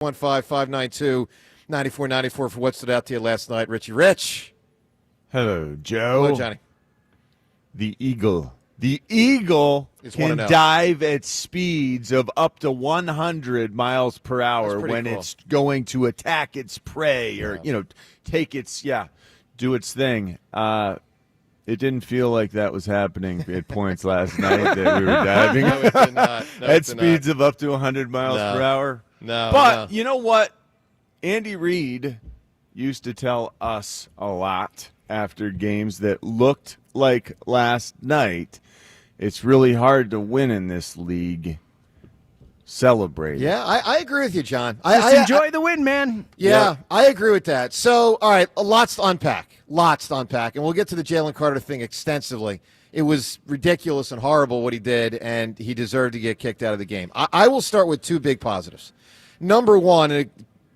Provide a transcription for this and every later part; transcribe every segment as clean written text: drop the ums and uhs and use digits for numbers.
1-5-592-9494 for what stood out to you last night. Richie Rich. Hello, Joe. Hello, Johnny. The Eagle can dive at speeds of up to 100 miles per hour when cool. It's going to attack its prey or, take its, do its thing. It didn't feel like that was happening at points last night that we were diving. No, it did not. At speeds of up to 100 miles per hour. But you know what? Andy Reid used to tell us a lot after games that looked like last night. It's really hard to win in this league. Celebrate. Yeah, I agree with you, John. Just enjoy the win, man. Yeah, I agree with that. So, all right, lots to unpack. And we'll get to the Jalen Carter thing extensively. It was ridiculous and horrible what he did, and he deserved to get kicked out of the game. I will start with two big positives. Number one, and it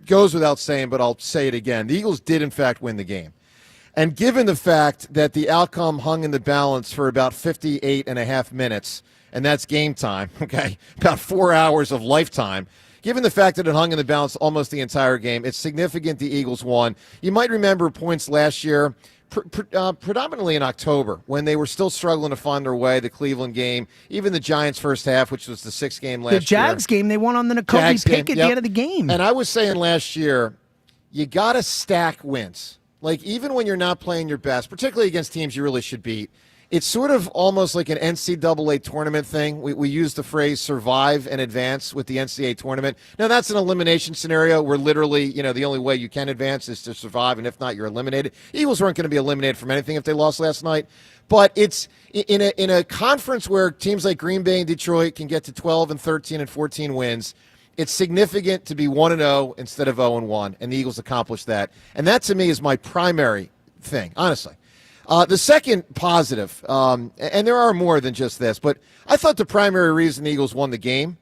goes without saying, but I'll say it again, the Eagles did, in fact, win the game. And given the fact that the outcome hung in the balance for about 58 and a half minutes, and that's game time, okay, about 4 hours of lifetime, given the fact that it hung in the balance almost the entire game, it's significant the Eagles won. You might remember points last year, predominantly in October, when they were still struggling to find their way, the Cleveland game, even the Giants' first half, which was the sixth game last year. The Jags game, they won on the Nakobe pick at the end of the game. And I was saying last year, you got to stack wins. Like, even when you're not playing your best, particularly against teams you really should beat, it's sort of almost like an NCAA tournament thing. We use the phrase survive and advance with the NCAA tournament. Now, that's an elimination scenario where literally, the only way you can advance is to survive, and if not, you're eliminated. Eagles weren't going to be eliminated from anything if they lost last night. But it's in a conference where teams like Green Bay and Detroit can get to 12 and 13 and 14 wins. It's significant to be 1-0 instead of 0-1, and the Eagles accomplished that. And that, to me, is my primary thing, honestly. The second positive, and there are more than just this, but I thought the primary reason the Eagles won the game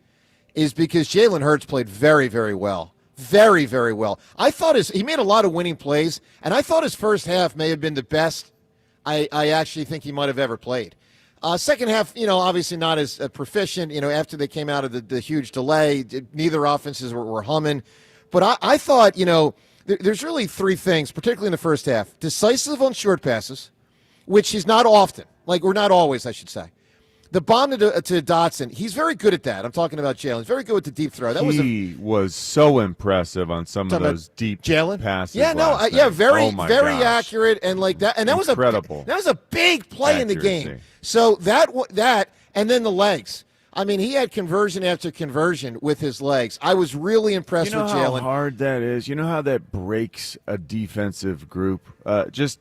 is because Jalen Hurts played very, very well. Very, very well. I thought he made a lot of winning plays, and I thought his first half may have been the best I actually think he might have ever played. Second half, obviously not as proficient, after they came out of the huge delay. Neither offenses were humming. But I thought, there's really three things, particularly in the first half. Decisive on short passes, which he's not often. Or not always, I should say. The bomb to Dotson, he's very good at that. I'm talking about Jalen. He's very good with the deep throw. He was so impressive on some of those deep passes. Yeah, very accurate and like that. And that incredible. That was a big play in the game. So that and then the legs. I mean, he had conversion after conversion with his legs. I was really impressed with Jalen. You know how hard that is. You know how that breaks a defensive group. Just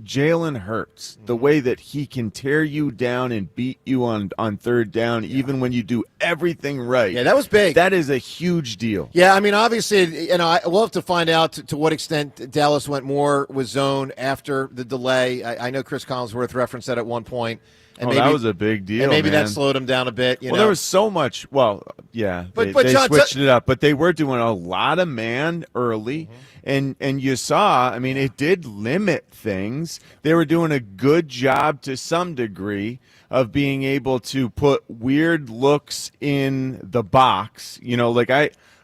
Jalen Hurts, the way that he can tear you down and beat you on third down, even when you do everything right. Yeah, that was big. That is a huge deal. Yeah, I mean, obviously, we'll have to find out to what extent Dallas went more with zone after the delay. I know Chris Collinsworth referenced that at one point. And maybe, that was a big deal, and maybe man. that slowed him down a bit. There was so much. Well, yeah, but they John, switched it up, but they were doing a lot of man early, and you saw. I mean, it did limit things. They were doing a good job to some degree of being able to put weird looks in the box.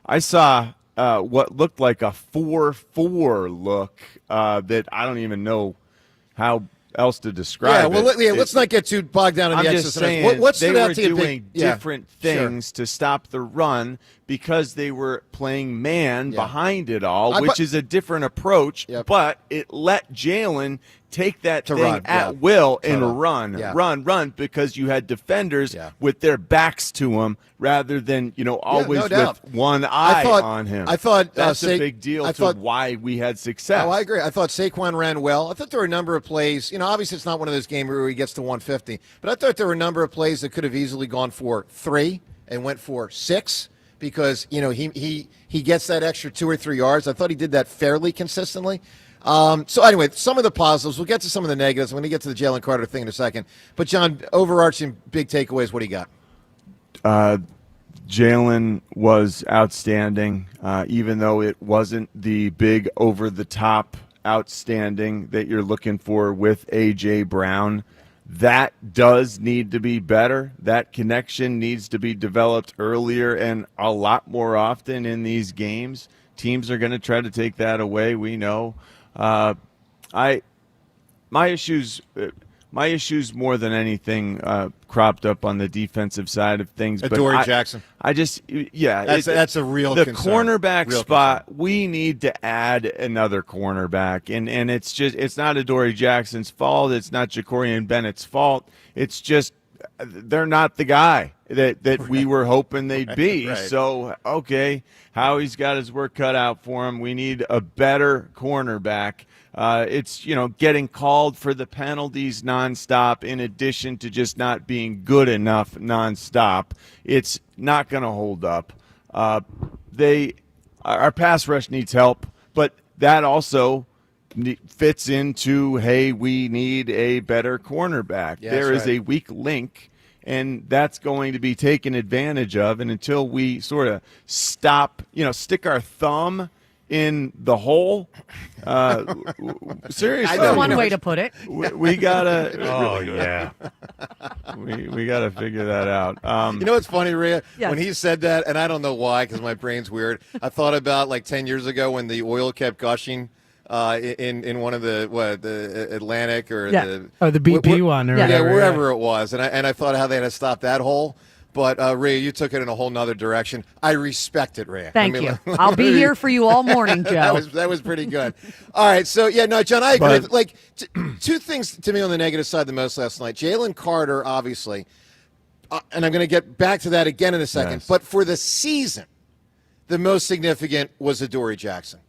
I saw what looked like a 4-4 look that I don't even know how else to describe it. Let's not get too bogged down in the exercise. I'm just saying, what stood they out were to you? Doing different things to stop the run because they were playing man behind it all, which is a different approach, but it let Jalen take that thing at will and run because you had defenders with their backs to him rather than always with one eye on him. I thought that's a big deal to why we had success. Oh, I agree. I thought Saquon ran well. I thought there were a number of plays. Obviously it's not one of those games where he gets to 150, but I thought there were a number of plays that could have easily gone for 3 and went for 6. Because he gets that extra 2 or 3 yards. I thought he did that fairly consistently. So anyway, some of the positives. We'll get to some of the negatives. I'm going to get to the Jalen Carter thing in a second. But John, overarching big takeaways. What do you got? Jalen was outstanding, even though it wasn't the big over the top outstanding that you're looking for with A.J. Brown. That does need to be better. That connection needs to be developed earlier and a lot more often in these games. Teams are going to try to take that away. We know. My issues more than anything cropped up on the defensive side of things. Adoree Jackson. That's a real the concern. Cornerback spot. We need to add another cornerback, and it's not Adoree Jackson's fault. It's not Jacorian Bennett's fault. It's just they're not the guy that we were hoping they'd be. Right. So okay, Howie's got his work cut out for him. We need a better cornerback. It's getting called for the penalties nonstop in addition to just not being good enough nonstop. It's not going to hold up. Our pass rush needs help, but that also fits into, hey, we need a better cornerback. Yeah, there is right. a weak link, and that's going to be taken advantage of. And until we sort of stop, stick our thumb in the hole. Seriously, That's one way to put it. We gotta. Oh yeah, we gotta figure that out. You know what's funny, Rhea? Yes. When he said that, and I don't know why, because my brain's weird. I thought about like 10 years ago when the oil kept gushing in one of the Atlantic or the BP one or whatever, wherever it was, and I thought how they had to stop that hole. But, Rhea, you took it in a whole nother direction. I respect it, Rhea. Thank you. I'll be here for you all morning, Joe. that was pretty good. All right, so, John, I agree. Two things to me on the negative side the most last night. Jaylen Carter, obviously, and I'm going to get back to that again in a second. Yes. But for the season, the most significant was Adoree Jackson.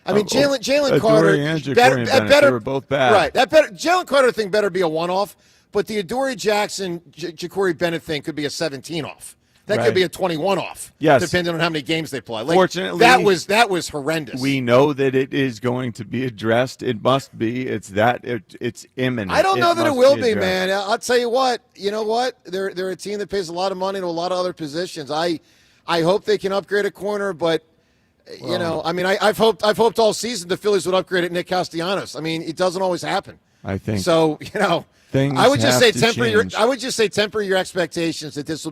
I mean, Jalen Carter and Jacorian Bennett, they were both bad. Right. Jalen Carter thing better be a one-off. But the Adoree Jackson, Jacorian Bennett thing could be a 17 off. That Right. could be a 21 off. Yes. Depending on how many games they play. Fortunately, that was horrendous. We know that it is going to be addressed. It must be. It's imminent. I don't know that it will be, addressed. man. I'll tell you what. You know what? They're a team that pays a lot of money to a lot of other positions. I hope they can upgrade a corner, but I've hoped all season the Phillies would upgrade at Nick Castellanos. I mean, it doesn't always happen. I think So. things I would just have say to temper your expectations that this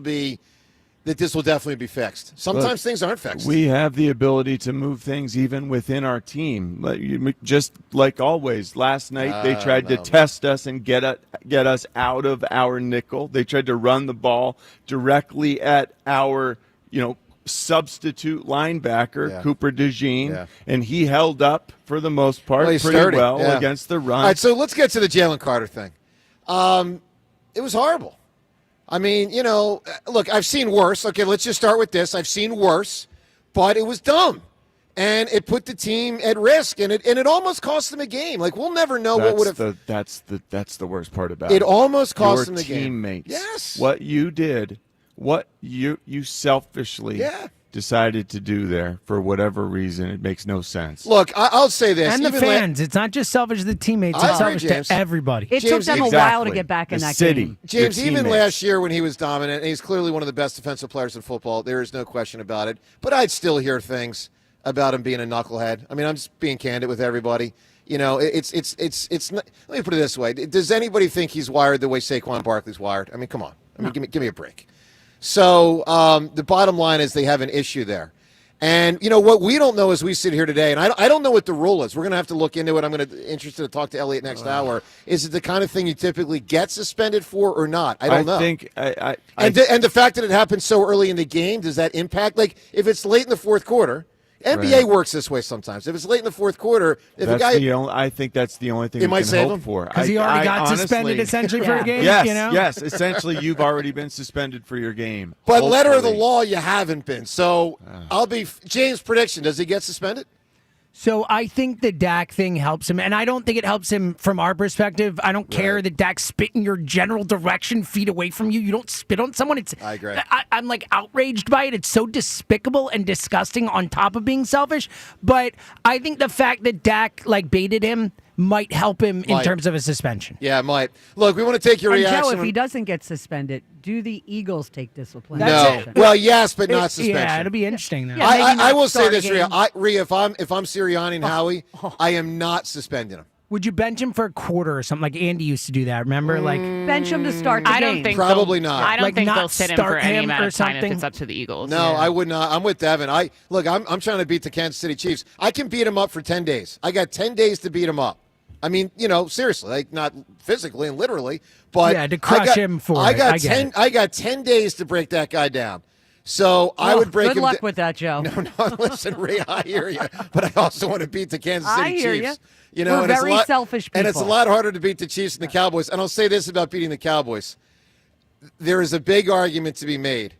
will definitely be fixed. Sometimes things aren't fixed. We have the ability to move things even within our team. Just like always, last night they tried to test us and get us out of our nickel. They tried to run the ball directly at our, substitute linebacker, Cooper DeJean, and he held up for the most part he's pretty sturdy. well Yeah. against the run. All right, so let's get to the Jalen Carter thing. It was horrible. I mean, look, I've seen worse. Okay, let's just start with this. I've seen worse, but it was dumb. And it put the team at risk, and it almost cost them a game. Like, we'll never know what would have. That's the worst part about it. It almost cost Your them the game. teammates. Yes. What you did, what you selfishly decided to do there for whatever reason, it makes no sense. Look, I'll say this. And the even fans. It's not just selfish to the teammates. I It's agree, selfish James. to everybody. It took them a while to get back in The that city. game. James, Your even teammates. last year when he was dominant, and he's clearly one of the best defensive players in football, there is no question about it. But I'd still hear things about him being a knucklehead. I mean, I'm just being candid with everybody. It's not, let me put it this way. Does anybody think he's wired the way Saquon Barkley's wired? I mean, come on. I mean, give me a break. So the bottom line is they have an issue there. And, what we don't know as we sit here today, and I don't know what the rule is. We're going to have to look into it. I'm interested to talk to Elliot next hour. Is it the kind of thing you typically get suspended for or not? I don't know. And the fact that it happened so early in the game, does that impact? Like, if it's late in the fourth quarter, NBA works this way sometimes. If it's late in the fourth quarter, if a guy, I think that's the only thing It we might can save hope him? for. Because he already got honestly, suspended essentially for a game. Yes, you know? yes. Essentially, you've already been suspended for your game. but letter of the Hopefully. law, you haven't been. So I'll be James' prediction. Does he get suspended? So I think the Dak thing helps him, and I don't think it helps him from our perspective. I don't care that Dak spit in your general direction, feet away from you. You don't spit on someone. I agree. I'm like outraged by it. It's so despicable and disgusting on top of being selfish. But I think the fact that Dak baited him might help him in terms of a suspension. Yeah, it might. Look, we want to take your And reaction. Joe, if he doesn't get suspended, do the Eagles take discipline? No. Well, yes, but not suspension. Yeah, it'll be interesting though. Yeah. maybe I not will say start a this, Rhea. game. Rhea, if I'm Sirianni and Howie, I am not suspending him. Would you bench him for a quarter or something? Like Andy used to do that. Remember? Like Bench him to start the I game. don't think Probably they'll- not. I don't Like, think not they'll sit him start for any him amount or of time if something? it's up to the Eagles. No, I would not. I'm with Devin. I'm trying to beat the Kansas City Chiefs. I can beat them up for 10 days. I got 10 days to beat them up. I mean, seriously, like not physically and literally, but Yeah, to crush him for I it. got I get 10. it. I got 10 days to break that guy down. So I would break Good him. luck with that, Joe. No, listen, Ray, I hear you, but I also want to beat the Kansas City I hear Chiefs. ya. We're We're very selfish and it's a people. lot harder to beat the Chiefs and the Cowboys. And I'll say this about beating the Cowboys: there is a big argument to be made.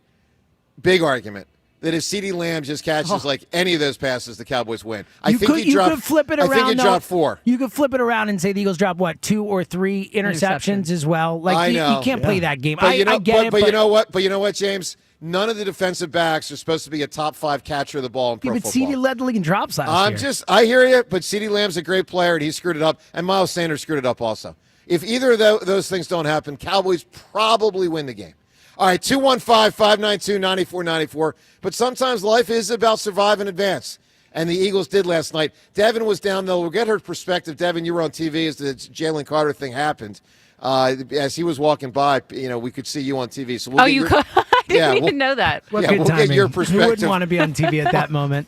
Big argument. That if CeeDee Lamb just catches like any of those passes, the Cowboys win. you could flip it around. I think he though. dropped 4. You could flip it around and say the Eagles drop 2 or 3 interceptions as well. Like I you know. can't play that game. But I get it. But you know what? But you know what, James? None of the defensive backs are supposed to be a top 5 catcher of the ball in pro But football. CeeDee led the league in drops last year. I hear you, but CeeDee Lamb's a great player, and he screwed it up, and Miles Sanders screwed it up also. If either of those things don't happen, Cowboys probably win the game. All right, 215-592-9494. But sometimes life is about survive and advance, and the Eagles did last night. Devin was down, though. We'll get her perspective. Devin, you were on TV as the Jalen Carter thing happened. As he was walking by, we could see you on TV. So we'll get could? I didn't we'll even know that. What yeah, good we'll timing. get your Who perspective. wouldn't want to be on TV at that moment?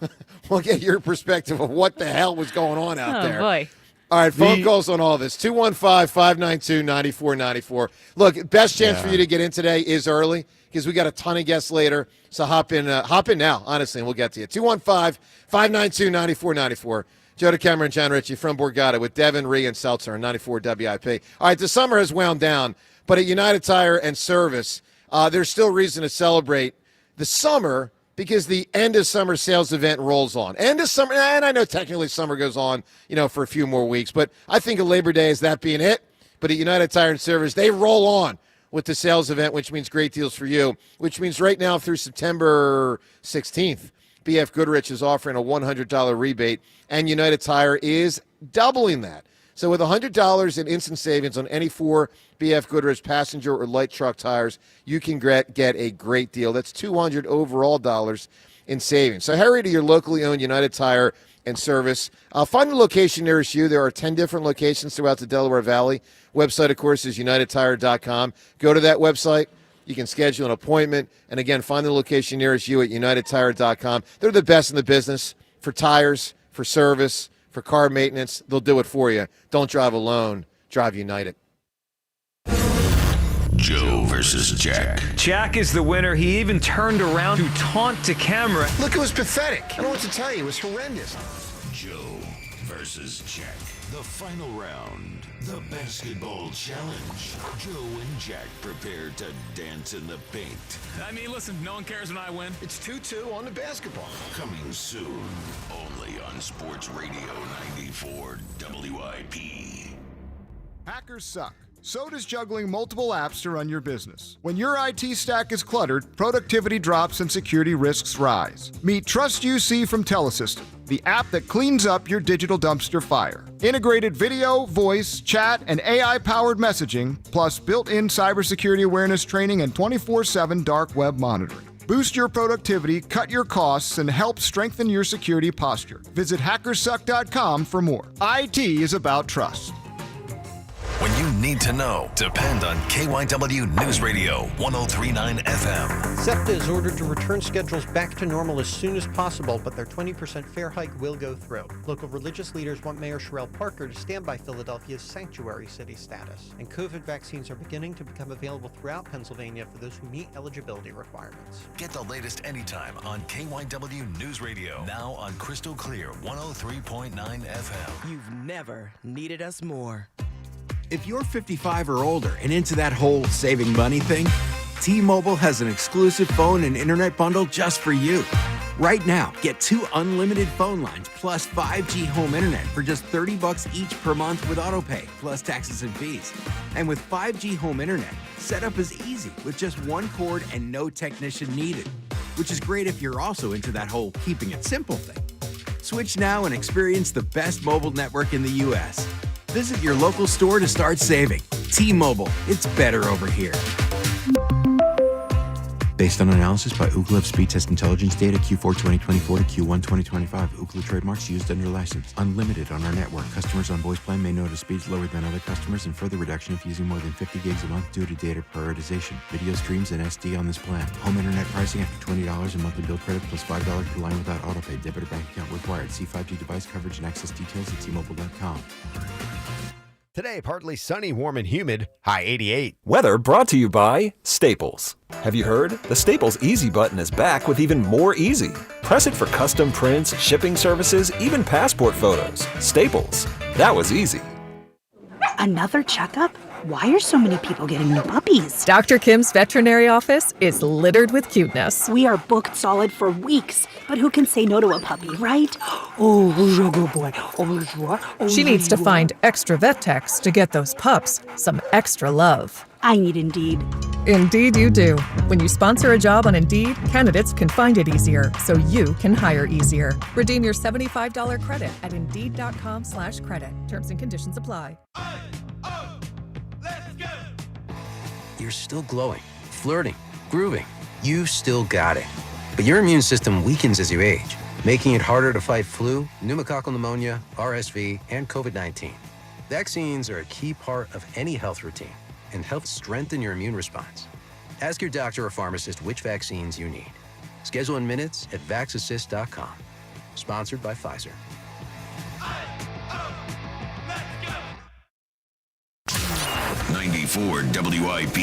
We'll get your perspective of what the hell was going on out Oh, there. boy. All right, phone calls on all this. 215-592-9494. Look, best chance for you to get in today is early because we got a ton of guests later. So hop in now, honestly, and we'll get to you. 215-592-9494. Joe DeCamera and John Ritchie from Borgata with Devin, Ree, and Seltzer on 94 WIP. All right, the summer has wound down, but at United Tire and Service, there's still reason to celebrate the summer because the end of summer sales event rolls on. End of summer, and I know technically summer goes on, for a few more weeks, but I think of Labor Day as that being it. But at United Tire and Service, they roll on with the sales event, which means great deals for you, which means right now through September 16th, BF Goodrich is offering a $100 rebate, and United Tire is doubling that. So with $100 in instant savings on any 4 BF Goodrich passenger or light truck tires, you can get a great deal. That's $200 overall dollars in savings. So hurry to your locally owned United Tire and Service. Find the location nearest you. There are 10 different locations throughout the Delaware Valley. Website, of course, is unitedtire.com. Go to that website. You can schedule an appointment. And, again, find the location nearest you at unitedtire.com. They're the best in the business for tires, for service, for car maintenance. They'll do it for you. Don't drive alone. Drive United. Joe versus Jack. Jack is the winner. He even turned around to taunt to camera. Look, it was pathetic. I don't know what to tell you. It was horrendous. Joe versus Jack. The final round. The basketball challenge. Joe and Jack prepare to dance in the paint. I mean, listen, no one cares when I win. It's 2-2 on the basketball. Coming soon. Only on Sports Radio 94 WIP. Hackers suck. So does juggling multiple apps to run your business. When your IT stack is cluttered, productivity drops and security risks rise. Meet Trust UC from Telesystem, the app that cleans up your digital dumpster fire. Integrated video, voice, chat, and AI-powered messaging, plus built-in cybersecurity awareness training and 24/7 dark web monitoring. Boost your productivity, cut your costs, and help strengthen your security posture. Visit hackersuck.com for more. IT is about trust. When you need to know, depend on KYW News Radio 103.9 FM. SEPTA is ordered to return schedules back to normal as soon as possible, but their 20% fare hike will go through. Local religious leaders want Mayor Sherrell Parker to stand by Philadelphia's sanctuary city status. And COVID vaccines are beginning to become available throughout Pennsylvania for those who meet eligibility requirements. Get the latest anytime on KYW News Radio. Now on Crystal Clear 103.9 FM. You've never needed us more. If you're 55 or older and into that whole saving money thing, T-Mobile has an exclusive phone and internet bundle just for you. Right now, get 2 unlimited phone lines plus 5G home internet for just $30 each per month with autopay, plus taxes and fees. And with 5G home internet, setup is easy with just 1 cord and no technician needed, which is great if you're also into that whole keeping it simple thing. Switch now and experience the best mobile network in the U.S. Visit your local store to start saving. T-Mobile, it's better over here. Based on analysis by Ookla of speed test intelligence data Q4 2024 to Q1 2025. Ookla trademarks used under license. Unlimited on our network. Customers on voice plan may notice speeds lower than other customers and further reduction if using more than 50 gigs a month due to data prioritization. Video streams and SD on this plan. Home internet pricing after $20 and monthly bill credit plus $5 per line without autopay. Debit or bank account required. See 5G device coverage and access details at T-Mobile.com. Today, partly sunny, warm, and humid, high 88. Weather brought to you by Staples. Have you heard? The Staples Easy button is back with even more easy. Press it for custom prints, shipping services, even passport photos. Staples. That was easy. Another checkup? Why are so many people getting new puppies? Dr. Kim's veterinary office is littered with cuteness. We are booked solid for weeks, but who can say no to a puppy, right? Oh, good boy. Oh, She needs to find extra vet techs to get those pups some extra love. I need Indeed. Indeed you do. When you sponsor a job on Indeed, candidates can find it easier, so you can hire easier. Redeem your $75 credit at Indeed.com/credit. Terms and conditions apply. You're still glowing, flirting, grooving. You still got it. But your immune system weakens as you age, making it harder to fight flu, pneumococcal pneumonia, RSV, and COVID-19. Vaccines are a key part of any health routine and help strengthen your immune response. Ask your doctor or pharmacist which vaccines you need. Schedule in minutes at vaxassist.com. Sponsored by Pfizer. 94 WIP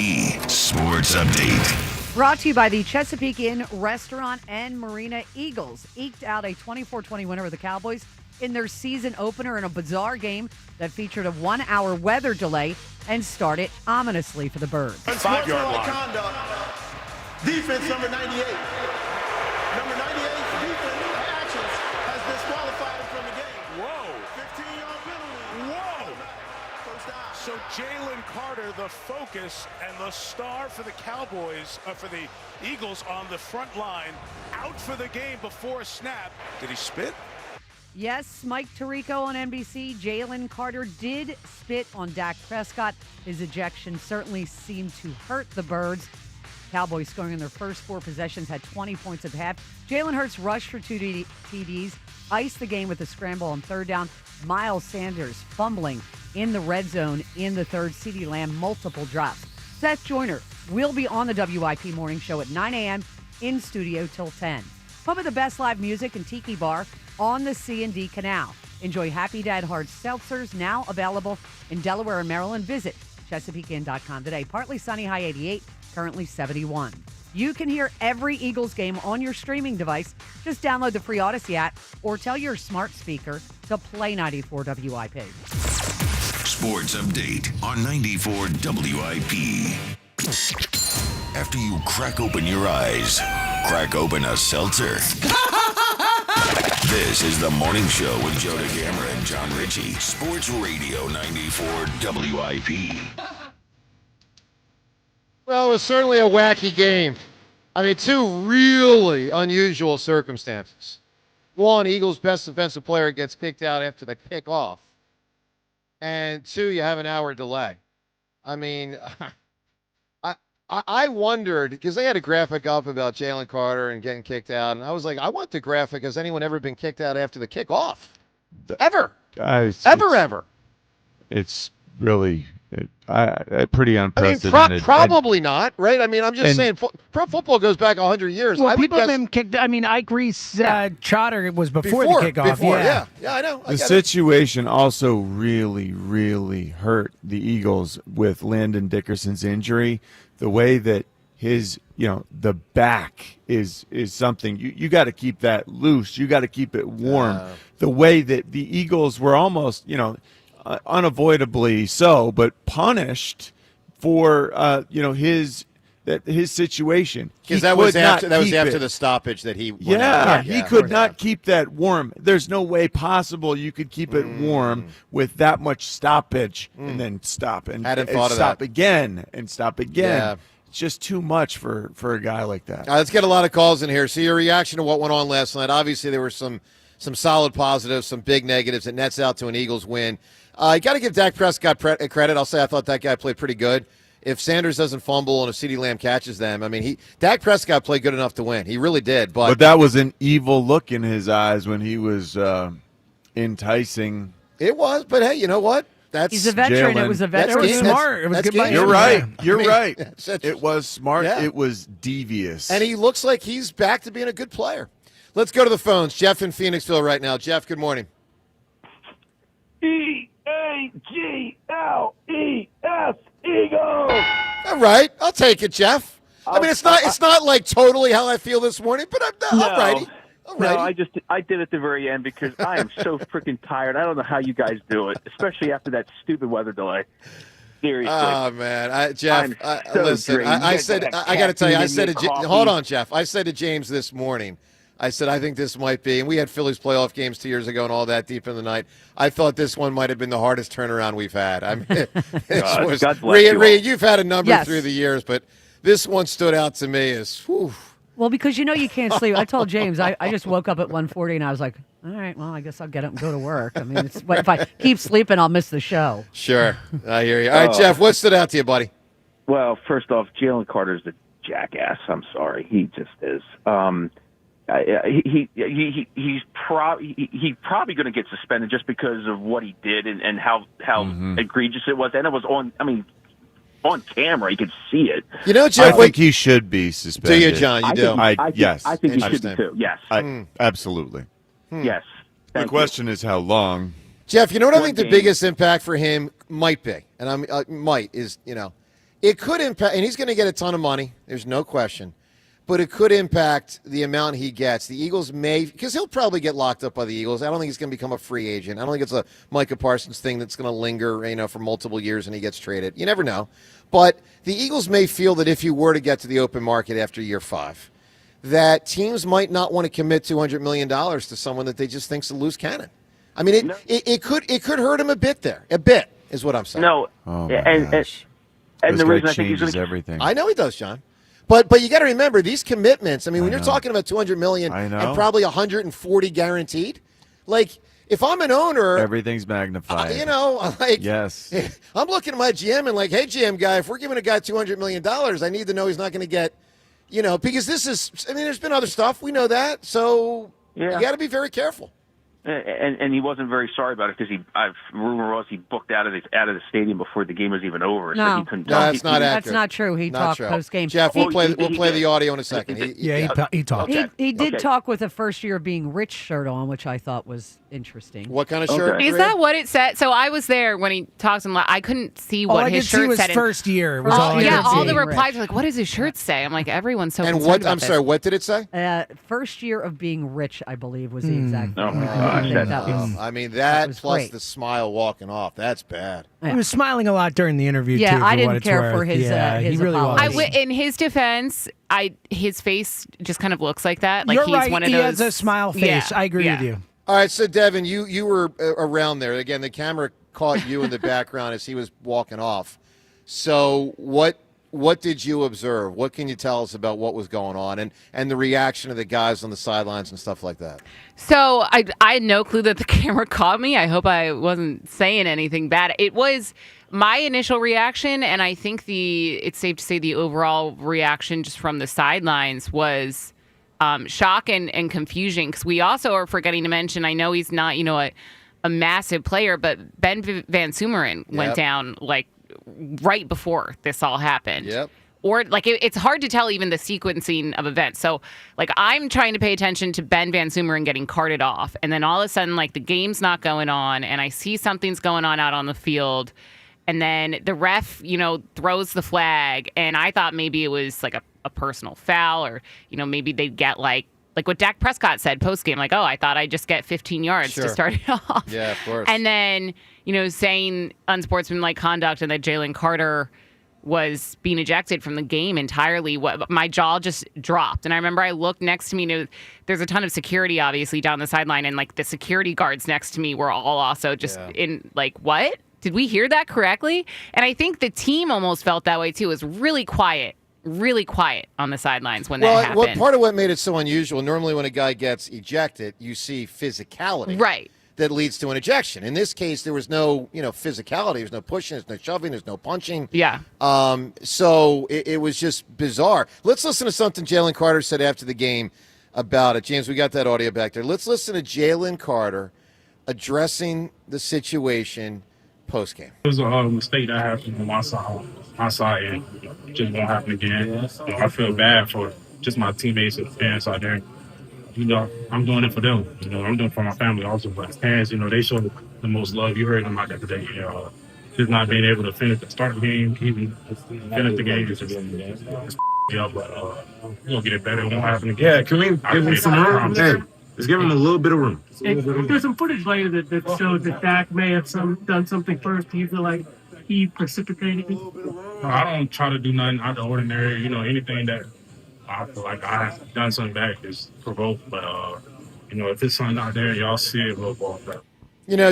Sports Update. Brought to you by the Chesapeake Inn Restaurant and Marina. Eagles eked out a 24-20 winner with the Cowboys in their season opener in a bizarre game that featured a 1-hour weather delay and started ominously for the Birds. 5-yard line. Conduct. Defense number 98. Number 98's defense actions has disqualified him from the game. Whoa. 15-yard penalty. Whoa. First down. So Jalen Carter, the focus and the star for the Cowboys, for the Eagles on the front line, out for the game before snap. Did he spit? Yes, Mike Tirico on NBC. Jalen Carter did spit on Dak Prescott. His ejection certainly seemed to hurt the Birds. Cowboys scoring in their first 4 possessions, had 20 points at half. Jalen Hurts rushed for 2 TDs, iced the game with a scramble on 3rd down. Miles Sanders fumbling in the red zone in the 3rd. CeeDee Lamb, multiple drops. Seth Joyner will be on the WIP morning show at 9 a.m. in studio till 10. Home of the best live music and Tiki Bar on the C&D Canal. Enjoy Happy Dad Hard Seltzers, now available in Delaware and Maryland. Visit ChesapeakeInn.com today. Partly sunny, high 88, currently 71. You can hear every Eagles game on your streaming device. Just download the free Odyssey app or tell your smart speaker to play 94 WIP. Sports Update on 94 WIP. After you crack open your eyes, crack open a seltzer. This is the morning show with Joe DeGamera and John Ritchie. Sports Radio 94 WIP. Well, it was certainly a wacky game. I mean, 2 really unusual circumstances. 1, Eagles' best defensive player gets kicked out after the kickoff. And 2, you have an hour delay. I mean, I wondered, because they had a graphic up about Jalen Carter and getting kicked out, and I was like, I want the graphic. Has anyone ever been kicked out after the kickoff? Ever. Ever. It's really pretty unprecedented. I mean, probably not, right? I mean, I'm just saying, pro football goes back 100 years. Well, people have been kicked. I mean, Ike Reese Trotter was before the kickoff. Yeah, I know. The situation also really, really hurt the Eagles with Landon Dickerson's injury. The way that his, the back is something you got to keep that loose. You got to keep it warm. The way that the Eagles were almost, unavoidably so, but punished for his situation. Because that was after the stoppage that he went out. He could not keep that warm. There's no way possible you could keep it warm with that much stoppage and then stop and stop again and stop again. Yeah. It's just too much for a guy like that. Let's get a lot of calls in here. So your reaction to what went on last night. Obviously, there were some solid positives, some big negatives. It nets out to an Eagles win. You got to give Dak Prescott credit. I'll say I thought that guy played pretty good. if Sanders doesn't fumble and if CeeDee Lamb catches them, I mean, Dak Prescott played good enough to win. He really did. But that was an evil look in his eyes when he was enticing. It was, but hey, you know what? He's a veteran. Jaylen. It was a veteran. It was smart. It was good. game. You're right. You're right. That's It was smart. Yeah. It was devious. And he looks like he's back to being a good player. Let's go to the phones. Jeff in Phoenixville right now. Jeff, good morning. E-A-G-L-E-S, Eagles. All right, I'll take it, Jeff. I mean, it's not like totally how I feel this morning, but I'm all righty. No, I did at the very end because I am so freaking tired. I don't know how you guys do it, especially after that stupid weather delay. Seriously. Oh man, Jeff. so Listen, drained. I got to tell you, I said coffee. hold on, Jeff. I said to James this morning. I said I think this might be, and we had Phillies playoff games 2 years ago and all that deep in the night. I thought this one might have been the hardest turnaround we've had. I mean, God bless you all. you've had a number Yes. through the years, but this one stood out to me as whew. Well, because you can't sleep. I told James, I just woke up at 1:40 and I was like, all right, well, I guess I'll get up and go to work. I mean, if I keep sleeping, I'll miss the show. Sure, I hear you. All right, Jeff, what stood out to you, buddy? Well, first off, Jalen Carter's a jackass. I'm sorry, he just is. He's probably going to get suspended just because of what he did and how egregious it was, and it was on. I mean, on camera, you could see it. You know, Jeff, I think he should be suspended. Do you, John? You do? Yes. I think he should be too. Yes. Absolutely. Yes. The question is how long. Jeff, you know what I think the game. biggest impact for him might be, and it could impact, and he's going to get a ton of money. There's no question. But it could impact the amount he gets. The Eagles may, because he'll probably get locked up by the Eagles. I don't think he's going to become a free agent. I don't think it's a Micah Parsons thing that's going to linger, for multiple years and he gets traded. You never know. But the Eagles may feel that if you were to get to the open market after year 5, that teams might not want to commit $200 million to someone that they just think's a loose cannon. I mean, it could hurt him a bit there. A bit is what I'm saying. No. Oh, and the reason I think he's going to everything. I know he does, John. But you got to remember these commitments. I mean, when you're talking about $200 million and probably 140 guaranteed, like if I'm an owner, everything's magnified. Yes. I'm looking at my GM and like, hey, GM guy, if we're giving a guy $200 million, I need to know he's not going to get, because this is. I mean, there's been other stuff. We know that, so you got to be very careful. And he wasn't very sorry about it because rumor was he booked out of the stadium before the game was even over. No, so he couldn't. That's not accurate. That's not true. He talked post game. Jeff, we'll play the audio in a second. He talked. He did talk with a first year of being rich shirt on, which I thought was interesting. What kind of shirt? Is that what it said? So I was there when he talked, and I couldn't see what his shirt said. First year. Was all the rich. replies were like, "What does his shirt say?" I'm like, everyone's so. And concerned what? about I'm this. sorry. What did it say? First year of being rich, I believe, was the exact. Oh my gosh, I mean, that was plus great. the smile walking off. That's bad. He was smiling a lot during the interview, Yeah, too. I for didn't what it's care worth. for his, he his really apology. was. In his defense, his face just kind of looks like that. Like You're he's right. one of he those. has a smile face. Yeah, I agree with you. All right, so Devin, you were around there. Again, the camera caught you in the background as he was walking off. So what did you observe? What can you tell us about what was going on and the reaction of the guys on the sidelines and stuff like that? So I had no clue that the camera caught me. I hope I wasn't saying anything bad. It was my initial reaction, and I think it's safe to say the overall reaction just from the sidelines was shock and confusion, because we also are forgetting to mention, I know he's not, a massive player, but Ben Van Sumeren went down like right before this all happened. Yep. Or like it's hard to tell even the sequencing of events. So like I'm trying to pay attention to Ben Van Sumeren getting carted off, and then all of a sudden like the game's not going on, and I see something's going on out on the field, and then the ref, throws the flag, and I thought maybe it was like a personal foul, or maybe they'd get like what Dak Prescott said post-game, like, oh, I thought I'd just get 15 yards to start it off. Yeah, of course. And then, saying unsportsmanlike conduct and that Jaylen Carter was being ejected from the game entirely, my jaw just dropped. And I remember I looked next to me, there's a ton of security, obviously, down the sideline, and, like, the security guards next to me were all also just in, like, what? Did we hear that correctly? And I think the team almost felt that way, too. It was really quiet on the sidelines when that happened. Part of what made it so unusual, normally when a guy gets ejected, you see physicality. Right. that leads to an ejection. In this case, there was no, physicality. There's no pushing. There's no shoving. There's no punching. Yeah. So it was just bizarre. Let's listen to something Jalen Carter said after the game about it. James, we got that audio back there. Let's listen to Jalen Carter addressing the situation post-game. It was a mistake that happened on my side, and it just won't happen again. I feel bad for just my teammates and fans out there. I'm doing it for them. I'm doing it for my family also. But fans, they show the most love. You heard them out there today. Just not being able to start the game, even finish the game, it's but we'll get it better. It won't happen again. Yeah, can we give him some room? Hey, let's give him a little bit of room. There's some footage later that shows that Dak may have done something first. Do you feel like he precipitated it? No, I don't try to do nothing out of the ordinary. Anything that I feel like I have done something back is provoked. But, if it's something out there, y'all see it, we'll ball back.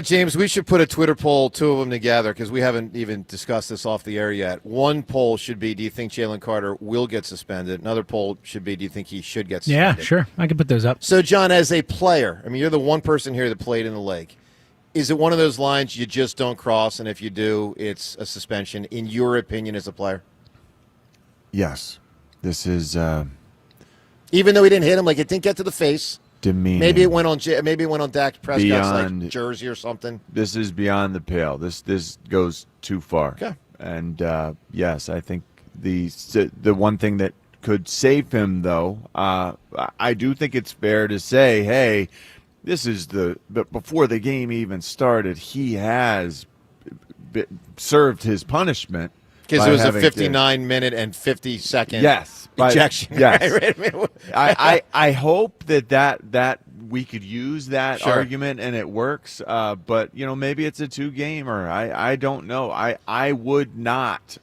James, we should put a Twitter poll, two of them together, because we haven't even discussed this off the air yet. One poll should be, do you think Jalen Carter will get suspended? Another poll should be, do you think he should get suspended? Yeah, sure. I can put those up. So, John, as a player, you're the one person here that played in the league. Is it one of those lines you just don't cross, and if you do, it's a suspension, in your opinion as a player? Yes. This is even though he didn't hit him, it didn't get to the face. Demeaning. Maybe it went on Dak Prescott's jersey or something. This is beyond the pale. This goes too far. Okay. And yes, I think the one thing that could save him, though, I do think it's fair to say, hey, but before the game even started, he has served his punishment. Because it was a 59-minute and 50-second ejection. Yes. I hope that we could use that argument and it works. But, maybe it's a 2-gamer. I don't know. I would not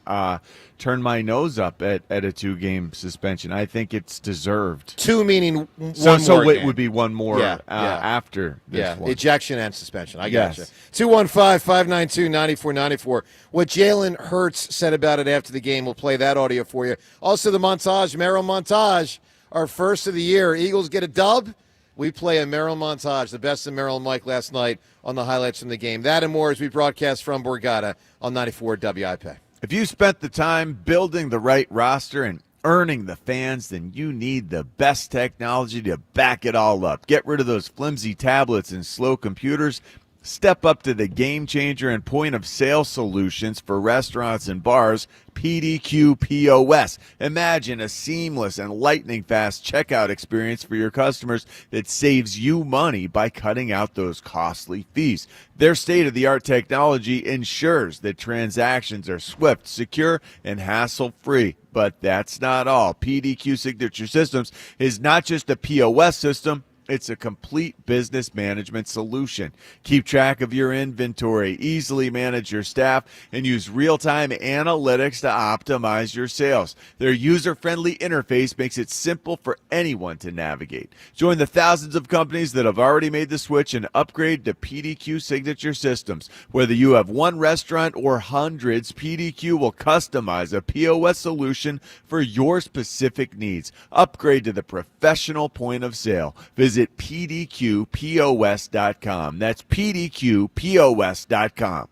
turn my nose up at a 2-game suspension. I think it's deserved. 2 meaning one more it game. would be one more after this one. Ejection and suspension. I got you. 215-592-9494. What Jalen Hurts said about it after the game, we'll play that audio for you. Also the montage, Merrill montage, our first of the year. Eagles get a dub. We play a Merrill montage, the best of Merrill and Mike last night on the highlights from the game. That and more as we broadcast from Borgata on 94 WIP. If you spent the time building the right roster and earning the fans, then you need the best technology to back it all up. Get rid of those flimsy tablets and slow computers. Step up to the game changer and point of sale solutions for restaurants and bars, PDQ POS. Imagine a seamless and lightning fast checkout experience for your customers that saves you money by cutting out those costly fees. Their state-of-the-art technology ensures that transactions are swift, secure, and hassle-free. But that's not all. PDQ Signature Systems is not just a POS system. It's a complete business management solution. Keep track of your inventory, easily manage your staff, and use real-time analytics to optimize your sales. Their user-friendly interface makes it simple for anyone to navigate. Join the thousands of companies that have already made the switch and upgrade to PDQ Signature Systems. Whether you have one restaurant or hundreds, PDQ will customize a POS solution for your specific needs. Upgrade to the professional point of sale. Visit pdqpos.com. That's pdqpos.com.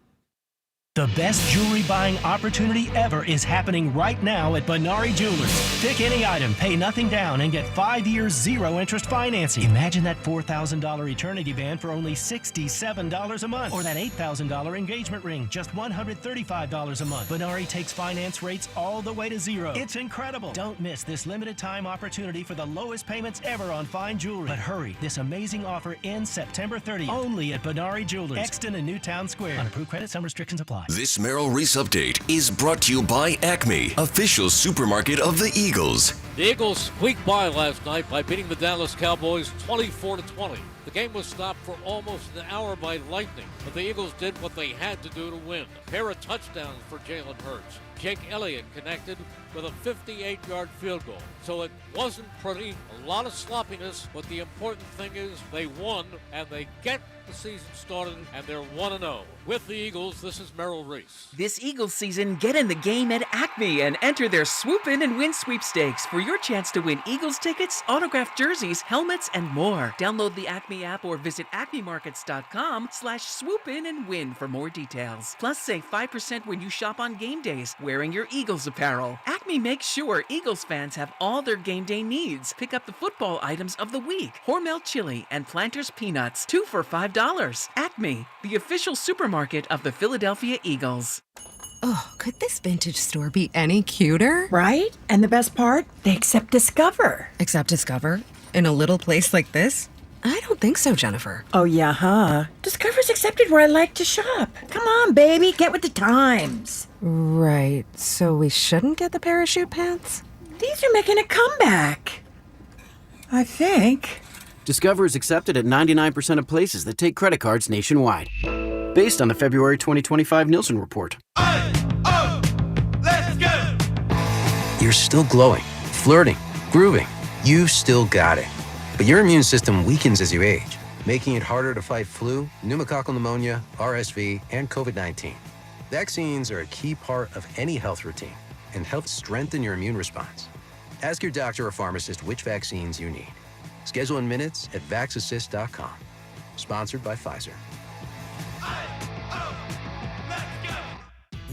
The best jewelry buying opportunity ever is happening right now at Benari Jewelers. Pick any item, pay nothing down, and get 5 years zero-interest financing. Imagine that $4,000 eternity band for only $67 a month. Or that $8,000 engagement ring, just $135 a month. Benari takes finance rates all the way to zero. It's incredible. Don't miss this limited time opportunity for the lowest payments ever on fine jewelry. But hurry, this amazing offer ends September 30th. Only at Benari Jewelers, Exton and Newtown Square. On approved credit, some restrictions apply. This Merrill Reese update is brought to you by Acme, official supermarket of the Eagles. The Eagles squeaked by last night by beating the Dallas Cowboys 24-20. The game was stopped for almost an hour by lightning, but the Eagles did what they had to do to win. A pair of touchdowns for Jalen Hurts. Jake Elliott connected with a 58-yard field goal. So it wasn't pretty, a lot of sloppiness, but the important thing is they won, and they get the season started, and they're 1-0. With the Eagles, this is Merrill Reese. This Eagles season, get in the game at Acme and enter their Swoop In and Win sweepstakes for your chance to win Eagles tickets, autographed jerseys, helmets, and more. Download the Acme Acme app or visit acmemarkets.com/swoop in and win for more details. Plus, save 5% when you shop on game days wearing your Eagles apparel. Acme makes sure Eagles fans have all their game day needs. Pick up the football items of the week: Hormel chili and Planters peanuts, 2 for $5. Acme, the official supermarket of the Philadelphia Eagles. Oh, could this vintage store be any cuter? Right? And the best part? They accept Discover. Accept Discover? In a little place like this? I don't think so, Jennifer. Oh, yeah, huh? Discover's accepted where I like to shop. Come on, baby, get with the times. Right, so we shouldn't get the parachute pants? These are making a comeback. I think. Discover is accepted at 99% of places that take credit cards nationwide. Based on the February 2025 Nielsen report. Let's go! You're still glowing, flirting, grooving. You still got it. But your immune system weakens as you age, making it harder to fight flu, pneumococcal pneumonia, RSV, and COVID-19. Vaccines are a key part of any health routine and help strengthen your immune response. Ask your doctor or pharmacist which vaccines you need. Schedule in minutes at vaxassist.com. Sponsored by Pfizer.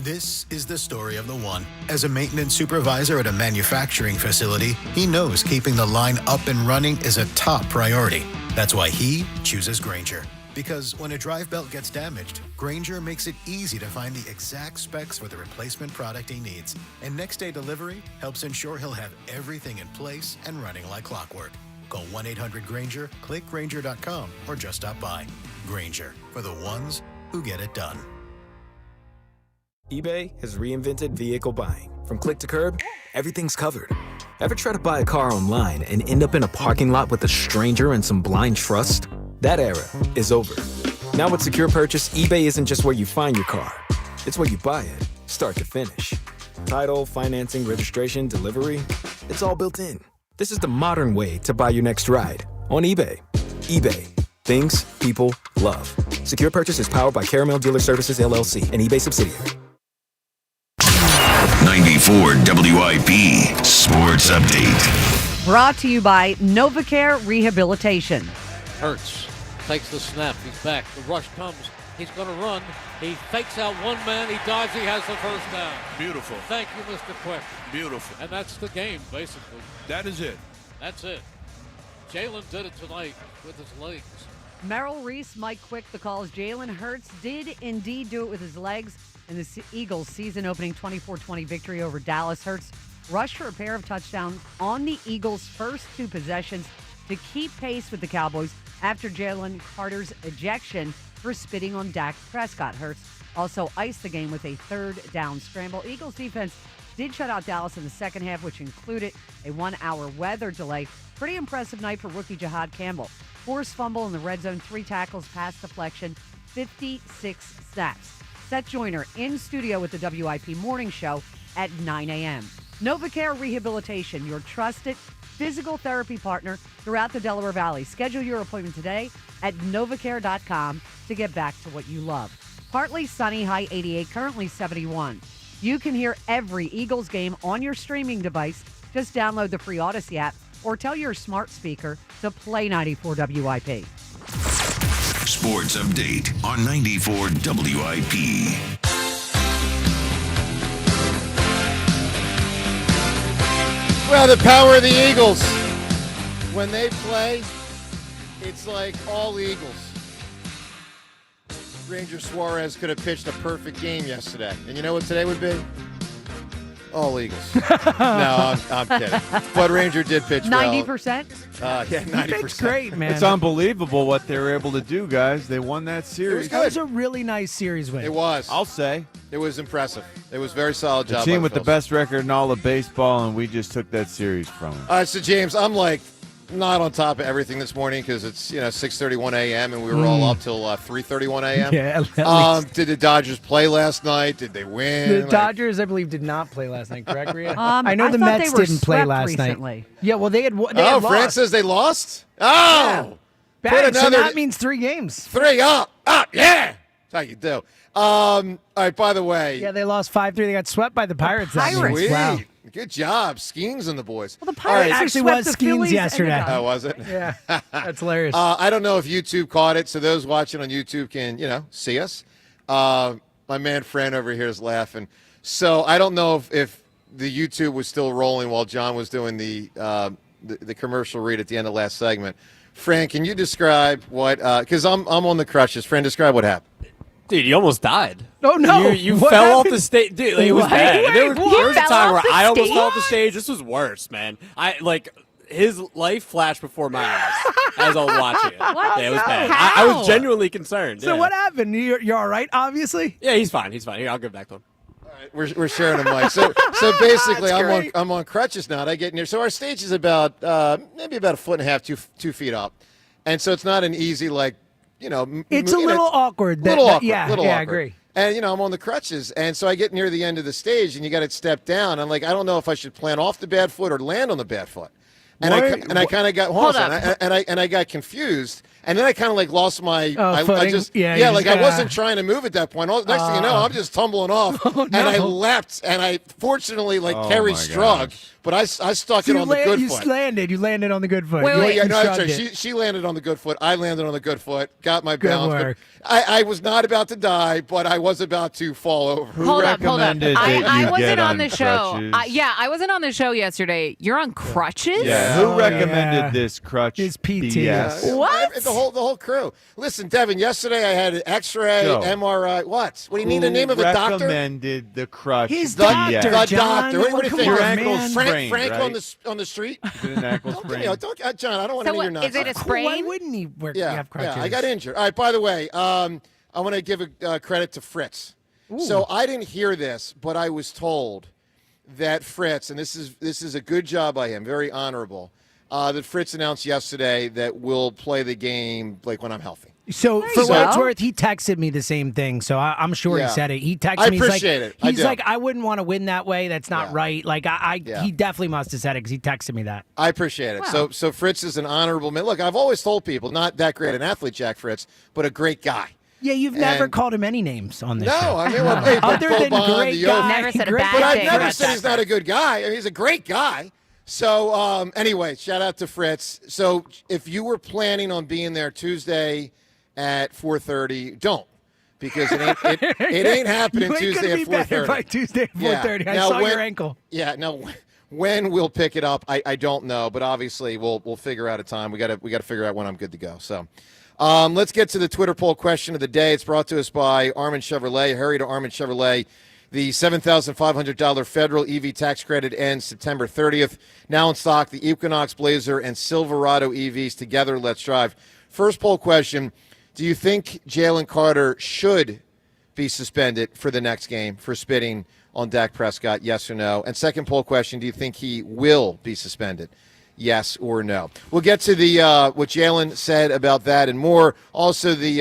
This is the story of the one. As a maintenance supervisor at a manufacturing facility, he knows keeping the line up and running is a top priority. That's why he chooses Grainger. Because when a drive belt gets damaged, Grainger makes it easy to find the exact specs for the replacement product he needs. And next day delivery helps ensure he'll have everything in place and running like clockwork. Call 1-800-GRAINGER, click Grainger.com, or just stop by. Grainger, for the ones who get it done. eBay has reinvented vehicle buying. From click to curb, everything's covered. Ever try to buy a car online and end up in a parking lot with a stranger and some blind trust? That era is over. Now with Secure Purchase, eBay isn't just where you find your car. It's where you buy it, start to finish. Title, financing, registration, delivery, it's all built in. This is the modern way to buy your next ride on eBay. eBay. Things people love. Secure Purchase is powered by Caramel Dealer Services, LLC, an eBay subsidiary. 94 WIP Sports Update. Brought to you by NovaCare Rehabilitation. Hurts takes the snap. He's back. The rush comes. He's going to run. He fakes out one man. He dives. He has the first down. Beautiful. Thank you, Mr. Quick. Beautiful. And that's the game, basically. That is it. That's it. Jalen did it tonight with his legs. Merrill Reese, Mike Quick, the calls. Jalen Hurts did indeed do it with his legs in the Eagles' season-opening 24-20 victory over Dallas. Hurts rushed for a pair of touchdowns on the Eagles' first two possessions to keep pace with the Cowboys after Jalen Carter's ejection for spitting on Dak Prescott. Hurts also iced the game with a third down scramble. Eagles defense did shut out Dallas in the second half, which included a 1-hour weather delay. Pretty impressive night for rookie Jahad Campbell. Forced fumble in the red zone, 3 tackles, pass deflection, 56 snaps. Seth Joyner in studio with the WIP Morning Show at 9 a.m. NovaCare Rehabilitation, your trusted physical therapy partner throughout the Delaware Valley. Schedule your appointment today at novacare.com to get back to what you love. Partly sunny, high 88, currently 71. You can hear every Eagles game on your streaming device. Just download the free Odyssey app or tell your smart speaker to play 94 WIP. Sports Update on 94 WIP. Well, the power of the Eagles. When they play, it's like all Eagles. Ranger Suarez could have pitched a perfect game yesterday. And you know what today would be? All Eagles. No, I'm kidding. But Ranger did pitch 90%? Yeah, 90%. It's great, man. It's unbelievable what they were able to do, guys. They won that series. That was a really nice series win. It was. I'll say. It was impressive. It was a very solid job. The team with the Phils. best record in all of baseball, and we just took that series from them. All right, so James, I'm like not on top of everything this morning because it's 6:31 a.m. and we were all up till 3:31 a.m. Yeah, at least. Did the Dodgers play last night? Did they win? The Dodgers, I believe, did not play last night, correct, Rhea? I know the thought Mets they were didn't play swept last recently. night. Yeah, well, they had Fran lost. says they lost? Oh! Bad, so another- that means 3 games. 3 up, yeah! That's how you do. All right, by the way. Yeah, they lost 5-3. They got swept by the Pirates. That Sweet. means. Wow. Good job. Skeens on the boys. Well, the All right. Pirates Actually swept was the Skeens Phillies yesterday. Oh, was it? Yeah, that's hilarious. I don't know if YouTube caught it, so those watching on YouTube can, see us. My man Fran over here is laughing. So I don't know if the YouTube was still rolling while John was doing the commercial read at the end of last segment. Fran, can you describe what? Because I'm on the crutches. Fran, describe what happened. Dude, you almost died. Oh, no. You What fell off happened? the stage. Dude, it was What? bad. There was a fell time off where the I almost stage? fell off the stage. This was worse, man. His life flashed before my eyes as I was watching it. What? Yeah, it was bad. How? I was genuinely concerned. So yeah. what happened? You're all right, obviously? Yeah, he's fine. He's fine. Here, I'll go back to him. We're sharing a mic. So basically, I'm on crutches now. And I get near. So our stage is about maybe about 1.5 feet, 2 feet up, and so it's not an easy It's a little awkward. Yeah, I agree. And I'm on the crutches, and so I get near the end of the stage, and you got to step down. I'm like, I don't know if I should plant off the bad foot or land on the bad foot. And I kind of got I got confused, and then I kind of lost my. I just I wasn't trying to move at that point. Next thing you know, I'm just tumbling off, and I leapt, and I fortunately Kerry strug, but I stuck it on the good foot. You landed on the good foot. That's right. She landed on the good foot. I landed on the good foot. Got my balance. Good work. I was not about to die, but I was about to fall over. Hold up. I wasn't on the show. crutches? I wasn't on the show yesterday. You're on crutches? Yeah. Who recommended this crutch? It's PT. BS? What? The whole crew. Listen, Devin, yesterday I had an X-ray, Joe. MRI. What? What do you need the name of a doctor? Recommended the crutch? His BS. doctor, The John. doctor. What do you think? Your ankle's sprained, Frank right? on the street? Is it an ankle sprain? John, I don't want So to your what, is it a nonsense. sprain? Why wouldn't he have crutches? Yeah, I got injured. All right, by the way, I want to give a credit to Fritz. So I didn't hear this, but I was told that Fritz, and this is a good job by him, very honorable, that Fritz announced yesterday that we'll play the game when I'm healthy. So for what it's worth, he texted me the same thing. So I'm sure he said it. He texted me. Appreciate it. He's like, I wouldn't want to win that way. That's not right. He definitely must have said it because he texted me that. I appreciate it. Wow. So Fritz is an honorable man. Look, I've always told people, not that great an athlete, Jack Fritz, but a great guy. Yeah, you've never called him any names on this show. No, I mean, hey, other than Boban, great guy. Never said a great bad But I've thing never about said he's not a good guy. I mean, he's a great guy. So anyway, shout out to Fritz. So if you were planning on being there Tuesday at 4:30, don't, because it ain't happening Tuesday at 4:30. Better by Tuesday at 4:30. I saw your ankle. Yeah. Now, when we'll pick it up, I don't know, but obviously we'll figure out a time. We got to figure out when I'm good to go. So. Let's get to the Twitter poll question of the day. It's brought to us by Armin Chevrolet. Hurry to Armin Chevrolet. The $7,500 federal EV tax credit ends September 30th. Now in stock, the Equinox, Blazer, and Silverado EVs together. Let's drive. First poll question, do you think Jalen Carter should be suspended for the next game for spitting on Dak Prescott, yes or no? And second poll question, do you think he will be suspended? Yes or no? We'll get to the what Jalen said about that and more. Also, the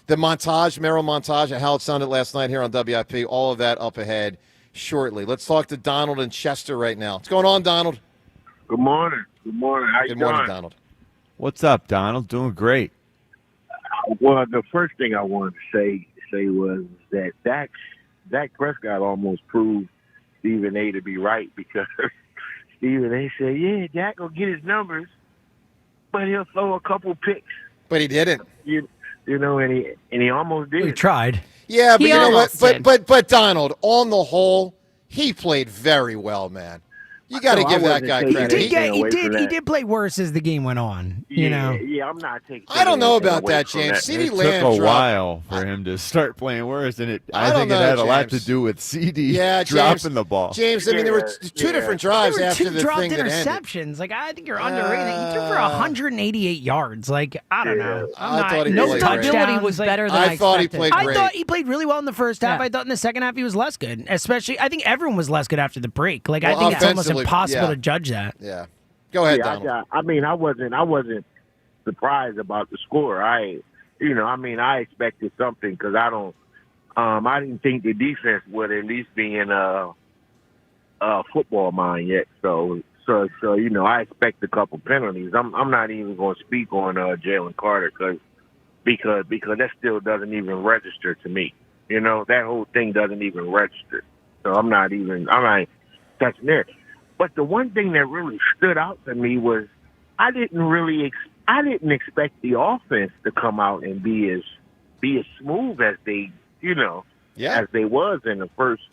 montage, Merrill montage, and how it sounded last night here on WIP. All of that up ahead shortly. Let's talk to Donald in Chester right now. What's going on, Donald? Good morning. Good morning. How you Good doing? morning, Donald. What's up, Donald? Doing great. Well, the first thing I wanted to say was that Dak Prescott almost proved Stephen A. to be right, because Stephen A. said, yeah, Dak will get his numbers, but he'll throw a couple picks. But he didn't. You know, and he almost did. He tried. Yeah, but He you know what? almost did. But Donald, on the whole, he played very well, man. You got to No, I give that wasn't guy taking credit. anything He did play worse as the game went on. You know. Yeah, I'm not taking. I don't know anything about away that, from James. that. CeeDee It Lamb took a dropped- while for him to start playing worse, and I don't think it know, had a lot to James. do with CD Yeah, dropping James, the ball. James, I mean, there were two different drives There were after two the dropped thing that ended. interceptions. I think you're underrated. He threw for 188 yards. I don't know. I thought he no played touchdowns. great. was better than I thought he expected. played great. I thought he played really well in the first half. Yeah. I thought in the second half he was less good. Especially, I think everyone was less good after the break. I Well, think it's almost offensively, impossible yeah. to judge that. Yeah. Go ahead, Yeah, Donald. I wasn't surprised about the score. I expected something, because I didn't think the defense would at least be in a football mind yet. So I expect a couple penalties. I'm not even going to speak on Jaylen Carter because that still doesn't even register to me. You know, that whole thing doesn't even register. So I'm not touching there. But the one thing that really stood out to me was I didn't expect the offense to come out and be as smooth as they, as they was in the first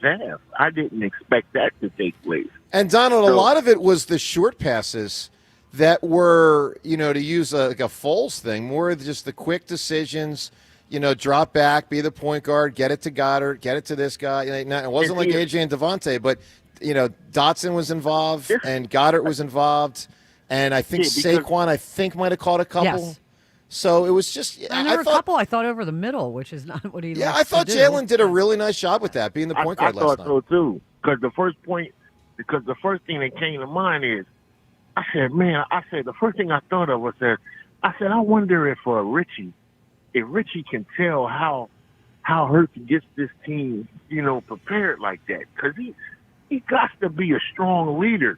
half. I didn't expect that to take place. And Donald, a lot of it was the short passes that were, to use like a Foles thing, more just the quick decisions. Drop back, be the point guard, get it to Goddard, get it to this guy. It wasn't like AJ and Devontae, but Dotson was involved and Goddard was involved, and I think Saquon might have caught a couple. Yes. So it was just. And there were a couple I thought over the middle, which is not what he. Yeah, likes I thought to do. Jalen did a really nice job with that, being the point guard last night. I thought so too, because the first thing that came to mind is, the first thing I thought of was that I wonder if Richie can tell how Hurts gets this team, prepared like that, because he got to be a strong leader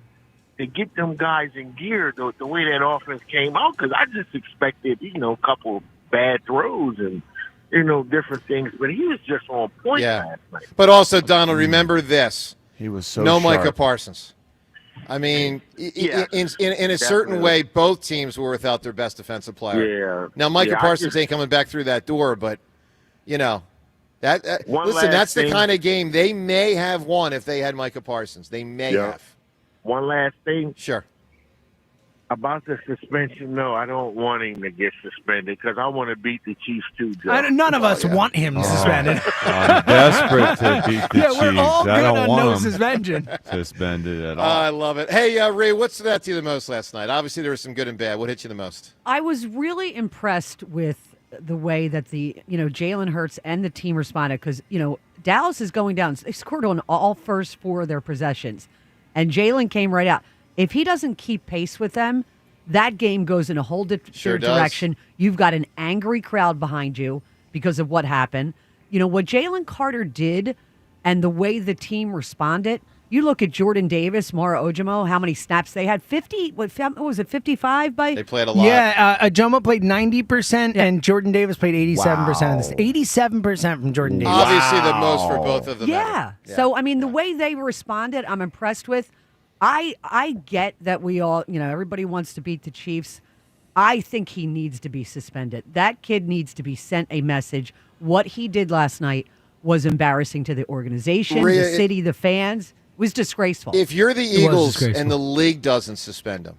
to get them guys in gear the way that offense came out. Because I just expected, a couple of bad throws and different things, but he was just on point last night. But also, Donald, remember this: he was so no sharp. Micah Parsons. I mean, in a certain way, both teams were without their best defensive player. Yeah. Now, Micah Parsons ain't coming back through that door, but that's the kind of game they may have won if they had Micah Parsons. They may have. One last thing. Sure. About the suspension, no, I don't want him to get suspended because I want to beat the Chiefs too, Joe. None of us want him suspended. I'm desperate to beat the Chiefs. We're all I good don't on want no him suspension. suspended at all. I love it. Hey, Ray, what stood out to you the most last night? Obviously, there was some good and bad. What hit you the most? I was really impressed with the way that Jalen Hurts and the team responded because, Dallas is going down. They scored on all first four of their possessions, and Jalen came right out. If he doesn't keep pace with them, that game goes in a whole different direction. You've got an angry crowd behind you because of what happened. What Jalen Carter did and the way the team responded. You look at Jordan Davis, Mara Ojomo, how many snaps they had. 50, what was it, 55 by? They played a lot. Yeah, Ojomo played 90% and Jordan Davis played 87% of this. 87% from Jordan Davis. Obviously the most for both of them. Yeah. So, the way they responded, I'm impressed with. I get that we all, everybody wants to beat the Chiefs. I think he needs to be suspended. That kid needs to be sent a message. What he did last night was embarrassing to the organization, the city, the fans. It was disgraceful. If you're the Eagles and the league doesn't suspend him,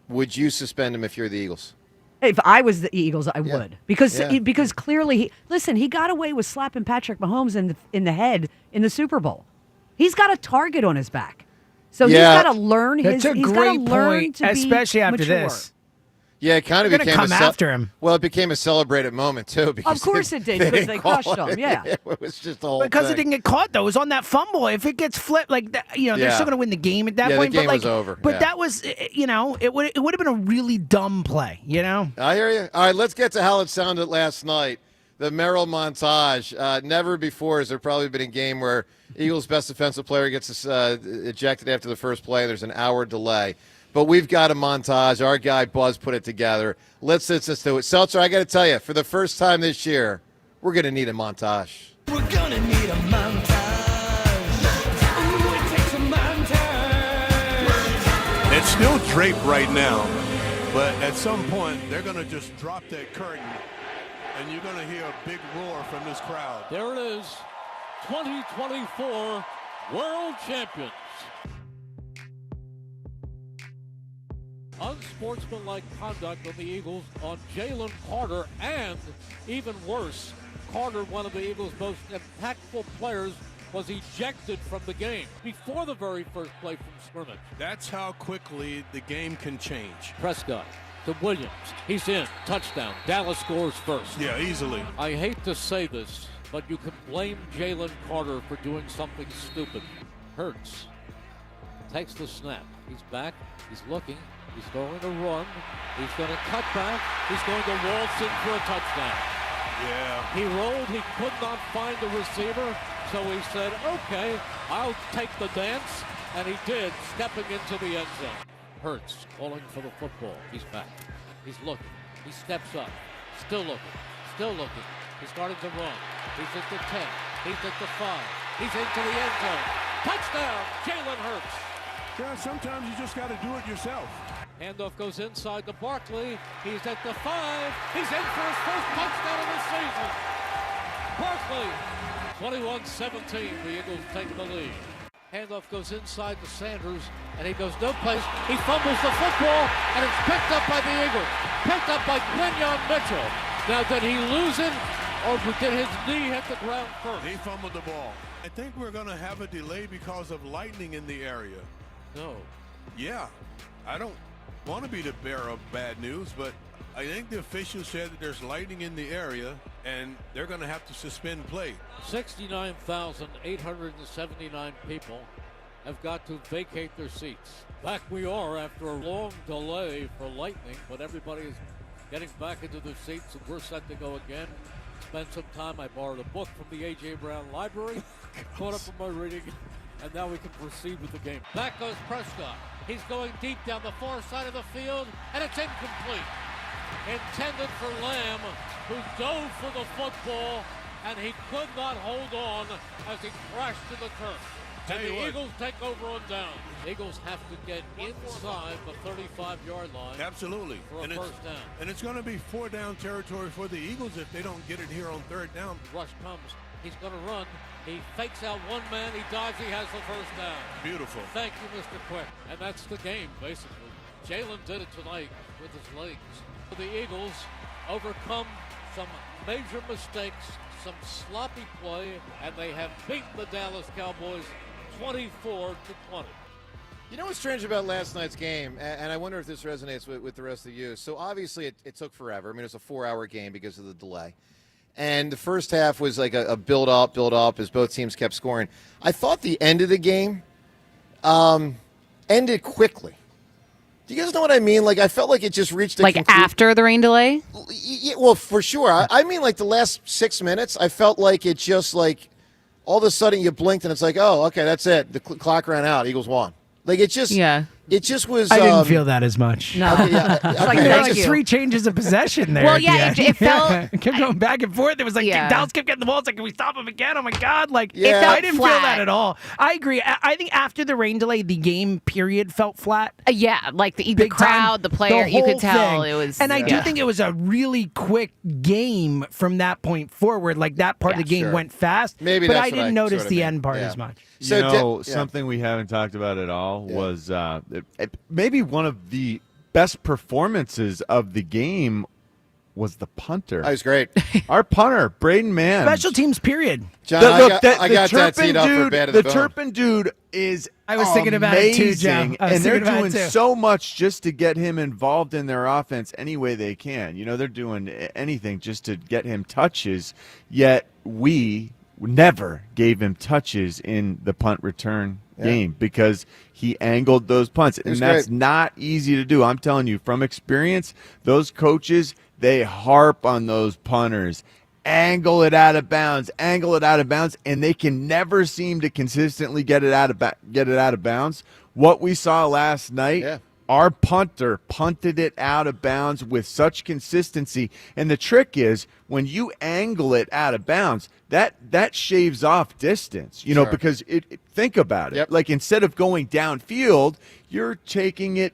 would you suspend him if you're the Eagles? If I was the Eagles, I would. Because clearly, he got away with slapping Patrick Mahomes in the head in the Super Bowl. He's got a target on his back. So he's got to learn. That's a great point, especially after mature. this. Yeah, it kind of became after him. Well, it became a celebrated moment too. Because of course it did, because they crushed him. Yeah, it was just the whole because thing. it didn't get caught though. It was on that fumble. If it gets flipped, like that, they're still going to win the game at that point. The game but was over. But that was, it would have been a really dumb play. I hear you. All right, let's get to how it sounded last night. The Merrill montage. Never before has there probably been a game where Eagles' best defensive player gets ejected after the first play. There's an hour delay. But we've got a montage. Our guy Buzz put it together. Let's do it. Seltzer, I got to tell you, for the first time this year, we're going to need a montage. We're going to need a montage. Ooh, it takes a montage. It's still draped right now, but at some point, they're going to just drop that curtain, and you're going to hear a big roar from this crowd. There it is, 2024 World Champions. Unsportsmanlike conduct on the Eagles on Jalen Carter, and even worse, Carter, one of the Eagles' most impactful players, was ejected from the game before the very first play from scrimmage. That's how quickly the game can change. Prescott to Williams. He's in. Touchdown. Dallas scores first. Yeah, easily. I hate to say this, but you can blame Jalen Carter for doing something stupid. Hurts takes the snap. He's back. He's looking. He's going to run. He's going to cut back. He's going to waltz in for a touchdown. Yeah. He rolled. He could not find the receiver, so he said, okay, I'll take the dance. And he did, stepping into the end zone. Hurts calling for the football. He's back. He's looking. He steps up. Still looking. Still looking. He's starting to run. He's at the 10. He's at the 5. He's into the end zone. Touchdown, Jalen Hurts. Yeah, sometimes you just got to do it yourself. Handoff goes inside to Barkley. He's at the 5. He's in for his first touchdown of the season. Barkley, 21-17. The Eagles take the lead. Handoff goes inside to Sanders, and he goes no place. He fumbles the football, and it's picked up by the Eagles. Picked up by Quinyon Mitchell. Now, did he lose it, or did his knee hit the ground first? He fumbled the ball. I think we're going to have a delay because of lightning in the area. No. Yeah, I don't want to be the bearer of bad news, but I think the officials said that there's lightning in the area, and they're going to have to suspend play. 69,879 people have got to vacate their seats. Back we are after a long delay for lightning, but everybody is getting back into their seats, and we're set to go again. Spent some time. I borrowed a book from the A.J. Brown Library, caught up on my reading, and now we can proceed with the game. Back goes Prescott. He's going deep down the far side of the field, and it's incomplete. Intended for Lamb, who dove for the football, and he could not hold on as he crashed to the turf. And the Eagles take over on down. Eagles have to get inside the 35-yard line. Absolutely. For a first down. And it's going to be 4-down territory for the Eagles if they don't get it here on 3rd down. Rush comes. He's going to run. He fakes out one man. He dives. He has the first down. Beautiful. Thank you, Mr. Quick. And that's the game, basically. Jalen did it tonight with his legs. The Eagles overcome some major mistakes, some sloppy play, and they have beaten the Dallas Cowboys 24-20. You know what's strange about last night's game, and I wonder if this resonates with the rest of you. So obviously it took forever. I mean, it was a 4-hour game because of the delay. And the first half was like a build up as both teams kept scoring. I thought the end of the game ended quickly. Do you guys know what I mean? Like, I felt like it just reached a after the rain delay? Yeah, well, for sure. I mean, like, the last 6 minutes, I felt like it just, like, all of a sudden you blinked and it's like, oh, okay, that's it. The clock ran out. Eagles won. Like, it just was. I didn't feel that as much. No. Okay, yeah, There was like 3 changes of possession there. Well, yeah, it felt. It kept going back and forth. It was like Dallas kept getting the ball. It's like, can we stop him again? Oh my God! Like, I didn't feel that at all. I agree. I think after the rain delay, the game period felt flat. Like the crowd, the player, you could tell it was. And I do think it was a really quick game from that point forward. Like that part of the game went fast. Maybe, but that's I what didn't notice the mean. end part as much. So something we haven't talked about at all was maybe one of the best performances of the game was the punter. That was great. Our punter, Braden Mann. Special teams, period. John, I got that teed up for bad of the bone. Turpin dude is I was thinking about it too, John. And they're doing so much just to get him involved in their offense any way they can. You know, they're doing anything just to get him touches, yet we never gave him touches in the punt return game because he angled those punts. And that's not easy to do. I'm telling you, from experience, those coaches, they harp on those punters. Angle it out of bounds, and they can never seem to consistently get it out of bounds. What we saw last night, our punter punted it out of bounds with such consistency. And the trick is when you angle it out of bounds, that shaves off distance, you know, because think about it. Like instead of going downfield, you're taking it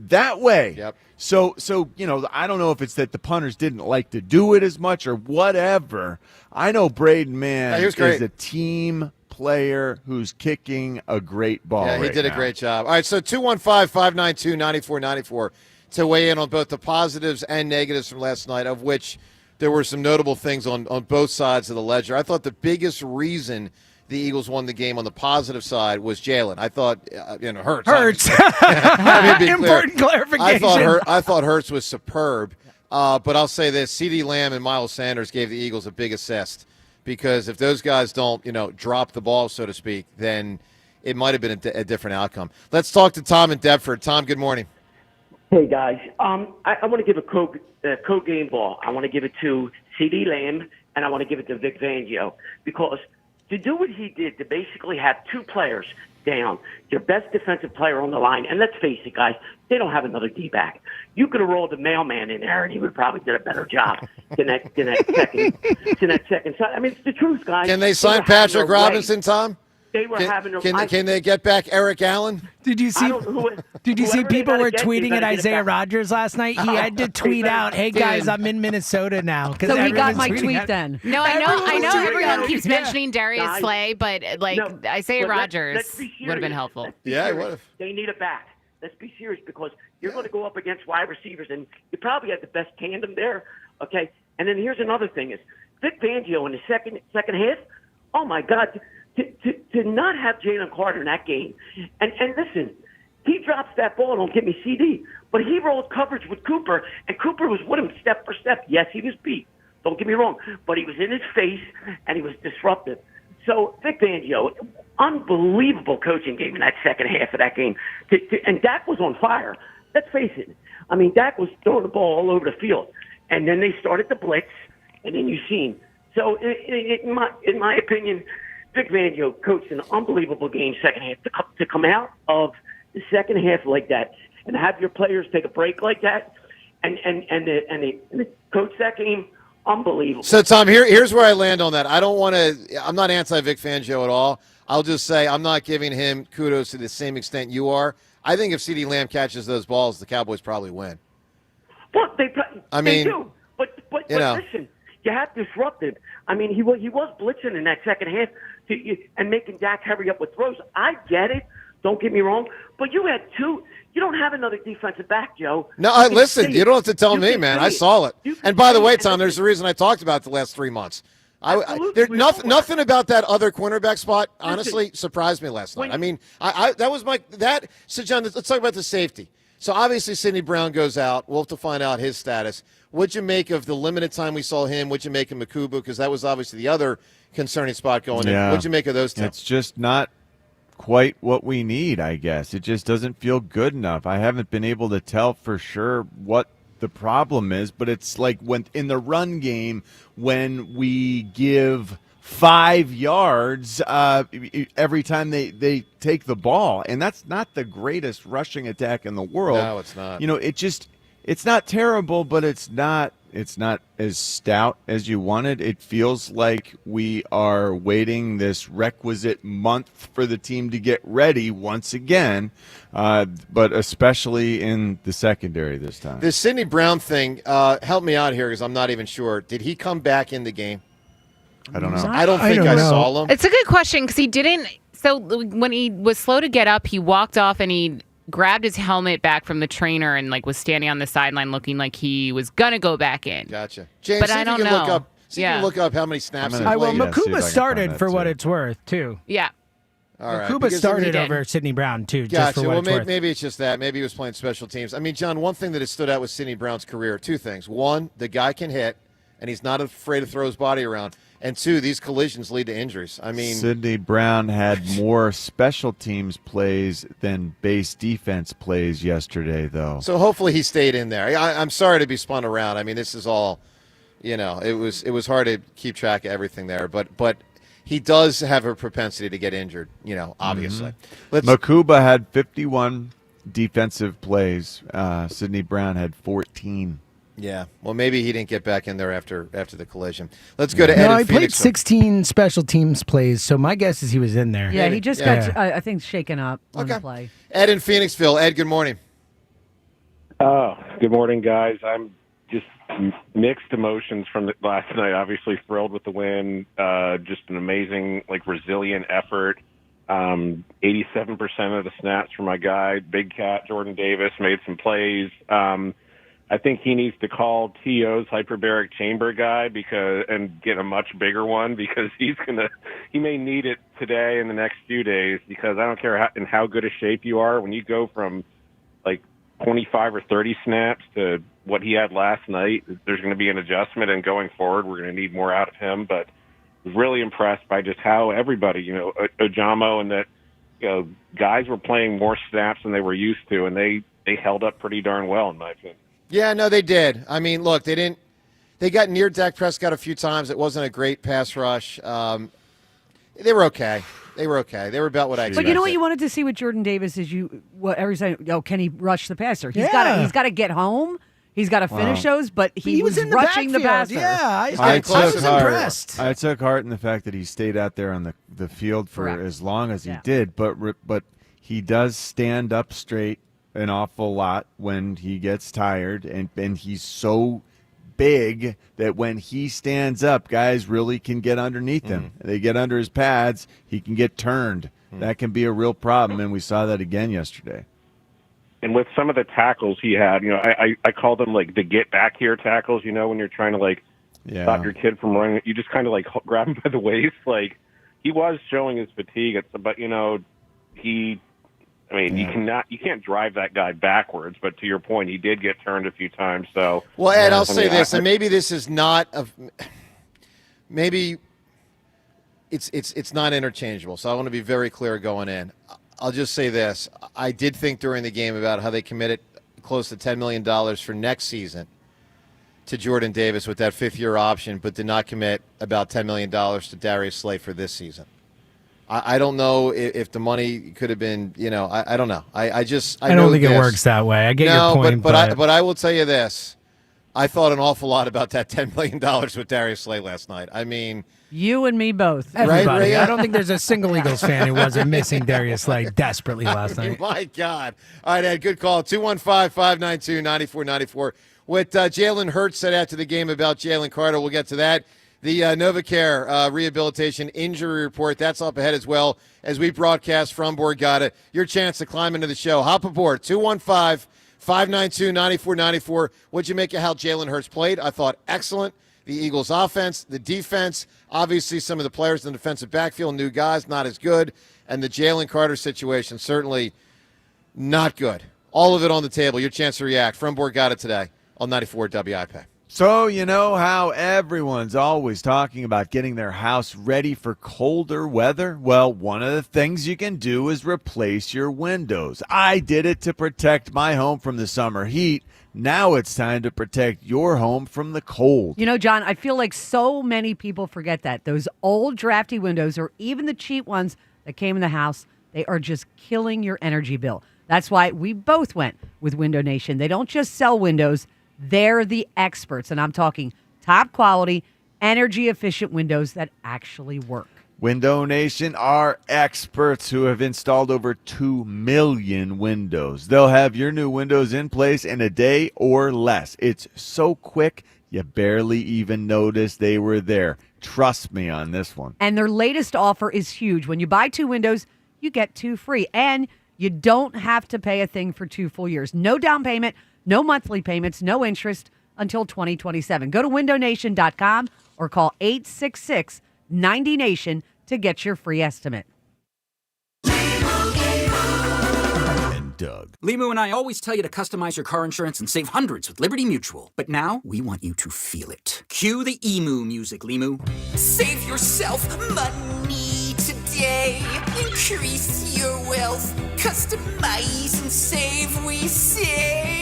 that way. So you know, I don't know if it's that the punters didn't like to do it as much or whatever. I know Braden Mann is a team player who's kicking a great ball. Yeah, he did a great job. All right, so 215-592-9494 to weigh in on both the positives and negatives from last night, of which there were some notable things on both sides of the ledger. I thought the biggest reason the Eagles won the game on the positive side was Jalen. I thought, Hurts. Important clarification. I thought Hurts was superb. But I'll say this, CeeDee Lamb and Miles Sanders gave the Eagles a big assist. Because if those guys don't, drop the ball, so to speak, then it might have been a different outcome. Let's talk to Tom in Deptford. Tom, good morning. Hey, guys. I want to give a code game ball. I want to give it to CeeDee Lamb, and I want to give it to Vic Fangio. Because to do what he did, to basically have 2 players down, your best defensive player on the line, and let's face it, guys, they don't have another D-back. You could have rolled the mailman in there, and he would probably did a better job than that second. So, I mean, it's the truth, guys. Can they sign Patrick Robinson, Tom? They were having. Can they get back Eric Allen? Did you see? Did you see whoever they people gotta were get, they tweeting at better get it Isaiah back. Rodgers last night? He had to tweet out, "Hey guys, I'm in Minnesota now." So he got everyone's my tweeting tweet at- then. No, I know. Everyone's tweeting Everyone at keeps him. mentioning Darius Guys, Slay, but Isaiah but Rodgers let's be would have been serious. helpful. Let's be Yeah, he serious. would've. They need it back. Let's be serious because you're going to go up against wide receivers, and you probably have the best tandem there. Okay, and then here's another thing: is Vic Fangio in the second half. Oh my God, to not have Jalen Carter in that game, and listen, he drops that ball. Don't get me CD, but he rolled coverage with Cooper, and Cooper was with him step for step. Yes, he was beat. Don't get me wrong, but he was in his face and he was disruptive. So Vic Fangio, unbelievable coaching game in that second half of that game, and Dak was on fire. Let's face it. I mean, Dak was throwing the ball all over the field, and then they started to blitz, and then you seen. So in my opinion, Vic Fangio coached an unbelievable game second half to come out of the second half like that and have your players take a break like that and coach that game. Unbelievable. So, Tom, here's where I land on that. I'm not anti-Vic Fangio at all. I'll just say I'm not giving him kudos to the same extent you are. I think if CeeDee Lamb catches those balls, the Cowboys probably win. Well, they mean, do. But listen, you have disrupted. I mean, he was blitzing in that second half and making Dak hurry up with throws. I get it. Don't get me wrong. But you had two. You don't have another defensive back, Joe. No, listen, you don't have to tell me, man. I saw it. And by the way, Tom, there's a reason I talked about it the last 3 months. There's nothing about that other cornerback spot, honestly, surprised me last night. I mean, So, John, let's talk about the safety. So, obviously, Sidney Brown goes out. We'll have to find out his status. What'd you make of the limited time we saw him? What'd you make of Makubu? Because that was obviously the other concerning spot going in. What'd you make of those two? It's just not quite what we need, I guess. It just doesn't feel good enough. I haven't been able to tell for sure what the problem is, but it's like when in the run game when we give 5 yards every time they take the ball, and that's not the greatest rushing attack in the world. No, it's not. It's not terrible, but it's not as stout as you wanted. It feels like we are waiting this requisite month for the team to get ready once again, but especially in the secondary this time. This Sidney Brown thing, help me out here because I'm not even sure. Did he come back in the game? I don't know. I don't think I saw him. It's a good question because he didn't. So when he was slow to get up, he walked off and he grabbed his helmet back from the trainer and was standing on the sideline looking like he was gonna go back in. Gotcha. James, but see I if don't you can know. look up. See if you can look up how many snaps he Well, played. Makuba started for what it's worth too. Yeah. All right. Makuba Because started over Sidney Brown too. Just Gotcha. for what Well, it's worth. maybe it's just that. Maybe he was playing special teams. I mean, John, one thing that has stood out with Sidney Brown's career, two things. One, the guy can hit, and he's not afraid to throw his body around. And two, these collisions lead to injuries. I mean, Sidney Brown had more special teams plays than base defense plays yesterday, though. so hopefully he stayed in there. I'm sorry to be spun around. I mean, this is all, it was hard to keep track of everything there. But he does have a propensity to get injured, obviously. Makuba had 51 defensive plays. Sidney Brown had 14. Yeah, well, maybe he didn't get back in there after the collision. Let's go to Ed No, in he played Phoenix. 16 special teams plays, so my guess is he was in there. Yeah, he just got, I think, shaken up on the play. Ed in Phoenixville. Ed, good morning. Good morning, guys. I'm just mixed emotions from last night. Obviously thrilled with the win. Just an amazing, resilient effort. 87% of the snaps for my guy, Big Cat Jordan Davis, made some plays. I think he needs to call TO's hyperbaric chamber guy and get a much bigger one because he may need it today and the next few days because I don't care in how good a shape you are. When you go from 25 or 30 snaps to what he had last night, there's going to be an adjustment, and going forward, we're going to need more out of him. But I was really impressed by just how everybody, Ojamo and that, guys were playing more snaps than they were used to, and they held up pretty darn well, in my opinion. Yeah, no, they did. I mean, look, they got near Dak Prescott a few times. It wasn't a great pass rush. They were okay. They were about what I expected. But you know what you wanted to see with Jordan Davis is every time, can he rush the passer? He's got to get home. He's got to finish those, but he was was in the rushing the backfield. passer. Yeah, I was impressed. I took heart in the fact that he stayed out there on the field for Correct. as long as he did, but he does stand up straight an awful lot when he gets tired, and he's so big that when he stands up, guys really can get underneath him. They get under his pads, he can get turned. That can be a real problem, and we saw that again yesterday. And with some of the tackles he had, I call them like the get back here tackles. When you're trying to stop your kid from running, you just kind of grab him by the waist. Like he was showing his fatigue, but you can't drive that guy backwards. But to your point, he did get turned a few times. So well, Ed, I'll say this, and maybe this is not maybe it's not interchangeable. So I want to be very clear going in. I'll just say this. I did think during the game about how they committed close to $10 million for next season to Jordan Davis with that fifth-year option, but did not commit about $10 million to Darius Slay for this season. I don't know if the money could have been, I don't know. I don't think it works that way. I get your point. But I will tell you this. I thought an awful lot about that $10 million with Darius Slay last night. I mean, you and me both. Everybody. I don't think there's a single Eagles fan who wasn't missing Darius Slay desperately last night. My God. All right, Ed, good call. 215-592-9494. What Jalen Hurts said after the game about Jaylen Carter, we'll get to that. The NovaCare rehabilitation injury report, that's up ahead as well as we broadcast from Borgata. Your chance to climb into the show. Hop aboard, 215-592-9494. What'd you make of how Jalen Hurts played? I thought excellent. The Eagles' offense, the defense, obviously some of the players in the defensive backfield, new guys, not as good. And the Jaylen Carter situation, certainly not good. All of it on the table. Your chance to react from Borgata today on 94 WIP. So you know how everyone's always talking about getting their house ready for colder weather? Well, one of the things you can do is replace your windows. I did it to protect my home from the summer heat. Now it's time to protect your home from the cold. John, I feel like so many people forget that. Those old drafty windows, or even the cheap ones that came in the house, they are just killing your energy bill. That's why we both went with Window Nation. They don't just sell windows. They're the experts, and I'm talking top quality, energy-efficient windows that actually work. Window Nation are experts who have installed over 2 million windows. They'll have your new windows in place in a day or less. It's so quick, you barely even notice they were there. Trust me on this one. And their latest offer is huge. When you buy 2 windows, you get 2 free, and you don't have to pay a thing for 2 full years. No down payment, no monthly payments, no interest until 2027. Go to windownation.com or call 866-90-NATION to get your free estimate. And Doug. Limu and I always tell you to customize your car insurance and save hundreds with Liberty Mutual. But now we want you to feel it. Cue the emu music, Limu. Save yourself money today. Increase your wealth. Customize and save, we say.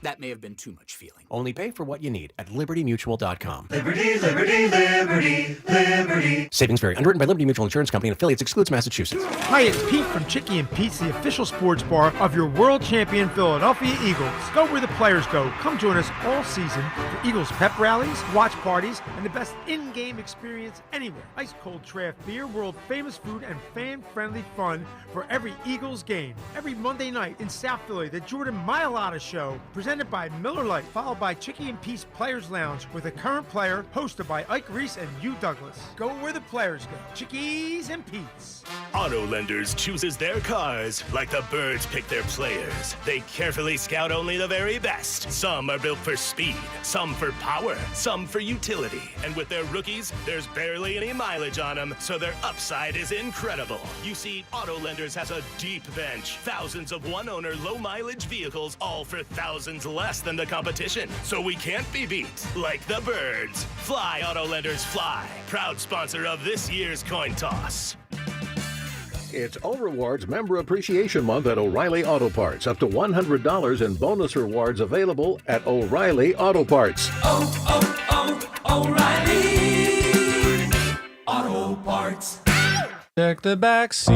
That may have been too much feeling. Only pay for what you need at libertymutual.com. Liberty, liberty, liberty, liberty. Savings vary. Underwritten by Liberty Mutual Insurance Company and affiliates. Excludes Massachusetts. Hi, it's Pete from Chicky and Pete's, the official sports bar of your world champion Philadelphia Eagles. Go where the players go. Come join us all season for Eagles pep rallies, watch parties, and the best in-game experience anywhere. Ice cold draft beer, world famous food, and fan-friendly fun for every Eagles game. Every Monday night in South Philly, the Jordan Mailata Show, presented by Miller Lite, followed by Chicky and Peace Players Lounge with a current player, hosted by Ike Reese and Hugh Douglas. Go where the players go. Chickies and Pete's. Auto Lenders chooses their cars like the birds pick their players. They carefully scout only the very best. Some are built for speed, some for power, some for utility. And with their rookies, there's barely any mileage on them, so their upside is incredible. You see, Auto Lenders has a deep bench. Thousands of one-owner, low-mileage vehicles, all for thousands less than the competition. So we can't be beat like the birds. Fly, Auto Lenders, fly. Proud sponsor of this year's coin toss. It's O-Rewards Member Appreciation Month at O'Reilly Auto Parts. Up to $100 in bonus rewards available at O'Reilly Auto Parts. O'Reilly Auto Parts. Check the back seat.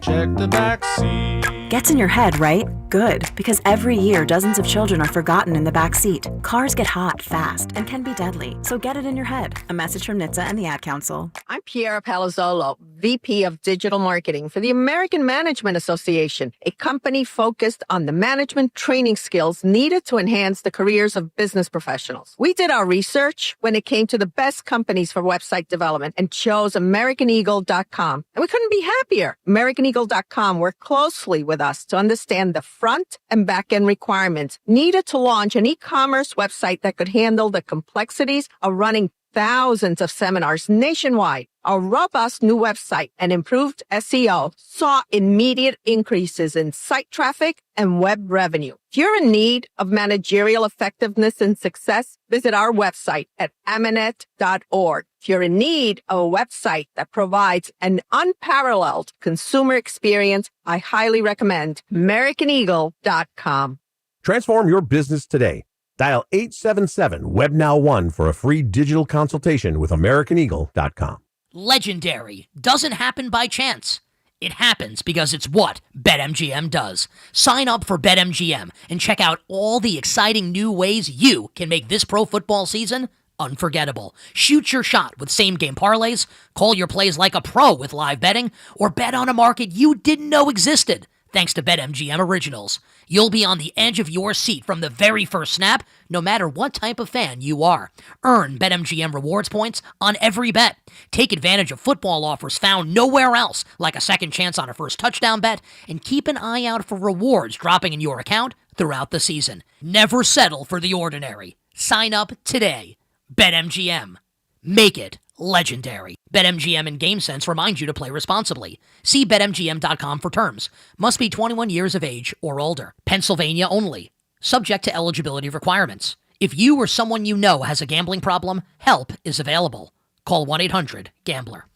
Check the back seat. Gets in your head, right? Good, because every year dozens of children are forgotten in the back seat. Cars get hot fast and can be deadly, so get it in your head. A message from NHTSA and the Ad Council. I'm Piera Palazzolo, VP of Digital Marketing for the American Management Association, a company focused on the management training skills needed to enhance the careers of business professionals. We did our research when it came to the best companies for website development and chose AmericanEagle.com. And we couldn't be happier. AmericanEagle.com worked closely with us to understand the front and back end requirements needed to launch an e-commerce website that could handle the complexities of running thousands of seminars nationwide. Our robust new website and improved SEO saw immediate increases in site traffic and web revenue. If you're in need of managerial effectiveness and success, visit our website at amanet.org. If you're in need of a website that provides an unparalleled consumer experience, I highly recommend AmericanEagle.com. Transform your business today. Dial 877-WebNow1 for a free digital consultation with AmericanEagle.com. Legendary doesn't happen by chance. It happens because it's what BetMGM does. Sign up for BetMGM and check out all the exciting new ways you can make this pro football season unforgettable. Shoot your shot with same-game parlays, call your plays like a pro with live betting, or bet on a market you didn't know existed. Thanks to BetMGM Originals, you'll be on the edge of your seat from the very first snap, no matter what type of fan you are. Earn BetMGM rewards points on every bet. Take advantage of football offers found nowhere else, like a second chance on a first touchdown bet, and keep an eye out for rewards dropping in your account throughout the season. Never settle for the ordinary. Sign up today. BetMGM. Make it legendary. BetMGM and GameSense remind you to play responsibly. See BetMGM.com for terms. Must be 21 years of age or older. Pennsylvania only. Subject to eligibility requirements. If you or someone you know has a gambling problem, help is available. Call 1-800-GAMBLER.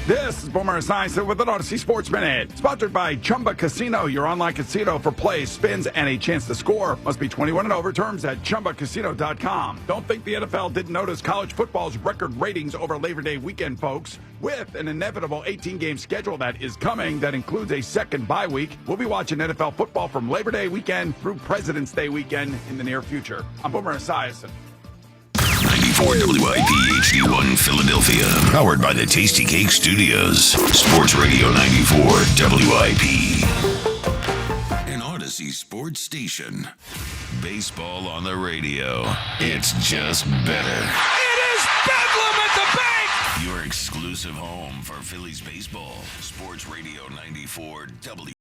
This is Boomer Esiason with an Odyssey Sports Minute. Sponsored by Chumba Casino, your online casino for plays, spins, and a chance to score. Must be 21 and over. Terms at ChumbaCasino.com. Don't think the NFL didn't notice college football's record ratings over Labor Day weekend, folks. With an inevitable 18-game schedule that is coming that includes a second bye week, we'll be watching NFL football from Labor Day weekend through President's Day weekend in the near future. I'm Boomer Esiason. 94 WIP HD1 Philadelphia. Powered by the Tasty Cake Studios. Sports Radio 94 WIP. An Odyssey sports station. Baseball on the radio. It's just better. It is Bedlam at the bank! Your exclusive home for Phillies baseball. Sports Radio 94 WIP.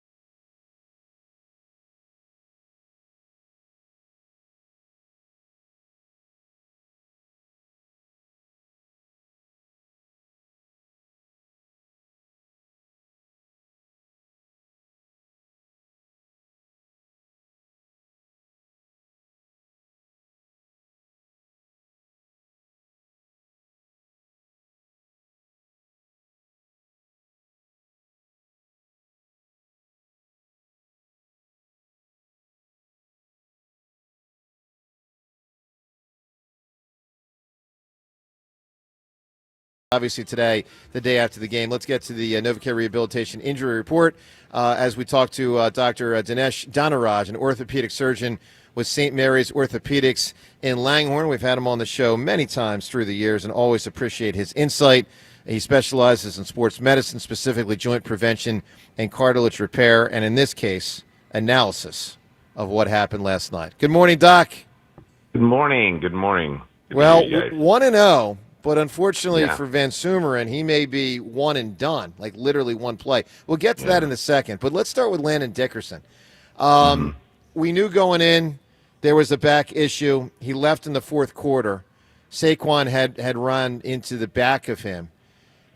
Obviously today, the day after the game. Let's get to the Novacare Rehabilitation Injury Report as we talk to Dr. Dinesh Dhanaraj, an orthopedic surgeon with St. Mary's Orthopedics in Langhorne. We've had him on the show many times through the years and always appreciate his insight. He specializes in sports medicine, specifically joint prevention and cartilage repair, and in this case, analysis of what happened last night. Good morning, Doc. Good morning. Good morning. Well, 1-0. But unfortunately Yeah. for Van Sumeren, he may be one and done, like literally one play. We'll get to that in a second. But let's start with Landon Dickerson. We knew going in there was a back issue. He left in the fourth quarter. Saquon had run into the back of him.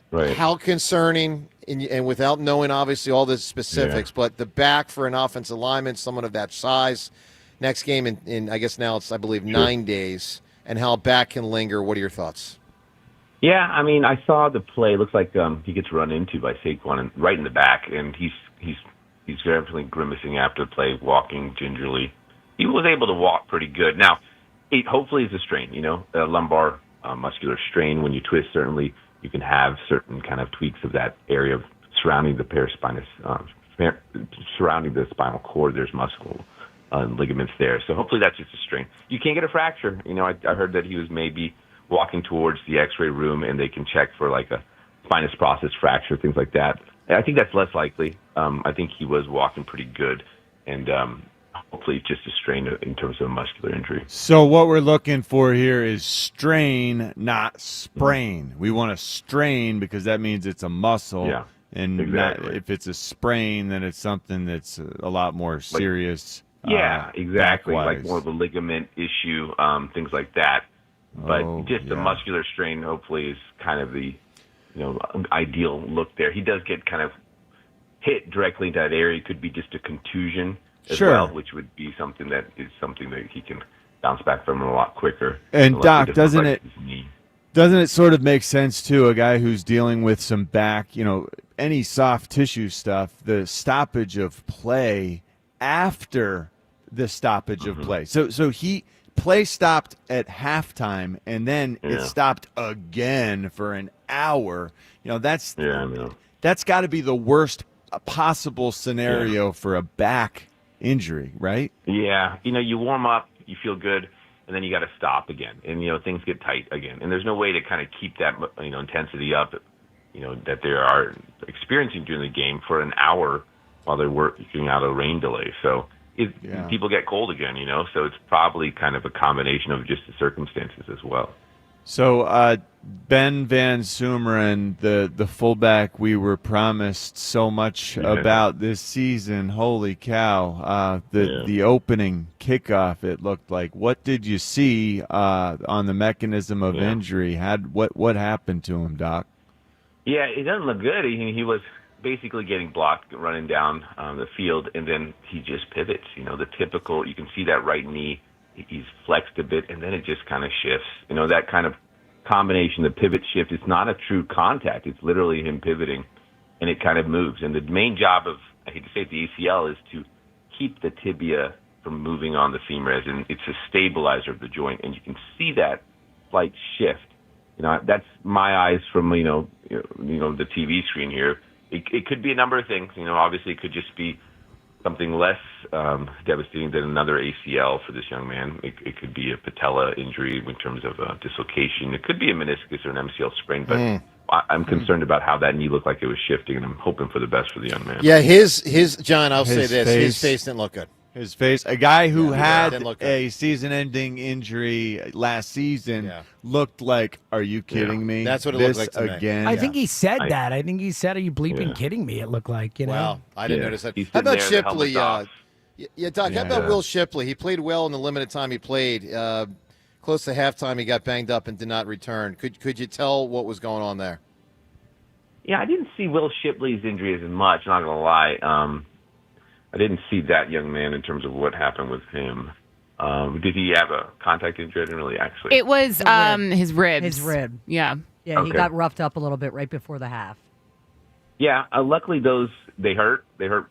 Right. How concerning, and without knowing obviously all the specifics, but the back for an offensive lineman, someone of that size, next game in I guess now it's, I believe, 9 days, and how back can linger. What are your thoughts? Yeah, I mean, I saw the play. It looks like he gets run into by Saquon and right in the back, and he's definitely grimacing after the play, walking gingerly. He was able to walk pretty good. Now, hopefully it's a strain, a lumbar muscular strain. When you twist, certainly you can have certain kind of tweaks of that area of surrounding the paraspinous, surrounding the spinal cord. There's muscle and ligaments there. So hopefully that's just a strain. You can't get a fracture. I heard that he was maybe walking towards the X-ray room, and they can check for like a spinous process fracture, things like that. I think that's less likely. I think he was walking pretty good, and hopefully just a strain in terms of a muscular injury. So what we're looking for here is strain, not sprain. We want a strain because that means it's a muscle. Yeah, and exactly. if it's a sprain, then it's something that's a lot more serious. Yeah, exactly. back-wise. Like more of a ligament issue, things like that. But a muscular strain, hopefully, is kind of the ideal look there. He does get kind of hit directly into that area. It could be just a contusion as well, which would be something that he can bounce back from a lot quicker. And Doc, doesn't it sort of make sense too? A guy who's dealing with some back, any soft tissue stuff, the stoppage of play after the stoppage of play. So play stopped at halftime, and then it stopped again for an hour. That's got to be the worst possible scenario for a back injury, right? Yeah, you warm up, you feel good, and then you got to stop again, and things get tight again, and there's no way to kind of keep that intensity up, that they are experiencing during the game for an hour while they're working out a rain delay. So people get cold again, so it's probably kind of a combination of just the circumstances as well. So Ben Van Sumeren, the fullback we were promised so much about this season, holy cow, the opening kickoff, it looked like. What did you see on the mechanism of injury? What happened to him, Doc? Yeah, it doesn't look good. He was basically getting blocked running down the field, and then he just pivots. The typical, you can see that right knee, he's flexed a bit, and then it just kind of shifts. That kind of combination, the pivot shift, it's not a true contact. It's literally him pivoting, and it kind of moves. And the main job of, I hate to say it, the ACL is to keep the tibia from moving on the femur, as in it's a stabilizer of the joint, and you can see that slight shift. That's my eyes from, the TV screen here. It could be a number of things. Obviously it could just be something less devastating than another ACL for this young man. It could be a patella injury in terms of dislocation. It could be a meniscus or an MCL sprain, but I'm concerned about how that knee looked like it was shifting, and I'm hoping for the best for the young man. Yeah, John, I'll say this. His face didn't look good. His face, a guy who had a season-ending injury last season, looked like, are you kidding me? That's what it this looked like to again. me. I think he said that. I think he said, are you bleeping kidding me? It looked like, Wow, I didn't notice that. How about Shipley? Doc, how about Will Shipley? He played well in the limited time he played. Close to halftime, he got banged up and did not return. Could you tell what was going on there? Yeah, I didn't see Will Shipley's injury as much, not going to lie. I didn't see that young man in terms of what happened with him. Did he have a contact injury? I didn't really actually. It was his ribs. His rib. Yeah. Yeah, he got roughed up a little bit right before the half. Yeah, luckily they hurt. They hurt,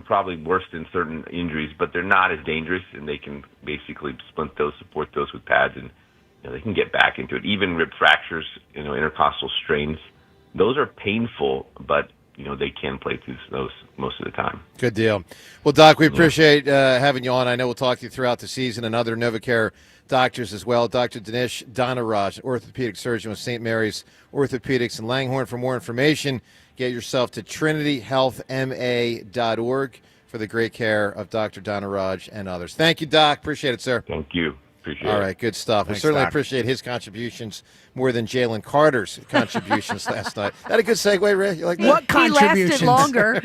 probably worse than certain injuries, but they're not as dangerous, and they can basically splint those, support those with pads, and they can get back into it. Even rib fractures, intercostal strains, those are painful, but they can play through those most of the time. Good deal. Well, Doc, we appreciate having you on. I know we'll talk to you throughout the season and other NovaCare doctors as well. Dr. Dinesh Dhanaraj, orthopedic surgeon with St. Mary's Orthopedics in Langhorne. For more information, get yourself to trinityhealthma.org for the great care of Dr. Dhanaraj and others. Thank you, Doc. Appreciate it, sir. Thank you. Appreciate it. All right, good stuff. Thanks, we certainly Doc. appreciate his contributions more than Jalen Carter's contributions last night. That a good segue, Ray? You like that? What contributions? He lasted longer.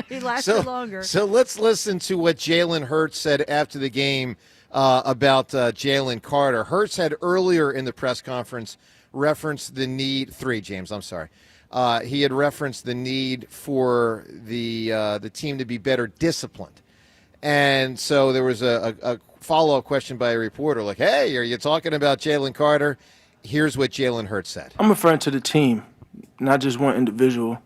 He lasted longer. So let's listen to what Jalen Hurts said after the game about Jalen Carter. Hurts had earlier in the press conference referenced the need – James, I'm sorry. He had referenced the need for the team to be better disciplined. And so there was a follow-up question by a reporter like, hey, are you talking about Jalen Carter? Here's what Jalen Hurts said. I'm referring to the team, not just one individual.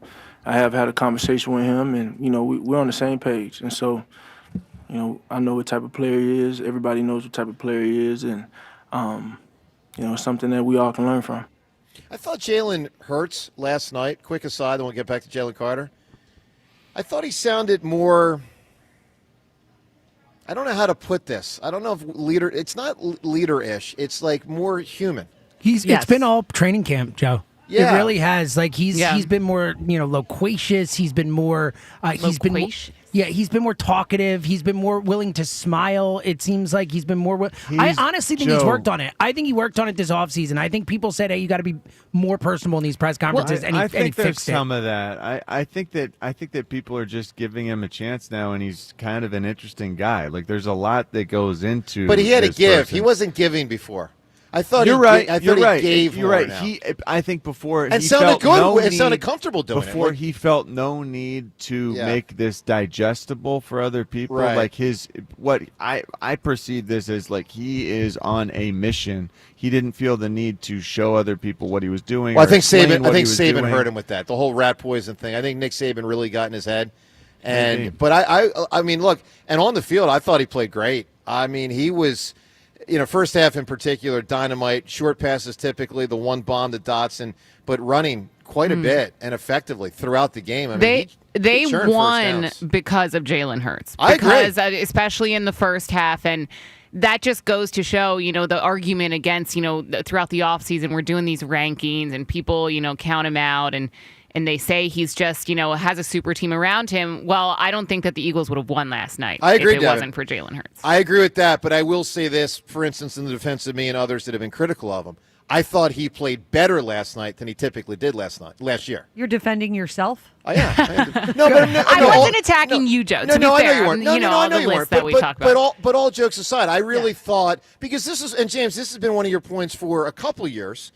I have had a conversation with him, and, we're on the same page. And so, I know what type of player he is. Everybody knows what type of player he is, and, it's something that we all can learn from. I thought Jalen Hurts last night, quick aside, then we'll get back to Jalen Carter. I thought he sounded more. I don't know how to put this. I don't know if leader. It's not leader-ish. It's like more human. It's been all training camp, Joe. Yeah. It really has. Like he's been more, loquacious. He's been more. He's been more talkative. He's been more willing to smile. It seems like he's been more. I honestly think he's worked on it. I think he worked on it this offseason. I think people said, "Hey, you got to be more personable in these press conferences," and he think there's fixed it. some of that. I think that people are just giving him a chance now, and he's kind of an interesting guy. Like there's a lot that goes into. But he had to this give. person. He wasn't giving before. I thought you're right. I thought You're he right. gave You're more right. now. I think before And he sounded felt good. no It sounded need- comfortable doing it. Before Like- he felt no need to make this digestible for other people. Right. Like what I perceive this as like he is on a mission. He didn't feel the need to show other people what he was doing. Well, or explain what he was Saban doing. hurt him with that. The whole rat poison thing. I think Nick Saban really got in his head. Maybe. But I mean, look, and on the field, I thought he played great. I mean, he was, first half in particular, dynamite. Short passes typically, the one bomb to Dotson, but running quite a bit and effectively throughout the game. I mean, They he churned first won downs. because of Jalen Hurts. I agree. Because, especially in the first half, and that just goes to show, the argument against, throughout the offseason, we're doing these rankings and people, count him out and they say he's just, has a super team around him. Well, I don't think that the Eagles would have won last night I agree, if it Devin. wasn't for Jalen Hurts. I agree with that, but I will say this, for instance, in the defense of me and others that have been critical of him. I thought he played better last night than he typically did last year. You're defending yourself? I am. No, but I wasn't attacking you, Joe. No, to be I fair, know you weren't. No, all I know the you lists weren't. that we talked about. But all jokes aside, I really thought, because this is, and James, this has been one of your points for a couple of years,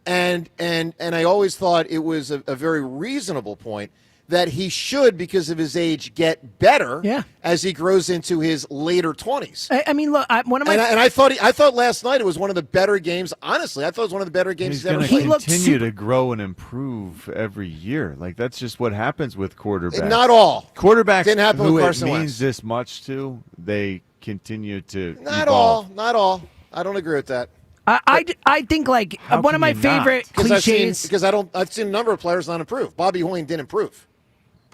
and I always thought it was a very reasonable point that he should, because of his age, get better as he grows into his later 20s. I mean, look, one of my I thought last night it was one of the better games. Honestly, I thought it was one of the better games He's he's ever going played. to continue to grow and improve every year. Like that's just what happens with quarterbacks. Not all quarterbacks didn't happen who with it Carson means Wentz. this much to. They continue to Not evolve. all. I don't agree with that. I think like How one of can my you not? favorite cliches. I've seen a number of players not improve. Bobby Hoyne didn't improve.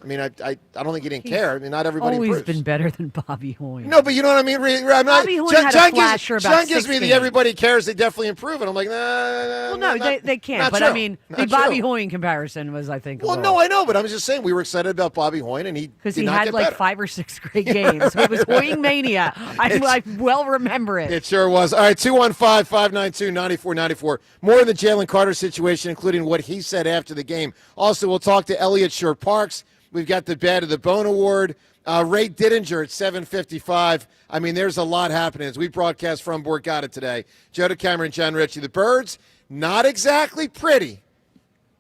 I mean, I don't think he didn't care. I mean, not everybody Always improves. been better than Bobby Hoyne. No, but you know what I mean? I'm not, Bobby Hoyne had a flash for about John gives 6 me the games. everybody cares, they definitely improve. And I'm like, nah. Well, no, they can't. not But true. I mean, the Not Bobby true. Hoyne comparison was, I think, Well, no, I know, but I'm just saying we were excited about Bobby Hoyne, and he because did he not had get like better. 5 or 6 great games. It was Hoyne mania. I well remember it. It sure was. All right, 215-592-9494. More on the Jaylen Carter situation, including what he said after the game. Also, we'll talk to Elliott Shore-Parks. We've got the Bad of the Bone Award. Ray Diddinger at 7:55. I mean, there's a lot happening as we broadcast from Borgata today. Joe DeCamera and John Ritchie. The Birds, not exactly pretty,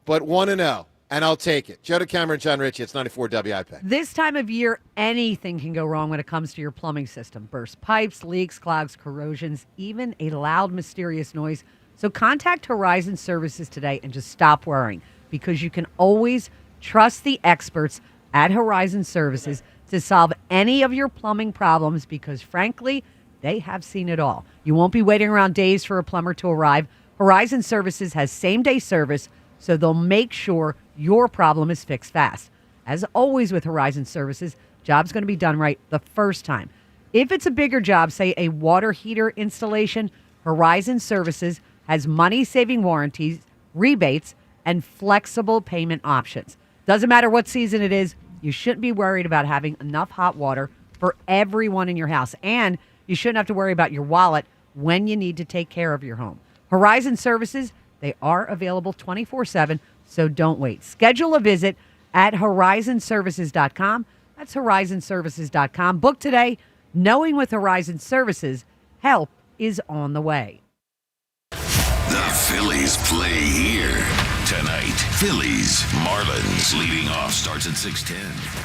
but 1-0. And I'll take it. Joe DeCamera and John Ritchie, it's 94 WIP. This time of year, anything can go wrong when it comes to your plumbing system. Burst pipes, leaks, clogs, corrosions, even a loud, mysterious noise. So contact Horizon Services today and just stop worrying, because you can always trust the experts at Horizon Services to solve any of your plumbing problems, because, frankly, they have seen it all. You won't be waiting around days for a plumber to arrive. Horizon Services has same-day service, so they'll make sure your problem is fixed fast. As always with Horizon Services, job's going to be done right the first time. If it's a bigger job, say a water heater installation, Horizon Services has money-saving warranties, rebates, and flexible payment options. Doesn't matter what season it is, you shouldn't be worried about having enough hot water for everyone in your house. And you shouldn't have to worry about your wallet when you need to take care of your home. Horizon Services, they are available 24/7, so don't wait. Schedule a visit at horizonservices.com. That's horizonservices.com. Book today, knowing with Horizon Services, help is on the way. The Phillies play here tonight. Phillies, Marlins. Leading off starts at 6:10.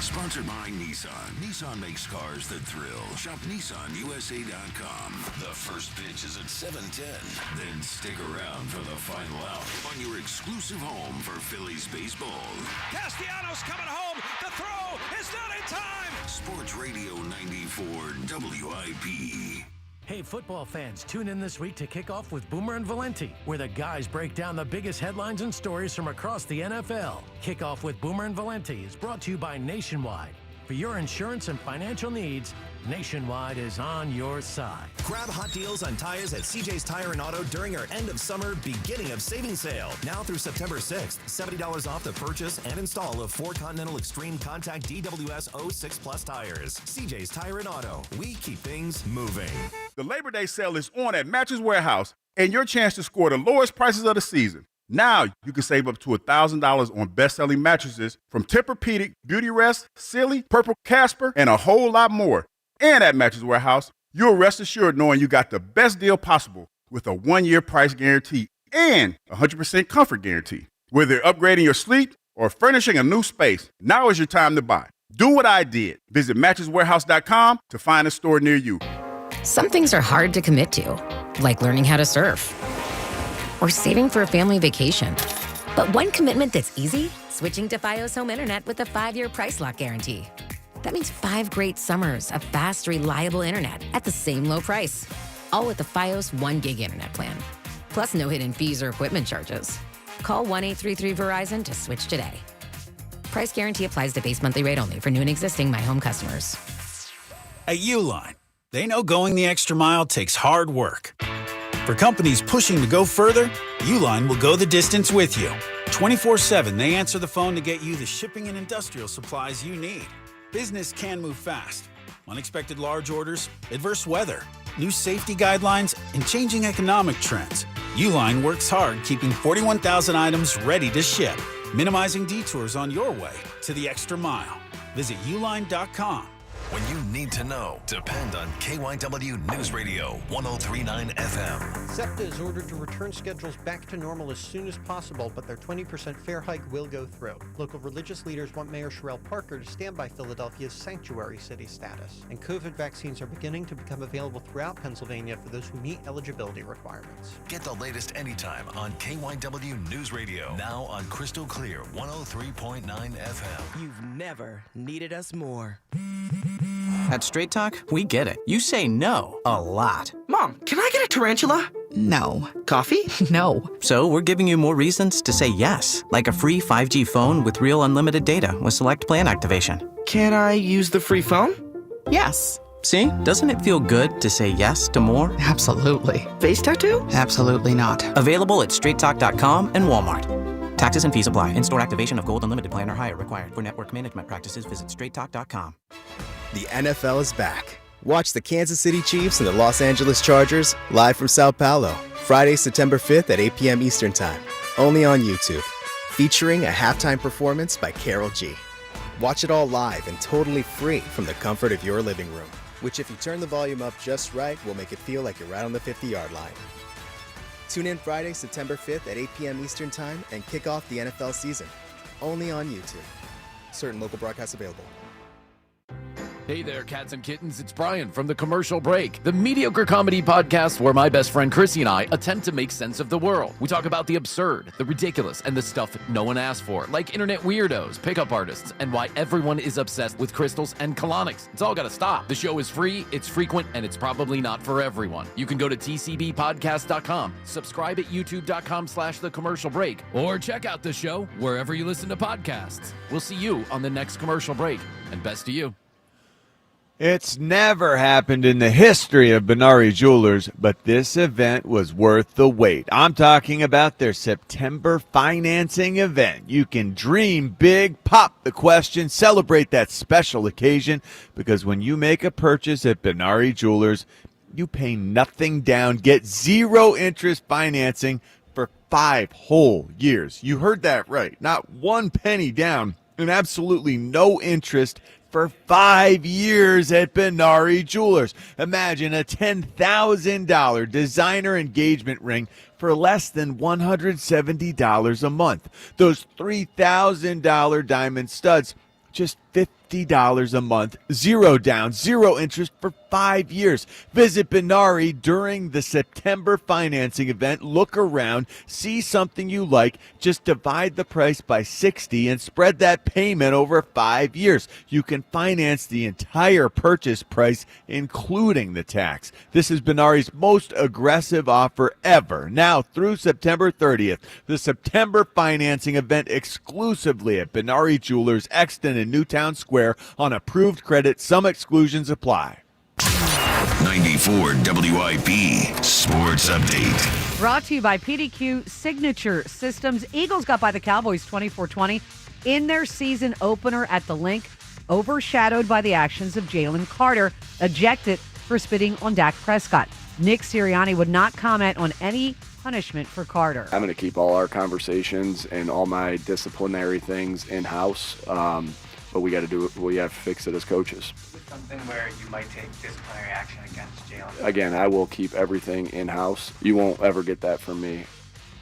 Sponsored by Nissan. Nissan makes cars that thrill. Shop NissanUSA.com. The first pitch is at 7:10. Then stick around for the final out on your exclusive home for Phillies baseball. Castellanos coming home. The throw is not in time. Sports Radio 94 WIP. Hey, football fans, tune in this week to kick off with Boomer and Valenti, where the guys break down the biggest headlines and stories from across the NFL. Kickoff with Boomer and Valenti is brought to you by Nationwide. For your insurance and financial needs, Nationwide is on your side. Grab hot deals on tires at CJ's Tire and Auto during our end of summer, beginning of savings sale. Now through September 6th, $70 off the purchase and install of 4 Continental Extreme Contact DWS 06 Plus tires. CJ's Tire and Auto. We keep things moving. The Labor Day sale is on at Mattress Warehouse, and your chance to score the lowest prices of the season. Now you can save up to $1,000 on best-selling mattresses from Tempur-Pedic, Beauty Rest, Silly, Purple Casper, and a whole lot more. And at Mattress Warehouse, you'll rest assured knowing you got the best deal possible with a 1-year price guarantee and 100% comfort guarantee. Whether you're upgrading your sleep or furnishing a new space, now is your time to buy. Do what I did. Visit mattresswarehouse.com to find a store near you. Some things are hard to commit to, like learning how to surf or saving for a family vacation. But one commitment that's easy, switching to Fios Home Internet with a 5-year price lock guarantee. That means 5 great summers of fast, reliable internet at the same low price. All with the Fios 1 gig internet plan. Plus no hidden fees or equipment charges. Call 1-833-VERIZON to switch today. Price guarantee applies to base monthly rate only for new and existing My Home customers. At Uline, they know going the extra mile takes hard work. For companies pushing to go further, Uline will go the distance with you. 24/7, they answer the phone to get you the shipping and industrial supplies you need. Business can move fast. Unexpected large orders, adverse weather, new safety guidelines, and changing economic trends. Uline works hard keeping 41,000 items ready to ship, minimizing detours on your way to the extra mile. Visit uline.com. When you need to know, depend on KYW News Radio 103.9 FM. SEPTA is ordered to return schedules back to normal as soon as possible, but their 20% fare hike will go through. Local religious leaders want Mayor Sherrell Parker to stand by Philadelphia's sanctuary city status. And COVID vaccines are beginning to become available throughout Pennsylvania for those who meet eligibility requirements. Get the latest anytime on KYW News Radio. Now on Crystal Clear 103.9 FM. You've never needed us more. At Straight Talk, we get it. You say no a lot. Mom, can I get a tarantula? No. Coffee? No. So we're giving you more reasons to say yes, like a free 5G phone with real unlimited data with select plan activation. Can I use the free phone? Yes. See? Doesn't it feel good to say yes to more? Absolutely. Face tattoo? Absolutely not. Available at straighttalk.com and Walmart. Taxes and fees apply. In-store activation of Gold Unlimited plan or higher required. For network management practices, visit straighttalk.com. The NFL is back. Watch the Kansas City Chiefs and the Los Angeles Chargers live from Sao Paulo, Friday, September 5th at 8 p.m. Eastern Time, only on YouTube, featuring a halftime performance by Karol G. Watch it all live and totally free from the comfort of your living room, which if you turn the volume up just right, will make it feel like you're right on the 50-yard line. Tune in Friday, September 5th at 8 p.m. Eastern Time and kick off the NFL season, only on YouTube. Certain local broadcasts available. Hey there, cats and kittens. It's Brian from The Commercial Break, the mediocre comedy podcast where my best friend Chrissy and I attempt to make sense of the world. We talk about the absurd, the ridiculous, and the stuff no one asked for, like internet weirdos, pickup artists, and why everyone is obsessed with crystals and colonics. It's all got to stop. The show is free, it's frequent, and it's probably not for everyone. You can go to tcbpodcast.com, subscribe at youtube.com/The Commercial Break, or check out the show wherever you listen to podcasts. We'll see you on the next Commercial Break, and best to you. It's never happened in the history of Benari Jewelers, but this event was worth the wait. I'm talking about their September financing event. You can dream big, pop the question, celebrate that special occasion, because when you make a purchase at Benari Jewelers, you pay nothing down, get 0 interest financing for 5 whole years. You heard that right. Not 1 penny down and absolutely no interest for 5 years at Benari Jewelers. Imagine a $10,000 designer engagement ring for less than $170 a month. Those $3,000 diamond studs, just $50 a month, 0 down, 0 interest for 5 years. Visit Benari during the September financing event. Look around, see something you like, just divide the price by 60 and spread that payment over 5 years. You can finance the entire purchase price, including the tax. This is Benari's most aggressive offer ever. Now through September 30th, the September financing event exclusively at Benari Jewelers, Exton and Newtown Square on approved credit. Some exclusions apply. 94 WIP Sports Update. Brought to you by PDQ Signature Systems. Eagles got by the Cowboys 24-20 in their season opener at the Link, overshadowed by the actions of Jalen Carter, ejected for spitting on Dak Prescott. Nick Serriani would not comment on any punishment for Carter. I'm going to keep all our conversations and all my disciplinary things in-house, but we got to do it. We have to fix it as coaches. Something where you might take disciplinary action against Jalen? Again, I will keep everything in-house. You won't ever get that from me.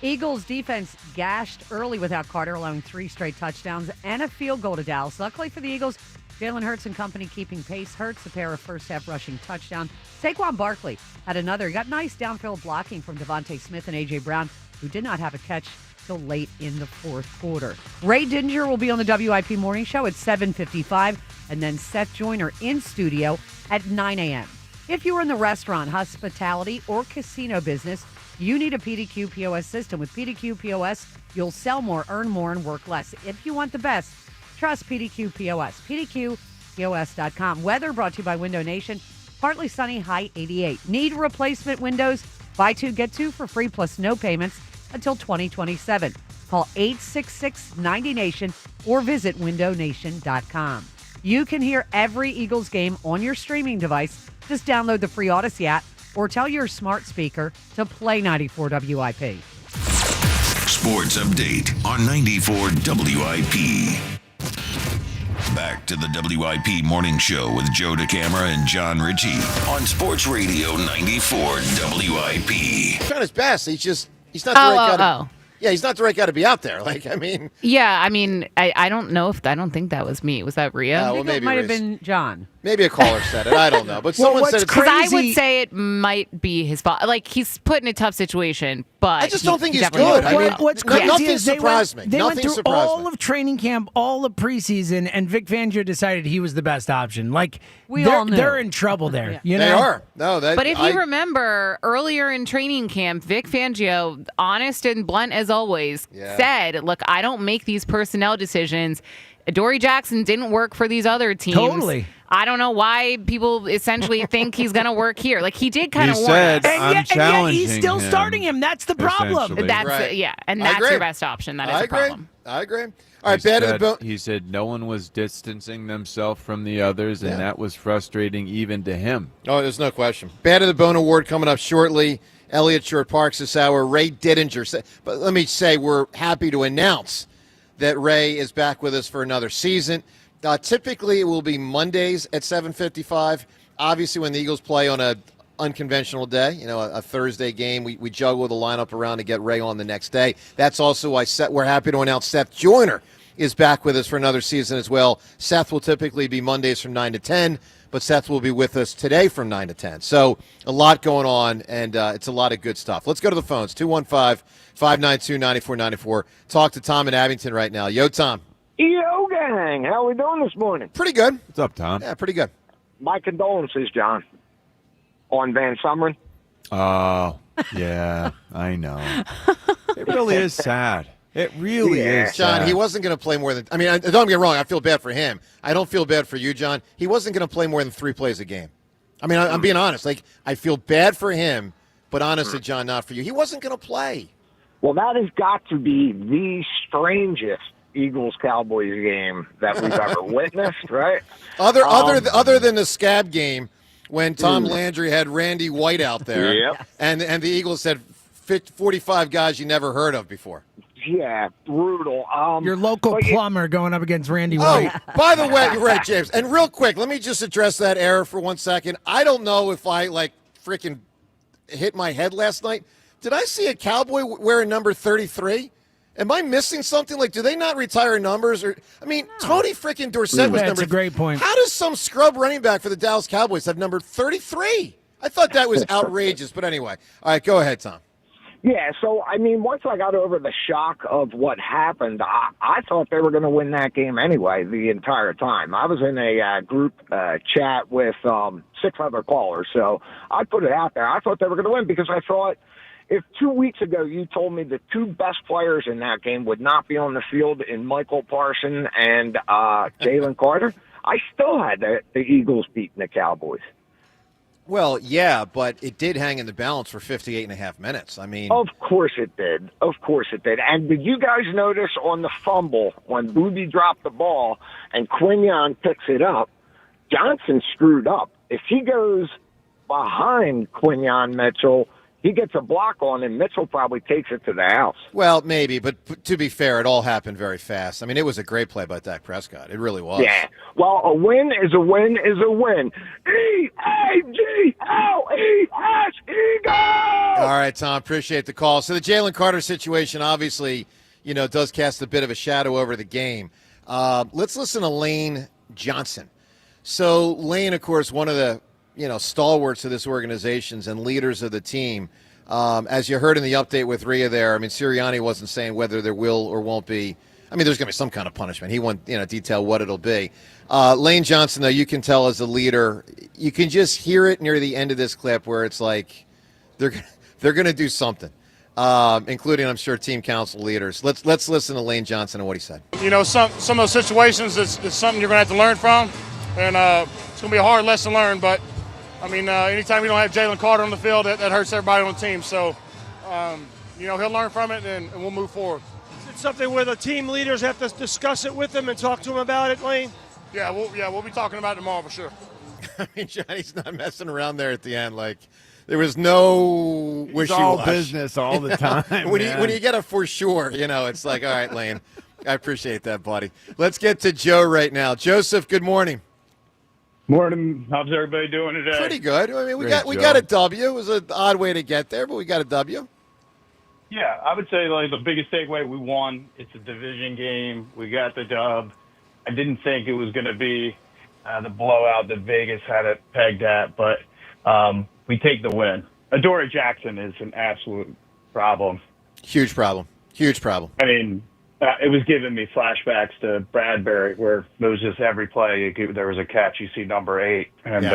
Eagles defense gashed early without Carter, allowing 3 straight touchdowns and a field goal to Dallas. Luckily for the Eagles, Jalen Hurts and company keeping pace. Hurts a pair of first-half rushing touchdowns. Saquon Barkley had another. He got nice downfield blocking from Devontae Smith and A.J. Brown, who did not have a catch till late in the fourth quarter. Ray Didinger will be on the WIP Morning Show at 7:55, and then Seth Joyner in studio at 9 a.m. If you are in the restaurant, hospitality, or casino business, you need a PDQ POS system. With PDQ POS, you'll sell more, earn more, and work less. If you want the best, trust PDQ POS. PDQPOS.com. Weather brought to you by Window Nation. Partly sunny, high 88. Need replacement windows? Buy 2, get 2 for free plus no payments until 2027. Call 866-90-NATION or visit windownation.com. You can hear every Eagles game on your streaming device. Just download the free Odyssey app or tell your smart speaker to play 94 WIP. Sports Update on 94 WIP. Back to the WIP Morning Show with Joe DeCamara and John Ritchie on Sports Radio 94 WIP. He's trying his best. He's not the right guy. Yeah, he's not the right guy to be out there. I don't know I don't think that was me. Was that Rhea? I think it might have been John. Maybe a caller said it. I don't know. But someone said it. Because I would say it might be his fault. He's put in a tough situation, but I just don't think he's good. What's crazy nothing is surprised me. They went through all of training camp, all of preseason, and Vic Fangio decided he was the best option. They're in trouble there. You know? They are. But if you remember, earlier in training camp, Vic Fangio, honest and blunt as always, said, look, I don't make these personnel decisions. Dory Jackson didn't work for these other teams. Totally. I don't know why people essentially think he's going to work here. He did kind of warn said, us. I'm challenging he's still him, starting him. That's the problem. That's Right. and that's your best option. That is the problem. I agree. All right, bad of the bone. He said no one was distancing themselves from the others, and that was frustrating even to him. Oh, there's no question. Bad of the Bone Award coming up shortly. Elliott Short Parks this hour. Ray Didinger. But let me say we're happy to announce that Ray is back with us for another season. Typically, it will be Mondays at 7:55. Obviously, when the Eagles play on a unconventional day, a Thursday game, we juggle the lineup around to get Ray on the next day. That's also why we're happy to announce Seth Joyner is back with us for another season as well. Seth will typically be Mondays from 9 to 10, but Seth will be with us today from 9 to 10. So a lot going on, and it's a lot of good stuff. Let's go to the phones, 215-592-9494. Talk to Tom in Abington right now. Yo, Tom. Yo, gang. How we doing this morning? Pretty good. What's up, Tom? Yeah, pretty good. My condolences, John, on Van Sumeren. Oh, yeah, I know. It really is sad. It really is. John, sad. he wasn't going to play more than – don't get me wrong. I feel bad for him. I don't feel bad for you, John. He wasn't going to play more than 3 plays a game. I'm being honest. I feel bad for him, but honestly, John, not for you. He wasn't going to play. Well, that has got to be the strangest Eagles-Cowboys game that we've ever witnessed, right? Other than the scab game when Tom Landry had Randy White out there, and the Eagles had 45 guys you never heard of before. Yeah, brutal. Your local plumber going up against Randy White. Oh, by the way, you're right, James. And real quick, let me just address that error for 1 second. I don't know if I freaking hit my head last night. Did I see a Cowboy wearing number 33? Am I missing something? Like, do they not retire numbers? Or Tony freaking Dorsett was That's number. a great point. How does some scrub running back for the Dallas Cowboys have number 33? I thought that was outrageous. But anyway, all right, go ahead, Tom. Yeah, so, once I got over the shock of what happened, I thought they were going to win that game anyway the entire time. I was in a group chat with 6 other callers, so I put it out there. I thought they were going to win because I thought if 2 weeks ago you told me the 2 best players in that game would not be on the field in Michael Parsons and Jaylen Carter, I still had the Eagles beating the Cowboys. Well, yeah, but it did hang in the balance for 58 and a half minutes. Of course it did. Of course it did. And did you guys notice on the fumble when Booby dropped the ball and Quinion picks it up, Johnson screwed up. If he goes behind Quinion Mitchell, he gets a block on him. Mitchell probably takes it to the house. Well, maybe, but to be fair, it all happened very fast. It was a great play by Dak Prescott. It really was. Yeah. Well, a win is a win is a win. E-A-G-L-E-S, Eagles! All right, Tom, appreciate the call. So the Jalen Carter situation obviously, does cast a bit of a shadow over the game. Let's listen to Lane Johnson. So Lane, of course, one of the stalwarts of this organization and leaders of the team. As you heard in the update with Rhea there, Seriani wasn't saying whether there will or won't be. There's going to be some kind of punishment. He won't, detail what it'll be. Lane Johnson, though, you can tell as a leader, you can just hear it near the end of this clip where it's like they're going to do something, including, I'm sure, team council leaders. Let's listen to Lane Johnson and what he said. Some of those situations is something you're going to have to learn from, and it's going to be a hard lesson learned, but anytime you don't have Jalen Carter on the field, that hurts everybody on the team. So, he'll learn from it, and we'll move forward. Is it something where the team leaders have to discuss it with him and talk to him about it, Lane? Yeah, we'll be talking about it tomorrow for sure. Johnny's not messing around there at the end. Like, there was no wishy-washy. It's all business all the time. when you get a for sure, it's like, all right, Lane, I appreciate that, buddy. Let's get to Joe right now. Joseph, good morning. Morning. How's everybody doing today? Pretty good. We got a W. It was an odd way to get there, but we got a W. Yeah, I would say the biggest takeaway, we won. It's a division game. We got the dub. I didn't think it was going to be the blowout that Vegas had it pegged at, but we take the win. Adoree Jackson is an absolute problem. Huge problem. It was giving me flashbacks to Bradbury, where it was just every play there was a catch. You see number 8, and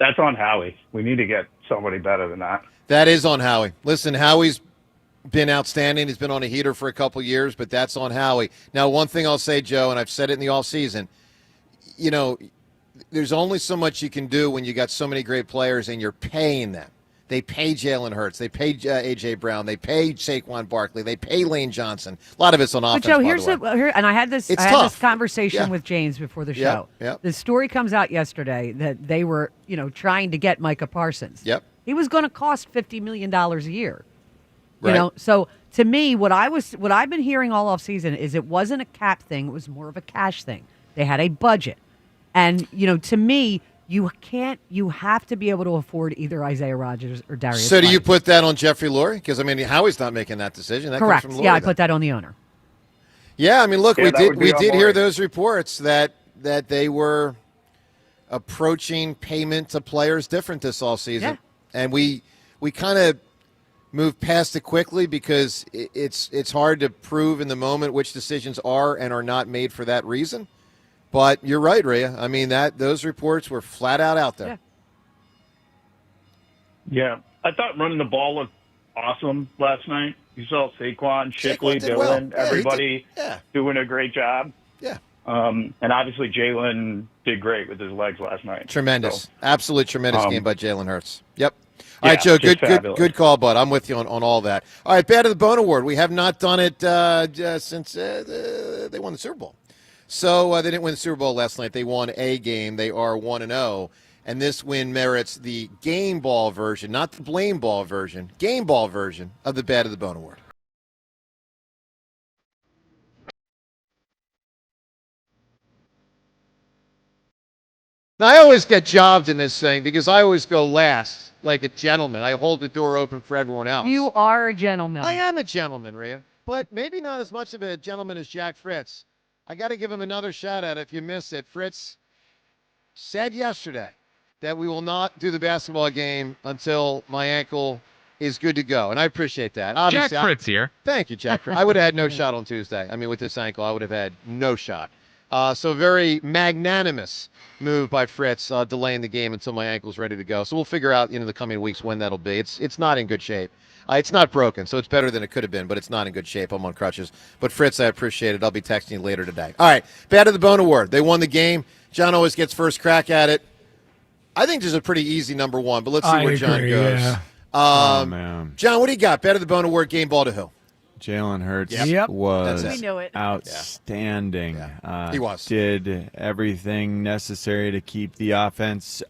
that's on Howie. We need to get somebody better than that. That is on Howie. Listen, Howie's been outstanding. He's been on a heater for a couple years, but that's on Howie. Now, one thing I'll say, Joe, and I've said it in the offseason, there's only so much you can do when you got so many great players and you're paying them. They pay Jalen Hurts. They pay A.J. Brown. They pay Saquon Barkley. They pay Lane Johnson. A lot of it's on offense. But Joe, and I had this conversation Yeah. with James before the show. Yep. The story comes out yesterday that they were, trying to get Micah Parsons. Yep. He was going to cost $50 million a year. Right. So to me, what I've been hearing all off season is it wasn't a cap thing. It was more of a cash thing. They had a budget, and to me, you have to be able to afford either Isaiah Rodgers or Darius. So do Slay. you put that on Jeffrey Lurie? Because, Howie's not making that decision. That Correct. Comes from Lurie, Yeah, I then. put that on the owner. Yeah, look, Yeah, we did hear those reports that they were approaching payment to players different this offseason. Yeah. And we kind of moved past it quickly because it's hard to prove in the moment which decisions are and are not made for that reason. But you're right, Rhea. Those reports were flat out there. Yeah. I thought running the ball looked awesome last night. You saw Saquon, Shipley, did Dylan, well. Yeah, everybody doing a great job. Yeah. And obviously Jalen did great with his legs last night. Tremendous. So, absolute tremendous game by Jalen Hurts. Yep. All Yeah, right, Joe, just fabulous. good call, bud. I'm with you on all that. All right, Bad of the Bone Award. We have not done it since they won the Super Bowl. So they didn't win the Super Bowl last night. They won a game. They are 1-0. And this win merits the game ball version, not the blame ball version, game ball version of the Bad of the Bone Award. Now, I always get jobbed in this thing because I always go last, like a gentleman. I hold the door open for everyone else. You are a gentleman. I am a gentleman, Rhea. but maybe not as much of a gentleman as Jack Fritz. I got to give him another shout out if you missed it. Fritz said yesterday that we will not do the basketball game until my ankle is good to go, and I appreciate that. Obviously, Jack Fritz here. Thank you, Jack Fritz. I would have had no shot on Tuesday. I mean, with this ankle, I would have had no shot. So very magnanimous move by Fritz, delaying the game until my ankle's ready to go. So we'll figure out in the coming weeks when that'll be. It's not in good shape. It's not broken, so it's better than it could have been, but it's not in good shape. I'm on crutches. But Fritz, I appreciate it. I'll be texting you later today. All right, Bad to the Bone Award. They won the game. John always gets first crack at it. I think this is a pretty easy number one, but let's see where John goes. Yeah. Oh, man. John, what do you got? Bad to the Bone Award, game ball to who? Jalen Hurts Yep. was That's it. We knew it. outstanding. He was. Did everything necessary to keep the offense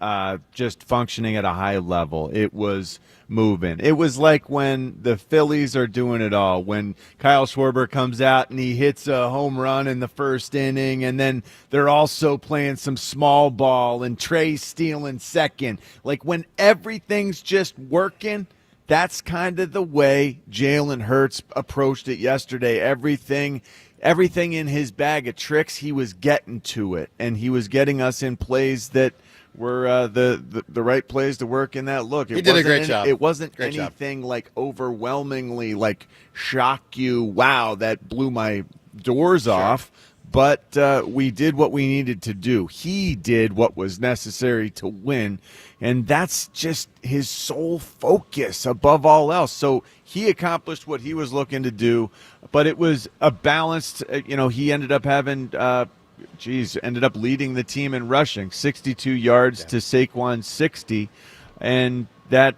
just functioning at a high level. It was moving. It was like when the Phillies are doing it all. When Kyle Schwarber comes out and he hits a home run in the first inning, and then they're also playing some small ball and Trey stealing second. Like when everything's just working. That's kind of the way Jalen Hurts approached it yesterday. Everything in his bag of tricks, he was getting to it, and he was getting us in plays that were the right plays to work in that look. He did a great job. It wasn't Great job. anything like overwhelmingly like shock you. Wow, that blew my doors off. But we did what we needed to do. He did what was necessary to win, and that's just his sole focus above all else. So he accomplished what he was looking to do, but it was a balanced, he ended up having, ended up leading the team in rushing, 62 yards to Saquon's 60, and that,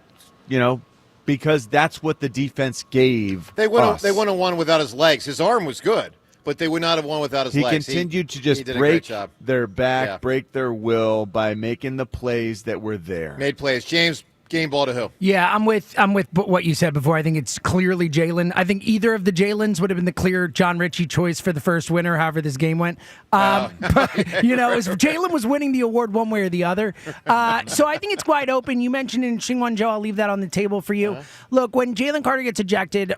because that's what the defense gave They us. wouldn't have won without his legs. His arm was good, but they would not have won without his He legs. continued to he just did a great break job. their back, Yeah. break their will by making the plays that were there. Made plays. James, game ball to who? Yeah, I'm with what you said before. I think it's clearly Jalen. I think either of the Jalens would have been the clear John Ritchie choice for the first winner, however this game went. But, Jalen was winning the award one way or the other. So I think it's wide open. You mentioned in Xinguan Zhou, I'll leave that on the table for you. Look, when Jalen Carter gets ejected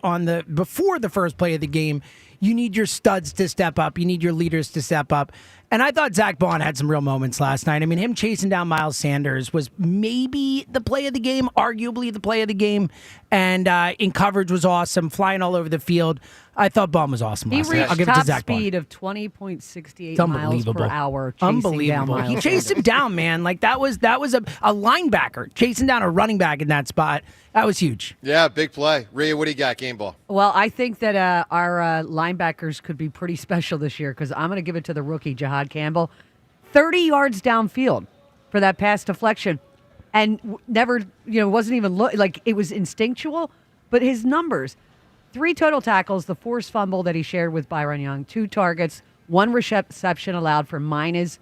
before the first play of the game, you need your studs to step up. You need your leaders to step up. And I thought Zach Bond had some real moments last night. I mean, him chasing down Miles Sanders was maybe the play of the game, arguably the play of the game. And in coverage was awesome, flying all over the field. I thought Bond was awesome last night. I'll He give it to reached Zach top Bond. speed of 20.68 It's miles unbelievable. per hour. Chasing down Unbelievable. Miles He chased him down, man. Like that was a linebacker chasing down a running back in that spot. That was huge. Yeah, big play. Rhea, what do you got, game ball? Well, I think that our linebackers could be pretty special this year because I'm going to give it to the rookie, Jahad Campbell. 30 yards downfield for that pass deflection. And never, wasn't even like it was instinctual, but his numbers 3 total tackles, the forced fumble that he shared with Byron Young, 2 targets, 1 reception allowed for -3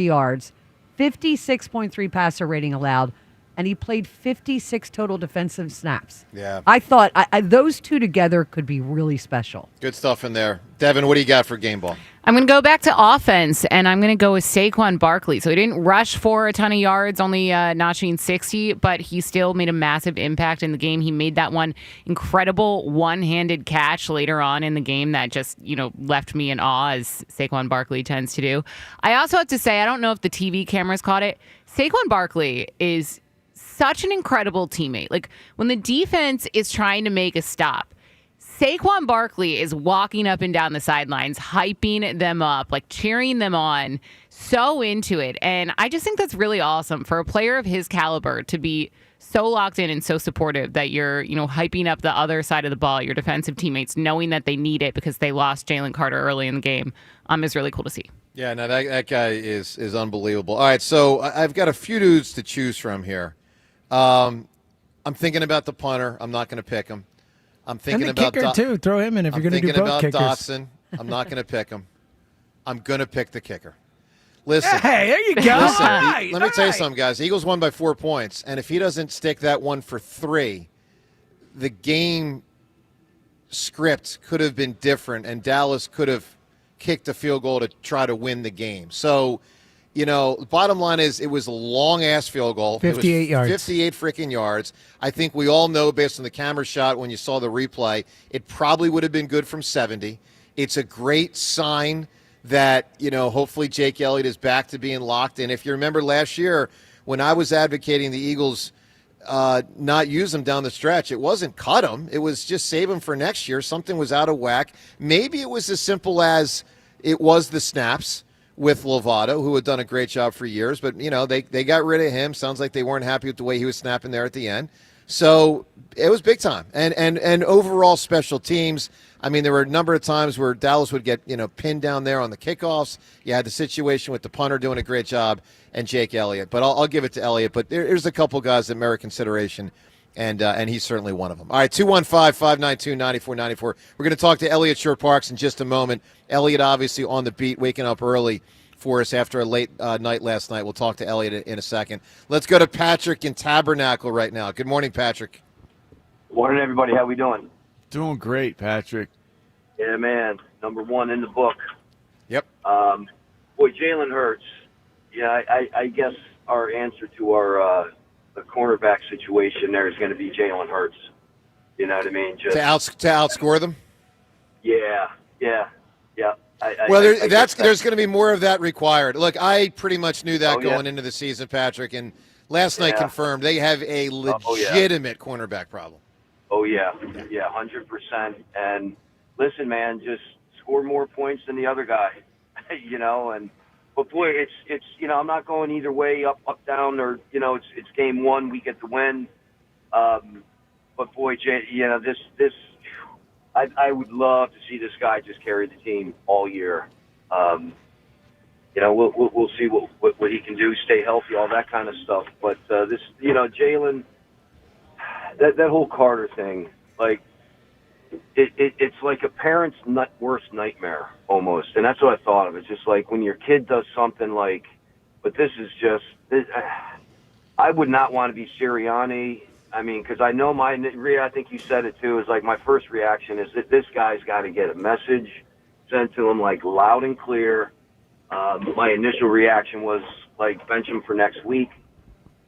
yards, 56.3 passer rating allowed, and he played 56 total defensive snaps. Yeah. I thought those two together could be really special. Good stuff in there. Devin, what do you got for game ball? I'm going to go back to offense, and I'm going to go with Saquon Barkley. So he didn't rush for a ton of yards, only notching 60, but he still made a massive impact in the game. He made that one incredible one-handed catch later on in the game that just, left me in awe, as Saquon Barkley tends to do. I also have to say, I don't know if the TV cameras caught it, Saquon Barkley is such an incredible teammate. Like, when the defense is trying to make a stop, Saquon Barkley is walking up and down the sidelines, hyping them up, like cheering them on, so into it. And I just think that's really awesome for a player of his caliber to be so locked in and so supportive that you're, hyping up the other side of the ball, your defensive teammates, knowing that they need it because they lost Jalen Carter early in the game, is really cool to see. Yeah, no, that guy is unbelievable. All right, so I've got a few dudes to choose from here. I'm thinking about the punter. I'm not going to pick him. I'm thinking and the about kicker too. Throw him in if you're going to do both I'm thinking kickers. about Dotson. I'm not going to pick him. I'm going to pick the kicker. Listen. Hey, there you go. Listen, all right, let me tell you something, guys. The Eagles won by 4 points, and if he doesn't stick that one for 3, the game script could have been different, and Dallas could have kicked a field goal to try to win the game. So bottom line is it was a long-ass field goal. 58 yards. 58 freaking yards. I think we all know based on the camera shot when you saw the replay, it probably would have been good from 70. It's a great sign that, hopefully Jake Elliott is back to being locked in. If you remember last year when I was advocating the Eagles not use him down the stretch, it wasn't cut him. It was just save him for next year. Something was out of whack. Maybe it was as simple as it was the snaps with Lovato, who had done a great job for years. But, they got rid of him. Sounds like they weren't happy with the way he was snapping there at the end. So it was big time. And overall special teams, there were a number of times where Dallas would get, pinned down there on the kickoffs. You had the situation with the punter doing a great job and Jake Elliott. But I'll give it to Elliott. But there's a couple guys that merit consideration, and he's certainly one of them. All right, 215-592-9494. We're going to talk to Elliott Shore-Parks in just a moment. Elliott obviously on the beat, waking up early for us after a late night last night. We'll talk to Elliott in a second. Let's go to Patrick in Tabernacle right now. Good morning, Patrick. Morning, everybody. How we doing? Doing great, Patrick. Yeah, man. Number one in the book. Yep. Boy, Jalen Hurts. Yeah, I guess our answer to our the cornerback situation there is going to be Jalen Hurts. You know what I mean? Just to outscore them. Yeah. There's going to be more of that required. Look, I pretty much knew that going into the season, Patrick, and last night confirmed they have a legitimate cornerback problem. Oh yeah, 100%. And listen, man, just score more points than the other guy, But boy, it's I'm not going either way, up, down, or it's game one, we get the win. But boy, this. I would love to see this guy just carry the team all year. We'll see what he can do, stay healthy, all that kind of stuff. But Jalen, that whole Carter thing, like it's like a parent's worst nightmare almost, and that's what I thought of. It's just like when your kid does something like, but this is just. I would not want to be Serriani. Because I know I think you said it too, is like my first reaction is that this guy's got to get a message sent to him like loud and clear. My initial reaction was like bench him for next week,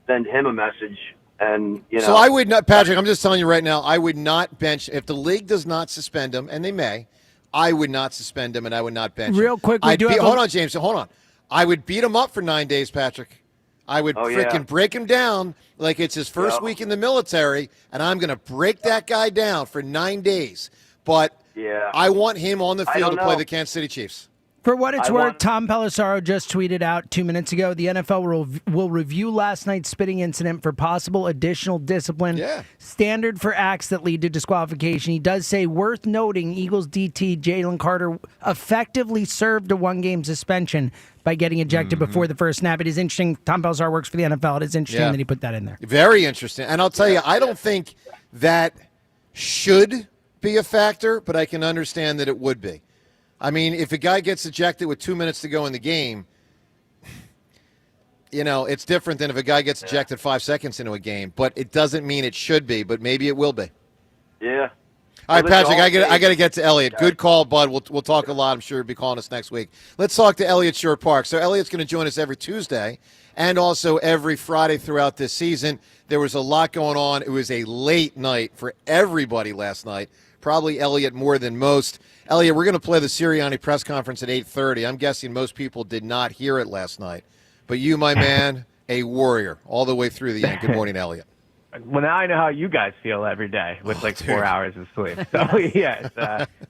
send him a message, and So I would not, Patrick. I'm just telling you right now, I would not bench if the league does not suspend him, and they may. I would not suspend him, and I would not bench him. Real quick, hold on, James. Hold on. I would beat him up for 9 days, Patrick. I would freaking break him down like it's his first week in the military, and I'm going to break that guy down for 9 days. But I want him on the field to play the Kansas City Chiefs. For what it's worth, Tom Pelissaro just tweeted out 2 minutes ago, the NFL will review last night's spitting incident for possible additional discipline, standard for acts that lead to disqualification. He does say, worth noting, Eagles DT Jaylen Carter effectively served a 1-game suspension by getting ejected before the first snap. It is interesting. Tom Pelissaro works for the NFL. It is interesting that he put that in there. Very interesting. And I'll tell you, I don't think that should be a factor, but I can understand that it would be. If a guy gets ejected with 2 minutes to go in the game, it's different than if a guy gets ejected 5 seconds into a game. But it doesn't mean it should be, but maybe it will be. Yeah. All right, Patrick, I got to get to Elliott. Good call, bud. We'll talk a lot. I'm sure he'll be calling us next week. Let's talk to Elliott Shore-Parks. So Elliott's going to join us every Tuesday and also every Friday throughout this season. There was a lot going on. It was a late night for everybody last night, probably Elliott more than most. Elliott, we're going to play the Serriani press conference at 8:30. I'm guessing most people did not hear it last night. But you, my man, a warrior all the way through the end. Good morning, Elliott. Well, now I know how you guys feel every day with 4 hours of sleep. So, yes.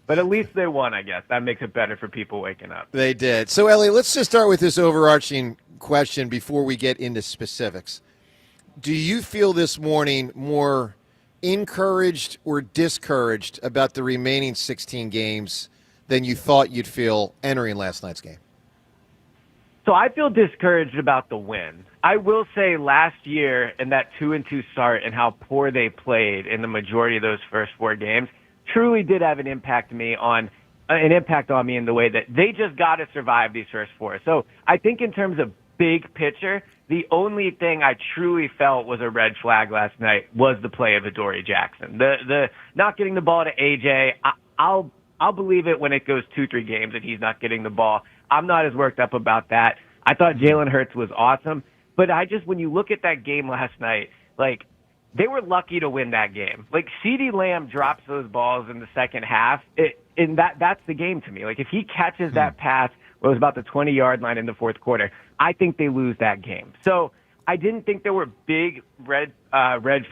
But at least they won, I guess. That makes it better for people waking up. They did. So, Elliott, let's just start with this overarching question before we get into specifics. Do you feel this morning more encouraged or discouraged about the remaining 16 games than you thought you'd feel entering last night's game? So I feel discouraged about the win. I will say last year in that 2-2 start and how poor they played in the majority of those first 4 games truly did have an impact on me in the way that they just got to survive these first 4. So I think in terms of big picture, the only thing I truly felt was a red flag last night was the play of Adoree Jackson. The not getting the ball to AJ, I'll believe it when it goes 2-3 games and he's not getting the ball. I'm not as worked up about that. I thought Jalen Hurts was awesome. But when you look at that game last night, like, they were lucky to win that game. Like, CeeDee Lamb drops those balls in the second half, and that's the game to me. Like, if he catches that pass where it was about the 20-yard line in the fourth quarter, I think they lose that game. So I didn't think there were big red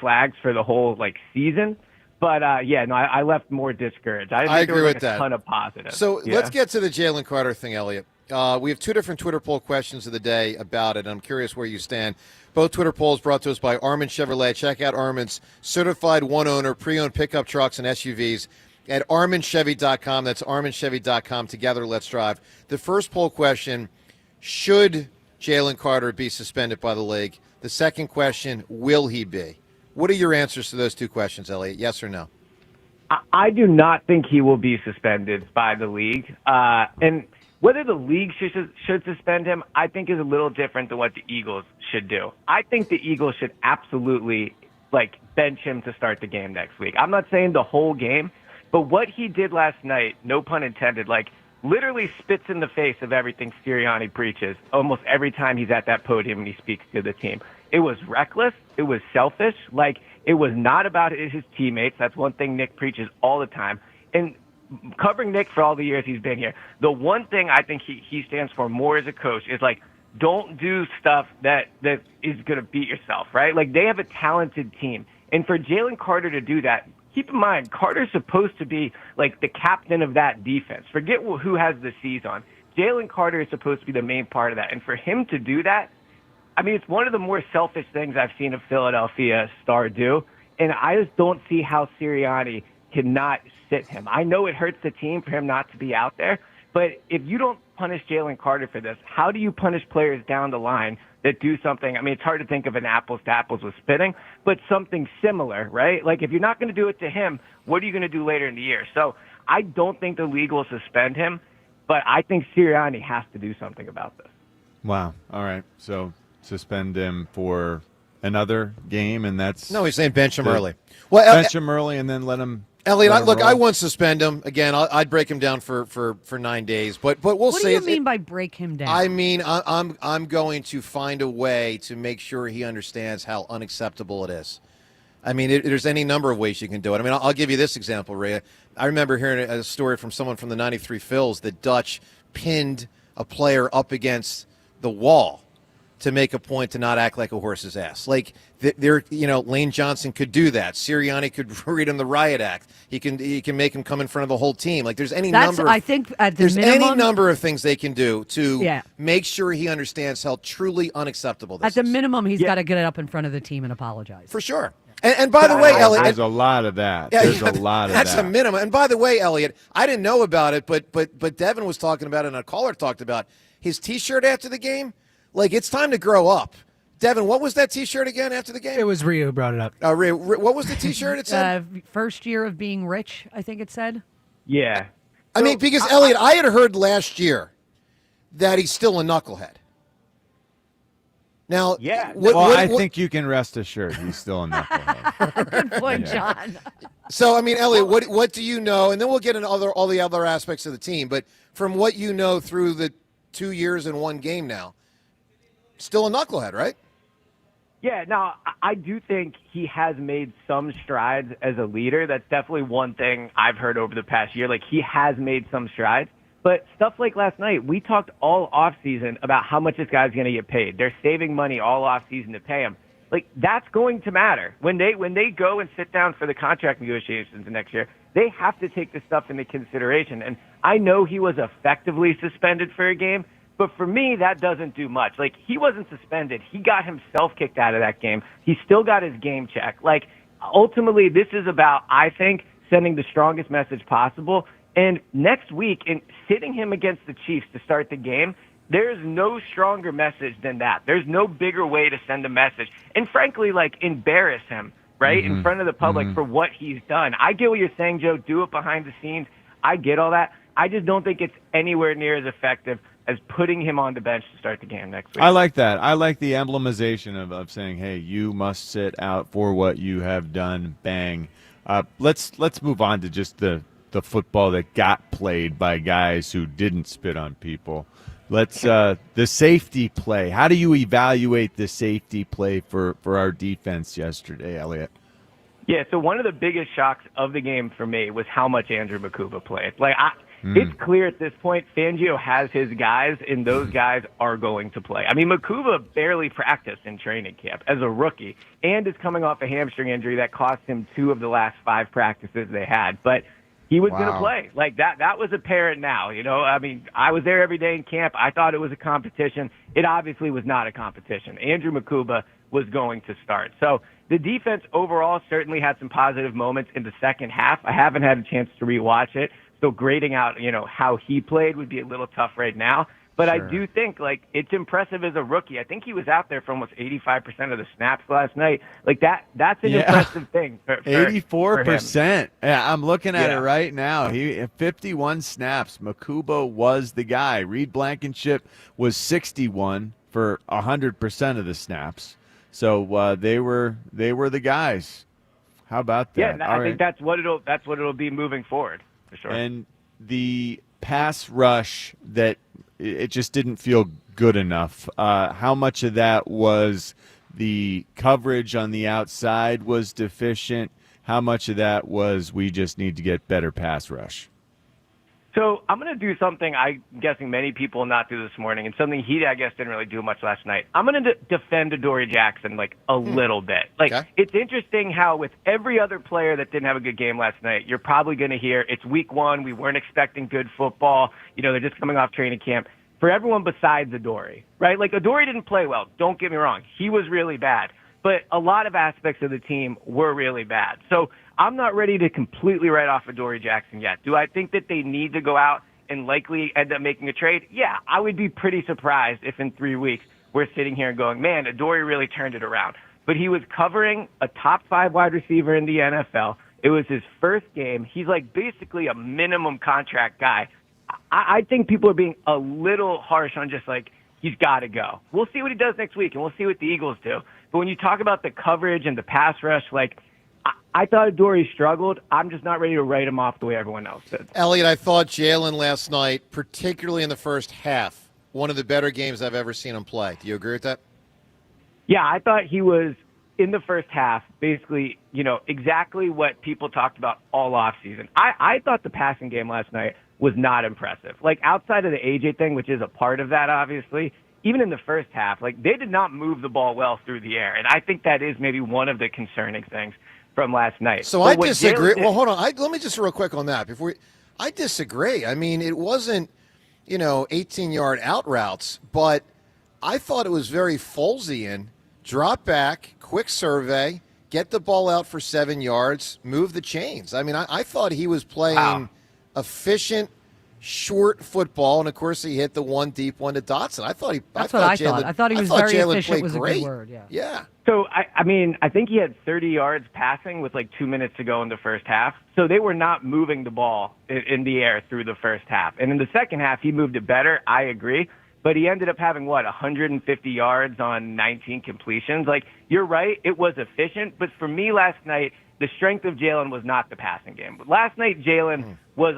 flags for the whole, season. But, I left more discouraged. I agree with that. A ton of positives. So let's get to the Jalen Carter thing, Elliot. We have two different Twitter poll questions of the day about it. I'm curious where you stand. Both Twitter polls brought to us by Armin Chevrolet. Check out Armin's certified one-owner pre-owned pickup trucks and SUVs at arminchevy.com. That's arminchevy.com. Together, let's drive. The first poll question, should Jalen Carter be suspended by the league? The second question, will he be? What are your answers to those two questions, Elliot? Yes or no? I do not think he will be suspended by the league. And whether the league should suspend him, I think is a little different than what the Eagles should do. I think the Eagles should absolutely, bench him to start the game next week. I'm not saying the whole game, but what he did last night, no pun intended, literally spits in the face of everything Serriani preaches almost every time he's at that podium and he speaks to the team. It was reckless. It was selfish. It was not about his teammates. That's one thing Nick preaches all the time. And covering Nick for all the years he's been here, the one thing I think he stands for more as a coach is, don't do stuff that is going to beat yourself, right? They have a talented team. And for Jalen Carter to do that, keep in mind, Carter's supposed to be, the captain of that defense. Forget who has the C's on. Jalen Carter is supposed to be the main part of that. And for him to do that, it's one of the more selfish things I've seen a Philadelphia star do. And I just don't see how Serriani cannot sit him. I know it hurts the team for him not to be out there, but if you don't punish Jalen Carter for this, how do you punish players down the line that do something? It's hard to think of an apples to apples with spitting, but something similar, right? If you're not going to do it to him, what are you going to do later in the year? So I don't think the league will suspend him, but I think Serriani has to do something about this. Wow. All right. So suspend him for another game, and that's... No, he's saying bench him early. Well, bench him early and then let him... Elliot, I won't suspend him. Again, I'd break him down for 9 days. But we'll what say... What do you mean by break him down? I mean, I'm going to find a way to make sure he understands how unacceptable it is. There's any number of ways you can do it. I'll give you this example, Ray. I remember hearing a story from someone from the 93 Phils that Dutch pinned a player up against the wall to make a point to not act like a horse's ass. Lane Johnson could do that. Sirianni could read him the riot act. He can make him come in front of the whole team. There's any number of things they can do to make sure he understands how truly unacceptable this is. At the minimum, he's got to get up in front of the team and apologize. For sure. And by the way, Elliot, there's a lot of that. There's a lot of that. That's a minimum. And by the way, Elliot, I didn't know about it, but Devin was talking about it, and a caller talked about his T-shirt after the game. It's time to grow up. Devin, what was that T-shirt again after the game? It was Rio who brought it up. Rio, what was the T-shirt it said? First year of being rich, I think it said. Yeah. Because, Elliot, I had heard last year that he's still a knucklehead. Now, I think you can rest assured he's still a knucklehead. Good point, John. So, Elliot, what do you know? And then we'll get into all the other aspects of the team. But from what you know through the 2 years and one game now, still a knucklehead, right? Yeah, now, I do think he has made some strides as a leader. That's definitely one thing I've heard over the past year. He has made some strides. But stuff like last night, we talked all offseason about how much this guy's going to get paid. They're saving money all offseason to pay him. That's going to matter. When they go and sit down for the contract negotiations next year, they have to take this stuff into consideration. And I know he was effectively suspended for a game, but for me, that doesn't do much. He wasn't suspended. He got himself kicked out of that game. He still got his game check. Ultimately, this is about, I think, sending the strongest message possible. And next week, in sitting him against the Chiefs to start the game, there's no stronger message than that. There's no bigger way to send a message. And frankly, embarrass him, right, in front of the public for what he's done. I get what you're saying, Joe. Do it behind the scenes. I get all that. I just don't think it's anywhere near as effective as putting him on the bench to start the game next week. I like that. I like the emblemization of saying, hey, you must sit out for what you have done. Bang. Let's move on to just the football that got played by guys who didn't spit on people. Let's the safety play. How do you evaluate the safety play for our defense yesterday, Elliot? Yeah, so one of the biggest shocks of the game for me was how much Andrew Makuba played. It's clear at this point Fangio has his guys, and those guys are going to play. I mean, Makuba barely practiced in training camp as a rookie and is coming off a hamstring injury that cost him 2 of the last 5 practices they had. But he was going to play. That was apparent now. I mean, I was there every day in camp. I thought it was a competition. It obviously was not a competition. Andrew Makuba was going to start. So the defense overall certainly had some positive moments in the second half. I haven't had a chance to rewatch it. So grading out, how he played would be a little tough right now. But sure. I do think, it's impressive as a rookie. I think he was out there for almost 85% of the snaps last night. That's an impressive thing. 84%. Yeah, I'm looking at it right now. 51 snaps. Makuba was the guy. Reed Blankenship was 61 for 100% of the snaps. So they were the guys. How about that? Yeah, I think that's what it'll be moving forward. For sure. And the pass rush, that it just didn't feel good enough. How much of that was the coverage on the outside was deficient? How much of that was we just need to get better pass rush? So I'm going to do something I'm guessing many people will not do this morning, and something he, I guess, didn't really do much last night. I'm going to defend Adoree Jackson a little bit. It's interesting how with every other player that didn't have a good game last night, you're probably going to hear it's week 1. We weren't expecting good football. They're just coming off training camp. For everyone besides Adoree, right? Adoree didn't play well. Don't get me wrong. He was really bad. But a lot of aspects of the team were really bad. So I'm not ready to completely write off Adoree Jackson yet. Do I think that they need to go out and likely end up making a trade? Yeah, I would be pretty surprised if in 3 weeks we're sitting here and going, man, Adoree really turned it around. But he was covering a top 5 wide receiver in the NFL. It was his first game. He's basically a minimum contract guy. I think people are being a little harsh on just he's got to go. We'll see what he does next week, and we'll see what the Eagles do. But when you talk about the coverage and the pass rush, I thought Adoree struggled. I'm just not ready to write him off the way everyone else did. Elliot, I thought Jalen last night, particularly in the first half, one of the better games I've ever seen him play. Do you agree with that? Yeah, I thought he was, in the first half, basically, exactly what people talked about all offseason. I thought the passing game last night was not impressive. Outside of the AJ thing, which is a part of that, obviously, even in the first half, they did not move the ball well through the air. And I think that is maybe one of the concerning things from last night. So I disagree. Well, hold on. Let me just real quick on that. I disagree. I mean, it wasn't, 18-yard out routes, but I thought it was very Folesian. Drop back, quick survey, get the ball out for 7 yards, move the chains. I mean, I thought he was playing efficient, short football, and of course he hit the one deep one to Dotson. I thought he was very efficient. Was great. A good word. Yeah. So I think he had 30 yards passing with 2 minutes to go in the first half. So they were not moving the ball in the air through the first half. And in the second half, he moved it better. I agree. But he ended up having 150 yards on 19 completions. You're right, it was efficient. But for me last night, the strength of Jalen was not the passing game. But last night, Jalen was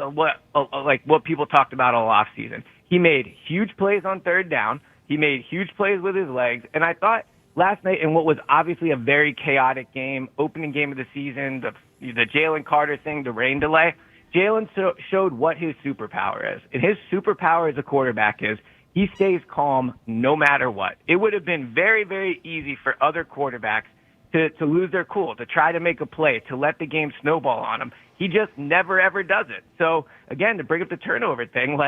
what people talked about all offseason. He made huge plays on third down. He made huge plays with his legs. And I thought last night, in what was obviously a very chaotic game, opening game of the season, the Jaylen Carter thing, the rain delay, Jalen showed what his superpower is. And his superpower as a quarterback is he stays calm no matter what. It would have been very, very easy for other quarterbacks to lose their cool, to try to make a play, to let the game snowball on him. He just never, ever does it. So, again, to bring up the turnover thing,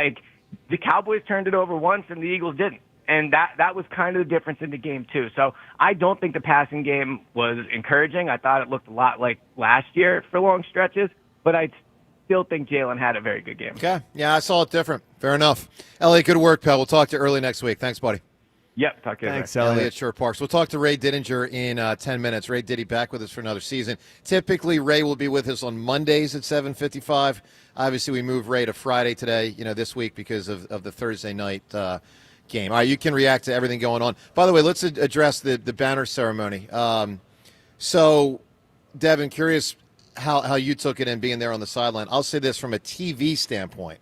the Cowboys turned it over once and the Eagles didn't. And that was kind of the difference in the game, too. So I don't think the passing game was encouraging. I thought it looked a lot like last year for long stretches, but I still think Jalen had a very good game. Okay. Yeah, I saw it different. Fair enough. Elliot, good work, pal. We'll talk to you early next week. Thanks, buddy. Yep, talk to you. Thanks, Elliot Shore Parks. We'll talk to Ray Didinger in 10 minutes. Ray Diddy back with us for another season. Typically, Ray will be with us on Mondays at 7:55. Obviously, we moved Ray to Friday today, this week because of the Thursday night game. All right, you can react to everything going on. By the way, let's address the banner ceremony. So, Devin, curious how you took it in being there on the sideline. I'll say this from a TV standpoint.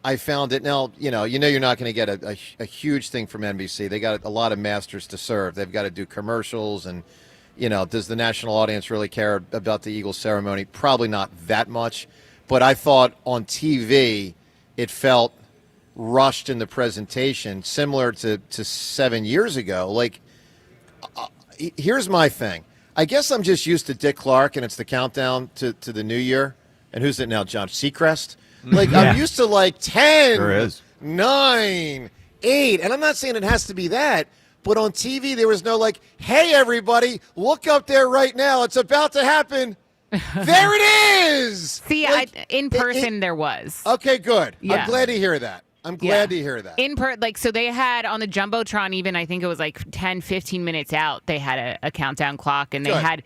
I found it. Now, you're not going to get a huge thing from NBC. They got a lot of masters to serve. They've got to do commercials and, does the national audience really care about the Eagles ceremony? Probably not that much. But I thought on TV it felt rushed in the presentation, similar to 7 years ago. Like, here's my thing. I guess I'm just used to Dick Clark, and it's the countdown to the new year. And who's it now, John Seacrest? Like, I'm used to, 10, 9, 8. And I'm not saying it has to be that. But on TV, there was no hey, everybody, look up there right now. It's about to happen. There it is. See, in person there was. Okay, good. Yeah. I'm glad to hear that. So they had on the Jumbotron, even I think it was 10, 15 minutes out, they had a countdown clock. And they had,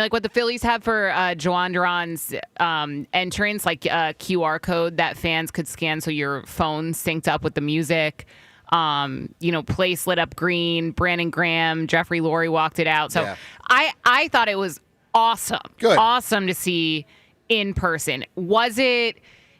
what the Phillies have for Joan Duran's entrance, a QR code that fans could scan so your phone synced up with the music. Place lit up green, Brandon Graham, Jeffrey Lurie walked it out. So I thought it was awesome. Good. Awesome to see in person. Was it,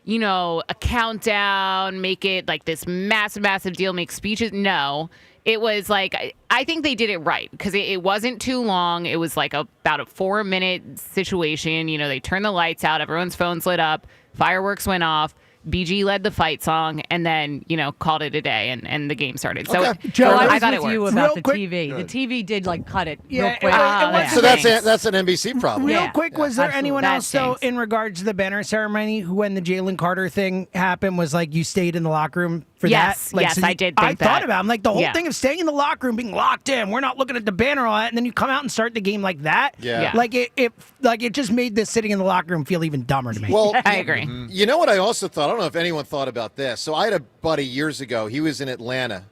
a countdown, make it this massive deal, make speeches? No. It was I think they did it right because it wasn't too long. It was about a 4-minute situation. They turned the lights out, everyone's phones lit up, fireworks went off. BG led the fight song and then, called it a day and the game started. So, Joe, I thought was it with you worked. about Real the quick- TV. Good. The TV did cut it real Yeah, quick. So that's an NBC problem. Real quick, was there anyone That else, though, stinks. in regards to the banner ceremony, who, when the Jalen Carter thing happened, was you stayed in the locker room for Yes, that? yes, I did I think thought that. about it. I'm the whole Yeah. thing of staying in the locker room, being locked in, we're not looking at the banner all that, and then you come out and start the game like that. Yeah. It just made this sitting in the locker room feel even dumber to me. Well, I agree. You know what I also thought? I don't know if anyone thought about this. So I had a buddy years ago. He was in Atlanta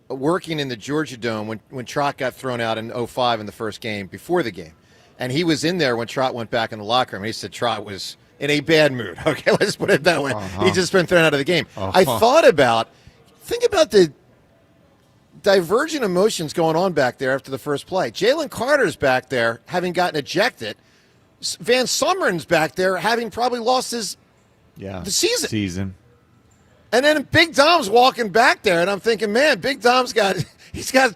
working in the Georgia Dome when Trot got thrown out in 2005 in the first game, before the game. And he was in there when Trot went back in the locker room. And he said Trot was in a bad mood. Okay, let's put it that way. He'd just been thrown out of the game. Think about the divergent emotions going on back there after the first play. Jalen Carter's back there having gotten ejected. Van Summeren's back there having probably lost the season. And then Big Dom's walking back there, and I'm thinking, man, Big Dom's got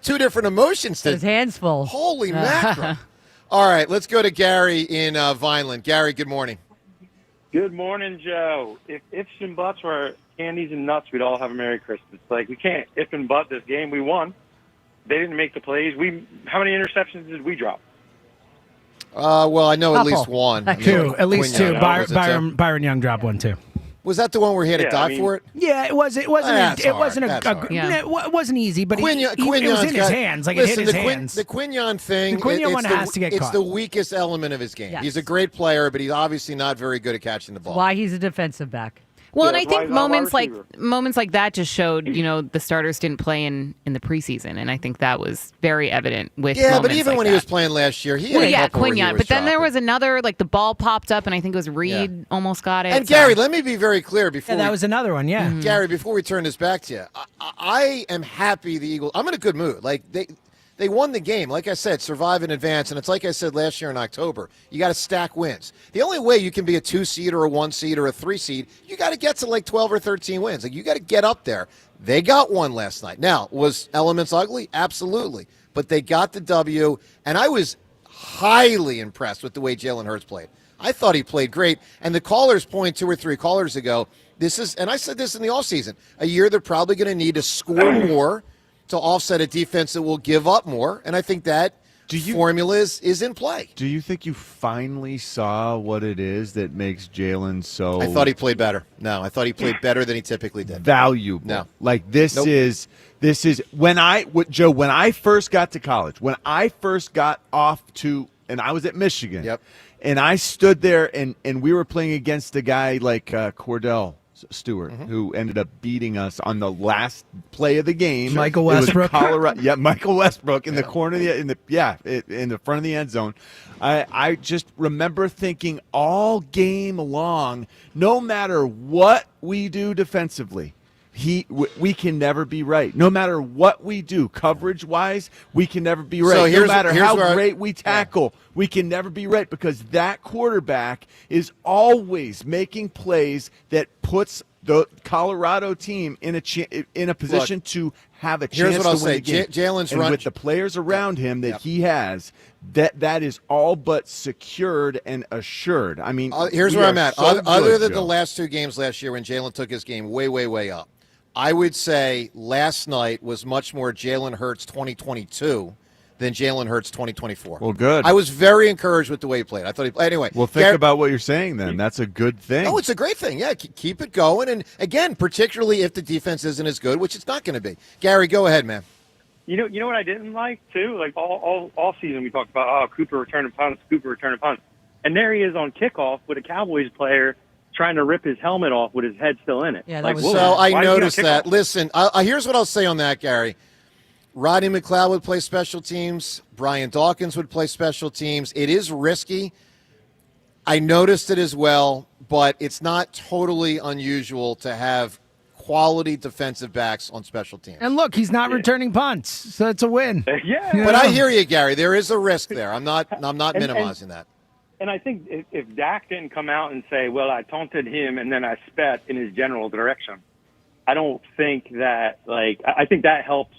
two different emotions. His hands full. Holy mackerel. All right, let's go to Gary in Vineland. Gary, good morning. Good morning, Joe. If ifs and buts were candies and nuts, we'd all have a Merry Christmas. We can't if and but this game. We won. They didn't make the plays. How many interceptions did we drop? Well, I know at least one. Two, at least two. Was it two? Byron Young dropped one, too. Was that the one where he had to die for it? Yeah, it was. It wasn't. That's It hard. wasn't That's a. hard. It wasn't easy, but it was Quignon's in his hands. It hit his hands. The Quignon thing. The Quignon one has to get It's caught. the weakest element of his game. Yes. He's a great player, but he's obviously not very good at catching the ball. Why he's a defensive back. Well, Yeah, and I that's why think he's not a wide moments receiver. like that just showed, the starters didn't play in the preseason, and I think that was very evident with. Yeah, but moments even like when that. he was playing last year, he had a couple where he Quignon. was But then there dropping. was another, the ball popped up, and I think it was Reed almost got it. And so- Gary, let me be very clear before Yeah, that we- was another one. Yeah, Gary, before we turn this back to you, I am happy the Eagles. I'm in a good mood. They won the game. Like I said, survive in advance. And it's like I said last year in October. You got to stack wins. The only way you can be a 2-seed or a 1-seed or a 3-seed, you got to get to 12 or 13 wins. You got to get up there. They got one last night. Now, was elements ugly? Absolutely. But they got the W. And I was highly impressed with the way Jalen Hurts played. I thought he played great. And the caller's point 2 or 3 callers ago, and I said this in the offseason, a year they're probably going to need to score more to offset a defense that will give up more, and I think that formula is in play. Do you think you finally saw what it is that makes Jalen so? I thought he played better. No, I thought he played better than he typically did. Valuable. No, this is when I first got to college, when I first got off and I was at Michigan. Yep. And I stood there and we were playing against a guy like Cordell Stewart, who ended up beating us on the last play of the game. Michael It was Westbrook. Colorado, Michael Westbrook in the corner of in the front of the end zone. I just remember thinking all game long, no matter what we do defensively, we can never be right. No matter what we do, coverage-wise, we can never be right. So No matter here's how where great we tackle, we can never be right because that quarterback is always making plays that puts the Colorado team in a position to have a chance Here's what I'll to win say. the game. Jalen's and run with the players around him that he has, that is all but secured and assured. I mean, here's we where are I'm at. so Other good, than Joe. the last 2 games last year when Jalen took his game way, way, way up, I would say last night was much more Jalen Hurts 2022 than Jalen Hurts 2024. Well, good. I was very encouraged with the way he played. I thought anyway. Well, think about what you're saying then. That's a good thing. Oh, it's a great thing. Yeah, keep it going. And again, particularly if the defense isn't as good, which it's not going to be. Gary, go ahead, man. You know what I didn't like too? Like all season we talked about, Cooper returning punts, and there he is on kickoff with a Cowboys player trying to rip his helmet off with his head still in it. Yeah, like, So I noticed that. Kickoff? Listen, here's what I'll say on that, Gary. Rodney McLeod would play special teams. Brian Dawkins would play special teams. It is risky. I noticed it as well, but it's not totally unusual to have quality defensive backs on special teams. And look, he's not returning punts, so it's a win. Yeah. But I hear you, Gary. There is a risk there. I'm not minimizing that. And I think if Dak didn't come out and say, well, I taunted him and then I spat in his general direction, I don't think that, I think that helps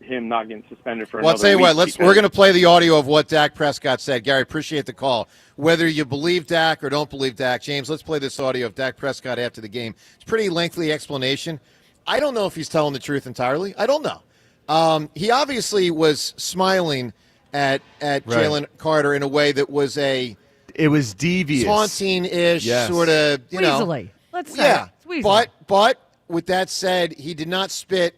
him not getting suspended for another Well, I'll tell you week what, we're going to play the audio of what Dak Prescott said. Gary, appreciate the call. Whether you believe Dak or don't believe Dak, James, let's play this audio of Dak Prescott after the game. It's a pretty lengthy explanation. I don't know if he's telling the truth entirely. I don't know. He obviously was smiling at Jaylen Carter in a way that was it was devious, taunting-ish, sort of, Weaselly. Let's say yeah. it's weaselly. But with that said, he did not spit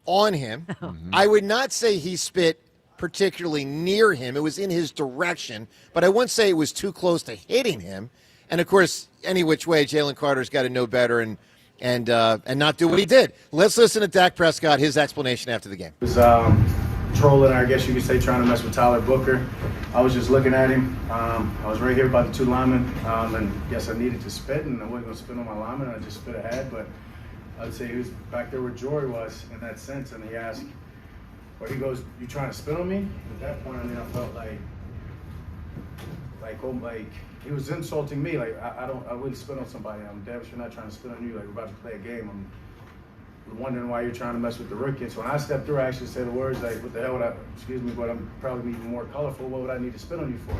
on him. I would not say he spit particularly near him. It was in his direction, but I wouldn't say it was too close to hitting him. And of course, any which way, Jalen Carter's got to know better and not do what he did. Let's listen to Dak Prescott, his explanation after the game. It was trolling, I guess you could say, trying to mess with Tyler Booker. I was just looking at him. I was right here by the 2 linemen, and yes, I needed to spit, and I wasn't going to spit on my lineman. I just spit ahead, but I'd say he was back there where Jory was in that sense, and he asked, or he goes, "You trying to spit on me?" At that point, I mean, I felt like he was insulting me. Like I wouldn't spit on somebody. I'm damn sure not trying to spit on you. Like we're about to play a game. I'm wondering why you're trying to mess with the rookie. So when I stepped through, I actually said the words like, "What the hell would I? Excuse me, but I'm probably even more colorful. What would I need to spit on you for?"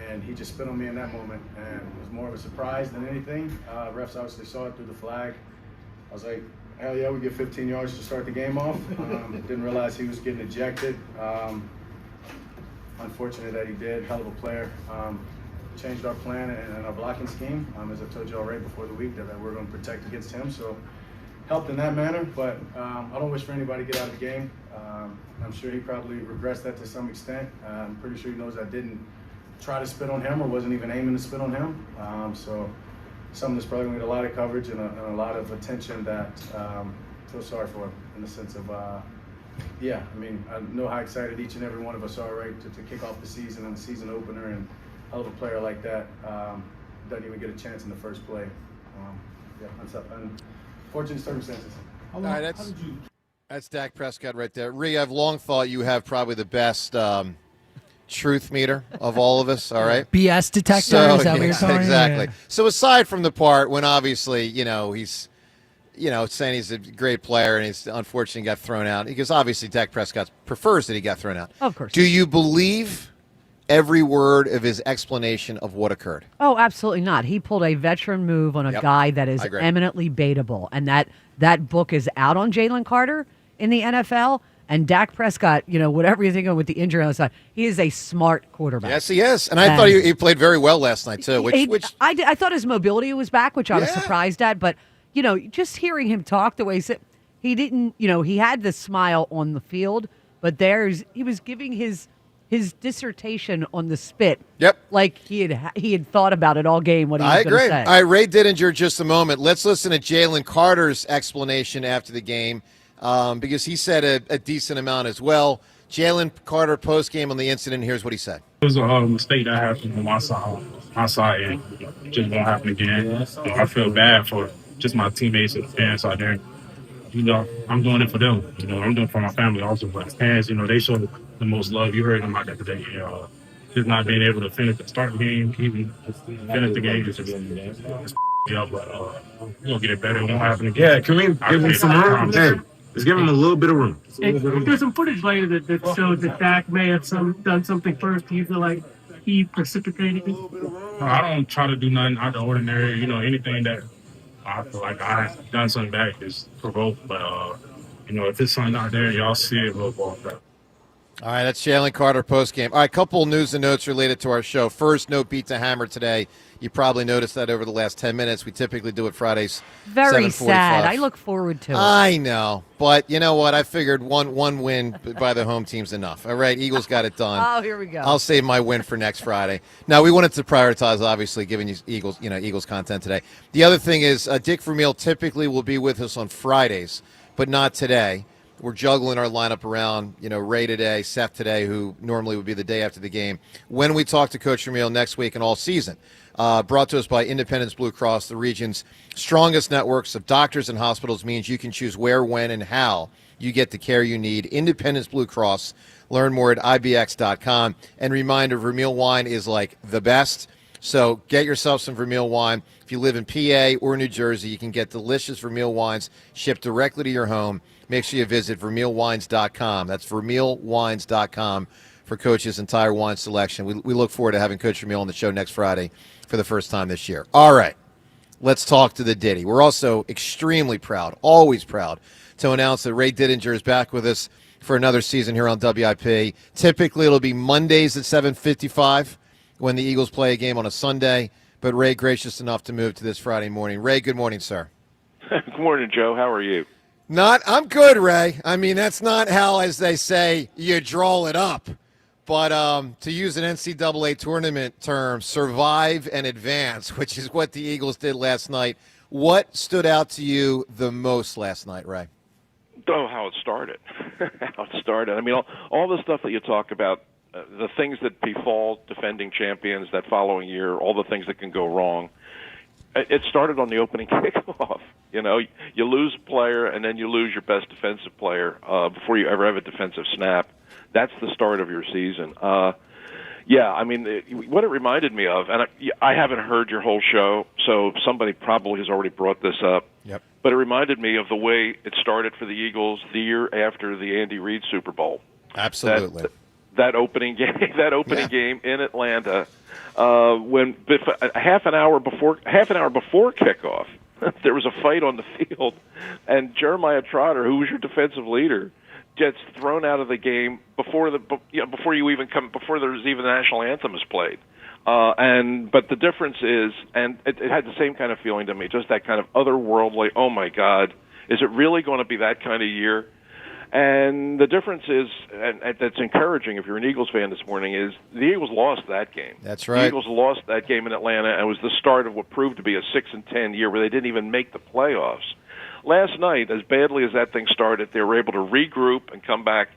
And he just spit on me in that moment, and it was more of a surprise than anything. Refs obviously saw it through the flag. I was like, hell yeah, we get 15 yards to start the game off. Didn't realize he was getting ejected. Unfortunate that he did. Hell of a player. Changed our plan and our blocking scheme. As I told you all right before the week, that we're going to protect against him. So helped in that manner, but I don't wish for anybody to get out of the game. I'm sure he probably regrets that to some extent. I'm pretty sure he knows I didn't try to spit on him or wasn't even aiming to spit on him. So something that's probably going to get a lot of coverage and a lot of attention that I feel sorry for him in the sense of, yeah, I mean, I know how excited each and every one of us are, right, to kick off the season and the season opener, and hell of a player like that doesn't even get a chance in the first play. Yeah, unfortunate circumstances. All right, that's Dak Prescott right there. Ree, I've long thought you have probably the best truth meter of all of us, all right? BS detector, so, is that what you're calling it? Exactly. Yeah. So aside from the part when obviously, he's, saying he's a great player and he's unfortunately got thrown out, because obviously Dak Prescott prefers that he got thrown out. Of course. Do you believe every word of his explanation of what occurred? Oh, absolutely not. He pulled a veteran move on a guy that is eminently baitable, and that book is out on Jaylen Carter in the NFL. And Dak Prescott, whatever you think of with the injury on the side, he is a smart quarterback. Yes, he is. And I thought he played very well last night, too. I thought his mobility was back, which I was surprised at. But, just hearing him talk the way he said, he didn't, he had the smile on the field, but he was giving his dissertation on the spit. Yep. Like he had thought about it all game, what he was going to say. All right, Ray Didinger, just a moment. Let's listen to Jalen Carter's explanation after the game. Because he said a decent amount as well. Jalen Carter post-game on the incident, here's what he said. It was a mistake that happened on my side, and just won't happen again. I feel bad for just my teammates and fans out there. I'm doing it for them. I'm doing it for my family also. But fans, they show the most love. You heard them out there today. Just not being able to start the game, even finish the game, it's Yeah, but we're gonna get it better. It won't happen again. Yeah, can we give him some room? Hey, let's give him a little bit of room. There's some footage later that showed that Dak may have done something first. Do you feel like he precipitated it? I don't try to do nothing out of the ordinary. Anything that I feel like I've done something back is provoked. But if it's something out there, y'all see it, we'll ball back. All right, that's Jalen Carter postgame. All right, couple news and notes related to our show. First, no beat to hammer today. You probably noticed that over the last 10 minutes. We typically do it Fridays. Very sad. I look forward to it. I know, but you know what? I figured one win by the home team's enough. All right, Eagles got it done. Oh, here we go. I'll save my win for next Friday. Now, we wanted to prioritize, obviously, giving you Eagles content today. The other thing is Dick Vermeil typically will be with us on Fridays, but not today. We're juggling our lineup around, Ray today, Seth today, who normally would be the day after the game. When we talk to Coach Vermeil next week and all season, brought to us by Independence Blue Cross, the region's strongest networks of doctors and hospitals, means you can choose where, when, and how you get the care you need. Independence Blue Cross. Learn more at ibx.com. And reminder, Vermeil wine is like the best. So get yourself some Vermeil wine. If you live in PA or New Jersey, you can get delicious Vermeil wines shipped directly to your home. Make sure you visit vermeilwines.com. That's vermeilwines.com for Coach's entire wine selection. We look forward to having Coach Vermeil on the show next Friday for the first time this year. All right, let's talk to the Diddy. We're also extremely proud, always proud, to announce that Ray Didinger is back with us for another season here on WIP. Typically, it'll be Mondays at 7:55 when the Eagles play a game on a Sunday, but Ray gracious enough to move to this Friday morning. Ray, good morning, sir. Good morning, Joe. How are you? I'm good, Ray. I mean, that's not how, as they say, you draw it up. But to use an NCAA tournament term, survive and advance, which is what the Eagles did last night. What stood out to you the most last night, Ray? Oh, how it started. How it started. I mean, all the stuff that you talk about, the things that befall defending champions that following year, all the things that can go wrong. It started on the opening kickoff. You lose a player, and then you lose your best defensive player before you ever have a defensive snap. That's the start of your season. I mean, what it reminded me of, and I haven't heard your whole show, so somebody probably has already brought this up. Yep. But it reminded me of the way it started for the Eagles the year after the Andy Reid Super Bowl. Absolutely. That opening game in Atlanta, when half an hour before kickoff, there was a fight on the field, and Jeremiah Trotter, who was your defensive leader, gets thrown out of the game before there's even the national anthem is played. But the difference is, and it had the same kind of feeling to me, just that kind of otherworldly, oh my God, is it really going to be that kind of year? And the difference is, and that's encouraging if you're an Eagles fan this morning, is the Eagles lost that game. That's right. The Eagles lost that game in Atlanta, and it was the start of what proved to be a 6-10 year where they didn't even make the playoffs. Last night, as badly as that thing started, they were able to regroup and come back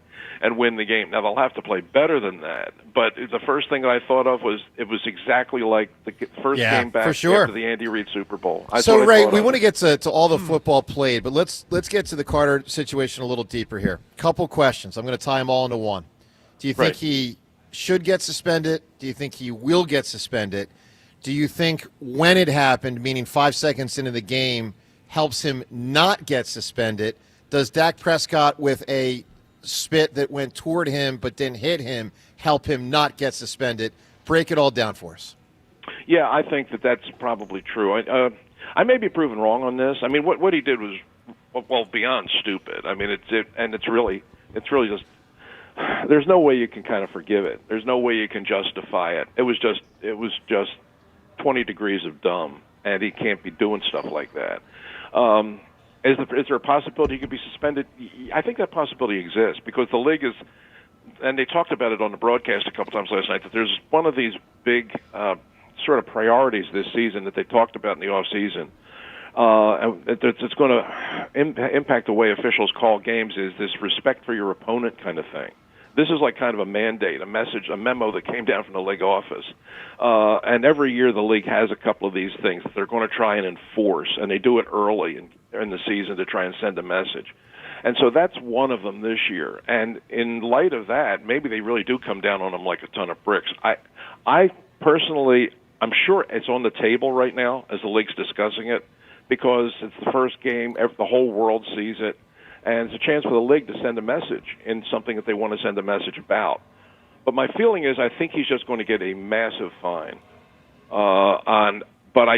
and win the game. Now, they'll have to play better than that, but the first thing that I thought of was it was exactly like the first game back for sure. after the Andy Reid Super Bowl. So, Ray, we want to get to all the football played, but let's get to the Carter situation a little deeper here. Couple questions. I'm going to tie them all into one. Do you think he should get suspended? Do you think he will get suspended? Do you think when it happened, meaning 5 seconds into the game, helps him not get suspended? Does Dak Prescott with a spit that went toward him but didn't hit him help him not get suspended? Break it all down for us. Yeah, I think that's probably true. I may be proven wrong on this. I mean, what he did was beyond stupid. I mean, it's really just there's no way you can kind of forgive it. There's no way you can justify it. It was just 20 degrees of dumb, and he can't be doing stuff like that. Is there a possibility he could be suspended? I think that possibility exists because the league is, and they talked about it on the broadcast a couple times last night, that there's one of these big sort of priorities this season that they talked about in the offseason. And it's going to impact the way officials call games is this respect for your opponent kind of thing. This is like kind of a mandate, a message, a memo that came down from the league office. And every year the league has a couple of these things that they're going to try and enforce, and they do it early in the season to try and send a message. And so that's one of them this year. And in light of that, maybe they really do come down on them like a ton of bricks. I personally, I'm sure it's on the table right now as the league's discussing it because it's the first game, the whole world sees it, and it's a chance for the league to send a message in something that they want to send a message about. But my feeling is I think he's just going to get a massive fine but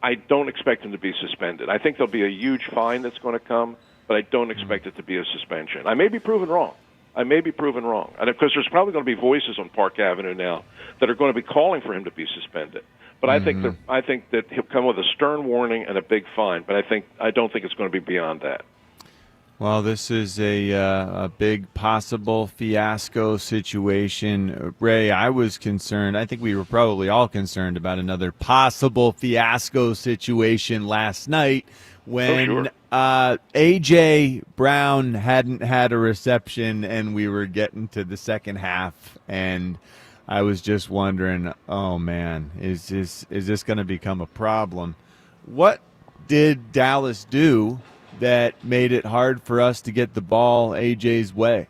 I don't expect him to be suspended. I think there'll be a huge fine that's going to come, but I don't expect it to be a suspension. I may be proven wrong. And of course, there's probably going to be voices on Park Avenue now that are going to be calling for him to be suspended. But I think that he'll come with a stern warning and a big fine. But I don't think it's going to be beyond that. Well, this is a big possible fiasco situation. Ray, I was concerned. I think we were probably all concerned about another possible fiasco situation last night when A.J. Brown hadn't had a reception and we were getting to the second half. And I was just wondering, oh, man, is this going to become a problem? What did Dallas do that made it hard for us to get the ball AJ's way?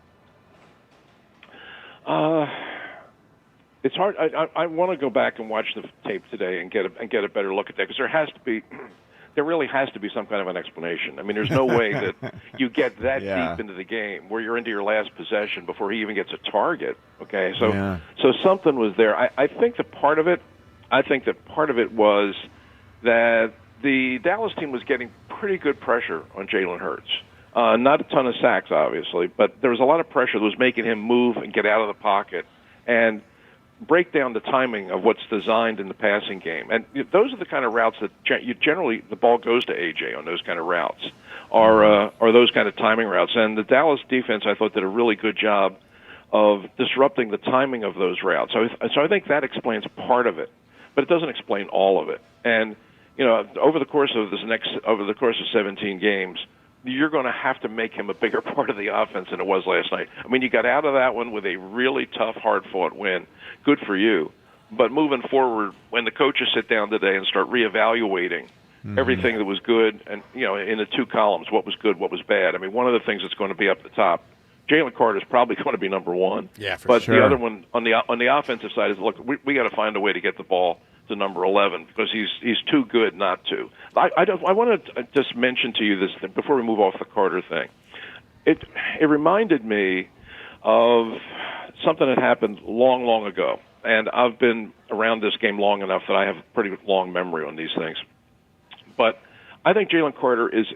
It's hard. I want to go back and watch the tape today and get a better look at that because there really has to be some kind of an explanation. I mean, there's no way that you get that deep into the game where you're into your last possession before he even gets a target. Okay, so something was there. I think that part of it was that the Dallas team was getting pretty good pressure on Jalen Hurts. Not a ton of sacks, obviously, but there was a lot of pressure that was making him move and get out of the pocket and break down the timing of what's designed in the passing game. And those are the kind of routes that generally the ball goes to A.J. on those kind of routes or those kind of timing routes. And the Dallas defense, I thought, did a really good job of disrupting the timing of those routes. So I think that explains part of it, but it doesn't explain all of it. And over the course of 17 games, you're going to have to make him a bigger part of the offense than it was last night. I mean, you got out of that one with a really tough, hard-fought win. Good for you. But moving forward, when the coaches sit down today and start reevaluating everything that was good, and in the two columns, what was good, what was bad. I mean, one of the things that's going to be up the top, Jaylen Carter is probably going to be number one. Yeah, for but sure. The other one on the offensive side is, look, we got to find a way to get the ball to number 11 because he's too good not to. I want to just mention to you this thing before we move off the Carter thing. It reminded me of something that happened long, long ago, and I've been around this game long enough that I have a pretty long memory on these things. But I think Jalen Carter is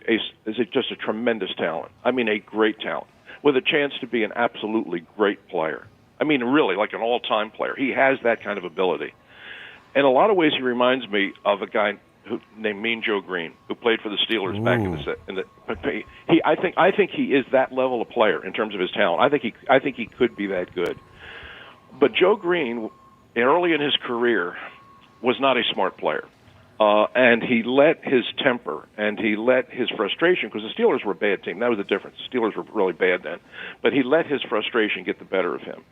just a tremendous talent. I mean, a great talent with a chance to be an absolutely great player. I mean, really, like an all-time player. He has that kind of ability. In a lot of ways, he reminds me of a guy named Mean Joe Green, who played for the Steelers back in the. I think he is that level of player in terms of his talent. I think he could be that good. But Joe Green, early in his career, was not a smart player, and he let his temper and he let his frustration, because the Steelers were a bad team. That was the difference. The Steelers were really bad then, but he let his frustration get the better of him.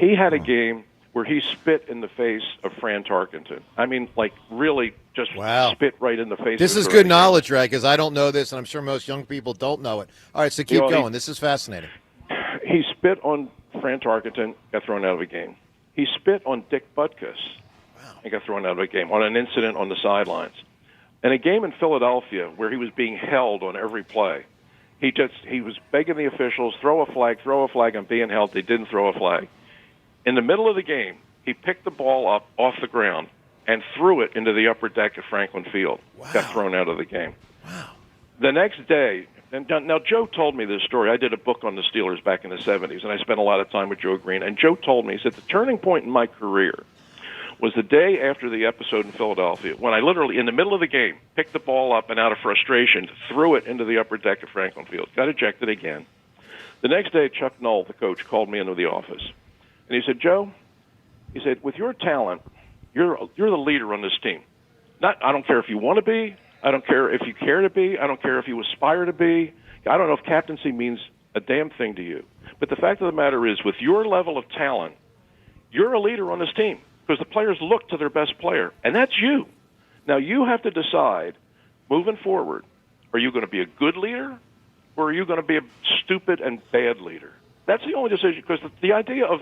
He had a game where he spit in the face of Fran Tarkenton. I mean, like, really just spit right in the face. This is good knowledge, Ray, because I don't know this, and I'm sure most young people don't know it. All right, so keep going. This is fascinating. He spit on Fran Tarkenton, got thrown out of a game. He spit on Dick Butkus and got thrown out of a game on an incident on the sidelines. In a game in Philadelphia where he was being held on every play, he was begging the officials, throw a flag, I'm being held. They didn't throw a flag. In the middle of the game, he picked the ball up off the ground and threw it into the upper deck of Franklin Field. Wow. Got thrown out of the game. Wow. The next day, and now Joe told me this story. I did a book on the Steelers back in the 70s, and I spent a lot of time with Joe Green. And Joe told me, he said, the turning point in my career was the day after the episode in Philadelphia, when I literally, in the middle of the game, picked the ball up and out of frustration, threw it into the upper deck of Franklin Field. Got ejected again. The next day, Chuck Noll, the coach, called me into the office. And he said, Joe, he said, with your talent, you're the leader on this team. I don't care if you want to be. I don't care if you care to be. I don't care if you aspire to be. I don't know if captaincy means a damn thing to you. But the fact of the matter is, with your level of talent, you're a leader on this team because the players look to their best player, and that's you. Now, you have to decide, moving forward, are you going to be a good leader or are you going to be a stupid and bad leader? That's the only decision, because the idea of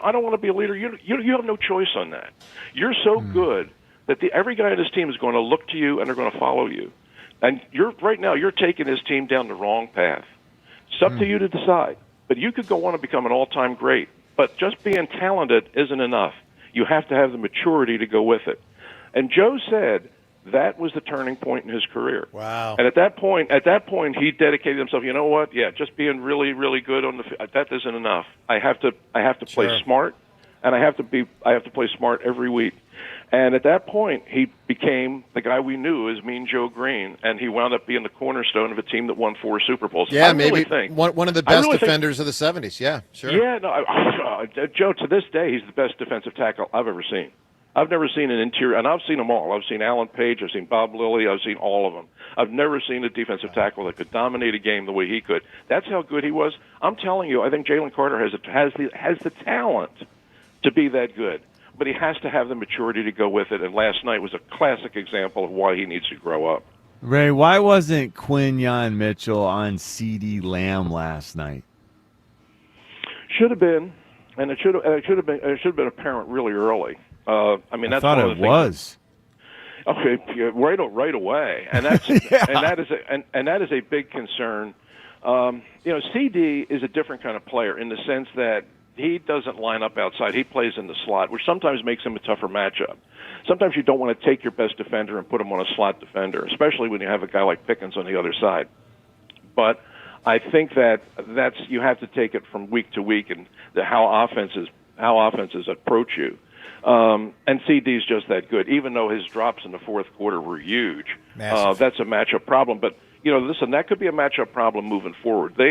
I don't want to be a leader. You have no choice on that. You're so good that every guy on this team is going to look to you and they're going to follow you. And right now you're taking this team down the wrong path. It's up to you to decide. But you could go on and become an all-time great. But just being talented isn't enough. You have to have the maturity to go with it. And Joe said that was the turning point in his career. Wow. And at that point, he dedicated himself. You know what? Yeah, just being really, really good on the field, that isn't enough. I have to play smart, and I have to play smart every week. And at that point, he became the guy we knew as Mean Joe Green, and he wound up being the cornerstone of a team that won 4 Super Bowls. Yeah, really maybe one of the best defenders of the 70s. Yeah, sure. Yeah, no, Joe, to this day, he's the best defensive tackle I've ever seen. I've never seen an interior, and I've seen them all. I've seen Alan Page, I've seen Bob Lilly, I've seen all of them. I've never seen a defensive tackle that could dominate a game the way he could. That's how good he was. I'm telling you, I think Jaylen Carter has the talent to be that good, but he has to have the maturity to go with it. And last night was a classic example of why he needs to grow up. Ray, why wasn't Quinyon Mitchell on CeeDee Lamb last night? Should have been, and it should have been apparent really early. I mean, that's I thought one of it the was. Okay, right away, and that's and that is a big concern. CD is a different kind of player in the sense that he doesn't line up outside; he plays in the slot, which sometimes makes him a tougher matchup. Sometimes you don't want to take your best defender and put him on a slot defender, especially when you have a guy like Pickens on the other side. But I think that's you have to take it from week to week and how offenses approach you. And CD's just that good, even though his drops in the fourth quarter were huge. That's a matchup problem. But, listen, that could be a matchup problem moving forward. To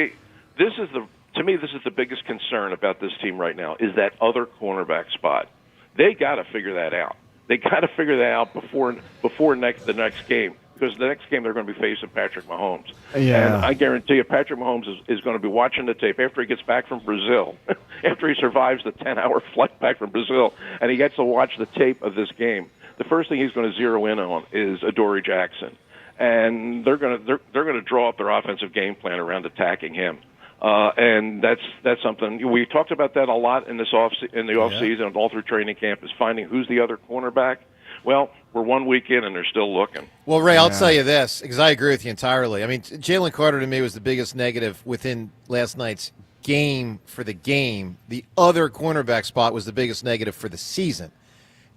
me, this is the biggest concern about this team right now, is that other cornerback spot. They got to figure that out. They got to figure that out before the next game, because the next game they're going to be facing Patrick Mahomes. Yeah. And I guarantee you Patrick Mahomes is going to be watching the tape after he gets back from Brazil, after he survives the 10-hour flight back from Brazil, and he gets to watch the tape of this game. The first thing he's going to zero in on is Adoree Jackson. And they're going to draw up their offensive game plan around attacking him. And that's something we talked about that a lot in the offseason and all through training camp, is finding who's the other cornerback. Well, we're 1 week in and they're still looking. Well, Ray, I'll tell you this, because I agree with you entirely. I mean, Jalen Carter to me was the biggest negative within last night's game for the game. The other cornerback spot was the biggest negative for the season.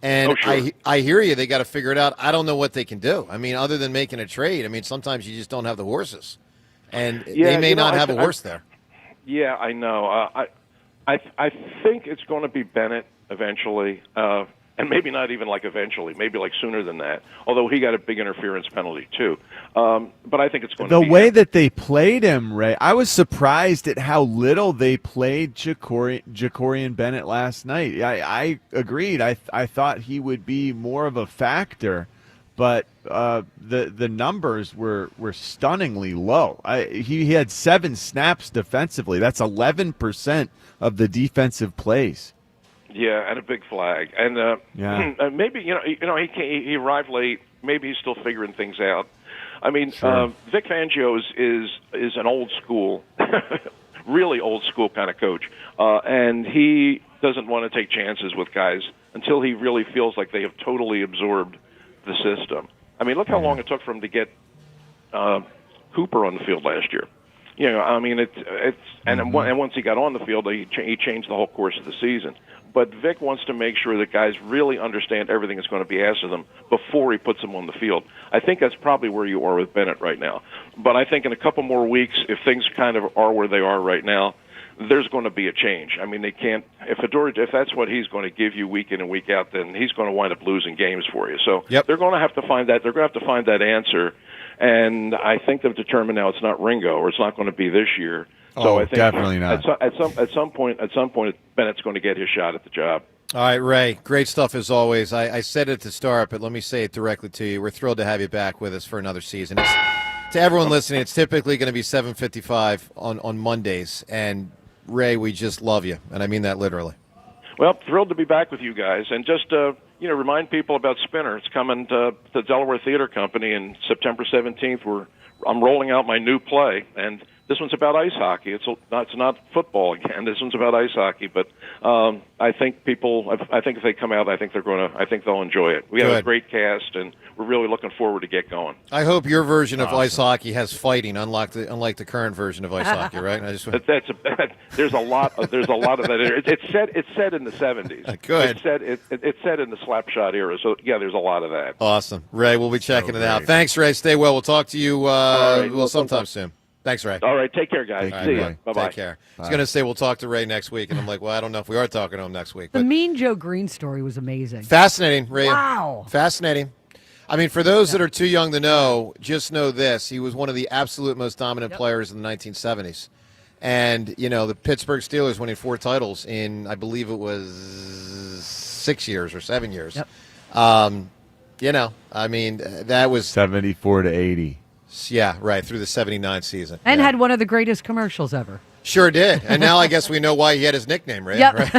And sure. I hear you. They got to figure it out. I don't know what they can do. I mean, other than making a trade, I mean, sometimes you just don't have the horses. And they may not have a horse there. Yeah, I know. I think it's going to be Bennett eventually. And maybe not even like eventually, maybe like sooner than that, although he got a big interference penalty too. But I think it's going to be the way that they played him, Ray. I was surprised at how little they played Jacorian Bennett last night. I agreed. I thought he would be more of a factor, but the numbers were stunningly low. He had 7 snaps defensively. That's 11% of the defensive plays. Yeah, and a big flag, and maybe he arrived late. Maybe he's still figuring things out. I mean, Sure. Vic Fangio is an old school, really old school kind of coach, and he doesn't want to take chances with guys until he really feels like they have totally absorbed the system. I mean, look how long it took for him to get Cooper on the field last year. I mean, and once he got on the field, he changed the whole course of the season. But Vic wants to make sure that guys really understand everything that's going to be asked of them before he puts them on the field. I think that's probably where you are with Bennett right now. But I think in a couple more weeks, if things kind of are where they are right now, there's going to be a change. I mean, they can't. If that's what he's going to give you week in and week out, then he's going to wind up losing games for you. So they're going to have to find that. They're going to have to find that answer. And I think they've determined now it's not Ringo, or it's not going to be this year. So I think definitely not. At some point, Bennett's going to get his shot at the job. All right, Ray, great stuff as always. I said it to start, but let me say it directly to you. We're thrilled to have you back with us for another season. To everyone listening, it's typically going to be 7:55 on Mondays. And, Ray, we just love you, and I mean that literally. Well, thrilled to be back with you guys. And just remind people about Spinner. It's coming to the Delaware Theater Company in September 17th. I'm rolling out my new play, and This one's about ice hockey. It's not football again. This one's about ice hockey. But I think if they come out, I think they'll enjoy it. We have a great cast, and we're really looking forward to get going. I hope your version of ice hockey has fighting, unlike the current version of ice hockey, right? There's a lot of that. It's set in the 70s. Good. It's set in the slapshot era. So yeah, there's a lot of that. Awesome, Ray. We'll be checking it out. Thanks, Ray. Stay well. We'll talk to you sometime soon. Thanks, Ray. All right, take care, guys. See you. Bye-bye. Take care. I was going to say we'll talk to Ray next week, and I'm like, well, I don't know if we are talking to him next week. The Mean Joe Green story was amazing. Fascinating, Ray. Wow. Fascinating. I mean, for those that are too young to know, just know this. He was one of the absolute most dominant players in the 1970s. And, the Pittsburgh Steelers winning 4 titles in, I believe it was 6 years or 7 years. Yep. I mean, that was 74 to 80. Yeah, right, through the 79 season. And had one of the greatest commercials ever. Sure did. And now I guess we know why he had his nickname, right? Yep. Right?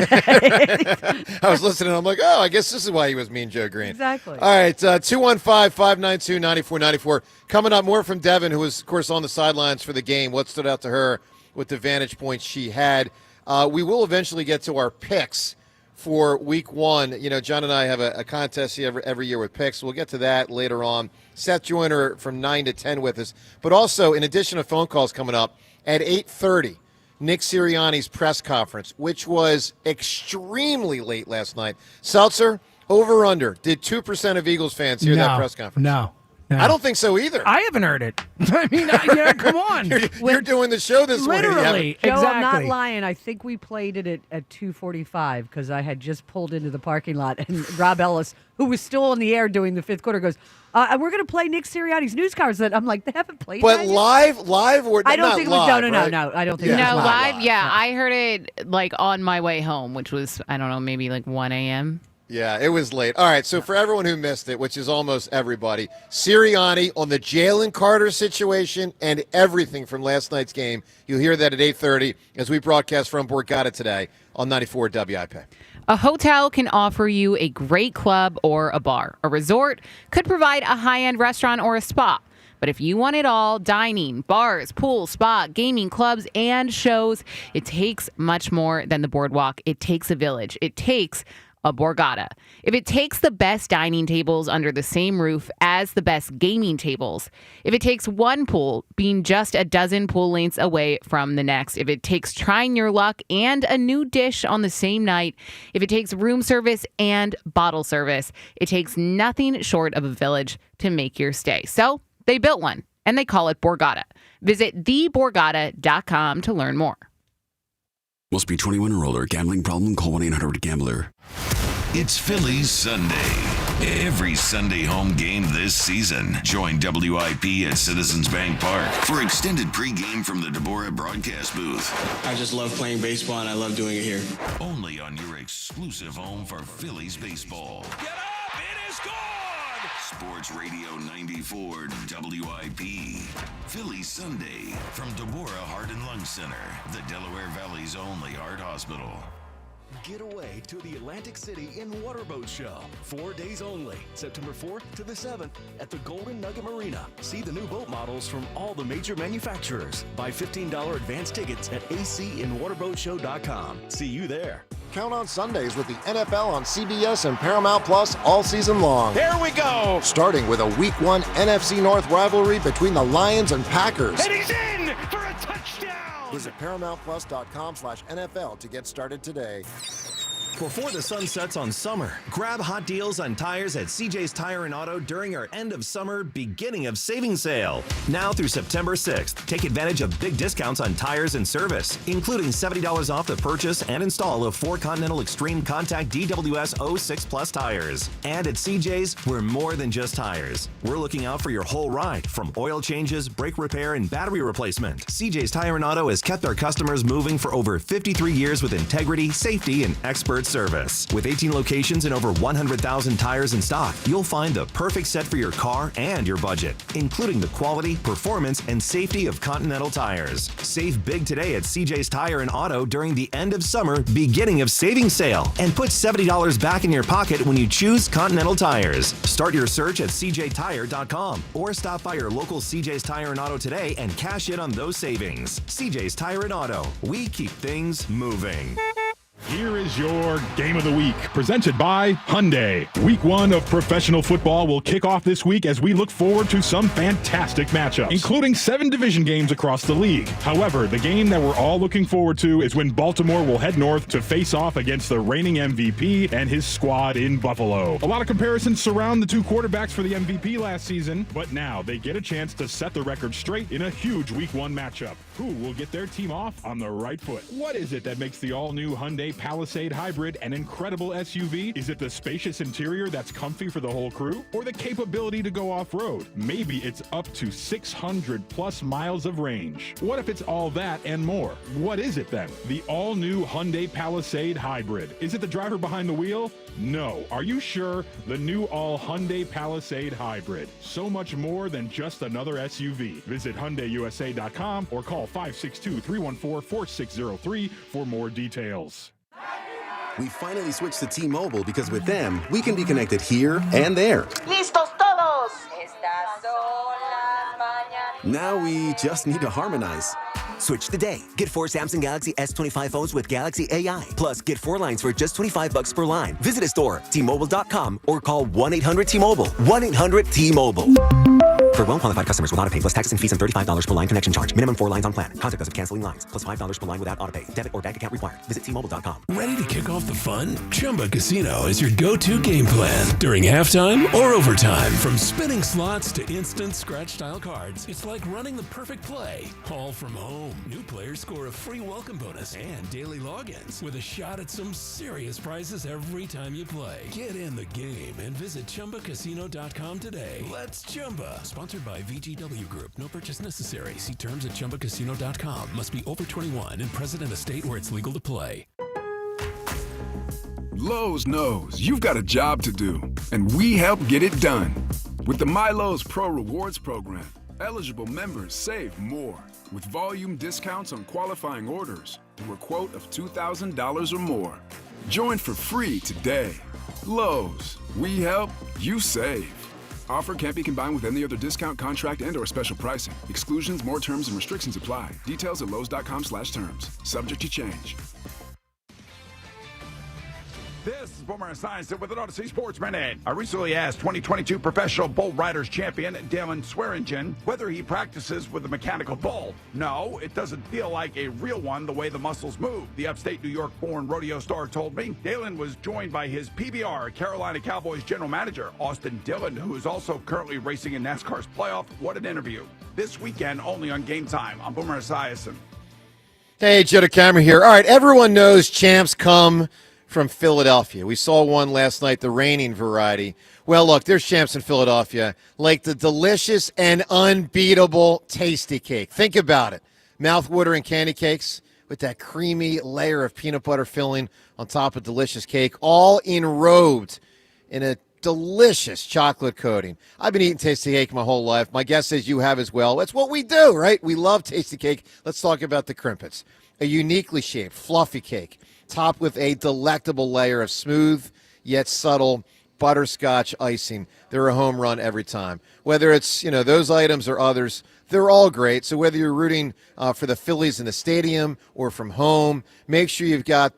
I was listening, and I'm like, I guess this is why he was Mean Joe Green. Exactly. All right, 215-592-9494. Coming up, more from Devin, who was, of course, on the sidelines for the game. What stood out to her with the vantage points she had. We will eventually get to our picks for week 1. John and I have a contest every year with picks. We'll get to that later on. Seth Joyner from 9 to 10 with us. But also, in addition to phone calls coming up, at 8:30, Nick Sirianni's press conference, which was extremely late last night. Seltzer, over under. Did 2% of Eagles fans hear that press conference? No. I don't think so either. I haven't heard it. I mean, come on. You're doing the show this way. Literally. Joe, Exactly. I'm not lying. I think we played it at 2:45 because I had just pulled into the parking lot, and Rob Ellis, who was still on the air doing the 5th quarter, goes, we're going to play Nick Sirianni's news conference. I'm like, they haven't played But that yet? live or I don't not think it was, live, no, right? I don't think No, it was live. live. Yeah, I heard it on my way home, which was, I don't know, maybe 1 a.m. Yeah, it was late. All right, so for everyone who missed it, which is almost everybody, Serriani on the Jaylen Carter situation and everything from last night's game. You'll hear that at 8:30 as we broadcast from Borgata today on 94 WIP. A hotel can offer you a great club or a bar. A resort could provide a high-end restaurant or a spa. But if you want it all, dining, bars, pool, spa, gaming, clubs, and shows, it takes much more than the Boardwalk. It takes a village. It takes a Borgata. If it takes the best dining tables under the same roof as the best gaming tables, if it takes one pool being just a dozen pool lanes away from the next, if it takes trying your luck and a new dish on the same night, if it takes room service and bottle service, it takes nothing short of a village to make your stay. So they built one, and they call it Borgata. Visit theborgata.com to learn more. Must be 21 or older. Gambling problem? Call 1-800-GAMBLER. It's Phillies Sunday. Every Sunday home game this season. Join WIP at Citizens Bank Park for extended pregame from the Deborah broadcast booth. I just love playing baseball, and I love doing it here. Only on your exclusive home for Phillies baseball. Get up! It is gone! Sports Radio 94 WIP. Phillies Sunday from Deborah Heart and Lung Center, the Delaware Valley's only heart hospital. Get away to the Atlantic City in Waterboat Show. 4 days only, September 4th to the 7th at the Golden Nugget Marina. See the new boat models from all the major manufacturers. Buy $15 advance tickets at acinwaterboatshow.com. See you there. Count on Sundays with the NFL on CBS and Paramount Plus all season long. Here we go! Starting with a Week 1 NFC North rivalry between the Lions and Packers. And he's in for a touchdown! Visit ParamountPlus.com/NFL to get started today. Before the sun sets on summer, grab hot deals on tires at CJ's Tire and Auto during our end of summer, beginning of savings sale. Now through September 6th, take advantage of big discounts on tires and service, including $70 off the purchase and install of 4 Continental Extreme Contact DWS 06 Plus tires. And at CJ's, we're more than just tires. We're looking out for your whole ride, from oil changes, brake repair, and battery replacement. CJ's Tire and Auto has kept our customers moving for over 53 years with integrity, safety, and expert service. With 18 locations and over 100,000 tires in stock, you'll find the perfect set for your car and your budget, including the quality, performance, and safety of Continental tires. Save big today at CJ's Tire and Auto during the end of summer, beginning of savings sale, and put $70 back in your pocket when you choose Continental tires. Start your search at cjtire.com or stop by your local CJ's Tire and Auto today and cash in on those savings. CJ's Tire and Auto. We keep things moving. Here is your Game of the Week, presented by Hyundai. Week 1 of professional football will kick off this week as we look forward to some fantastic matchups, including 7 division games across the league. However, the game that we're all looking forward to is when Baltimore will head north to face off against the reigning MVP and his squad in Buffalo. A lot of comparisons surround the two quarterbacks for the MVP last season, but now they get a chance to set the record straight in a huge Week 1 matchup. Who will get their team off on the right foot? What is it that makes the all-new Hyundai Palisade Hybrid an incredible SUV? Is it the spacious interior that's comfy for the whole crew? Or the capability to go off-road? Maybe it's up to 600 plus miles of range. What if it's all that and more? What is it then? The all-new Hyundai Palisade Hybrid. Is it the driver behind the wheel? No. Are you sure? The new all Hyundai Palisade Hybrid. So much more than just another SUV. Visit HyundaiUSA.com or call 562-314-4603 for more details. We finally switched to T-Mobile because with them, we can be connected here and there. ¡Listos todos! Estas son las mañanas. Now we just need to harmonize. Switch today. Get 4 Samsung Galaxy S25 phones with Galaxy AI. Plus, get 4 lines for just $25 per line. Visit a store, T-Mobile.com, or call 1-800-T-Mobile. 1-800-T-Mobile. For well-qualified customers with auto-pay plus taxes and fees and $35 per line connection charge. Minimum 4 lines on plan. Contact us if canceling lines. Plus $5 per line without auto-pay. Debit or bank account required. Visit T-Mobile.com. Ready to kick off the fun? Chumba Casino is your go-to game plan during halftime or overtime. From spinning slots to instant scratch-style cards, it's like running the perfect play, all from home. New players score a free welcome bonus and daily logins with a shot at some serious prizes every time you play. Get in the game and visit ChumbaCasino.com today. Let's Chumba. Sponsored by VGW Group. No purchase necessary. See terms at ChumbaCasino.com. Must be over 21 and present in a state where it's legal to play. Lowe's knows you've got a job to do, and we help get it done. With the MyLowe's Pro Rewards program, eligible members save more with volume discounts on qualifying orders through a quote of $2,000 or more. Join for free today. Lowe's, we help, you save. Offer can't be combined with any other discount, contract, and/or special pricing. Exclusions, more terms, and restrictions apply. Details at lowes.com/terms. Subject to change. This is Boomer Esiason with an Odyssey Sports Minute. I recently asked 2022 professional bull riders champion Dalen Swearingen whether he practices with a mechanical bull. No, it doesn't feel like a real one the way the muscles move. The upstate New York-born rodeo star told me Dalen was joined by his PBR Carolina Cowboys general manager, Austin Dillon, who is also currently racing in NASCAR's playoff. What an interview. This weekend only on Game Time. I'm Boomer Esiason. Hey, Joe DeCamera here. All right, everyone knows champs come from Philadelphia. We saw one last night, the reigning variety. Well, look, there's champs in Philadelphia, like the delicious and unbeatable Tasty Cake. Think about it. Mouth-watering candy cakes with that creamy layer of peanut butter filling on top of delicious cake, all enrobed in a delicious chocolate coating. I've been eating Tasty Cake my whole life. My guess is you have as well. That's what we do, right? We love Tasty Cake. Let's talk about the Crimpets. A uniquely shaped, fluffy cake, topped with a delectable layer of smooth yet subtle butterscotch icing. They're a home run every time. Whether it's, those items or others, they're all great. So whether you're rooting for the Phillies in the stadium or from home, make sure you've got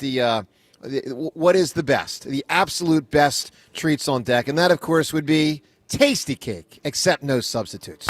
what is the best, the absolute best treats on deck. And that, of course, would be Tasty Cake, except no substitutes.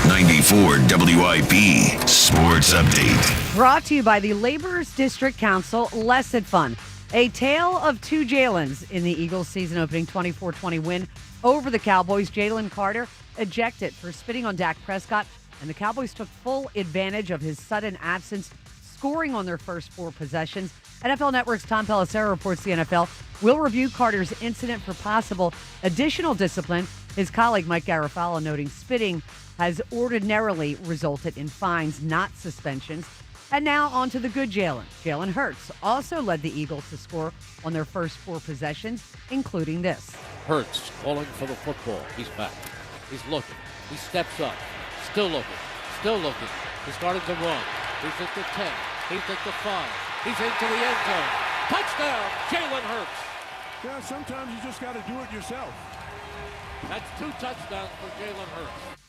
94 WIP Sports Update. Brought to you by the Laborers District Council, Less Than Fun. A tale of two Jaylens in the Eagles' season opening 24-20 win over the Cowboys. Jalen Carter ejected for spitting on Dak Prescott, and the Cowboys took full advantage of his sudden absence, scoring on their first 4 possessions. NFL Network's Tom Pelissero reports the NFL will review Carter's incident for possible additional discipline. His colleague Mike Garafolo noting spitting has ordinarily resulted in fines, not suspensions. And now on to the good Jalen. Jalen Hurts also led the Eagles to score on their first 4 possessions, including this. Hurts calling for the football. He's back. He's looking. He steps up. Still looking. Still looking. He's starting to run. He's at the 10. He's at the 5. He's into the end zone. Touchdown, Jalen Hurts. Yeah, sometimes you just got to do it yourself. That's 2 touchdowns for Jalen Hurts.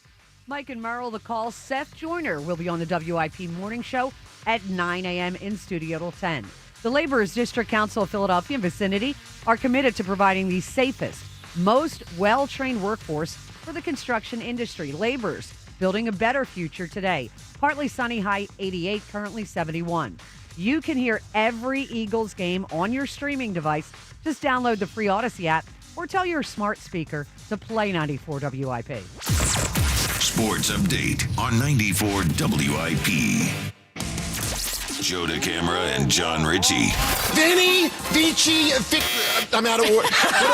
Mike and Merrill, the call. Seth Joyner will be on the WIP Morning Show at 9 a.m. in studio till 10. The Laborers District Council of Philadelphia and vicinity are committed to providing the safest, most well-trained workforce for the construction industry. Laborers building a better future today. Partly sunny, high 88, currently 71. You can hear every Eagles game on your streaming device. Just download the free Odyssey app or tell your smart speaker to play 94 WIP. Sports update on 94 WIP. Joe DeCamera and John Ritchie. Vinny, Vici, I'm out of order. What do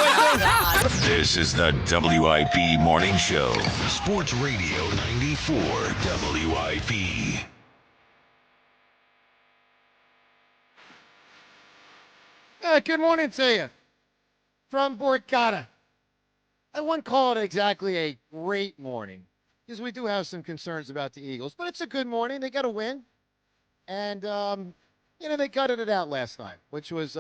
I do? This is the WIP Morning Show. Sports Radio 94 WIP. Good morning to you from Borgata. I wouldn't call it exactly a great morning because we do have some concerns about the Eagles, but it's a good morning. They got a win, and they gutted it out last night, which was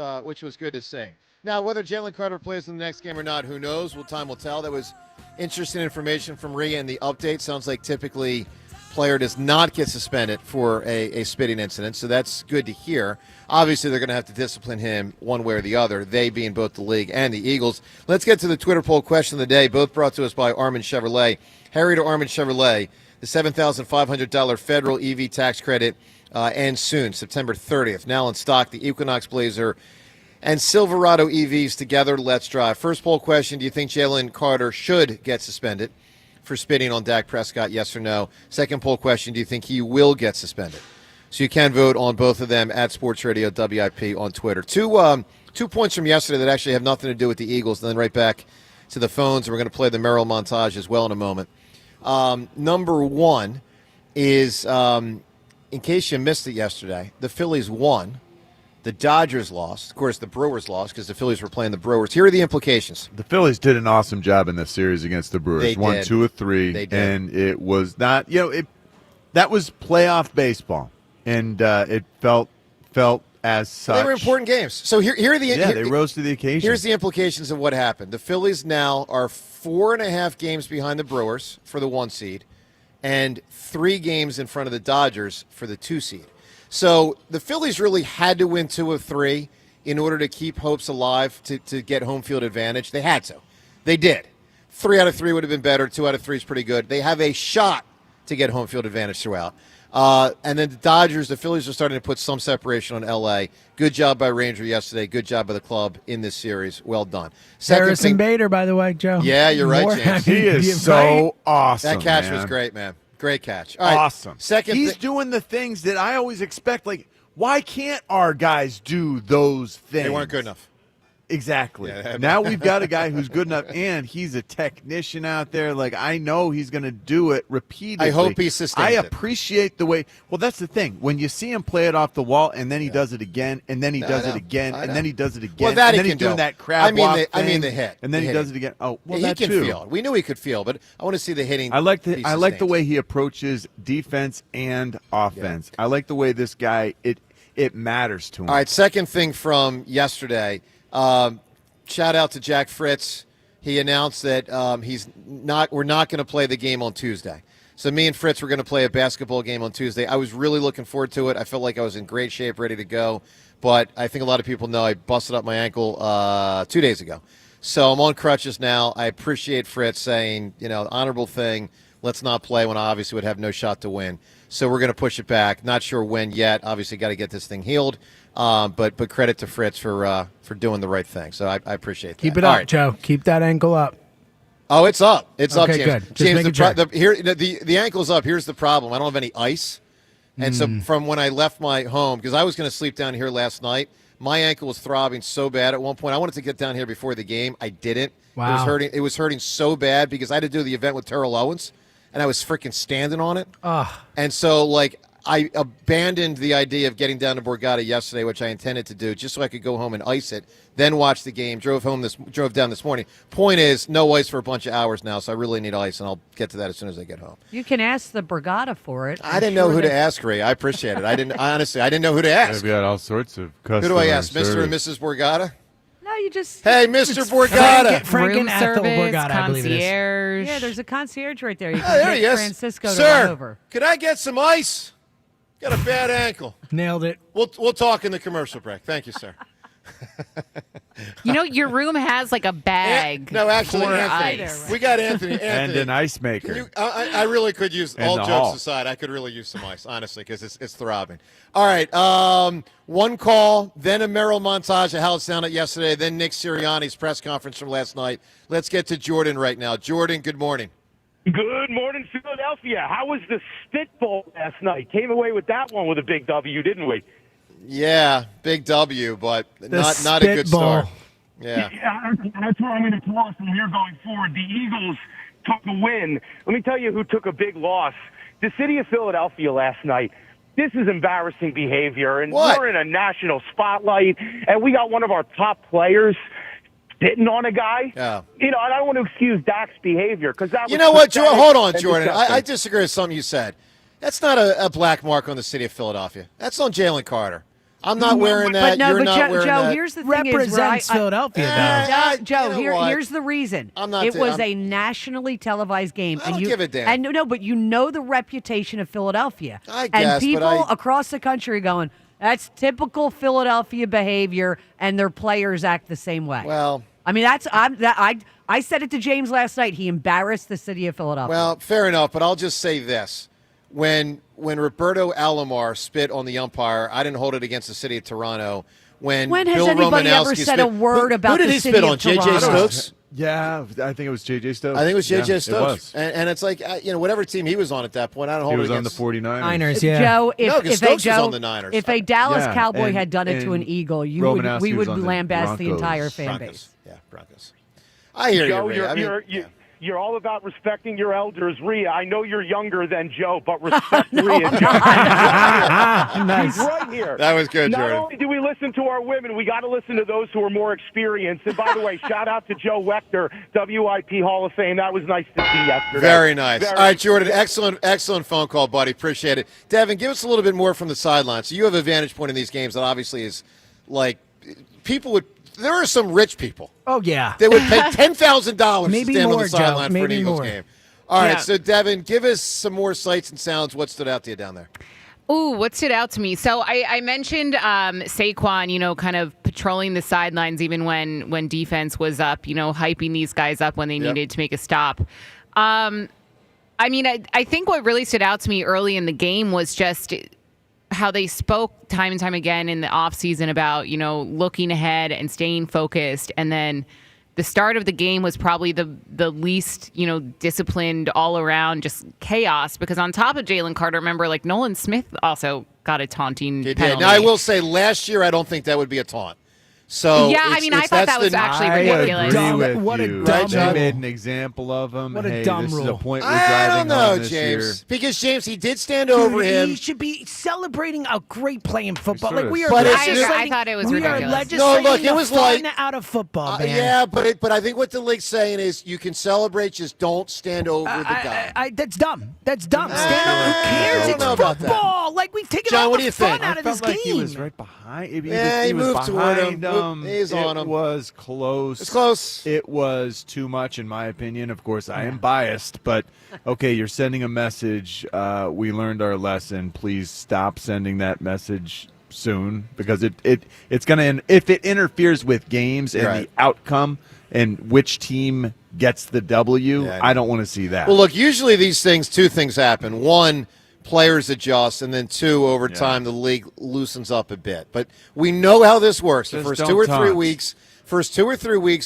good to see. Now, whether Jaylen Carter plays in the next game or not, who knows? Well, time will tell. That was interesting information from Rhea in the update. Sounds like typically player does not get suspended for a spitting incident, so that's good to hear. Obviously, they're going to have to discipline him one way or the other, they being both the league and the Eagles. Let's get to the Twitter poll question of the day, both brought to us by Armin Chevrolet. Harry to Armin Chevrolet, the $7,500 federal EV tax credit ends soon, September 30th. Now in stock, the Equinox Blazer and Silverado EVs together. Let's drive. First poll question, do you think Jalen Carter should get suspended for spitting on Dak Prescott, yes or no? Second poll question, do you think he will get suspended? So you can vote on both of them at Sports Radio WIP on Twitter. Two points from yesterday that actually have nothing to do with the Eagles, and then right back to the phones, and we're going to play the Merrill montage as well in a moment. Number one is, in case you missed it yesterday, the Phillies won. The Dodgers lost. Of course, the Brewers lost because the Phillies were playing the Brewers. Here are the implications. The Phillies did an awesome job in this series against the Brewers. They Won did. 2 of 3, They did. and it was not, that was playoff baseball, and it felt as such. They were important games. So here are the they rose to the occasion. Here's the implications of what happened. The Phillies now are 4.5 games behind the Brewers for the 1 seed, and 3 games in front of the Dodgers for the 2 seed. So the Phillies really had to win 2 of 3 in order to keep hopes alive to get home field advantage. They had to. They did. 3 out of 3 would have been better. 2 out of 3 is pretty good. They have a shot to get home field advantage throughout. And then the Phillies are starting to put some separation on L.A. Good job by Ranger yesterday. Good job by the club in this series. Well done. Harrison Bader, by the way, Joe. Yeah, you're right, James. He is so awesome. That catch man. was great, man. Great catch. All right. Awesome. He's doing the things that I always expect. Like, why can't our guys do those things? They weren't good enough. Exactly. Yeah. Now we've got a guy who's good enough, and he's a technician out there. Like, I know he's going to do it repeatedly. I hope he sustains it. I appreciate the way. Well, that's the thing. When you see him play it off the wall, and then he does it again, and then he does it again, and then he does it again. Well, that and then he he's can doing do. that crab walk I mean thing, the hit. and then The he does hitting. it again. Oh, well, Yeah, that he can too. feel it. We knew he could feel, but I want to see the hitting. I like be the sustained. way he approaches defense and offense. I like the way this guy it matters to him. All right, second thing from yesterday. Shout out to Jack Fritz. He announced that we're not going to play the game on Tuesday. So me and Fritz were going to play a basketball game on Tuesday. I was really looking forward to it. I felt like I was in great shape, ready to go. But I think a lot of people know I busted up my ankle 2 days ago. So I'm on crutches now. I appreciate Fritz saying, honorable thing, let's not play when I obviously would have no shot to win. So we're going to push it back. Not sure when yet. Obviously got to get this thing healed. But credit to Fritz for doing the right thing. So I appreciate that. Keep it All up, right. Joe. Keep that ankle up. Oh, it's up. It's up, Okay, James. good. Just James, making sure. the ankle's up. Here's the problem. I don't have any ice. And so from when I left my home, because I was going to sleep down here last night, my ankle was throbbing so bad at one point. I wanted to get down here before the game. I didn't. Wow. It was hurting so bad because I had to do the event with Terrell Owens, and I was freaking standing on it. Ugh. And so, I abandoned the idea of getting down to Borgata yesterday, which I intended to do, just so I could go home and ice it, then watch the game. Drove down this morning. Point is, no ice for a bunch of hours now, so I really need ice, and I'll get to that as soon as I get home. You can ask the Borgata for it. I didn't know who to ask, Ray. I appreciate it. I didn't know who to ask. They've got all sorts of customers. Who do I ask, Mr. and Mrs. Borgata? No, you just. Hey, Mr. Borgata. Frank Room and Ethel service, Borgata, I believe it is. concierge. Yeah, there's a concierge right there. You Oh, can there he get is. Francisco to Sir, run over. could I get some ice? Got a bad ankle. Nailed it. We'll talk in the commercial break. Thank you, sir. You know, your room has like a bag. No, actually, for Anthony. ice. We got Anthony. And an ice maker. I really could use, In all the jokes hall. aside, I could really use some ice, honestly, because it's throbbing. All right, one call, then a Merrill montage of how it sounded yesterday, then Nick Sirianni's press conference from last night. Let's get to Jordan right now. Jordan, good morning. Good morning, Philadelphia. How was the spitball last night? Came away with that one with a big W, didn't we? Yeah, big W, but not a good start. Yeah. That's where I'm going to call it from here going forward. The Eagles took a win. Let me tell you who took a big loss. The city of Philadelphia last night. This is embarrassing behavior, and we're in a national spotlight, and we got one of our top players hitting on a guy. Yeah. You know, and I don't want to excuse Dak's behavior because that was. You know what, Jordan? Hold on, and Jordan. disgusting. I disagree with something you said. That's not a black mark on the city of Philadelphia. That's on Jalen Carter. I'm not wearing that. You're not wearing Joe, that. here's the thing: Represents Philadelphia, though. Joe, you know what? here's the reason. I'm not. It was a nationally televised game. I don't and give a damn. And no, but you know the reputation of Philadelphia. I and guess, but people across the country going, that's typical Philadelphia behavior, and their players act the same way. Well, I mean, I said it to James last night. He embarrassed the city of Philadelphia. Well, fair enough, but I'll just say this. When Roberto Alomar spit on the umpire, I didn't hold it against the city of Toronto. When has Bill anybody Romanowski ever said a word about who did the he city spit of on? J.J. Toronto? Stokes? Yeah, I think it was J.J. Stokes. I think it was J.J. Yeah, Stokes. It was. And it's like, whatever team he was on at that point, I don't hold He it was on the against 49ers. Niners, yeah. Joe, No, 'cause Stokes was on the Niners. If a Dallas Yeah, Cowboy and- had done it to an and Eagle, we Romanowski would was on the lambast the Broncos. entire fan Broncos. base. Yeah, Broncos. I hear Joe, you, Ray. you're all about respecting your elders, Rhea. I know you're younger than Joe, but respect Rhea. Nice. He's right here. That was good, Not Jordan. only do we listen to our women, we got to listen to those who are more experienced. And by the way, shout out to Joe Wechter, WIP Hall of Fame. That was nice to see yesterday. Very nice. Very All right, Jordan, excellent phone call, buddy. Appreciate it. Devin, give us a little bit more from the sidelines. So you have a vantage point in these games that obviously is like there are some rich people. Oh, yeah. They would pay $10,000 to Maybe stand on more, the Joe. sideline for an Maybe Eagles more. game. All right, Yeah. so Devin, give us some more sights and sounds. What stood out to you down there? Ooh, what stood out to me? So I mentioned Saquon, kind of patrolling the sidelines even when defense was up, hyping these guys up when they needed to make a stop. I think what really stood out to me early in the game was just how they spoke time and time again in the offseason about, looking ahead and staying focused. And then the start of the game was probably the least, disciplined all around, just chaos. Because on top of Jaylen Carter, remember, Nolan Smith also got a taunting penalty. Now, I will say last year I don't think that would be a taunt. So yeah, I thought that was actually ridiculous. I agree with What a you. dumb They rule. made an example of him. What a Hey, dumb this is rule. a point we're I driving don't know, home this James. year. Because, James, he did stand over him. He should be celebrating a great play in football. Sort of We are But it's- legislating. I thought it was we ridiculous. are No, legislating look, it the was fun like- out of football, man. Yeah, but I think what the league's saying is you can celebrate, just don't stand over the guy. That's dumb. That's dumb. Stand up. Who cares? I don't It's know about that. football. We've taken John, all what the do you fun think? out of this felt like game. he was right behind. Yeah, he was moved toward behind him. him. He's on him. It was close. It's close. It was too much, in my opinion. Of course, I am biased, but okay, you're sending a message. We learned our lesson. Please stop sending that message soon, because it's going to, if it interferes with games and Right. the outcome and which team gets the W, Yeah, I don't want to see that. Well, look, usually two things happen. One, players adjust, and then two, over time, the league loosens up a bit. But we know how this works. The Just first don't 2 or 3 taunt. weeks,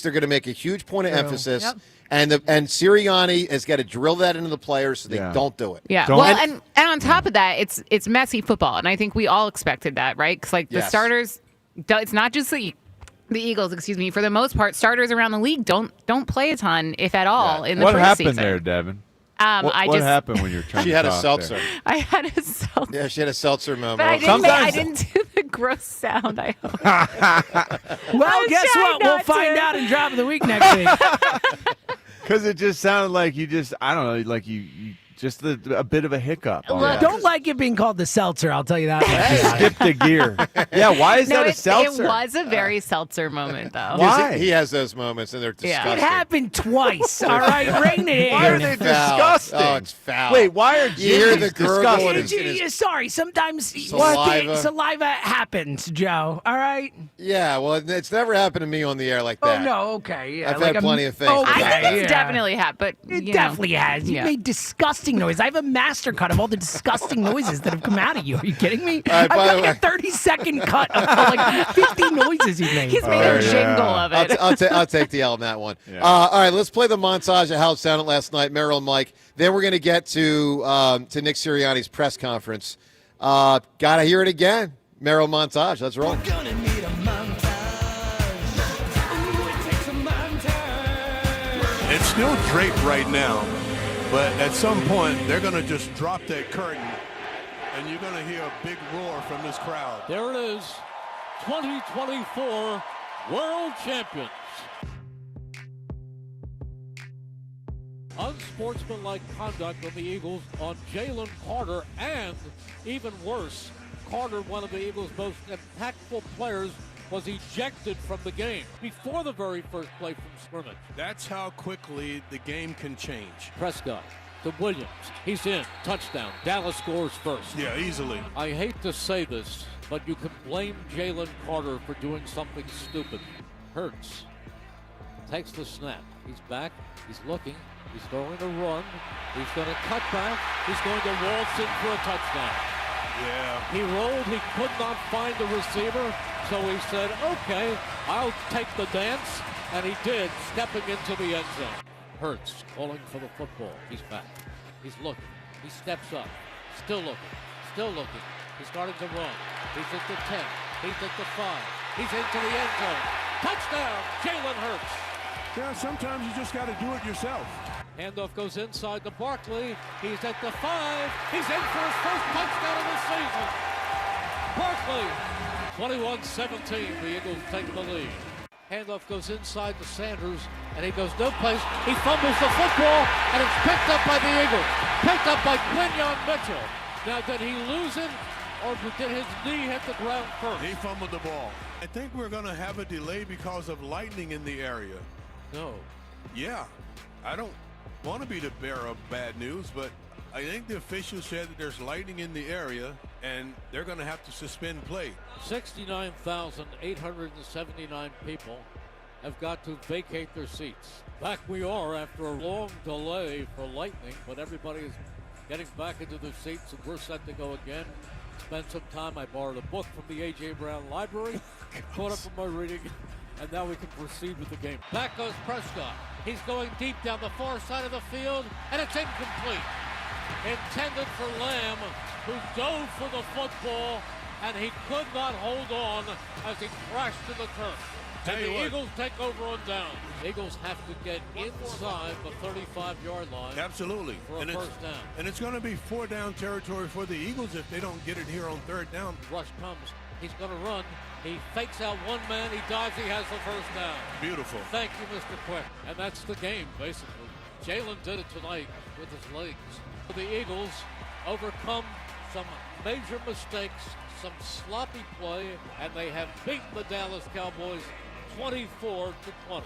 they're going to make a huge point of emphasis. Yep. And Sirianni has got to drill that into the players so they don't do it. Yeah. Don't- Well, and on top of that, it's messy football, and I think we all expected that, right? Because the Yes. starters, it's not just the Eagles. For the most part, starters around the league don't play a ton, if at all, in the what preseason. happened there, Devin? What happened when you were trying She to had a talk seltzer. there? I had a seltzer. Yeah, she had a seltzer moment. But I didn't do the gross sound. I hope. Well, guess what? We'll find out in Drop of the Week next week. Because it just sounded like I don't know, like you just a bit of a hiccup. Don't like it being called the seltzer, I'll tell you that. Skipped a gear. Yeah, why is that a seltzer? It was a very seltzer moment, though. Why? He has those moments, and they're disgusting. It happened twice. All right, rein it in. Why are they disgusting? Oh, it's foul. Wait, why are you hear the disgusting? Sorry, sometimes saliva happens, Joe. All right? Yeah, well, it's never happened to me on the air like Oh, that. no, okay. Yeah, I've had plenty of things. Okay, I think it's definitely happened, but It definitely has. You made disgusting noise. I have a master cut of all the disgusting noises that have come out of you. Are you kidding me? Right, I've got a 30-second cut of like 50 noises you've made. He's made a jingle of it. I'll take the L on that one. Yeah. All right, let's play the montage of how it sounded last night, Merrill and Mike. Then we're going to get to Nick Sirianni's press conference. Gotta hear it again. Merrill montage. Let's roll. It's still draped right now, but at some point they're going to just drop that curtain, and you're going to hear a big roar from this crowd. There it is, 2024 World Champions. Unsportsmanlike conduct of the Eagles on Jalen Carter, and even worse, Carter, one of the Eagles' most impactful players, was ejected from the game before the very first play from scrimmage. That's how quickly the game can change. Prescott to Williams. He's in. Touchdown. Dallas scores first. Yeah, easily. I hate to say this, but you can blame Jalen Carter for doing something stupid. Hurts takes the snap. He's back. He's looking. He's going to run. He's going to cut back. He's going to waltz in for a touchdown. Yeah. He rolled. He could not find the receiver, so he said, okay, I'll take the dance, and he did, stepping into the end zone. Hurts calling for the football. He's back. He's looking. He steps up. Still looking. Still looking. He's starting to run. He's at the 10. He's at the 5. He's into the end zone. Touchdown, Jalen Hurts. Yeah, sometimes you just got to do it yourself. Handoff goes inside to Barkley. He's at the 5. He's in for his first touchdown of the season. Barkley, 21-17. The Eagles take the lead. Handoff goes inside to Sanders, and he goes no place. He fumbles the football, and it's picked up by the Eagles. Picked up by Quinyon Mitchell. Now, did he lose it, or did his knee hit the ground first? He fumbled the ball. I think we're going to have a delay because of lightning in the area. No. Yeah, I don't want to be the bearer of bad news, but I think the officials said that there's lightning in the area, and they're going to have to suspend play. 69,879 people have got to vacate their seats. Back we are after a long delay for lightning, but everybody is getting back into their seats, and we're set to go again. Spent some time. I borrowed a book from the A.J. Brown Library, caught up with my reading, and now we can proceed with the game. Back goes Prescott. He's going deep down the far side of the field, and it's incomplete. Intended for Lamb, who dove for the football, and he could not hold on as he crashed to the turf. And the Eagles take over on down. Eagles have to get inside the 35-yard line. Absolutely. For a first down. And it's going to be 4-down territory for the Eagles if they don't get it here on 3rd down. Rush comes. He's going to run. He fakes out one man. He dives. He has the first down. Beautiful. Thank you, Mr. Quick. And that's the game, basically. Jalen did it tonight with his legs. The Eagles overcome some major mistakes, some sloppy play, and they have beaten the Dallas Cowboys 24-20.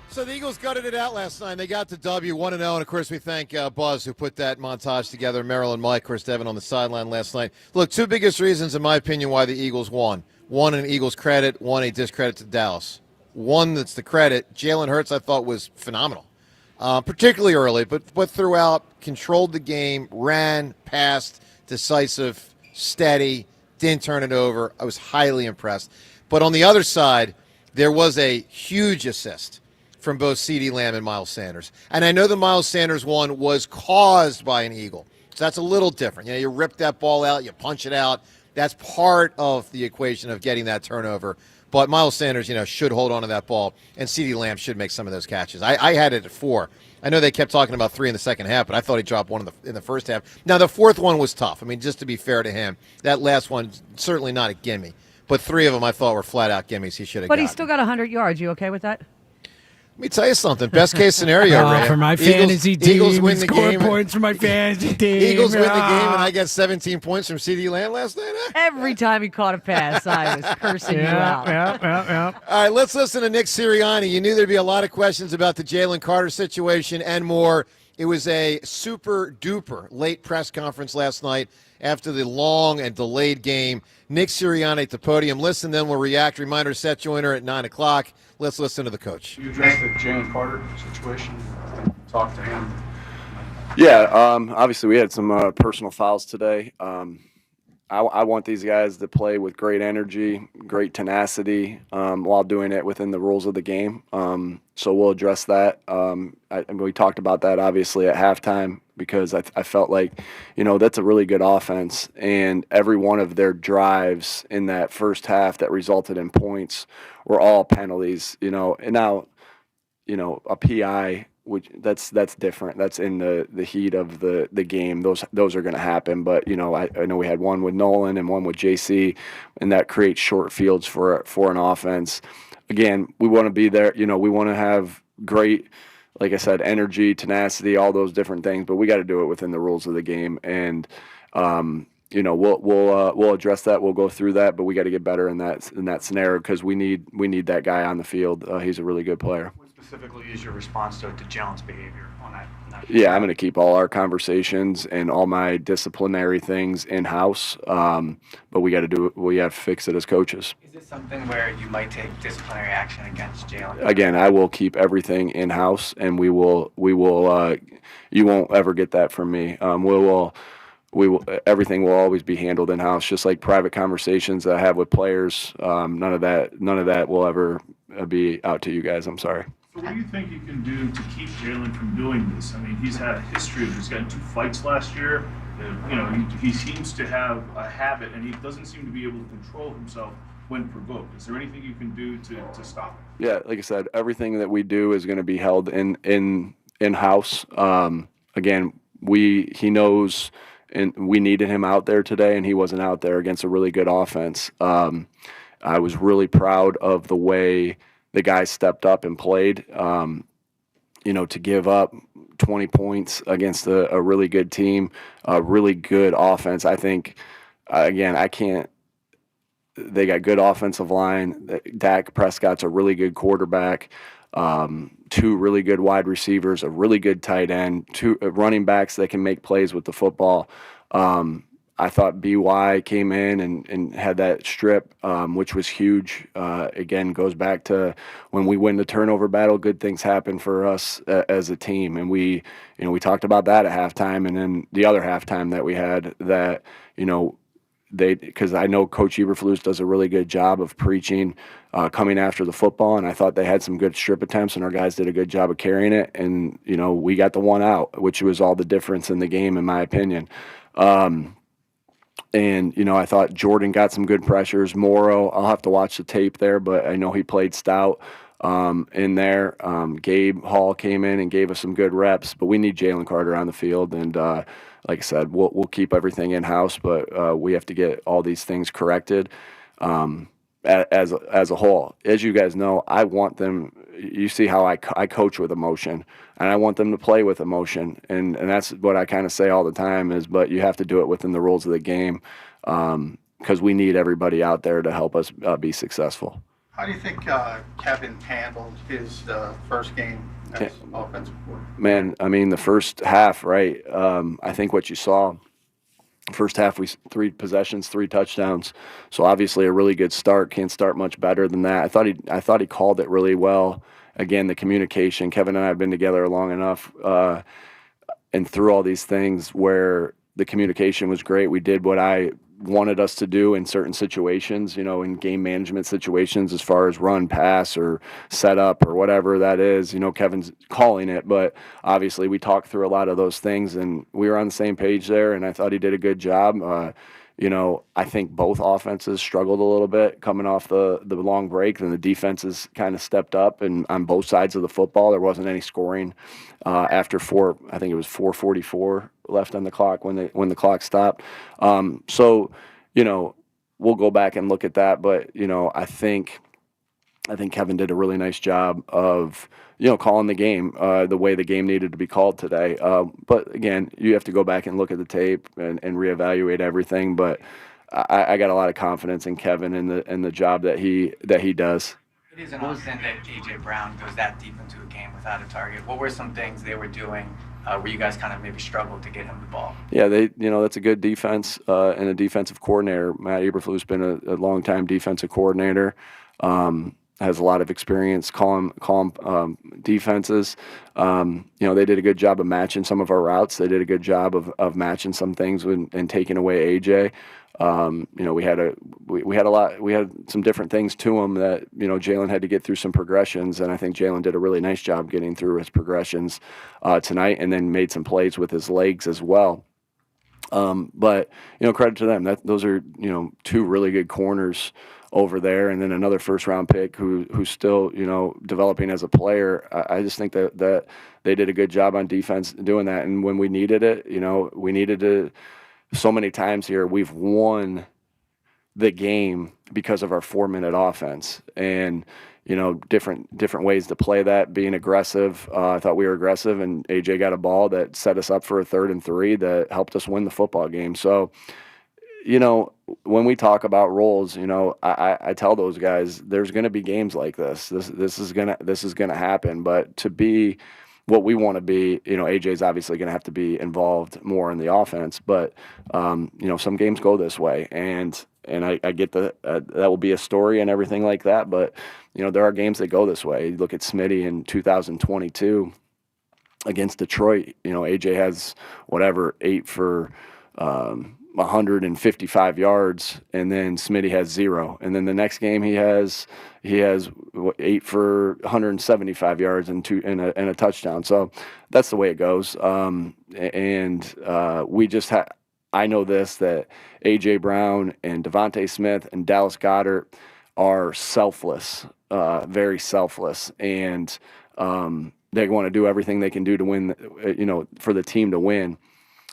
So the Eagles gutted it out last night. They got the W 1-0, and of course we thank Buzz who put that montage together. Merrill and Mike, of course, Devin on the sideline last night. Look, two biggest reasons, in my opinion, why the Eagles won. One, an Eagles credit. One, a discredit to Dallas. One that's the credit. Jalen Hurts, I thought, was phenomenal, particularly early, but throughout, controlled the game, ran, passed, decisive, steady, didn't turn it over. I was highly impressed. But on the other side, there was a huge assist from both CeeDee Lamb and Miles Sanders. And I know the Miles Sanders one was caused by an Eagle. So that's a little different. You know, you rip that ball out, you punch it out. That's part of the equation of getting that turnover. But Miles Sanders, should hold on to that ball, and CeeDee Lamb should make some of those catches. I had it at 4. I know they kept talking about 3 in the second half, but I thought he dropped one in the first half. Now, the fourth one was tough. I mean, just to be fair to him, that last one, certainly not a gimme. But 3 of them I thought were flat-out gimmies he should have But gotten. he still got 100 yards. You okay with that? Let me tell you something. Best case scenario, Ray. For my fantasy team, Eagles win the score game. points for my fantasy team. Eagles win the game, and I got 17 points from CeeDee Lamb last night. Every time he caught a pass, I was cursing you out. Yeah. All right, let's listen to Nick Seriani. You knew there'd be a lot of questions about the Jalen Carter situation and more. It was a super-duper late press conference last night after the long and delayed game. Nick Seriani at the podium. Listen, then we'll react. Reminder, Seth Joyner at 9 o'clock. Let's listen to the coach. You addressed the Jalen Carter situation, talk to him. Yeah, obviously we had some personal fouls today. I want these guys to play with great energy, great tenacity, while doing it within the rules of the game. So we'll address that. We talked about that obviously at halftime because I felt like, that's a really good offense, and every one of their drives in that first half that resulted in points were all penalties. And now, a PI. That's different. That's in the heat of the game. Those are going to happen. But I know we had one with Nolan and one with JC, and that creates short fields for an offense. Again, we want to be there. We want to have great, like I said, energy, tenacity, all those different things. But we got to do it within the rules of the game. And we'll address that. We'll go through that. But we got to get better in that scenario because we need that guy on the field. He's a really good player. Specifically, is your response to Jalen's behavior on that? Yeah, I'm going to keep all our conversations and all my disciplinary things in-house, but we got to do it. We have to fix it as coaches. Is this something where you might take disciplinary action against Jalen? Again, I will keep everything in-house, and we will. You won't ever get that from me. Everything will always be handled in-house, just like private conversations that I have with players. None of that will ever be out to you guys. I'm sorry. So what do you think you can do to keep Jalen from doing this? I mean, he's had a history of just getting 2 fights last year. He seems to have a habit, and he doesn't seem to be able to control himself when provoked. Is there anything you can do to stop it? Yeah, like I said, everything that we do is going to be held in-house. Again, he knows, and we needed him out there today, and he wasn't out there against a really good offense. I was really proud of the way the guys stepped up and played, to give up 20 points against a really good team, a really good offense. I think, again, they got good offensive line. Dak Prescott's a really good quarterback, 2 really good wide receivers, a really good tight end, 2 running backs that can make plays with the football. I thought BY came in and had that strip, which was huge. Again, goes back to when we win the turnover battle, good things happen for us as a team. And we talked about that at halftime, and then the other halftime that we had that, because I know Coach Eberflus does a really good job of preaching, coming after the football, and I thought they had some good strip attempts, and our guys did a good job of carrying it, and we got the one out, which was all the difference in the game, in my opinion. And, I thought Jordan got some good pressures. Morrow, I'll have to watch the tape there, but I know he played stout in there. Gabe Hall came in and gave us some good reps, but we need Jalen Carter on the field. And like I said, we'll keep everything in-house, but we have to get all these things corrected as a whole. As you guys know, I want them – you see how I coach with emotion, and I want them to play with emotion. And that's what I kind of say all the time is, but you have to do it within the rules of the game because we need everybody out there to help us be successful. How do you think Kevin handled his first game as offensive coordinator? Man, I mean, the first half, right? I think what you saw – first half, we 3 possessions, 3 touchdowns. So obviously a really good start. Can't start much better than that. I thought he called it really well. Again, the communication. Kevin and I have been together long enough, and through all these things where the communication was great. We did what I wanted us to do in certain situations, in game management situations, as far as run, pass, or set up, or whatever that is. Kevin's calling it, but obviously we talked through a lot of those things, and we were on the same page there, and I thought he did a good job. I think both offenses struggled a little bit coming off the long break, and the defenses kind of stepped up. And on both sides of the football, there wasn't any scoring after I think it was 4:44 left on the clock when the clock stopped. So, we'll go back and look at that. But, I think Kevin did a really nice job of, calling the game the way the game needed to be called today. But again, you have to go back and look at the tape and reevaluate everything. But I got a lot of confidence in Kevin and the job that he does. It is an offense that A.J. Brown goes that deep into a game without a target. What were some things they were doing where you guys kind of maybe struggled to get him the ball? Yeah, that's a good defense and a defensive coordinator. Matt Eberflus been a long-time defensive coordinator. Has a lot of experience calling defenses. They did a good job of matching some of our routes. They did a good job of matching some things and taking away AJ. We had some different things to him that Jalen had to get through some progressions, and I think Jalen did a really nice job getting through his progressions tonight, and then made some plays with his legs as well. But credit to them. Those are two really good corners over there, and then another first-round pick who's still developing as a player. I just think that they did a good job on defense doing that, and when we needed it, we needed to. So many times here we've won the game because of our 4-minute offense, and different ways to play that. Being aggressive, I thought we were aggressive, and AJ got a ball that set us up for a 3rd and 3 that helped us win the football game. So. When we talk about roles, I tell those guys there's going to be games like this. This is gonna happen. But to be what we want to be, AJ's obviously going to have to be involved more in the offense. But some games go this way, and I get that will be a story and everything like that. But there are games that go this way. You look at Smitty in 2022 against Detroit. AJ has 8 for. 155 yards, and then Smitty has 0. And then the next game he has 8 for 175 yards and a touchdown. So that's the way it goes. We just I know that A.J. Brown and Devontae Smith and Dallas Goedert are selfless, very selfless, and they want to do everything they can do to win, for the team to win.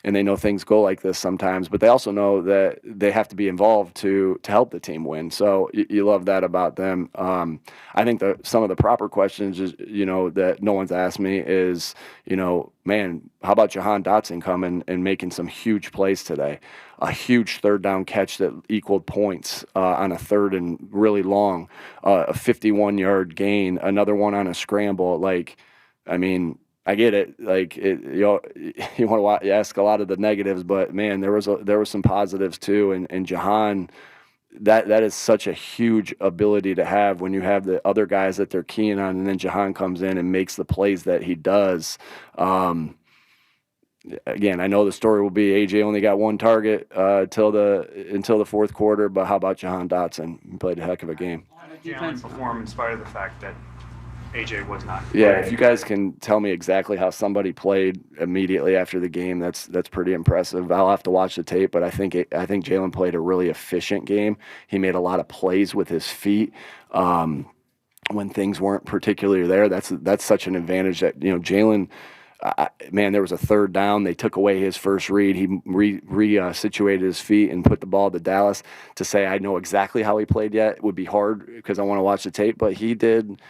And they know things go like this sometimes, but they also know that they have to be involved to help the team win. So you love that about them. I think some of the proper questions is, that no one's asked me is, man, how about Jahan Dotson coming and making some huge plays today? A huge 3rd down catch that equaled points on a 3rd and really long, a 51-yard gain, another one on a scramble. I get it. You want to ask a lot of the negatives, but man, there was some positives too. And Jahan, that is such a huge ability to have when you have the other guys that they're keying on, and then Jahan comes in and makes the plays that he does. Again, I know the story will be AJ only got 1 target until the 4th quarter, but how about Jahan Dotson? He played a heck of a game. Jalen performed in spite of the fact that AJ was not. Yeah, if you guys can tell me exactly how somebody played immediately after the game, that's pretty impressive. I'll have to watch the tape, but I think Jalen played a really efficient game. He made a lot of plays with his feet when things weren't particularly there. That's such an advantage that Jalen. Man, there was a 3rd down. They took away his first read. He situated his feet and put the ball to Dallas. To say I know exactly how he played yet would be hard because I want to watch the tape, but he did.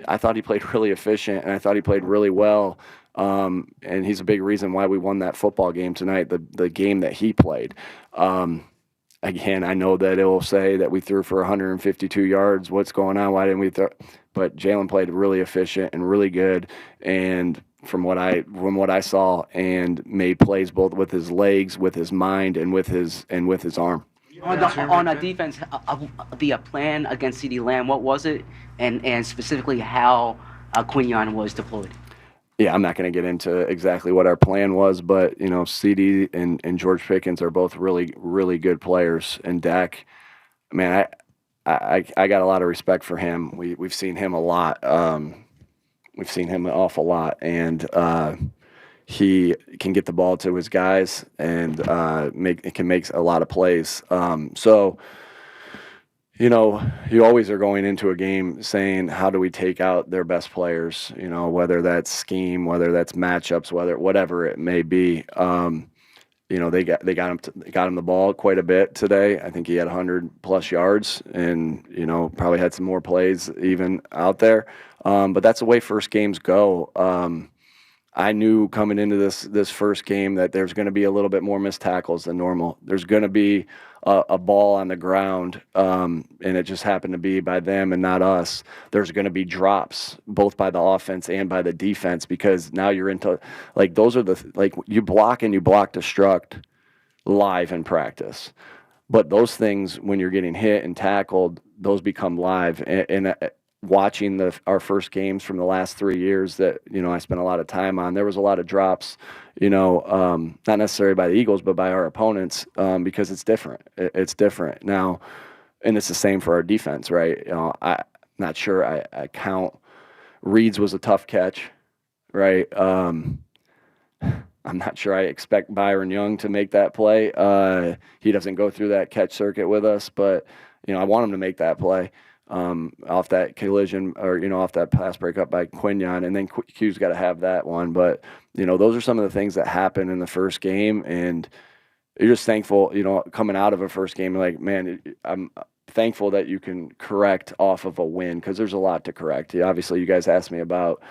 I thought he played really efficient, and I thought he played really well. And he's a big reason why we won that football game tonight, the game that he played. Again, I know that it will say that we threw for 152 yards. What's going on? Why didn't we throw? But Jalen played really efficient and really good. And from what I saw, and made plays both with his legs, with his mind, and with his arm. On a defense, the plan against CeeDee Lamb, what was it, and specifically how Quinion was deployed? Yeah, I'm not going to get into exactly what our plan was, but CeeDee and George Pickens are both really, really good players, and Dak, man, I got a lot of respect for him. We've seen him a lot. We've seen him an awful lot, and he can get the ball to his guys and can make a lot of plays. So, you know, you always are going into a game saying, how do we take out their best players? You know, whether that's scheme, whether that's matchups, whatever it may be. You know, they got him the ball quite a bit today. I think he had 100+ yards, and you know, probably had some more plays even out there. But that's the way first games go. I knew coming into this first game that there's going to be a little bit more missed tackles than normal. There's going to be a ball on the ground, and it just happened to be by them and not us. There's going to be drops, both by the offense and by the defense, because now you're into, like, those are you block and you block destruct live in practice. But those things, when you're getting hit and tackled, those become live. And watching our first games from the last 3 years that, you know, I spent a lot of time on, there was a lot of drops, you know, not necessarily by the Eagles, but by our opponents, because it's different. It's different now, and it's the same for our defense, right? You know, I'm not sure I count. Reed's was a tough catch, right? I'm not sure I expect Byron Young to make that play. He doesn't go through that catch circuit with us, but, you know, I want him to make that play. Off that collision, or, you know, off that pass breakup by Quinyon, and then Q's got to have that one. But, you know, those are some of the things that happen in the first game, and you're just thankful, you know, coming out of a first game, like, man, I'm thankful that you can correct off of a win, because there's a lot to correct. Obviously, you guys asked me about,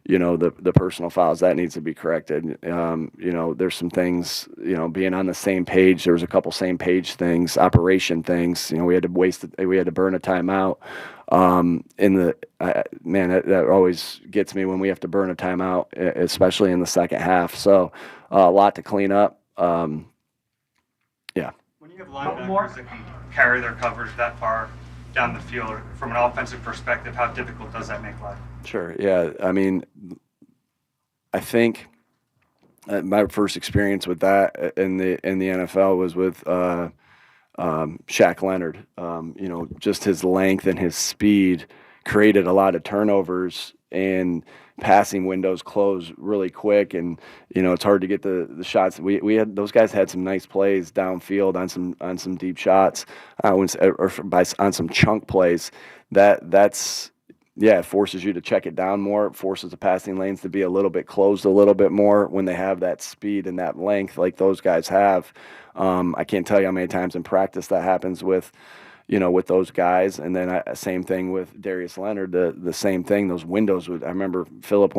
you know, the personal fouls. That needs to be corrected. You know, there's some things, you know, being on the same page. There was a couple same page things, operation things. You know, we had to burn a timeout. Man, that always gets me when we have to burn a timeout, especially in the second half. So a lot to clean up. Yeah. When you have linebackers that can carry their coverage that far down the field, from an offensive perspective, how difficult does that make life? Sure. Yeah. I mean, I think my first experience with that in the NFL was with Shaq Leonard. You know, just his length and his speed created a lot of turnovers, and passing windows close really quick, and you know, it's hard to get the shots. We had, those guys had some nice plays downfield on some deep shots, on some chunk plays. That's it forces you to check it down more. It forces the passing lanes to be a little bit closed a little bit more when they have that speed and that length like those guys have. I can't tell you how many times in practice that happens with those guys. And then same thing with Darius Leonard, the same thing. Those windows, I remember Philip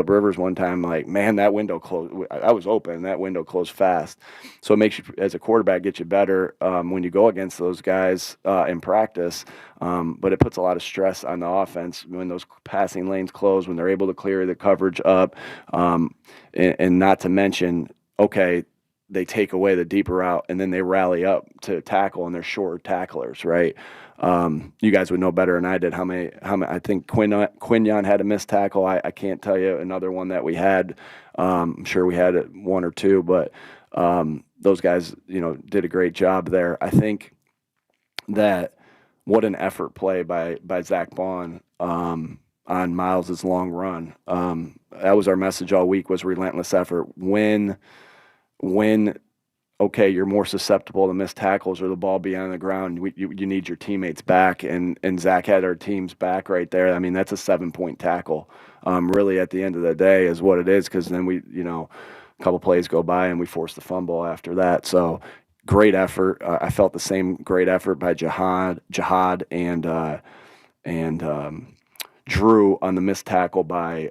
Rivers one time, like, man, that window closed. I was open, that window closed fast. So it makes you, as a quarterback, get you better when you go against those guys in practice. But it puts a lot of stress on the offense when those passing lanes close, when they're able to clear the coverage up, and not to mention, okay, they take away the deeper route and then they rally up to tackle, and they're short tacklers, right? You guys would know better than I did how many I think Quinyon had a missed tackle. I can't tell you another one that we had. I'm sure we had one or two, but those guys, you know, did a great job there. I think that what an effort play by Zach Bond on Miles's long run. That was our message all week, was relentless effort. When okay, you're more susceptible to missed tackles or the ball being on the ground, you need your teammates back, and Zach had our team's back right there. I mean, that's a 7-point tackle. Really, at the end of the day, is what it is, because then a couple plays go by and we force the fumble after that. So great effort. I felt the same great effort by Jihad and Drew on the missed tackle by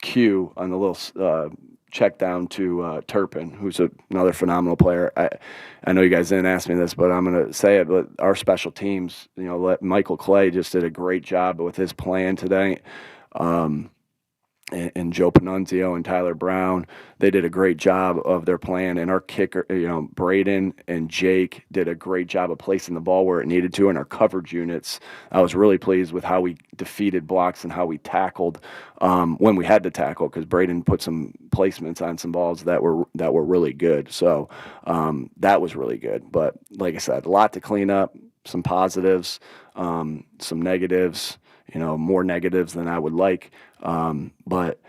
Q on the little check down to Turpin, who's another phenomenal player. I know you guys didn't ask me this, but I'm going to say it. But our special teams, Michael Clay just did a great job with his plan today. And Joe Panunzio and Tyler Brown, they did a great job of their plan. And our kicker, Braden and Jake did a great job of placing the ball where it needed to. And our coverage units, I was really pleased with how we defeated blocks and how we tackled when we had to tackle, because Braden put some placements on some balls that were really good. So that was really good. But like I said, a lot to clean up, some positives, some negatives. More negatives than I would like. But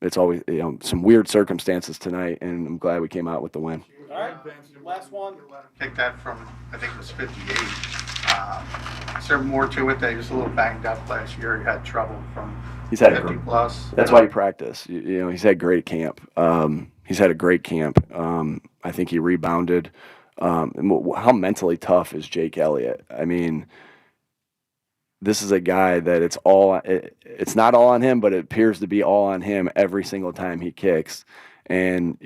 it's always some weird circumstances tonight, and I'm glad we came out with the win. All right, last one. Pick that from, I think it was 58. Is there more to it that he was a little banged up last year? He had trouble from He's had 50 plus. That's why he practiced. He's had great camp. He's had a great camp. I think he rebounded. How mentally tough is Jake Elliott? I mean, this is a guy that it's not all on him, but it appears to be all on him every single time he kicks. And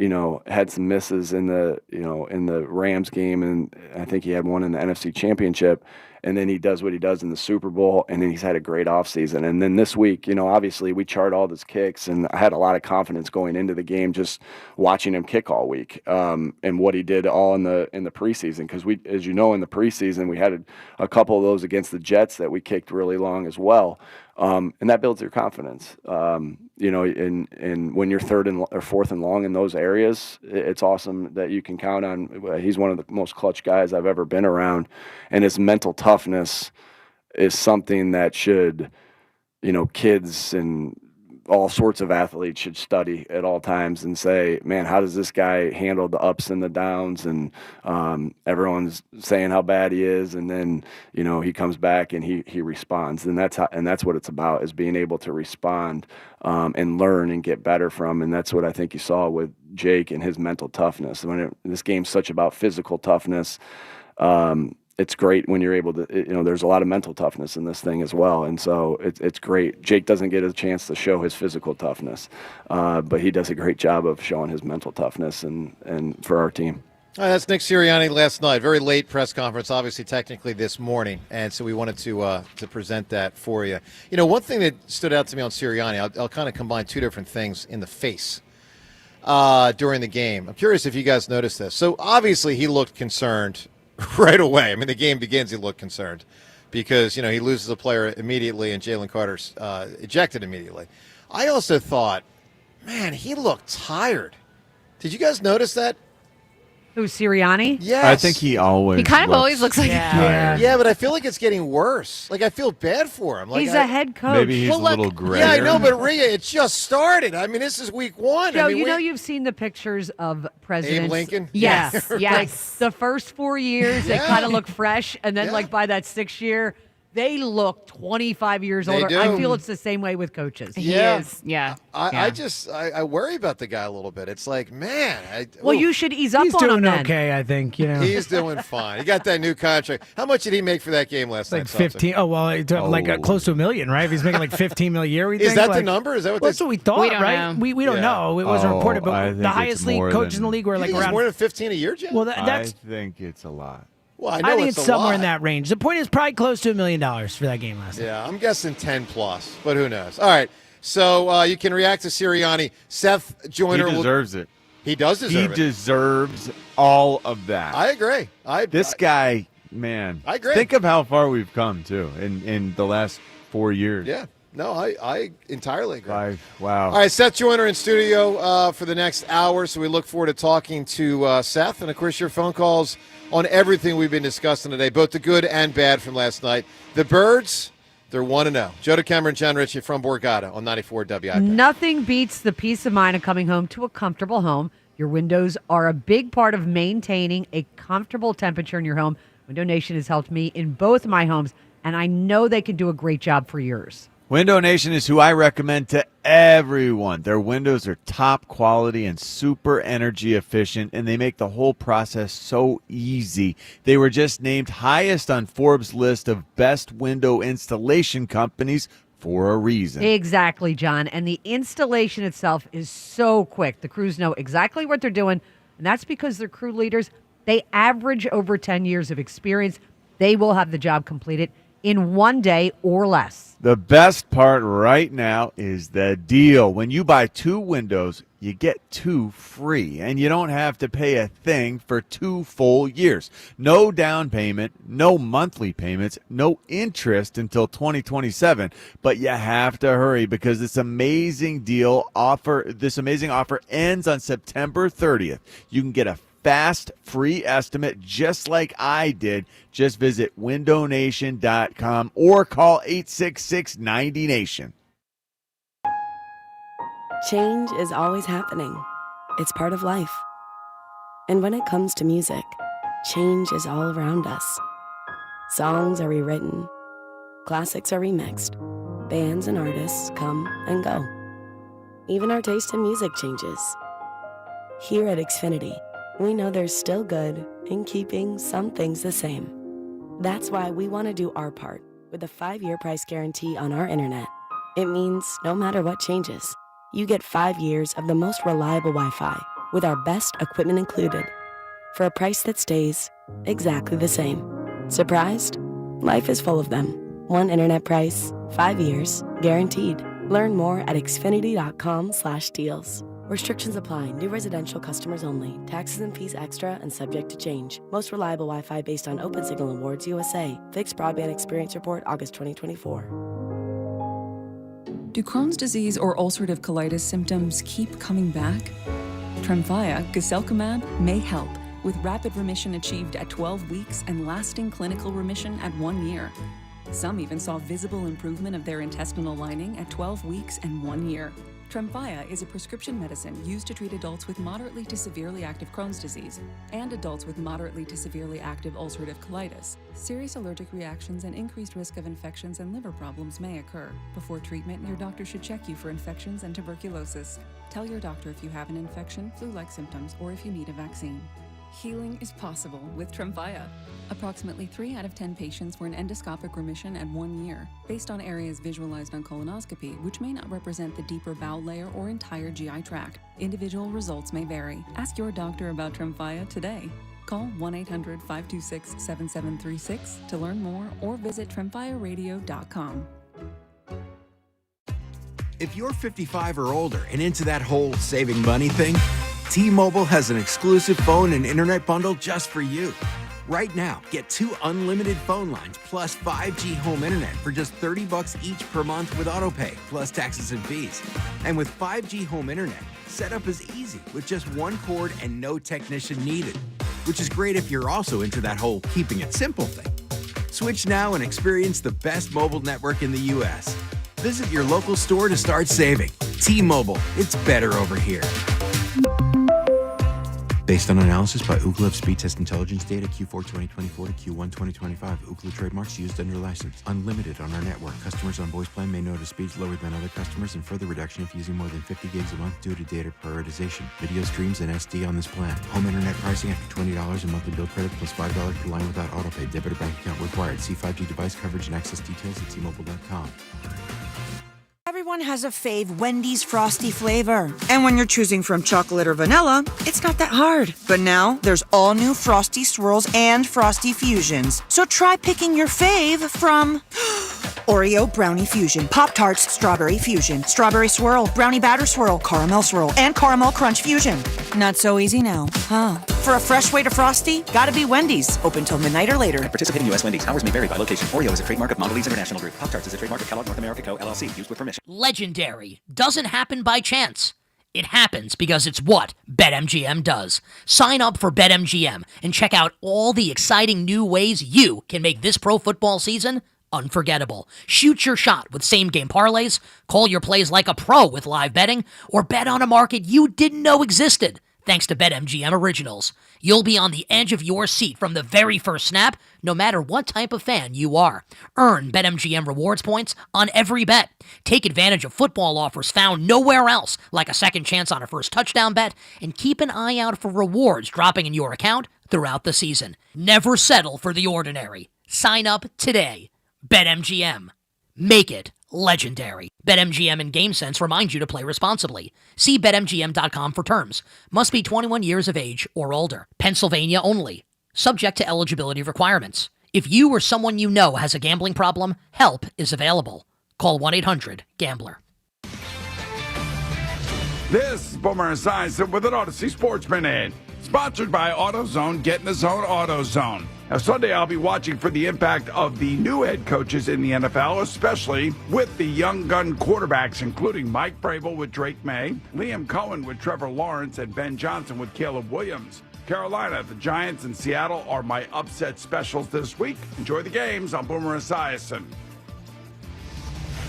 had some misses in the Rams game, and I think he had one in the NFC Championship. And then he does what he does in the Super Bowl, and then he's had a great offseason. And then this week, obviously we chart all his kicks, and I had a lot of confidence going into the game just watching him kick all week, and what he did all in the preseason. Because we, as you know, in the preseason we had a couple of those against the Jets that we kicked really long as well. And that builds your confidence. And when you're third or fourth and long in those areas, it's awesome that you can count on. He's one of the most clutch guys I've ever been around, and his mental toughness is something that should, kids and all sorts of athletes should study at all times and say, man, how does this guy handle the ups and the downs? And everyone's saying how bad he is, and then he comes back and he responds, and that's what it's about, is being able to respond and learn and get better from. And that's what I think you saw with Jake and his mental toughness. This game's such about physical toughness. It's great when you're able to, there's a lot of mental toughness in this thing as well. And so it's great. Jake doesn't get a chance to show his physical toughness, but he does a great job of showing his mental toughness and for our team. All right, that's Nick Serriani last night. Very late press conference, obviously technically this morning. And so we wanted to present that for you. One thing that stood out to me on Serriani, I'll kind of combine two different things in the face during the game. I'm curious if you guys noticed this. So obviously he looked concerned right away. I mean, the game begins, he looked concerned because, he loses a player immediately and Jalen Carter's ejected immediately. I also thought, man, he looked tired. Did you guys notice that? Who's Serriani? Yes. I think he kind of always looks like Yeah, but I feel like it's getting worse. Like, I feel bad for him. Like, he's a head coach. Maybe he's a little gray. Yeah, I know, but Rhea, it just started. I mean, this is week one. Joe, you've seen the pictures of presidents. Abe Lincoln? Yes, Yeah. Like the first 4 years, they kind of look fresh, and then by that 6th year, they look 25 years older. do. I feel it's the same way with coaches. He is. Yeah. I worry about the guy a little bit. It's like, man. You should ease up He's on him doing then. okay, I think. He's doing fine. He got that new contract. How much did he make for that game last night? Like 15. Oh, well, close to $1 million, right? If he's making like $15 million a year, we think. Is that the number? Is that what that's what we thought, We don't right? know. We don't know. It wasn't reported, but the highest league coaches in the league were like around more than 15 a year, Jeff? Well, that's. I think it's a lot. Well, I think it's it's somewhere a lot. in that range. The point is probably close to $1 million for that game last night. Yeah, I'm guessing 10 plus, but who knows? All right, so you can react to Serriani. Seth Joyner. He deserves it. He does deserve it. He deserves all of that. I agree. This guy, man. I agree. Think of how far we've come, too, in the last 4 years. Yeah. No, I entirely agree. Wow. All right, Seth Joyner in studio for the next hour, so we look forward to talking to Seth. And, of course, your phone calls on everything we've been discussing today, both the good and bad from last night. The Birds, they're 1-0. Joe DeCamera and John Ritchie from Borgata on 94 WIP. Nothing beats the peace of mind of coming home to a comfortable home. Your windows are a big part of maintaining a comfortable temperature in your home. Window Nation has helped me in both my homes, and I know they can do a great job for yours. Window Nation is who I recommend to everyone. Their windows are top quality and super energy efficient, and they make the whole process so easy. They were just named highest on Forbes' list of best window installation companies for a reason. Exactly, John. And the installation itself is so quick. The crews know exactly what they're doing, and that's because they're crew leaders. They average over 10 years of experience. They will have the job completed in 1 day or less. The best part right now is the deal. When you buy 2 windows, you get 2 free, and you don't have to pay a thing for 2 full years. No down payment, no monthly payments, no interest until 2027. But you have to hurry because this amazing offer ends on September 30th. You can get a fast, free estimate just like I did. Just visit windownation.com or call 866-90-NATION. Change is always happening. It's part of life. And when it comes to music, change is all around us. Songs are rewritten. Classics are remixed. Bands and artists come and go. Even our taste in music changes. Here at Xfinity, we know there's still good in keeping some things the same. That's why we want to do our part with a 5-year price guarantee on our internet. It means no matter what changes, you get 5 years of the most reliable Wi-Fi with our best equipment included for a price that stays exactly the same. Surprised? Life is full of them. One internet price, 5 years, guaranteed. Learn more at xfinity.com/deals. Restrictions apply. New residential customers only. Taxes and fees extra and subject to change. Most reliable Wi-Fi based on OpenSignal Awards USA. Fixed Broadband Experience Report, August 2024. Do Crohn's disease or ulcerative colitis symptoms keep coming back? Tremfya, guselkumab, may help, with rapid remission achieved at 12 weeks and lasting clinical remission at 1 year. Some even saw visible improvement of their intestinal lining at 12 weeks and 1 year. Tremfya is a prescription medicine used to treat adults with moderately to severely active Crohn's disease and adults with moderately to severely active ulcerative colitis. Serious allergic reactions and increased risk of infections and liver problems may occur. Before treatment, your doctor should check you for infections and tuberculosis. Tell your doctor if you have an infection, flu-like symptoms, or if you need a vaccine. Healing is possible with Tremfya. Approximately 3 out of 10 patients were in endoscopic remission at 1 year, based on areas visualized on colonoscopy, which may not represent the deeper bowel layer or entire GI tract. Individual results may vary. Ask your doctor about Tremfya today. Call 1-800-526-7736 to learn more or visit tremfyaradio.com. If you're 55 or older and into that whole saving money thing, T-Mobile has an exclusive phone and internet bundle just for you. Right now, get 2 unlimited phone lines plus 5G home internet for just $30 each per month with autopay, plus taxes and fees. And with 5G home internet, setup is easy with just 1 cord and no technician needed, which is great if you're also into that whole keeping it simple thing. Switch now and experience the best mobile network in the U.S. Visit your local store to start saving. T-Mobile, it's better over here. Based on analysis by Ookla of speed test intelligence data Q4 2024 to Q1 2025. Ookla trademarks used under license. Unlimited on our network. Customers on voice plan may notice speeds lower than other customers and further reduction if using more than 50 gigs a month due to data prioritization. Video streams and SD on this plan. Home internet pricing after $20 in monthly bill credit plus $5 per line without autopay. Debit or bank account required. See 5G device coverage and access details at T-Mobile.com. Everyone has a fave Wendy's Frosty flavor. And when you're choosing from chocolate or vanilla, it's not that hard. But now, there's all new Frosty Swirls and Frosty Fusions. So try picking your fave from Oreo Brownie Fusion, Pop-Tarts Strawberry Fusion, Strawberry Swirl, Brownie Batter Swirl, Caramel Swirl, and Caramel Crunch Fusion. Not so easy now, huh? For a fresh way to Frosty, gotta be Wendy's. Open till midnight or later. At participating U.S. Wendy's. Hours may vary by location. Oreo is a trademark of Mondelez International Group. Pop-Tarts is a trademark of Kellogg North America Co., LLC. Used with permission. Legendary doesn't happen by chance. It happens because it's what BetMGM does. Sign up for BetMGM and check out all the exciting new ways you can make this pro football season unforgettable. Shoot your shot with same-game parlays, call your plays like a pro with live betting, or bet on a market you didn't know existed. Thanks to BetMGM Originals, you'll be on the edge of your seat from the very first snap, no matter what type of fan you are. Earn BetMGM rewards points on every bet. Take advantage of football offers found nowhere else, like a second chance on a first touchdown bet, and keep an eye out for rewards dropping in your account throughout the season. Never settle for the ordinary. Sign up today. BetMGM. Make it legendary. BetMGM and GameSense remind you to play responsibly. See BetMGM.com for terms. Must be 21 years of age or older. Pennsylvania only. Subject to eligibility requirements. If you or someone you know has a gambling problem, help is available. Call 1-800-GAMBLER. This is Boomer Esiason with an Odyssey Sports Minute. Sponsored by AutoZone. Get in the zone, AutoZone. Now, Sunday, I'll be watching for the impact of the new head coaches in the NFL, especially with the young gun quarterbacks, including Mike Vrabel with Drake May, Liam Cohen with Trevor Lawrence, and Ben Johnson with Caleb Williams. Carolina, the Giants, and Seattle are my upset specials this week. Enjoy the games on Boomer Esiason.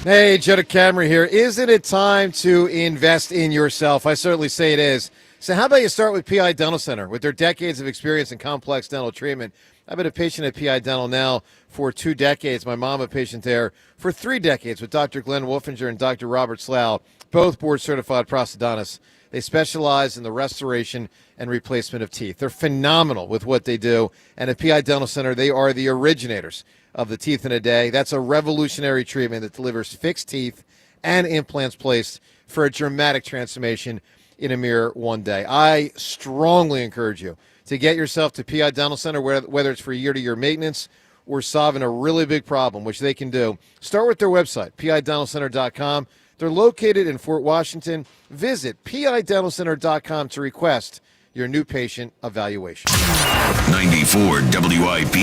Hey, Joe Camry here. Isn't it time to invest in yourself? I certainly say it is. So how about you start with PI Dental Center? With their decades of experience in complex dental treatment, I've been a patient at PI Dental now for 2 decades. My mom a patient there for 3 decades with Dr. Glenn Wolfinger and Dr. Robert Slough, both board-certified prosthodontists. They specialize in the restoration and replacement of teeth. They're phenomenal with what they do. And at PI Dental Center, they are the originators of the teeth in a day. That's a revolutionary treatment that delivers fixed teeth and implants placed for a dramatic transformation in a mere 1 day. I strongly encourage you to get yourself to PI Dental Center, whether it's for year-to-year maintenance or solving a really big problem, which they can do. Start with their website, pidentalcenter.com. They're located in Fort Washington. Visit pidentalcenter.com to request your new patient evaluation. 94 WIP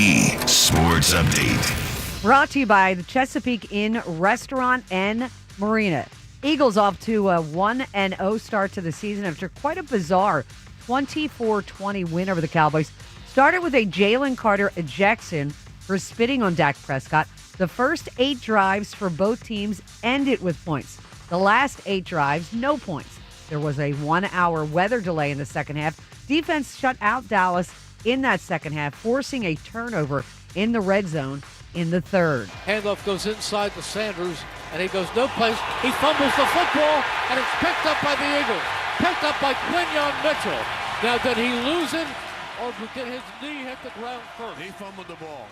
Sports Update. Brought to you by the Chesapeake Inn Restaurant and Marina. Eagles off to a 1-0 start to the season after quite a bizarre 24-20 win over the Cowboys. Started with a Jalen Carter ejection for spitting on Dak Prescott. The first 8 drives for both teams ended with points. The last 8 drives, no points. There was a 1-hour weather delay in the second half. Defense shut out Dallas in that second half, forcing a turnover in the red zone in the third. Handoff goes inside to Sanders, and he goes no place. He fumbles the football, and it's picked up by the Eagles. Picked up by Quinyon Mitchell. Now, did he lose it, or did his knee hit the ground first? He fumbled the ball.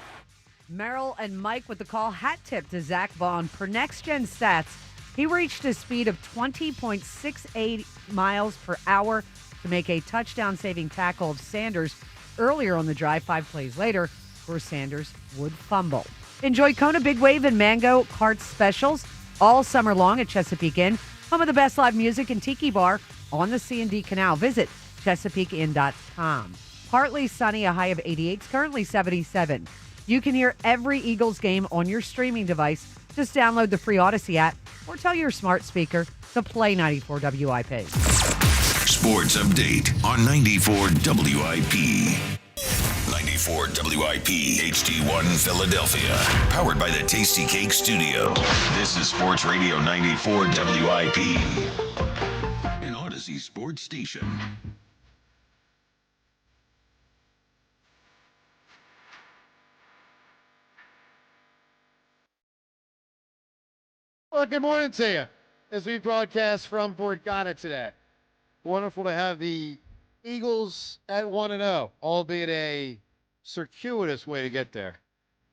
Merrill and Mike with the call. Hat tip to Zach Vaughn. Per Next Gen Stats, he reached a speed of 20.68 miles per hour to make a touchdown-saving tackle of Sanders earlier on the drive, 5 plays later, where Sanders would fumble. Enjoy Kona Big Wave and Mango Cart specials all summer long at Chesapeake Inn, home of the best live music and tiki bar on the C&D Canal. Visit ChesapeakeInn.com. Partly sunny, a high of 88, currently 77. You can hear every Eagles game on your streaming device. Just download the free Odyssey app or tell your smart speaker to play 94 WIP. Sports Update on 94 WIP. 94 WIP HD1 Philadelphia. Powered by the Tasty Cake Studio. This is Sports Radio 94 WIP. An Odyssey Sports Station. Well, good morning to you as we broadcast from Fort Ghana today. Wonderful to have the Eagles at 1-0, albeit a circuitous way to get there.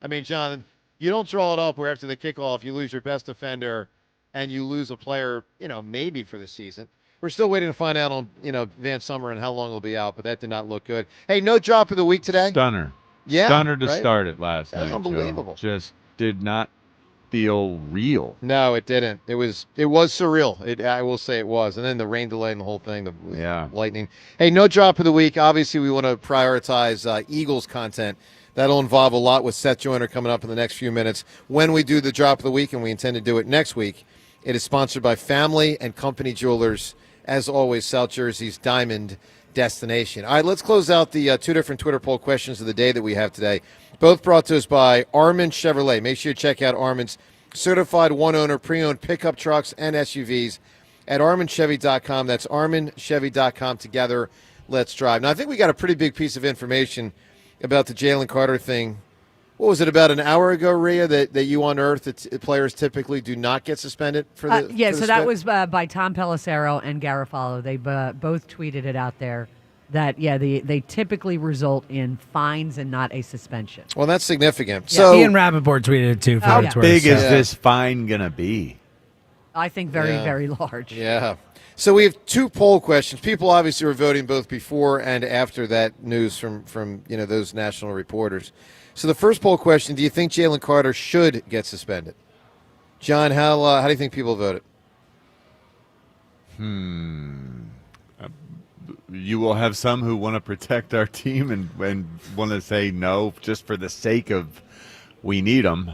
I mean, John, you don't draw it up where after the kickoff you lose your best defender and you lose a player, maybe for the season. We're still waiting to find out on, Van Summer and how long he'll be out, but that did not look good. Hey, no drop of the week today? Stunner. Yeah. Stunner to right? start it last night. That's unbelievable. Joe. Just did not feel real. No, it didn't. It was surreal. I will say it was. And then the rain delay and the whole thing, the lightning. Hey, no drop of the week. Obviously, we want to prioritize Eagles content. That'll involve a lot with Seth Joyner coming up in the next few minutes. When we do the drop of the week, and we intend to do it next week, it is sponsored by Family and Company Jewelers. As always, South Jersey's diamond destination. All right, let's close out the 2 different Twitter poll questions of the day that we have today. Both brought to us by Armin Chevrolet. Make sure you check out Armin's certified one-owner pre-owned pickup trucks and SUVs at ArminChevy.com. That's ArminChevy.com. Together, let's drive. Now, I think we got a pretty big piece of information about the Jalen Carter thing. What was it, about an hour ago, Rhea, that you unearthed that players typically do not get suspended for the that was by Tom Pelissero and Garofalo. They both tweeted it out there that, they typically result in fines and not a suspension. Well, that's significant. Yeah. So Ian Rappaport tweeted it, too. How big is this fine going to be? I think very, very large. Yeah. So we have 2 poll questions. People obviously were voting both before and after that news from those national reporters. So the first poll question, do you think Jaylen Carter should get suspended? John, how do you think people voted? You will have some who want to protect our team and want to say no just for the sake of we need them.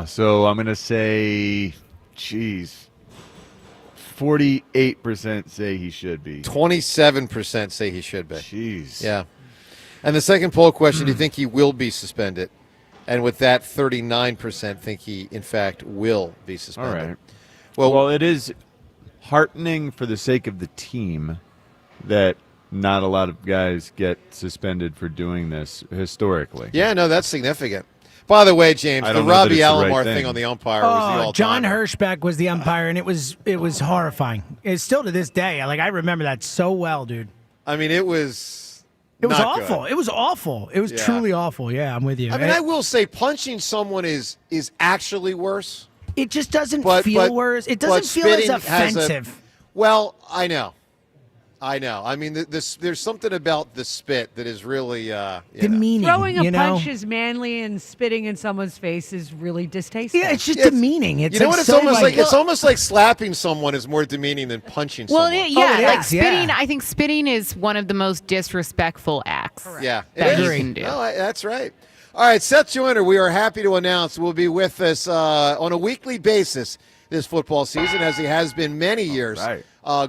So I'm going to say, 48% say he should be. 27% say he should be. Jeez. Yeah. And the second poll question, do you think he will be suspended? And with that, 39% think he, in fact, will be suspended. All right. Well, it is heartening for the sake of the team that not a lot of guys get suspended for doing this historically. Yeah, no, that's significant. By the way, James, the Robbie Alomar thing on the umpire was the all-time. John Hirschbeck was the umpire, and it was horrifying. It's still to this day. Like, I remember that so well, dude. I mean, it was awful. Good. It was awful. It was truly awful. Yeah, I'm with you. I mean, I will say punching someone is actually worse. It just doesn't feel worse. It doesn't feel as offensive. Well, I know. I mean, there's something about the spit that is really demeaning. Throwing a punch is manly, and spitting in someone's face is really distasteful. Yeah, it's just demeaning. It's it's almost like slapping someone is more demeaning than punching someone. Well, spitting. I think spitting is one of the most disrespectful acts. Correct. Yeah, that you can do. No, that's right. All right, Seth Joyner, we are happy to announce will be with us on a weekly basis this football season, as he has been many years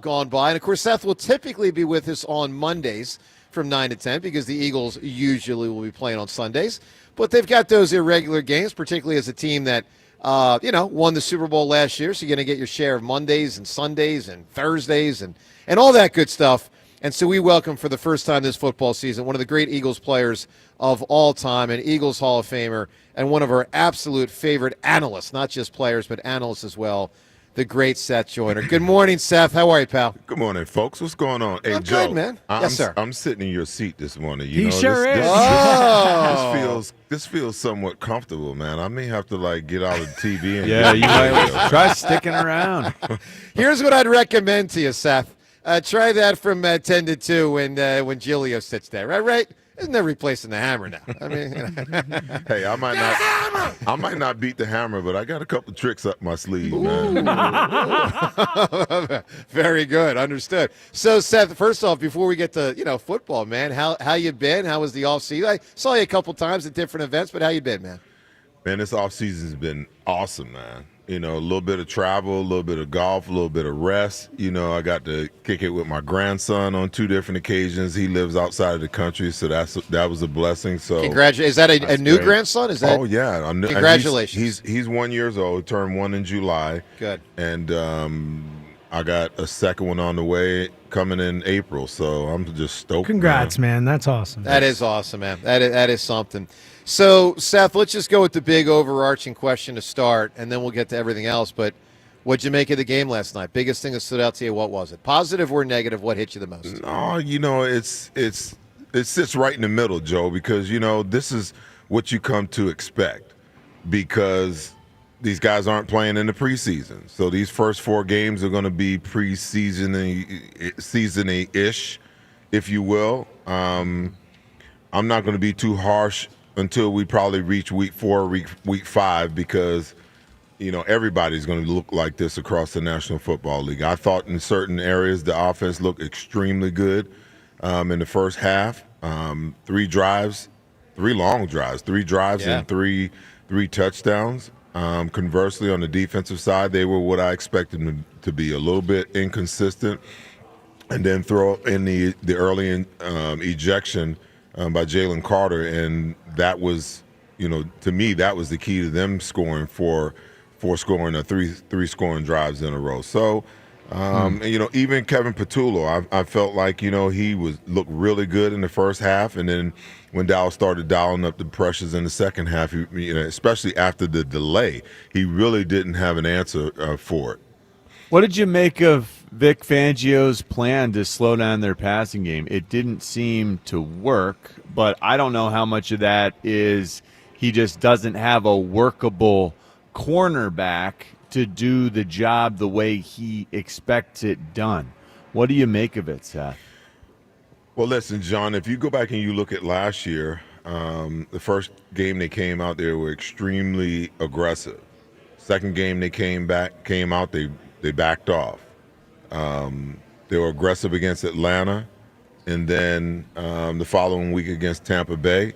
gone by. And, of course, Seth will typically be with us on Mondays from 9 to 10 because the Eagles usually will be playing on Sundays. But they've got those irregular games, particularly as a team that, won the Super Bowl last year. So you're going to get your share of Mondays and Sundays and Thursdays and all that good stuff. And so we welcome for the first time this football season one of the great Eagles players of all time, an Eagles Hall of Famer, and one of our absolute favorite analysts, not just players, but analysts as well, the great Seth Joyner. Good morning, Seth. How are you, pal? Good morning, folks. What's going on? Hey, I'm Joe, good, man. Yes, sir. I'm sitting in your seat this morning. He sure is. This feels somewhat comfortable, man. I may have to get out of the TV. And you might try sticking around. Here's what I'd recommend to you, Seth. Try that from 10 to 2 when Giglio sits there. Right? There's no replacing the hammer now. I mean, hey, I might not beat the hammer, but I got a couple tricks up my sleeve, man. Very good, understood. So, Seth, first off, before we get to football, man, how you been? How was the offseason? I saw you a couple times at different events, but how you been, man? Man, this offseason's been awesome, man. A little bit of travel, a little bit of golf, a little bit of rest. I got to kick it with my grandson on 2 different occasions. He lives outside of the country, so that was a blessing. So, congratulations! Is that a new grandson? Is that? Oh yeah! Congratulations! He's 1 year old. Turned 1 in July. Good. And I got a second one on the way coming in April. So I'm just stoked. Congrats, man! That's awesome. That is awesome, man. That is something. So, Seth, let's just go with the big overarching question to start, and then we'll get to everything else. But what'd you make of the game last night? Biggest thing that stood out to you, what was it? Positive or negative? What hit you the most? No, it sits right in the middle, Joe, because, this is what you come to expect because these guys aren't playing in the preseason. So these first 4 games are going to be season-ish, if you will. I'm not going to be too harsh until we probably reach week 4, week 5, because, everybody's going to look like this across the National Football League. I thought in certain areas the offense looked extremely good in the first half. 3 long drives, 3 drives and three touchdowns. Conversely, on the defensive side, they were what I expected them to be, a little bit inconsistent, and then throw in the early ejection by Jalen Carter, and that was, to me, that was the key to them scoring for scoring three scoring drives in a row. So, even Kevin Patullo, I felt like he looked really good in the first half, and then when Dallas started dialing up the pressures in the second half, especially after the delay, he really didn't have an answer for it. What did you make of Vic Fangio's plan to slow down their passing game? It didn't seem to work, but I don't know how much of that is he just doesn't have a workable cornerback to do the job the way he expects it done. What do you make of it, Seth? Well, listen, John, if you go back and you look at last year, the first game they came out, they were extremely aggressive. Second game they came out, they backed off. They were aggressive against Atlanta, and then the following week against Tampa Bay,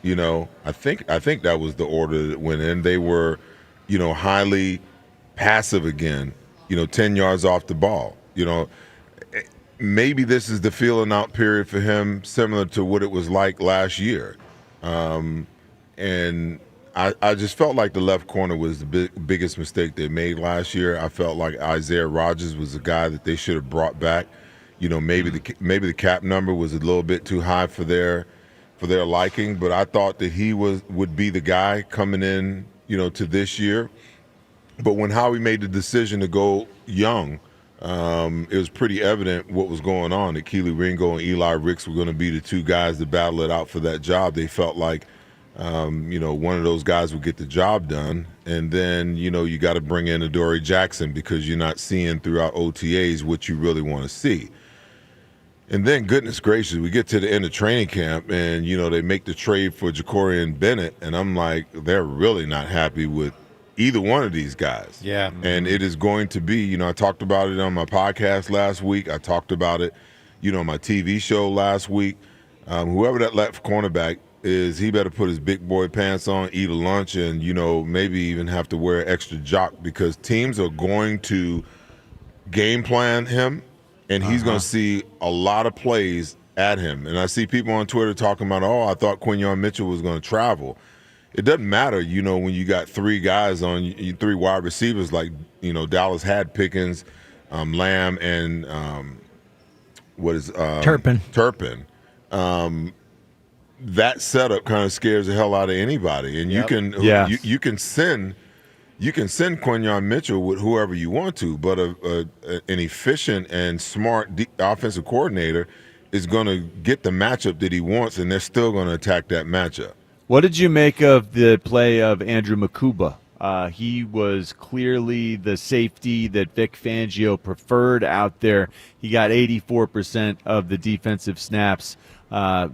I think that was the order that went in. They were, highly passive again, 10 yards off the ball. Maybe this is the feeling out period for him, similar to what it was like last year. And I just felt like the left corner was the biggest mistake they made last year. I felt like Isaiah Rodgers was the guy that they should have brought back. Maybe the cap number was a little bit too high for their liking, but I thought that he would be the guy coming in, to this year. But when Howie made the decision to go young, it was pretty evident what was going on, that Keely Ringo and Eli Ricks were going to be the two guys to battle it out for that job. They felt like, one of those guys would get the job done. And then, you got to bring in Adoree Jackson because you're not seeing throughout OTAs what you really want to see. And then, goodness gracious, we get to the end of training camp and, they make the trade for Jacorian Bennett. And I'm like, they're really not happy with either one of these guys. Yeah. And it is going to be, I talked about it on my podcast last week. I talked about it, on my TV show last week. Whoever that left cornerback is, he better put his big boy pants on, eat a lunch, and, maybe even have to wear extra jock, because teams are going to game plan him, and he's going to see a lot of plays at him. And I see people on Twitter talking about, I thought Quinyon Mitchell was going to travel. It doesn't matter, when you got three guys on, three wide receivers like, Dallas had Pickens, Lamb, and Turpin. That setup kind of scares the hell out of anybody, and you can send Quinyon Mitchell with whoever you want to, but an efficient and smart offensive coordinator is going to get the matchup that he wants, and they're still going to attack that matchup. What did you make of the play of Andrew Makuba? He was clearly the safety that Vic Fangio preferred out there. He got 84% of the defensive snaps.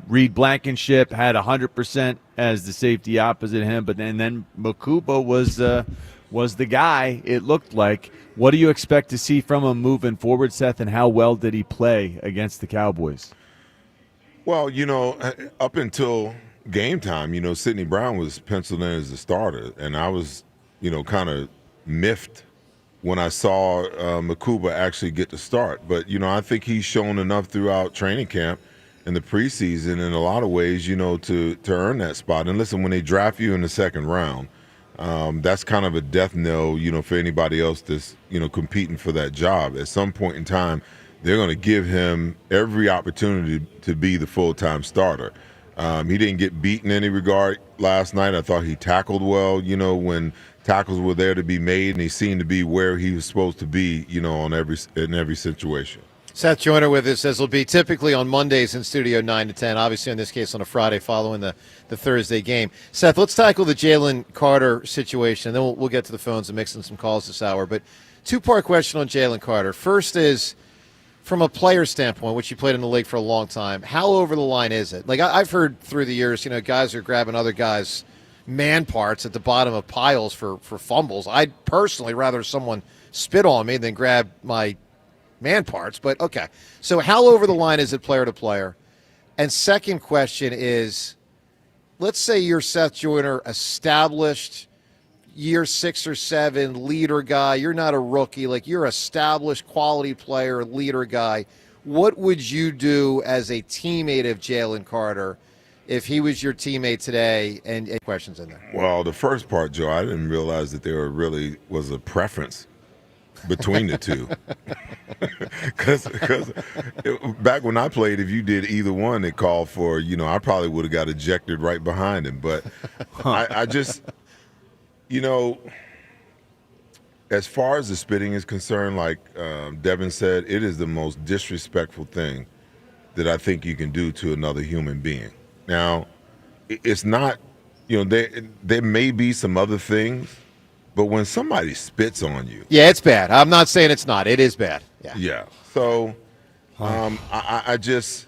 Reed Blankenship had 100% as the safety opposite him, but then Makuba was the guy, it looked like. What do you expect to see from him moving forward, Seth, and how well did he play against the Cowboys? Well, up until game time, Sidney Brown was penciled in as the starter, and I was, kind of miffed when I saw Makuba actually get the start. But, I think he's shown enough throughout training camp in the preseason in a lot of ways, to earn that spot. And listen, when they draft you in the second round, that's kind of a death knell, for anybody else that's, competing for that job. At some point in time, they're going to give him every opportunity to be the full-time starter. He didn't get beat in any regard last night. I thought he tackled well, when tackles were there to be made, and he seemed to be where he was supposed to be, in every situation. Seth Joyner with us, as will be typically on Mondays in studio 9 to 10, obviously in this case on a Friday following the Thursday game. Seth, let's tackle the Jalen Carter situation, and then we'll get to the phones and mix in some calls this hour. But two-part question on Jalen Carter. First is, from a player standpoint, which you played in the league for a long time, how over the line is it? Like, I've heard through the years, guys are grabbing other guys' man parts at the bottom of piles for fumbles. I'd personally rather someone spit on me than grab my man parts, but okay. So how over the line is it player to player? And second question is, let's say you're Seth Joyner, established year 6 or 7 leader guy. You're not a rookie. Like, you're established quality player, leader guy. What would you do as a teammate of Jalen Carter if he was your teammate today? And questions in there. Well, the first part, Joe, I didn't realize that there really was a preference between the two. Because back when I played, if you did either one, it called for, I probably would have got ejected right behind him. But I just, as far as the spitting is concerned, like Devin said, it is the most disrespectful thing that I think you can do to another human being. Now, it's not, there may be some other things, but when somebody spits on you. Yeah, it's bad. I'm not saying it's not. It is bad. Yeah. So I just,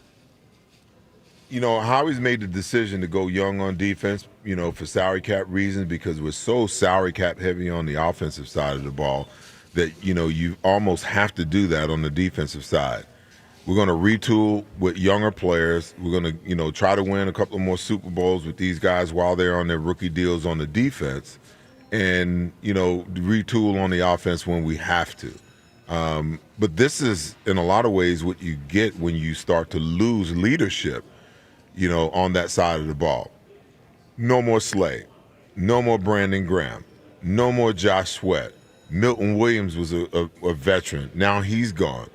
Howie's made the decision to go young on defense, for salary cap reasons, because we're so salary cap heavy on the offensive side of the ball that, you almost have to do that on the defensive side. We're going to retool with younger players. We're going to, try to win a couple of more Super Bowls with these guys while they're on their rookie deals on the defense. And, retool on the offense when we have to. But this is, in a lot of ways, what you get when you start to lose leadership, on that side of the ball. No more Slay. no more Brandon Graham, no more Josh Sweat. Milton Williams was a veteran. Now he's gone.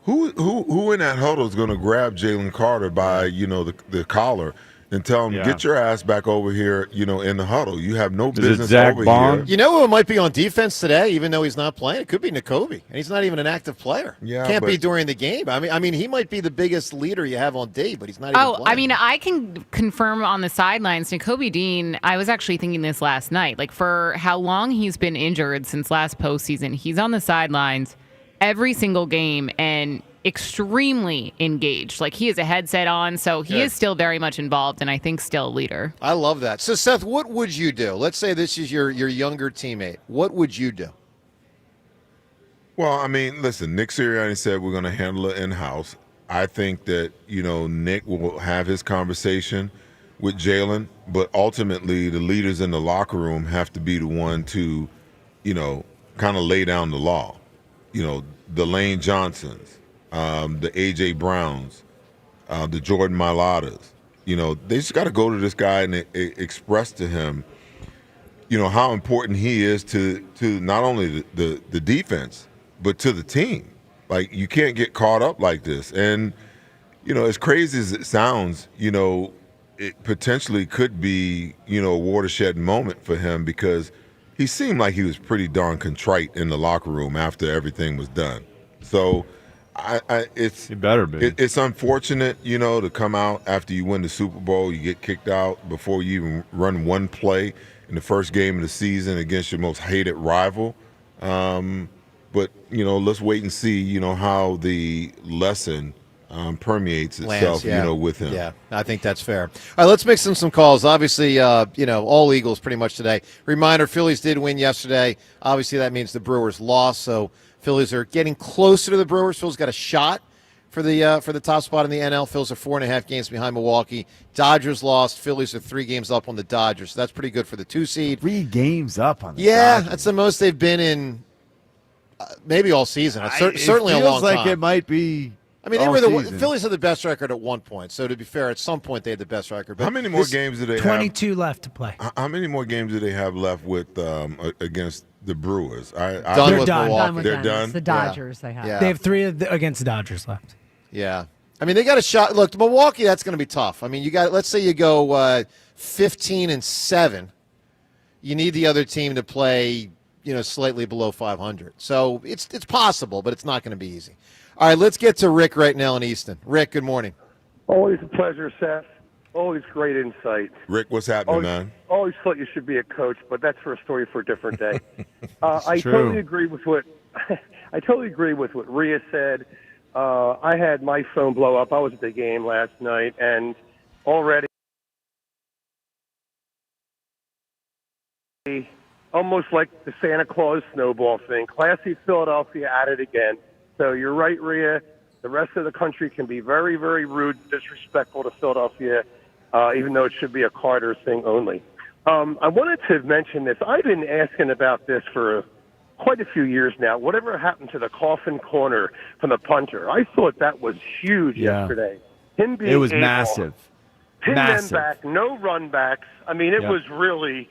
Who in that huddle is going to grab Jalen Carter by the collar and tell him, get your ass back over here, in the huddle. You have no business over here. You know who might be on defense today, even though he's not playing? It could be Nakobe, and he's not even an active player. Yeah, Can't be during the game. I mean, he might be the biggest leader you have on D, but he's not even playing. I mean, I can confirm on the sidelines, Nakobe Dean, I was actually thinking this last night, like for how long he's been injured since last postseason, he's on the sidelines every single game and extremely engaged. Like he has a headset on, so he is still very much involved and I think still a leader. I love that. So Seth, what would you do? Let's say this is your younger teammate. What would you do? Well, I mean, listen, Nick Serriani said we're going to handle it in-house. I think that, Nick will have his conversation with Jalen, but ultimately the leaders in the locker room have to be the one to, kind of lay down the law. The Lane Johnsons, the A.J. Browns, the Jordan Mailatas. They just got to go to this guy and express to him, how important he is to not only the defense, but to the team. Like, you can't get caught up like this. And, as crazy as it sounds, it potentially could be, a watershed moment for him because he seemed like he was pretty darn contrite in the locker room after everything was done. So it's unfortunate, to come out after you win the Super Bowl, you get kicked out before you even run one play in the first game of the season against your most hated rival. But let's wait and see, how the lesson permeates itself, with him. Yeah, I think that's fair. All right, let's make some calls. Obviously, all Eagles pretty much today. Reminder, Phillies did win yesterday. Obviously, that means the Brewers lost, so Phillies are getting closer to the Brewers. Phillies got a shot for the top spot in the NL. Phillies are 4.5 games behind Milwaukee. Dodgers lost. Phillies are 3 games up on the Dodgers. So that's pretty good for the 2 seed. 3 games up on the Dodgers. That's the most they've been in maybe all season. It's certainly a long time. It feels like it might be. I mean, the Phillies had the best record at one point. So to be fair, at some point they had the best record. But how many more games do they have? 22 left to play. How many more games do they have left with against the Brewers? They're done. They're done. It's the Dodgers they have. Yeah. They have 3 against the Dodgers left. Yeah. I mean, they got a shot. Look, Milwaukee, that's going to be tough. I mean, let's say you go 15-7. You need the other team to play, slightly below 500. So it's possible, but it's not going to be easy. All right, let's get to Rick right now in Easton. Rick, good morning. Always a pleasure, Seth. Always great insight. Rick, what's happening, man? Always thought you should be a coach, but that's for a story for a different day. I totally agree with what Rhea said. I had my phone blow up. I was at the game last night, and already almost like the Santa Claus snowball thing. Classy Philadelphia at it again. So you're right, Rhea. The rest of the country can be very, very rude, disrespectful to Philadelphia, even though it should be a Carter thing only. I wanted to mention this. I've been asking about this for quite a few years now. Whatever happened to the coffin corner from the punter? I thought that was huge yesterday. Him being it was massive. Pin them back, no run backs. I mean, it was really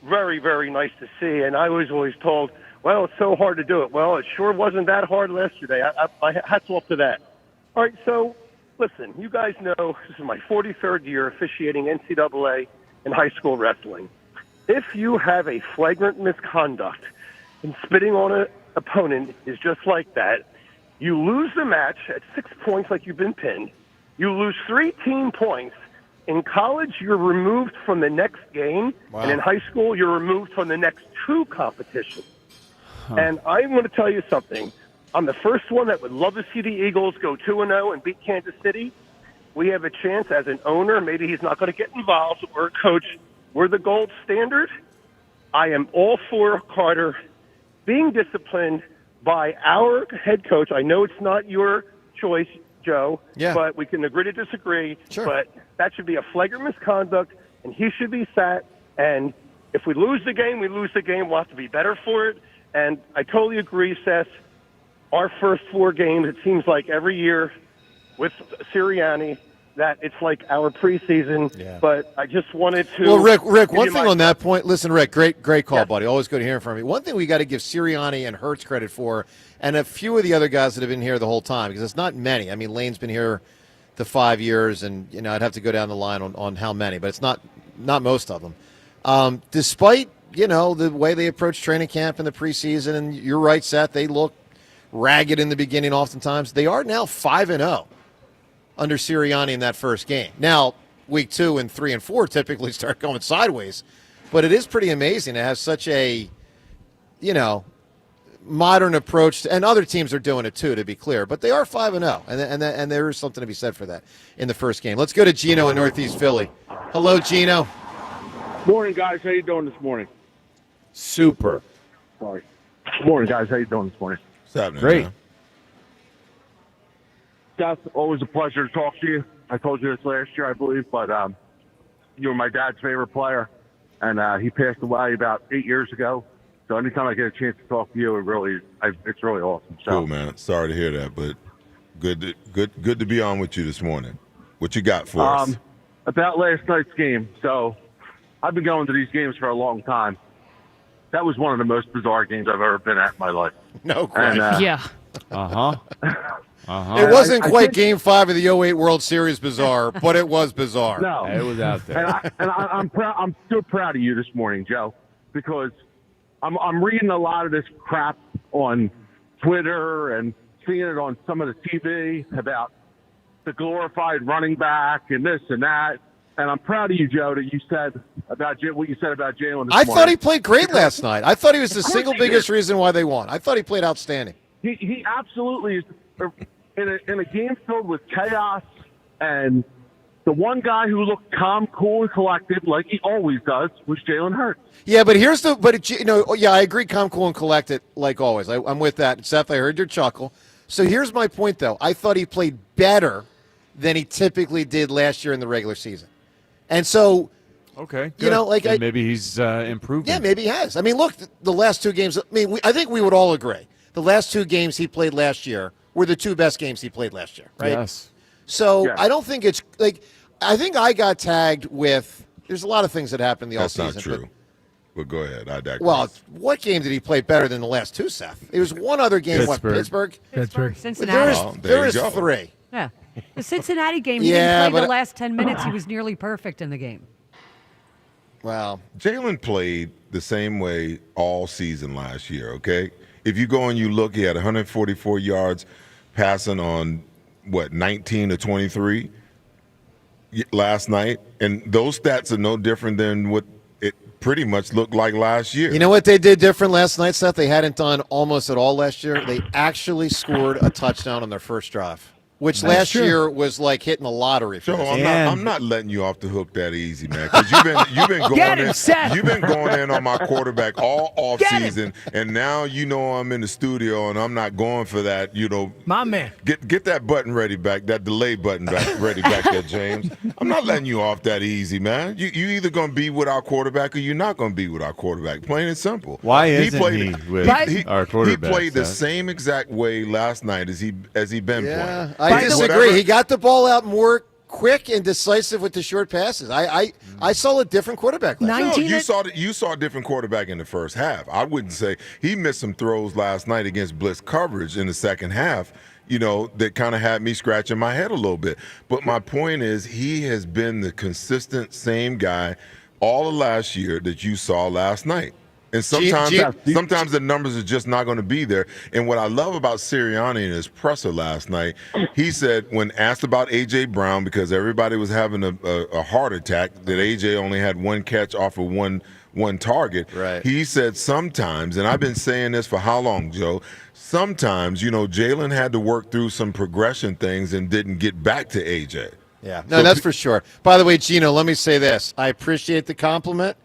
very, very nice to see. And I was always told, well, it's so hard to do it. Well, it sure wasn't that hard yesterday. I hats off to that. All right, so listen, you guys know this is my 43rd year officiating NCAA and high school wrestling. If you have a flagrant misconduct and spitting on an opponent is just like that, you lose the match at 6 points like you've been pinned. You lose 3 team points. In college, you're removed from the next game, and in high school, you're removed from the next 2 competitions. And I want to tell you something. I'm the first one that would love to see the Eagles go 2-0 and beat Kansas City. We have a chance as an owner. Maybe he's not going to get involved. We're a coach. We're the gold standard. I am all for Carter being disciplined by our head coach. I know it's not your choice, Joe, but we can agree to disagree. Sure. But that should be a flagrant misconduct, and he should be sat. And if we lose the game, we lose the game. We'll have to be better for it. And I totally agree, Seth. Our first 4 games, it seems like every year with Serriani, that it's like our preseason. Yeah. But I just wanted to. Well, Rick, give one you thing my- on that point. Listen, Rick, great call, buddy. Always good hearing from you. One thing we got to give Serriani and Hurts credit for, and a few of the other guys that have been here the whole time, because it's not many. I mean, Lane's been here the 5 years, and I'd have to go down the line on how many, but it's not most of them. Despite the way they approach training camp in the preseason, and you're right, Seth, they look ragged in the beginning. Oftentimes, they are now 5-0 under Serriani in that first game. Now, week 2 and 3 and 4 typically start going sideways, but it is pretty amazing to have such a, modern approach. And other teams are doing it too, to be clear, but they are 5-0, and there is something to be said for that in the first game. Let's go to Gino in Northeast Philly. Hello, Gino. Morning, guys. How you doing this morning? Super. Sorry. Morning, guys. How you doing this morning? What's happening? Great. Man? Seth, always a pleasure to talk to you. I told you this last year, I believe, but you were my dad's favorite player, and he passed away about 8 years ago. So anytime I get a chance to talk to you, it's really awesome. So, Cool, man. Sorry to hear that, but good to be on with you this morning. What you got for us? About last night's game. So I've been going to these games for a long time. That was one of the most bizarre games I've ever been at in my life. No question. Yeah. It wasn't quite Game 5 of the 08 World Series bizarre, but it was bizarre. No, it was out there. I'm proud. I'm so proud of you this morning, Joe, because I'm reading a lot of this crap on Twitter and seeing it on some of the TV about the glorified running back and this and that. And I'm proud of you, Joe, that you said about what you said about Jalen. I thought he played great last night. I thought he was the single biggest reason why they won. I thought he played outstanding. He absolutely is. In a game filled with chaos, and the one guy who looked calm, cool, and collected like he always does was Jalen Hurts. Yeah, but I agree, calm, cool, and collected like always. I'm with that. Seth, I heard your chuckle. So here's my point, though. I thought he played better than he typically did last year in the regular season. And so, okay, good. Maybe he's improved. Yeah, maybe he has. I mean, look, the last two games. I think we would all agree the last two games he played last year were the two best games he played last year, right? Yes. So I don't think it's like I think I got tagged with. There's a lot of things that happened in the offseason. That's not true. But go ahead. I digress. Well, what game did he play better than the last two, Seth? It was one other game. Pittsburgh. Cincinnati. There is three. Yeah. The Cincinnati game, he didn't play the last 10 minutes. He was nearly perfect in the game. Wow. Jalen played the same way all season last year, okay? If you go and you look, he had 144 yards passing on, 19 to 23 last night. And those stats are no different than what it pretty much looked like last year. You know what they did different last night, Seth? They hadn't done almost at all last year. They actually scored a touchdown on their first drive, which last year was like hitting the lottery. Joe, I'm not letting you off the hook that easy, man. Because you've been going you've been going in on my quarterback all off season, and now I'm in the studio and I'm not going for that. My man, get that button ready back, that delay button ready back there, James. I'm not letting you off that easy, man. You either gonna be with our quarterback or you're not gonna be with our quarterback. Plain and simple. Why isn't he with our quarterback? He played the same exact way last night as he been playing. I disagree. He got the ball out more quick and decisive with the short passes. I saw a different quarterback last night. You saw a different quarterback in the first half. I wouldn't say he missed some throws last night against blitz coverage in the second half, that kind of had me scratching my head a little bit. But my point is he has been the consistent same guy all of last year that you saw last night. And sometimes the numbers are just not going to be there. And what I love about Serriani in his presser last night, he said when asked about A.J. Brown, because everybody was having a heart attack, that A.J. only had one catch off of one target. Right. He said sometimes, and I've been saying this for how long, Joe, sometimes, Jalen had to work through some progression things and didn't get back to A.J. Yeah, no, that's for sure. By the way, Gino, let me say this. I appreciate the compliment.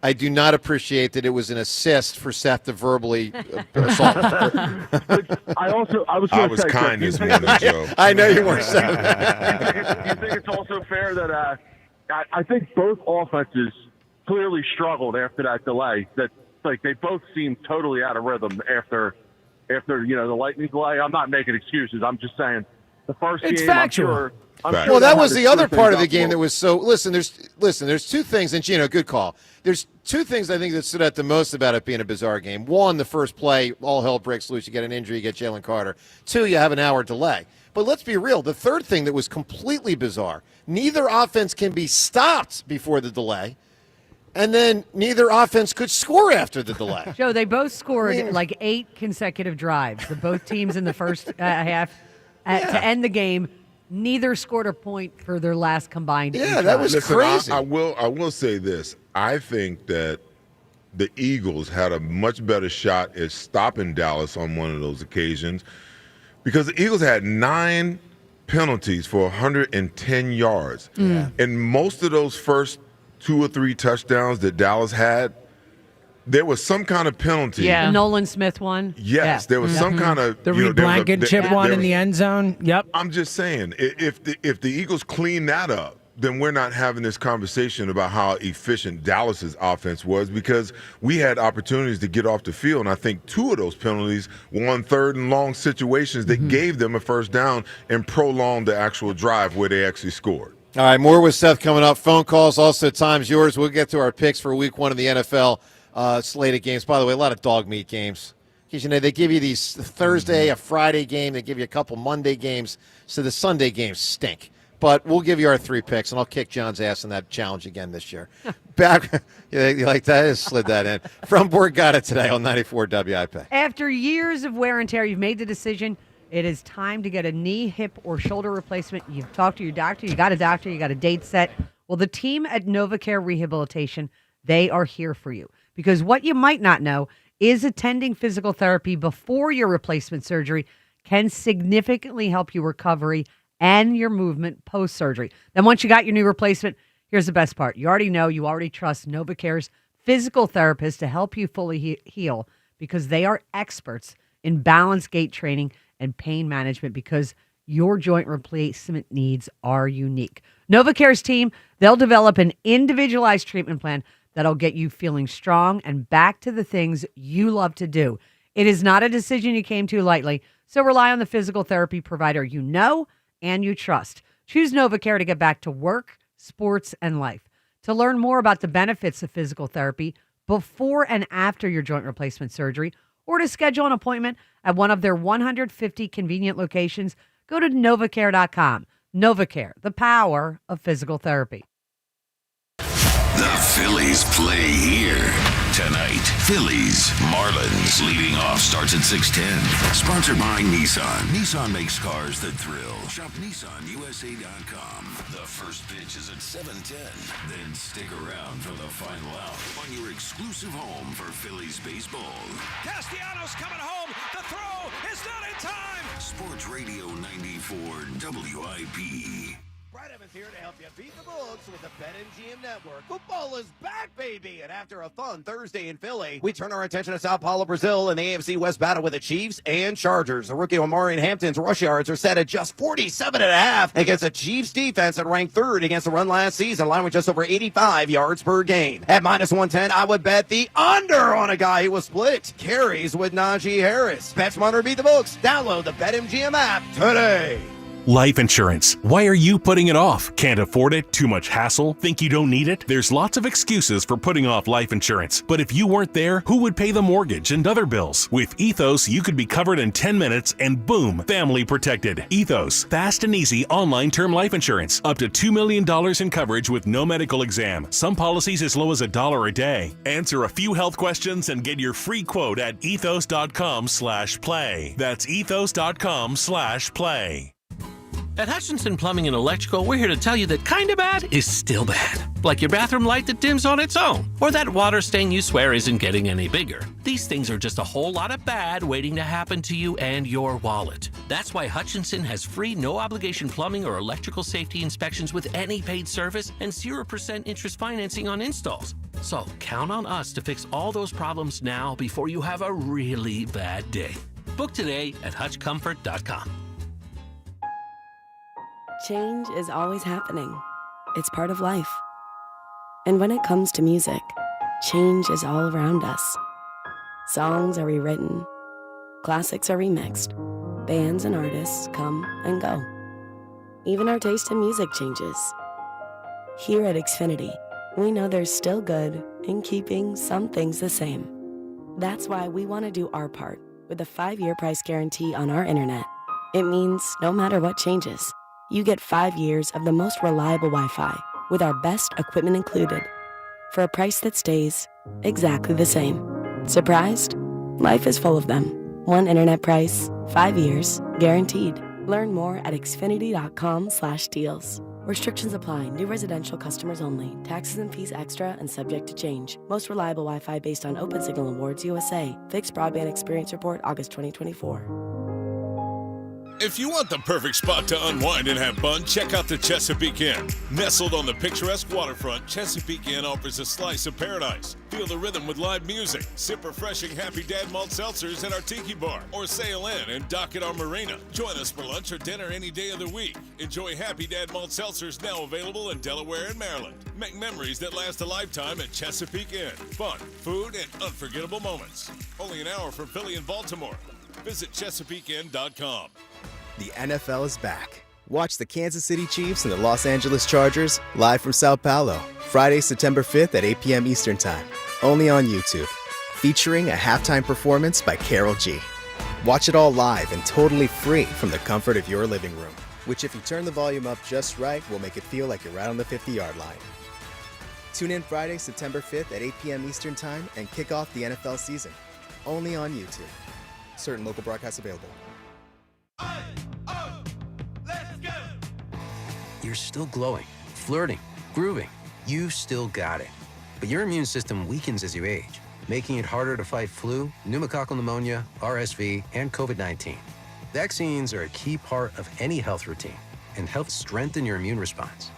I do not appreciate that it was an assist for Seth to verbally assault. I was kind this morning, Joe. I know you were, Seth. You think it's also fair that I think both offenses clearly struggled after that delay. That they both seemed totally out of rhythm after the lightning delay. I'm not making excuses. I'm just saying the first it's game. Factual. Well, that was the other part of the game that was so. Listen, there's two things, and Gino, good call. There's two things I think that stood out the most about it being a bizarre game. One, the first play, all hell breaks loose. You get an injury, you get Jalen Carter. Two, you have an hour delay. But let's be real. The third thing that was completely bizarre, neither offense can be stopped before the delay, and then neither offense could score after the delay. Joe, they both scored like 8 consecutive drives. The both teams in the first half to end the game. Neither scored a point for their last combined. Yeah, that was crazy. I will say this. I think that the Eagles had a much better shot at stopping Dallas on one of those occasions because the Eagles had 9 penalties for 110 yards. And most of those first 2 or 3 touchdowns that Dallas had, there was some kind of penalty. The Nolan Smith one. Yes, there was some kind of the Reed Blankenship one in the end zone. Yep. I'm just saying, if the Eagles clean that up, then we're not having this conversation about how efficient Dallas's offense was because we had opportunities to get off the field, and I think 2 of those penalties were on 3rd and long situations that gave them a first down and prolonged the actual drive where they actually scored. All right, more with Seth coming up. Phone calls, also time's yours. We'll get to our picks for Week 1 of the NFL. Slate of games. By the way, a lot of dog meat games. Because, they give you these Thursday, a Friday game. They give you a couple Monday games. So the Sunday games stink. But we'll give you our 3 picks, and I'll kick John's ass in that challenge again this year. Back, you like that? I just slid that in. From Borgata today on 94 WIP. After years of wear and tear, you've made the decision. It is time to get a knee, hip, or shoulder replacement. You've talked to your doctor. You got a doctor. You got a date set. Well, the team at NovaCare Rehabilitation, they are here for you. Because what you might not know is attending physical therapy before your replacement surgery can significantly help your recovery and your movement post-surgery. Then once you got your new replacement, here's the best part. You already trust NovaCare's physical therapist to help you fully heal because they are experts in balance gait training and pain management because your joint replacement needs are unique. NovaCare's team, they'll develop an individualized treatment plan that'll get you feeling strong and back to the things you love to do. It is not a decision you came to lightly, so rely on the physical therapy provider you know and you trust. Choose NovaCare to get back to work, sports, and life. To learn more about the benefits of physical therapy before and after your joint replacement surgery, or to schedule an appointment at one of their 150 convenient locations, go to NovaCare.com. NovaCare, the power of physical therapy. The Phillies play here tonight. Phillies, Marlins. Leading off starts at 6:10. Sponsored by Nissan. Nissan makes cars that thrill. Shop NissanUSA.com. The first pitch is at 7:10. Then stick around for the final out on your exclusive home for Phillies baseball. Castellanos coming home. The throw is not in time. Sports Radio 94 WIP. Brad Evans here to help you beat the books with the BetMGM Network. Football is back, baby! And after a fun Thursday in Philly, we turn our attention to Sao Paulo, Brazil in the AFC West battle with the Chiefs and Chargers. The rookie Omarion Hampton's rush yards are set at just 47.5 against a Chiefs defense that ranked 3rd against the run last season, line with just over 85 yards per game. At -110, I would bet the under on a guy who was split carries with Najee Harris. Bet smarter, beat the books. Download the BetMGM app today. Life insurance. Why are you putting it off? Can't afford it? Too much hassle? Think you don't need it? There's lots of excuses for putting off life insurance. But if you weren't there, who would pay the mortgage and other bills? With Ethos, you could be covered in 10 minutes and boom, family protected. Ethos, fast and easy online term life insurance. Up to $2 million in coverage with no medical exam. Some policies as low as $1 a day. Answer a few health questions and get your free quote at ethos.com/play. That's ethos.com/play. At Hutchinson Plumbing and Electrical, we're here to tell you that kinda bad is still bad. Like your bathroom light that dims on its own, or that water stain you swear isn't getting any bigger. These things are just a whole lot of bad waiting to happen to you and your wallet. That's why Hutchinson has free, no-obligation plumbing or electrical safety inspections with any paid service and 0% interest financing on installs. So count on us to fix all those problems now before you have a really bad day. Book today at hutchcomfort.com. Change is always happening. It's part of life. And when it comes to music, change is all around us. Songs are rewritten. Classics are remixed. Bands and artists come and go. Even our taste in music changes. Here at Xfinity, we know there's still good in keeping some things the same. That's why we want to do our part with a 5-year price guarantee on our internet. It means no matter what changes, you get 5 years of the most reliable Wi-Fi with our best equipment included for a price that stays exactly the same. Surprised? Life is full of them. One internet price, 5 years, guaranteed. Learn more at xfinity.com/deals. Restrictions apply. New residential customers only. Taxes and fees extra and subject to change. Most reliable Wi-Fi based on Open Signal Awards USA. Fixed Broadband Experience Report, August 2024. If you want the perfect spot to unwind and have fun, check out the Chesapeake Inn. Nestled on the picturesque waterfront, Chesapeake Inn offers a slice of paradise. Feel the rhythm with live music. Sip refreshing Happy Dad malt seltzers at our tiki bar. Or sail in and dock at our marina. Join us for lunch or dinner any day of the week. Enjoy Happy Dad malt seltzers now available in Delaware and Maryland. Make memories that last a lifetime at Chesapeake Inn. Fun, food, and unforgettable moments. Only an hour from Philly and Baltimore. Visit ChesapeakeInn.com. The NFL is back. Watch the Kansas City Chiefs and the Los Angeles Chargers live from Sao Paulo, Friday, September 5th at 8 p.m. Eastern Time, only on YouTube, featuring a halftime performance by Karol G. Watch it all live and totally free from the comfort of your living room, which if you turn the volume up just right, will make it feel like you're right on the 50-yard line. Tune in Friday, September 5th at 8 p.m. Eastern Time and kick off the NFL season, only on YouTube. Certain local broadcasts available. You're still glowing, flirting, grooving. You still got it. But your immune system weakens as you age, making it harder to fight flu, pneumococcal pneumonia, RSV, and COVID-19. Vaccines are a key part of any health routine and help strengthen your immune response.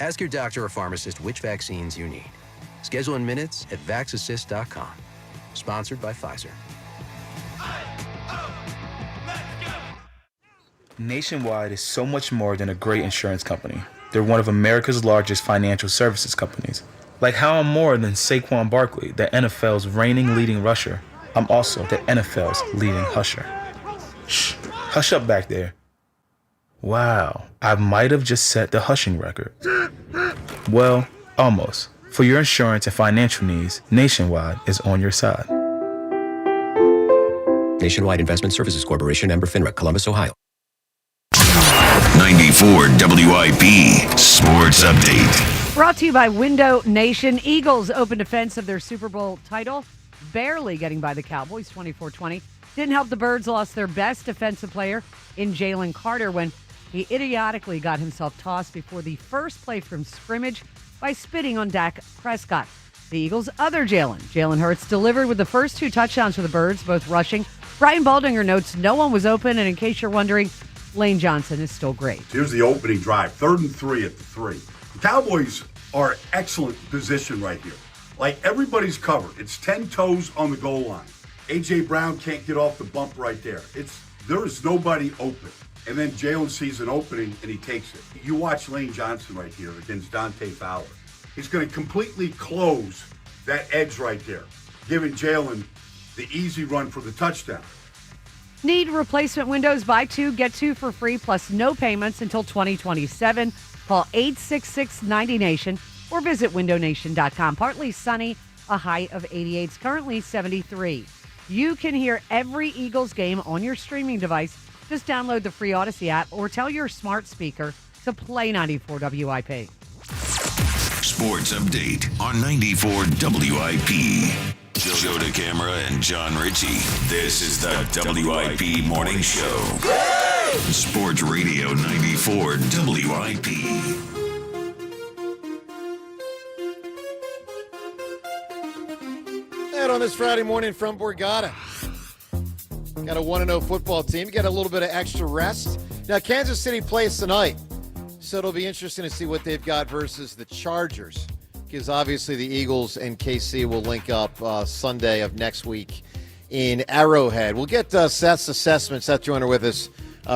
Ask your doctor or pharmacist which vaccines you need. Schedule in minutes at vaxassist.com. Sponsored by Pfizer. Nationwide is so much more than a great insurance company. They're one of America's largest financial services companies. Like how I'm more than Saquon Barkley, the NFL's reigning leading rusher, I'm also the NFL's leading husher. Shh, hush up back there. Wow, I might have just set the hushing record. Well, almost. For your insurance and financial needs, Nationwide is on your side. Nationwide Investment Services Corporation, member FINRA, Columbus, Ohio. 94 WIP Sports Update. Brought to you by Window Nation. Eagles open defense of their Super Bowl title, barely getting by the Cowboys 24-20. Didn't help the Birds, lost their best defensive player in Jalen Carter when he idiotically got himself tossed before the first play from scrimmage by spitting on Dak Prescott. The Eagles' other Jalen Hurts, delivered with the first 2 touchdowns for the Birds, both rushing. Brian Baldinger notes no one was open, and in case you're wondering, Lane Johnson is still great. Here's the opening drive, 3rd and 3 at the 3. The Cowboys are in excellent position right here. Like, everybody's covered. It's 10 toes on the goal line. A.J. Brown can't get off the bump right there. There is nobody open. And then Jalen sees an opening, and he takes it. You watch Lane Johnson right here against Dante Fowler. He's going to completely close that edge right there, giving Jalen the easy run for the touchdown. Need replacement windows? Buy 2, get 2 for free, plus no payments until 2027. Call 866-90-NATION or visit windownation.com. Partly sunny, a high of 88. It's currently 73. You can hear every Eagles game on your streaming device. Just download the free Odyssey app or tell your smart speaker to play 94 WIP. Sports Update on 94 WIP. Joe DeCamara and John Ritchie. This is the WIP Morning Show. Sports Radio 94 WIP. And on this Friday morning from Borgata, got a 1-0 football team. Got a little bit of extra rest. Now, Kansas City plays tonight, so it'll be interesting to see what they've got versus the Chargers, because obviously the Eagles and KC will link up Sunday of next week in Arrowhead. We'll get Seth's assessment. Seth Joyner with us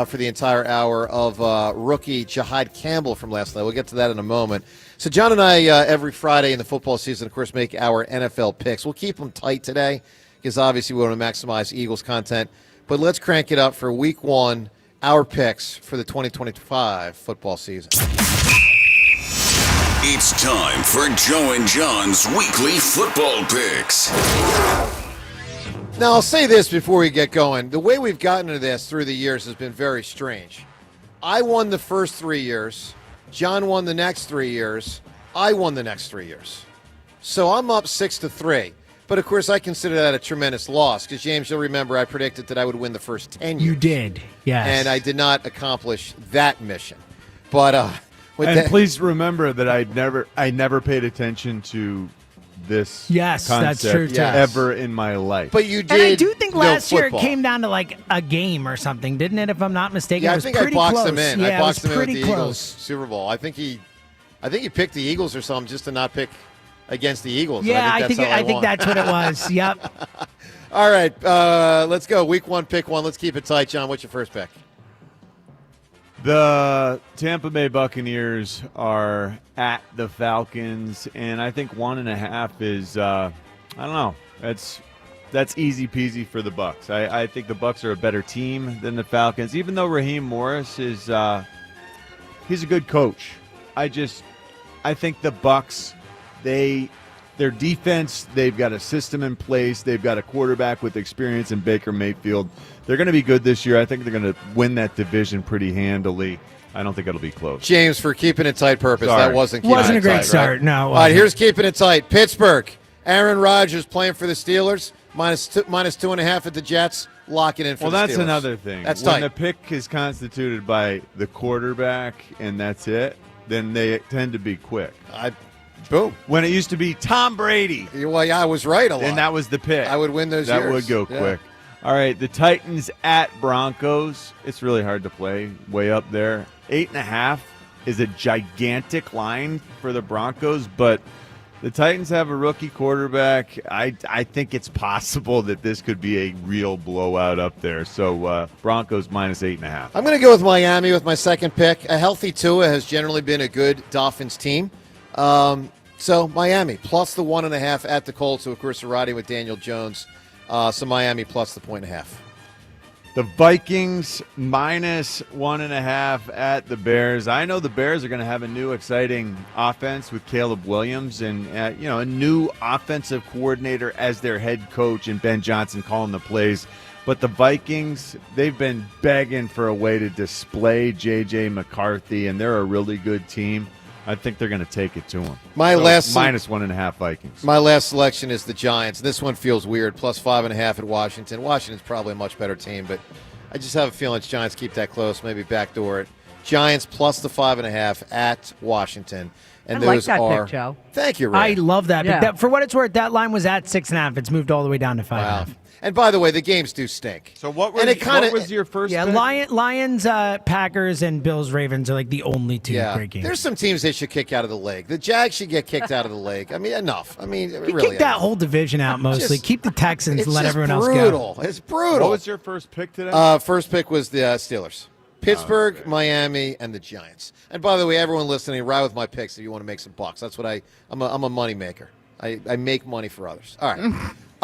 for the entire hour of rookie Jahad Campbell from last night. We'll get to that in a moment. So John and I, every Friday in the football season, of course, make our NFL picks. We'll keep them tight today because obviously we want to maximize Eagles content. But let's crank it up for Week 1 our picks for the 2025 football season. It's time for Joe and John's weekly football picks. Now, I'll say this before we get going. The way we've gotten to this through the years has been very strange. I won the first 3 years. John won the next 3 years. I won the next 3 years. So I'm up 6-3. But, of course, I consider that a tremendous loss because, James, you'll remember I predicted that I would win the first 10 years. You did, yes. And I did not accomplish that mission. But please remember that I never paid attention to this Yes, that's true, too. ever in my life. But you did. And I do think last year it football. came down to like a game or something, didn't it? If I'm not mistaken, Yeah, it I was think I pretty boxed close. him in. Yeah, I boxed it him was in with pretty the close. Eagles Super Bowl. I think he picked the Eagles or something just to not pick against the Eagles. Yeah, I think that's what it was. Yep. All right, let's go. Week 1, pick 1. Let's keep it tight, John. What's your first pick? The Tampa Bay Buccaneers are at the Falcons, and I think 1.5 is I don't know. That's easy peasy for the Bucs. I think the Bucs are a better team than the Falcons, even though Raheem Morris is he's a good coach. I think the Bucs, their defense, they've got a system in place. They've got a quarterback with experience in Baker Mayfield. They're going to be good this year. I think they're going to win that division pretty handily. I don't think it'll be close. James, for keeping it tight purpose, Sorry. that wasn't keeping it tight. Wasn't a great right? start. No. All right, here's keeping it tight. Pittsburgh. Aaron Rodgers playing for the Steelers. minus 2.5 at the Jets. Lock it in for the Steelers. Well, that's another thing. That's when tight. the pick is constituted by the quarterback and that's it, then they tend to be quick. Boom. When it used to be Tom Brady. Well, yeah, I was right a lot. And that was the pick. I would win those that years. That would go Yeah. quick. All right, the Titans at Broncos. It's really hard to play way up there. 8.5 is a gigantic line for the Broncos, but the Titans have a rookie quarterback. I think it's possible that this could be a real blowout up there. So Broncos minus 8.5. I'm going to go with Miami with my second pick. A healthy Tua has generally been a good Dolphins team. So Miami plus the 1.5 at the Colts, who of course are riding with Daniel Jones. So Miami plus the 1.5. The Vikings minus 1.5 at the Bears. I know the Bears are going to have a new exciting offense with Caleb Williams and a new offensive coordinator as their head coach and Ben Johnson calling the plays. But the Vikings, they've been begging for a way to display J.J. McCarthy, and they're a really good team. I think they're going to take it to them. Minus 1.5 Vikings. My last selection is the Giants. This one feels weird. Plus 5.5 at Washington. Washington's probably a much better team, but I just have a feeling the Giants keep that close, maybe backdoor it. Giants plus the 5.5 at Washington. And I like those that are, pick, Joe. Thank you, Ray. I love that. Yeah. That. For what it's worth, that line was at 6.5. It's moved all the way down to 5.5. Wow. And by the way, the games do stink. So what was your first Yeah, pick? Lions, Packers, and Bills, Ravens are like the only two great games. There's some teams they should kick out of the league. The Jags should get kicked out of the league. I mean, enough. I mean, You really kick that enough. whole division out mostly. Keep the Texans It's and let just everyone else brutal. go. It's brutal. What was your first pick today? First pick was the Steelers. Pittsburgh, Miami, and the Giants. And by the way, everyone listening, ride with my picks if you want to make some bucks. That's what I'm a money maker. I make money for others. All right.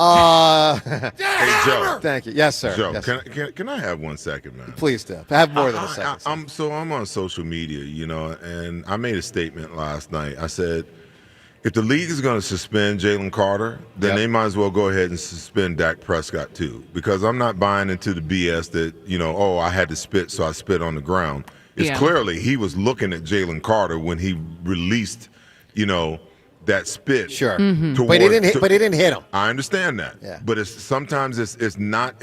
Hey, Joe. Thank you. Yes, sir. Joe, Yes, can I have 1 second, man? Please do. Have more than a second. I'm on social media, and I made a statement last night. I said, if the league is going to suspend Jalen Carter, then they might as well go ahead and suspend Dak Prescott too, because I'm not buying into the BS that, I had to spit, so I spit on the ground. It's clearly he was looking at Jalen Carter when he released, that spit. Sure. But he didn't hit him. I understand that. Yeah. But sometimes it's not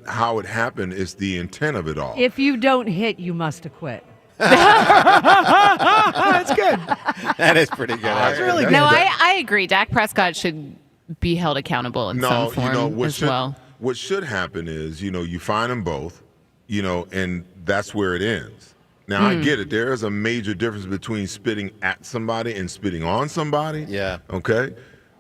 how it happened, it's the intent of it all. If you don't hit, you must acquit. That's good. That is pretty good. That's really good. No, I agree. Dak Prescott should be held accountable in some form as well. What should happen is, you find them both, and that's where it ends. Now, I get it. There is a major difference between spitting at somebody and spitting on somebody. Yeah. Okay?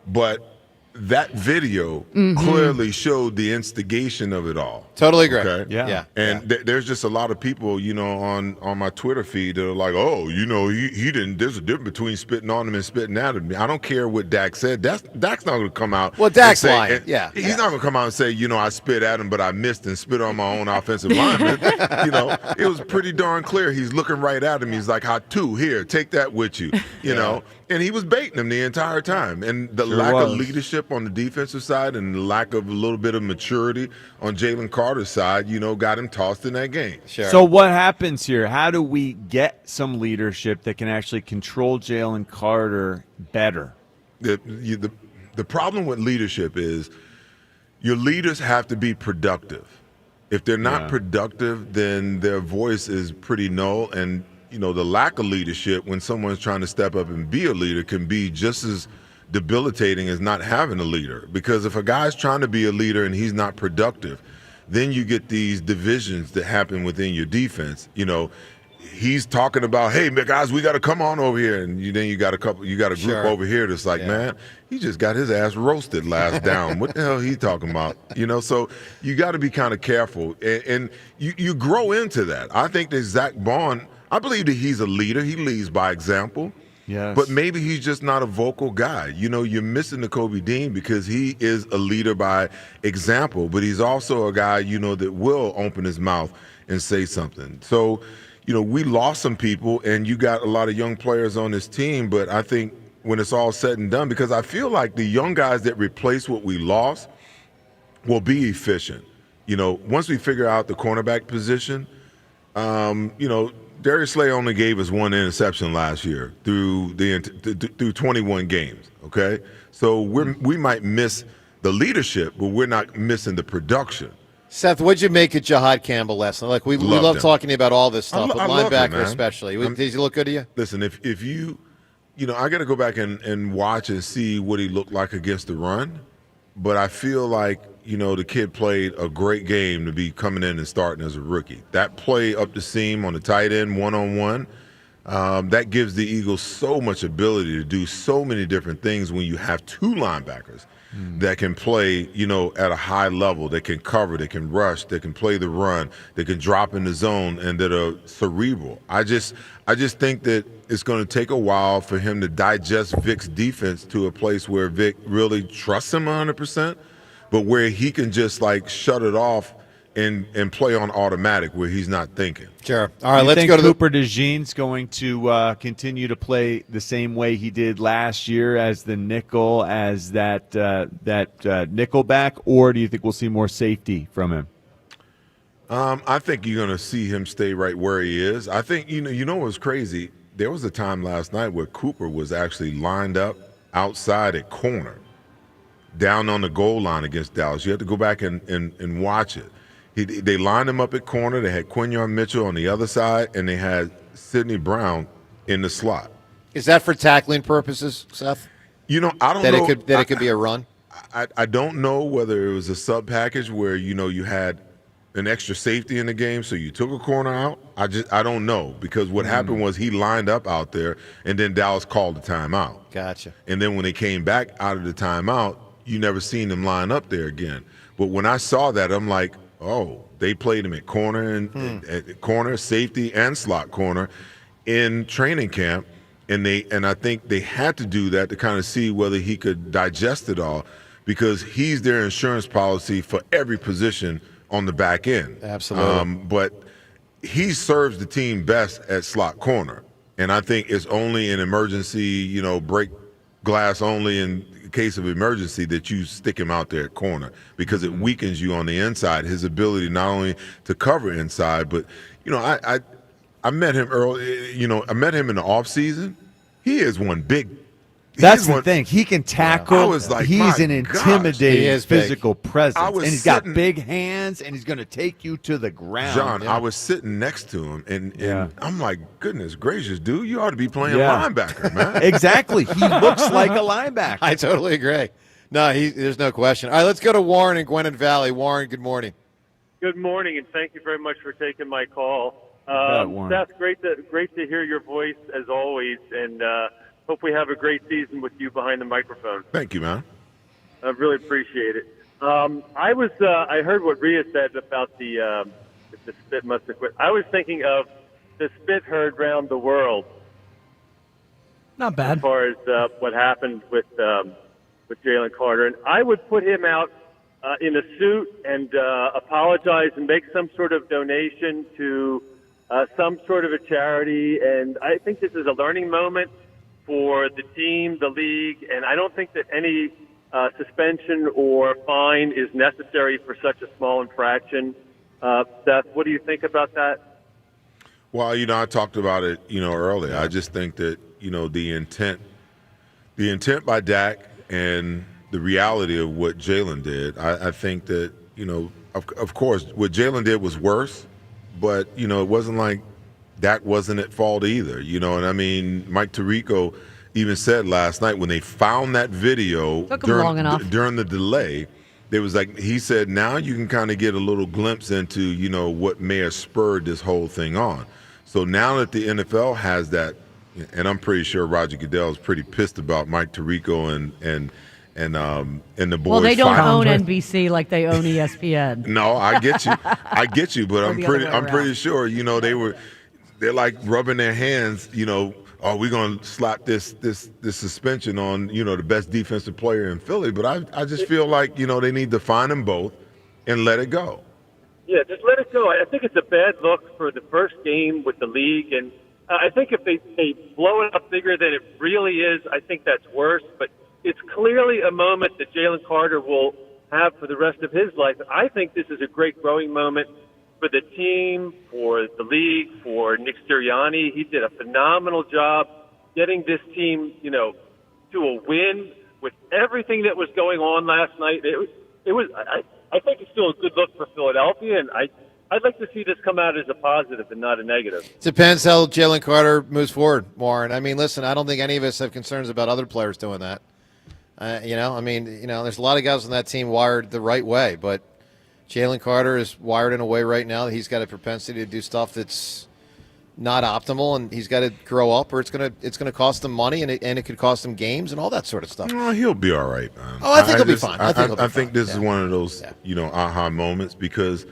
But that video clearly showed the instigation of it all. Totally agree. Okay? Yeah. And there's just a lot of people, on my Twitter feed that are like, oh, he didn't. There's a difference between spitting on him and spitting at him. I don't care what Dak said. Dak's not going to come out. Well, Dak's and say, lying. He's not going to come out and say, I spit at him, but I missed and spit on my own offensive lineman. It was pretty darn clear. He's looking right at him. He's like, hot two, here, take that with you. You know. And he was baiting him the entire time. And the lack of leadership on the defensive side and the lack of a little bit of maturity on Jalen Carter's side, got him tossed in that game. Sure. So what happens here? How do we get some leadership that can actually control Jalen Carter better? The problem with leadership is your leaders have to be productive. If they're not productive, then their voice is pretty null. And the lack of leadership when someone's trying to step up and be a leader can be just as debilitating as not having a leader. Because if a guy's trying to be a leader and he's not productive, then you get these divisions that happen within your defense. He's talking about, hey, guys, we got to come on over here. And then you got a group over here that's like, man, he just got his ass roasted last down. What the hell he talking about? So you got to be kind of careful. And you grow into that. I think that Zach Bond, I believe that he's a leader. He leads by example. Yes. But maybe he's just not a vocal guy. You're missing the Kobe Dean because he is a leader by example, but he's also a guy, that will open his mouth and say something. So, we lost some people, and you got a lot of young players on this team, but I think when it's all said and done, because I feel like the young guys that replace what we lost will be efficient. Once we figure out the cornerback position, Darius Slay only gave us one interception last year through 21 games, okay? So we might miss the leadership, but we're not missing the production. Seth, what'd you make of Jahad Campbell last night? Like we love talking about all this stuff, but linebacker especially. Did he look good to you? Listen, if you I got to go back and watch and see what he looked like against the run, but I feel like the kid played a great game to be coming in and starting as a rookie. That play up the seam on the tight end, one-on-one, that gives the Eagles so much ability to do so many different things when you have two linebackers that can play, at a high level. They can cover, they can rush, they can play the run, they can drop in the zone, and that are cerebral. I just think that it's going to take a while for him to digest Vic's defense to a place where Vic really trusts him 100%. But where he can just shut it off and play on automatic where he's not thinking. Sure. All right, let's go to Cooper DeJean's going to continue to play the same way he did last year as the nickel, as that nickel back, or do you think we'll see more safety from him? I think you're going to see him stay right where he is. I think, what's crazy? There was a time last night where Cooper was actually lined up outside at corner, down on the goal line against Dallas. You have to go back and watch it. They lined him up at corner. They had Quinyon Mitchell on the other side, and they had Sidney Brown in the slot. Is that for tackling purposes, Seth? I don't know. It could be a run? I don't know whether it was a sub package where, you had an extra safety in the game, so you took a corner out. I don't know, because what happened was he lined up out there, and then Dallas called the timeout. Gotcha. And then when they came back out of the timeout, you never seen him line up there again. But when I saw that, I'm like, oh, they played him at corner and at corner, safety, and slot corner in training camp, and I think they had to do that to kind of see whether he could digest it all, because he's their insurance policy for every position on the back end. Absolutely. But he serves the team best at slot corner, and I think it's only in emergency, break glass only in case of emergency that you stick him out there at corner, because it weakens you on the inside, his ability not only to cover inside, but I met him early, I met him in the offseason. He is one big. That's the thing. He can tackle. I was like, he's an intimidating physical presence, and he's got big hands, and he's going to take you to the ground. John, I was sitting next to him, and I'm like, goodness gracious, dude, you ought to be playing linebacker, man. Exactly. He looks like a linebacker. I totally agree. No, there's no question. All right, let's go to Warren in Gwinnett Valley. Warren, good morning. Good morning, and thank you very much for taking my call. Warren. Seth, great to hear your voice as always, and hope we have a great season with you behind the microphone. Thank you, man. I really appreciate it. I heard what Rhea said about the spit must have quit. I was thinking of the spit heard round the world. Not bad. As far as what happened with Jalen Carter, and I would put him out in a suit and apologize and make some sort of donation to some sort of a charity. And I think this is a learning moment for the team, the league, and I don't think that any suspension or fine is necessary for such a small infraction. Seth, what do you think about that? Well, I talked about it, earlier. I just think that, the intent by Dak and the reality of what Jalen did, I think that, of course, what Jalen did was worse, but, it wasn't like Dak wasn't at fault either, and I mean, Mike Tirico even said last night when they found that video during the delay, there was he said, now you can kind of get a little glimpse into, what may have spurred this whole thing on. So now that the NFL has that, and I'm pretty sure Roger Goodell is pretty pissed about Mike Tirico and the boys. Well, they don't own Collinsworth. NBC like they own ESPN. No, I get you, but I'm pretty sure, they're like rubbing their hands, are we going to slap this suspension on, the best defensive player in Philly? But I just feel like, they need to find them both and let it go. Yeah, just let it go. I think it's a bad look for the first game with the league, and I think if they blow it up bigger than it really is, I think that's worse. But it's clearly a moment that Jalen Carter will have for the rest of his life. I think this is a great growing moment for the team, for the league, for Nick Serriani. He did a phenomenal job getting this team, to a win with everything that was going on last night. I think it's still a good look for Philadelphia, and I'd like to see this come out as a positive and not a negative. Depends how Jalen Carter moves forward, Warren. I mean, listen, I don't think any of us have concerns about other players doing that. There's a lot of guys on that team wired the right way, but Jalen Carter is wired in a way right now that he's got a propensity to do stuff that's not optimal, and he's got to grow up, or it's gonna cost him money, and it could cost him games and all that sort of stuff. Oh, he'll be all right, man. Oh, I think he'll be fine. I think this is one of those, aha moments, because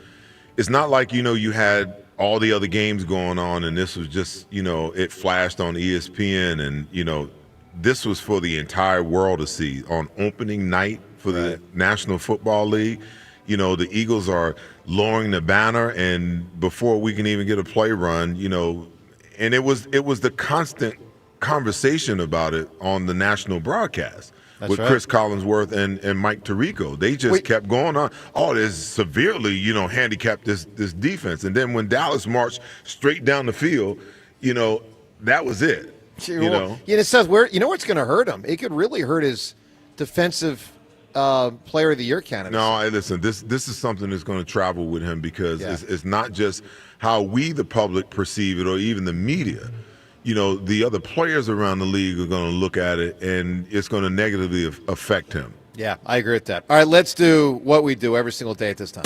it's not like, you had all the other games going on and this was just, it flashed on ESPN and, this was for the entire world to see on opening night for the National Football League. The Eagles are lowering the banner, and before we can even get a play run, and it was the constant conversation about it on the national broadcast. That's with right. Chris Collinsworth and Mike Tirico. They just kept going on. Oh, this severely, handicapped this defense. And then when Dallas marched straight down the field, that was it. Seth, what's going to hurt him? It could really hurt his defensive player of the year candidate. No, listen, this is something that's going to travel with him because it's not just how we, the public, perceive it or even the media. The other players around the league are going to look at it, and it's going to negatively affect him. Yeah, I agree with that. All right, let's do what we do every single day at this time.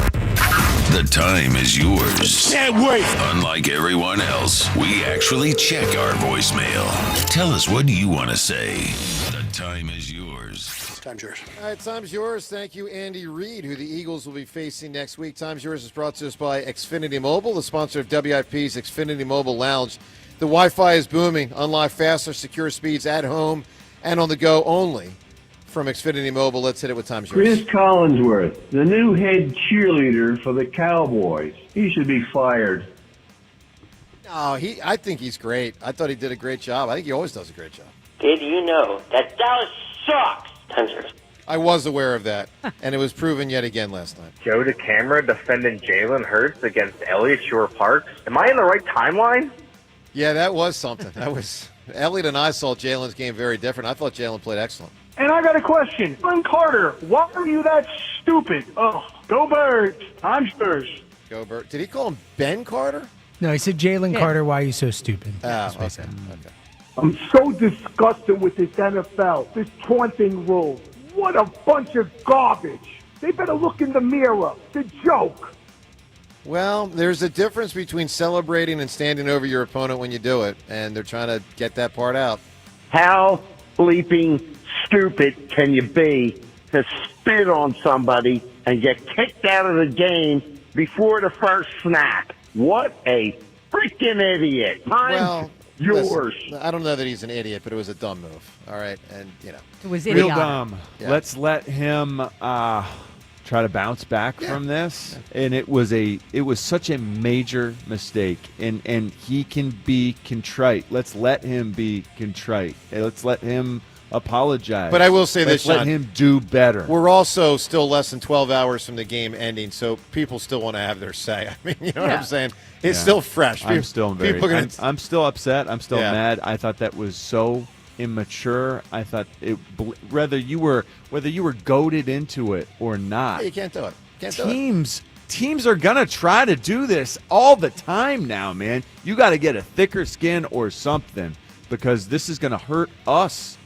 The time is yours. Can't wait. Unlike everyone else, we actually check our voicemail. Tell us, what do you want to say? The time is yours. Time's yours. All right, time's yours. Thank you, Andy Reid, who the Eagles will be facing next week. Time's yours is brought to us by Xfinity Mobile, the sponsor of WIP's Xfinity Mobile Lounge. The Wi-Fi is booming. Unlock faster, secure speeds at home and on the go only from Xfinity Mobile. Let's hit it with time's yours. Chris Collinsworth, the new head cheerleader for the Cowboys. He should be fired. No, I think he's great. I thought he did a great job. I think he always does a great job. Did you know that Dallas sucks? Time's yours. I was aware of that, and it was proven yet again last night. Joe DeCamara defending Jalen Hurts against Elliott Shore-Parks. Am I in the right timeline? Yeah, that was something. Elliott and I saw Jalen's game very different. I thought Jalen played excellent. And I got a question. Jalen Carter, why are you that stupid? Oh, go Birds. I'm yours. Go Birds. Did he call him Ben Carter? No, he said Jalen Carter, why are you so stupid? Oh, okay. I'm so disgusted with this NFL, this taunting rule. What a bunch of garbage. They better look in the mirror. It's a joke. Well, there's a difference between celebrating and standing over your opponent when you do it, and they're trying to get that part out. How bleeping stupid can you be to spit on somebody and get kicked out of the game before the first snap. What a freaking idiot. Mine's yours. Listen, I don't know that he's an idiot, but it was a dumb move. All right, and it was real idiotic. dumb. Yeah. Let's let him try to bounce back from this. And it was such a major mistake, and he can be contrite. Let's let him be contrite. And let's let him apologize. But I will say Let's this, let Sean. him do better. We're also still less than 12 hours from the game ending, so people still want to have their say. I mean, you know what I'm saying? It's still fresh. I'm still I'm still upset. I'm still Yeah. mad. I thought that was so immature. I thought whether you were goaded into it or not. You can't do it. Teams are gonna try to do this all the time now, man. You got to get a thicker skin or something, because this is gonna hurt us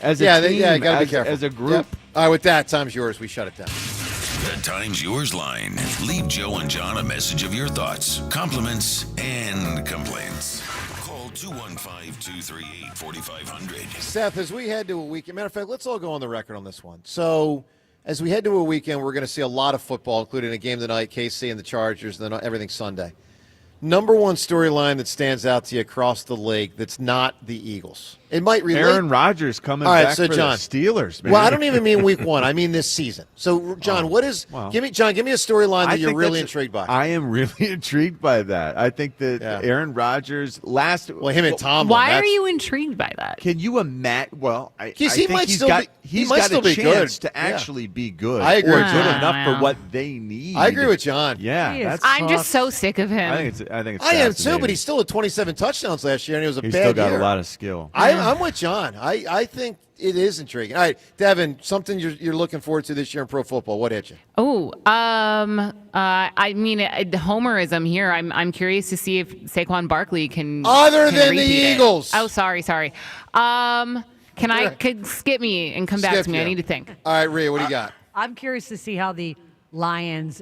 as a team, you gotta be careful. as a group. Yep. All right, with that, time's yours. We shut it down. The Time's Yours line. Leave Joe and John a message of your thoughts, compliments, and complaints. Call 215-238-4500. Seth, as we head to a weekend, matter of fact, let's all go on the record on this one. So, as we head to a weekend, we're going to see a lot of football, including a game tonight, KC and the Chargers, and then everything Sunday. Number one storyline that stands out to you across the league that's not the Eagles. It might relate. Aaron Rodgers coming back for the Steelers, man. Well, I don't even mean week one. I mean this season. So, John, give me a storyline that you're really intrigued by. I am really intrigued by that. I think that Aaron Rodgers him and Tomlin. Why are you intrigued by that? Can you imagine? Well, he think might he's still got, be- he's he might got still a be chance good. to actually be good. I agree or with good John. enough for what they need. I agree with John. Yeah, I'm just so sick of him. I think it's I am too, but he still had 27 touchdowns last year, and he was a He's bad still got year. a lot of skill. I'm with John. I think it is intriguing. All right, Devin, something you're looking forward to this year in pro football. What hit you? Oh, I mean, the homerism here. I'm curious to see if Saquon Barkley can. Other can than the repeat it. Eagles. Oh, sorry. Could skip me and come back Skip to me? you. I need to think. All right, Rhea, what do you got? I'm curious to see how the Lions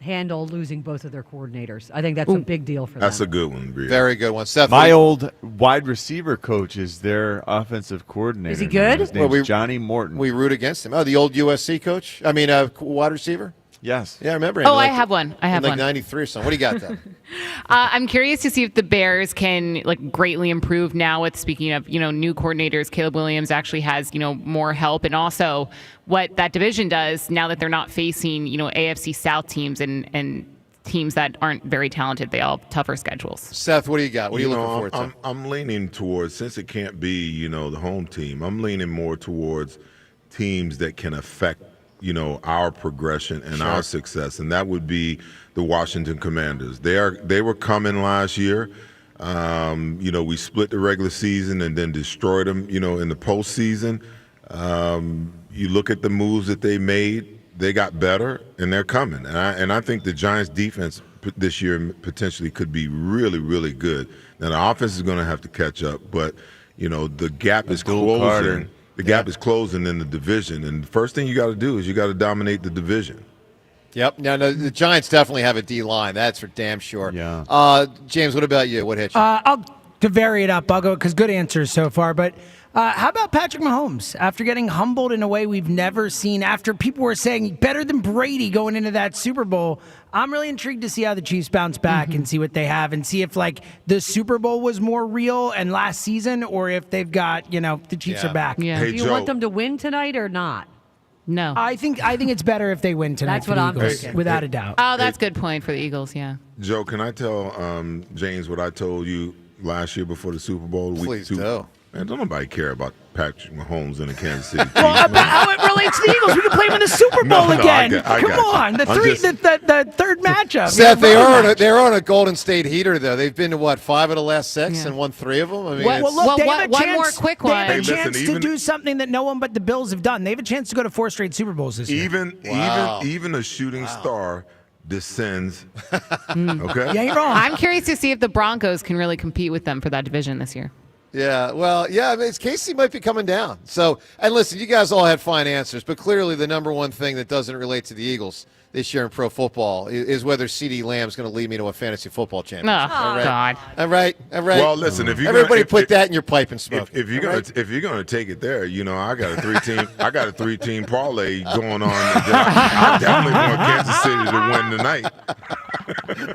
handle losing both of their coordinators. I think that's a big deal for them. That's a good one, Rhea. Very good one. Seth, My old wide receiver coach is their offensive coordinator. Is he good? His name's Johnny Morton. We root against him. Oh, the old USC coach? I mean, wide receiver? Yes. Yeah, I remember him. Oh, I have one. I have like one. 93 or something. What do you got, though? I'm curious to see if the Bears can greatly improve now with, speaking of, new coordinators. Caleb Williams actually has, more help, and also what that division does now that they're not facing, AFC South teams and teams that aren't very talented. They all have tougher schedules. Seth, what do you got? What are you looking forward to? I'm leaning towards, since it can't be, the home team, I'm leaning more towards teams that can affect our progression and our success, and that would be the Washington Commanders. They were coming last year. We split the regular season and then destroyed them, in the postseason. You look at the moves that they made, they got better, and they're coming. And I think the Giants' defense this year potentially could be really, really good. Now, the offense is going to have to catch up, but, the gap is closing. Carter. The gap is closing in the division, and the first thing you got to do is you got to dominate the division. Yep. No, the Giants definitely have a D line. That's for damn sure. Yeah. James, what about you? What hit you? To vary it up, I'll go, because good answers so far, but how about Patrick Mahomes? After getting humbled in a way we've never seen, after people were saying better than Brady going into that Super Bowl, I'm really intrigued to see how the Chiefs bounce back and see what they have, and see if the Super Bowl was more real and last season, or if they've got, the Chiefs are back. Yeah. Hey, Do you want them to win tonight or not? No. I think it's better if they win tonight. That's for what the I'm Eagles, thinking. without a doubt. Oh, that's a good point for the Eagles, yeah. Joe, can I tell James what I told you last year before the Super Bowl? Please do. Man, don't nobody care about Patrick Mahomes and the Kansas City Chiefs. Well, about how it relates to the Eagles. We can play them in the Super Bowl again. I Come got on, you. the third matchup. Seth, they're on a Golden State heater, though. They've been to, 5 of the last 6 and won 3 of them? I mean, Look, they have a one chance, more quick They have one. a chance to do something that no one but the Bills have done. They have a chance to go to 4 straight Super Bowls this year. Even a shooting star descends. Okay? Yeah, you're wrong. I'm curious to see if the Broncos can really compete with them for that division this year. Yeah, well, yeah, I mean, Casey might be coming down. So, and listen, you guys all had fine answers, but clearly the number one thing that doesn't relate to the Eagles this year in pro football is whether CeeDee Lamb's going to lead me to a fantasy football championship. Oh, right? God. All right. Well, listen, if you everybody put that in your pipe and smoke. If you're gonna take it there, I got a three-team parlay going on. I definitely want Kansas City to win tonight.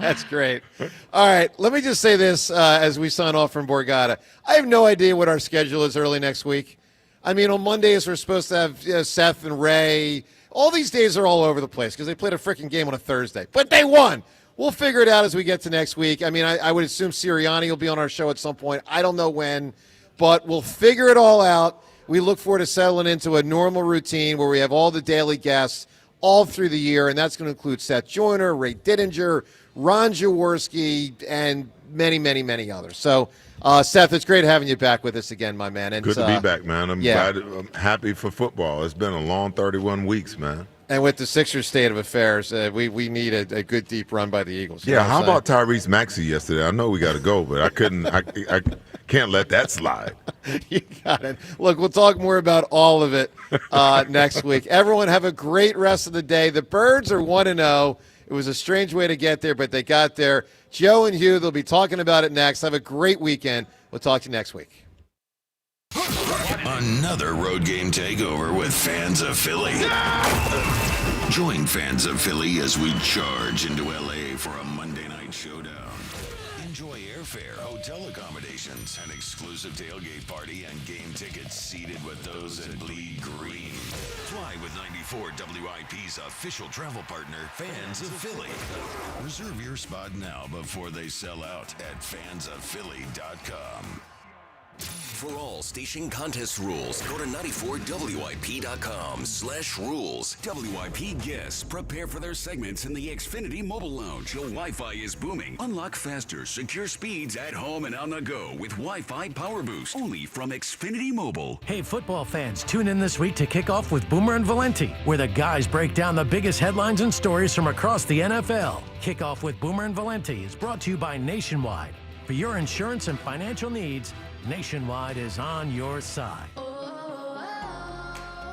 That's great. All right, let me just say this as we sign off from Borgata. I have no idea what our schedule is early next week. I mean, on Mondays we're supposed to have Seth and Ray. All these days are all over the place because they played a freaking game on a Thursday. But they won. We'll figure it out as we get to next week. I mean, I would assume Serriani will be on our show at some point. I don't know when, but we'll figure it all out. We look forward to settling into a normal routine where we have all the daily guests all through the year, and that's going to include Seth Joyner, Ray Dittinger, Ron Jaworski, and many, many, many others. So, Seth, it's great having you back with us again, my man. And, good to be back, man. I'm happy for football. It's been a long 31 weeks, man. And with the Sixers' state of affairs, we need a good deep run by the Eagles. Yeah, how about Tyrese Maxey yesterday? I know we got to go, but I can't let that slide. You got it. Look, we'll talk more about all of it next week. Everyone have a great rest of the day. The Birds are 1-0. It was a strange way to get there, but they got there. Joe and Hugh, they'll be talking about it next. Have a great weekend. We'll talk to you next week. Another road game takeover with Fans of Philly. Join Fans of Philly as we charge into LA for a Monday night showdown. Enjoy airfare, hotel accommodations, an exclusive tailgate party, and game tickets seated with those that bleed green. Fly with 94 WIP's official travel partner, Fans of Philly. Reserve your spot now before they sell out at fansofphilly.com. For all station contest rules, go to 94WIP.com/rules. WIP guests prepare for their segments in the Xfinity Mobile Lounge. Your Wi-Fi is booming. Unlock faster, secure speeds at home and on the go with Wi-Fi Power Boost. Only from Xfinity Mobile. Hey, football fans, tune in this week to kick off with Boomer and Valenti, where the guys break down the biggest headlines and stories from across the NFL. Kick off with Boomer and Valenti is brought to you by Nationwide. For your insurance and financial needs, Nationwide is on your side.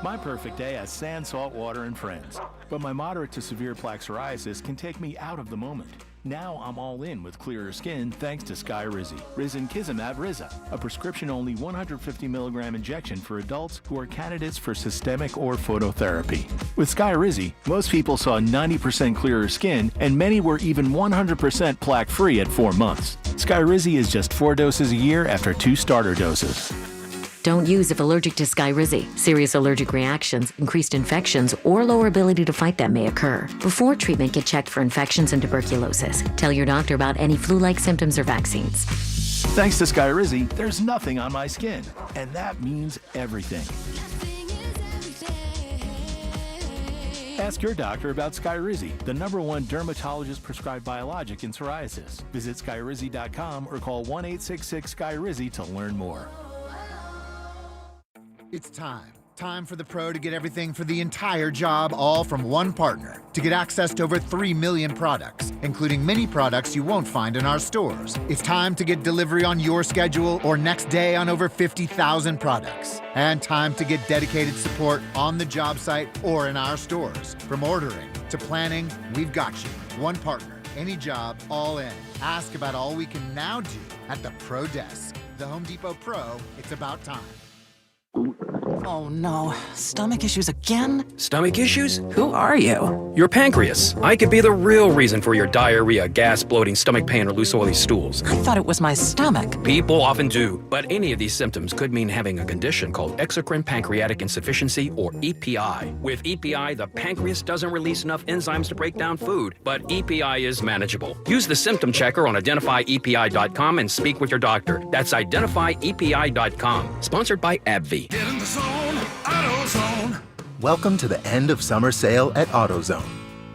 My perfect day has sand, salt water, and friends. But my moderate to severe plaque psoriasis can take me out of the moment. Now I'm all in with clearer skin thanks to Skyrizi. Risankizumab Riza, a prescription-only 150 milligram injection for adults who are candidates for systemic or phototherapy. With Skyrizi, most people saw 90% clearer skin, and many were even 100% plaque-free at 4 months. Skyrizi is just 4 doses a year after 2 starter doses. Don't use if allergic to Skyrizi. Serious allergic reactions, increased infections, or lower ability to fight them may occur. Before treatment, get checked for infections and tuberculosis. Tell your doctor about any flu-like symptoms or vaccines. Thanks to Skyrizi, there's nothing on my skin, and that means everything. Ask your doctor about Skyrizi, the #1 dermatologist-prescribed biologic in psoriasis. Visit Skyrizi.com or call 1-866-SKYRIZI to learn more. It's time. Time for the pro to get everything for the entire job, all from one partner. To get access to over 3 million products, including many products you won't find in our stores. It's time to get delivery on your schedule or next day on over 50,000 products. And time to get dedicated support on the job site or in our stores. From ordering to planning, we've got you. One partner, any job, all in. Ask about all we can now do at the Pro Desk. The Home Depot Pro, it's about time. Oh no, stomach issues again? Stomach issues? Who are you? Your pancreas. I could be the real reason for your diarrhea, gas, bloating, stomach pain, or loose oily stools. I thought it was my stomach. People often do, but any of these symptoms could mean having a condition called exocrine pancreatic insufficiency, or EPI. With EPI, the pancreas doesn't release enough enzymes to break down food, but EPI is manageable. Use the symptom checker on identifyepi.com and speak with your doctor. That's identifyepi.com. Sponsored by AbbVie. Get in the zone, AutoZone. Welcome to the end of summer sale at AutoZone.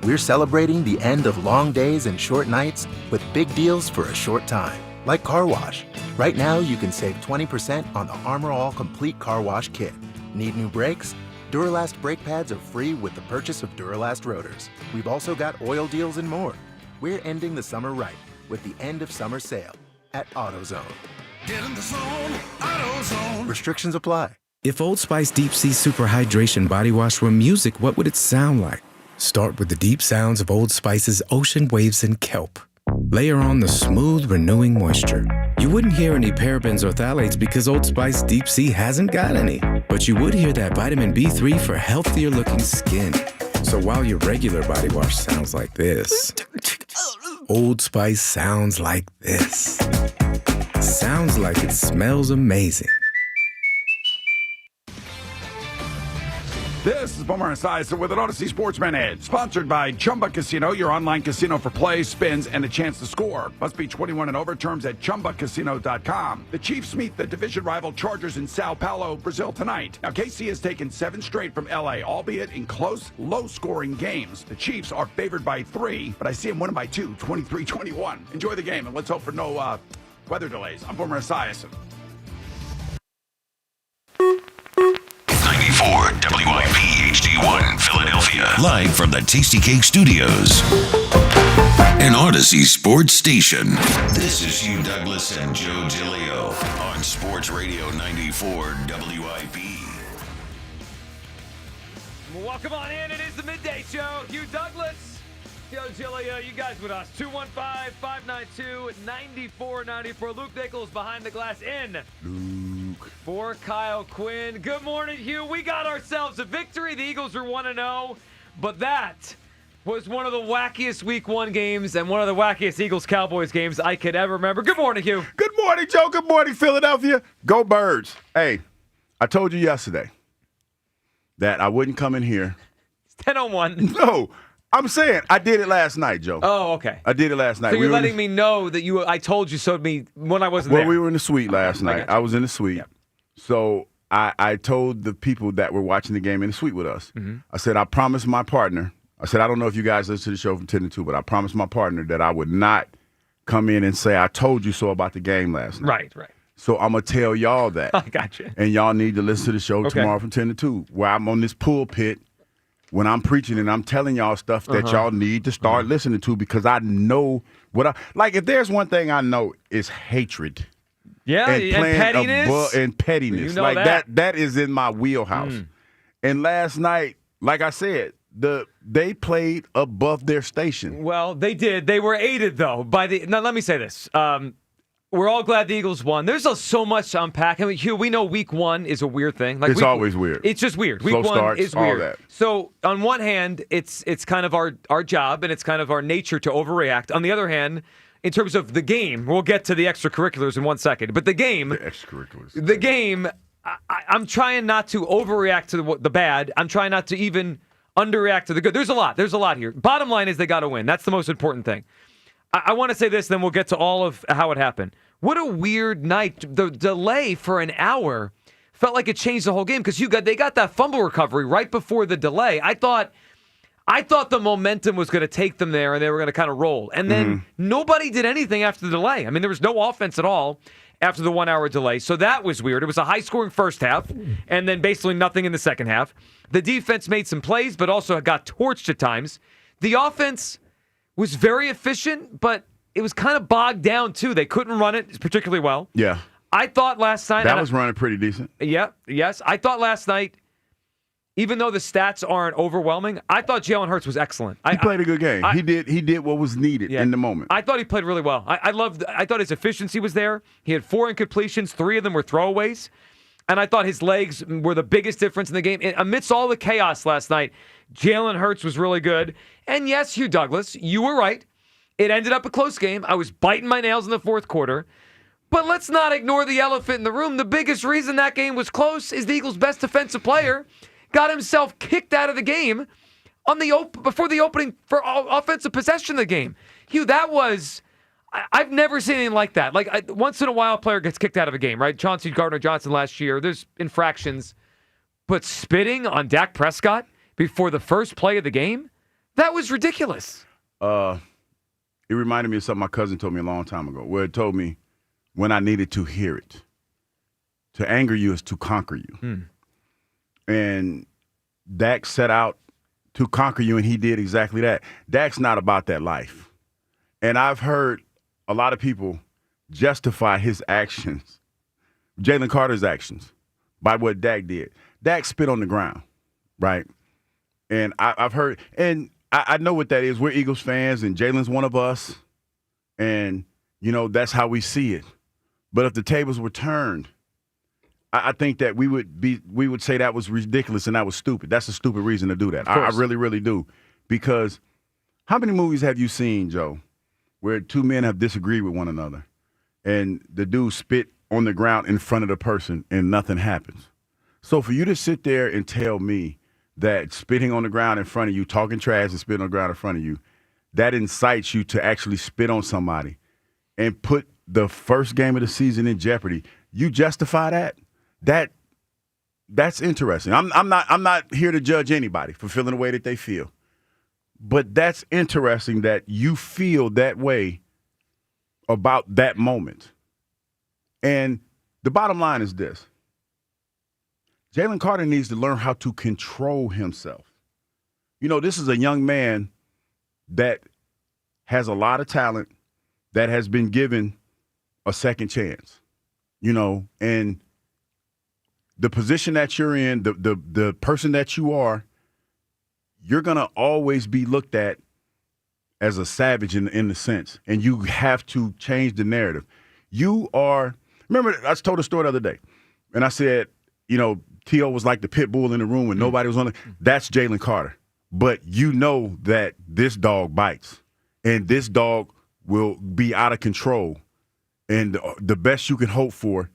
We're celebrating the end of long days and short nights with big deals for a short time, like car wash. Right now, you can save 20% on the Armor All Complete Car Wash Kit. Need new brakes? Duralast brake pads are free with the purchase of Duralast rotors. We've also got oil deals and more. We're ending the summer right with the end of summer sale at AutoZone. Get in the zone, AutoZone. Restrictions apply. If Old Spice Deep Sea Super Hydration Body Wash were music, what would it sound like? Start with the deep sounds of Old Spice's ocean waves and kelp. Layer on the smooth, renewing moisture. You wouldn't hear any parabens or phthalates because Old Spice Deep Sea hasn't got any. But you would hear that vitamin B3 for healthier looking skin. So while your regular body wash sounds like this, Old Spice sounds like this. Sounds like it smells amazing. This is Boomer Esiason with an Odyssey Sportsman Edge, sponsored by Chumba Casino, your online casino for plays, spins, and a chance to score. Must be 21 and over. Terms at ChumbaCasino.com. The Chiefs meet the division rival Chargers in Sao Paulo, Brazil tonight. Now, KC has taken 7 straight from L.A., albeit in close, low-scoring games. The Chiefs are favored by 3, but I see them winning by 2, 23-21. Enjoy the game, and let's hope for no weather delays. I'm Boomer Esiason. 94 WIP HD1 Philadelphia. Live from the Tasty Cake Studios. An Odyssey Sports Station. This is Hugh Douglas and Joe Giglio on Sports Radio 94 WIP. Welcome on in. It is the Midday Show. Hugh Douglas, Joe Giglio, you guys with us. 215-592-9494. Luke Nichols behind the glass in. For Kyle Quinn. Good morning, Hugh. We got ourselves a victory. The Eagles are 1-0, but that was one of the wackiest Week 1 games and one of the wackiest Eagles-Cowboys games I could ever remember. Good morning, Hugh. Good morning, Joe. Good morning, Philadelphia. Go Birds. Hey, I told you yesterday that I wouldn't come in here. It's 10:01. No, I'm saying I did it last night, Joe. Oh, okay. I did it last night. So you're letting me know that I told you so to me when I wasn't there. Well, we were in the suite last night. I was in the suite. Yep. So I told the people that were watching the game in the suite with us, I said, I promised my partner, I said, I don't know if you guys listen to the show from 10 to 2, but I promised my partner that I would not come in and say, I told you so about the game last night. Right. So I'm going to tell y'all that. I got you. And y'all need to listen to the show tomorrow from 10 to 2, where I'm on this pulpit when I'm preaching and I'm telling y'all stuff that y'all need to start listening to, because I know if there's one thing I know, is hatred. Yeah, and pettiness. And pettiness. You know that is in my wheelhouse. And last night, like I said, they played above their station. Well, they did. They were aided, though, by the – now, let me say this. We're all glad the Eagles won. There's so much to unpack. I mean, Hugh, we know Week 1 is a weird thing. It's always weird. It's just weird. Slow Week 1 starts, is weird. all that. So, on one hand, it's kind of our job and it's kind of our nature to overreact. On the other hand – in terms of the game, we'll get to the extracurriculars in 1 second. But the game, I'm trying not to overreact to the bad. I'm trying not to even underreact to the good. There's a lot here. Bottom line is they got to win. That's the most important thing. I want to say this, then we'll get to all of how it happened. What a weird night. The delay for an hour felt like it changed the whole game because they got that fumble recovery right before the delay. I thought the momentum was going to take them there and they were going to kind of roll. And then nobody did anything after the delay. I mean, there was no offense at all after the 1 hour delay. So that was weird. It was a high-scoring first half and then basically nothing in the second half. The defense made some plays but also got torched at times. The offense was very efficient, but it was kind of bogged down too. They couldn't run it particularly well. Yeah. I thought last night... That was running pretty decent. Yeah, yes. I thought last night... Even though the stats aren't overwhelming, I thought Jalen Hurts was excellent. He played a good game. He did what was needed in the moment. I thought he played really well. I thought his efficiency was there. He had 4 incompletions, 3 of them were throwaways. And I thought his legs were the biggest difference in the game. Amidst all the chaos last night, Jalen Hurts was really good. And yes, Hugh Douglas, you were right. It ended up a close game. I was biting my nails in the fourth quarter. But let's not ignore the elephant in the room. The biggest reason that game was close is the Eagles' best defensive player got himself kicked out of the game before the opening for offensive possession of the game. Hugh, that was I've never seen anything like that. Once in a while, a player gets kicked out of a game, right? Chauncey Gardner-Johnson last year. There's infractions, but spitting on Dak Prescott before the first play of the game, that was ridiculous. It reminded me of something my cousin told me a long time ago, where it told me when I needed to hear it. To anger you is to conquer you. And Dak set out to conquer you, and he did exactly that. Dak's not about that life. And I've heard a lot of people justify his actions, Jalen Carter's actions, by what Dak did. Dak spit on the ground, right? And I've heard, and I know what that is. We're Eagles fans, and Jalen's one of us, and, that's how we see it. But if the tables were turned, I think that we would say that was ridiculous and that was stupid. That's a stupid reason to do that. I really, really do. Because how many movies have you seen, Joe, where two men have disagreed with one another and the dude spit on the ground in front of the person and nothing happens? So for you to sit there and tell me that spitting on the ground in front of you, talking trash and spitting on the ground in front of you, that incites you to actually spit on somebody and put the first game of the season in jeopardy, you justify that? That's interesting. I'm not here to judge anybody for feeling the way that they feel. But that's interesting that you feel that way about that moment. And the bottom line is this. Jalen Carter needs to learn how to control himself. This is a young man that has a lot of talent, that has been given a second chance, and the position that you're in, the person that you are, you're going to always be looked at as a savage in the sense, and you have to change the narrative. Remember, I told a story the other day, and I said, T.O. was like the pit bull in the room when nobody was on it. That's Jalen Carter. But you know that this dog bites, and this dog will be out of control. And the best you can hope for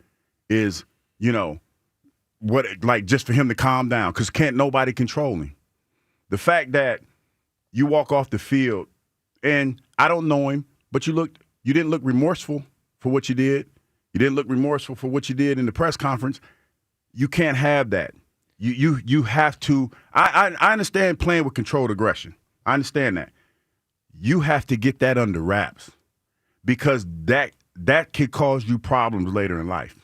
is, just for him to calm down, because can't nobody control him. The fact that you walk off the field, and I don't know him, but you didn't look remorseful for what you did. You didn't look remorseful for what you did in the press conference. You can't have that. You have to. I understand playing with controlled aggression. I understand that. You have to get that under wraps, because that could cause you problems later in life.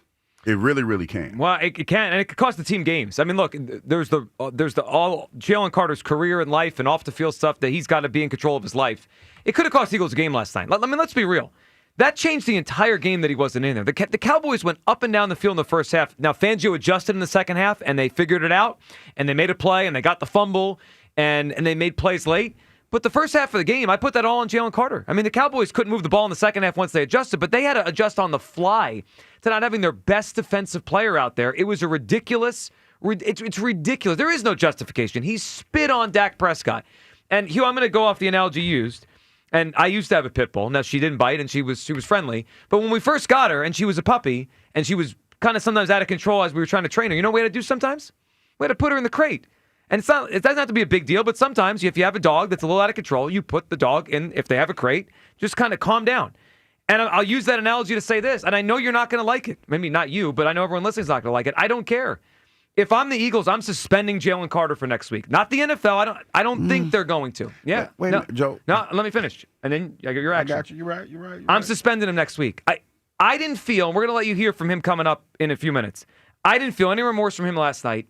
It really, really can. Well, it can, and it could cost the team games. I mean, look, there's the all Jalen Carter's career and life and off the field stuff that he's got to be in control of his life. It could have cost Eagles a game last night. Let's be real. That changed the entire game that he wasn't in there. The Cowboys went up and down the field in the first half. Now, Fangio adjusted in the second half, and they figured it out, and they made a play, and they got the fumble, and they made plays late. But the first half of the game, I put that all on Jalen Carter. I mean, the Cowboys couldn't move the ball in the second half once they adjusted, but they had to adjust on the fly to not having their best defensive player out there. It was a ridiculous. It's ridiculous. There is no justification. He spit on Dak Prescott. And, Hugh, I'm going to go off the analogy used. And I used to have a pit bull. Now, she didn't bite, and she was friendly. But when we first got her, and she was a puppy, and she was kind of sometimes out of control as we were trying to train her, you know what we had to do sometimes? We had to put her in the crate. And it doesn't have to be a big deal, but sometimes if you have a dog that's a little out of control, you put the dog in, if they have a crate, just kind of calm down. And I'll use that analogy to say this, and I know you're not going to like it. Maybe not you, but I know everyone listening is not going to like it. I don't care. If I'm the Eagles, I'm suspending Jalen Carter for next week. Not the NFL. I don't think they're going to. Yeah. Wait a minute, Joe. No, let me finish. And then I get your action. I got you. You're right. I'm suspending him next week. I didn't feel, and we're going to let you hear from him coming up in a few minutes. I didn't feel any remorse from him last night.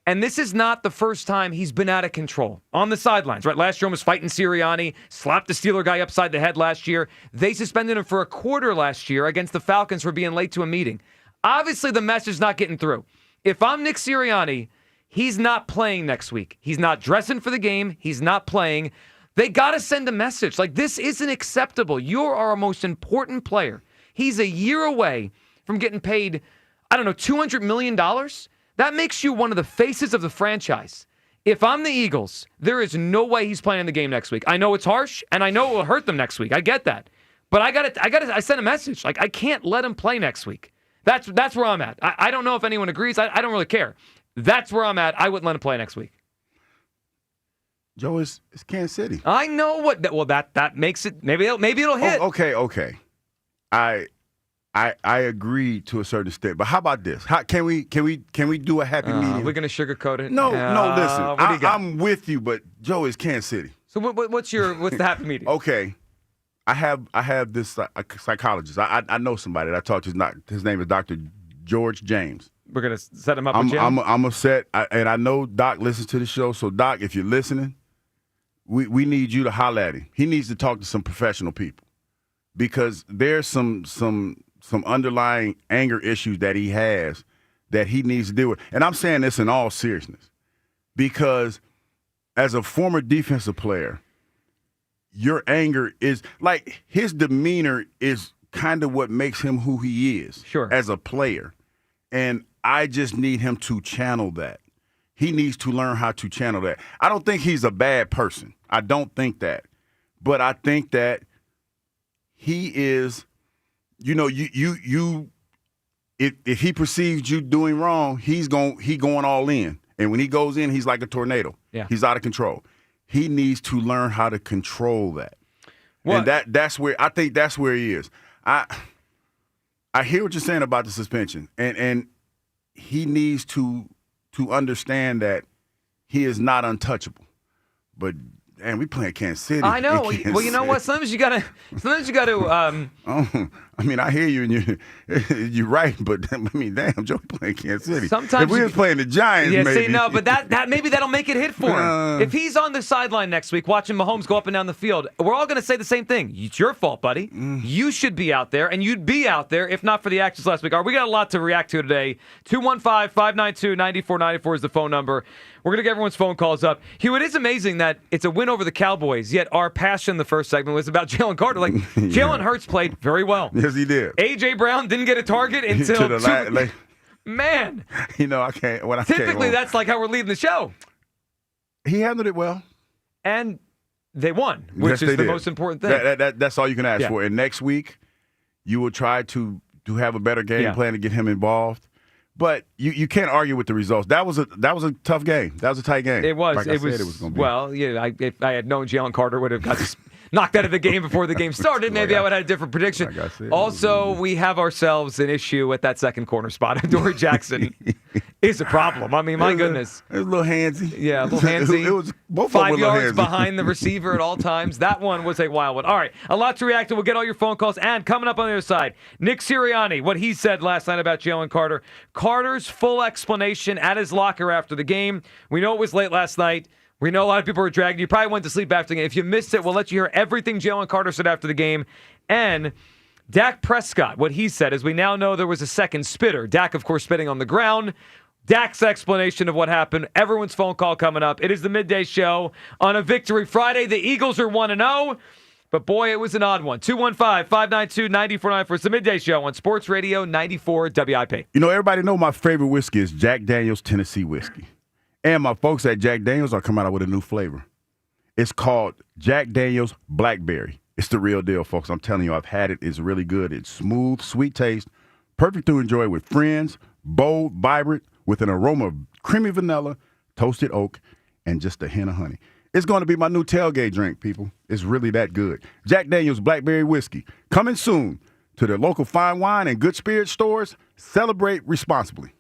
And this is not the first time he's been out of control on the sidelines, right? Last year he was fighting Serriani, slapped the Steeler guy upside the head last year. They suspended him for a quarter last year against the Falcons for being late to a meeting. Obviously, the message is not getting through. If I'm Nick Sirianni, he's not playing next week. He's not dressing for the game. He's not playing. They got to send a message. Like, this isn't acceptable. You're our most important player. He's a year away from getting paid, $200 million. That makes you one of the faces of the franchise. If I'm the Eagles, there is no way he's playing the game next week. I know it's harsh, and I know it will hurt them next week. I get that. But I sent a message. Like, I can't let him play next week. That's where I'm at. I don't know if anyone agrees. I don't really care. That's where I'm at. I wouldn't let him play next week. Joe, it's Kansas City. I know what. Well, that makes it. Maybe it'll hit. Oh, okay. I agree to a certain extent, but how about this? Can we do a happy medium? We're gonna sugarcoat it. No. Listen, I'm with you, but Joe is Kansas City. So what's the happy medium? Okay, I have this psychologist. I know somebody that I talked to. His name is Dr. George James. We're gonna set him up. I'm upset, and I know Doc listens to the show. So Doc, if you're listening, we need you to holler at him. He needs to talk to some professional people. because there's some underlying anger issues that he has that he needs to deal with. And I'm saying this in all seriousness because as a former defensive player, your anger is like his demeanor is kind of what makes him who he is as a player. And I just need him to channel that. He needs to learn how to channel that. I don't think he's a bad person. I don't think that. But I think that he is, you know, if he perceives you doing wrong, he going all in. And when he goes in, he's like a tornado. Yeah. He's out of control. He needs to learn how to control that. Well, and that's where I think that's where he is. I hear what you're saying about the suspension. And he needs to understand that he is not untouchable. But and we playing Kansas City. I know. Well, you know what? Sometimes you gotta. I mean, I hear you, and you're right. But I mean, damn, Joe playing Kansas City. Sometimes if we was playing the Giants, maybe. See, no, but that maybe that'll make it hit for him. If he's on the sideline next week watching Mahomes go up and down the field, we're all going to say the same thing. It's your fault, buddy. You should be out there, and you'd be out there if not for the actions last week. All right, we got a lot to react to today. 215-592-9494 is the phone number. We're going to get everyone's phone calls up. Hugh, it is amazing that it's a win over the Cowboys, yet our passion in the first segment was about Jalen Carter. Like, Jalen Hurts played very well. Yes, he did. A.J. Brown didn't get a target until man. You know, I can't. Typically, that's like how we're leading the show. He handled it well. And they won, which is the most important thing. That's all you can ask for. And next week, you will try to have a better game plan to get him involved. But you can't argue with the results. That was a tough game. That was a tight game. It was. Like it was going to be. Well, yeah. If I had known Jalen Carter would have got knocked out of the game before the game started, maybe I would have had a different prediction. Also, we have ourselves an issue at that second corner spot. Dory Jackson is a problem. I mean, my goodness. It was a little handsy. Yeah, a little handsy. It was both 5 yards behind the receiver at all times. That one was a wild one. All right, a lot to react to. We'll get all your phone calls. And coming up on the other side, Nick Serriani, what he said last night about Jalen Carter. Carter's full explanation at his locker after the game. We know it was late last night. We know a lot of people were dragging. You probably went to sleep after the game. If you missed it, we'll let you hear everything Jalen Carter said after the game. And Dak Prescott, what he said is we now know there was a second spitter. Dak, of course, spitting on the ground. Dak's explanation of what happened. Everyone's phone call coming up. It is the midday show on a Victory Friday. The Eagles are 1-0. But, boy, it was an odd one. 215-592-9494. It's the midday show on Sports Radio 94 WIP. You know, everybody know my favorite whiskey is Jack Daniel's Tennessee Whiskey. And my folks at Jack Daniels are coming out with a new flavor. It's called Jack Daniel's Blackberry. It's the real deal, folks. I'm telling you, I've had it. It's really good. It's smooth, sweet taste, perfect to enjoy with friends, bold, vibrant, with an aroma of creamy vanilla, toasted oak, and just a hint of honey. It's going to be my new tailgate drink, people. It's really that good. Jack Daniel's Blackberry Whiskey. Coming soon to the local fine wine and good spirit stores. Celebrate responsibly.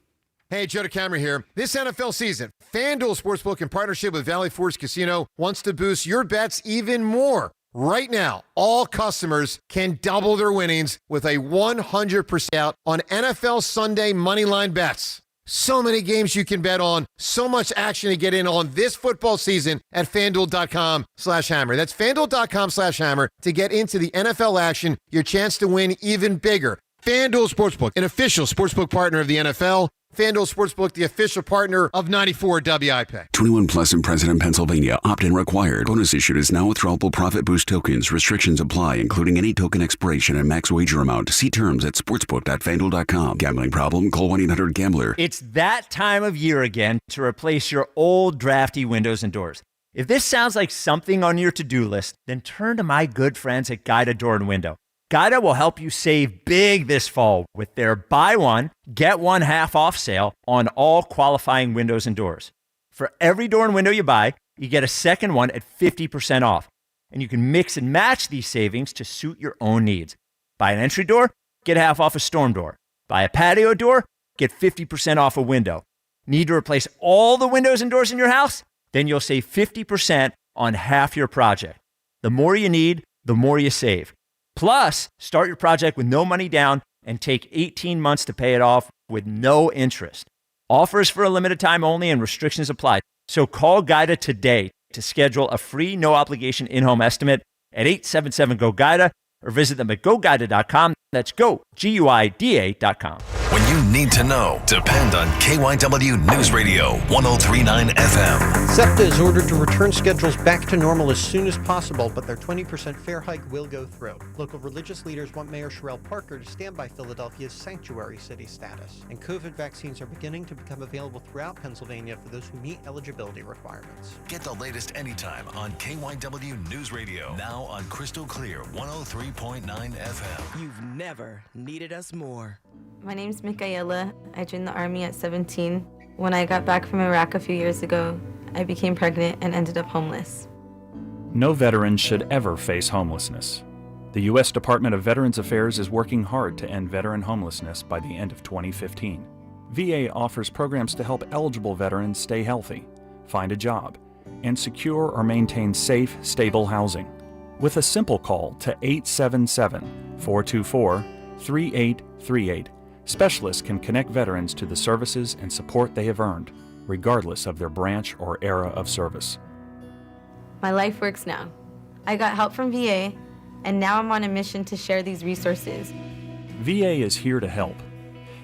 Hey, Joe DeCamera here. This NFL season, FanDuel Sportsbook in partnership with Valley Forge Casino wants to boost your bets even more. Right now, all customers can double their winnings with a 100% out on NFL Sunday moneyline bets. So many games you can bet on, so much action to get in on this football season at FanDuel.com/hammer. That's FanDuel.com/hammer to get into the NFL action, your chance to win even bigger. FanDuel Sportsbook, an official sportsbook partner of the NFL. FanDuel Sportsbook, the official partner of 94 WIP. 21 plus in President, Pennsylvania. Opt-in required. Bonus issued is now withdrawable profit boost tokens. Restrictions apply, including any token expiration and max wager amount. See terms at sportsbook.fanduel.com. Gambling problem? Call 1-800-GAMBLER. It's that time of year again to replace your old drafty windows and doors. If this sounds like something on your to-do list, then turn to my good friends at Guida Door and Window. Guida will help you save big this fall with their buy one, get one half off sale on all qualifying windows and doors. For every door and window you buy, you get a second one at 50% off. And you can mix and match these savings to suit your own needs. Buy an entry door, get half off a storm door. Buy a patio door, get 50% off a window. Need to replace all the windows and doors in your house? Then you'll save 50% on half your project. The more you need, the more you save. Plus, start your project with no money down and take 18 months to pay it off with no interest. Offers for a limited time only and restrictions apply. So call Guida today to schedule a free, no-obligation in-home estimate at 877-GO-GUIDA. or visit them at GoGuida.com. That's GoGuida.com. When you need to know, depend on KYW News Radio 103.9 FM. SEPTA is ordered to return schedules back to normal as soon as possible, but their 20% fare hike will go through. Local religious leaders want Mayor Sherrell Parker to stand by Philadelphia's sanctuary city status. And COVID vaccines are beginning to become available throughout Pennsylvania for those who meet eligibility requirements. Get the latest anytime on KYW News Radio. Now on Crystal Clear 103.9 FM. You've never needed us more. My name's Michaela. I joined the Army at 17. When I got back from Iraq a few years ago, I became pregnant and ended up homeless. No veteran should ever face homelessness. The U.S. Department of Veterans Affairs is working hard to end veteran homelessness by the end of 2015. VA offers programs to help eligible veterans stay healthy, find a job, and secure or maintain safe, stable housing. With a simple call to 877-424-3838, specialists can connect veterans to the services and support they have earned, regardless of their branch or era of service. My life works now. I got help from VA, and now I'm on a mission to share these resources. VA is here to help.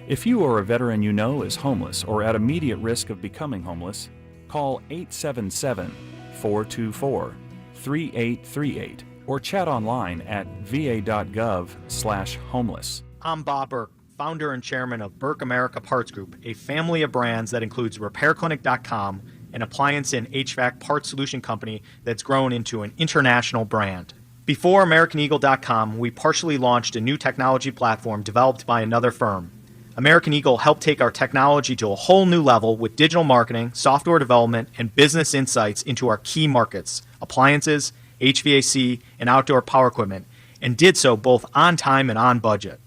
If you or a veteran you know is homeless or at immediate risk of becoming homeless, call 877-424-3838 or chat online at va.gov/homeless. I'm Bob Burke, founder and chairman of Burke America Parts Group, a family of brands that includes RepairClinic.com, an appliance and HVAC parts solution company that's grown into an international brand. Before AmericanEagle.com, we partially launched a new technology platform developed by another firm. American Eagle helped take our technology to a whole new level with digital marketing, software development, and business insights into our key markets, appliances, HVAC, and outdoor power equipment, and did so both on time and on budget.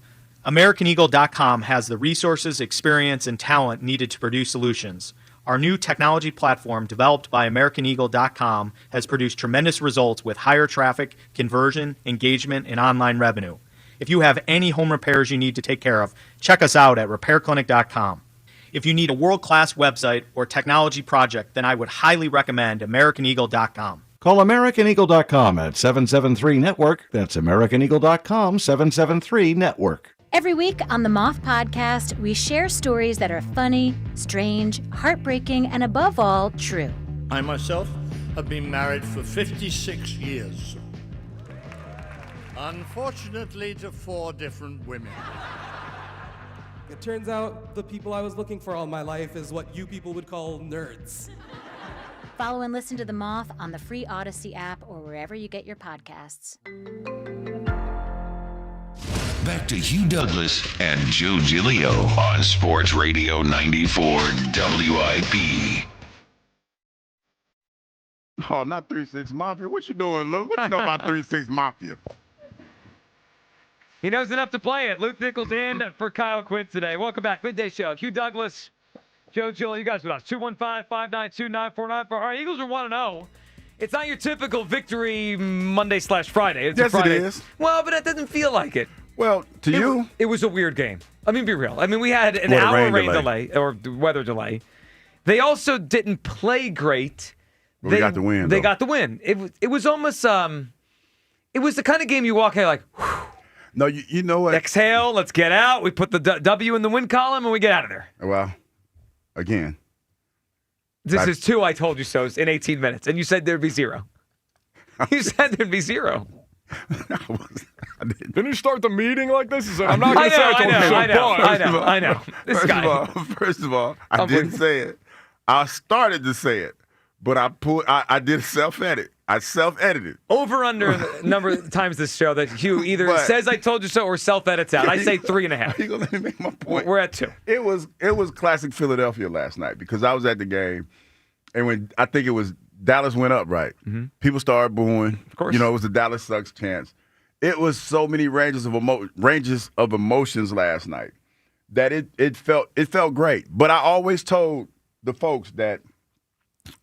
AmericanEagle.com has the resources, experience, and talent needed to produce solutions. Our new technology platform, developed by AmericanEagle.com, has produced tremendous results with higher traffic, conversion, engagement, and online revenue. If you have any home repairs you need to take care of, check us out at RepairClinic.com. If you need a world-class website or technology project, then I would highly recommend AmericanEagle.com. Call AmericanEagle.com at 773-NETWORK. That's AmericanEagle.com, 773-NETWORK. Every week on the Moth Podcast, we share stories that are funny, strange, heartbreaking, and above all, true. I myself have been married for 56 years. Unfortunately, to 4 different women. It turns out the people I was looking for all my life is what you people would call nerds. Follow and listen to The Moth on the free Odyssey app or wherever you get your podcasts. Back to Hugh Douglas and Joe Giglio on Sports Radio 94 WIP. Oh, not 3-6 Mafia. What you doing, Luke? What you know about 3-6 Mafia? He knows enough to play it. Luke Nichols in for Kyle Quinn today. Welcome back. Midday Show. Hugh Douglas, Joe Giglio. You guys with us. 215-592-9494. All right, Eagles are 1-0. It's not your typical victory Monday/Friday. It's yes, a Friday. it is. Well, but it doesn't feel like it. Well, you, it was a weird game. I mean, be real. I mean, we had an hour rain delay or weather delay. They also didn't play great. They got the win. They got the win. It was almost it was the kind of game you walk out like, whew. No, you know what? Exhale, let's get out. We put the W in the win column and we get out of there. Well, again. This is 2 I told you so's in 18 minutes, and you said there'd be 0. You said thereuld be 0. Didn't you start the meeting like this? I'm not going to say I know. This guy. First of all, I didn't say it. I started to say it, but I did a self-edit. I self-edited. Over under the number of times this show that Hugh either says I told you so or self-edits out. I say 3.5. You're going to let me make my point. We're at 2. It was classic Philadelphia last night because I was at the game, and when I think it was Dallas went up, right? Mm-hmm. People started booing. Of course. You know, it was the Dallas sucks chance. It was so many ranges of emotions last night that it felt great. But I always told the folks that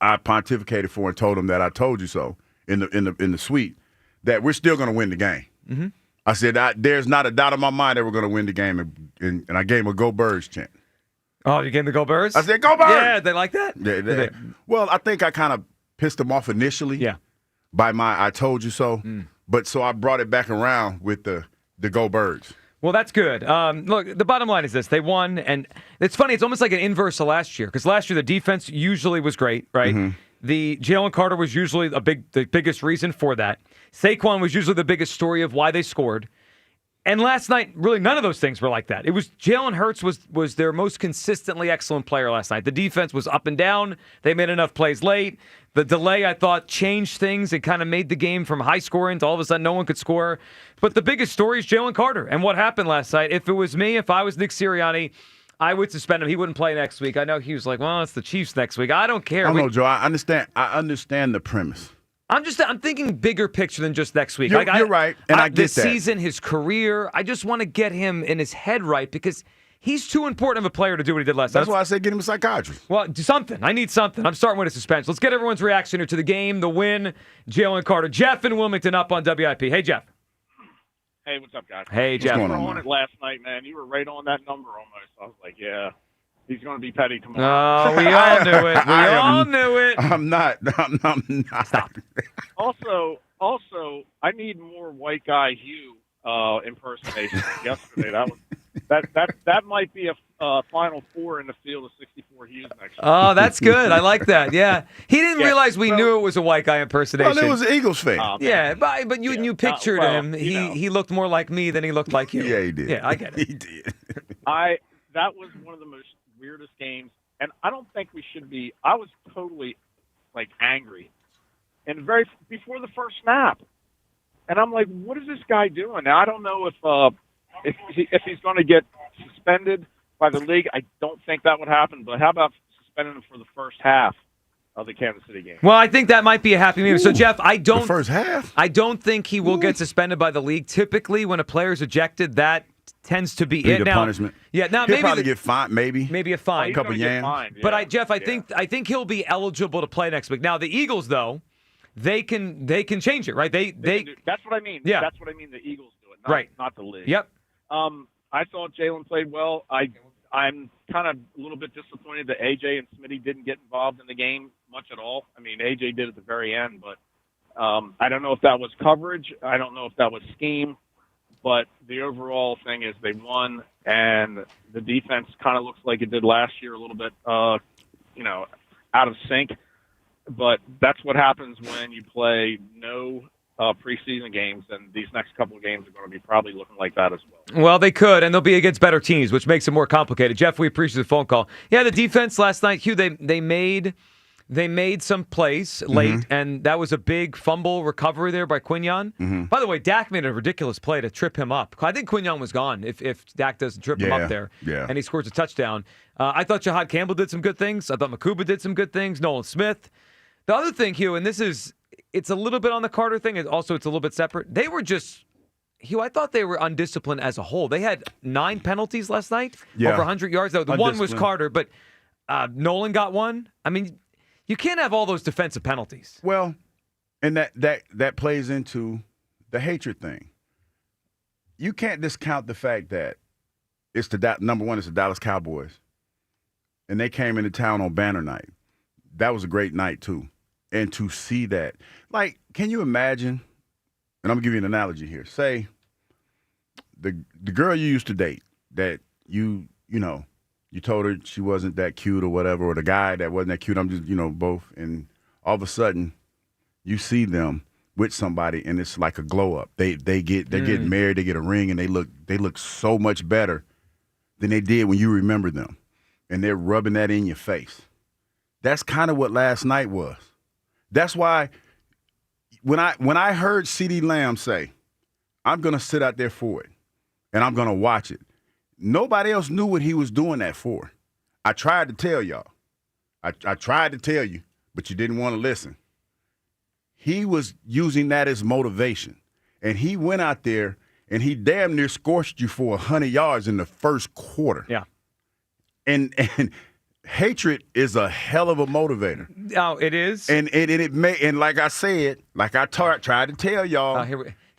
I pontificated for and told them that I told you so in the suite that we're still going to win the game. Mm-hmm. I said there's not a doubt in my mind that we're going to win the game, and I gave them a Go Birds chant. Oh, you gave them the Go Birds? I said Go Birds. Yeah, they like that. Well, I think I kind of pissed them off initially. Yeah. By my I told you so. But so I brought it back around with the Go Birds. Well, that's good. Look, the bottom line is this. They won, and it's funny. It's almost like an inverse of last year, because last year the defense usually was great, right? Mm-hmm. The Jalen Carter was usually the biggest reason for that. Saquon was usually the biggest story of why they scored. And last night, really none of those things were like that. It was Jalen Hurts was their most consistently excellent player last night. The defense was up and down. They made enough plays late. The delay, I thought, changed things. It kind of made the game from high scoring to all of a sudden no one could score. But the biggest story is Jalen Carter and what happened last night. If it was me, if I was Nick Sirianni, I would suspend him. He wouldn't play next week. I know he was like, well, it's the Chiefs next week. I don't care. I know, Joe. I understand the premise. I'm thinking bigger picture than just next week. You're right, and I get this that. This season, his career, I just want to get him in his head right because he's too important of a player to do what he did last night. That's why I said get him a psychiatrist. Well, do something. I need something. I'm starting with a suspense. Let's get everyone's reaction here to the game, the win, Jalen Carter. Jeff in Wilmington up on WIP. Hey, Jeff. Hey, what's up, guys? Hey, Jeff. You were on it last night, man. You were right on that number almost. I was like, yeah. He's going to be petty tomorrow. Oh, we all knew it. We all knew it. I'm not. Stop. Also, I need more white guy Hugh impersonation. Yesterday, that might be a Final Four in the field of 64 Hughes next year. Oh, that's good. I like that. Yeah, he didn't realize we knew it was a white guy impersonation. Well, it was an Eagles fan. Yeah, but you pictured him. He looked more like me than he looked like you. Yeah, he did. Yeah, I get it. He did. That was one of the most weirdest games, and I don't think we should be. I was totally angry, and before the first snap, and I'm like, what is this guy doing? Now I don't know if he's going to get suspended by the league. I don't think that would happen, but how about suspending him for the first half of the Kansas City game? Well, I think that might be a happy medium. So, Jeff, the first half. I don't think he will get suspended by the league. Typically, when a player is ejected, that tends to be it. The punishment. Yeah, now he'll maybe probably get fined. Maybe a fine, a couple yams. But Jeff, I think he'll be eligible to play next week. Now, the Eagles, though, they can change it, right? They that's what I mean. Yeah. That's what I mean. The Eagles do it, not the league. Yep. I thought Jalen played well. I'm kind of a little bit disappointed that AJ and Smitty didn't get involved in the game much at all. I mean, AJ did at the very end, but I don't know if that was coverage. I don't know if that was scheme. But the overall thing is they won, and the defense kind of looks like it did last year, a little bit, out of sync. But that's what happens when you play no preseason games, and these next couple of games are going to be probably looking like that as well. Well, they could, and they'll be against better teams, which makes it more complicated. Jeff, we appreciate the phone call. Yeah, the defense last night, Hugh, they made some plays late, and that was a big fumble recovery there by Quinyon. Mm-hmm. By the way, Dak made a ridiculous play to trip him up. I think Quinyon was gone if Dak doesn't trip him up there, and he scores a touchdown. I thought Jahad Campbell did some good things. I thought Makuba did some good things. Nolan Smith. The other thing, Hugh, and it's a little bit on the Carter thing. Also, it's a little bit separate. They were just, Hugh, I thought they were undisciplined as a whole. They had 9 penalties last night, over 100 yards. The one was Carter, but Nolan got one. I mean, you can't have all those defensive penalties. Well, and that plays into the hatred thing. You can't discount the fact that it's number one, it's the Dallas Cowboys, and they came into town on banner night. That was a great night too. And to see that, can you imagine? And I'm gonna give you an analogy here. Say the girl you used to date that you told her she wasn't that cute or whatever, or the guy that wasn't that cute. I'm just both, and all of a sudden you see them with somebody, and it's like a glow up. They're getting married, they get a ring, and they look so much better than they did when you remember them, and they're rubbing that in your face. That's kind of what last night was. That's why when I heard CeeDee Lamb say, I'm going to sit out there for it, and I'm going to watch it, nobody else knew what he was doing that for. I tried to tell y'all. I tried to tell you, but you didn't want to listen. He was using that as motivation, and he went out there, and he damn near scorched you for 100 yards in the first quarter. Yeah. And hatred is a hell of a motivator. Oh, it is. And it may, and like I said, like I tried to tell y'all,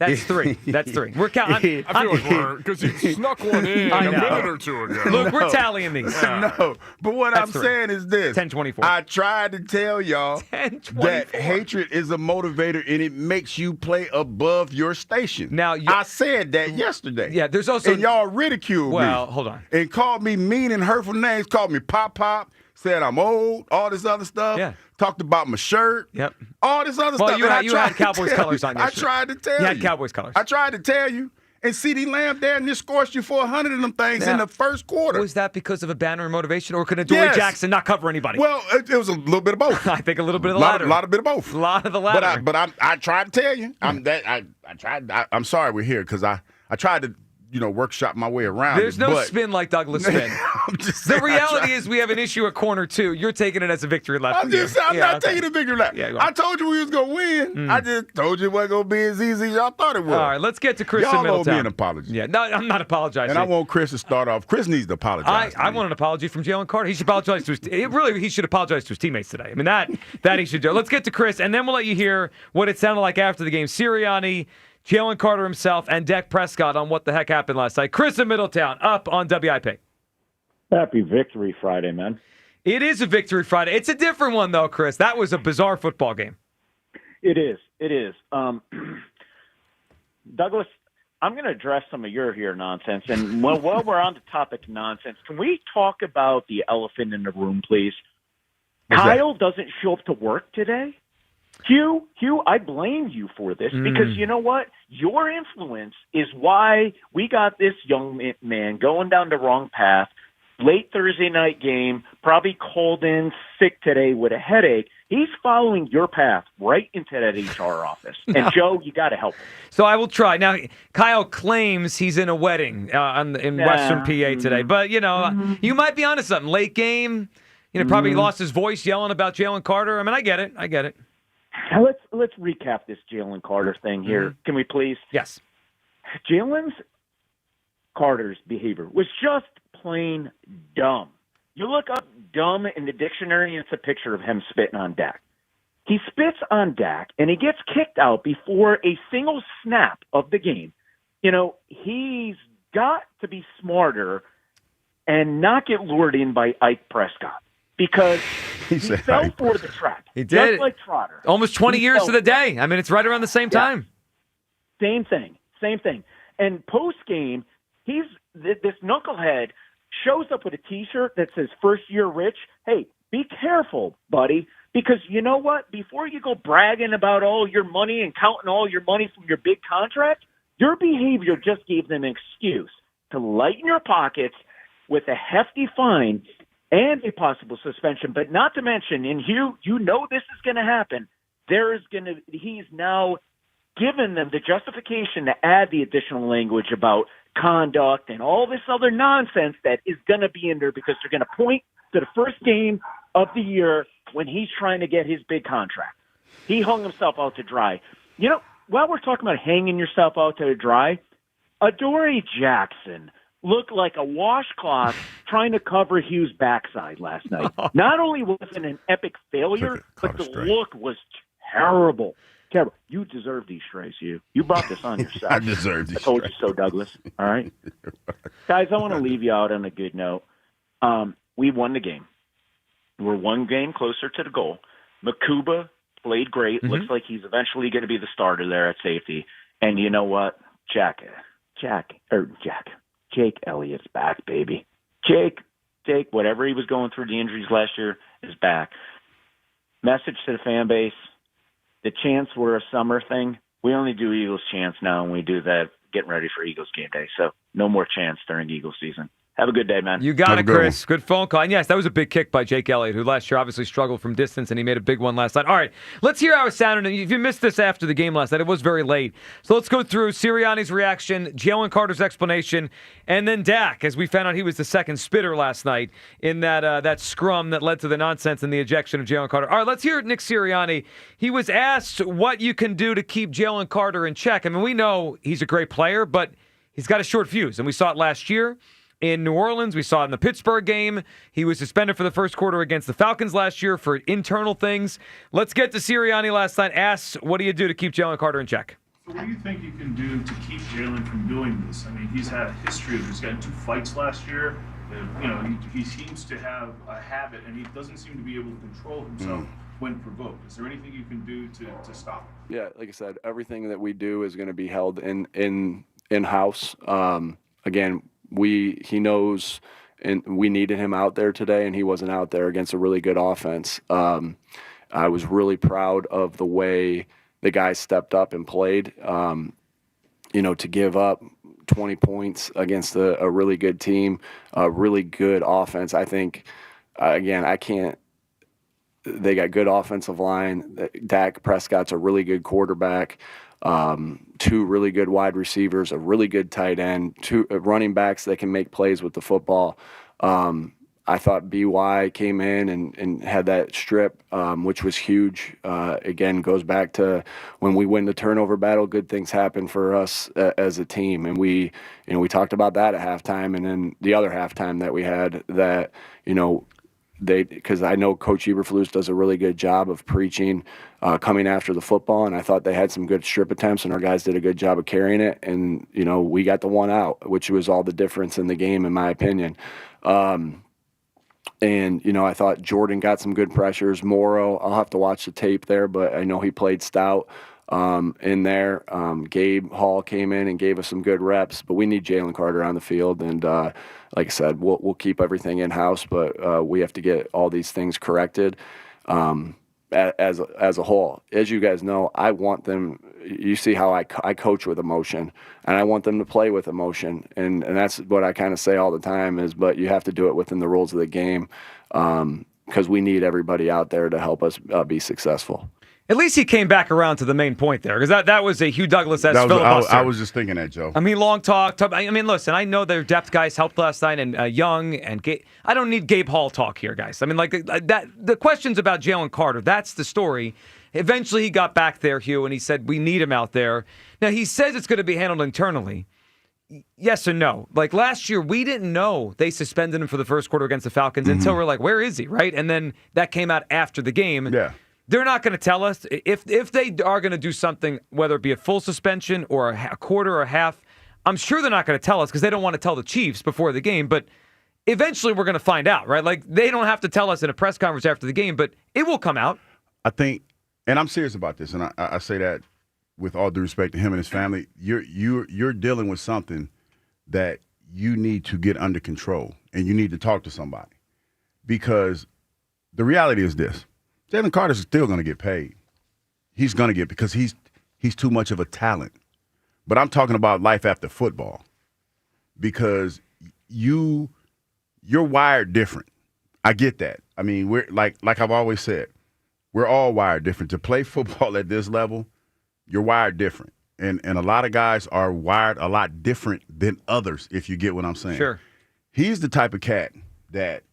That's three. That's three. We're counting. I feel like we're, because you snuck one in a minute or two ago. Look, we're tallying these. No, but what That's I'm three. saying is this. 10-24. I tried to tell y'all that hatred is a motivator and it makes you play above your station. Now, I said that yesterday. Yeah, there's also. And y'all ridiculed me. Well, hold on. And called me mean and hurtful names, called me Pop, said I'm old, all this other stuff. Yeah. Talked about my shirt. Yep. All this other stuff. You had Cowboys colors on yesterday. I tried to tell you. You had Cowboys colors. I tried to tell you. And CeeDee Lamb there and just scored you for 100 of them things in the first quarter. Was that because of a banner and motivation, or could Adoree Jackson not cover anybody? Well, it was a little bit of both. I think a little bit of the latter. A lot of bit of both. A lot of the latter. But I tried to tell you. I'm sorry we're here because I tried to workshop my way around. There's no spin like Douglas spin. The reality is we have an issue at corner two. You're taking it as a victory lap. I'm not taking a victory lap. Yeah, I told you we was gonna win. I just told you it wasn't gonna be as easy as y'all thought it was. All right, let's get to Chris y'all in Middletown. owe me an apology. Yeah, no, I'm not apologizing. And I want Chris to start off. Chris needs to apologize. I want an apology from Jalen Carter. He should apologize to he should apologize to his teammates today. I mean that he should do. Let's get to Chris, and then we'll let you hear what it sounded like after the game. Serriani, Jalen Carter himself, and Dak Prescott on what the heck happened last night. Chris in Middletown, up on WIP. Happy Victory Friday, man. It is a Victory Friday. It's a different one, though, Chris. That was a bizarre football game. It is. Douglas, I'm going to address some of your nonsense. And while we're on the topic of nonsense, can we talk about the elephant in the room, please? Kyle doesn't show up to work today. Hugh, I blame you for this because you know what? Your influence is why we got this young man going down the wrong path. Late Thursday night game, probably called in sick today with a headache. He's following your path right into that HR office. And Joe, you got to help him. So I will try. Now, Kyle claims he's in a wedding in Western PA today. But, you might be onto something. Late game, probably lost his voice yelling about Jalen Carter. I mean, I get it. Now let's recap this Jalen Carter thing here. Can we please? Yes. Jalen Carter's behavior was just plain dumb. You look up dumb in the dictionary, and it's a picture of him spitting on Dak. He spits on Dak, and he gets kicked out before a single snap of the game. He's got to be smarter and not get lured in by Ike Prescott. Because he fell for the trap. He did. Just like Trotter. Almost 20 years to the day. I mean, it's right around the same time. Same thing. And post-game, this knucklehead shows up with a T-shirt that says first year rich. Hey, be careful, buddy, because you know what? Before you go bragging about all your money and counting all your money from your big contract, your behavior just gave them an excuse to lighten your pockets with a hefty fine and a possible suspension, but not to mention, and you know this is going to happen, he's now given them the justification to add the additional language about conduct and all this other nonsense that is going to be in there because they're going to point to the first game of the year when he's trying to get his big contract. He hung himself out to dry. While we're talking about hanging yourself out to dry, Adoree Jackson looked like a washcloth trying to cover Hugh's backside last night. Not only was it an epic failure, but the look was terrible. Terrible. You deserve these strays, Hugh. You brought this on yourself. I deserve these strays. I told you so, Douglas. All right? Guys, I want to leave you out on a good note. We won the game. We're one game closer to the goal. Makuba played great. Looks like he's eventually going to be the starter there at safety. And you know what? Jake Elliott's back, baby. Jake, whatever he was going through, the injuries last year, is back. Message to the fan base, the chants were a summer thing. We only do Eagles chants now, and we do that getting ready for Eagles game day. So no more chants during Eagles season. Have a good day, man. You got it, Chris. Good phone call. And yes, that was a big kick by Jake Elliott, who last year obviously struggled from distance, and he made a big one last night. All right, let's hear how it sounded. If you missed this after the game last night, it was very late. So let's go through Sirianni's reaction, Jalen Carter's explanation, and then Dak, as we found out he was the second spitter last night in that scrum that led to the nonsense and the ejection of Jalen Carter. All right, let's hear Nick Sirianni. He was asked what you can do to keep Jalen Carter in check. I mean, we know he's a great player, but he's got a short fuse, and we saw it last year in New Orleans. We saw it in the Pittsburgh game. He was suspended for the first quarter against the Falcons last year for internal things. Let's get to Sirianni last night. Asks, what do you do to keep Jalen Carter in check? So what do you think you can do to keep Jalen from doing this? I mean, he's had a history of he's got into 2 fights last year. You know, he seems to have a habit, and he doesn't seem to be able to control himself when provoked. Is there anything you can do to stop him? Yeah, like I said, everything that we do is going to be held in-house. Again, he knows, and we needed him out there today, and he wasn't out there against a really good offense. I was really proud of the way the guys stepped up and played. You know, to give up 20 points against a really good team, a really good offense. I think, again, they got good offensive line. Dak Prescott's a really good quarterback. 2 really good wide receivers, a really good tight end, 2 running backs that can make plays with the football. I thought BY came in and had that strip, which was huge. Again, goes back to when we win the turnover battle, good things happen for us as a team. And we talked about that at halftime, and then the other halftime that we had that, because I know Coach Eberflus does a really good job of preaching, coming after the football, and I thought they had some good strip attempts, and our guys did a good job of carrying it, and we got the one out, which was all the difference in the game, in my opinion. And I thought Jordan got some good pressures. Morrow, I'll have to watch the tape there, but I know he played stout in there. Gabe Hall came in and gave us some good reps, but we need Jalen Carter on the field, and like I said, we'll keep everything in-house, but we have to get all these things corrected as a whole. As you guys know, I want them – you see how I coach with emotion, and I want them to play with emotion, and that's what I kind of say all the time is, but you have to do it within the rules of the game because we need everybody out there to help us be successful. At least he came back around to the main point there, because that was a Hugh Douglas-esque filibuster. I was just thinking that, Joe. I mean, long talk. I mean, listen, I know their depth guys helped last night, and Young and Gabe. I don't need Gabe Hall talk here, guys. I mean, like the questions about Jalen Carter, that's the story. Eventually, he got back there, Hugh, and he said, we need him out there. Now, he says it's going to be handled internally. Yes or no? Like last year, we didn't know they suspended him for the first quarter against the Falcons until we're like, where is he, right? And then that came out after the game. Yeah. They're not going to tell us. If they are going to do something, whether it be a full suspension or a quarter or a half, I'm sure they're not going to tell us because they don't want to tell the Chiefs before the game. But eventually we're going to find out, right? Like they don't have to tell us in a press conference after the game, but it will come out. I think, and I'm serious about this, and I say that with all due respect to him and his family, you're dealing with something that you need to get under control, and you need to talk to somebody. Because the reality is this. Jalen Carter's still going to get paid. He's going to get because he's too much of a talent. But I'm talking about life after football because you're wired different. I get that. I mean, we're like I've always said, we're all wired different. To play football at this level, you're wired different. And a lot of guys are wired a lot different than others, if you get what I'm saying. Sure. He's the type of cat that,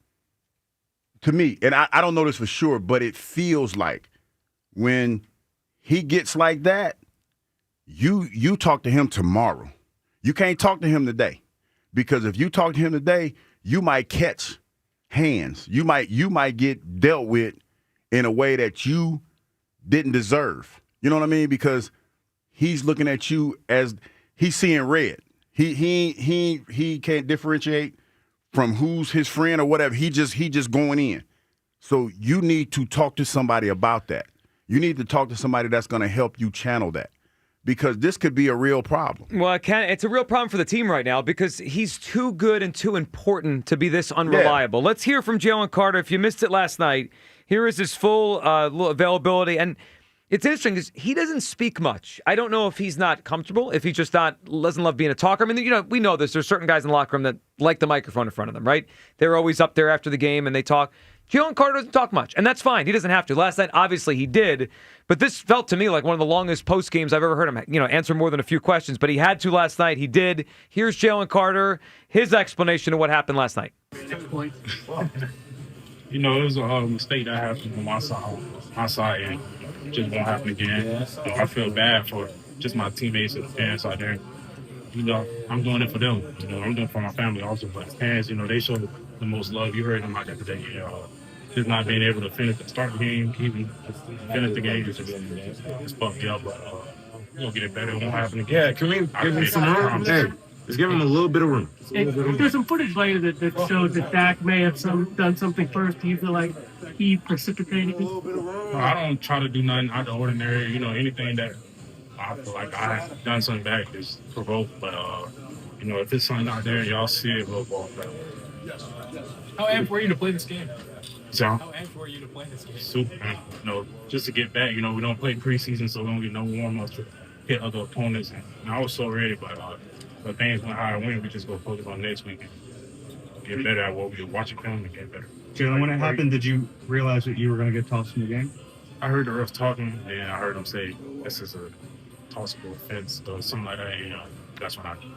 to me, and I don't know this for sure, but it feels like when he gets like that, you talk to him tomorrow. You can't talk to him today because if you talk to him today, you might catch hands. You might get dealt with in a way that you didn't deserve. You know what I mean? Because he's looking at you as he's seeing red. He can't differentiate from who's his friend or whatever. He just going in. So you need to talk to somebody about that. You need to talk to somebody that's going to help you channel that because this could be a real problem. Well, it's a real problem for the team right now because he's too good and too important to be this unreliable. Yeah. Let's hear from Jalen Carter. If you missed it last night, here is his full availability. And it's interesting because he doesn't speak much. I don't know if he's not comfortable, if he just doesn't love being a talker. I mean, we know this. There's certain guys in the locker room that like the microphone in front of them, right? They're always up there after the game and they talk. Jalen Carter doesn't talk much, and that's fine. He doesn't have to. Last night, obviously, he did, but this felt to me like one of the longest post games I've ever heard him, answer more than a few questions. But he had to last night. He did. Here's Jalen Carter, his explanation of what happened last night. It was a mistake that happened on my side, and it just won't happen again. I feel bad for just my teammates and fans out there. I'm doing it for them. I'm doing it for my family also. But fans, they show the most love. You heard them out there today. Just not being able to start the game, even finish the game, it's fucked me up. But We'll get it better. It won't happen again. Yeah, can we give him some room? Hey, just give him a little bit of room. There's some footage later that showed that Dak may have done something first. Do you feel like he precipitated it? I don't try to do nothing out of the ordinary. Anything that I feel like I have done something back is provoked. But, if it's something out there, y'all see it, we'll ball back. How amped were you to play this game? So, How amped were you to play this game? Super, just to get back. We don't play preseason, so we don't get no warm-ups to hit other opponents. And I was so ready, but things went how I went. We just go focus on next week and get better at what we do. Watching film and get better. Jalen, when it happened, did you realize that you were going to get tossed in the game? I heard the refs talking, and I heard them say, this is a tossable offense, or something like that. That's when I knew.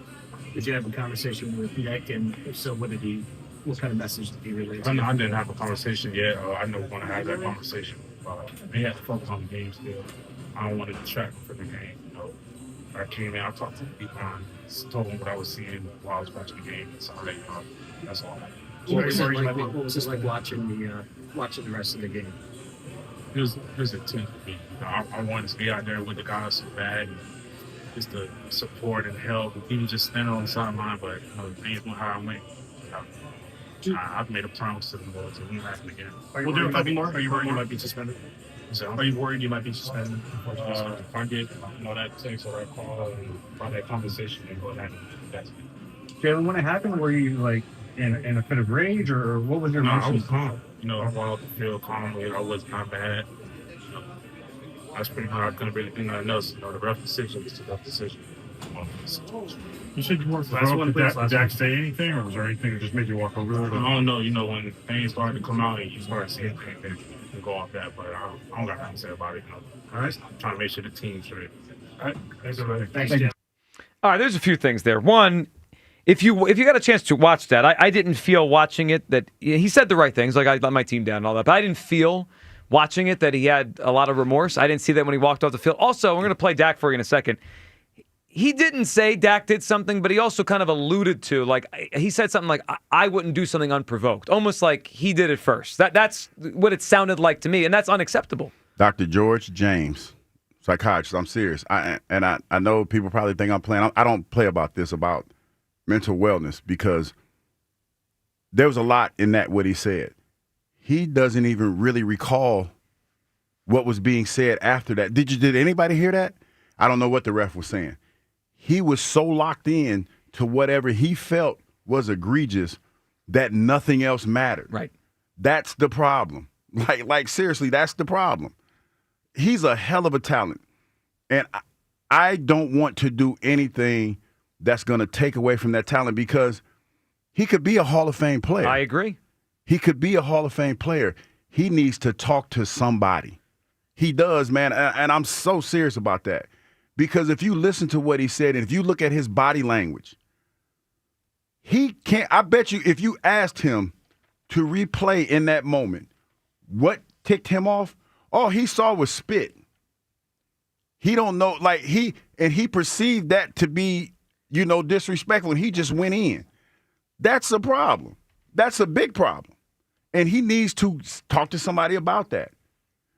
Did you have a conversation with Dak, and if so, what kind of message did he relay? I didn't have a conversation yet. I know we're going to have that conversation. They have to focus on the game still. I don't want to distract them from the game. I came in, I talked to the people, and told them what I was seeing while I was watching the game. So that's all. What was it like watching the rest of the game? It was intense for me. I wanted to be out there with the guys so bad, and just the support and help. Even just standing on the sideline, but things went how I went. I've made a promise to the boys, and it won't happen again. Are you worried you might be suspended? So, are you worried you might be suspended? If I get that text or that call and find that conversation and go ahead, that's it. Jalen, when it happened, were you like in a fit of rage, or what was your emotion? I was calm. I went off the field calmly. I was not bad. That's pretty hard. I couldn't really do nothing else. The rough decision was the rough decision. You said you weren't provoked. Did Dak say anything, or was there anything that just made you walk over there? I don't know. When things started to come out and you start seeing things, then you can go off that. But I don't got nothing to say about it. All right. I'm trying to make sure the team's straight. All right. Thanks, Jim. All right, there's a few things there. One, if you got a chance to watch that, I didn't feel watching it that he said the right things, like I let my team down and all that, but I didn't feel watching it that he had a lot of remorse. I didn't see that when he walked off the field. Also, we're going to play Dak for you in a second. He didn't say Dak did something, but he also kind of alluded to, like, he said something like, I wouldn't do something unprovoked, almost like he did it first. That's what it sounded like to me, and that's unacceptable. Dr. George James, psychiatrist, I'm serious. I know people probably think I'm playing. I don't play about mental wellness, because there was a lot in that what he said. He doesn't even really recall what was being said after that. Did anybody hear that? I don't know what the ref was saying. He was so locked in to whatever he felt was egregious that nothing else mattered. Right. That's the problem. Like seriously, that's the problem. He's a hell of a talent. And I don't want to do anything that's going to take away from that talent, because he could be a Hall of Fame player. I agree. He could be a Hall of Fame player. He needs to talk to somebody. He does, man, and I'm so serious about that. Because if you listen to what he said, and if you look at his body language, he can't. I bet you if you asked him to replay in that moment what ticked him off, all he saw was spit. He don't know, he perceived that to be, disrespectful, and he just went in. That's a problem. That's a big problem. And he needs to talk to somebody about that,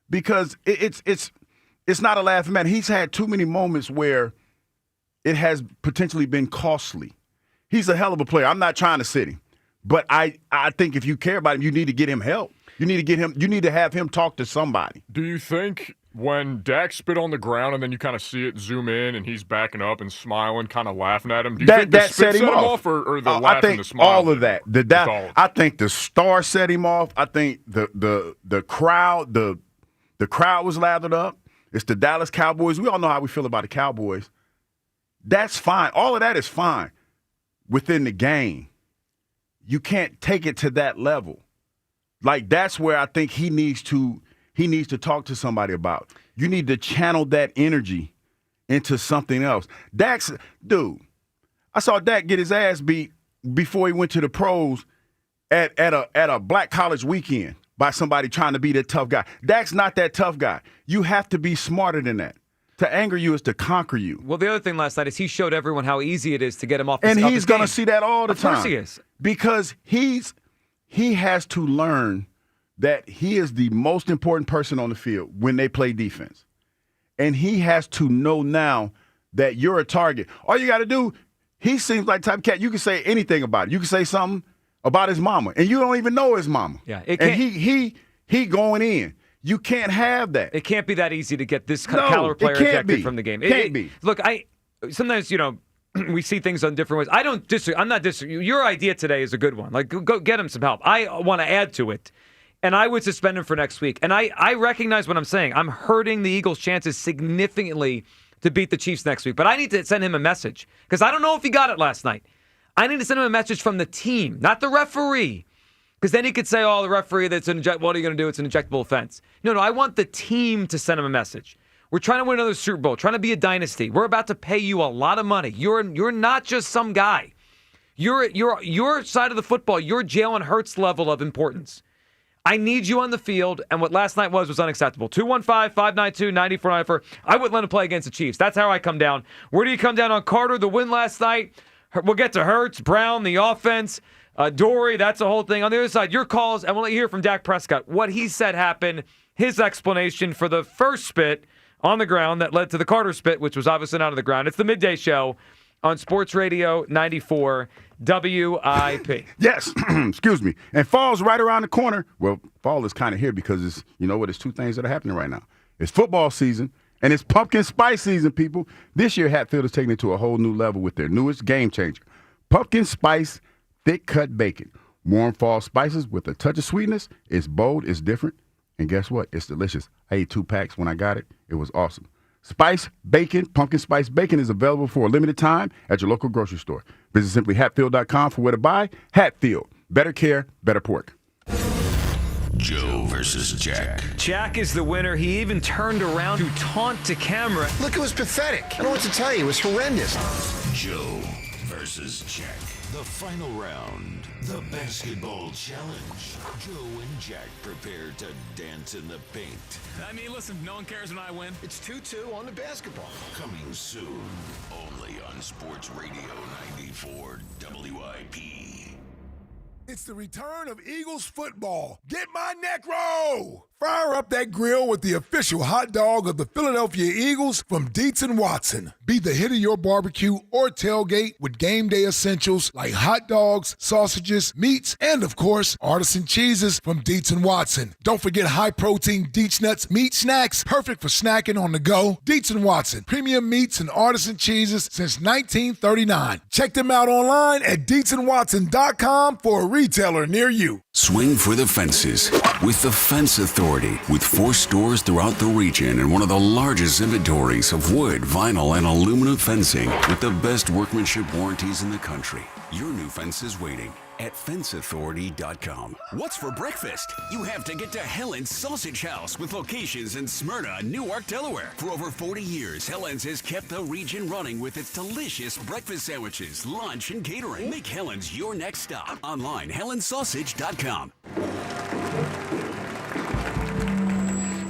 because it's not a laughing matter. He's had too many moments where it has potentially been costly. He's a hell of a player. I'm not trying to sit him, but I think if you care about him, you need to get him help. You need to have him talk to somebody. Do you think when Dak spit on the ground and then you kind of see it zoom in and he's backing up and smiling, kind of laughing at him, do you think the spit set him off, or the laugh and the smile? All of that. I think the star set him off. I think the crowd was lathered up. It's the Dallas Cowboys. We all know how we feel about the Cowboys. That's fine. All of that is fine within the game. You can't take it to that level. That's where I think he needs to talk to somebody about. You need to channel that energy into something else. I saw Dak get his ass beat before he went to the pros at a black college weekend by somebody trying to be that tough guy. Dak's not that tough guy. You have to be smarter than that. To anger you is to conquer you. Well, the other thing last night is he showed everyone how easy it is to get him off his game. And he's going to see that all the time. Of course he is. Because he has to learn that he is the most important person on the field when they play defense. and he has to know now that you're a target. All you got to do, he seems like the type of cat, you can say anything about it. You can say something about his mama, and you don't even know his mama. Yeah, and he going in. You can't have that. It can't be that easy to get this caliber player ejected from the game. It can't be. Look, sometimes, we see things on different ways. I don't disagree. I'm not disagreeing. Your idea today is a good one. Like, go get him some help. I want to add to it, and I would suspend him for next week. And I recognize what I'm saying. I'm hurting the Eagles' chances significantly to beat the Chiefs next week. But I need to send him a message because I don't know if he got it last night. I need to send him a message from the team, not the referee. Because then he could say, the referee, what are you going to do? It's an injectable offense. No, I want the team to send him a message. We're trying to win another Super Bowl, trying to be a dynasty. We're about to pay you a lot of money. You're not just some guy. You're your side of the football. You're Jalen Hurts level of importance. I need you on the field, and what last night was unacceptable. 215-592-9494. I wouldn't let him play against the Chiefs. That's how I come down. Where do you come down on Carter, the win last night? We'll get to Hurts, Brown, the offense. Dory, that's the whole thing. On the other side, your calls, and we'll let you hear from Dak Prescott. What he said happened, his explanation for the first spit on the ground that led to the Carter spit, which was obviously not on the ground. It's the Midday Show on Sports Radio 94 WIP. Yes, excuse me. And fall's right around the corner. Well, fall is kind of here because it's, it's two things that are happening right now. It's football season, and it's pumpkin spice season, people. This year, Hatfield is taking it to a whole new level with their newest game changer. Pumpkin spice thick cut bacon. Warm fall spices with a touch of sweetness. It's bold, it's different, and guess what? It's delicious. I ate 2 packs when I got it. It was awesome. Spice bacon, pumpkin spice bacon is available for a limited time at your local grocery store. Visit simplyhatfield.com for where to buy. Hatfield. Better care, better pork. Joe versus Jack. Jack is the winner. He even turned around to taunt to camera. Look, it was pathetic. I don't know what to tell you. It was horrendous. Joe versus Jack. The final round. The basketball challenge. Joe and Jack prepare to dance in the paint. I mean, listen, no one cares when I win. It's 2-2 on the basketball. Coming soon. Only on Sports Radio 94 WIP. It's the return of Eagles football. Get my neck roll! Fire up that grill with the official hot dog of the Philadelphia Eagles from Dietz & Watson. Be the hit of your barbecue or tailgate with game day essentials like hot dogs, sausages, meats, and of course, artisan cheeses from Dietz & Watson. Don't forget high-protein Dietz Nuts meat snacks, perfect for snacking on the go. Dietz & Watson, premium meats and artisan cheeses since 1939. Check them out online at DietzandWatson.com for a retailer near you. Swing for the fences with the Fence Authority, with 4 stores throughout the region and one of the largest inventories of wood, vinyl, and aluminum fencing with the best workmanship warranties in the country. Your new fence is waiting at fenceauthority.com. What's for breakfast? You have to get to Helen's Sausage House with locations in Smyrna and Newark, Delaware. For over 40 years, Helen's has kept the region running with its delicious breakfast sandwiches, lunch, and catering. Make Helen's your next stop. Online, helensausage.com.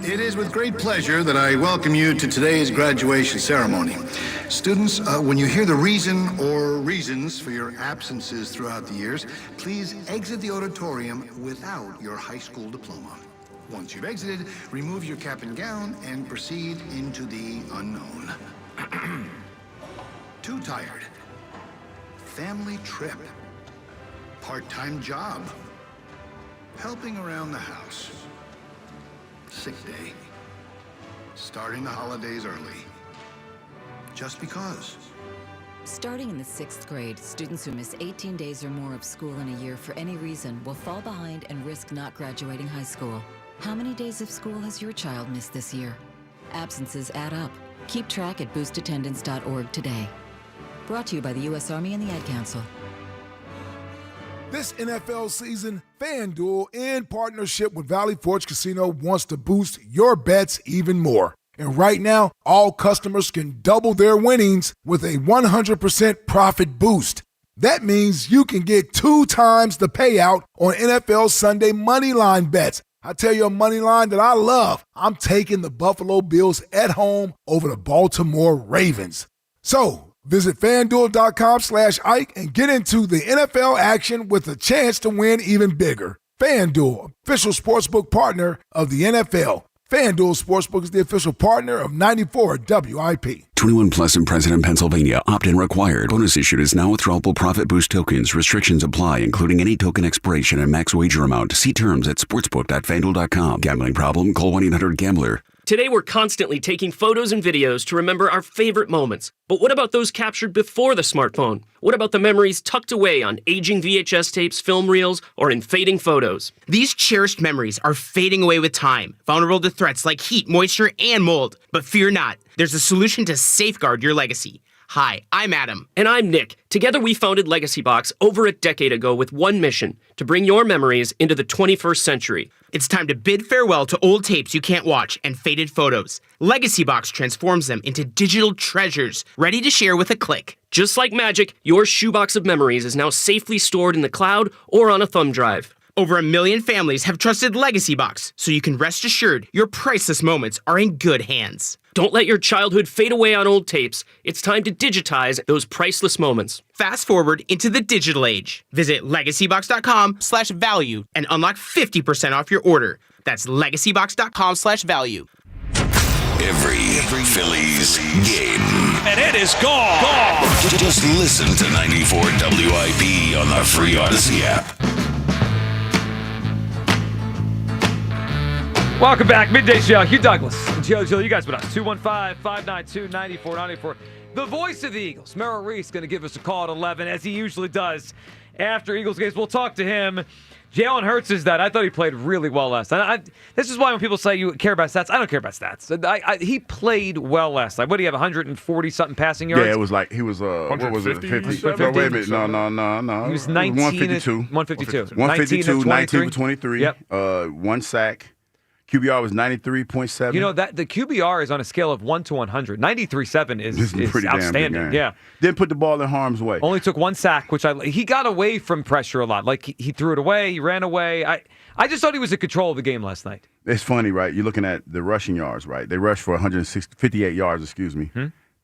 It is with great pleasure that I welcome you to today's graduation ceremony. Students, when you hear the reason or reasons for your absences throughout the years, please exit the auditorium without your high school diploma. Once you've exited, remove your cap and gown and proceed into the unknown. Too tired. Family trip. Part-time job. Helping around the house. Sick day. Starting the holidays early. Just because. Starting in the 6th grade, students who miss 18 days or more of school in a year for any reason will fall behind and risk not graduating high school. How many days of school has your child missed this year? Absences add up. Keep track at boostattendance.org today. Brought to you by the U.S. Army and the Ad Council. This NFL season, FanDuel, in partnership with Valley Forge Casino, wants to boost your bets even more. And right now, all customers can double their winnings with a 100% profit boost. That means you can get 2 times the payout on NFL Sunday moneyline bets. I tell you a moneyline that I love. I'm taking the Buffalo Bills at home over the Baltimore Ravens. So, visit FanDuel.com/Ike and get into the NFL action with a chance to win even bigger. FanDuel, official sportsbook partner of the NFL. FanDuel Sportsbook is the official partner of 94 WIP. 21 plus in President, Pennsylvania. Opt-in required. Bonus issued is now withdrawable profit boost tokens. Restrictions apply, including any token expiration and max wager amount. See terms at sportsbook.fanduel.com. Gambling problem? Call 1-800-GAMBLER. Today, we're constantly taking photos and videos to remember our favorite moments. But what about those captured before the smartphone? What about the memories tucked away on aging VHS tapes, film reels, or in fading photos? These cherished memories are fading away with time, vulnerable to threats like heat, moisture, and mold. But fear not, there's a solution to safeguard your legacy. Hi, I'm Adam. And I'm Nick. Together we founded Legacy Box over a decade ago with one mission, to bring your memories into the 21st century. It's time to bid farewell to old tapes you can't watch and faded photos. Legacy Box transforms them into digital treasures, ready to share with a click. Just like magic, your shoebox of memories is now safely stored in the cloud or on a thumb drive. Over 1 million families have trusted Legacy Box, so you can rest assured your priceless moments are in good hands. Don't let your childhood fade away on old tapes. It's time to digitize those priceless moments. Fast forward into the digital age. Visit legacybox.com/value and unlock 50% off your order. That's legacybox.com/value. Every Phillies game. And it is gone. Just listen to 94 WIP on the free Odyssey app. Welcome back. Midday Show. Hugh Douglas. Joe, you guys with us. 215-592-9494. The voice of the Eagles, Merrill Reese, going to give us a call at 11, as he usually does after Eagles games. We'll talk to him. Jalen Hurts is that. I thought he played really well last night. This is why when people say you care about stats, I don't care about stats. He played well last night. What do you have, 140-something passing yards? Yeah, it was like he was, what was it, 50? No, wait a minute. No. He was 19 152. 152, 19 for 23. Yep. One sack. QBR was 93.7. You know, that the QBR is on a scale of 1 to 100. 93.7 is pretty outstanding. damn good game. Yeah. Didn't put the ball in harm's way. Only took one sack, which he got away from pressure a lot. Like, he threw it away, he ran away. I just thought he was in control of the game last night. It's funny, right? You're looking at the rushing yards, right? They rushed for 58 yards,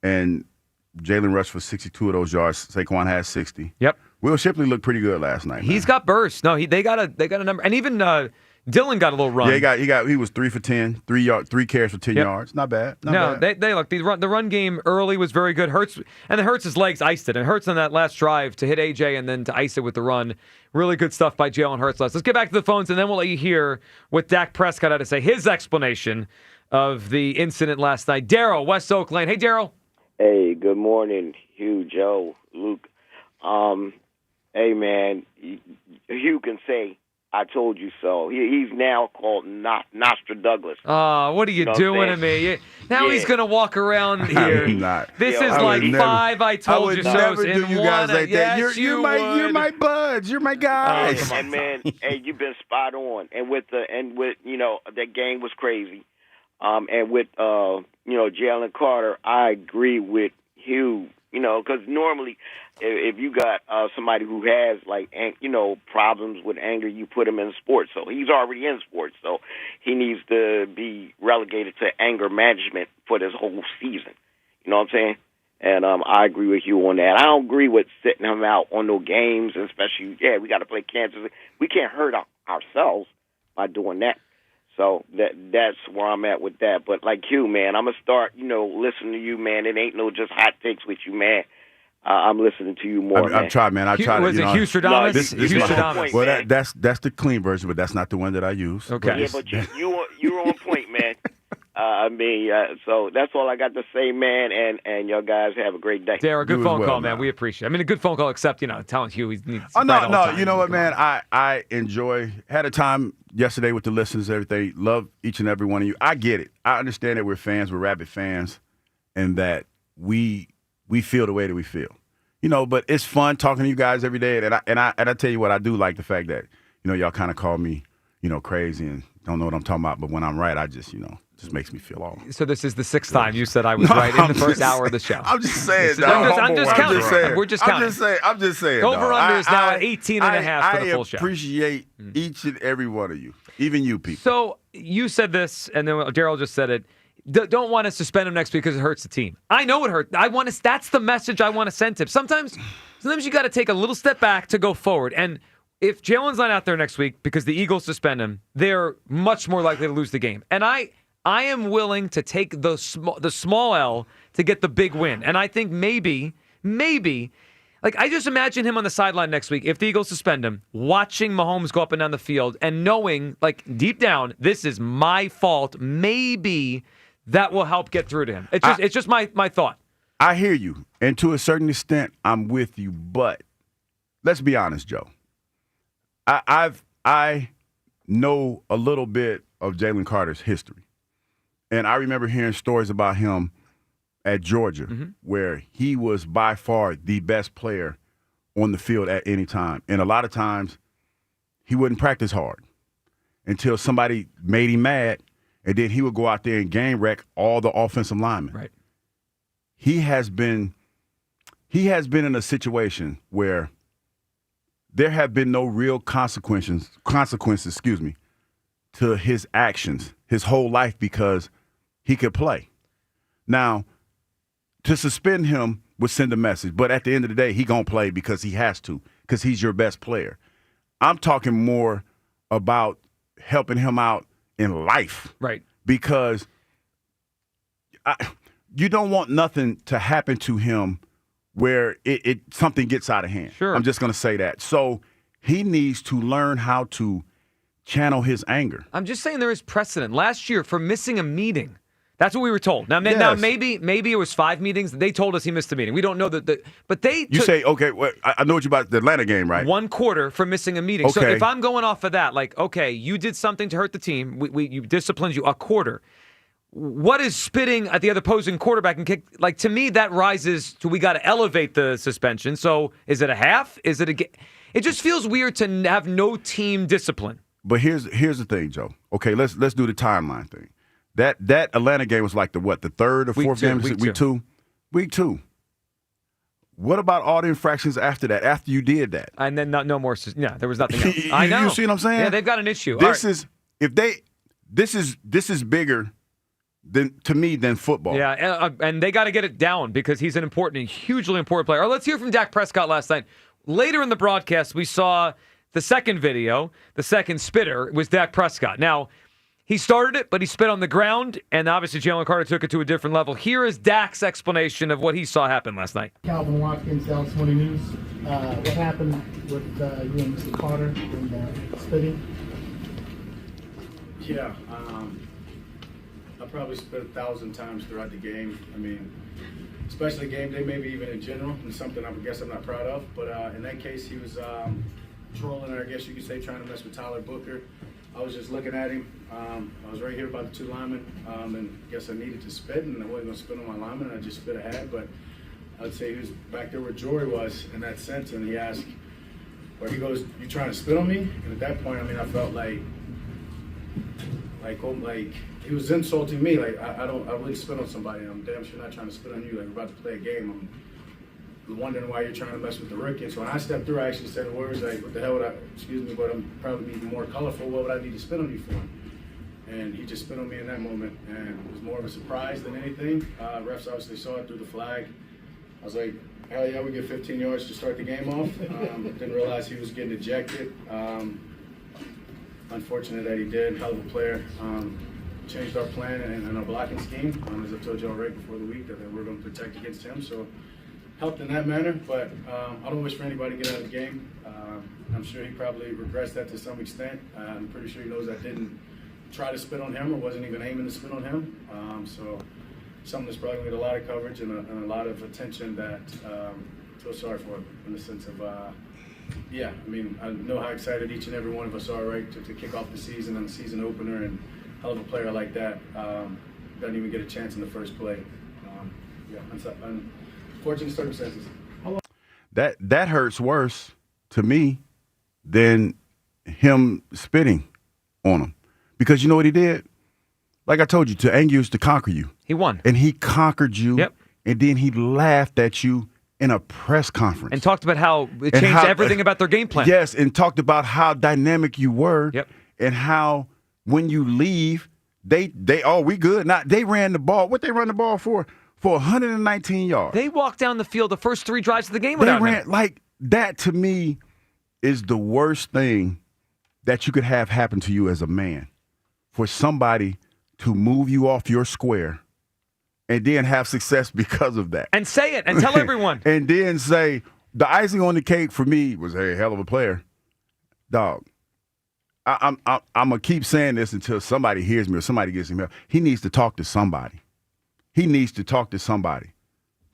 and Jalen rushed for 62 of those yards. Saquon has 60. Yep. Will Shipley looked pretty good last night. He's got bursts. No, they got a number, and even Dylan got a little run. Yeah, he was 3 for 10, 3 carries for 10 yards. Not bad. Not bad. They look, the run game early was very good. Hurts' legs iced it, and Hurts on that last drive to hit AJ and then to ice it with the run. Really good stuff by Jalen Hurts. Let's get back to the phones, and then we'll let you hear what Dak Prescott had to say, his explanation of the incident last night. Daryl, West Oak Lane. Hey, Daryl. Hey, good morning, Hugh, Joe, Luke. Hey, man, Hugh can say, I told you so. He's now called Nostra Douglas. Oh, what are you doing to me? Now he's going to walk around here. I'm not. This is like never, 5 I told you so. I would never do you guys like that. Yes, you're my buds. You're my guys. And man, hey, you've been spot on. And with that game was crazy. And with Jaylen Carter, I agree with Hugh. Because normally, if you got somebody who has problems with anger, you put him in sports. So he's already in sports, so he needs to be relegated to anger management for this whole season. You know what I'm saying? And I agree with you on that. I don't agree with sitting him out on no games, especially we got to play Kansas. We can't hurt ourselves by doing that. So that's where I'm at with that. But like you, man, I'm going to start, listening to you, man. It ain't no just hot takes with you, man. I'm listening to you more, man. I've tried, man. Was it Hustradamus? Well, that's the clean version, but that's not the one that I use. Okay. Yeah, but you're on point, man. So that's all I got to say, man, and y'all guys have a great day. Derek, good phone call, man. We appreciate it. I mean, a good phone call, except, telling Hugh he needs no, you know what, man? I had a time yesterday with the listeners and everything. Love each and every one of you. I get it. I understand that we're fans, we're rabid fans, and that we feel the way that we feel. But it's fun talking to you guys every day, and I tell you what, I do like the fact that, y'all kind of call me, crazy and don't know what I'm talking about, but when I'm right, I just, just makes me feel all. So this is the 6th time you said I was right in the first hour of the show. I'm just saying. I'm just counting. We're just counting. I'm just saying. Over-under is now at 18 and a half for the full show. I appreciate each and every one of you, even you people. So you said this, and then Daryl just said it. Don't want to suspend him next week because it hurts the team. I know it hurts. That's the message I want to send to him. Sometimes you got to take a little step back to go forward. And if Jalen's not out there next week because the Eagles suspend him, they're much more likely to lose the game. And I I am willing to take the small L to get the big win. And I think maybe, like I just imagine him on the sideline next week, if the Eagles suspend him, watching Mahomes go up and down the field and knowing, like deep down, this is my fault. Maybe that will help get through to him. It's just my thought. I hear you. And to a certain extent, I'm with you. But let's be honest, Joe. I know a little bit of Jalen Carter's history. And I remember hearing stories about him at Georgia, where he was by far the best player on the field at any time. And a lot of times, he wouldn't practice hard until somebody made him mad, and then he would go out there and game wreck all the offensive linemen. Right. He has been in a situation where there have been no real consequences, to his actions his whole life because he could play. Now, to suspend him would send a message, but at the end of the day, he gonna play because he has to, because he's your best player. I'm talking more about helping him out in life. Right. Because you don't want nothing to happen to him where it something gets out of hand. Sure. I'm just going to say that. So he needs to learn how to channel his anger. I'm just saying there is precedent. Last year, for missing a meeting, that's what we were told. Now maybe it was 5 meetings. They told us he missed a meeting. We don't know that. But they You say, okay, well, I know what you about the Atlanta game, right? 1 quarter for missing a meeting. Okay. So if I'm going off of that, like, okay, you did something to hurt the team. You disciplined you a quarter. What is spitting at the other opposing quarterback and kick? Like, to me, that rises to we got to elevate the suspension. So is it a half? Is it a? It just feels weird to have no team discipline. But here's the thing, Joe. Okay, let's do the timeline thing. That Atlanta game was like the third or fourth game? Week two. What about all the infractions after that? After you did that, and then no more. Yeah, there was nothing else. I know. You see what I'm saying? Yeah, they've got an issue. This is bigger than football. Yeah, and they got to get it down because he's an hugely important player. All right, let's hear from Dak Prescott last night. Later in the broadcast, we saw the second video. The second spitter was Dak Prescott. Now, he started it, but he spit on the ground, and obviously Jaylen Carter took it to a different level. Here is Dak's explanation of what he saw happen last night. Calvin Watkins, Dallas Morning News. What happened with you and Mr. Carter and spitting? Yeah, I probably spit 1,000 times throughout the game. I mean, especially game day, maybe even in general, and something I guess I'm not proud of. But in that case, he was trolling, or I guess you could say trying to mess with Tyler Booker. I was just looking at him. I was right here by the 2 linemen, and I guess I needed to spit, and I wasn't going to spit on my lineman. I just spit ahead, but I'd say he was back there where Jory was in that sense, and he asked, or he goes, "You trying to spit on me?" And at that point, I mean, I felt like he was insulting me. Like I wouldn't spit on somebody. I'm damn sure not trying to spit on you. Like we're about to play a game. I'm wondering why you're trying to mess with the rookie. And so when I stepped through, I actually said words like, "What the hell would I? Excuse me, but I'm probably even more colorful. What would I need to spit on you for?" And he just spit on me in that moment, and it was more of a surprise than anything. Refs obviously saw it through the flag. I was like, "Hell yeah, we get 15 yards to start the game off." Didn't realize he was getting ejected. Unfortunate that he did. Hell of a player. Changed our plan and our blocking scheme. As I told you all right before the week, that we're going to protect against him. So helped in that manner, but I don't wish for anybody to get out of the game. I'm sure he probably regrets that to some extent. I'm pretty sure he knows I didn't try to spit on him or wasn't even aiming to spit on him. So something that's probably going to get a lot of coverage and a lot of attention that I feel sorry for him in the sense of, yeah, I mean, I know how excited each and every one of us are, right, to kick off the season and the season opener, and hell of a player like that doesn't even get a chance in the first play. Yeah, unfortunate circumstances. That hurts worse to me than him spitting on him. Because you know what he did? Like I told you, to anger you is to conquer you. He won. And he conquered you. Yep. And then he laughed at you in a press conference. And talked about how it changed everything about their game plan. Yes, and talked about how dynamic you were. Yep. And how when you leave, they we good. Now, they ran the ball. What they run the ball for? For 119 yards. They walked down the field the first 3 drives of the game without him. Like, that to me is the worst thing that you could have happen to you as a man. For somebody to move you off your square and then have success because of that. And say it and tell everyone. And then say, the icing on the cake for me was, hey, hell of a player. Dog, I'm going to keep saying this until somebody hears me or somebody gets him help. He needs to talk to somebody.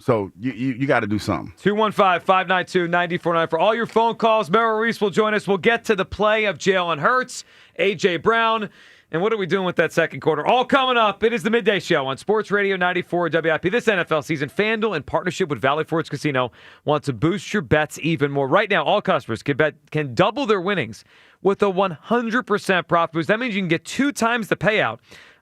So you got to do something. 215-592-9494. For all your phone calls, Merrill Reese will join us. We'll get to the play of Jalen Hurts, A.J. Brown, and what are we doing with that second quarter? All coming up. It is the Midday Show on Sports Radio 94 WIP. This NFL season, FanDuel, in partnership with Valley Forge Casino, want to boost your bets even more. Right now, all customers can double their winnings with a 100% profit boost. That means you can get 2 times the payout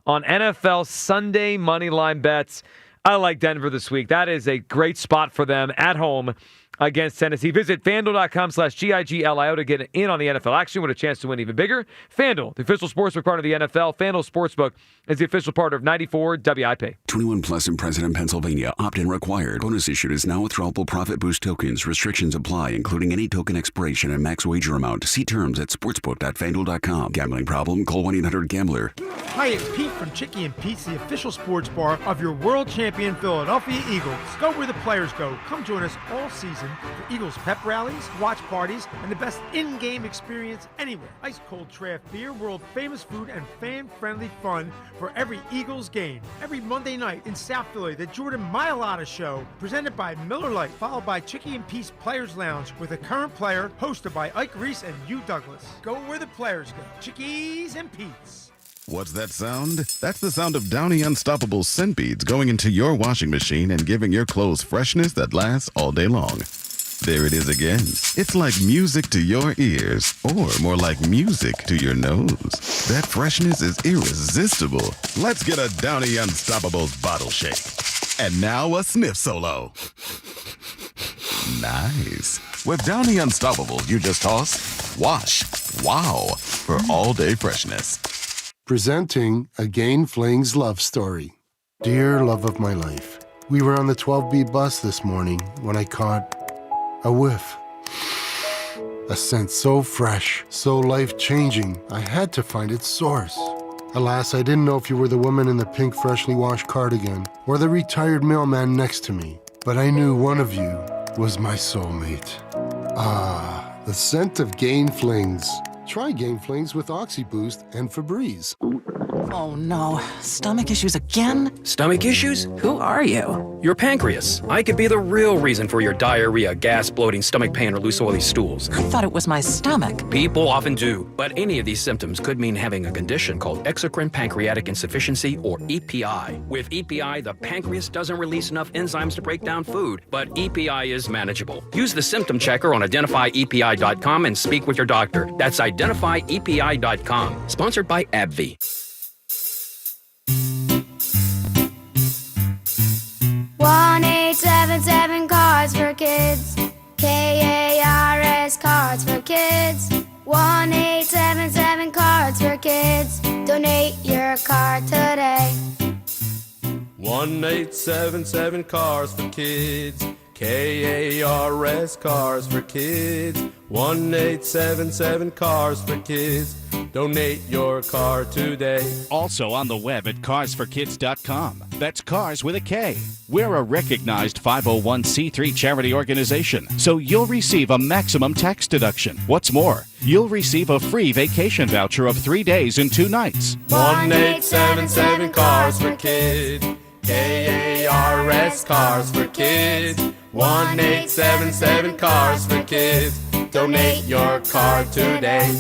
on NFL Sunday moneyline bets. I like Denver this week. That is a great spot for them at home against Tennessee. Visit FanDuel.com/GIGLIO to get in on the NFL action with a chance to win even bigger. FanDuel, the official sportsbook partner of the NFL. FanDuel Sportsbook is the official partner of 94 WIP. 21 plus in President, Pennsylvania. Opt-in required. Bonus issued is now withdrawable profit boost tokens. Restrictions apply, including any token expiration and max wager amount. See terms at sportsbook.fanduel.com. Gambling problem? Call 1-800-GAMBLER. Hi, it's Pete from Chicky and Pete's, the official sports bar of your world champion Philadelphia Eagles. Go where the players go. Come join us all season for Eagles pep rallies, watch parties, and the best in-game experience anywhere. Ice-cold draft beer, world-famous food, and fan-friendly fun for every Eagles game. Every Monday night in South Philly, the Jordan Mailata Show, presented by Miller Lite, followed by Chicky and Pete's Players Lounge with a current player, hosted by Ike Reese and Hugh Douglas. Go where the players go. Chickies and Pete's. What's that sound? That's the sound of Downy Unstoppable scent beads going into your washing machine and giving your clothes freshness that lasts all day long. There it is again. It's like music to your ears, or more like music to your nose. That freshness is irresistible. Let's get a Downy Unstoppables bottle shake. And now a sniff solo. Nice. With Downy Unstoppables, you just toss, wash, wow, for all-day freshness. Presenting a Gain Flings love story. Dear love of my life, we were on the 12B bus this morning when I caught a whiff. A scent so fresh, so life-changing, I had to find its source. Alas, I didn't know if you were the woman in the pink freshly washed cardigan or the retired mailman next to me, but I knew one of you was my soulmate. Ah, the scent of Gain Flings. Try Gain Flings with OxyBoost and Febreze. Oh no, stomach issues again? Stomach issues? Who are you? Your pancreas. I could be the real reason for your diarrhea, gas, bloating, stomach pain, or loose oily stools. I thought it was my stomach. People often do, but any of these symptoms could mean having a condition called exocrine pancreatic insufficiency, or EPI. With EPI, the pancreas doesn't release enough enzymes to break down food, but EPI is manageable. Use the symptom checker on identifyepi.com and speak with your doctor. That's identifyepi.com. Sponsored by AbbVie. 1-877 Cards for Kids. KARS Cards for Kids. 1-877 Cards for Kids. Donate your card today. 1-877 Cars for Kids. KARS Cars for Kids. 1-877 Cars for Kids. Donate your car today. Also on the web at carsforkids.com. That's Cars with a K. We're a recognized 501c3 charity organization, so you'll receive a maximum tax deduction. What's more, you'll receive a free vacation voucher of 3 days and 2 nights. 1-877 Cars for Kids. KARS Cars for Kids. 1-877 Cars for Kids. Donate your car today.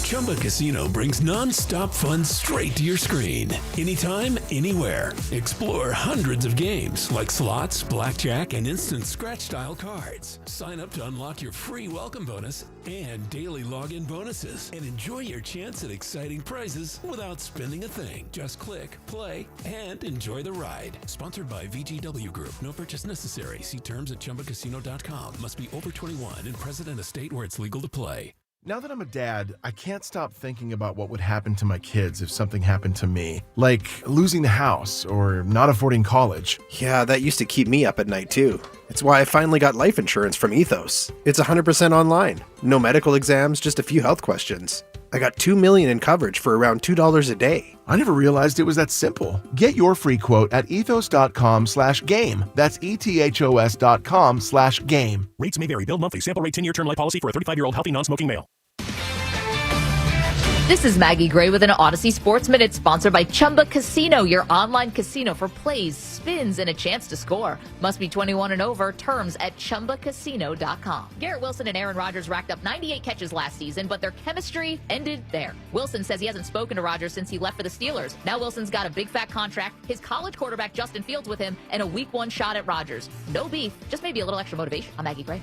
Chumba Casino brings non-stop fun straight to your screen. Anytime, anywhere. Explore hundreds of games like slots, blackjack, and instant scratch-style cards. Sign up to unlock your free welcome bonus and daily login bonuses. And enjoy your chance at exciting prizes without spending a thing. Just click, play, and enjoy the ride. Sponsored by VGW Group. No purchase necessary. See terms at ChumbaCasino.com. Must be over 21 and present in a state where it's legal to play. Now that I'm a dad, I can't stop thinking about what would happen to my kids if something happened to me. Like losing the house or not affording college. Yeah, that used to keep me up at night too. It's why I finally got life insurance from Ethos. It's 100% online. No medical exams, just a few health questions. I got $2 million in coverage for around $2 a day. I never realized it was that simple. Get your free quote at ethos.com/game. That's ethos.com/game. Rates may vary. Bill monthly. Sample rate 10-year term life policy for a 35-year-old healthy non-smoking male. This is Maggie Gray with an Odyssey Sports Minute sponsored by Chumba Casino, your online casino for plays, spins, and a chance to score. Must be 21 and over. Terms at ChumbaCasino.com. Garrett Wilson and Aaron Rodgers racked up 98 catches last season, but their chemistry ended there. Wilson says he hasn't spoken to Rodgers since he left for the Steelers. Now Wilson's got a big fat contract, his college quarterback Justin Fields with him, and a week 1 shot at Rodgers. No beef, just maybe a little extra motivation. I'm Maggie Gray.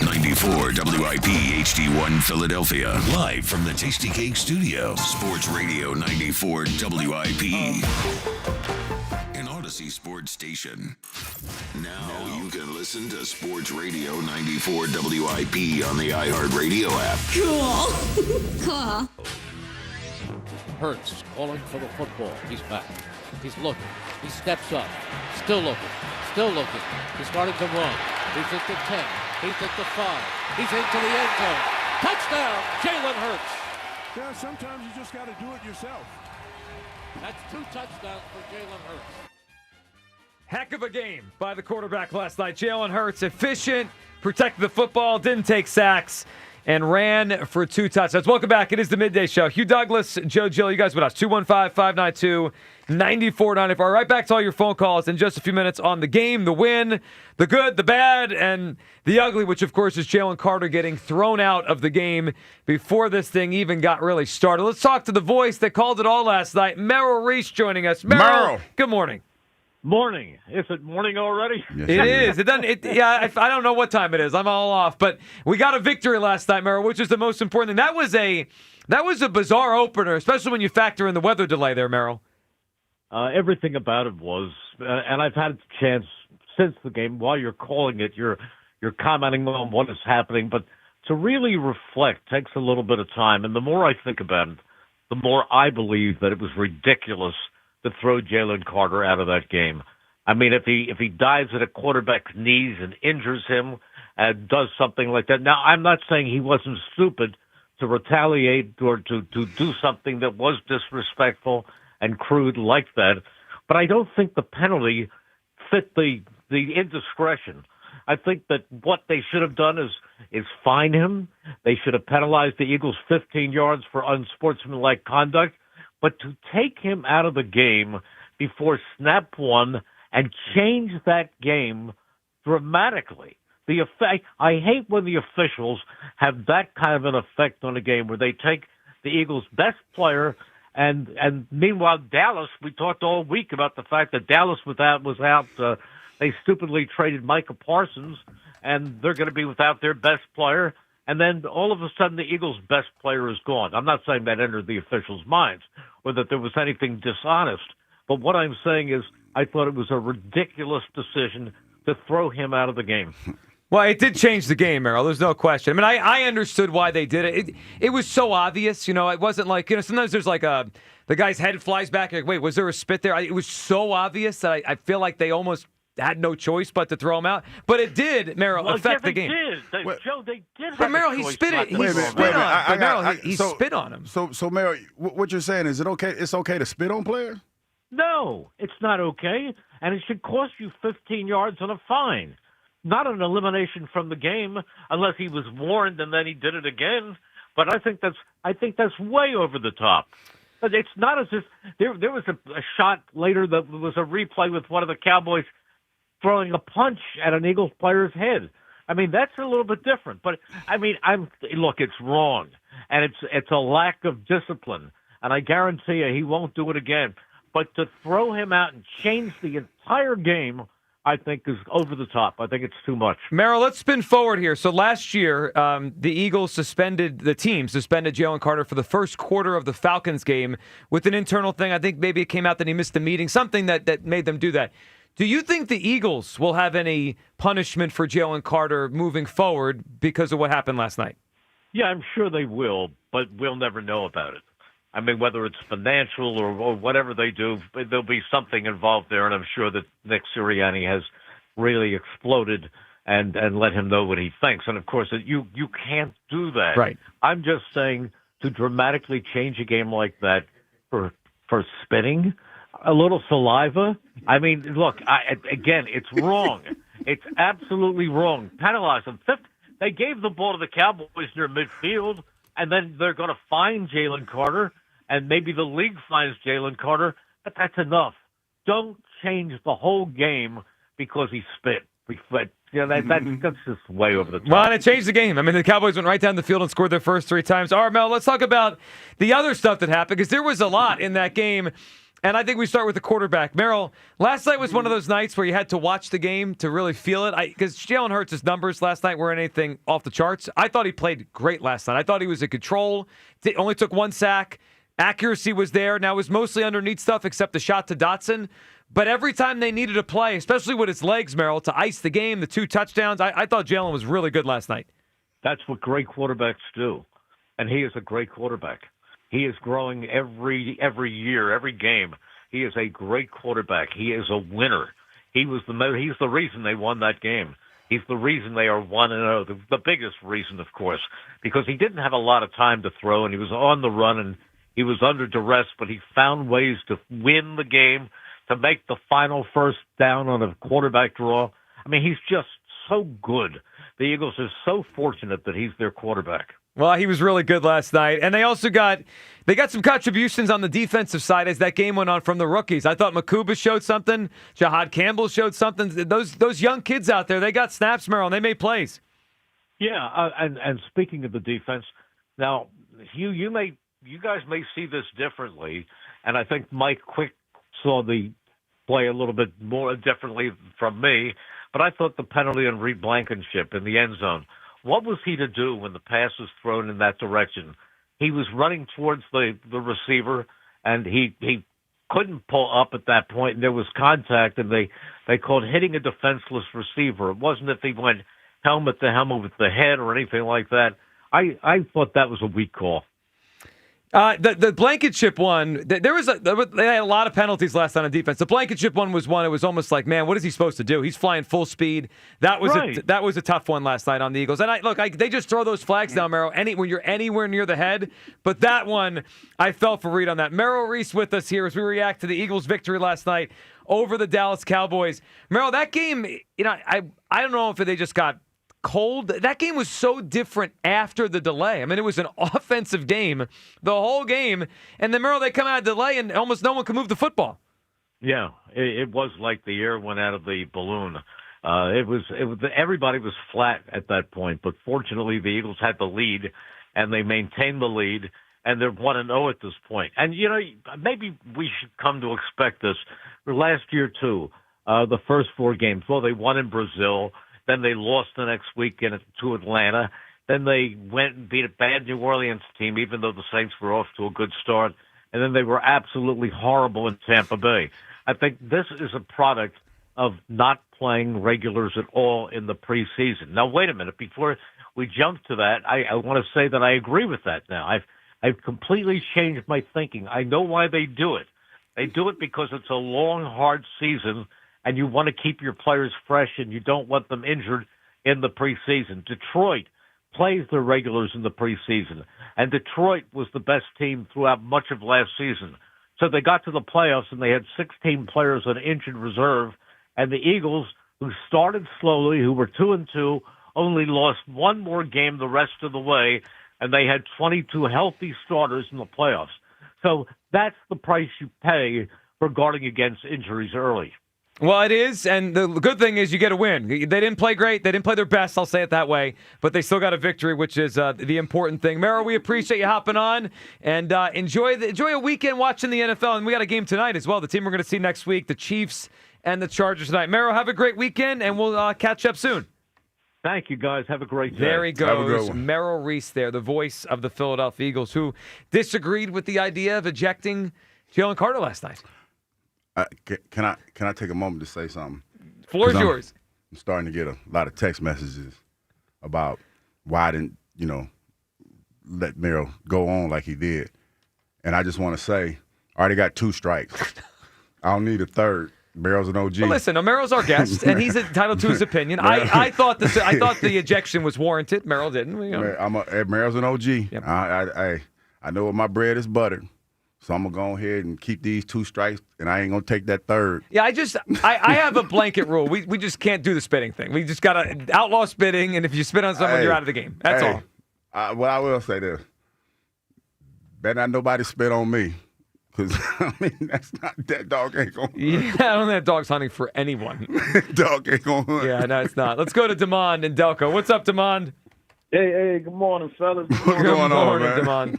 94 WIP HD1 Philadelphia. Live from the Tasty Cake Studio. Sports Radio 94 WIP. An Odyssey Sports Station. Now you can listen to Sports Radio 94 WIP on the iHeartRadio app. Cool. Cool. Hurts calling for the football. He's back. He's looking. He steps up. Still looking. Still looking. He's starting to run. He's at the 10. He's at the 5. He's into the end zone. Touchdown, Jalen Hurts. Yeah, sometimes you just got to do it yourself. That's 2 touchdowns for Jalen Hurts. Heck of a game by the quarterback last night. Jalen Hurts, efficient, protected the football, didn't take sacks, and ran for 2 touchdowns. Welcome back. It is the Midday Show. Hugh Douglas, Joe Gill, you guys with us. 215-592-9494. Right back to all your phone calls in just a few minutes on the game, the win, the good, the bad, and the ugly, which, of course, is Jalen Carter getting thrown out of the game before this thing even got really started. Let's talk to the voice that called it all last night, Merrill Reese, joining us. Merrill, good morning. Morning. Is it morning already? Yes, it is. It doesn't. I don't know what time it is. I'm all off. But we got a victory last night, Merrill, which is the most important thing. That was a bizarre opener, especially when you factor in the weather delay there, Merrill. Everything about it was, and I've had a chance since the game. While you're calling it, you're commenting on what is happening, but to really reflect takes a little bit of time. And the more I think about it, the more I believe that it was ridiculous to throw Jalen Carter out of that game. I mean, if he dives at a quarterback's knees and injures him and does something like that. Now, I'm not saying he wasn't stupid to retaliate or to do something that was disrespectful and crude like that, but I don't think the penalty fit the indiscretion. I think that what they should have done is fine him. They should have penalized the Eagles 15 yards for unsportsmanlike conduct. But to take him out of the game before snap 1 and change that game dramatically, the effect, I hate when the officials have that kind of an effect on a game where they take the Eagles' best player and meanwhile Dallas, we talked all week about the fact that Dallas was out. They stupidly traded Micah Parsons, and they're going to be without their best player. And then all of a sudden the Eagles' best player is gone. I'm not saying that entered the officials' minds or that there was anything dishonest. But what I'm saying is I thought it was a ridiculous decision to throw him out of the game. Well, it did change the game, Merrill. There's no question. I mean, I understood why they did it. It was so obvious. You know, it wasn't like, you know, sometimes there's like the guy's head flies back. Like, wait, was there a spit there? It was so obvious that I feel like they almost had no choice but to throw him out. But it did, Merrill, affect the game. Joe, they did. But Merrill, he spit it. He spit on him. So Merrill, what you're saying is it's okay to spit on players? No, it's not okay, and it should cost you 15 yards and a fine. Not an elimination from the game unless he was warned and then he did it again. But I think that's way over the top. But it's not as if there was a shot later that was a replay with one of the Cowboys throwing a punch at an Eagles player's head. I mean, that's a little bit different. But I mean, look, it's wrong, and it's a lack of discipline. And I guarantee you, he won't do it again. But to throw him out and change the entire game, I think is over the top. I think it's too much. Merrill, let's spin forward here. So last year, the Eagles suspended Jalen Carter for the first quarter of the Falcons game with an internal thing. I think maybe it came out that he missed the meeting, something that made them do that. Do you think the Eagles will have any punishment for Jalen Carter moving forward because of what happened last night? Yeah, I'm sure they will, but we'll never know about it. I mean, whether it's financial or whatever they do, there'll be something involved there, and I'm sure that Nick Serriani has really exploded and let him know what he thinks. And, of course, you can't do that. Right. I'm just saying to dramatically change a game like that for spinning, a little saliva. I mean, look, again, it's wrong. It's absolutely wrong. Penalize them. They gave the ball to the Cowboys near midfield, and then they're going to fine Jaylen Carter, and maybe the league fines Jaylen Carter, but that's enough. Don't change the whole game because he spit. That's just way over the top. Well, and it changed the game. I mean, the Cowboys went right down the field and scored their first 3 times. All right, Mel, let's talk about the other stuff that happened, because there was a lot in that game. And I think we start with the quarterback. Merrill, last night was one of those nights where you had to watch the game to really feel it. Because Jalen Hurts' numbers last night weren't anything off the charts. I thought he played great last night. I thought he was in control. Only took 1 sack. Accuracy was there. Now it was mostly underneath stuff except the shot to Dotson. But every time they needed a play, especially with his legs, Merrill, to ice the game, the 2 touchdowns, I thought Jalen was really good last night. That's what great quarterbacks do. And he is a great quarterback. He is growing every year, every game. He is a great quarterback. He is a winner. He's the reason they won that game. He's the reason they are 1-0. The biggest reason, of course, because he didn't have a lot of time to throw, and he was on the run, and he was under duress, but he found ways to win the game, to make the final first down on a quarterback draw. I mean, he's just so good. The Eagles are so fortunate that he's their quarterback. Well, he was really good last night. And they also got some contributions on the defensive side as that game went on from the rookies. I thought Makuba showed something. Jahad Campbell showed something. Those young kids out there, they got snaps, Merrill, and they made plays. Yeah, and speaking of the defense, now, you guys may see this differently, and I think Mike Quick saw the play a little bit more differently from me, but I thought the penalty on Reed Blankenship in the end zone, what was he to do when the pass was thrown in that direction? He was running towards the receiver, and he couldn't pull up at that point, and there was contact, and they called hitting a defenseless receiver. It wasn't if he went helmet to helmet with the head or anything like that. I thought that was a weak call. The Blankenship one, they had a lot of penalties last night on defense. The Blankenship one was one. It was almost like, man, what is he supposed to do? He's flying full speed. That was a tough one last night on the Eagles. And they just throw those flags down, Merrill, when you're anywhere near the head. But that one, I fell for Reed on that. Merrill Reese with us here as we react to the Eagles' victory last night over the Dallas Cowboys. Merrill, that game, I don't know if they just got cold. That game was so different after the delay. I mean, it was an offensive game the whole game, and then Merrill, they come out of delay and almost no one can move the football. Yeah, it was like the air went out of the balloon. It was everybody was flat at that point, but fortunately the Eagles had the lead and they maintained the lead, and they're 1-0 at this point. And maybe we should come to expect this. Last year too, the first 4 games, well, they won in Brazil. Then they lost the next week to Atlanta. Then they went and beat a bad New Orleans team, even though the Saints were off to a good start. And then they were absolutely horrible in Tampa Bay. I think this is a product of not playing regulars at all in the preseason. Now, wait a minute. Before we jump to that, I want to say that I agree with that now. I've completely changed my thinking. I know why they do it. They do it because it's a long, hard season, and you want to keep your players fresh, and you don't want them injured in the preseason. Detroit plays their regulars in the preseason, and Detroit was the best team throughout much of last season. So they got to the playoffs, and they had 16 players on injured reserve, and the Eagles, who started slowly, who were 2-2, only lost 1 more game the rest of the way, and they had 22 healthy starters in the playoffs. So that's the price you pay for guarding against injuries early. Well, it is, and the good thing is you get a win. They didn't play great. They didn't play their best, I'll say it that way, but they still got a victory, which is the important thing. Merrill, we appreciate you hopping on, and enjoy a weekend watching the NFL, and we got a game tonight as well. The team we're going to see next week, the Chiefs and the Chargers tonight. Merrill, have a great weekend, and we'll catch up soon. Thank you, guys. Have a great day. There he goes, Merrill Reese there, the voice of the Philadelphia Eagles, who disagreed with the idea of ejecting Jaylen Carter last night. Can I take a moment to say something? Floor is yours. I'm starting to get a lot of text messages about why I didn't, let Merrill go on like he did. And I just want to say, I already got 2 strikes. I don't need a third. Merrill's an OG. Well, listen, Merrill's our guest, and he's entitled to his opinion. I thought the ejection was warranted. Merrill didn't. Merrill's an OG. Yep. I know my bread is buttered. So I'm going to go ahead and keep these 2 strikes, and I ain't going to take that third. Yeah, I have a blanket rule. We just can't do the spitting thing. We just got to outlaw spitting, and if you spit on someone, you're out of the game. That's all. Well, I will say this. Better not nobody spit on me. Because, I mean, that dog ain't going to Yeah, I don't think that dog's hunting for anyone. Dog ain't going to hunt. Yeah, no, it's not. Let's go to Demond in Delco. What's up, Demond? Hey, good morning, fellas. What's going on, man? Demond.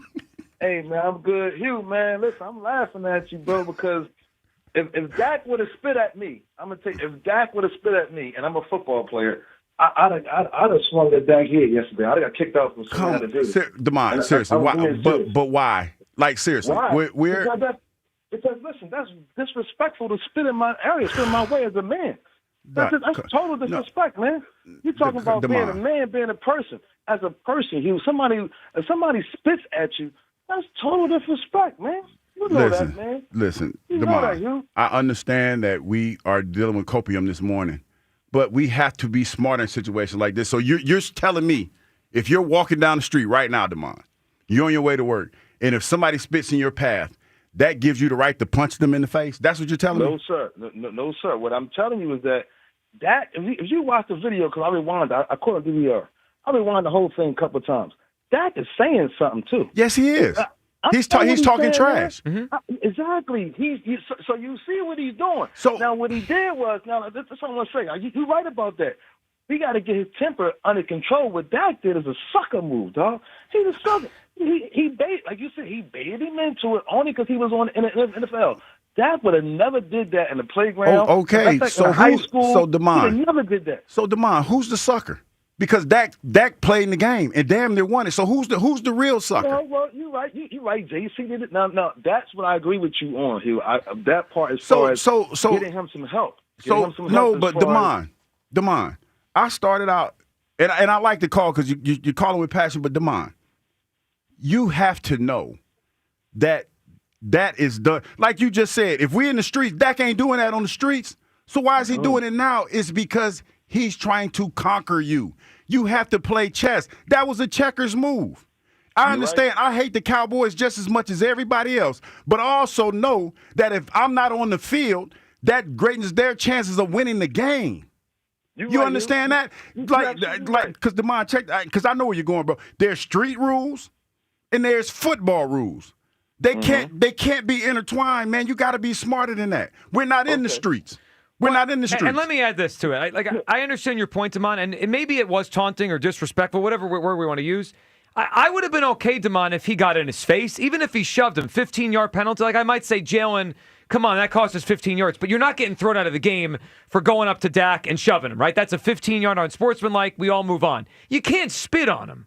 Hey, man, I'm good. Hugh, man, listen, I'm laughing at you, bro, because if Dak would have spit at me, I'm going to tell you, if Dak would have spit at me, and I'm a football player, I'd have swung at Dak here yesterday. I'd have got kicked out from something to do. Demond, seriously, why? But why? Like, seriously, why? We're because, listen, that's disrespectful to spit in my area, spit in my way as a man. That's total disrespect, man. You're talking about being a man, being a person. As a person, if somebody spits at you, that's total disrespect, man. You know that, man. Listen, you know that, Hugh. I understand that we are dealing with copium this morning, but we have to be smarter in situations like this. So you're telling me, if you're walking down the street right now, Demond, you're on your way to work, and if somebody spits in your path, that gives you the right to punch them in the face? That's what you're telling me? No, sir. No, sir. What I'm telling you is that if you watch the video, because I rewound, I caught a DVR. I rewound the whole thing a couple of times. Dak is saying something, too. Yes, he is. He's talking trash. Mm-hmm. Exactly. So you see what he's doing. So now what he did was, that's what I want to say. You're right about that. He got to get his temper under control. What Dak did is a sucker move, dog. He's a sucker. He bait, like you said, he baited him into it only because he was in the NFL. Dak would have never did that in the playground. Oh, okay. So high school, so Demond, he never did that. So Demond, who's the sucker? Because Dak played in the game and damn near won it. So who's the real sucker? Well, you're right. You're right. JC did it. Now that's what I agree with you on, Hugh. That part as far as getting him some help. But Demond, I started out, and I like the call because you're calling with passion. But Demond, you have to know that is done. Like you just said, if we're in the streets, Dak ain't doing that on the streets. So why is he doing it now? It's because he's trying to conquer you. You have to play chess. That was a checkers move. I understand. Right. I hate the Cowboys just as much as everybody else, but I also know that if I'm not on the field, that greatens their chances of winning the game. You understand that? Like, because Demond, check, because I know where you're going, bro. There's street rules and there's football rules. They can't be intertwined, man. You got to be smarter than that. We're not in the streets. We're not in the streets. And let me add this to it. I understand your point, Demond, and maybe it was taunting or disrespectful, whatever word we want to use. I would have been okay, Demond, if he got in his face, even if he shoved him. 15-yard penalty. Like I might say, Jalen, come on, that cost us 15 yards. But you're not getting thrown out of the game for going up to Dak and shoving him, right? That's a 15-yard unsportsmanlike. We all move on. You can't spit on him.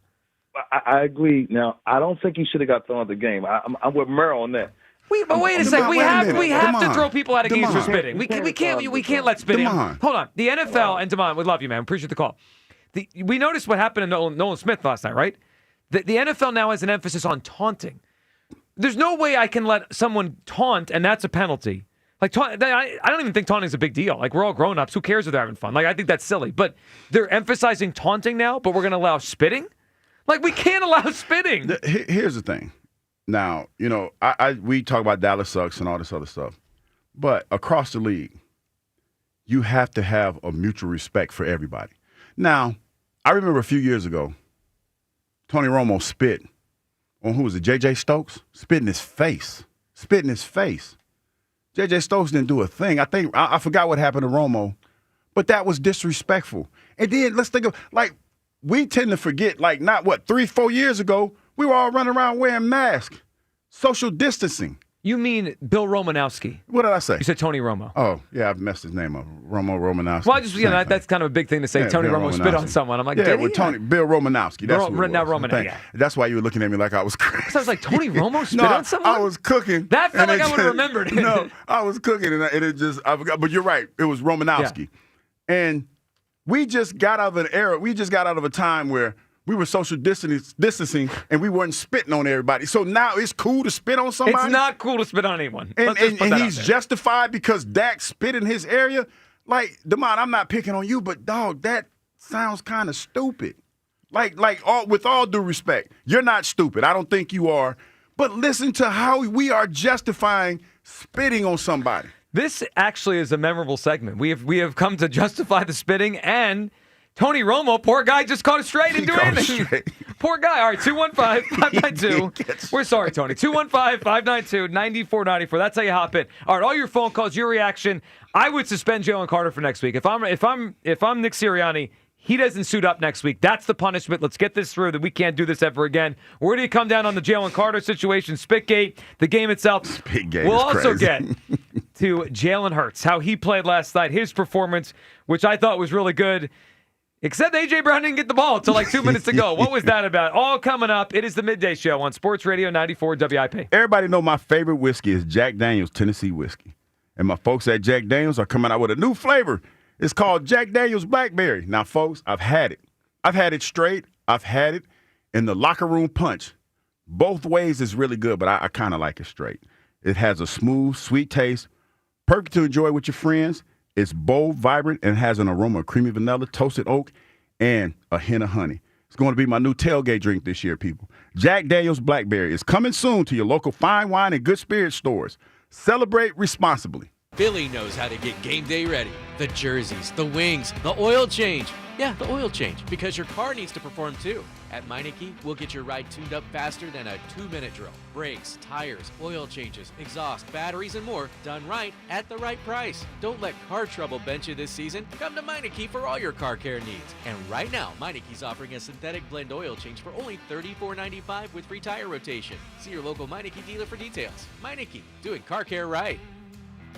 I agree. Now, I don't think he should have got thrown out of the game. I'm with Merrill on that. But wait a second. We have to throw people out of games for spitting. We can't let spitting. Hold on. The NFL and Demond, we love you, man. Appreciate the call. We noticed what happened to Nolan Smith last night, right? The NFL now has an emphasis on taunting. There's no way I can let someone taunt and that's a penalty. Like I don't even think taunting is a big deal. Like we're all grown-ups. Who cares if they're having fun? Like I think that's silly. But they're emphasizing taunting now, but we're going to allow spitting? Like we can't allow spitting. Here's the thing. Now, we talk about Dallas sucks and all this other stuff. But across the league, you have to have a mutual respect for everybody. Now, I remember a few years ago, Tony Romo spit on who was it? J.J. Stokes? Spit in his face. J.J. Stokes didn't do a thing. I forgot what happened to Romo, but that was disrespectful. And then let's think of, we tend to forget, 3-4 years ago, we were all running around wearing masks, social distancing. You mean Bill Romanowski? What did I say? You said Tony Romo. Oh, yeah, I've messed his name up. Romanowski. Well, that's kind of a big thing to say. Tony Romo spit on someone. I'm like, Bill Romanowski. That's what it was. Yeah. That's why you were looking at me like I was crazy. So I was like, Tony Romo spit on someone? I was cooking. That felt like I would have remembered it. No, I was cooking, and it just, I forgot. But you're right. It was Romanowski. Yeah. And we just got out of an era. We just got out of a time where we were social distancing, and we weren't spitting on everybody. So now it's cool to spit on somebody? It's not cool to spit on anyone. And he's justified because Dak spit in his area? Like, Demond, I'm not picking on you, but, dog, that sounds kind of stupid. With all due respect, you're not stupid. I don't think you are. But listen to how we are justifying spitting on somebody. This actually is a memorable segment. We have come to justify the spitting, and Tony Romo, poor guy, just caught it straight and didn't do anything. Poor guy. All right, 215-592. We're sorry, Tony. 215-592-9494. That's how you hop in. All right, all your phone calls, your reaction. I would suspend Jalen Carter for next week. If I'm Nick Seriani, he doesn't suit up next week. That's the punishment. Let's get this through that we can't do this ever again. Where do you come down on the Jalen Carter situation, Spitgate, the game itself? Spitgate We'll is also crazy. get to Jalen Hurts, how he played last night, his performance, which I thought was really good. Except A.J. Brown didn't get the ball until like 2 minutes ago. What was that about? All coming up. It is the Midday Show on Sports Radio 94 WIP. Everybody know my favorite whiskey is Jack Daniel's Tennessee Whiskey. And my folks at Jack Daniel's are coming out with a new flavor. It's called Jack Daniel's Blackberry. Now, folks, I've had it. I've had it straight. I've had it in the locker room punch. Both ways is really good, but I kind of like it straight. It has a smooth, sweet taste, perfect to enjoy with your friends. It's bold, vibrant, and has an aroma of creamy vanilla, toasted oak, and a hint of honey. It's going to be my new tailgate drink this year, people. Jack Daniel's Blackberry is coming soon to your local fine wine and good spirit stores. Celebrate responsibly. Philly knows how to get game day ready. The jerseys, the wings, the oil change. Yeah, the oil change, because your car needs to perform too. At Meineke, we'll get your ride tuned up faster than a 2-minute drill. Brakes, tires, oil changes, exhaust, batteries, and more done right at the right price. Don't let car trouble bench you this season. Come to Meineke for all your car care needs. And right now, Meineke's offering a synthetic blend oil change for only $34.95 with free tire rotation. See your local Meineke dealer for details. Meineke, doing car care right.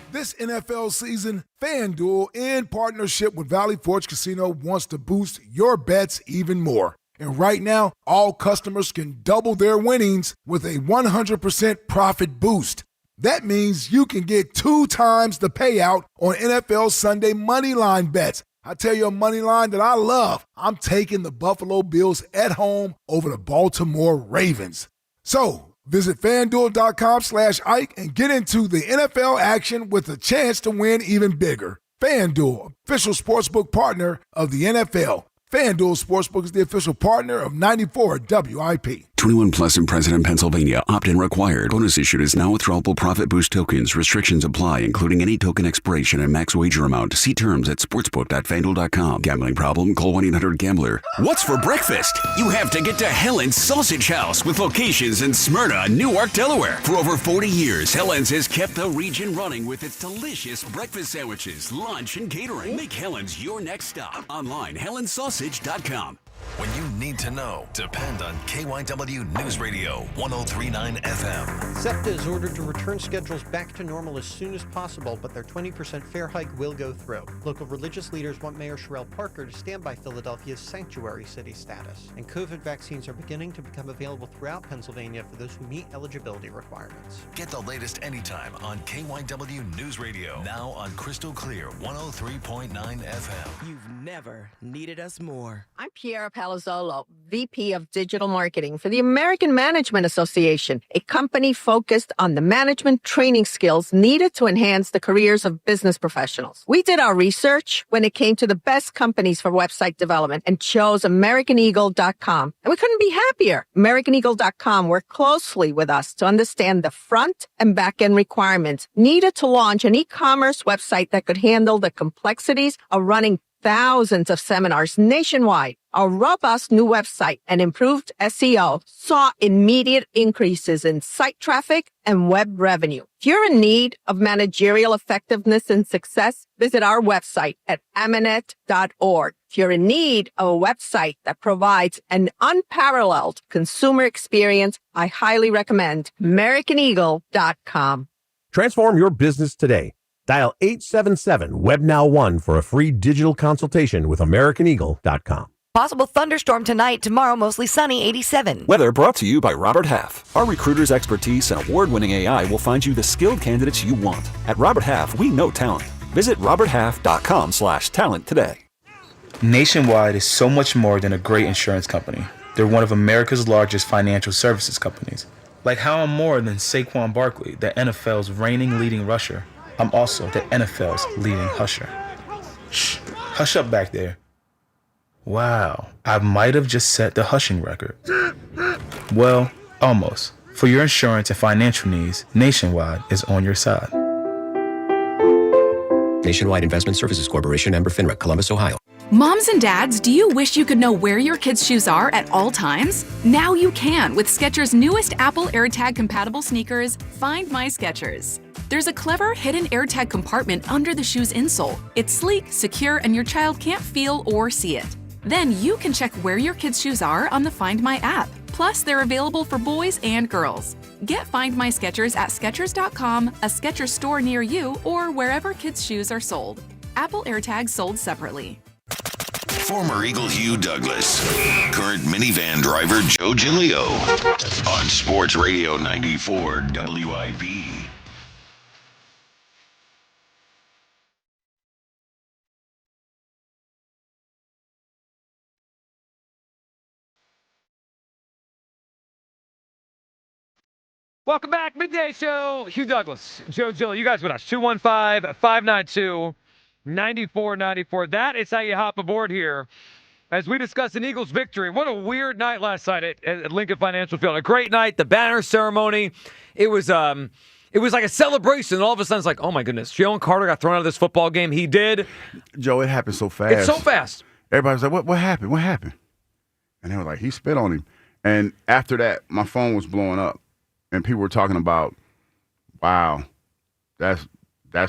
This NFL season, FanDuel, in partnership with Valley Forge Casino, wants to boost your bets even more. And right now, all customers can double their winnings with a 100% profit boost. That means you can get 2 times the payout on NFL Sunday moneyline bets. I tell you a money line that I love. I'm taking the Buffalo Bills at home over the Baltimore Ravens. So, visit FanDuel.com/Ike and get into the NFL action with a chance to win even bigger. FanDuel, official sportsbook partner of the NFL. FanDuel Sportsbook is the official partner of 94 WIP. 21 plus in President, Pennsylvania. Opt-in required. Bonus issued is now withdrawable profit boost tokens. Restrictions apply, including any token expiration and max wager amount. See terms at sportsbook.fanduel.com. Gambling problem? Call 1-800-GAMBLER. What's for breakfast? You have to get to Helen's Sausage House with locations in Smyrna, Newark, Delaware. For over 40 years, Helen's has kept the region running with its delicious breakfast sandwiches, lunch, and catering. Make Helen's your next stop. Online, helensausage.com. When you need to know, depend on KYW News Radio 103.9 FM. SEPTA is ordered to return schedules back to normal as soon as possible, but their 20% fare hike will go through. Local religious leaders want Mayor Sherrell Parker to stand by Philadelphia's sanctuary city status. And COVID vaccines are beginning to become available throughout Pennsylvania for those who meet eligibility requirements. Get the latest anytime on KYW News Radio. Now on Crystal Clear 103.9 FM. You've never needed us more. I'm Piera Palazzolo, VP of Digital Marketing for the American Management Association, a company focused on the management training skills needed to enhance the careers of business professionals. We did our research when it came to the best companies for website development and chose AmericanEagle.com. And we couldn't be happier. AmericanEagle.com worked closely with us to understand the front and back end requirements needed to launch an e-commerce website that could handle the complexities of running thousands of seminars nationwide. Our robust new website and improved SEO saw immediate increases in site traffic and web revenue. If you're in need of managerial effectiveness and success, visit our website at amanet.org. If you're in need of a website that provides an unparalleled consumer experience, I highly recommend AmericanEagle.com. Transform your business today. Dial 877-WebNow1 for a free digital consultation with AmericanEagle.com. Possible thunderstorm tonight, tomorrow mostly sunny, 87. Weather brought to you by Robert Half. Our recruiters' expertise and award-winning AI will find you the skilled candidates you want. At Robert Half, we know talent. Visit roberthalf.com/talent today. Nationwide is so much more than a great insurance company. They're one of America's largest financial services companies. Like how I'm more than Saquon Barkley, the NFL's reigning leading rusher. I'm also the NFL's leading husher. Shh, hush up back there. Wow, I might have just set the hushing record. Well, almost. For your insurance and financial needs, Nationwide is on your side. Nationwide Investment Services Corporation, member FINRA, Columbus, Ohio. Moms and dads, do you wish you could know where your kids' shoes are at all times? Now you can with Skechers' newest Apple AirTag compatible sneakers, Find My Skechers. There's a clever hidden AirTag compartment under the shoe's insole. It's sleek, secure, and your child can't feel or see it. Then you can check where your kids' shoes are on the Find My app. Plus, they're available for boys and girls. Get Find My Skechers at Skechers.com, a Skechers store near you, or wherever kids' shoes are sold. Apple AirTags sold separately. Former Eagle Hugh Douglas, current minivan driver Joe Giglio on Sports Radio 94 WIP. Welcome back, Midday Show. Hugh Douglas, Joe Giglio. You guys with us. 215-592-9494. That is how you hop aboard here as we discuss an Eagles victory. What a weird night last night at Lincoln Financial Field. A great night. The banner ceremony. It was like a celebration. And all of a sudden, it's like, oh, my goodness. Jaylen Carter got thrown out of this football game. He did. Joe, it happened so fast. It's so fast. Everybody's like, what happened? What happened? And they were like, he spit on him. And after that, my phone was blowing up. And people were talking about, wow, that's a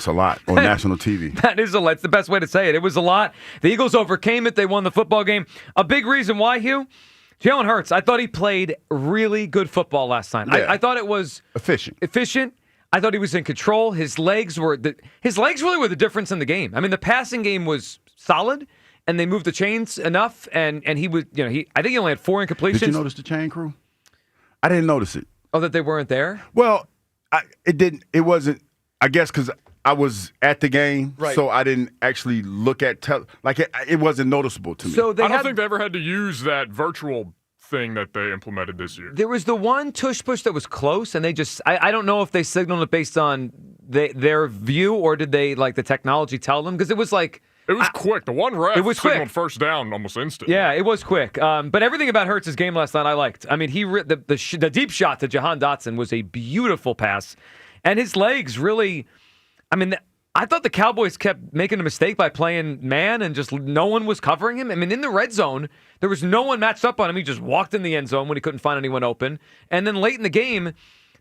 lot on national TV. That is a lot. It's the best way to say it. It was a lot. The Eagles overcame it. They won the football game. A big reason why, Hugh, Jalen Hurts, I thought he played really good football last night. Yeah. I thought it was efficient. I thought he was in control. His legs really were the difference in the game. I mean, the passing game was solid, and they moved the chains enough, and he was, I think he only had 4 incompletions. Did you notice the chain crew? I didn't notice it. Oh, that they weren't there? Well, it wasn't, I guess, because I was at the game, right. So I didn't actually look at, it wasn't noticeable to me. So I don't think they ever had to use that virtual thing that they implemented this year. There was the one tush push that was close, and they just, I don't know if they signaled it based on their view, or did they, like, the technology tell them? Because it was like, it was quick. The one ref signaled quick. First down almost instantly. Yeah, it was quick. But everything about Hurts' game last night I liked. I mean, the deep shot to Jahan Dotson was a beautiful pass. And his legs really, I mean, I thought the Cowboys kept making a mistake by playing man and just no one was covering him. I mean, in the red zone, there was no one matched up on him. He just walked in the end zone when he couldn't find anyone open. And then late in the game,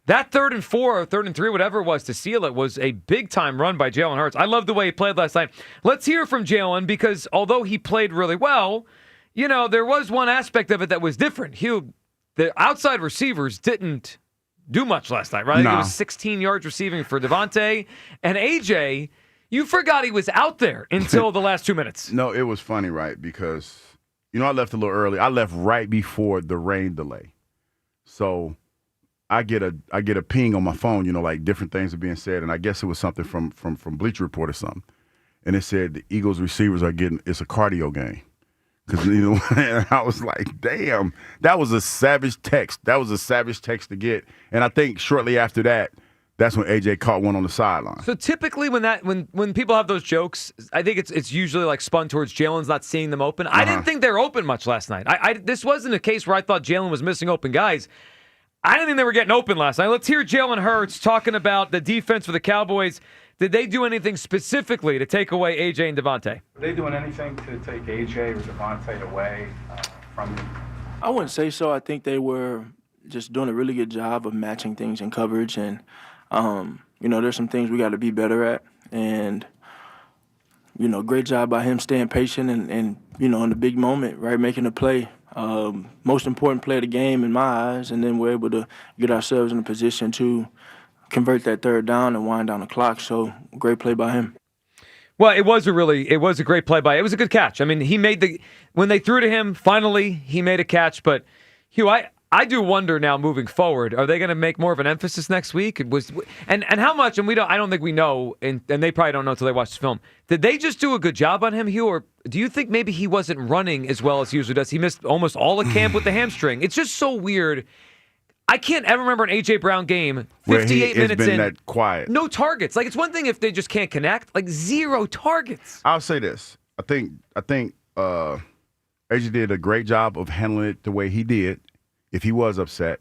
that 3rd and 4 or 3rd and 3, whatever it was, to seal it was a big-time run by Jalen Hurts. I love the way he played last night. Let's hear from Jalen because although he played really well, there was one aspect of it that was different. Hugh, the outside receivers didn't do much last night, right? No. It was 16 yards receiving for Devontae. And A.J., you forgot he was out there until the last 2 minutes. No, it was funny, right? Because, I left a little early. I left right before the rain delay. So I get a ping on my phone, like different things are being said, and I guess it was something from Bleacher Report or something, and it said the Eagles receivers it's a cardio game, because and I was like, damn, that was a savage text. That was a savage text to get, and I think shortly after that, that's when AJ caught one on the sideline. So typically when people have those jokes, I think it's usually like spun towards Jalen's not seeing them open. I didn't think they were open much last night. This wasn't a case where I thought Jalen was missing open guys. I didn't think they were getting open last night. Let's hear Jalen Hurts talking about the defense for the Cowboys. Did they do anything specifically to take away A.J. and Devontae? Are they doing anything to take A.J. or Devontae away from you? I wouldn't say so. I think they were just doing a really good job of matching things in coverage. And, there's some things we got to be better at. And, great job by him staying patient and in the big moment, right, making a play. Most important play of the game in my eyes, and then we're able to get ourselves in a position to convert that 3rd down and wind down the clock. So great play by him. Well, it was a great play by. It was a good catch. I mean, when they threw to him, finally he made a catch. But Hugh, I do wonder now moving forward, are they going to make more of an emphasis next week? And how much? And I don't think we know, and they probably don't know until they watch the film. Did they just do a good job on him, Hugh, or do you think maybe he wasn't running as well as he usually does? He missed almost all of camp with the hamstring. It's just so weird. I can't ever remember an A.J. Brown game, 58 minutes in, that quiet. No targets. Like, it's one thing if they just can't connect, like 0 targets. I'll say this. I think A.J. did a great job of handling it the way he did, if he was upset.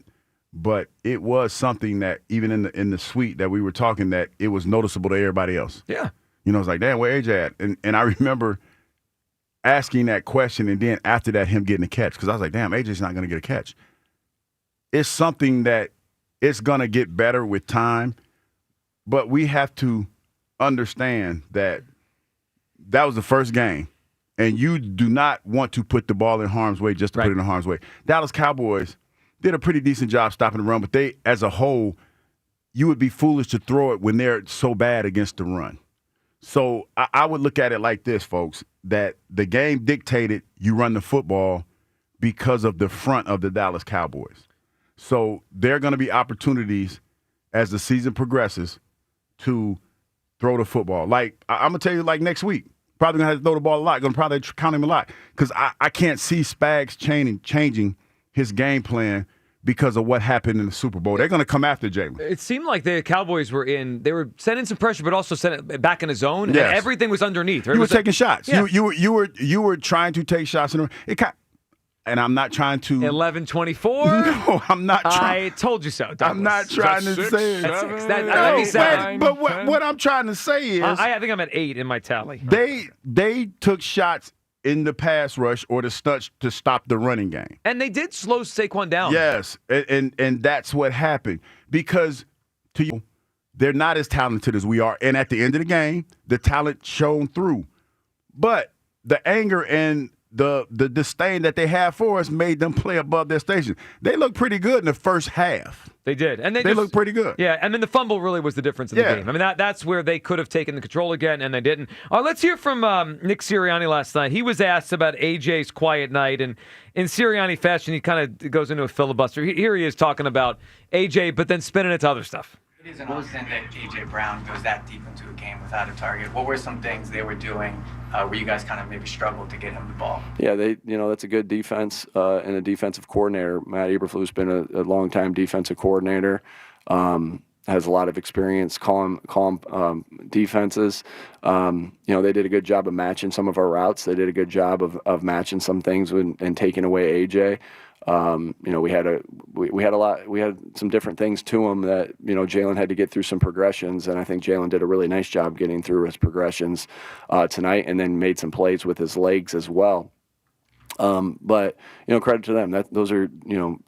but it was something that even in the suite that we were talking, that it was noticeable to everybody else. Yeah. It's like, damn, where AJ at? And I remember asking that question, and then after that, him getting a catch, because I was like, damn, AJ's not going to get a catch. It's something that it's going to get better with time, but we have to understand that was the first game, and you do not want to put the ball in harm's way just to put it in harm's way. Dallas Cowboys did a pretty decent job stopping the run, but they, as a whole, you would be foolish to throw it when they're so bad against the run. So I would look at it like this, folks, that the game dictated you run the football because of the front of the Dallas Cowboys. So there are going to be opportunities as the season progresses to throw the football. Like, I'm going to tell you, like next week, probably going to have to throw the ball a lot, going to probably count him a lot, because I can't see Spags changing his game plan because of what happened in the Super Bowl. They're going to come after Jalen. It seemed like the Cowboys they were sending some pressure, but also sent it back in his zone, and everything was underneath. Right? You were taking shots. Yeah. You were trying to take shots in the and I'm not trying to 11-24. No, I'm not trying. I told you so, Douglas. I'm not trying to say it. That's 6. That'd be 7. But what I'm trying to say is, I think I'm at 8 in my tally. They took shots in the pass rush or the stunts to stop the running game. And they did slow Saquon down. Yes, and that's what happened, because to you, they're not as talented as we are. And at the end of the game, the talent shone through. But the anger and the disdain that they have for us made them play above their station. They looked pretty good in the first half. They did. And they looked pretty good. Yeah, and then the fumble really was the difference in the game. I mean, that's where they could have taken the control again, and they didn't. Let's hear from Nick Serriani last night. He was asked about AJ's quiet night, and in Seriani fashion, he kind of goes into a filibuster. Here he is talking about AJ, but then spinning it to other stuff. It is an understand that A.J. Brown goes that deep into a game without a target. What were some things they were doing where you guys kind of maybe struggled to get him the ball? Yeah, that's a good defense and a defensive coordinator. Matt Eberflus been a long-time defensive coordinator, has a lot of experience calling defenses. They did a good job of matching some of our routes. They did a good job of matching some things and taking away A.J. We had some different things to him that, Jalen had to get through some progressions, and I think Jalen did a really nice job getting through his progressions tonight, and then made some plays with his legs as well. But credit to them. Those are,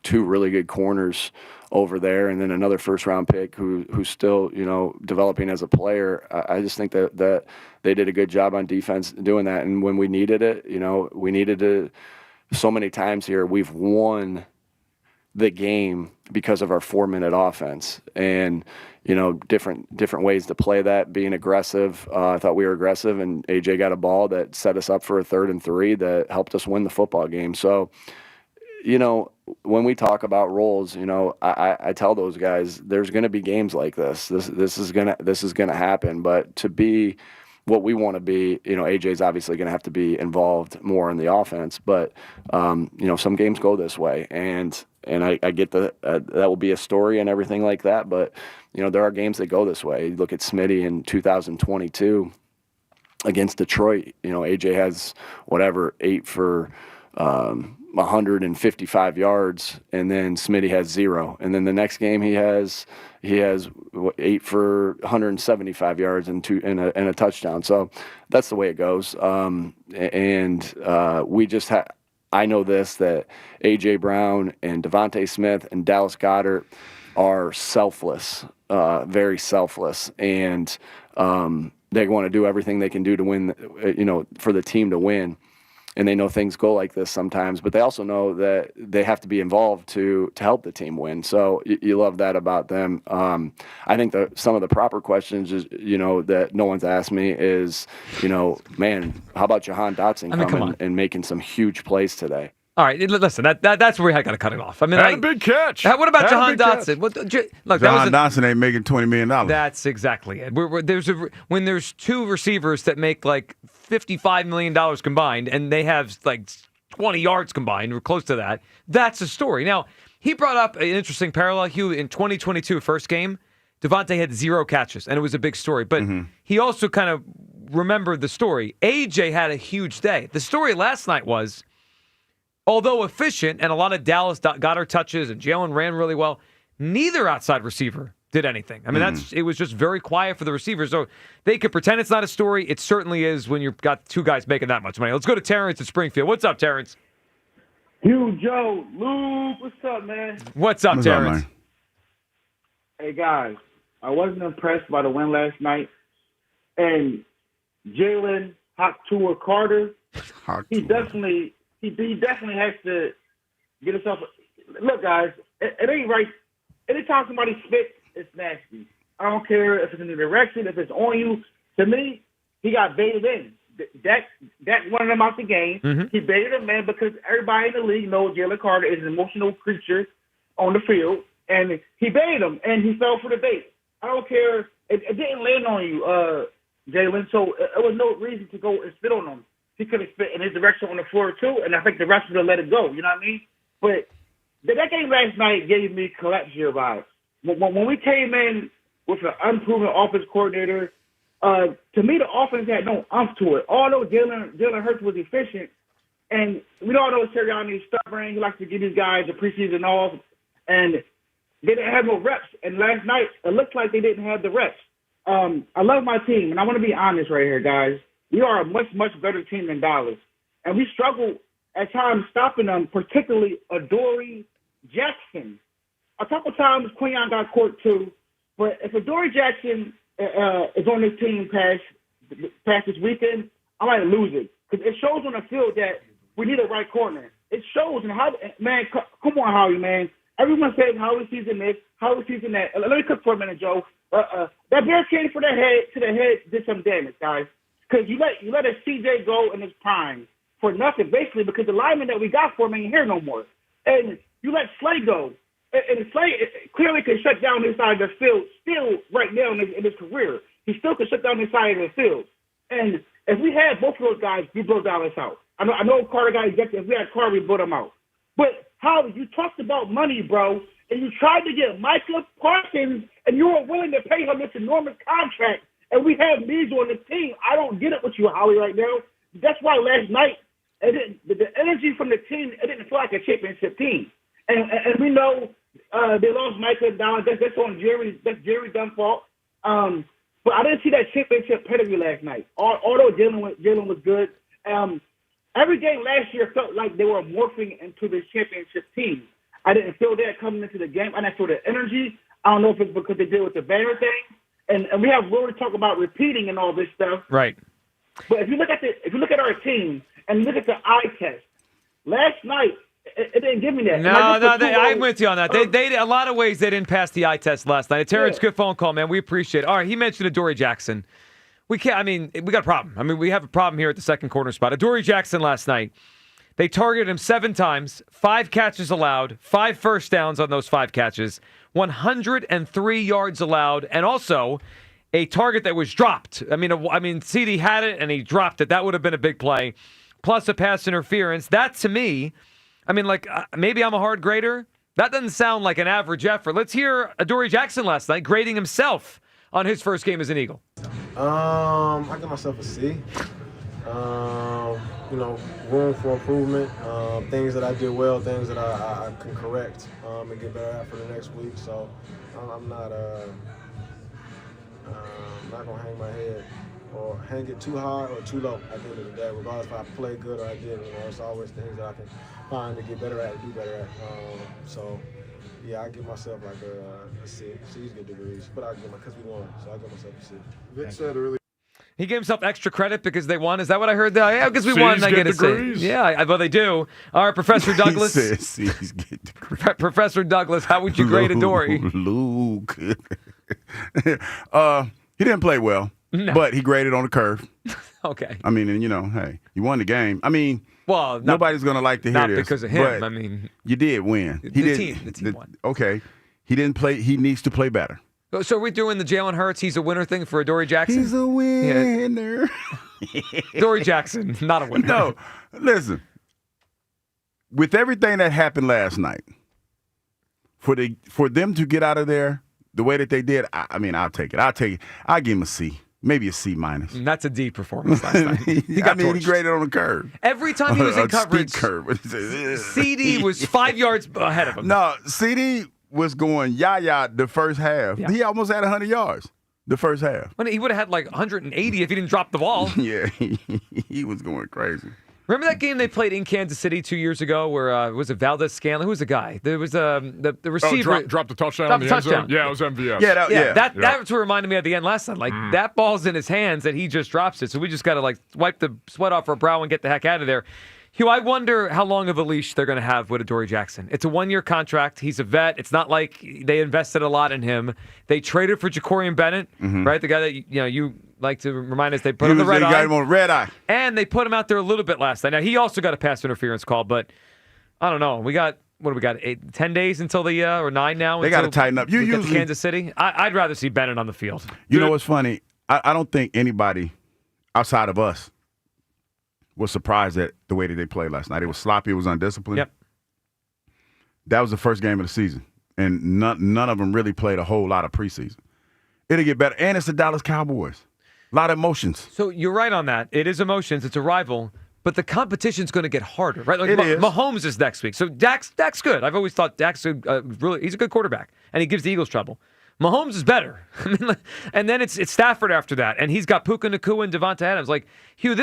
two really good corners over there, and then another first-round pick who's still, developing as a player. I just think that they did a good job on defense doing that, and when we needed it, we needed to. So many times here, we've won the game because of our 4-minute offense, and different ways to play that. Being aggressive, I thought we were aggressive, and AJ got a ball that set us up for a 3rd and 3 that helped us win the football game. So, when we talk about roles, I tell those guys there's going to be games like this. This is gonna happen, but to be what we want to be, AJ's obviously going to have to be involved more in the offense, but some games go this way, and I get that will be a story and everything like that, but there are games that go this way. You look at Smitty in 2022 against Detroit. AJ has 8 for 155 yards, and then Smitty has 0, and then the next game he has 8 for 175 yards and a touchdown. So that's the way it goes. We just I know this, that A.J. Brown and Devontae Smith and Dallas Goedert are selfless, very selfless, and they want to do everything they can do to win, for the team to win. And they know things go like this sometimes, but they also know that they have to be involved to help the team win. So you love that about them. I think some of the proper questions is, that no one's asked me is, man, how about Jahan Dotson coming and making some huge plays today? All right, listen, that's where I got to cut it off. I mean, a big catch. What about Jahan Dotson? Jahan Dotson ain't making $20 million. That's exactly it. When there's 2 receivers that make like $55 million combined, and they have like 20 yards combined, or close to that, that's a story. Now, he brought up an interesting parallel, Hugh. In 2022, first game, Devontae had 0 catches, and it was a big story. But he also kind of remembered the story. AJ had a huge day. The story last night was, although efficient and a lot of Dallas got her touches and Jalen ran really well, neither outside receiver did anything. I mean, it was just very quiet for the receivers. So they could pretend it's not a story. It certainly is when you've got two guys making that much money. Let's go to Terrence at Springfield. What's up, Terrence? Hugh, Joe, Luke, what's up, man? What's up, Terrence? Hey, guys, I wasn't impressed by the win last night. And Jalen Carter, he definitely has to get himself. Look, guys, it ain't right. Anytime somebody spits, it's nasty. I don't care if it's in the direction, if it's on you. To me, he got baited in. Dak wanted him out the game. He baited him in because everybody in the league knows Jalen Carter is an emotional creature on the field, and he baited him, and he fell for the bait. I don't care. It didn't land on you, Jalen, so it was no reason to go and spit on him. He could have spit in his direction on the floor, too, and I think the rest would have let it go. You know what I mean? But that game last night gave me collapsive vibes. When we came in with an unproven offense coordinator, to me, the offense had no umph to it. Although Jalen Hurts was efficient, and we all know Serriani is stubborn. He likes to give these guys a preseason off, and they didn't have no reps. And last night, it looked like they didn't have the reps. I love my team, and I want to be honest right here, guys. We are a much, much better team than Dallas. And we struggle at times stopping them, particularly Adoree Jackson. A couple times, Quinyon got caught too. But if Adoree Jackson is on this team past this weekend, I might lose it. Because it shows on the field that we need a right corner. It shows. And how, man, come on, Howie, man. Everyone says Howie season this, Howie season that. Let me cook for a minute, Joe. That bear came for the head did some damage, guys. Because you let a CJ go in his prime for nothing, basically, because the lineman that we got for him ain't here no more. And you let Slay go. And Slay clearly can shut down this side of the field still right now in his career. He still can shut down this side of the field. And if we had both of those guys, we blow Dallas out. I know Carter got ejected. If we had Carter, we blow him out. But how you talked about money, bro, and you tried to get Micah Parsons, and you were willing to pay him this enormous contract, and we have needs on the team. I don't get it with you, Howie, right now. That's why last night, the energy from the team, it didn't feel like a championship team. And we know they lost Micah down. That's on Jerry. That's Jerry's dumb fault. But I didn't see that championship pedigree last night. Although Jalen was good, every game last year felt like they were morphing into this championship team. I didn't feel that coming into the game. I didn't feel the energy. I don't know if it's because they did with the banner thing. And we have really talk about repeating and all this stuff. Right. But if you look at our team and look at the eye test, last night it didn't give me that. I'm with you on that. They a lot of ways they didn't pass the eye test last night. Terrence, good phone call, man. We appreciate it. All right, he mentioned Adoree Jackson. We got a problem. I mean, we have a problem here at the second corner spot. Adoree Jackson last night, they targeted him 7 times, 5 catches allowed, 5 first downs on those 5 catches, 103 yards allowed, and also a target that was dropped. I mean, CD had it and he dropped it. That would have been a big play. Plus a pass interference. That to me, maybe I'm a hard grader. That doesn't sound like an average effort. Let's hear Adoree Jackson last night grading himself on his first game as an Eagle. I give myself a C. Room for improvement. Things that I did well, things that I can correct and get better at for the next week. So I'm not gonna hang my head or hang it too high or too low at the end of the day, regardless if I play good or I didn't. It's always things that I can find to get better at and do better at. Yeah, I give myself like a C. C's good degrees, but because we won, so I give myself a C. Vic said earlier. He gave himself extra credit because they won. Is that what I heard? Yeah, because we won, I get a C. Yeah, well, they do. All right, Professor Douglas. He said C's get degrees. Professor Douglas, how would you grade Adoree? Luke. He didn't play well, but he graded on the curve. Okay. I mean, and hey, you won the game. I mean, well, nobody's going to like to hear this. Not because of him. I mean, you did win. The team won. Okay. He didn't play. He needs to play better. So are we doing the Jalen Hurts, he's a winner thing for Adoree Jackson? He's a winner. Yeah. Adoree Jackson, not a winner. No, listen. With everything that happened last night, for them to get out of there the way that they did, I'll take it. I'll give him a C. Maybe a C minus. That's a D performance last night. He graded on the curve. Every time he was in coverage, curve. CD was 5 yards ahead of him. No, CD was going yah-yah the first half. Yeah. He almost had 100 yards the first half. He would have had like 180 if he didn't drop the ball. Yeah, he was going crazy. Remember that game they played in Kansas City 2 years ago where, was it Valdez Scanlon? Who was the guy? There was the receiver. Dropped the touchdown in the end zone? Yeah, it was MVS. That's what reminded me at the end last night. Like, that ball's in his hands and he just drops it. So we just got to, like, wipe the sweat off our brow and get the heck out of there. Hugh, I wonder how long of a leash they're going to have with Adoree Jackson. It's a one-year contract. He's a vet. It's not like they invested a lot in him. They traded for Jacorian Bennett, right? The guy that you like to remind us they put on the red eye. Got him on red eye. And they put him out there a little bit last night. Now, he also got a pass interference call, but I don't know. We got, 10 days until the, or 9 now? They got to tighten up. We get to Kansas City. I'd rather see Bennett on the field. You know what's funny? I don't think anybody outside of us was surprised at the way that they played last night. It was sloppy. It was undisciplined. Yep. That was the first game of the season, and none of them really played a whole lot of preseason. It'll get better, and it's the Dallas Cowboys. A lot of emotions. So you're right on that. It is emotions. It's a rival, but the competition's going to get harder, right? Like It is. Mahomes is next week. So Dak's good. I've always thought Dak's he's a good quarterback, and he gives the Eagles trouble. Mahomes is better. And then it's Stafford after that, and he's got Puka Nacua and Devonta Adams. Like, Hugh,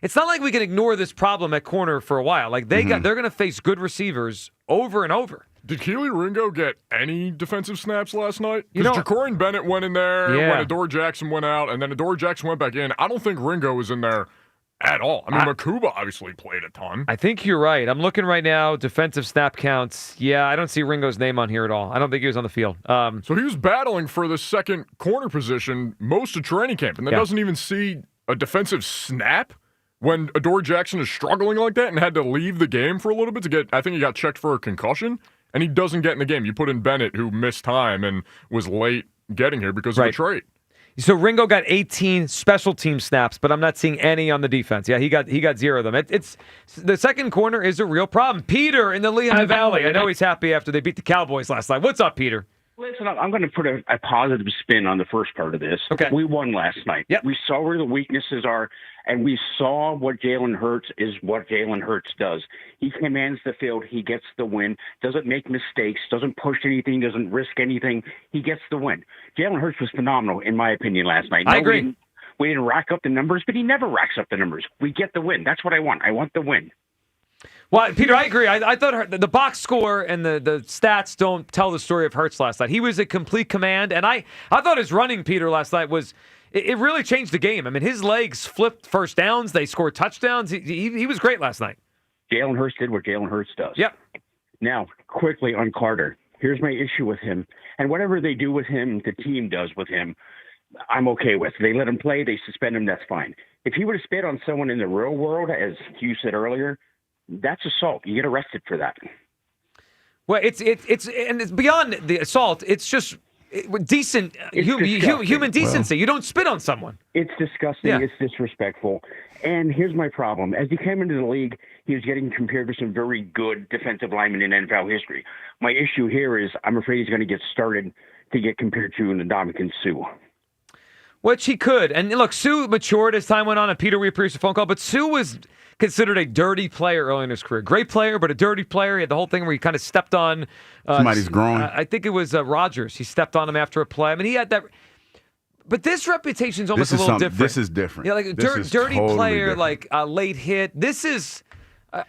it's not like we can ignore this problem at corner for a while. Like they're going to face good receivers over and over. Did Keely Ringo get any defensive snaps last night? Because Jacorian Bennett went in there when Adoree Jackson went out, and then Adoree Jackson went back in. I don't think Ringo was in there at all. I mean, Makuba obviously played a ton. I think you're right. I'm looking right now, defensive snap counts. Yeah, I don't see Ringo's name on here at all. I don't think he was on the field. So he was battling for the second corner position most of training camp, and then doesn't even see a defensive snap when Adoree Jackson is struggling like that and had to leave the game for a little bit to get, I think he got checked for a concussion, and he doesn't get in the game. You put in Bennett, who missed time and was late getting here because of the trade. So Ringo got 18 special team snaps, but I'm not seeing any on the defense. Yeah, he got 0 of them. It's the second corner is a real problem. Peter in the Lehigh Valley. I know he's happy after they beat the Cowboys last night. What's up, Peter? Listen, I'm going to put a positive spin on the first part of this. Okay. We won last night. Yep. We saw where the weaknesses are, and we saw what Jalen Hurts is, what Jalen Hurts does. He commands the field. He gets the win, doesn't make mistakes, doesn't push anything, doesn't risk anything. He gets the win. Jalen Hurts was phenomenal, in my opinion, last night. I agree. We didn't rack up the numbers, but he never racks up the numbers. We get the win. That's what I want. I want the win. Well, Peter, I agree. I thought the box score and the stats don't tell the story of Hurts last night. He was a complete command, and I thought his running, Peter, last night was it really changed the game. I mean, his legs flipped first downs. They scored touchdowns. He was great last night. Jalen Hurts did what Jalen Hurts does. Yep. Now, quickly on Carter. Here's my issue with him. And whatever they do with him, the team does with him, I'm okay with. They let him play. They suspend him. That's fine. If he would have spit on someone in the real world, as Hugh said earlier, that's assault. You get arrested for that. Well, it's beyond the assault. It's just decent human decency. You don't spit on someone. It's disgusting. Yeah. It's disrespectful. And here's my problem. As he came into the league, he was getting compared to some very good defensive linemen in NFL history. My issue here is I'm afraid he's going to get started to get compared to Ndamukong Suh. Which he could. And look, Suh matured as time went on, and Peter, we appreciate the phone call, but Suh was considered a dirty player early in his career. Great player, but a dirty player. He had the whole thing where he kind of stepped on somebody's groin. I think it was Rodgers. He stepped on him after a play. I mean, he had that. But this reputation's almost a little different. This is different. Yeah, like a dirty totally player, different. like a late hit. This is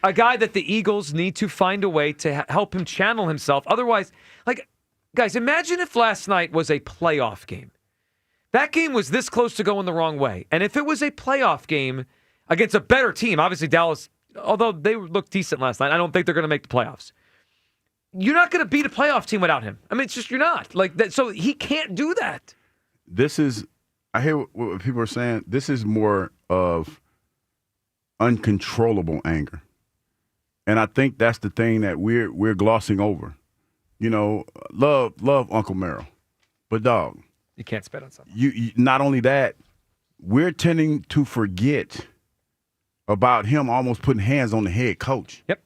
a guy that the Eagles need to find a way to help him channel himself. Otherwise, like, guys, imagine if last night was a playoff game. That game was this close to going the wrong way. And if it was a playoff game against a better team, obviously Dallas, although they looked decent last night, I don't think they're going to make the playoffs. You're not going to beat a playoff team without him. I mean, it's just you're not. Like that, so he can't do that. This is, I hear what people are saying. This is more of uncontrollable anger. And I think that's the thing that we're glossing over. You know, love Uncle Merrill. But dog, you can't spit on something. You not only that, we're tending to forget about him almost putting hands on the head coach. Yep.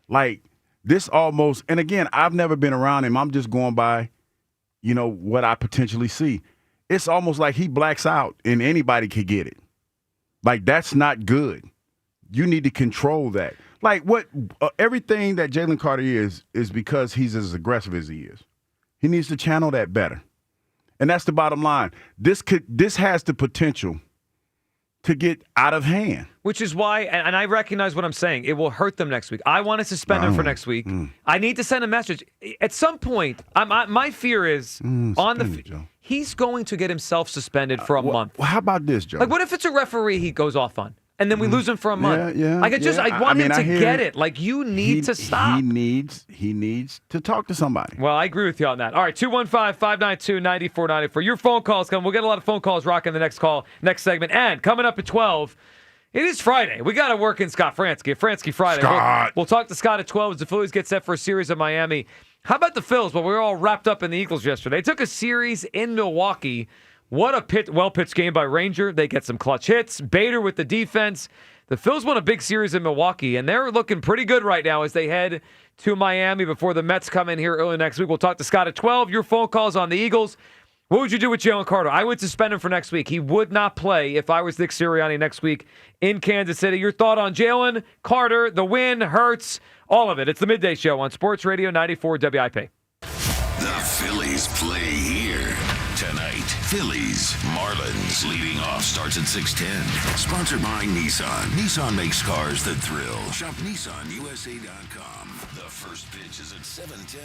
Like this almost, and again, I've never been around him. I'm just going by, what I potentially see. It's almost like he blacks out and anybody could get it. Like that's not good. You need to control that. Like what everything that Jaylen Carter is because he's as aggressive as he is. He needs to channel that better. And that's the bottom line. This has the potential to get out of hand. Which is why, and I recognize what I'm saying, it will hurt them next week. I want to suspend him for next week. I need to send a message. At some point, my fear is he's going to get himself suspended for a month. Well, how about this, Joe? Like, what if it's a referee he goes off on? And then we lose him for a month. Yeah. I want him to get it. Like, you need to stop. He needs to talk to somebody. Well, I agree with you on that. All right, 215-592-9494. Your phone calls come. We'll get a lot of phone calls rocking the next segment. And coming up at 12, it is Friday. We got to work in Scott Fransky. Fransky Friday. We'll talk to Scott at 12 as the Phillies get set for a series in Miami. How about the Phils? Well, we were all wrapped up in the Eagles yesterday. They took a series in Milwaukee. What a well-pitched game by Ranger. They get some clutch hits. Bader with the defense. The Phils won a big series in Milwaukee, and they're looking pretty good right now as they head to Miami before the Mets come in here early next week. We'll talk to Scott at 12. Your phone calls on the Eagles. What would you do with Jalen Carter? I would suspend him for next week. He would not play if I was Nick Serriani next week in Kansas City. Your thought on Jalen Carter, the win, Hurts, all of it. It's the Midday Show on Sports Radio 94 WIP. The Phillies play here tonight. Phillies, Marlins. Leading off starts at 6:10. Sponsored by Nissan. Nissan makes cars that thrill. Shop NissanUSA.com. The first pitch is at 7:10.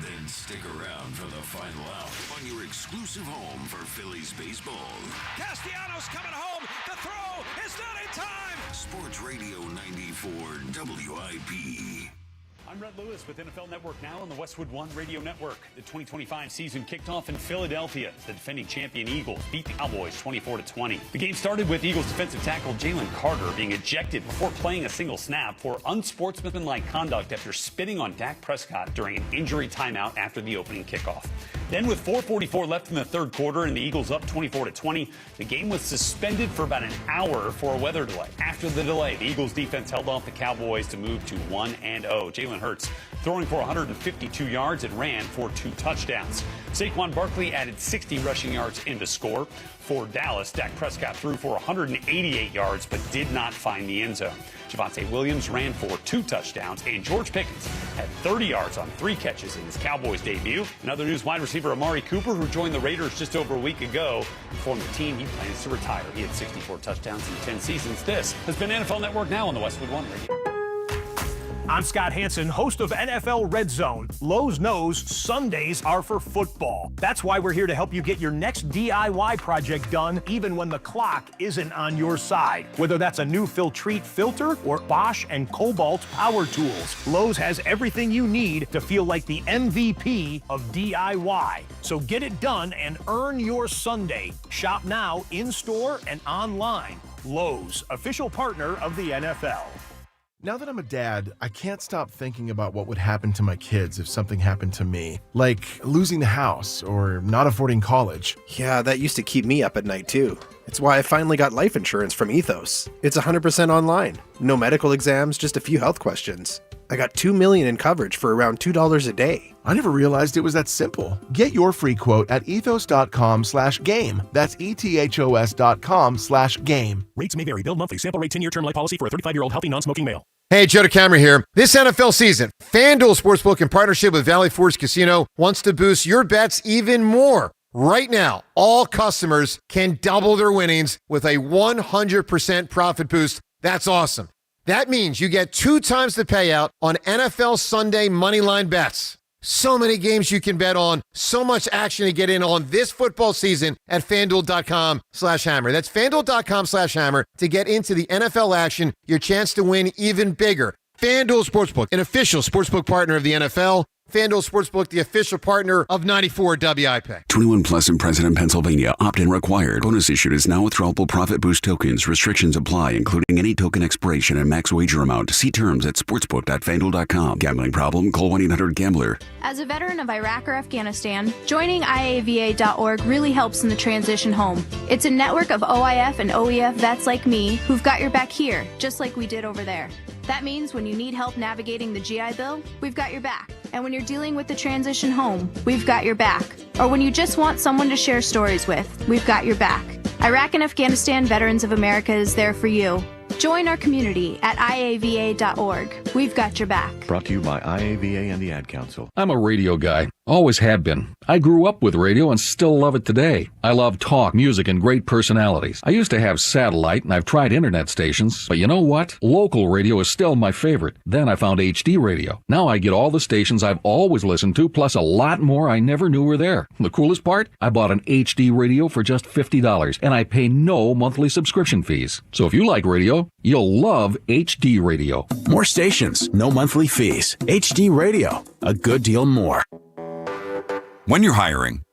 Then stick around for the final out on your exclusive home for Phillies baseball. Castellanos coming home. The throw is not in time. Sports Radio 94 WIP. I'm Red Lewis with NFL Network Now on the Westwood One Radio Network. The 2025 season kicked off in Philadelphia. The defending champion Eagles beat the Cowboys 24-20. The game started with Eagles defensive tackle Jalen Carter being ejected before playing a single snap for unsportsmanlike conduct after spitting on Dak Prescott during an injury timeout after the opening kickoff. Then with 4:44 left in the third quarter and the Eagles up 24-20, the game was suspended for about an hour for a weather delay. After the delay, the Eagles defense held off the Cowboys to move to 1-0. Jalen Hurts throwing for 152 yards and ran for 2 touchdowns. Saquon Barkley added 60 rushing yards in to score. For Dallas, Dak Prescott threw for 188 yards but did not find the end zone. Javonte Williams ran for 2 touchdowns, and George Pickens had 30 yards on 3 catches in his Cowboys debut. Another news, wide receiver Amari Cooper, who joined the Raiders just over a week ago, informed the team he plans to retire. He had 64 touchdowns in 10 seasons. This has been NFL Network Now on the Westwood One Radio. I'm Scott Hansen, host of NFL Red Zone. Lowe's knows Sundays are for football. That's why we're here to help you get your next DIY project done, even when the clock isn't on your side. Whether that's a new Filtrete filter or Bosch and Cobalt power tools, Lowe's has everything you need to feel like the MVP of DIY. So get it done and earn your Sunday. Shop now, in-store and online. Lowe's, official partner of the NFL. Now that I'm a dad, I can't stop thinking about what would happen to my kids if something happened to me, like losing the house or not affording college. Yeah, that used to keep me up at night too. It's why I finally got life insurance from Ethos. It's 100% online. No medical exams, just a few health questions. I got $2 million in coverage for around $2 a day. I never realized it was that simple. Get your free quote at ethos.com/game. That's ethos.com/game. Rates may vary. Bill monthly. Sample rate 10-year term life policy for a 35-year-old healthy non-smoking male. Hey, Joe DeCamera here. This NFL season, FanDuel Sportsbook in partnership with Valley Forge Casino wants to boost your bets even more. Right now, all customers can double their winnings with a 100% profit boost. That's awesome. That means you get 2 times the payout on NFL Sunday moneyline bets. So many games you can bet on, so much action to get in on this football season at FanDuel.com/hammer. That's FanDuel.com/hammer to get into the NFL action, your chance to win even bigger. FanDuel Sportsbook, an official sportsbook partner of the NFL. FanDuel Sportsbook, the official partner of 94 WIP. 21 plus in President, Pennsylvania. Opt-in required. Bonus issued is now withdrawable profit boost tokens. Restrictions apply, including any token expiration and max wager amount. See terms at sportsbook.fanduel.com. Gambling problem? Call 1-800-GAMBLER. As a veteran of Iraq or Afghanistan, joining IAVA.org really helps in the transition home. It's a network of OIF and OEF vets like me who've got your back here, just like we did over there. That means when you need help navigating the GI Bill, we've got your back. And when you're dealing with the transition home, we've got your back. Or when you just want someone to share stories with, we've got your back. Iraq and Afghanistan Veterans of America is there for you. Join our community at IAVA.org. We've got your back. Brought to you by IAVA and the Ad Council. I'm a radio guy. Always have been. I grew up with radio and still love it today. I love talk, music, and great personalities. I used to have satellite and I've tried internet stations, but you know what? Local radio is still my favorite. Then I found HD radio. Now I get all the stations I've always listened to, plus a lot more I never knew were there. The coolest part? I bought an HD radio for just $50 and I pay no monthly subscription fees. So if you like radio, you'll love HD radio. More stations, no monthly fees. HD radio, a good deal more. When you're hiring,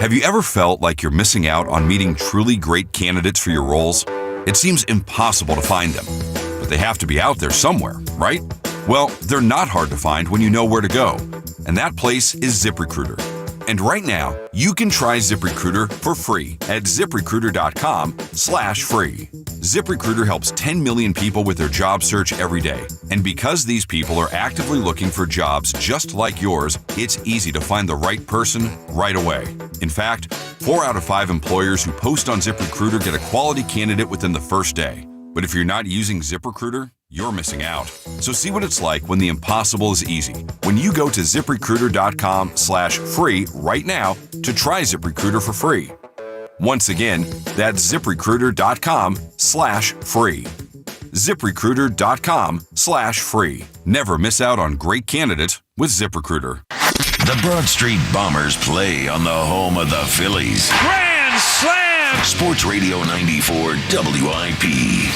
have you ever felt like you're missing out on meeting truly great candidates for your roles? It seems impossible to find them, but they have to be out there somewhere, right? Well, they're not hard to find when you know where to go, and that place is ZipRecruiter. And right now, you can try ZipRecruiter for free at ZipRecruiter.com/free. ZipRecruiter helps 10 million people with their job search every day. And because these people are actively looking for jobs just like yours, it's easy to find the right person right away. In fact, 4 out of 5 employers who post on ZipRecruiter get a quality candidate within the first day. But if you're not using ZipRecruiter, you're missing out. So see what it's like when the impossible is easy. When you go to ZipRecruiter.com/free right now to try ZipRecruiter for free. Once again, that's ZipRecruiter.com/free. ZipRecruiter.com/free. Never miss out on great candidates with ZipRecruiter. The Broad Street Bombers play on the home of the Phillies. Grand Slam! Sports Radio 94 WIP.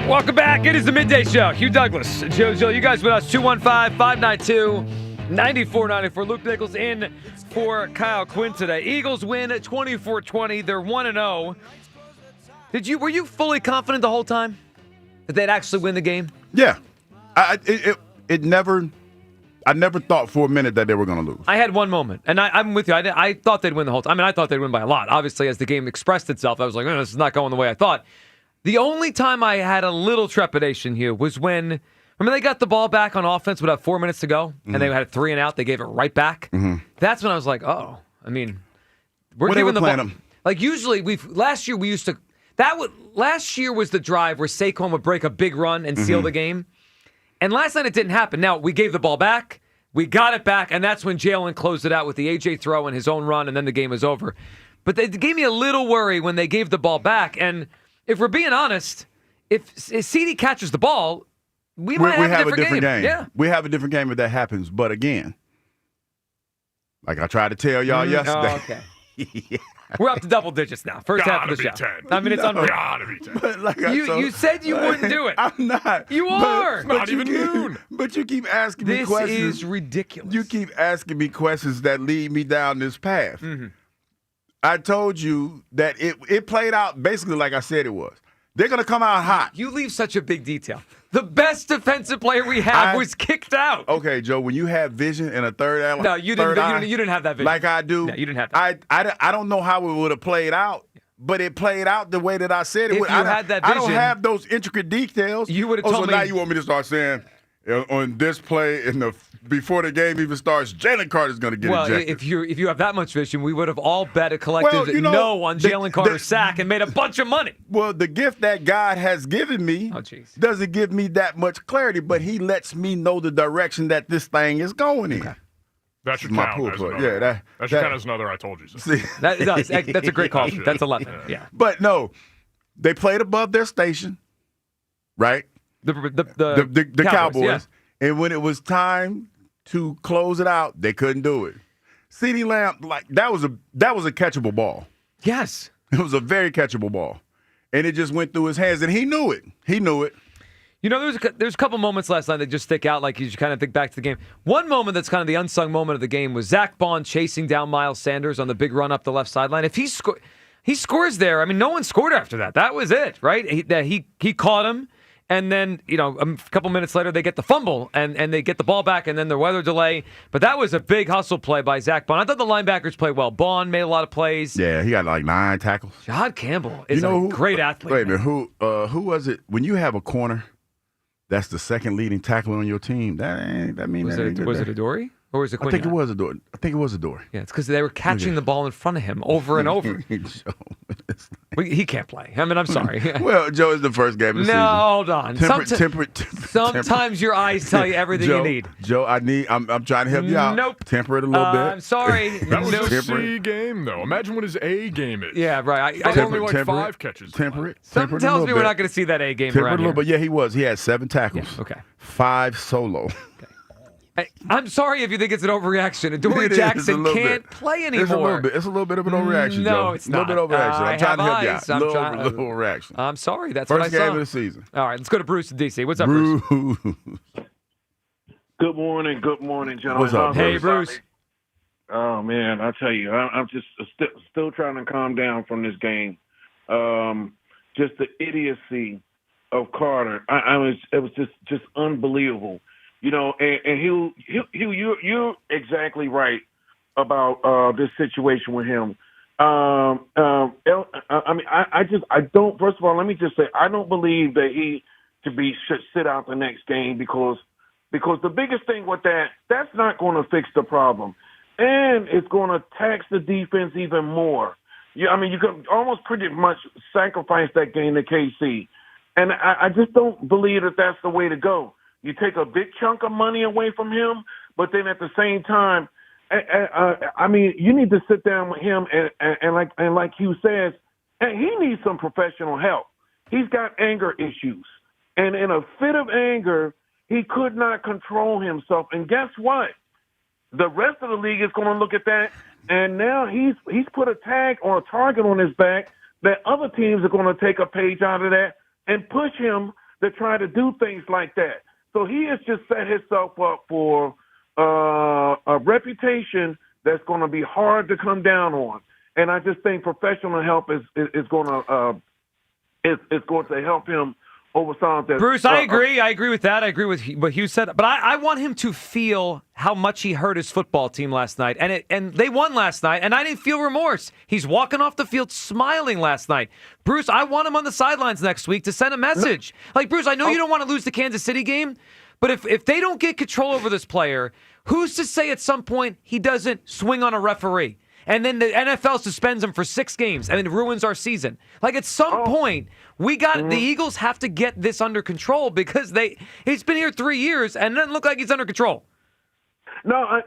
Welcome back. It is the Midday Show. Hugh Douglas, Joe Gill. You guys with us, 215-592-9494. Luke Nichols in for Kyle Quinn today. Eagles win 24-20. They're 1-0. Were you fully confident the whole time that they'd actually win the game? Yeah. I never thought for a minute that they were going to lose. I had one moment, and I'm with you. I thought they'd win the whole time. I mean, I thought they'd win by a lot. Obviously, as the game expressed itself, I was like, this is not going the way I thought. The only time I had a little trepidation here was when, remember they got the ball back on offense with about 4 minutes to go, and they had a 3 and out. They gave it right back. Mm-hmm. That's when I was like, oh, I mean, we're giving the ball. Like usually, last year was the drive where Saquon would break a big run and seal the game. And last night it didn't happen. Now, we gave the ball back, we got it back, and that's when Jalen closed it out with the A.J. throw and his own run, and then the game was over. But they gave me a little worry when they gave the ball back, and if we're being honest, if CD catches the ball, we might have a different game. Yeah. We have a different game if that happens. But again, like I tried to tell y'all yesterday. Oh, okay. Yeah. We're up to double digits now. First half of the show. 10. I mean, it's unreal. Gotta be 10. But like you said you wouldn't do it. I'm not. You are. Not even noon. But you keep asking me questions. This is ridiculous. You keep asking me questions that lead me down this path. Mm-hmm. I told you that it played out basically like I said it was. They're going to come out hot. You leave such a big detail. The best defensive player we have was kicked out. Okay, Joe, when you have vision in a third eye. No, you didn't have that vision. Like I do. No, you didn't have that. I don't know how it would have played out, but it played out the way that I said it would. If you had that vision, I don't have those intricate details. You would have told me. So now you want me to start saying, on this play before the game even starts, Jaylen Carter is going to get ejected. If you have that much vision, we would have all bet a collective no on Jaylen Carter's sack and made a bunch of money. Well, the gift that God has given me doesn't give me that much clarity, but He lets me know the direction that this thing is going in. Okay. That should count. That should count as another I told you so. See, that's a great call. That's 11. Yeah. But no, they played above their station, right? The Cowboys. Yeah. And when it was time to close it out, they couldn't do it. CeeDee Lamb, that was a catchable ball. Yes. It was a very catchable ball. And it just went through his hands, and he knew it. He knew it. You know, there's a couple moments last night that just stick out, like you kind of think back to the game. One moment that's kind of the unsung moment of the game was Zach Bond chasing down Miles Sanders on the big run up the left sideline. If he scores there, I mean, no one scored after that. That was it, right? He caught him. And then, a couple minutes later, they get the fumble, and they get the ball back, and then the weather delay. But that was a big hustle play by Zach Bond. I thought the linebackers played well. Bond made a lot of plays. Yeah, he got 9 tackles. Jahad Campbell is a great athlete. Wait a minute, who was it? When you have a corner that's the second leading tackler on your team, that means that ain't good. Was it Adoree? Or was it Quinn? I think it was Adoree. Yeah, it's because they were catching the ball in front of him over and over. He can't play. I mean, I'm sorry. Well, Joe, is the first game of the season. No, hold on. Temperate. Sometimes your eyes tell you everything Joe, you need. Joe, I'm trying to help you out. Nope. Temper it a little bit. I'm sorry. That was Nope. a C game, though. Imagine what his A game is. Yeah, right. That's only like 5 catches. Temper it. Something tells me we're not going to see that A game Temper it around a little here. bit. Yeah, he was. He had 7 tackles. Yeah, okay. 5 solo. Hey, I'm sorry if you think it's an overreaction. Adoree' It is, Jackson a little can't bit. play anymore. It's a little bit of an overreaction, Joe. No, it's not. A little bit overreaction. I'm trying to help you out. I'm Little overreaction. I'm sorry. That's what I First saw. game of the season. All right, let's go to Bruce in D.C. What's up, Bruce? Good morning, gentlemen. What's up, Hey, Bruce. Oh man, I tell you, I'm just still trying to calm down from this game. Just the idiocy of Carter. It was just unbelievable. You know, and you're exactly right about this situation with him. I don't. First of all, let me just say, I don't believe that he should sit out the next game because the biggest thing with that's not going to fix the problem, and it's going to tax the defense even more. You could almost pretty much sacrifice that game to KC, and I just don't believe that that's the way to go. You take a big chunk of money away from him, but then at the same time, you need to sit down with him and like Hugh says, and he needs some professional help. He's got anger issues, and in a fit of anger, he could not control himself. And guess what? The rest of the league is going to look at that, and now he's put a tag or a target on his back that other teams are going to take a page out of that and push him to try to do things like that. So he has just set himself up for a reputation that's going to be hard to come down on. And I just think professional help is going to help him over some of that. Bruce, I agree. I agree with that. I agree with what Hugh said. But I want him to feel how much he hurt his football team last night. And they won last night, and I didn't feel remorse. He's walking off the field smiling last night. Bruce, I want him on the sidelines next week to send a message. Like, Bruce, I know you don't want to lose the Kansas City game, but if they don't get control over this player, who's to say at some point he doesn't swing on a referee? And then the NFL suspends him for 6 games and it ruins our season. Like, at some point, the Eagles have to get this under control because he's been here 3 years and it doesn't look like he's under control. No, and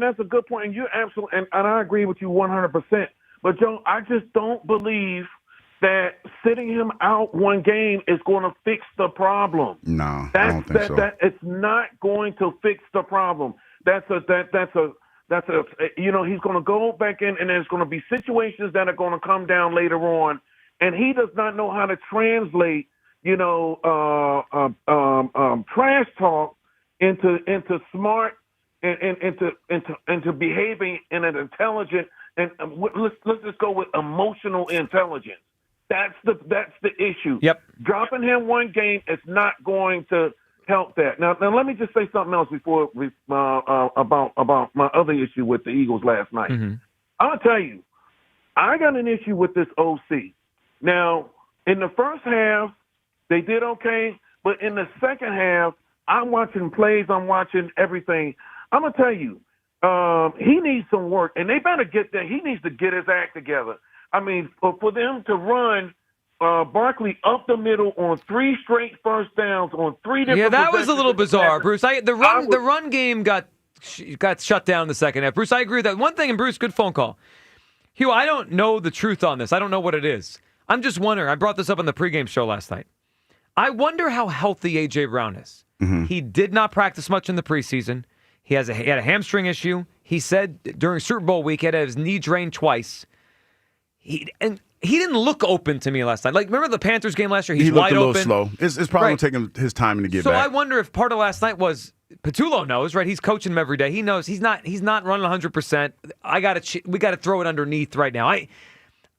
that's a good point. And you're absolutely, and I agree with you 100%. But Joe, I just don't believe that sitting him out one game is going to fix the problem. No, I don't think so. It's not going to fix the problem. He's going to go back in, and there's going to be situations that are going to come down later on, and he does not know how to translate, trash talk into smart and into behaving in an intelligent and let's just go with emotional intelligence. That's the issue. Yep. Dropping him one game is not going to help that. Now let me just say something else before about my other issue with the Eagles last night. Mm-hmm. I'll tell you, I got an issue with this OC. Now, in the first half, they did okay, but in the second half, I'm watching plays, I'm watching everything. I'm gonna tell you, he needs some work, and they better get that. He needs to get his act together. I mean, for them to run Barkley up the middle on 3 straight first downs on 3 different. Yeah, that was a little bizarre, Bruce. The run game got shut down in the second half. Bruce, I agree with that. One thing, and Bruce, good phone call. Hugh, I don't know the truth on this. I don't know what it is. I'm just wondering. I brought this up on the pregame show last night. I wonder how healthy A.J. Brown is. Mm-hmm. He did not practice much in the preseason. He had a hamstring issue. He said during Super Bowl week he had his knee drained twice. He didn't look open to me last night. Like, remember the Panthers game last year? He's wide open. He looked a little slow. It's probably going to take him his time to get back. So I wonder if part of last night was Patullo knows, right? He's coaching him every day. He knows he's not running 100%. We got to throw it underneath right now.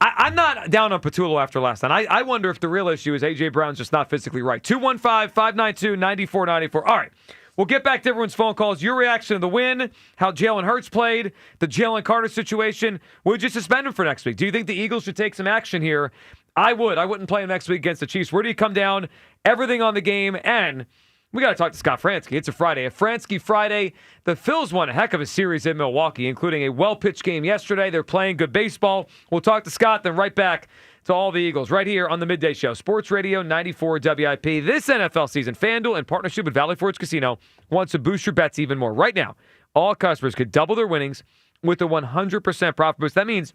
I'm not down on Patullo after last night. I wonder if the real issue is A.J. Brown's just not physically right. 215-592-9494. All right. We'll get back to everyone's phone calls. Your reaction to the win, how Jalen Hurts played, the Jalen Carter situation. Would you suspend him for next week? Do you think the Eagles should take some action here? I would. I wouldn't play him next week against the Chiefs. Where do you come down? Everything on the game. And we got to talk to Scott Franzke. It's a Friday. A Franzke Friday. The Phils won a heck of a series in Milwaukee, including a well-pitched game yesterday. They're playing good baseball. We'll talk to Scott, then right back to all the Eagles right here on the Midday Show. Sports Radio 94 WIP. This NFL season, FanDuel, in partnership with Valley Forge Casino, wants to boost your bets even more. Right now, all customers could double their winnings with a 100% profit boost. That means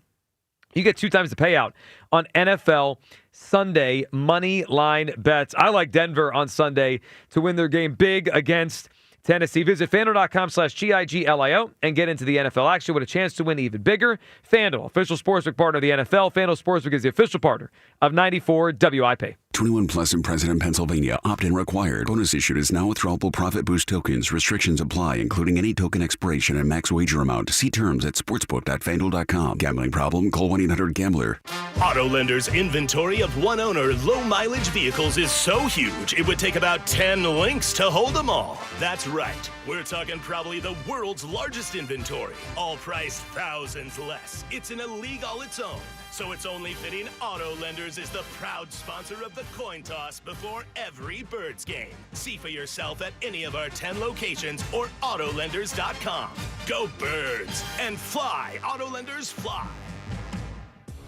you get 2 times the payout on NFL Sunday money line bets. I like Denver on Sunday to win their game big against Tennessee. Visit FanDuel.com/GIGLIO and get into the NFL action with a chance to win even bigger. FanDuel, official sportsbook partner of the NFL. FanDuel Sportsbook is the official partner of 94 WIP. 21 plus in President, Pennsylvania. Opt-in required. Bonus issued is now withdrawable profit boost tokens. Restrictions apply, including any token expiration and max wager amount. See terms at sportsbook.fanduel.com. Gambling problem? Call 1-800-GAMBLER. Autolender's inventory of one-owner, low-mileage vehicles is so huge, it would take about 10 links to hold them all. That's right. We're talking probably the world's largest inventory, all priced thousands less. It's in a league all its own. So it's only fitting Autolenders is the proud sponsor of the coin toss before every Birds game. See for yourself at any of our 10 locations or Autolenders.com. Go Birds and fly, Autolenders fly.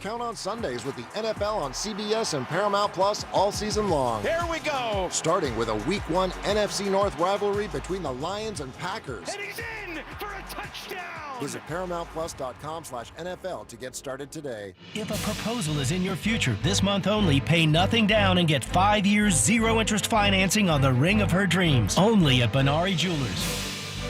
Count on Sundays with the NFL on CBS and Paramount Plus all season long. Here we go. Starting with a Week 1 NFC North rivalry between the Lions and Packers. And he's in for a touchdown. Visit ParamountPlus.com/NFL to get started today. If a proposal is in your future, this month only, pay nothing down and get 5 years, 0-interest financing on the ring of her dreams. Only at Benari Jewelers.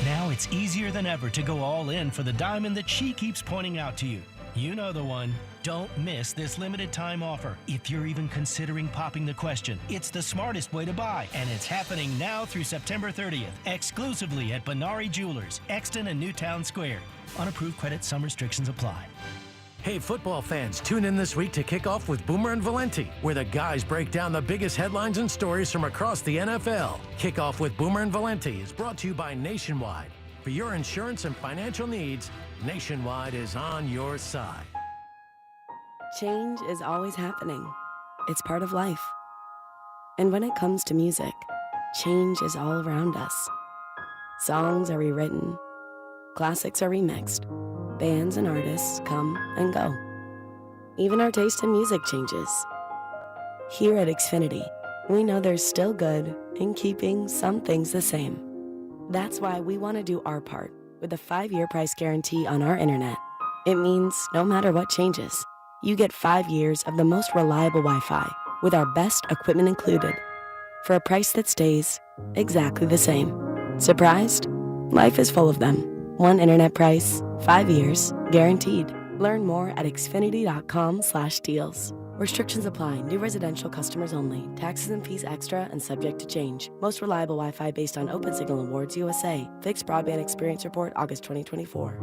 Now it's easier than ever to go all in for the diamond that she keeps pointing out to you. You know the one. Don't miss this limited time offer. If you're even considering popping the question, it's the smartest way to buy, and it's happening now through September 30th, exclusively at Benari Jewelers, Exton and Newtown Square. Unapproved credit, some restrictions apply. Hey, football fans, tune in this week to kick off with Boomer and Valenti, where the guys break down the biggest headlines and stories from across the NFL. Kickoff with Boomer and Valenti is brought to you by Nationwide. For your insurance and financial needs, Nationwide is on your side. Change is always happening. It's part of life. And when it comes to music, change is all around us. Songs are rewritten. Classics are remixed. Bands and artists come and go. Even our taste in music changes. Here at Xfinity, we know there's still good in keeping some things the same. That's why we want to do our part with a 5-year price guarantee on our internet. It means no matter what changes, you get 5 years of the most reliable Wi-Fi with our best equipment included for a price that stays exactly the same. Surprised? Life is full of them. One internet price, 5 years, guaranteed. Learn more at xfinity.com/deals. Restrictions apply. New residential customers only. Taxes and fees extra and subject to change. Most reliable Wi-Fi based on OpenSignal Awards USA. Fixed Broadband Experience Report, August 2024.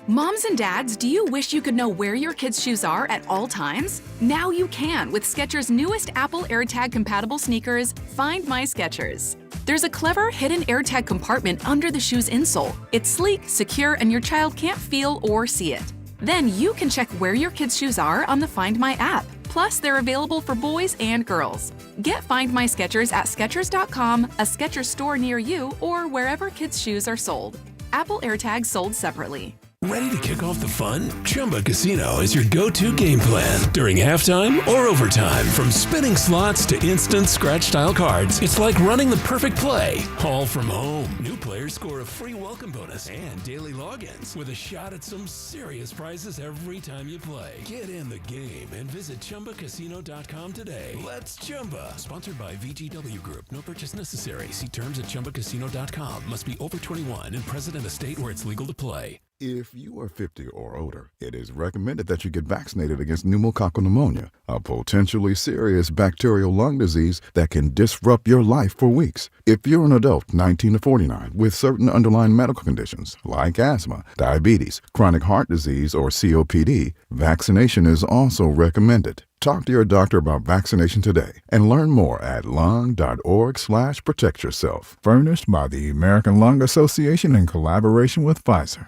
Moms and dads, do you wish you could know where your kids' shoes are at all times? Now you can with Skechers' newest Apple AirTag compatible sneakers, Find My Skechers. There's a clever hidden AirTag compartment under the shoe's insole. It's sleek, secure, and your child can't feel or see it. Then you can check where your kids' shoes are on the Find My app. Plus, they're available for boys and girls. Get Find My Skechers at Skechers.com, a Skechers store near you, or wherever kids' shoes are sold. Apple AirTags sold separately. Ready to kick off the fun? Chumba Casino is your go-to game plan. During halftime or overtime, from spinning slots to instant scratch-style cards, it's like running the perfect play, all from home. New players score a free welcome bonus and daily logins with a shot at some serious prizes every time you play. Get in the game and visit ChumbaCasino.com today. Let's Chumba. Sponsored by VGW Group. No purchase necessary. See terms at ChumbaCasino.com. Must be over 21 and present in a state where it's legal to play. If you are 50 or older, it is recommended that you get vaccinated against pneumococcal pneumonia, a potentially serious bacterial lung disease that can disrupt your life for weeks. If you're an adult 19 to 49 with certain underlying medical conditions like asthma, diabetes, chronic heart disease, or COPD, vaccination is also recommended. Talk to your doctor about vaccination today and learn more at lung.org/protectyourself. Furnished by the American Lung Association in collaboration with Pfizer.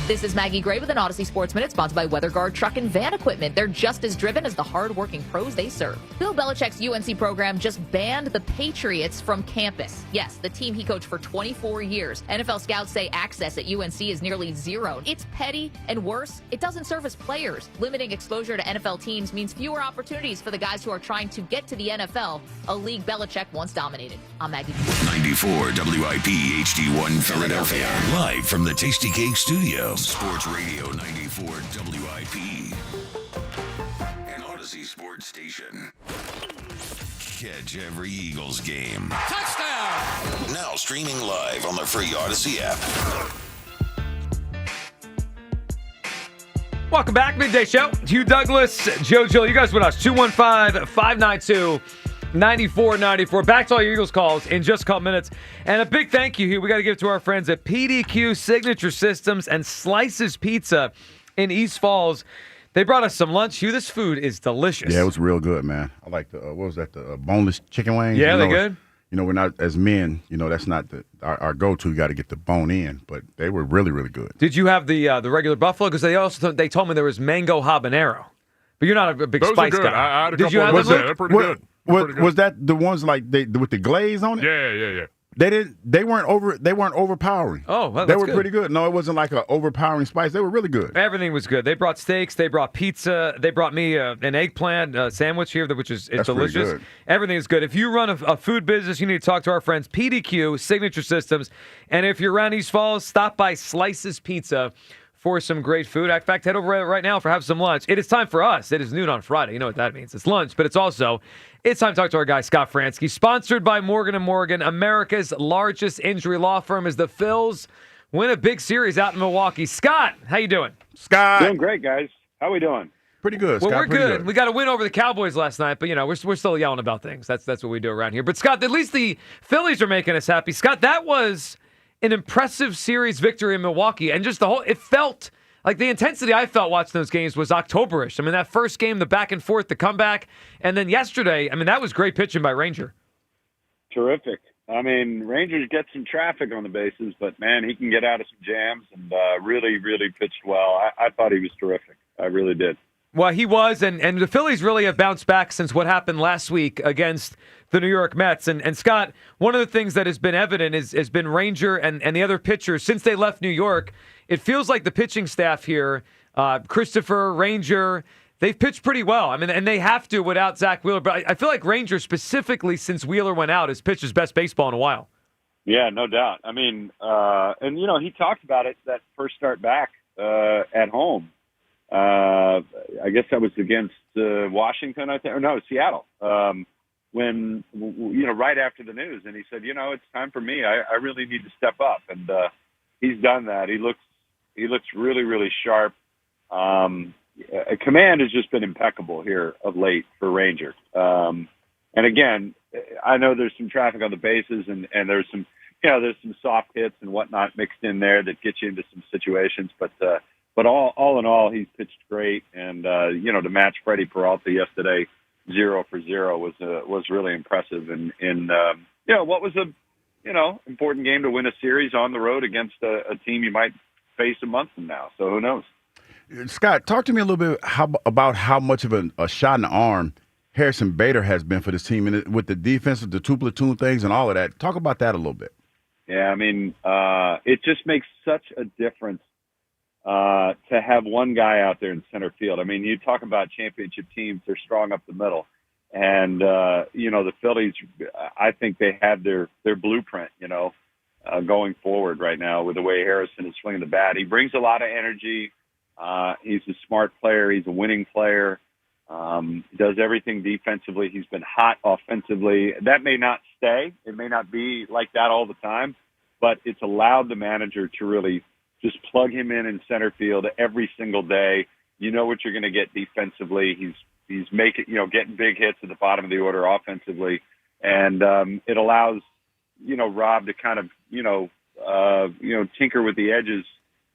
This is Maggie Gray with an Odyssey Sports Minute, sponsored by WeatherGuard Truck and Van Equipment. They're just as driven as the hard-working pros they serve. Bill Belichick's UNC program just banned the Patriots from campus. Yes, the team he coached for 24 years. NFL scouts say access at UNC is nearly zero. It's petty, and worse, it doesn't serve as players. Limiting exposure to NFL teams means fewer opportunities for the guys who are trying to get to the NFL, a league Belichick once dominated. I'm Maggie. 94 WIP HD1 Philadelphia. Live from the Tasty Cake Studio. Sports Radio 94 WIP. An Odyssey Sports Station. Catch every Eagles game. Touchdown! Now streaming live on the free Odyssey app. Welcome back, Midday Show. Hugh Douglas, Joe Gill, you guys with us. 215-592-9494. Back to all your Eagles calls in just a couple minutes. And a big thank you here. We got to give to our friends at PDQ Signature Systems and Slices Pizza in East Falls. They brought us some lunch. Hugh, this food is delicious. Yeah, it was real good, man. I like the, what was that, the boneless chicken wings? Yeah, they're good. You know, we're not, as men, you know, that's not our go-to. You got to get the bone in, but they were really, really good. Did you have the regular buffalo? Because they told me there was mango habanero. But you're not a big Those spice are good. guy. I had a Did you couple have of them? those. They're pretty good. Was that the ones like with the glaze on it? Yeah. They weren't overpowering. Oh, well, they that's were good. pretty good. No, it wasn't like an overpowering spice. They were really good. Everything was good. They brought steaks. They brought pizza. They brought me an eggplant sandwich here, which is That's pretty delicious. good. Everything is good. If you run a food business, you need to talk to our friends PDQ Signature Systems. And if you're around East Falls, stop by Slices Pizza for some great food. In fact, head over right now for have some lunch. It is time for us. It is noon on Friday. You know what that means. It's lunch, but it's time to talk to our guy, Scott Fransky, sponsored by Morgan & Morgan, America's largest injury law firm, as the Phils win a big series out in Milwaukee. Scott, how you doing? Scott. Doing great, guys. How we doing? Pretty good, Well, Scott. we're Pretty good. We got a win over the Cowboys last night, but, you know, we're still yelling about things. That's what we do around here. But, Scott, at least the Phillies are making us happy. Scott, that was an impressive series victory in Milwaukee, and just it felt like the intensity I felt watching those games was Octoberish. I mean, that first game, the back and forth, the comeback, and then yesterday, I mean, that was great pitching by Ranger. Terrific. I mean, Rangers get some traffic on the bases, but, man, he can get out of some jams and really, really pitched well. I thought he was terrific. I really did. Well, he was, and the Phillies really have bounced back since what happened last week against the New York Mets. And Scott, one of the things that has been evident has been Ranger and the other pitchers since they left New York. It feels like the pitching staff here, Christopher, Ranger, they've pitched pretty well. I mean, and they have to without Zach Wheeler. But I feel like Ranger, specifically since Wheeler went out, has pitched his best baseball in a while. Yeah, no doubt. I mean, and, you know, he talked about it that first start back at home. I guess that was against Washington, I think, or no, Seattle, when, you know, right after the news. And he said, you know, it's time for me. I really need to step up. And he's done that. He looks really, really sharp. Command has just been impeccable here of late for Ranger. And again, I know there's some traffic on the bases and there's some, you know, there's some soft hits and whatnot mixed in there that get you into some situations. But all in all, he's pitched great. And, you know, to match Freddie Peralta yesterday, 0 for 0 was really impressive. And you know, what was a, you know, important game to win a series on the road against a team you might face a month from now. So who knows? Scott, talk to me a little bit about how much of a shot in the arm Harrison Bader has been for this team, and with the defense, the two platoon things and all of that. Talk about that a little bit. Yeah, I mean, it just makes such a difference to have one guy out there in center field. I mean, you talk about championship teams, they're strong up the middle. And, you know, the Phillies, I think they have their blueprint, you know, going forward right now with the way Harrison is swinging the bat. He brings a lot of energy. He's a smart player. He's a winning player. He does everything defensively. He's been hot offensively. That may not stay. It may not be like that all the time, but it's allowed the manager to really just plug him in center field every single day. You know what you're going to get defensively. He's making, you know, getting big hits at the bottom of the order offensively. And it allows, you know, Rob to kind of, tinker with the edges,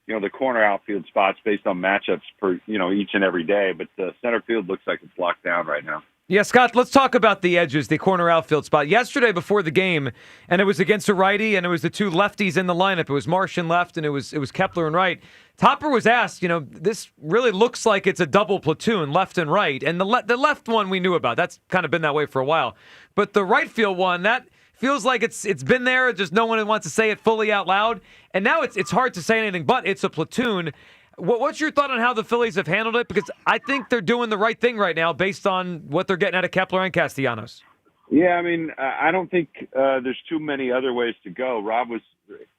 you know, the corner outfield spots based on matchups for, you know, each and every day. But center field looks like it's locked down right now. Yeah, Scott, let's talk about the edges, the corner outfield spot. Yesterday before the game, and it was against a righty, and it was the two lefties in the lineup. It was Marsh in left, and it was Kepler in right. Topper was asked, this really looks like it's a double platoon, left and right. And the left one we knew about. That's kind of been that way for a while. But the right field one, that feels like it's been there, just no one wants to say it fully out loud. And now it's hard to say anything but it's a platoon. What's your thought on how the Phillies have handled it? Because I think they're doing the right thing right now based on what they're getting out of Kepler and Castellanos. Yeah, I mean, I don't think there's too many other ways to go. Rob was,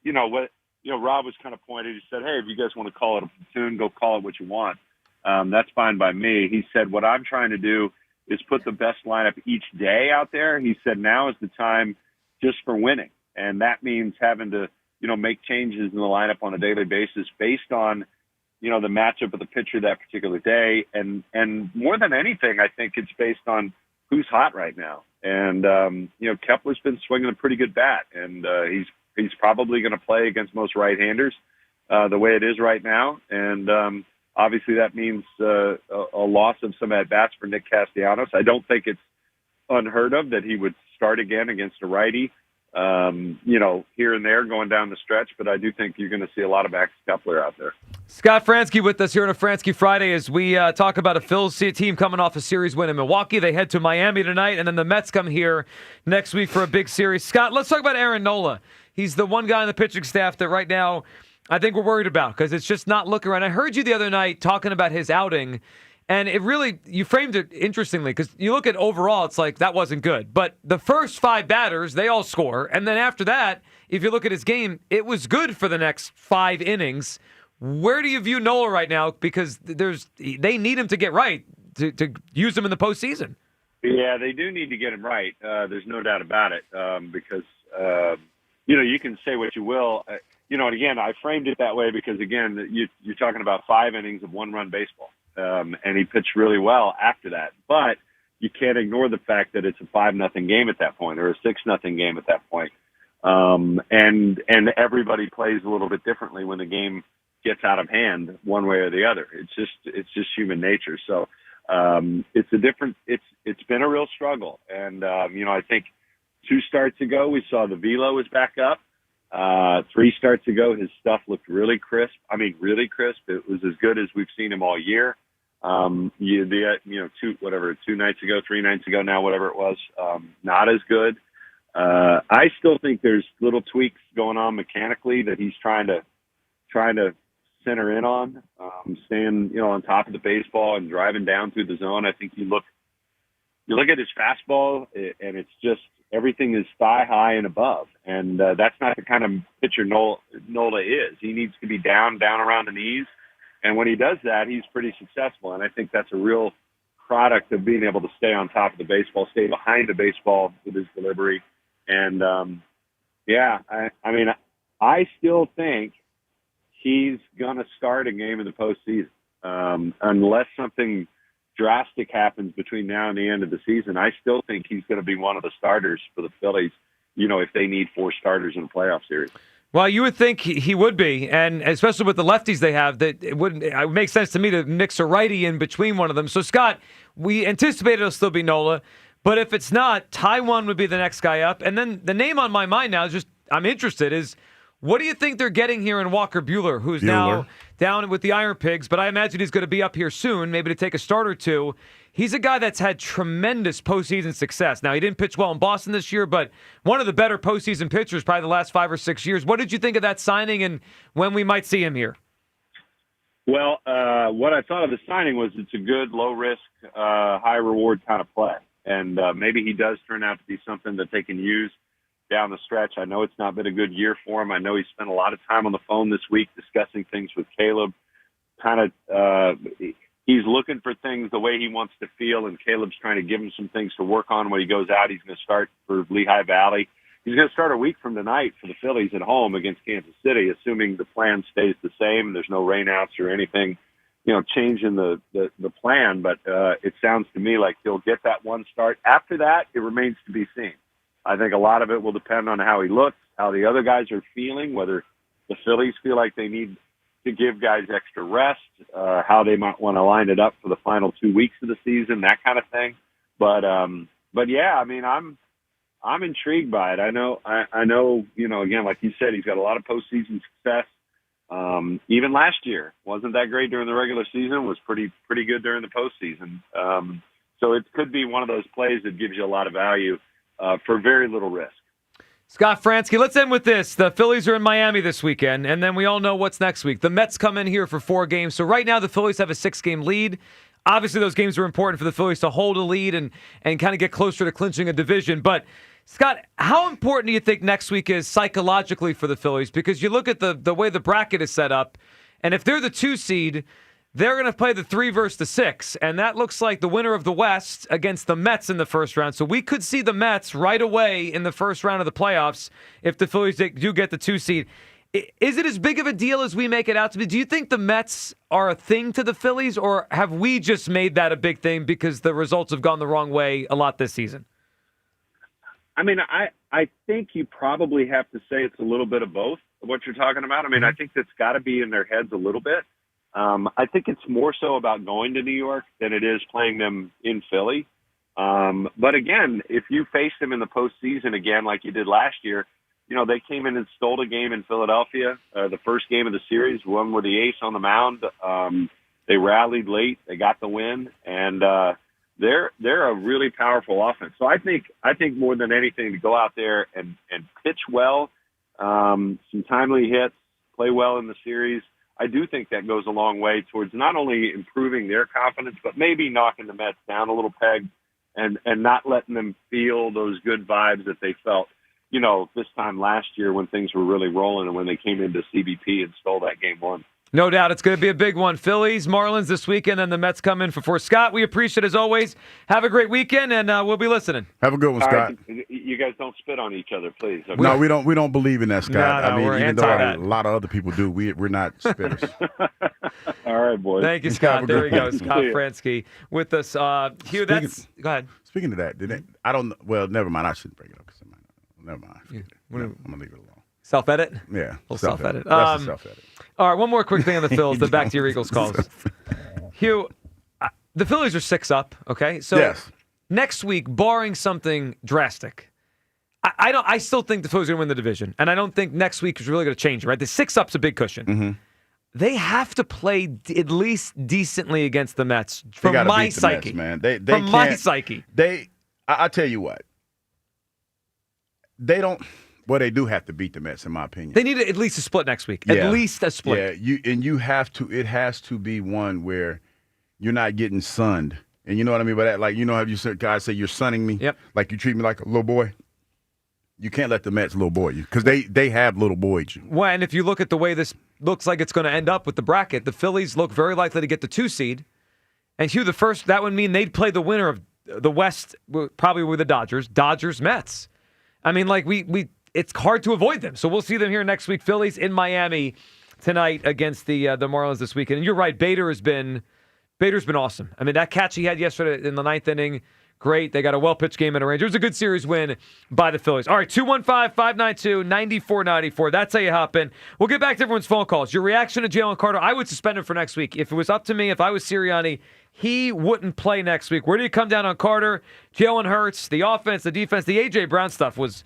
Rob was kind of pointed. He said, hey, if you guys want to call it a platoon, go call it what you want. That's fine by me. He said, what I'm trying to do is put the best lineup each day out there. He said, now is the time just for winning. And that means having to, make changes in the lineup on a daily basis based on, the matchup of the pitcher that particular day. And more than anything, I think it's based on who's hot right now. And, Kepler's been swinging a pretty good bat, and he's probably going to play against most right-handers the way it is right now. And obviously that means a loss of some at-bats for Nick Castellanos. I don't think it's unheard of that he would start again against a righty, here and there going down the stretch. But I do think you're going to see a lot of Max Kepler out there. Scott Fransky with us here on a Fransky Friday as we talk about a Phil's team coming off a series win in Milwaukee. They head to Miami tonight, and then the Mets come here next week for a big series. Scott, let's talk about Aaron Nola. He's the one guy on the pitching staff that right now I think we're worried about because it's just not looking right. I heard you the other night talking about his outing, and you framed it interestingly because you look at overall, it's like that wasn't good. But the first 5 batters, they all score. And then after that, if you look at his game, it was good for the next 5 innings. Where do you view Nola right now? Because they need him to get right to use him in the postseason. Yeah, they do need to get him right. There's no doubt about it because, you can say what you will. And again, I framed it that way because, again, you're talking about 5 innings of 1-run baseball. And he pitched really well after that. But you can't ignore the fact that it's a 5-0 game at that point or a 6-0 game at that point. And everybody plays a little bit differently when the game gets out of hand one way or the other. It's just human nature. So it's been a real struggle. And, I think 2 starts ago, we saw the velo was back up. 3 starts ago, his stuff looked really crisp. I mean, really crisp. It was as good as we've seen him all year. 2 nights ago, 3 nights ago now, whatever it was, not as good. I still think there's little tweaks going on mechanically that he's trying to center in on, staying, on top of the baseball and driving down through the zone. I think you look at his fastball and it's just everything is thigh high and above. And that's not the kind of pitcher Nola is. He needs to be down around the knees. And when he does that, he's pretty successful. And I think that's a real product of being able to stay on top of the baseball, stay behind the baseball with his delivery. And, I still think he's going to start a game in the postseason. Unless something drastic happens between now and the end of the season, I still think he's going to be one of the starters for the Phillies, if they need 4 starters in a playoff series. Well, you would think he would be, and especially with the lefties they have, that it would make sense to me to mix a righty in between one of them. So, Scott, we anticipate it'll still be Nola, but if it's not, Taiwan would be the next guy up. And then the name on my mind now, I'm interested, is what do you think they're getting here in Walker Buehler, who's now down with the Iron Pigs, but I imagine he's going to be up here soon, maybe to take a start or 2. He's a guy that's had tremendous postseason success. Now, he didn't pitch well in Boston this year, but one of the better postseason pitchers probably the last 5 or 6 years. What did you think of that signing and when we might see him here? Well, what I thought of the signing was it's a good, low-risk, high-reward kind of play. And maybe he does turn out to be something that they can use down the stretch. I know it's not been a good year for him. I know he spent a lot of time on the phone this week discussing things with Caleb. He's looking for things the way he wants to feel, and Caleb's trying to give him some things to work on when he goes out. He's going to start for Lehigh Valley. He's going to start a week from tonight for the Phillies at home against Kansas City, assuming the plan stays the same. There's no rainouts or anything, changing the plan. But it sounds to me like he'll get that 1 start. After that, it remains to be seen. I think a lot of it will depend on how he looks, how the other guys are feeling, whether the Phillies feel like they need to give guys extra rest, how they might want to line it up for the final 2 weeks of the season, that kind of thing. But yeah, I mean, I'm intrigued by it. I know, again, like you said, he's got a lot of postseason success. Even last year wasn't that great during the regular season, was pretty good during the postseason. So it could be one of those plays that gives you a lot of value for very little risk. Scott Fransky, let's end with this. The Phillies are in Miami this weekend, and then we all know what's next week. The Mets come in here for 4 games. So right now the Phillies have a 6-game lead. Obviously those games are important for the Phillies to hold a lead and kind of get closer to clinching a division. But, Scott, how important do you think next week is psychologically for the Phillies? Because you look at the way the bracket is set up, and if they're the 2 seed, they're going to play the 3 versus the 6, and that looks like the winner of the West against the Mets in the first round. So we could see the Mets right away in the first round of the playoffs if the Phillies do get the 2 seed. Is it as big of a deal as we make it out to be? Do you think the Mets are a thing to the Phillies, or have we just made that a big thing because the results have gone the wrong way a lot this season? I mean, I think you probably have to say it's a little bit of both of what you're talking about. I mean, I think that's got to be in their heads a little bit. I think it's more so about going to New York than it is playing them in Philly. But again, if you face them in the postseason again, like you did last year, they came in and stole a game in Philadelphia, the first game of the series, won with the ace on the mound. They rallied late. They got the win, and they're a really powerful offense. So I think more than anything to go out there and pitch well, some timely hits, play well in the series. I do think that goes a long way towards not only improving their confidence, but maybe knocking the Mets down a little peg and not letting them feel those good vibes that they felt, this time last year when things were really rolling and when they came into CBP and stole that game 1. No doubt. It's going to be a big one. Phillies, Marlins this weekend, and the Mets come in for 4. Scott, we appreciate it as always. Have a great weekend, and we'll be listening. Have a good one, Scott. You guys don't spit on each other, please. Okay? No, we don't believe in that, Scott. No, I mean, we're even though anti-that. a lot of other people do, we're not spitters. All right, boys. Thank you, Scott. There we go. Scott Fransky with us. Hugh, go ahead. Speaking of that, never mind. I shouldn't bring it up. Never mind. I'm going to leave it alone. Self-edit? Yeah. Self-edit. That's a self-edit. All right, one more quick thing on the Phils, then back to your Eagles calls. Hugh, the Phillies are 6 up, okay? So yes. Next week, barring something drastic, I still think the Phillies are going to win the division, and I don't think next week is really going to change it, right? The 6 up's a big cushion. Mm-hmm. They have to play at least decently against the Mets from my psyche. Mets, man. From my psyche. I tell you what. They don't. Well, they do have to beat the Mets, in my opinion. They need at least a split next week. Yeah. At least a split. Yeah, you have to. It has to be one where you're not getting sunned, and you know what I mean by that. Like have you said guys say you're sunning me? Yep. Like you treat me like a little boy. You can't let the Mets little boy you because they have little boyed you. Well, and if you look at the way this looks like it's going to end up with the bracket, the Phillies look very likely to get the 2 seed, and Hugh, that would mean they'd play the winner of the West, probably with the Dodgers, Mets. I mean, like it's hard to avoid them. So we'll see them here next week. Phillies in Miami tonight against the Marlins this weekend. And you're right, Bader's been awesome. I mean, that catch he had yesterday in the 9th inning, great. They got a well-pitched game at a range. It was a good series win by the Phillies. All right, 215-592-9494. That's how you hop in. We'll get back to everyone's phone calls. Your reaction to Jalen Carter, I would suspend him for next week. If it was up to me, if I was Serriani, he wouldn't play next week. Where do you come down on Carter? Jalen Hurts, the offense, the defense, the A.J. Brown stuff was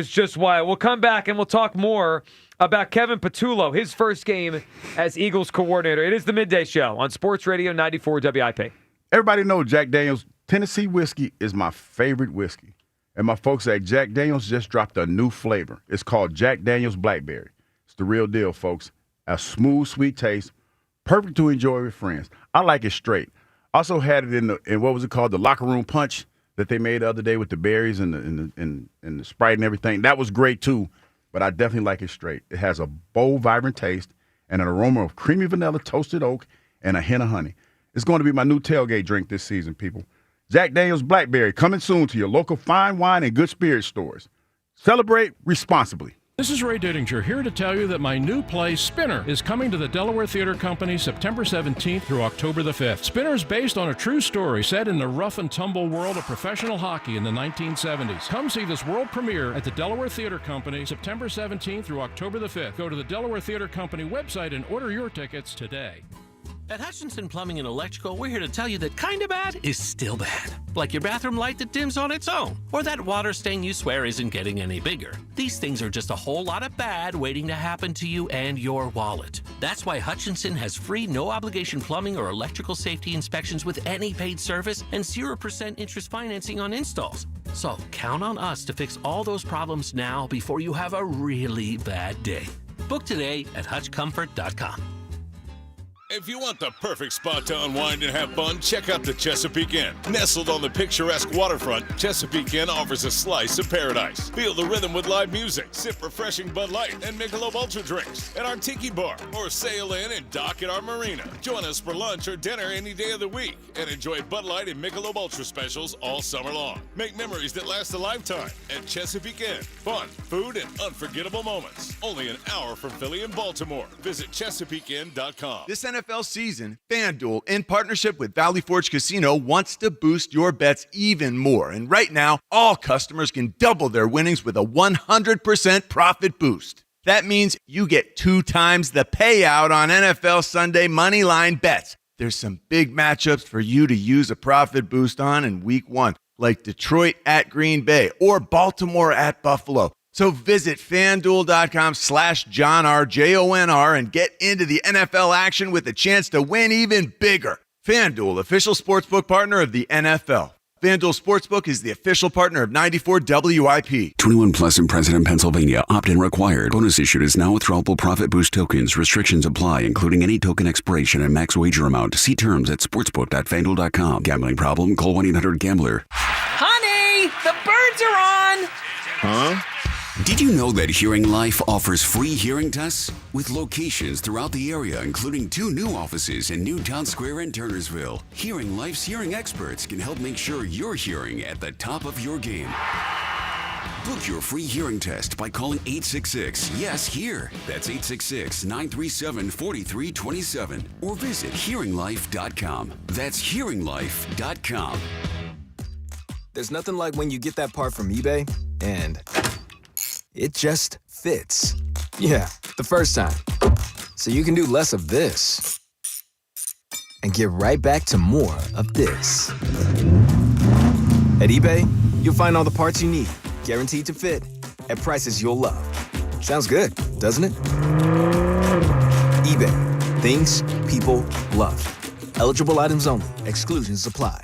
just wild. We'll come back and we'll talk more about Kevin Patullo, his first game as Eagles coordinator. It is the Midday Show on Sports Radio 94 WIP. Everybody knows Jack Daniels Tennessee whiskey is my favorite whiskey. And my folks at Jack Daniels just dropped a new flavor. It's called Jack Daniels Blackberry. It's the real deal, folks. A smooth, sweet taste, perfect to enjoy with friends. I like it straight. Also had it in what was it called? The locker room punch that they made the other day with the berries and the Sprite and everything. That was great too, but I definitely like it straight. It has a bold, vibrant taste and an aroma of creamy vanilla, toasted oak, and a hint of honey. It's going to be my new tailgate drink this season, people. Jack Daniels Blackberry, coming soon to your local fine wine and good spirits stores. Celebrate responsibly. This is Ray Dittinger here to tell you that my new play, Spinner, is coming to the Delaware Theater Company September 17th through October the 5th. Spinner is based on a true story set in the rough and tumble world of professional hockey in the 1970s. Come see this world premiere at the Delaware Theater Company September 17th through October the 5th. Go to the Delaware Theater Company website and order your tickets today. At Hutchinson Plumbing and Electrical, we're here to tell you that kinda bad is still bad. Like your bathroom light that dims on its own, or that water stain you swear isn't getting any bigger. These things are just a whole lot of bad waiting to happen to you and your wallet. That's why Hutchinson has free, no-obligation plumbing or electrical safety inspections with any paid service and 0% interest financing on installs. So count on us to fix all those problems now before you have a really bad day. Book today at hutchcomfort.com. If you want the perfect spot to unwind and have fun, check out the Chesapeake Inn. Nestled on the picturesque waterfront, Chesapeake Inn offers a slice of paradise. Feel the rhythm with live music, sip refreshing Bud Light and Michelob Ultra drinks at our Tiki Bar, or sail in and dock at our marina. Join us for lunch or dinner any day of the week and enjoy Bud Light and Michelob Ultra specials all summer long. Make memories that last a lifetime at Chesapeake Inn. Fun, food, and unforgettable moments. Only an hour from Philly and Baltimore. Visit ChesapeakeInn.com. This NFL season, FanDuel, in partnership with Valley Forge Casino, wants to boost your bets even more. And right now, all customers can double their winnings with a 100% profit boost. That means you get 2 times the payout on NFL Sunday moneyline bets. There's some big matchups for you to use a profit boost on in Week 1, like Detroit at Green Bay or Baltimore at Buffalo. So visit FanDuel.com/John R, J-O-N-R, and get into the NFL action with a chance to win even bigger. FanDuel, official sportsbook partner of the NFL. FanDuel Sportsbook is the official partner of 94 WIP. 21 plus and present in Pennsylvania. Opt-in required. Bonus issued is now withdrawable profit boost tokens. Restrictions apply, including any token expiration and max wager amount. See terms at sportsbook.fanduel.com. Gambling problem? Call 1-800-GAMBLER. Honey, the birds are on! Huh? Did you know that Hearing Life offers free hearing tests? With locations throughout the area, including 2 new offices in Newtown Square and Turnersville, Hearing Life's hearing experts can help make sure you're hearing at the top of your game. Book your free hearing test by calling 866-YES-HEAR. That's 866-937-4327. Or visit hearinglife.com. That's hearinglife.com. There's nothing like when you get that part from eBay and it just fits. Yeah, the first time. So you can do less of this and get right back to more of this. At eBay, you'll find all the parts you need, guaranteed to fit, at prices you'll love. Sounds good, doesn't it? eBay, things people love. Eligible items only. Exclusions apply.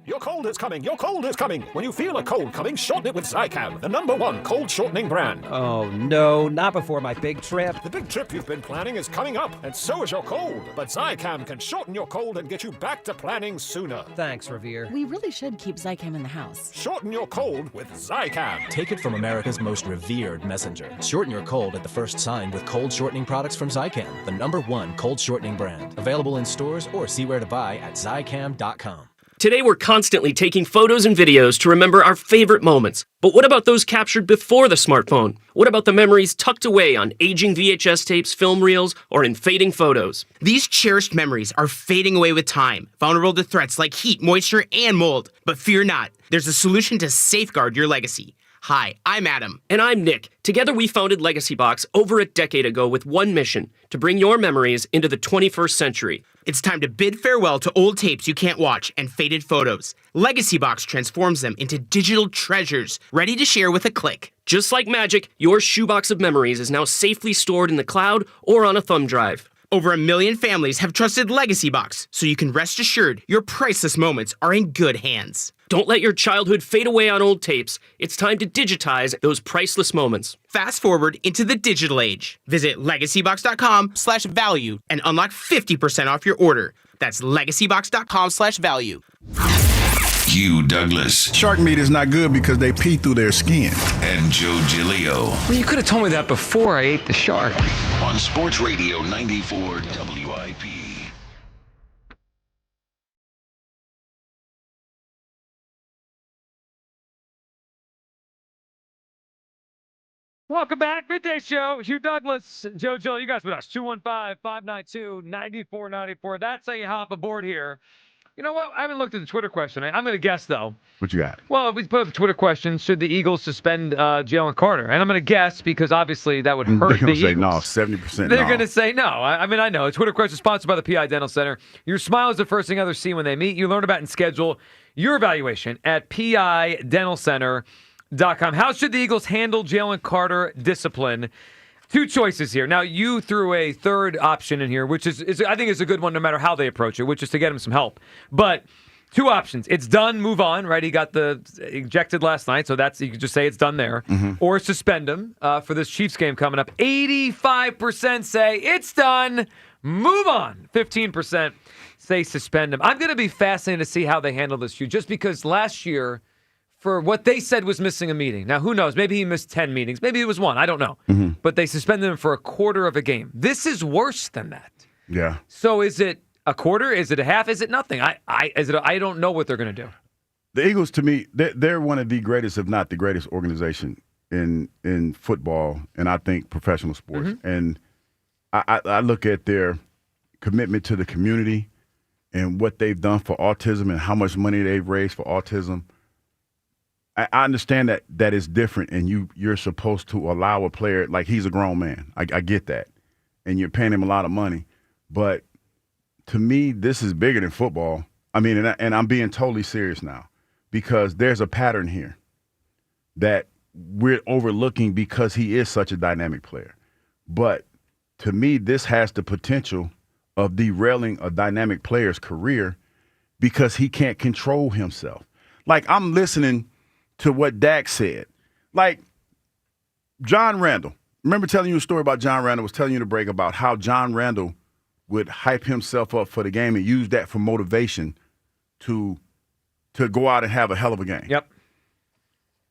Your cold is coming. Your cold is coming. When you feel a cold coming, shorten it with Zicam, the #1 cold shortening brand. Oh, no, not before my big trip. The big trip you've been planning is coming up, and so is your cold. But Zicam can shorten your cold and get you back to planning sooner. Thanks, Revere. We really should keep Zicam in the house. Shorten your cold with Zicam. Take it from America's most revered messenger. Shorten your cold at the first sign with cold shortening products from Zicam, the #1 cold shortening brand. Available in stores or see where to buy at Zicam.com. Today we're constantly taking photos and videos to remember our favorite moments. But what about those captured before the smartphone? What about the memories tucked away on aging VHS tapes, film reels, or in fading photos? These cherished memories are fading away with time, vulnerable to threats like heat, moisture, and mold. But fear not, there's a solution to safeguard your legacy. Hi, I'm Adam. And I'm Nick. Together we founded Legacy Box over a decade ago with one mission, to bring your memories into the 21st century. It's time to bid farewell to old tapes you can't watch and faded photos. Legacy Box transforms them into digital treasures, ready to share with a click. Just like magic, your shoebox of memories is now safely stored in the cloud or on a thumb drive. Over 1 million families have trusted Legacy Box, so you can rest assured your priceless moments are in good hands. Don't let your childhood fade away on old tapes. It's time to digitize those priceless moments. Fast forward into the digital age. Visit legacybox.com/value and unlock 50% off your order. That's legacybox.com/value. Hugh Douglas. Shark meat is not good because they pee through their skin. And Joe Giglio. Well, you could have told me that before I ate the shark. On Sports Radio 94 WIP. Welcome back. Midday Show. Hugh Douglas, Joe you guys with us. 215-592-9494. That's how you hop aboard here You know what? I haven't looked at the Twitter question. I'm going to guess, though. What you got? Well, we put up the Twitter question, should the Eagles suspend Jalen Carter? And I'm going to guess because obviously that would hurt the Eagles. They're going to say no, 70% They're no. going to say no. I mean, I know. A Twitter question sponsored by the PI Dental Center. Your smile is the first thing others see when they meet. You learn about and schedule your evaluation at PIDentalCenter.com. How should the Eagles handle Jalen Carter discipline? Two choices here. Now, you threw a third option in here, which is I think is a good one no matter how they approach it, which is to get him some help. But two options. It's done, move on, right? He got ejected last night, so you can just say it's done there. Mm-hmm. Or suspend him for this Chiefs game coming up. 85% say it's done, move on. 15% say suspend him. I'm going to be fascinated to see how they handle this, Hugh, just because last year, for what they said was missing a meeting. Now, who knows? Maybe he missed 10 meetings. Maybe it was one. I don't know. Mm-hmm. But they suspended him for a quarter of a game. This is worse than that. Yeah. So is it a quarter? Is it a half? Is it nothing? I don't know what they're going to do. The Eagles, to me, they're one of the greatest, if not the greatest organization in football and I think professional sports. Mm-hmm. And I look at their commitment to the community and what they've done for autism and how much money they've raised for autism. I understand that it's different, and you're supposed to allow a player, like he's a grown man. I get that. And you're paying him a lot of money. But to me, this is bigger than football. I mean, and I'm being totally serious now because there's a pattern here that we're overlooking because he is such a dynamic player. But to me, this has the potential of derailing a dynamic player's career because he can't control himself. Like, I'm listening to what Dak said. Like, John Randall. Remember telling you a story about John Randall? Was telling you the break about how John Randall would hype himself up for the game and use that for motivation to go out and have a hell of a game. Yep.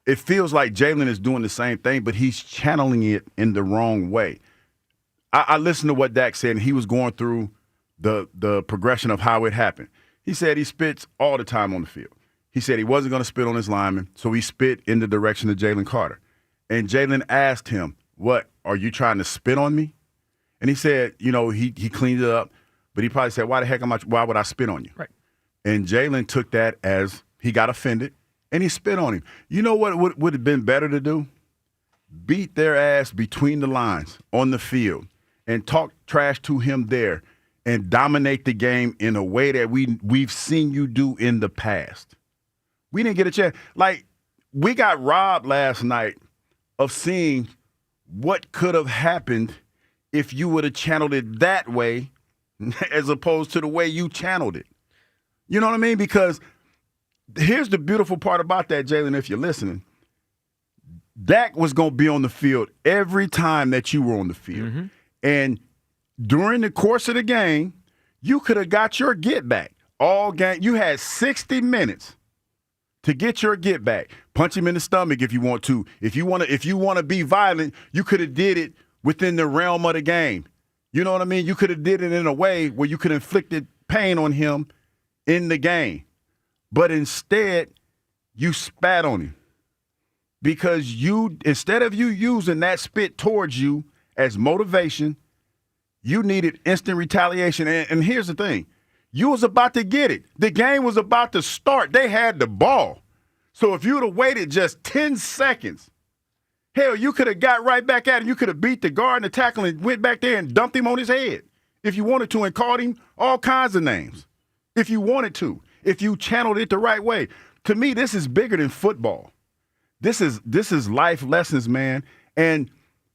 It feels like Jalen is doing the same thing, but he's channeling it in the wrong way. I listened to what Dak said, and he was going through the progression of how it happened. He said he spits all the time on the field. He said he wasn't going to spit on his lineman, so he spit in the direction of Jalen Carter. And Jalen asked him, "What, are you trying to spit on me?" And he said, he cleaned it up, but he probably said, why would I spit on you? Right. And Jalen took that as he got offended, and he spit on him. You know what would have been better to do? Beat their ass between the lines on the field and talk trash to him there and dominate the game in a way that we've seen you do in the past. We didn't get a chance. Like, we got robbed last night of seeing what could have happened if you would have channeled it that way as opposed to the way you channeled it. You know what I mean? Because here's the beautiful part about that, Jalen, if you're listening. Dak was going to be on the field every time that you were on the field. Mm-hmm. And during the course of the game, you could have got your get back. All game. You had 60 minutes to get your get back. Punch him in the stomach if you want to. If you want to be violent, you could have did it within the realm of the game. You know what I mean? You could have did it in a way where you could have inflicted pain on him in the game. But instead, you spat on him. Because instead of you using that spit towards you as motivation, you needed instant retaliation. And here's the thing. You was about to get it. The game was about to start. They had the ball. So if you would have waited just 10 seconds, hell, you could have got right back at him. You could have beat the guard and the tackle and went back there and dumped him on his head if you wanted to and called him all kinds of names if you wanted to, if you channeled it the right way. To me, this is bigger than football. This is life lessons, man. And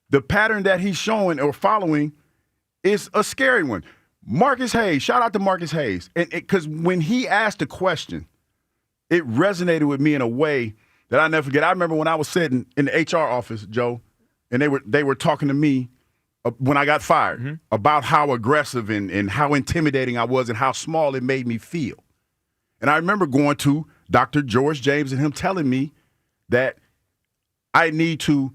the pattern that he's showing or following is a scary one. Marcus Hayes, shout out to Marcus Hayes. And because when he asked the question, it resonated with me in a way that I never forget. I remember when I was sitting in the HR office, Joe, and they were talking to me when I got fired about how aggressive and how intimidating I was and how small it made me feel. And I remember going to Dr. George James and him telling me that I need to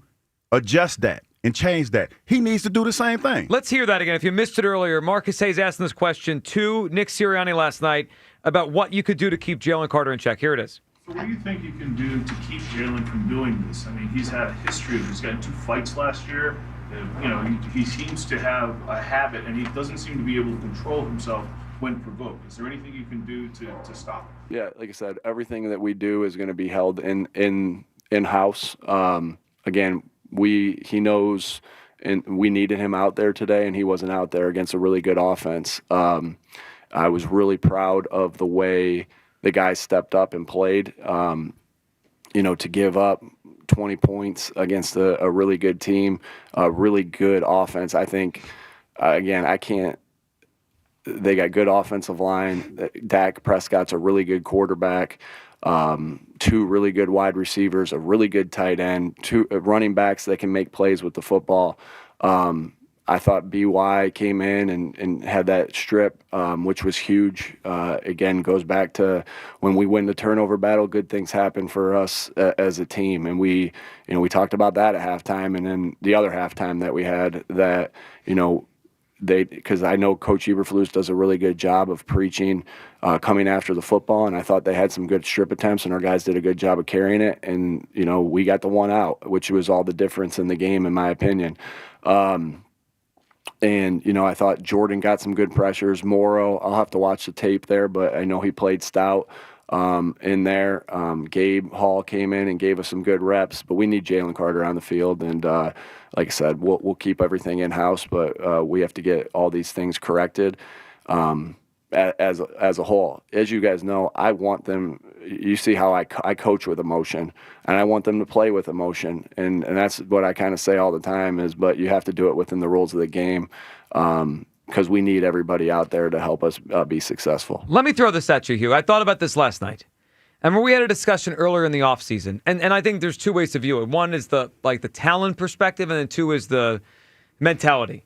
adjust that and change that. He needs to do the same thing. Let's hear that again. If you missed it earlier, Marcus Hayes asking this question to Nick Serriani last night about what you could do to keep Jalen Carter in check. Here it is. So what do you think you can do to keep Jalen from doing this? I mean, he's had a history of, he's gotten 2 fights last year. He seems to have a habit, and he doesn't seem to be able to control himself when provoked. Is there anything you can do to stop it? Yeah, like I said, everything that we do is going to be held in-house. Again, he knows, and we needed him out there today, and he wasn't out there against a really good offense. I was really proud of the way the guys stepped up and played. To give up 20 points against a really good team, a really good offense. I think, they got good offensive line. Dak Prescott's a really good quarterback. 2 really good wide receivers, a really good tight end, 2 running backs that can make plays with the football. I thought BY came in and had that strip, which was huge. Again, goes back to when we win the turnover battle, good things happen for us as a team. And we talked about that at halftime, and then the other halftime that we had that, because I know Coach Eberflus does a really good job of preaching, coming after the football, and I thought they had some good strip attempts, and our guys did a good job of carrying it, and we got the one out, which was all the difference in the game, in my opinion. I thought Jordan got some good pressures. Morrow, I'll have to watch the tape there, but I know he played stout in there. Gabe Hall came in and gave us some good reps, but we need Jalen Carter on the field, and like I said, we'll keep everything in-house, but we have to get all these things corrected as a whole. As you guys know, I want them – you see how I coach with emotion, and I want them to play with emotion, and that's what I kind of say all the time is, but you have to do it within the rules of the game because we need everybody out there to help us be successful. Let me throw this at you, Hugh. I thought about this last night. And we had a discussion earlier in the offseason, and I think there's 2 ways to view it. One is the talent perspective, and then 2 is the mentality.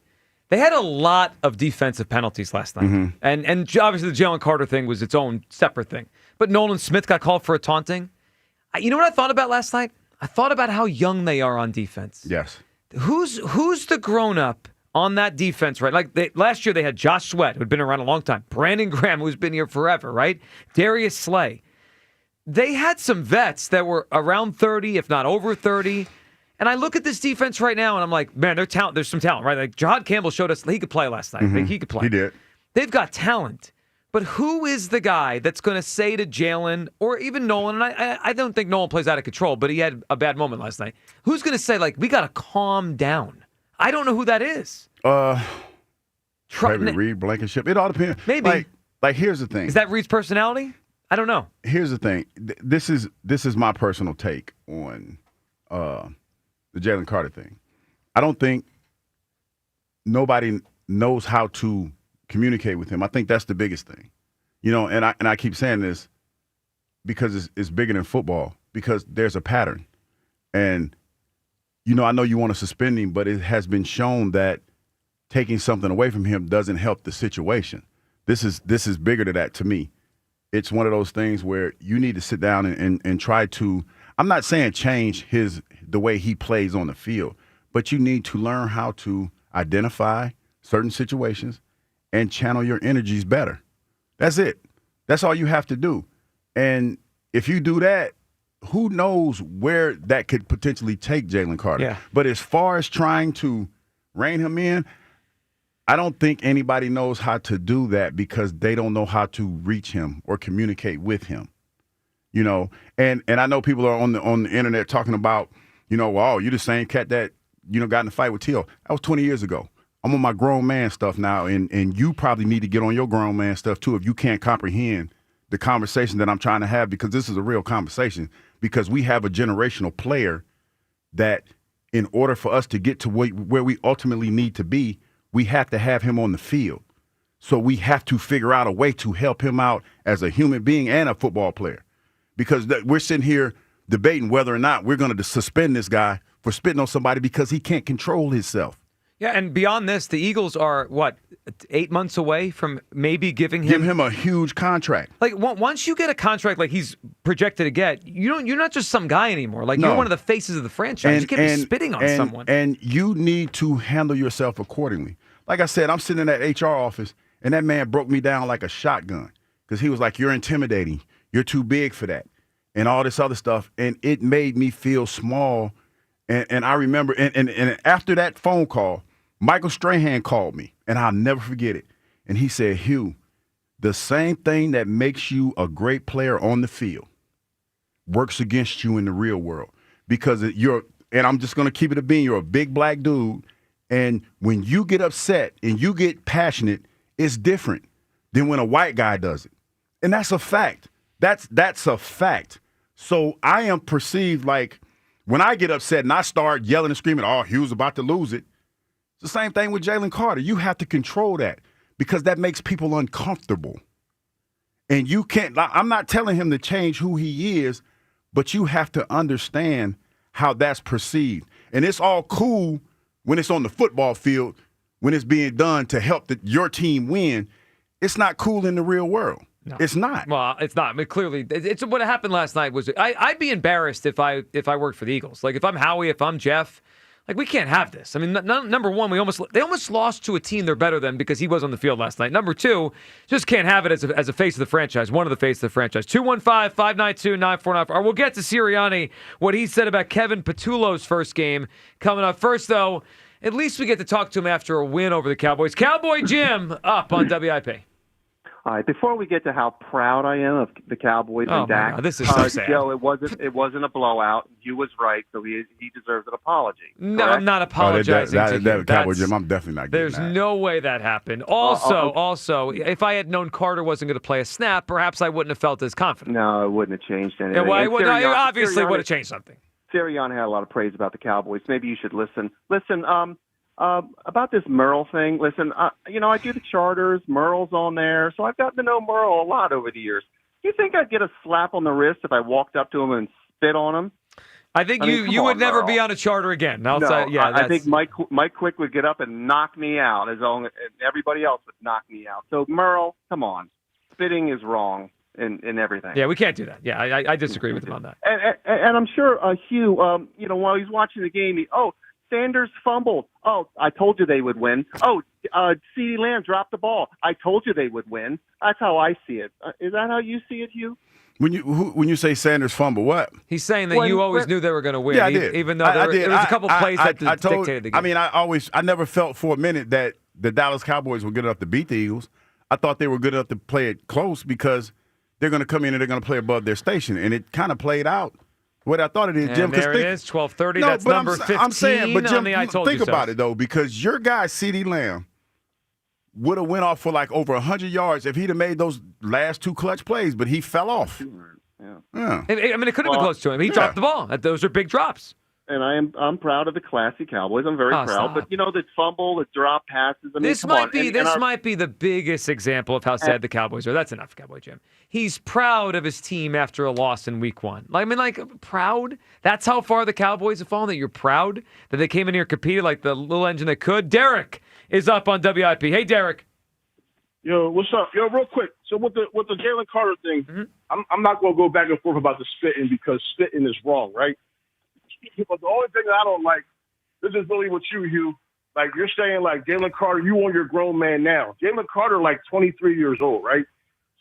They had a lot of defensive penalties last night. Mm-hmm. And obviously the Jalen Carter thing was its own separate thing. But Nolan Smith got called for a taunting. You know what I thought about last night? I thought about how young they are on defense. Yes. Who's the grown-up on that defense, right? Last year they had Josh Sweat, who had been around a long time. Brandon Graham, who's been here forever, right? Darius Slay. They had some vets that were around 30, if not over 30. And I look at this defense right now, and I'm like, man, there's some talent, right? Like, Jahad Campbell showed us he could play last night. Mm-hmm. He could play. He did. They've got talent. But who is the guy that's going to say to Jalen or even Nolan, and I don't think Nolan plays out of control, but he had a bad moment last night. Who's going to say, we got to calm down? I don't know who that is. Maybe Reed, Blankenship. It all depends. Maybe. Here's the thing. Is that Reed's personality? I don't know. Here's the thing. This is my personal take on the Jalen Carter thing. I don't think nobody knows how to communicate with him. I think that's the biggest thing. And I keep saying this because it's bigger than football, because there's a pattern. And, I know you want to suspend him, but it has been shown that taking something away from him doesn't help the situation. This is bigger than that to me. It's one of those things where you need to sit down and try to, I'm not saying change the way he plays on the field, but you need to learn how to identify certain situations and channel your energies better. That's it. That's all you have to do. And if you do that, who knows where that could potentially take Jalen Carter. Yeah. But as far as trying to rein him in, I don't think anybody knows how to do that because they don't know how to reach him or communicate with him. And I know people are on the internet talking about, you the same cat that, got in a fight with Teal. That was 20 years ago. I'm on my grown man stuff now, and you probably need to get on your grown man stuff too if you can't comprehend the conversation that I'm trying to have, because this is a real conversation, because we have a generational player that in order for us to get to where we ultimately need to be, we have to have him on the field. So we have to figure out a way to help him out as a human being and a football player, because we're sitting here debating whether or not we're going to suspend this guy for spitting on somebody because he can't control himself. Yeah, and beyond this, the Eagles are, 8 months away from maybe giving him a huge contract. Once you get a contract like he's projected to get, you're not just some guy anymore. No. You're one of the faces of the franchise. You can't be spitting on someone. And you need to handle yourself accordingly. Like I said, I'm sitting in that HR office, and that man broke me down like a shotgun because he was like, "You're intimidating. You're too big for that," and all this other stuff. And it made me feel small. And I remember, and after that phone call, Michael Strahan called me, and I'll never forget it. And he said, "Hugh, the same thing that makes you a great player on the field works against you in the real world because and I'm just going to keep it a bean, you're a big black dude, and when you get upset and you get passionate, it's different than when a white guy does it. And that's a fact. That's a fact. So I am perceived like when I get upset and I start yelling and screaming, oh, Hugh's about to lose it. It's the same thing with Jaylen Carter. You have to control that because that makes people uncomfortable. And you can't, I'm not telling him to change who he is, but you have to understand how that's perceived. And it's all cool when it's on the football field, when it's being done to help your team win. It's not cool in the real world. No. It's not. Well, it's not. I mean, clearly, it's what happened last night was I'd be embarrassed if I worked for the Eagles. Like if I'm Howie, if I'm Jeff, like we can't have this. I mean, number one, they almost lost to a team they're better than because he was on the field last night. Number two, just can't have it as a face of the franchise, one of the face of the franchise. 215-592-9494. Or we'll get to Serriani, what he said about Kevin Patullo's first game coming up. First, though, at least we get to talk to him after a win over the Cowboys. Cowboy Jim up on WIP. All right, before we get to how proud I am of the Cowboys and Dak, God, this is so sad. Joe, it wasn't a blowout. You was right, so he deserves an apology. No, I'm not apologizing to you. Cowboy Jim, I'm definitely not getting that. There's no way that happened. Also, if I had known Carter wasn't going to play a snap, perhaps I wouldn't have felt as confident. No, it wouldn't have changed anything. It obviously would have changed something. Sirianni had a lot of praise about the Cowboys. Maybe you should listen. About this Merrill thing, listen, I do the charters, Merrill's on there, so I've gotten to know Merrill a lot over the years. Do you think I'd get a slap on the wrist if I walked up to him and spit on him? I think you would never be on a charter again. I think Mike Quick would get up and knock me out, as long as everybody else would knock me out. So, Merrill, come on. Spitting is wrong in everything. Yeah, we can't do that. Yeah, I disagree with him on that. And I'm sure Hugh, while he's watching the game, Sanders fumbled. Oh, I told you they would win. Oh, CeeDee Lamb dropped the ball. I told you they would win. That's how I see it. Is that how you see it, Hugh? When you say Sanders fumble, what? He's saying that you always knew they were going to win. Yeah, I did. Even though there was a couple plays that dictated the game. I mean, I never felt for a minute that the Dallas Cowboys were good enough to beat the Eagles. I thought they were good enough to play it close because they're going to come in and they're going to play above their station. And it kind of played out what I thought it is, Jim. And there it is, 12:30. That's number 15 I'm saying, but Jim, on the I Told think You So. about it, though, because your guy, CeeDee Lamb, would have went off for like over 100 yards if he'd have made those last two clutch plays, but he fell off. Yeah. I mean, it could have been close to him. He dropped the ball. Those are big drops. And I'm proud of the classy Cowboys. I'm very proud. Stop. But the fumble, the drop passes. I mean, This might be the biggest example of how sad the Cowboys are. That's enough, Cowboy Jim. He's proud of his team after a loss in Week 1. Proud. That's how far the Cowboys have fallen. That you're proud that they came in here and competed like the little engine that could. Derek is up on WIP. Hey, Derek. Yo, what's up? Yo, real quick. So with the Jalen Carter thing, I'm not going to go back and forth about the spitting because spitting is wrong, right? But the only thing that I don't like, this is really with you, Hugh. Like, you're saying, like, Jalen Carter, you on your grown man now. Jalen Carter, like, 23 years old, right?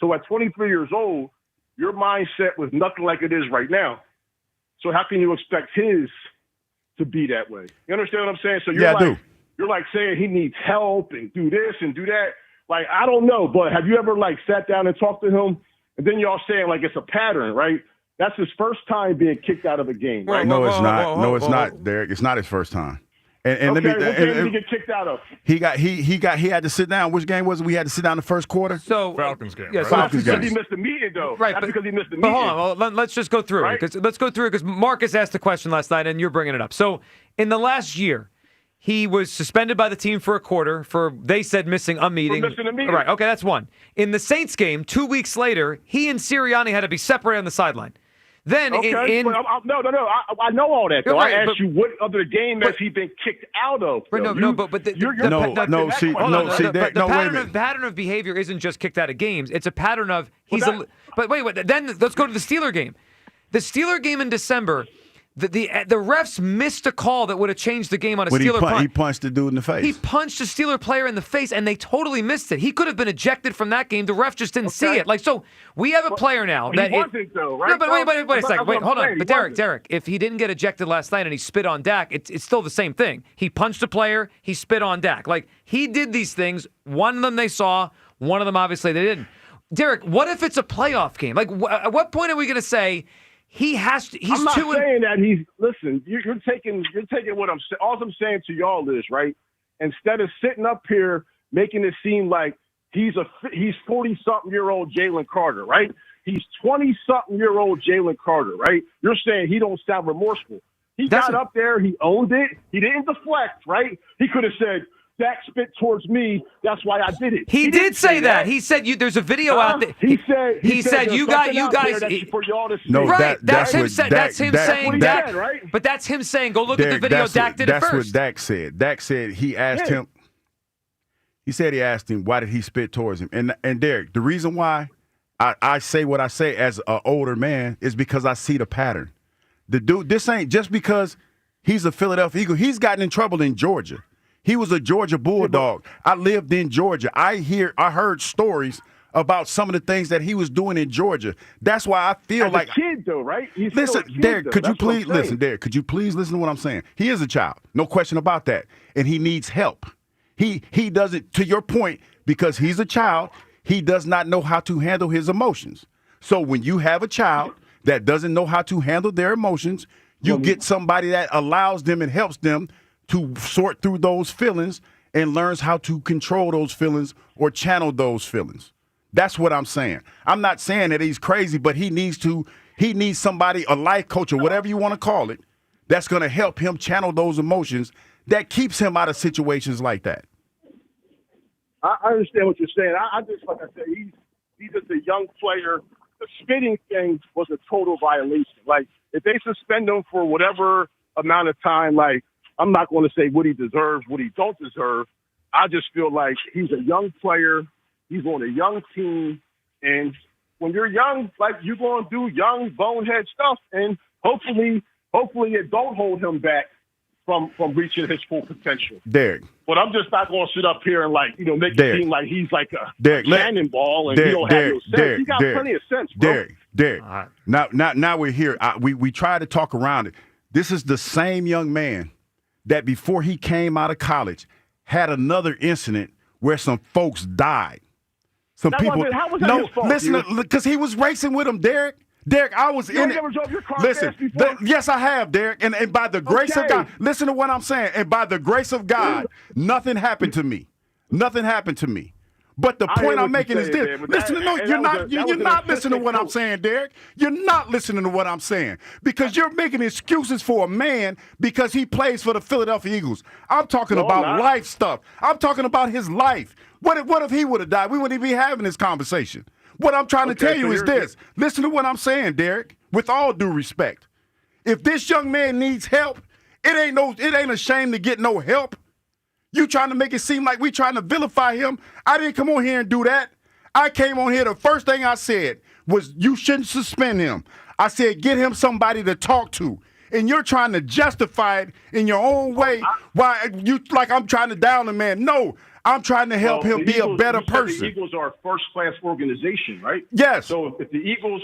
So at 23 years old, your mindset was nothing like it is right now. So how can you expect his to be that way? You understand what I'm saying? So you're like saying he needs help and do this and do that. Like, I don't know, but have you ever, like, sat down and talked to him? And then y'all saying, like, it's a pattern, right? That's his first time being kicked out of a game, right? No, it's not. No, it's not, Derek. It's not his first time. And what game did he get kicked out of? He had to sit down. Which game was it? We had to sit down the first quarter. So Falcons game. Yeah, right? Falcons game. Because he missed the meeting, though. Right, Not because he missed the but meeting. hold on. Let's just go through it. Let's go through it because Marcus asked the question last night, and you're bringing it up. So in the last year, he was suspended by the team for a quarter for, they said, missing a meeting. For missing a meeting. Right, okay, that's one. In the Saints game, 2 weeks later, he and Sirianni had to be separated on the sideline. Then no. I know all that, though. Right, I asked you what other game has he been kicked out of? The pattern of behavior isn't just kicked out of games. It's a pattern of But wait. Then let's go to the Steeler game. The Steeler game in December. The refs missed a call that would have changed the game on a Steeler punt. He punched the dude in the face. He punched a Steeler player in the face, and they totally missed it. He could have been ejected from that game. The ref just didn't see it. Like, so we have a player now that he wasn't, though, right? No, but wait a second. Wait, hold on. But Derek, Derek, if he didn't get ejected last night and he spit on Dak, it's still the same thing. He punched a player. He spit on Dak. Like, he did these things. One of them they saw. One of them obviously they didn't. Derek, what if it's a playoff game? Like, at what point are we going to say he has to? He's I'm not too. saying that he's. Listen, you're taking what I'm saying. All I'm saying to y'all is right. Instead of sitting up here making it seem like he's 40-something-year-old Jaylen Carter, right? He's 20-something-year-old Jaylen Carter, right? You're saying he don't sound remorseful. He got up there, he owned it, he didn't deflect, right? He could have said, Dak spit towards me, that's why I did it. He did say that. He said there's a video out there. He said you guys. for y'all to see. No, right. That's him saying. Dak, right? But that's him saying, go look at the video. Dak did it first. That's what Dak said. Dak said he asked him. He said he asked him, why did he spit towards him? And Derek, the reason why I say what I say as an older man is because I see the pattern. The dude, this ain't just because he's a Philadelphia Eagle. He's gotten in trouble in Georgia. He was a Georgia Bulldog. I lived in Georgia. I heard stories about some of the things that he was doing in Georgia. That's why I feel as like a kid, though, right? Listen, Derek, could you please listen, Derek? Could you please listen to what I'm saying? He is a child, no question about that, and he needs help. He doesn't, to your point, because he's a child. He does not know how to handle his emotions. So when you have a child that doesn't know how to handle their emotions, you get somebody that allows them and helps them to sort through those feelings and learns how to control those feelings or channel those feelings. That's what I'm saying. I'm not saying that he's crazy, but he needs somebody, a life coach or whatever you want to call it, that's going to help him channel those emotions that keeps him out of situations like that. I understand what you're saying. I just, like I said, he's just a young player. The spitting thing was a total violation. Like, if they suspend him for whatever amount of time, like, I'm not going to say what he deserves, what he don't deserve. I just feel like he's a young player. He's on a young team. And when you're young, like, you're going to do young, bonehead stuff. And hopefully it don't hold him back from reaching his full potential. Derek. But I'm just not going to sit up here and, like, make Derek. it seem like he's like a Derek, cannonball and he don't have no sense. He got plenty of sense, bro. Derek. Now we're here. We try to talk around it. This is the same young man that before he came out of college had another incident where some folks died. How was that his fault, listen, because he was racing with him, Derek. Derek, I was in it. Ever drove your car listen, past before? Yes, I have, Derek. And by the grace of God, listen to what I'm saying. And by the grace of God, nothing happened to me. Nothing happened to me. But the point I'm making is this. You're not listening to what I'm saying, Derek. You're not listening to what I'm saying. Because you're making excuses for a man because he plays for the Philadelphia Eagles. I'm talking about life stuff. I'm talking about his life. What if he would have died? We wouldn't even be having this conversation. What I'm trying to tell you is this. Listen to what I'm saying, Derek, with all due respect. If this young man needs help, it ain't a shame to get no help. You trying to make it seem like we trying to vilify him. I didn't come on here and do that. I came on here, the first thing I said was you shouldn't suspend him. I said get him somebody to talk to. And you're trying to justify it in your own way. Why you like I'm trying to down the man. No, I'm trying to help him be a better person. The Eagles are a first-class organization, right? Yes. So if the Eagles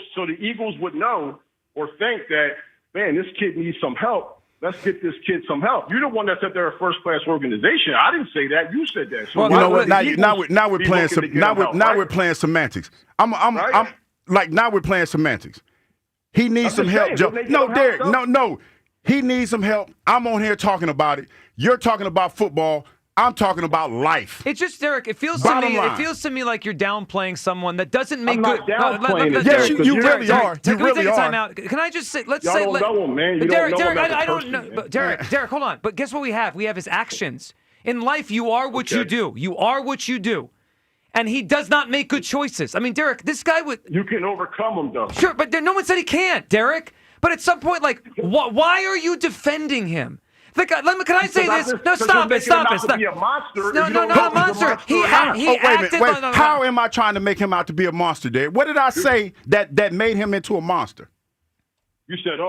would know or think that, man, this kid needs some help. Let's get this kid some help. You're the one that said they're a first-class organization. I didn't say that. You said that. So well, you know what? Now we're playing some. We're playing semantics. Now we're playing semantics. He needs some help, Joe. No, Derek. No. He needs some help. I'm on here talking about it. You're talking about football. I'm talking about life. It's just, Derek, it feels to me like you're downplaying someone that doesn't make good. Yes, you really are. Can we take a time out? Can I just say, Derek, I don't know. But Derek, hold on. But guess what we have? We have his actions. In life, you are what you do. You are what you do. And he does not make good choices. I mean, Derek, this guy would... You can overcome him, though. Sure, but no one said he can't, Derek. But at some point, like, why are you defending him? Can I say this? No, stop it. No, not a monster. He acted. How am I trying to make him out to be a monster, Derek? What did I say that made him into a monster? You said,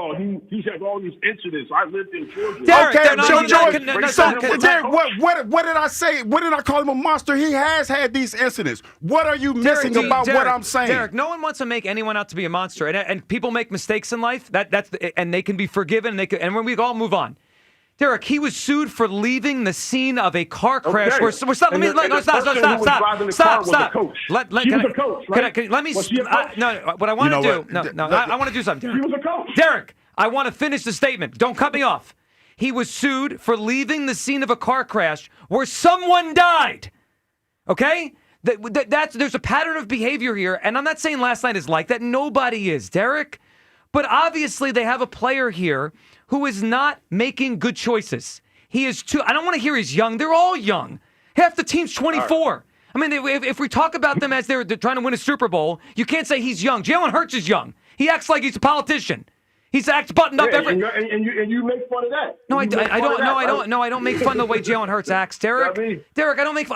he's had all these incidents. I lived in Georgia. Derek, what did I say? What did I call him a monster? He has had these incidents. What are you missing about what I'm saying? Derek, no one wants to make anyone out to be a monster. And people make mistakes in life. And they can be forgiven. And when we all move on. Derek, he was sued for leaving the scene of a car crash. Okay. Stop. And the person who was driving the car was a coach. She was a coach, right? Let me. Was she a coach? No. What I want to do. I want to do something. She was a coach. Derek, I want to finish the statement. Don't cut me off. He was sued for leaving the scene of a car crash where someone died. Okay? There's a pattern of behavior here, and I'm not saying last night is like that. Nobody is, Derek. But obviously they have a player here who is not making good choices. He is too. I don't want to hear he's young. They're all young. Half the team's 24. I mean, if we talk about them as they're trying to win a Super Bowl, you can't say he's young. Jalen Hurts is young. He acts like he's a politician. He's acts buttoned up every. And you make fun of that. No, I don't. No, I don't make fun of the way Jalen Hurts acts, Derek. Derek, I don't make.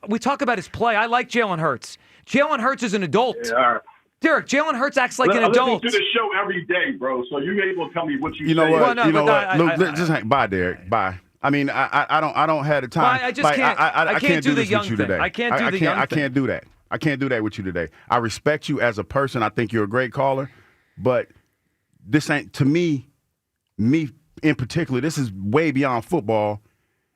We talk about his play. I like Jalen Hurts. Jalen Hurts is an adult. Yeah, all right. Derek, Jalen Hurts acts like an adult. I listen to the show every day, bro. So you're able to tell me what you know say. what? You know what? Luke, just hang. Bye, Derek. Bye. I mean, I don't have the time. I just can't. I can't do the young thing. Today. I can't do the young thing. I can't do that. I can't do that with you today. I respect you as a person. I think you're a great caller, but this ain't to me in particular. This is way beyond football,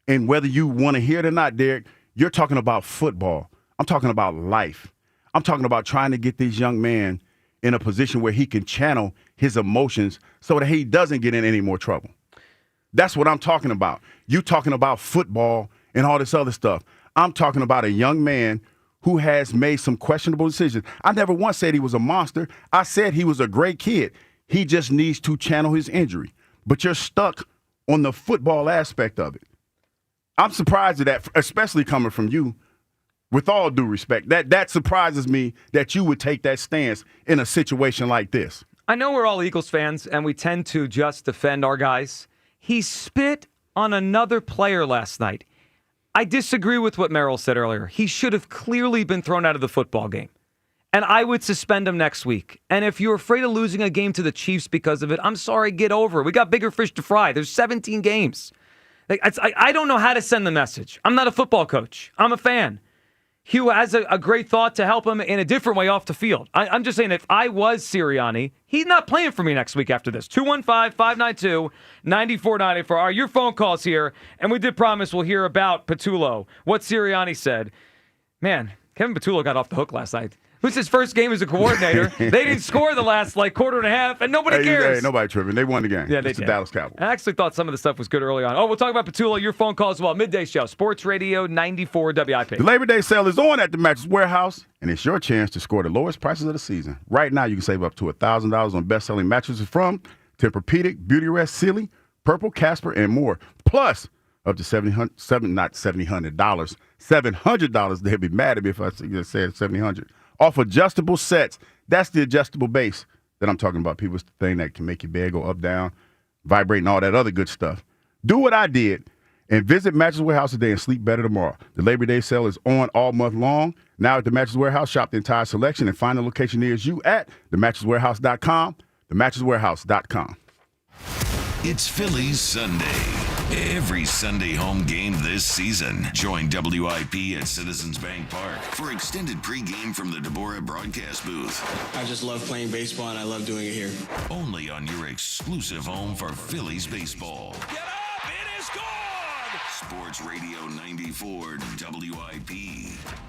and whether you want to hear it or not, Derek, you're talking about football. I'm talking about life. I'm talking about trying to get this young man in a position where he can channel his emotions so that he doesn't get in any more trouble. That's what I'm talking about. You talking about football and all this other stuff. I'm talking about a young man who has made some questionable decisions. I never once said he was a monster. I said he was a great kid. He just needs to channel his injury. But you're stuck on the football aspect of it. I'm surprised at that, especially coming from you. With all due respect, that surprises me that you would take that stance in a situation like this. I know we're all Eagles fans, and we tend to just defend our guys. He spit on another player last night. I disagree with what Merrill said earlier. He should have clearly been thrown out of the football game. And I would suspend him next week. And if you're afraid of losing a game to the Chiefs because of it, I'm sorry, get over it. We got bigger fish to fry. There's 17 games. I don't know how to send the message. I'm not a football coach. I'm a fan. Hugh has a great thought to help him in a different way off the field. I'm just saying, if I was Seriani, he's not playing for me next week after this. 215-592-9490 for your phone calls here. And we did promise we'll hear about Patullo, what Seriani said. Man, Kevin Patullo got off the hook last night. It was his first game as a coordinator. They didn't score the last quarter and a half, and nobody cares. Hey, nobody tripping. They won the game. Yeah, they did. The Dallas Cowboys. I actually thought some of the stuff was good early on. Oh, we'll talk about Patullo, your phone call as well. Midday Show, Sports Radio 94 WIP. The Labor Day sale is on at the Mattress Warehouse, and it's your chance to score the lowest prices of the season. Right now, you can save up to $1,000 on best-selling mattresses from Tempur-Pedic, Beautyrest, Sealy, Purple, Casper, and more. Plus, up to $700. They'd be mad at me if I said $700. Off adjustable sets. That's the adjustable base that I'm talking about. People's thing that can make your bed go up, down, vibrate, and all that other good stuff. Do what I did and visit Mattress Warehouse today and sleep better tomorrow. The Labor Day sale is on all month long. Now at the Mattress Warehouse, shop the entire selection and find a location near you at themattresswarehouse.com. Themattresswarehouse.com. It's Phillies Sunday. Every Sunday home game this season. Join WIP at Citizens Bank Park for extended pregame from the Deborah broadcast booth. I just love playing baseball and I love doing it here. Only on your exclusive home for Phillies baseball. Get up! It is gone! Sports Radio 94 WIP.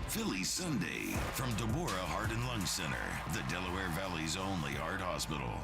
Phillies Sunday from Deborah Heart and Lung Center, the Delaware Valley's only heart hospital.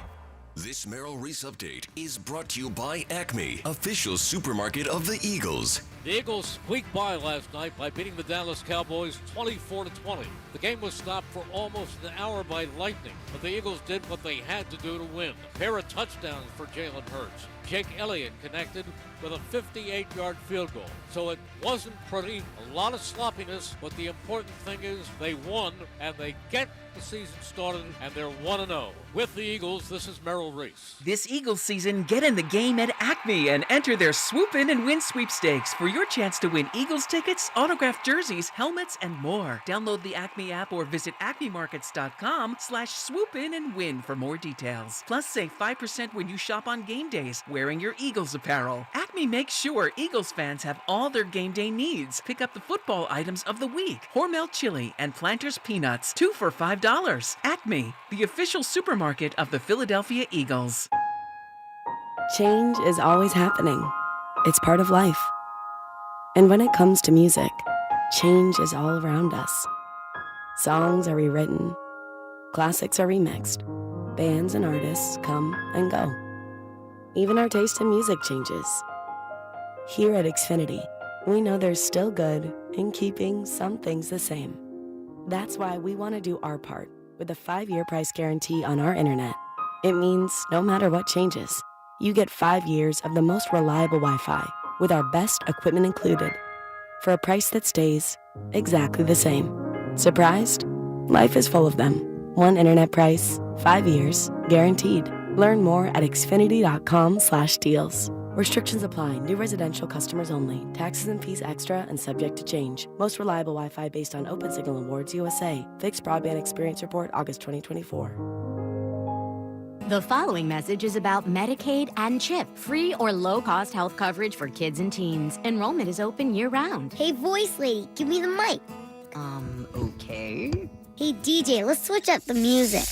This Merrill Reese update is brought to you by Acme, official supermarket of the Eagles. The Eagles squeaked by last night by beating the Dallas Cowboys 24-20. The game was stopped for almost an hour by lightning, but the Eagles did what they had to do to win. A pair of touchdowns for Jalen Hurts. Jake Elliott connected with a 58-yard field goal. So it wasn't pretty, a lot of sloppiness, but the important thing is they won, and they get the season started, and they're 1-0. With the Eagles, this is Merrill Reese. This Eagles season, get in the game at Acme and enter their Swoop In and Win sweepstakes for your chance to win Eagles tickets, autographed jerseys, helmets, and more. Download the Acme app or visit acmemarkets.com/swoopinandwin for more details. Plus, save 5% when you shop on game days wearing your Eagles apparel. Acme makes sure Eagles fans have all their game day needs. Pick up the football items of the week: Hormel chili and Planters peanuts, 2 for $5. Acme, the official supermarket of the Philadelphia Eagles. Change is always happening, It's part of life. And when it comes to music, change is all around us. Songs are rewritten, classics are remixed, bands and artists come and go. Even our taste in music changes. Here at Xfinity, we know there's still good in keeping some things the same. That's why we want to do our part with a 5-year price guarantee on our internet. It means no matter what changes, you get 5 years of the most reliable Wi-Fi with our best equipment included for a price that stays exactly the same. Surprised? Life is full of them. One internet price, 5 years, guaranteed. Learn more at xfinity.com/deals. Restrictions apply. New residential customers only. Taxes and fees extra and subject to change. Most reliable Wi-Fi based on Open Signal Awards USA. Fixed Broadband Experience Report, August 2024. The following message is about Medicaid and CHIP, free or low-cost health coverage for kids and teens. Enrollment is open year-round. Hey, voice lady, give me the mic. Okay. Hey, DJ, let's switch up the music.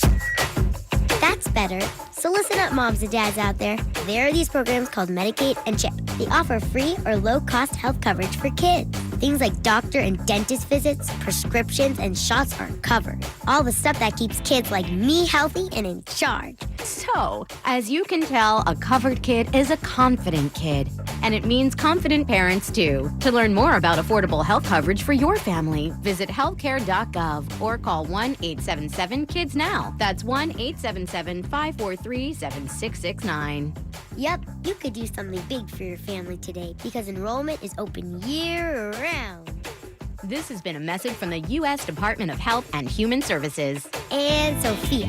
That's better. So listen up, moms and dads out there. There are these programs called Medicaid and CHIP. They offer free or low-cost health coverage for kids. Things like doctor and dentist visits, prescriptions, and shots are covered. All the stuff that keeps kids like me healthy and in charge. So, as you can tell, a covered kid is a confident kid. And it means confident parents, too. To learn more about affordable health coverage for your family, visit healthcare.gov or call 1-877-KIDS-NOW. That's 1-877-543-7669. Yep, you could do something big for your family today because enrollment is open year-round. This has been a message from the U.S. Department of Health and Human Services. And Sophia.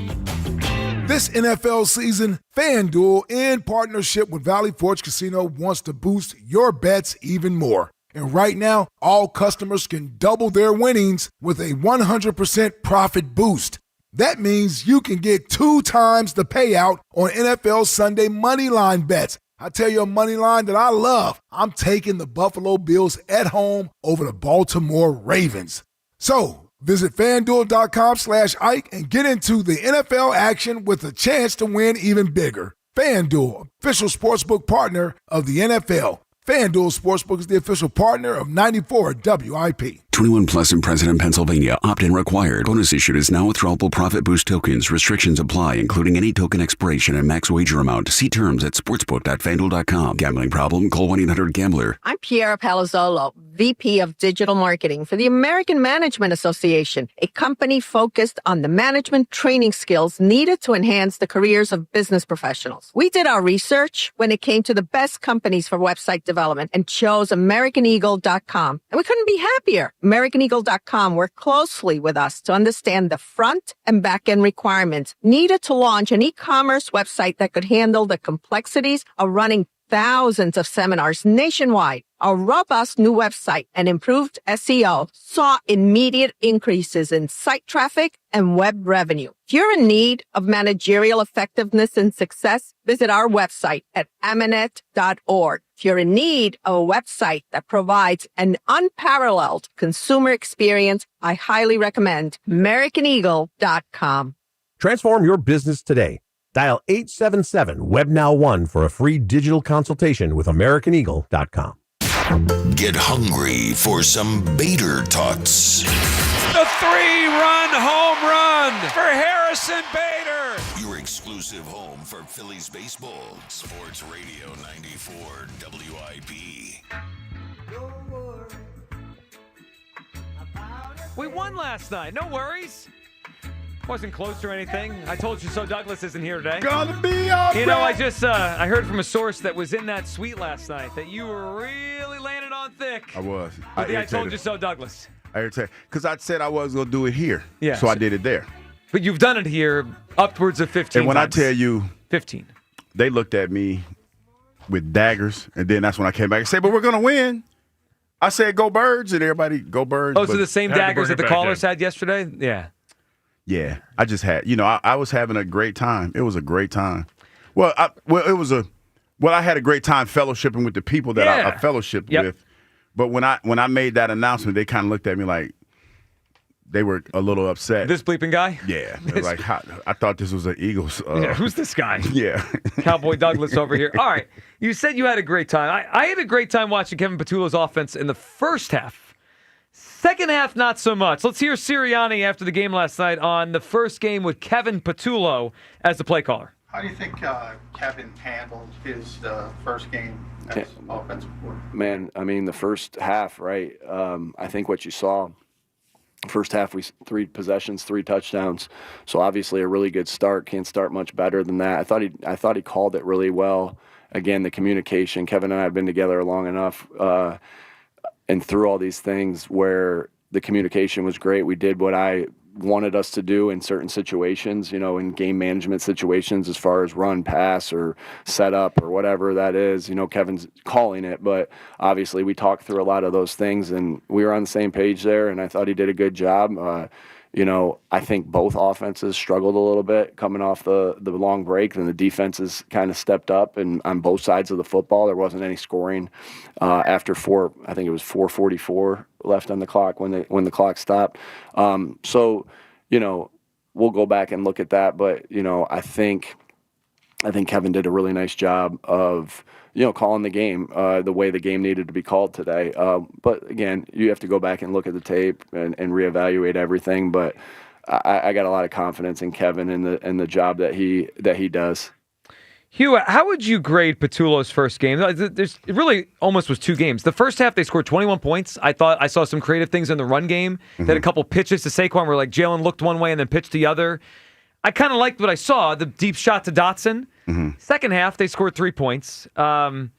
This NFL season, FanDuel, in partnership with Valley Forge Casino, wants to boost your bets even more. And right now, all customers can double their winnings with a 100% profit boost. That means you can get 2 times the payout on NFL Sunday moneyline bets. I tell you a money line that I love. I'm taking the Buffalo Bills at home over the Baltimore Ravens. So, visit FanDuel.com/Ike and get into the NFL action with a chance to win even bigger. FanDuel, official sportsbook partner of the NFL. FanDuel Sportsbook is the official partner of 94 WIP. 21 plus and present in Pennsylvania. Opt-in required. Bonus issued is now withdrawable profit boost tokens. Restrictions apply, including any token expiration and max wager amount. See terms at sportsbook.fanduel.com. Gambling problem? Call 1-800-GAMBLER. I'm Piera Palazzolo, VP of Digital Marketing for the American Management Association, a company focused on the management training skills needed to enhance the careers of business professionals. We did our research when it came to the best companies for website development and chose AmericanEagle.com. And we couldn't be happier. AmericanEagle.com worked closely with us to understand the front and back end requirements needed to launch an e-commerce website that could handle the complexities of running thousands of seminars nationwide. Our robust new website and improved SEO saw immediate increases in site traffic and web revenue. If you're in need of managerial effectiveness and success, visit our website at amanet.org. If you're in need of a website that provides an unparalleled consumer experience, I highly recommend AmericanEagle.com. Transform your business today. Dial 877-WebNow1 for a free digital consultation with AmericanEagle.com. Get hungry for some Bader Tots. The 3-run home run for Harrison Bader. Your exclusive home for Phillies baseball. Sports Radio 94 WIP. We won last night. No worries. Wasn't close or anything. I told you so. Douglas isn't here today. Gonna be all You know, right. I heard from a source that was in that suite last night that you were really laying it on thick. I was. I told you so, Douglas. I irritated. Because I said I was going to do it here. Yeah. So I did it there. But you've done it here upwards of 15 And when times. I tell you. 15. They looked at me with daggers. And then that's when I came back and said, but we're going to win. I said, go Birds. And everybody, go Birds. Oh, so the same daggers that the callers had yesterday? Yeah. Yeah, I just had, I was having a great time. It was a great time. I had a great time fellowshipping with the people that I fellowshipped with. But when I made that announcement, they kind of looked at me like, they were a little upset. This bleeping guy? Yeah. They're like, I thought this was an Eagles. Yeah, who's this guy? Yeah. Cowboy Douglas over here. All right. You said you had a great time. I had a great time watching Kevin Patullo's offense in the first half. Second half, not so much. Let's hear Serriani after the game last night on the first game with Kevin Patullo as the play caller. How do you think Kevin handled his first game as offensive coordinator? Man, I mean, the first half, right? I think what you saw, first half, we 3 possessions, 3 touchdowns. So obviously a really good start. Can't start much better than that. I thought he called it really well. Again, the communication. Kevin and I have been together long enough, and through all these things where the communication was great. We did what I wanted us to do in certain situations, in game management situations as far as run, pass, or set up or whatever that is. Kevin's calling it, but obviously we talked through a lot of those things and we were on the same page there, and I thought he did a good job. I think both offenses struggled a little bit coming off the long break, and the defenses kind of stepped up, and on both sides of the football there wasn't any scoring after 4:44 left on the clock when the clock stopped. So we'll go back and look at that, but I think Kevin did a really nice job of calling the game the way the game needed to be called today. But again, you have to go back and look at the tape and reevaluate everything. But I got a lot of confidence in Kevin and the job that he does. Hugh, how would you grade Patullo's first game? It really almost was 2 games. The first half, they scored 21 points. I thought I saw some creative things in the run game. They had a couple pitches to Saquon where Jalen looked one way and then pitched the other. I kind of liked what I saw, the deep shot to Dotson. Second half, they scored 3 points. Saquon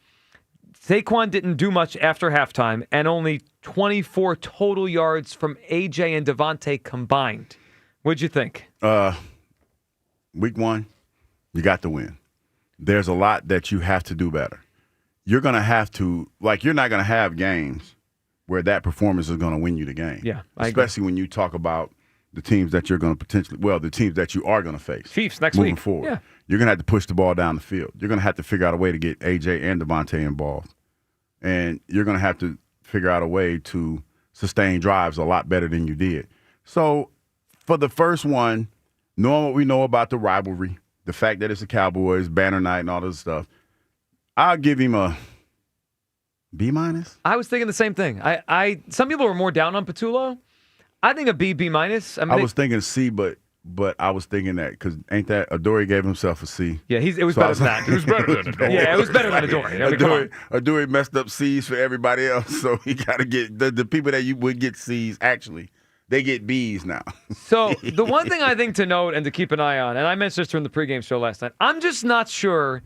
didn't do much after halftime, and only 24 total yards from AJ and Devontae combined. What'd you think? Week 1, you got the win. There's a lot that you have to do better. You're going to have to, you're not going to have games where that performance is going to win you the game. Yeah, especially when you talk about the teams that you're going to the teams that you are going to face. Chiefs next moving week. forward. Yeah. You're going to have to push the ball down the field. You're going to have to figure out a way to get AJ and Devontae involved. And you're going to have to figure out a way to sustain drives a lot better than you did. So for the first one, knowing what we know about the rivalry, the fact that it's the Cowboys, banner night, and all this stuff, I'll give him a B-. I was thinking the same thing. Some people were more down on Patullo. I think a B-. I was thinking C, but I was thinking that because ain't that Adoree gave himself a C. Yeah, it was better than that. It was better than Adoree. Yeah, it was better than Adoree. Adoree messed up C's for everybody else, so he got to get the people that you would get C's. Actually, they get B's now. So the one thing I think to note and to keep an eye on, and I mentioned this during the pregame show last night, I'm just not sure.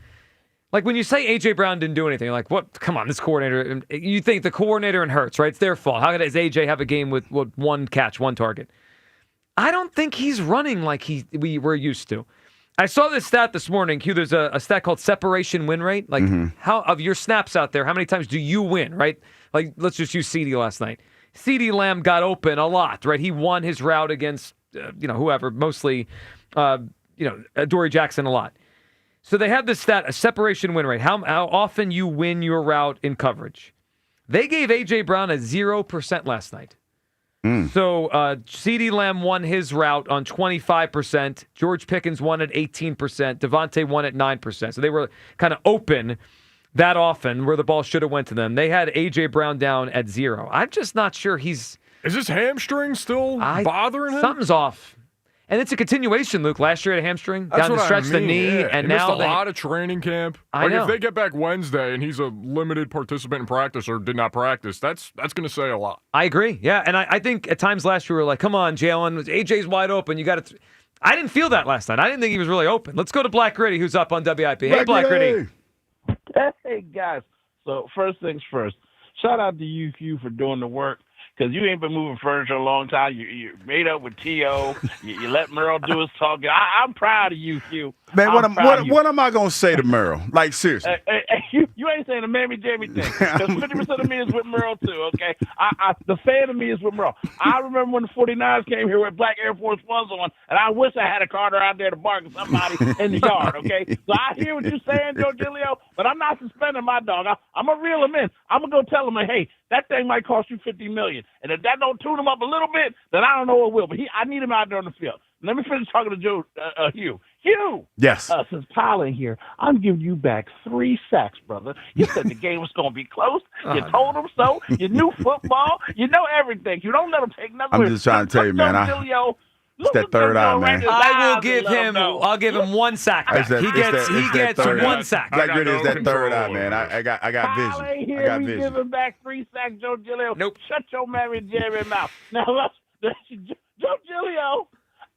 When you say A.J. Brown didn't do anything, what? Come on, this coordinator. You think the coordinator and Hurts, right? It's their fault. How does A.J. have a game with 1 catch, 1 target? I don't think he's running like we were used to. I saw this stat this morning, Hugh. There's a stat called separation win rate. How of your snaps out there, how many times do you win, right? Let's just use CeeDee last night. CeeDee Lamb got open a lot, right? He won his route against, whoever, mostly, Adoree Jackson a lot. So they have this stat, a separation win rate, how often you win your route in coverage. They gave A.J. Brown a 0% last night. So CeeDee Lamb won his route on 25%. George Pickens won at 18%. Devontae won at 9%. So they were kind of open that often where the ball should have went to them. They had A.J. Brown down at 0. I'm just not sure he's... Is his hamstring still bothering him? Something's off. And it's a continuation, Luke. Last year at a hamstring, down to stretch the knee, and he now missed a lot of training camp. I know. If they get back Wednesday and he's a limited participant in practice or did not practice, that's going to say a lot. I agree. Yeah, and I think at times last year we were like, "Come on, Jalen, AJ's wide open. You got to." I didn't feel that last night. I didn't think he was really open. Let's go to Black Gritty, who's up on WIP. Hey, Black Gritty. Hey guys. So first things first. Shout out to you, Hugh, for doing the work. Because you ain't been moving furniture a long time. You made up with T.O. You let Merrill do his talking. I'm proud of you, Hugh. Man, I'm proud of you. what am I going to say to Merrill? Like, seriously. You ain't saying the Mammy Jammy thing. Because 50% of me is with Merrill, too, okay? The fan of me is with Merrill. I remember when the 49ers came here with black Air Force Ones on, and I wish I had a Carter out there to bark at somebody in the yard, okay? So I hear what you're saying, Joe Giglio, but I'm not suspending my dog. I'm going to reel him in. I'm going to go tell him, hey, that thing might cost you $50 million. And if that don't tune him up a little bit, then I don't know what will. But I need him out there on the field. Let me finish talking to Hugh. Hugh! Yes. Since Tyler here, I'm giving you back 3 sacks, brother. You said the game was going to be close. You told him so. You knew football. You know everything. You don't let him take nothing. I'm just trying to tell you, man. It's that third eye, man. I'll give him 1 sack back. He gets 1 sack. That gritty is that third eye, man. I got vision. Tyler here, I got we vision. give him back 3 sacks, Joe Giglio. Nope. Shut your Mary Jerry mouth. Now, Joe Giglio,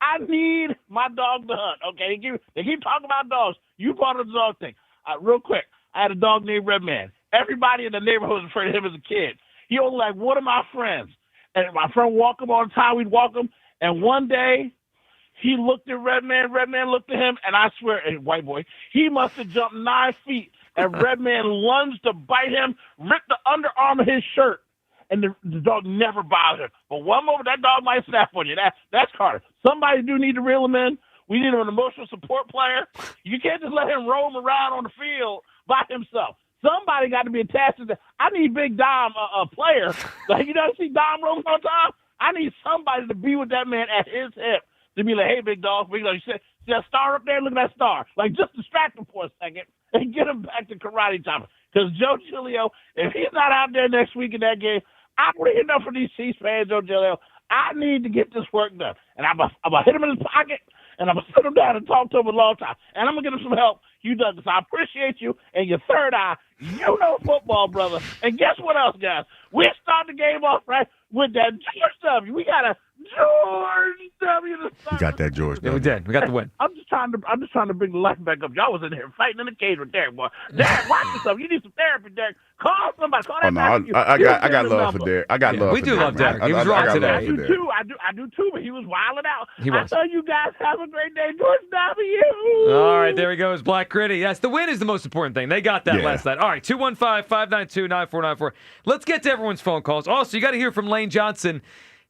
I need my dog to hunt, okay? They keep talking about dogs. You brought up the dog thing. Real quick, I had a dog named Redman. Everybody in the neighborhood was afraid of him as a kid. He was like one of my friends. And my friend walked him all the time. We'd walk him. And one day, he looked at Redman. Redman looked at him. And I swear, white boy, he must have jumped 9 feet. And Redman lunged to bite him, ripped the underarm of his shirt. And the dog never bothered him. But one moment, that dog might snap on you. That's Carter. Somebody do need to reel him in. We need an emotional support player. You can't just let him roam around on the field by himself. Somebody got to be attached to that. I need Big Dom, a player. Like, you know, see Dom roaming all the time? I need somebody to be with that man at his hip to be like, hey, big dog, you see that star up there? Look at that star. Like, just distract him for a second and get him back to karate chopper. Because Joe Giglio, if he's not out there next week in that game, I'm ready enough for these Chiefs fans, Joe Giglio. I need to get this work done. And I'm going to hit him in his pocket, and I'm going to sit him down and talk to him a long time. And I'm going to get him some help. You done this. I appreciate you and your third eye. You know football, brother. And guess what else, guys? We start the game off right with that George W. We got a George W. to start. You got that, George W. Yeah, we did. We got the win. I'm just trying to bring the life back up. Y'all was in here fighting in the cage with Derek, boy. Derek, watch yourself. You need some therapy, Derek. Call somebody. Call that I got love for Derek. I got love. We do love Derek. He was wrong today. I do too. I do too. But he was wilding out. He was. I tell you guys, have a great day, George W. All right, there he goes, Black Gritty. Yes, the win is the most important thing. They got that last night. All right, 215-592-9494. Let's get to everyone's phone calls. Also, you got to hear from Lane Johnson.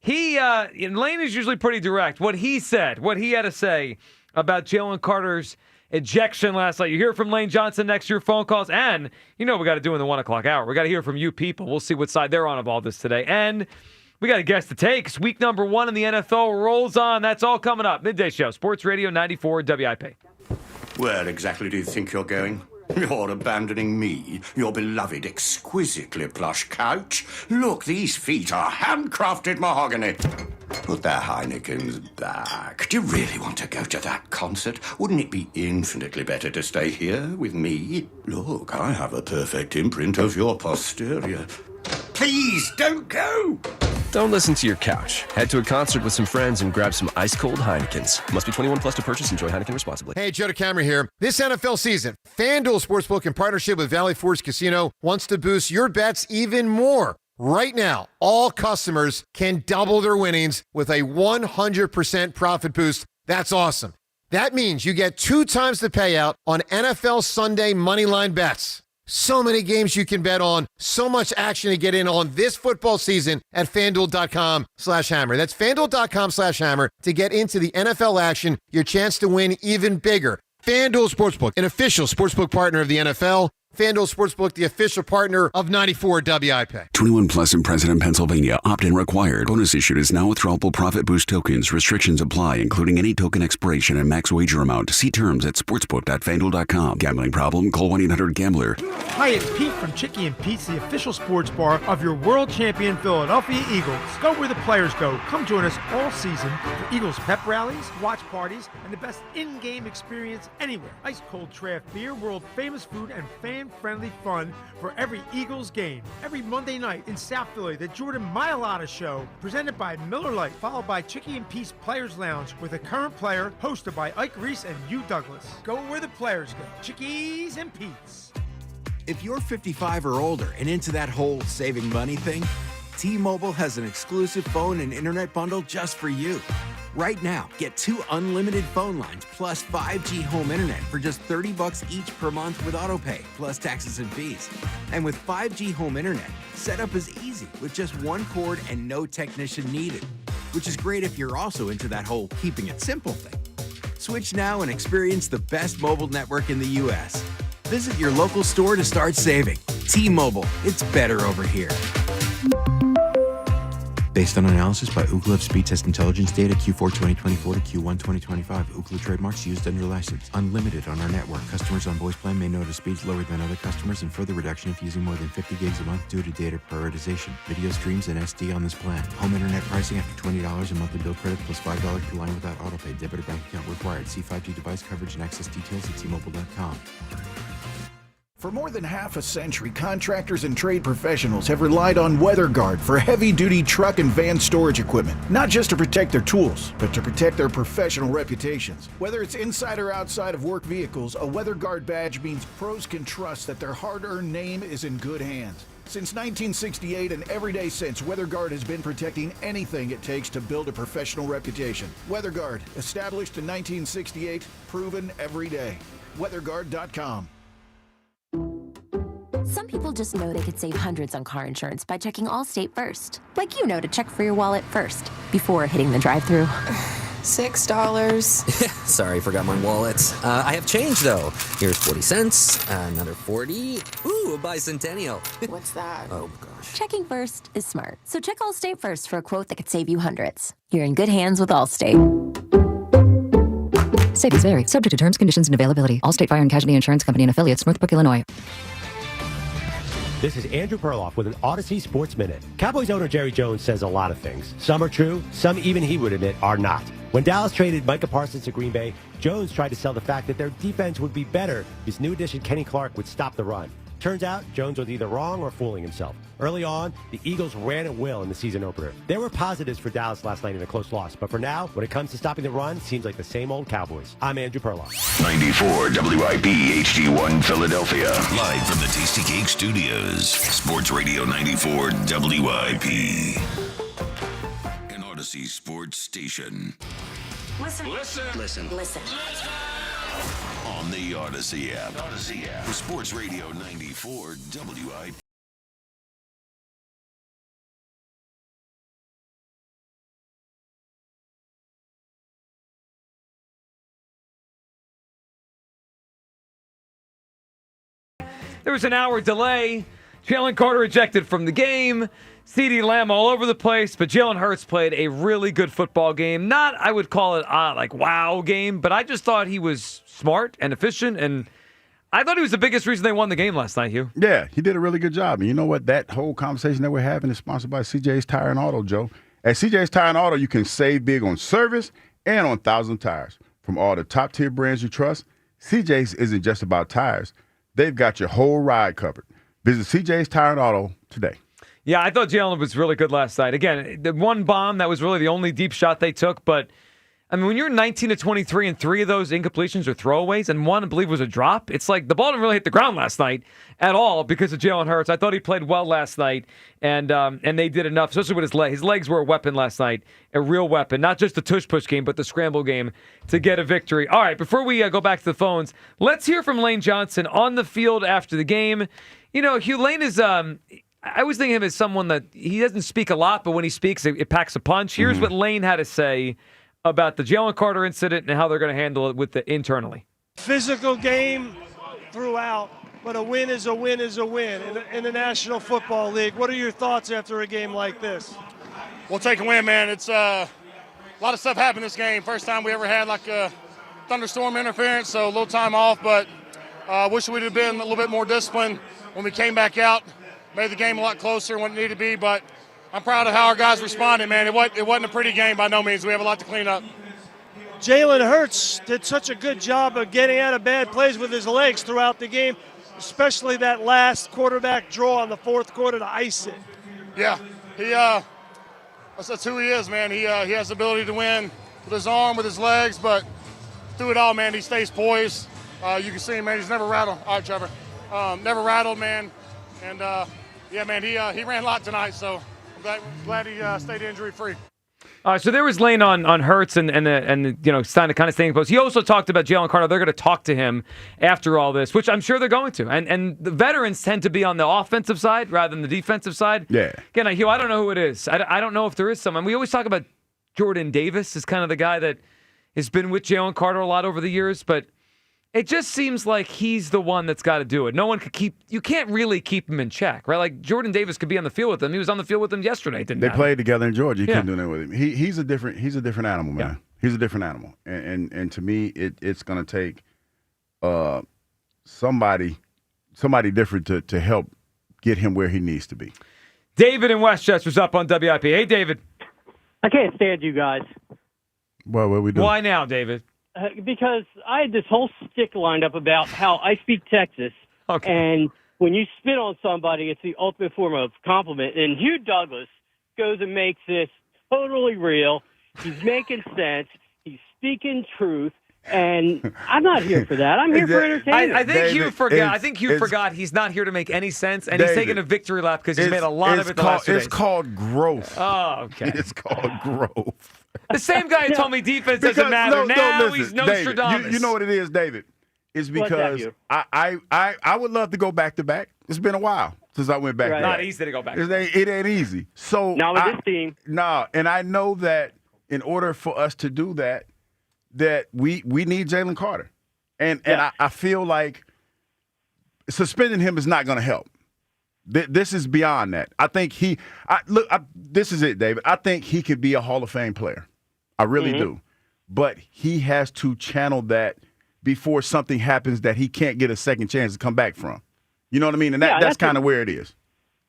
Lane is usually pretty direct. What he said, what he had to say about Jalen Carter's ejection last night. You hear from Lane Johnson next to your phone calls. And you know what we got to do in the 1 o'clock hour. We got to hear from you people. We'll see what side they're on of all this today. And we got to guess the takes. Week number 1 in the NFL rolls on. That's all coming up. Midday Show, Sports Radio 94 WIP. Where exactly do you think you're going? You're abandoning me, your beloved, exquisitely plush couch. Look, these feet are handcrafted mahogany. Put their Heinekens back. Do you really want to go to that concert? Wouldn't it be infinitely better to stay here with me? Look, I have a perfect imprint of your posterior. Please, don't go! Don't listen to your couch. Head to a concert with some friends and grab some ice-cold Heinekens. Must be 21 plus to purchase. Enjoy Heineken responsibly. Hey, Joe DeCamera here. This NFL season, FanDuel Sportsbook in partnership with Valley Forge Casino wants to boost your bets even more. Right now, all customers can double their winnings with a 100% profit boost. That's awesome. That means you get 2 times the payout on NFL Sunday moneyline bets. So many games you can bet on, so much action to get in on this football season at FanDuel.com/hammer. That's FanDuel.com/hammer to get into the NFL action, your chance to win even bigger. FanDuel Sportsbook, an official sportsbook partner of the NFL. FanDuel Sportsbook, the official partner of 94 WIP. 21 plus in President, Pennsylvania. Opt-in required. Bonus issued is now withdrawable profit boost tokens. Restrictions apply, including any token expiration and max wager amount. See terms at sportsbook.fanduel.com. Gambling problem? Call 1-800-GAMBLER. Hi, it's Pete from Chicky and Pete's, the official sports bar of your world champion Philadelphia Eagles. Go where the players go. Come join us all season for Eagles pep rallies, watch parties, and the best in-game experience anywhere. Ice cold draft beer, world famous food, and fan-friendly fun for every Eagles game. Every Monday night in South Philly, the Jordan Mailata Show, presented by Miller Lite, followed by Chicky and Pete's Players Lounge with a current player, hosted by Ike Reese and Hugh Douglas. Go where the players go. Chickies and Pete's. If you're 55 or older and into that whole saving money thing, T-Mobile has an exclusive phone and internet bundle just for you. Right now, get 2 unlimited phone lines plus 5G home internet for just $30 each per month with AutoPay, plus taxes and fees. And with 5G home internet, setup is easy with just one cord and no technician needed, which is great if you're also into that whole keeping it simple thing. Switch now and experience the best mobile network in the U.S. Visit your local store to start saving. T-Mobile, it's better over here. Based on analysis by Ookla of Speed Test Intelligence data Q4 2024 to Q1 2025. Ookla trademarks used under license. Unlimited on our network. Customers on voice plan may notice speeds lower than other customers and further reduction if using more than 50 gigs a month due to data prioritization. Video streams and SD on this plan. Home internet pricing after $20 a monthly bill credit plus $5 per line without autopay. Debit or bank account required. See 5G device coverage and access details at T-Mobile.com. For more than half a century, contractors and trade professionals have relied on WeatherGuard for heavy-duty truck and van storage equipment, not just to protect their tools, but to protect their professional reputations. Whether it's inside or outside of work vehicles, a WeatherGuard badge means pros can trust that their hard-earned name is in good hands. Since 1968 and every day since, WeatherGuard has been protecting anything it takes to build a professional reputation. WeatherGuard, established in 1968, proven every day. WeatherGuard.com. Some people just know they could save hundreds on car insurance by checking Allstate first. Like you know to check for your wallet first, before hitting the drive-thru. $6. Sorry, forgot my wallet. I have change, though. Here's 40 cents, another 40. Ooh, a bicentennial. What's that? Oh, gosh. Checking first is smart. So check Allstate first for a quote that could save you hundreds. You're in good hands with Allstate. Savings vary. Subject to terms, conditions, and availability. Allstate Fire and Casualty Insurance Company and affiliates, Northbrook, Illinois. This is Andrew Perloff with an Odyssey Sports Minute. Cowboys owner Jerry Jones says a lot of things. Some are true, some even he would admit are not. When Dallas traded Micah Parsons to Green Bay, Jones tried to sell the fact that their defense would be better because new addition Kenny Clark would stop the run. Turns out, Jones was either wrong or fooling himself. Early on, the Eagles ran at will in the season opener. There were positives for Dallas last night in a close loss, but for now, when it comes to stopping the run, it seems like the same old Cowboys. I'm Andrew Perloff. 94 WIP HD1 Philadelphia. Live from the Tasty Cake Studios. Sports Radio 94 WIP. An Odyssey Sports Station. Listen. On the Odyssey app. For Sports Radio 94 WIP. There was an hour delay. Jaylen Carter ejected from the game. CeeDee Lamb all over the place. But Jalen Hurts played a really good football game. Not, I would call it like wow game, but I just thought he was smart and efficient. And I thought he was the biggest reason they won the game last night, Hugh. Yeah, he did a really good job. And you know what? That whole conversation that we're having is sponsored by CJ's Tire and Auto, Joe. At CJ's Tire and Auto, you can save big on service and on 1,000 tires. From all the top-tier brands you trust, CJ's isn't just about tires. They've got your whole ride covered. Visit CJ's Tire and Auto today. Yeah, I thought Jalen was really good last night. Again, the one bomb, that was really the only deep shot they took. But, I mean, when you're 19 to 23 and 3 of those incompletions are throwaways and one, I believe, was a drop, it's like the ball didn't really hit the ground last night at all because of Jalen Hurts. I thought he played well last night, and they did enough, especially with his legs. His legs were a weapon last night, a real weapon. Not just the tush-push game, but the scramble game to get a victory. All right, before we go back to the phones, let's hear from Lane Johnson on the field after the game. You know, Hugh, Lane is I always think of him as someone that he doesn't speak a lot, but when he speaks, it packs a punch. Here's what Lane had to say about the Jalen Carter incident and how they're going to handle it with the internally. Physical game throughout, but a win is a win is a win in the National Football League. What are your thoughts after a game like this? We'll take a win, man. It's a lot of stuff happened this game. First time we ever had like a thunderstorm interference, so a little time off, but wish we'd have been a little bit more disciplined when we came back out. Made the game a lot closer than what it needed to be, but I'm proud of how our guys responded, man. It wasn't a pretty game by no means. We have a lot to clean up. Jalen Hurts did such a good job of getting out of bad plays with his legs throughout the game, especially that last quarterback draw on the fourth quarter to ice it. Yeah, that's who he is, man. He has the ability to win with his arm, with his legs, but through it all, man, he stays poised. You can see him, man. He's never rattled. All right, Trevor. Never rattled, man. And, yeah, man, he ran a lot tonight, so I'm glad he stayed injury-free. So there was Lane on Hurts and kind of staying close. He also talked about Jaylen Carter. They're going to talk to him after all this, which I'm sure they're going to. And the veterans tend to be on the offensive side rather than the defensive side. Yeah. Again, I don't know who it is. I don't know if there is someone. We always talk about Jordan Davis as kind of the guy that has been with Jalen Carter a lot over the years, but it just seems like he's the one that's got to do it. No one could you can't really keep him in check, right? Like Jordan Davis could be on the field with him. He was on the field with him yesterday. They played together in Georgia. You couldn't do that with him. He's a different animal, man. Yeah. He's a different animal. And to me, it's going to take somebody different to help get him where he needs to be. David in Westchester's up on WIP. Hey, David. I can't stand you guys. Well, what we doing? Why now, David? Because I had this whole stick lined up about how I speak Texas, and when you spit on somebody, it's the ultimate form of compliment. And Hugh Douglas goes and makes this totally real. He's making sense. He's speaking truth. And I'm not here for that. I'm here for entertainment. I think Hugh forgot. I think Hugh forgot he's not here to make any sense, and he's taking a victory lap because he's made a lot of it the last 2 days. It's called growth. Oh, okay. It's called growth. The same guy who told me defense doesn't matter. Now he's Nostradamus. David, you know what it is, David? It's because I would love to go back to back. It's been a while since I went back to back. Not easy to go back. It ain't easy. So not with this team. No, and I know that in order for us to do that we need Jalen Carter. And I feel like suspending him is not going to help. This is beyond that. I think this is it, David. I think he could be a Hall of Fame player. I really do. But he has to channel that before something happens that he can't get a second chance to come back from. You know what I mean? And that's kind of where it is.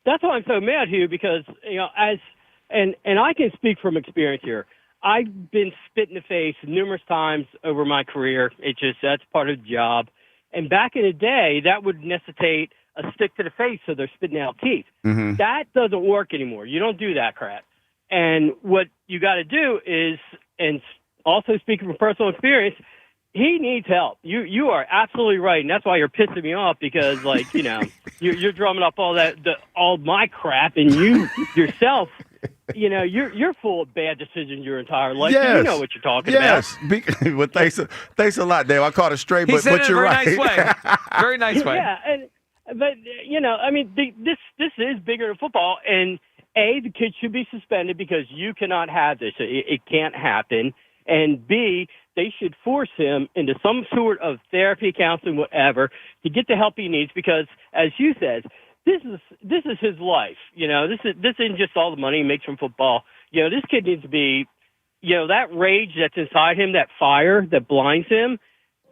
That's why I'm so mad, Hugh, because, and I can speak from experience here. I've been spit in the face numerous times over my career. That's part of the job. And back in the day, that would necessitate a stick to the face so they're spitting out teeth. Mm-hmm. That doesn't work anymore. You don't do that crap. And what you got to do is, and also speaking from personal experience, he needs help. You are absolutely right, and that's why you're pissing me off because, you're drumming up all my crap, and you yourself, you're full of bad decisions your entire life. Yes. You know what you're talking about. Yes. Well, thanks a lot, Dave. I caught it straight, but you're right. Nice way. Very nice way. Yeah, but this is bigger than football, and A, the kid should be suspended because you cannot have this. It can't happen. And B, they should force him into some sort of therapy, counseling, whatever, to get the help he needs because, as you said, this is his life. This isn't just all the money he makes from football. This kid needs to be, that rage that's inside him, that fire that blinds him,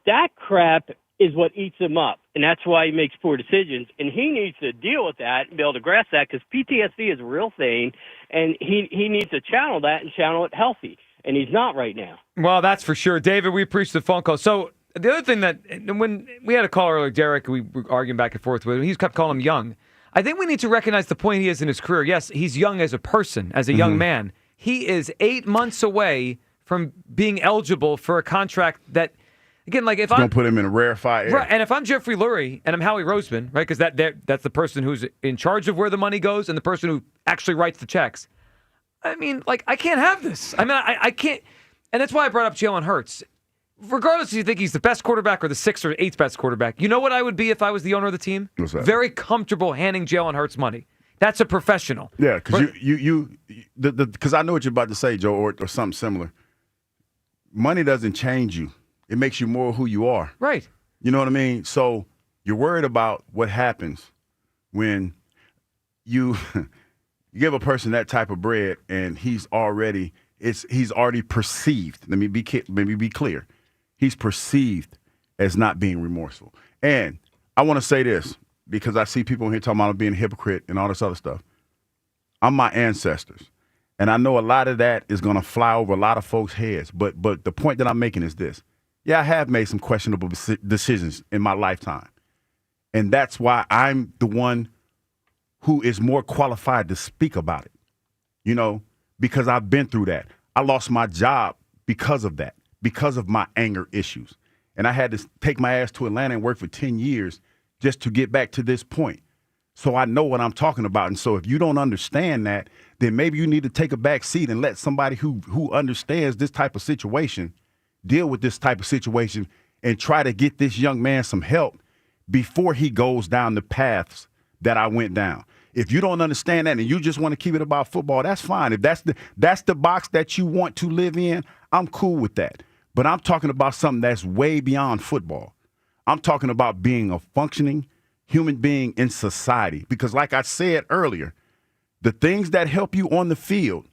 that crap is what eats him up. And that's why he makes poor decisions. And he needs to deal with that and be able to grasp that because PTSD is a real thing. And he needs to channel that and channel it healthy. And he's not right now. Well, that's for sure. David, we appreciate the phone call. So the other thing that when we had a caller earlier, Derek, we were arguing back and forth with him, he kept calling him young. I think we need to recognize the point he is in his career. Yes, he's young as a person, as a young man. He is 8 months away from being eligible for a contract that, again, like if I'm going to put him in a rarefied area. Right, and if I'm Jeffrey Lurie and I'm Howie Roseman, right, because that's the person who's in charge of where the money goes and the person who actually writes the checks. I mean, I can't have this. I mean, I can't. And that's why I brought up Jalen Hurts. Regardless if you think he's the best quarterback or the 6th or 8th best quarterback, you know what I would be if I was the owner of the team? What's that? Very comfortable handing Jalen Hurts money. That's a professional. Yeah, because because I know what you're about to say, Joe, or something similar. Money doesn't change you. It makes you more who you are. Right. You know what I mean? So you're worried about what happens when you give a person that type of bread and he's already perceived. Let me be clear. He's perceived as not being remorseful. And I want to say this because I see people in here talking about being a hypocrite and all this other stuff. I'm my ancestors. And I know a lot of that is going to fly over a lot of folks' heads. But the point that I'm making is this. Yeah, I have made some questionable decisions in my lifetime. And that's why I'm the one who is more qualified to speak about it, because I've been through that. I lost my job because of that, because of my anger issues. And I had to take my ass to Atlanta and work for 10 years just to get back to this point. So I know what I'm talking about. And so if you don't understand that, then maybe you need to take a back seat and let somebody who understands this type of situation deal with this type of situation and try to get this young man some help before he goes down the paths that I went down. If you don't understand that and you just want to keep it about football, that's fine. If that's the box that you want to live in, I'm cool with that. But I'm talking about something that's way beyond football. I'm talking about being a functioning human being in society. Because like I said earlier, the things that help you on the field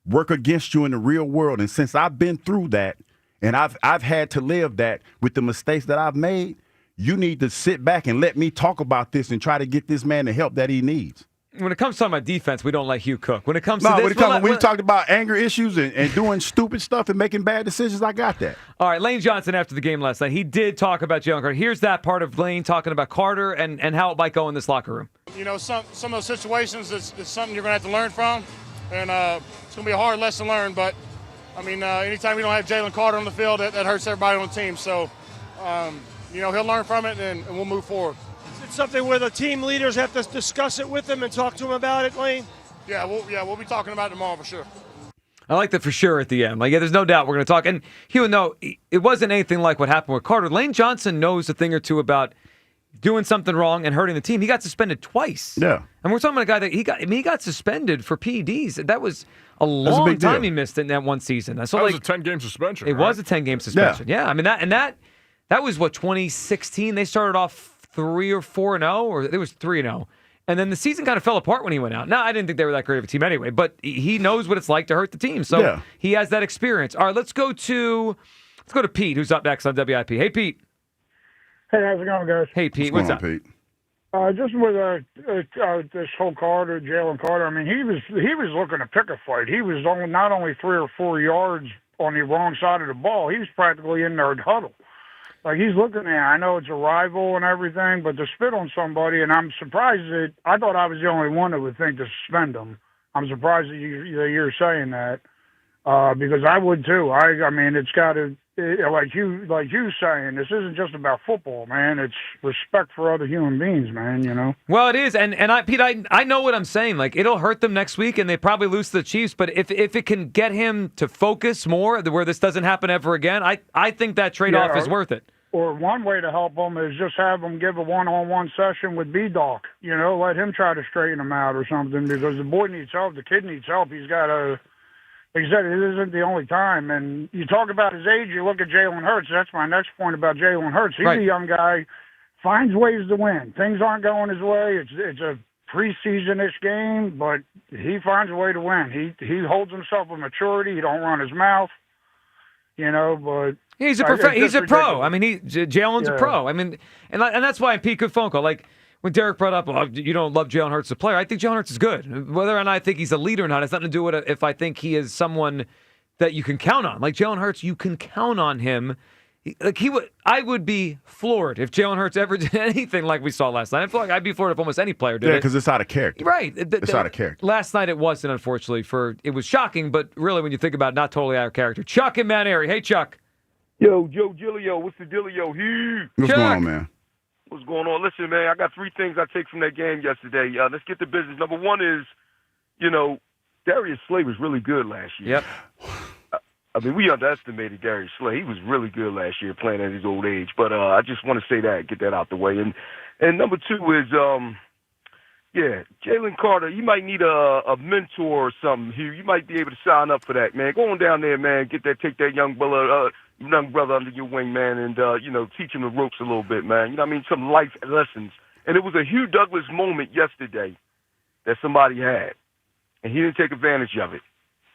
work against you in the real world. And since I've been through that and I've had to live that with the mistakes that I've made, you need to sit back and let me talk about this and try to get this man the help that he needs. When it comes to talking about defense, we don't like Hugh Cook. When it comes to this, we talked about anger issues and doing stupid stuff and making bad decisions. I got that. All right, Lane Johnson after the game last night, he did talk about Jaylen Carter. Here's that part of Lane talking about Carter and how it might go in this locker room. You know, some of those situations, it's something you're going to have to learn from, and it's going to be a hard lesson learned. But, I mean, anytime we don't have Jaylen Carter on the field, that hurts everybody on the team. So, you know, he'll learn from it, and we'll move forward. It's something where the team leaders have to discuss it with him and talk to him about it, Lane? Yeah, we'll be talking about it tomorrow for sure. I like that for sure at the end. Like, yeah, there's no doubt we're going to talk. And Hugh, no, it wasn't anything like what happened with Carter. Lane Johnson knows a thing or two about doing something wrong and hurting the team. He got suspended twice. Yeah. And we're talking about a guy that he got suspended for PEDs. That was a long time he missed in that one season. So, that was a 10-game suspension. It was a 10-game suspension. Yeah. I mean, that was what, 2016? They started off 3 or 4-0, or it was 3-0. And then the season kind of fell apart when he went out. Now, I didn't think they were that great of a team anyway, but he knows what it's like to hurt the team. So he has that experience. All right, let's go to Pete, who's up next on WIP. Hey, Pete. Hey, how's it going, guys? Hey, Pete. What's up? Pete? Just with this whole Jalen Carter, I mean, he was looking to pick a fight. He was not only 3 or 4 yards on the wrong side of the ball, he was practically in their huddle. Like, he's looking at, I know it's a rival and everything, but to spit on somebody, and I'm surprised that I thought I was the only one that would think to suspend him. I'm surprised that you're saying that because I would too. I mean, it's got to, like you saying, this isn't just about football, man. It's respect for other human beings, man. You know. Well, it is, and Pete, I know what I'm saying. Like, it'll hurt them next week, and they probably lose to the Chiefs. But if it can get him to focus more, where this doesn't happen ever again, I think that trade-off is worth it. Or one way to help them is just have them give a one-on-one session with B-Doc. You know, let him try to straighten them out or something because the boy needs help. The kid needs help. He's got to, like I said, it isn't the only time. And you talk about his age, you look at Jalen Hurts. That's my next point about Jalen Hurts. He's a young guy, finds ways to win. Things aren't going his way. It's a preseason-ish game, but he finds a way to win. He holds himself with maturity. He don't run his mouth, you know, but... He's a pro. I mean, Jalen's a pro. I mean, and that's why Pete, good phone call. Like when Derek brought up, you don't love Jalen Hurts as a player. I think Jalen Hurts is good. Whether or not I think he's a leader or not has nothing to do with if I think he is someone that you can count on. Like Jalen Hurts, you can count on him. I would be floored if Jalen Hurts ever did anything like we saw last night. I feel like I'd be floored if almost any player did. Yeah, because it's out of character. Right. It's out of character. Last night it wasn't, unfortunately. It was shocking, but really when you think about it, not totally out of character. Chuck in Mount Airy. Hey, Chuck. Yo, Joe Gilio, what's the dealio? What's going on, man? What's going on? Listen, man, I got 3 things I take from that game yesterday. Let's get to business. Number 1 is, you know, Darius Slay was really good last year. Yep. I mean, we underestimated Darius Slay. He was really good last year playing at his old age. But I just want to say that, get that out the way. And number 2 is, Jalen Carter, you might need a mentor or something here. You might be able to sign up for that, man. Go on down there, man. Take that young brother under your wing, man, and, teach him the ropes a little bit, man. You know what I mean? Some life lessons. And it was a Hugh Douglas moment yesterday that somebody had, and he didn't take advantage of it.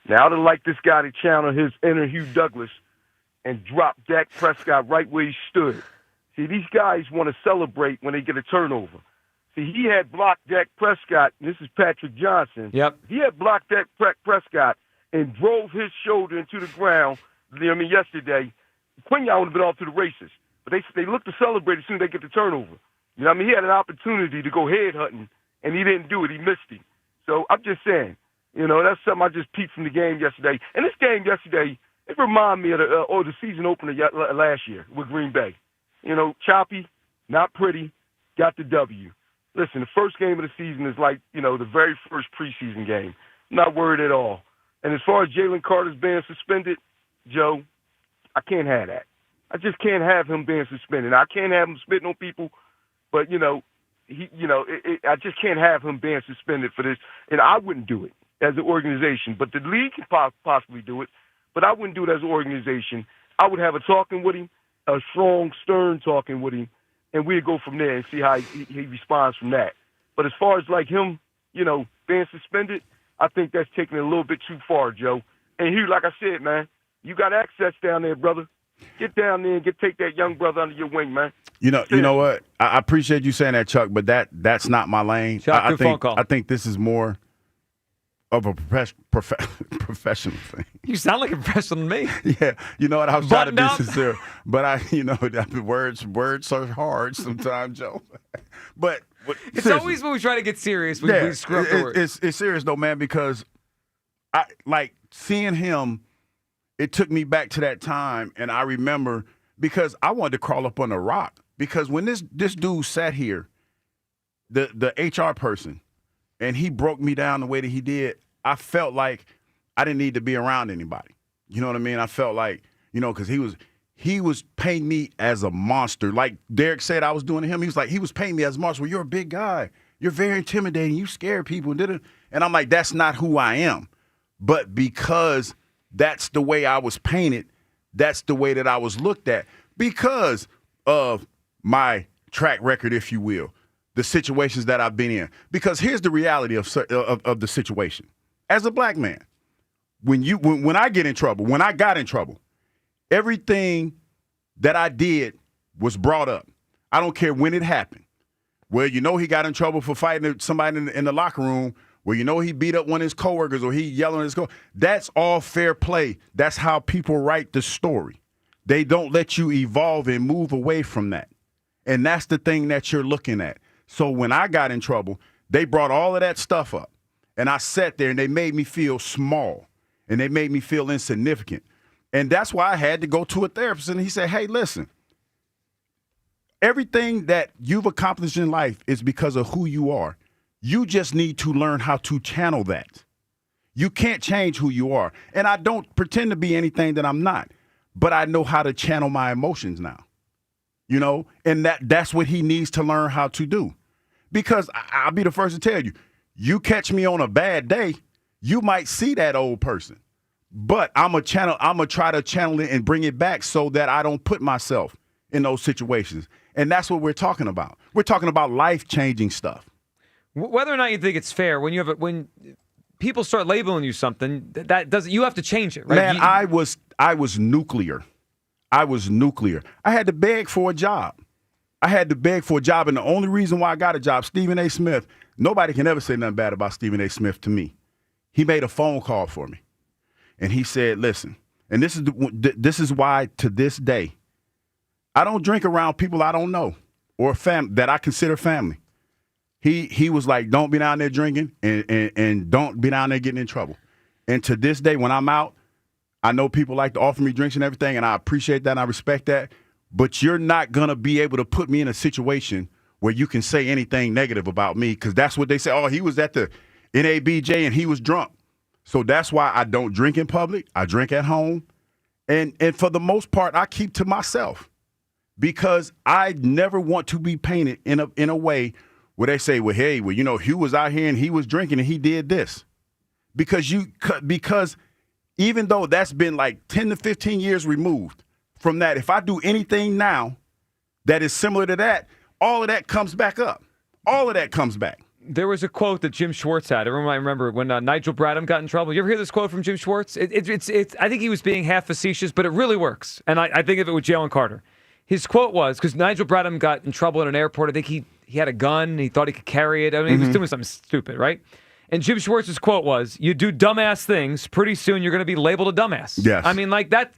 Now, I'd have liked this guy to channel his inner Hugh Douglas and drop Dak Prescott right where he stood. See, these guys want to celebrate when they get a turnover. See, he had blocked Dak Prescott, and this is Patrick Johnson. Yep. He had blocked Dak Prescott and drove his shoulder into the ground. Yesterday, Quinyon would have been off to the races. But they look to celebrate as soon as they get the turnover. You know what I mean? He had an opportunity to go head hunting, and he didn't do it. He missed him. So I'm just saying, that's something I just peeped from the game yesterday. And this game yesterday, it reminded me of the season opener last year with Green Bay. Choppy, not pretty, got the W. Listen, the first game of the season is like, the very first preseason game. I'm not worried at all. And as far as Jalen Carter's being suspended, Joe, I can't have that. I just can't have him being suspended. I can't have him spitting on people, but, I just can't have him being suspended for this. And I wouldn't do it as an organization. But the league can possibly do it, but I wouldn't do it as an organization. I would have a talking with him, a strong, stern talking with him, and we'd go from there and see how he responds from that. But as far as like him, being suspended, I think that's taking it a little bit too far, Joe. And Hugh, like I said, man, you got access down there, brother. Get down there and take that young brother under your wing, man. You know what? I appreciate you saying that, Chuck, but that's not my lane. Chuck, good phone call. I think this is more of a professional thing. You sound like a professional to me. Yeah, you know what? I was trying to be Buttoned up. sincere, but words are hard sometimes, Joe. But It's seriously, always when we try to get serious, we screw up the word. It's serious though, man, because I like seeing him. It took me back to that time, and I remember because I wanted to crawl up on a rock because when this dude sat here, the HR person, and he broke me down the way that he did, I felt like I didn't need to be around anybody. You know what I mean? I felt like, because he was painting me as a monster. Like Derek said I was doing to him. He was painting me as a monster. Well, you're a big guy. You're very intimidating. You scare people. And I'm like, that's not who I am. But because that's the way I was painted, that's the way that I was looked at because of my track record, if you will, the situations that I've been in. Because here's the reality of the situation. As a black man, when I got in trouble, everything that I did was brought up. I don't care when it happened. Well, he got in trouble for fighting somebody in the locker room. Well, he beat up one of his coworkers or he yelling at his coworker. That's all fair play. That's how people write the story. They don't let you evolve and move away from that. And that's the thing that you're looking at. So when I got in trouble, they brought all of that stuff up. And I sat there and they made me feel small. And they made me feel insignificant. And that's why I had to go to a therapist. And he said, hey, listen, everything that you've accomplished in life is because of who you are. You just need to learn how to channel that. You can't change who you are. And I don't pretend to be anything that I'm not. But I know how to channel my emotions now. And that's what he needs to learn how to do. Because I'll be the first to tell you, you catch me on a bad day, you might see that old person. But I'm going to try to channel it and bring it back so that I don't put myself in those situations. And that's what we're talking about. We're talking about life-changing stuff. Whether or not you think it's fair, when people start labeling you something, that doesn't. You have to change it, right? Man, I was nuclear. I was nuclear. I had to beg for a job. And the only reason why I got a job, Stephen A. Smith, nobody can ever say nothing bad about Stephen A. Smith to me. He made a phone call for me, and he said, "Listen," and this is why to this day, I don't drink around people I don't know or that I consider family. He was like, don't be down there drinking and don't be down there getting in trouble. And to this day, when I'm out, I know people like to offer me drinks and everything, and I appreciate that and I respect that. But you're not going to be able to put me in a situation where you can say anything negative about me because that's what they say. Oh, he was at the NABJ and he was drunk. So that's why I don't drink in public. I drink at home. And for the most part, I keep to myself because I never want to be painted in a way where they say, well, hey, Hugh was out here and he was drinking and he did this. Because even though that's been like 10 to 15 years removed from that, if I do anything now that is similar to that, all of that comes back up. All of that comes back. There was a quote that Jim Schwartz had. Everyone might remember when Nigel Bradham got in trouble. You ever hear this quote from Jim Schwartz? It's. I think he was being half facetious, but it really works. And I think of it with Jaylen Carter. His quote was, because Nigel Bradham got in trouble at an airport, I think he had a gun, he thought he could carry it. I mean, he was doing something stupid, right? And Jim Schwartz's quote was, you do dumbass things, pretty soon you're going to be labeled a dumbass. Yes. I mean, like that.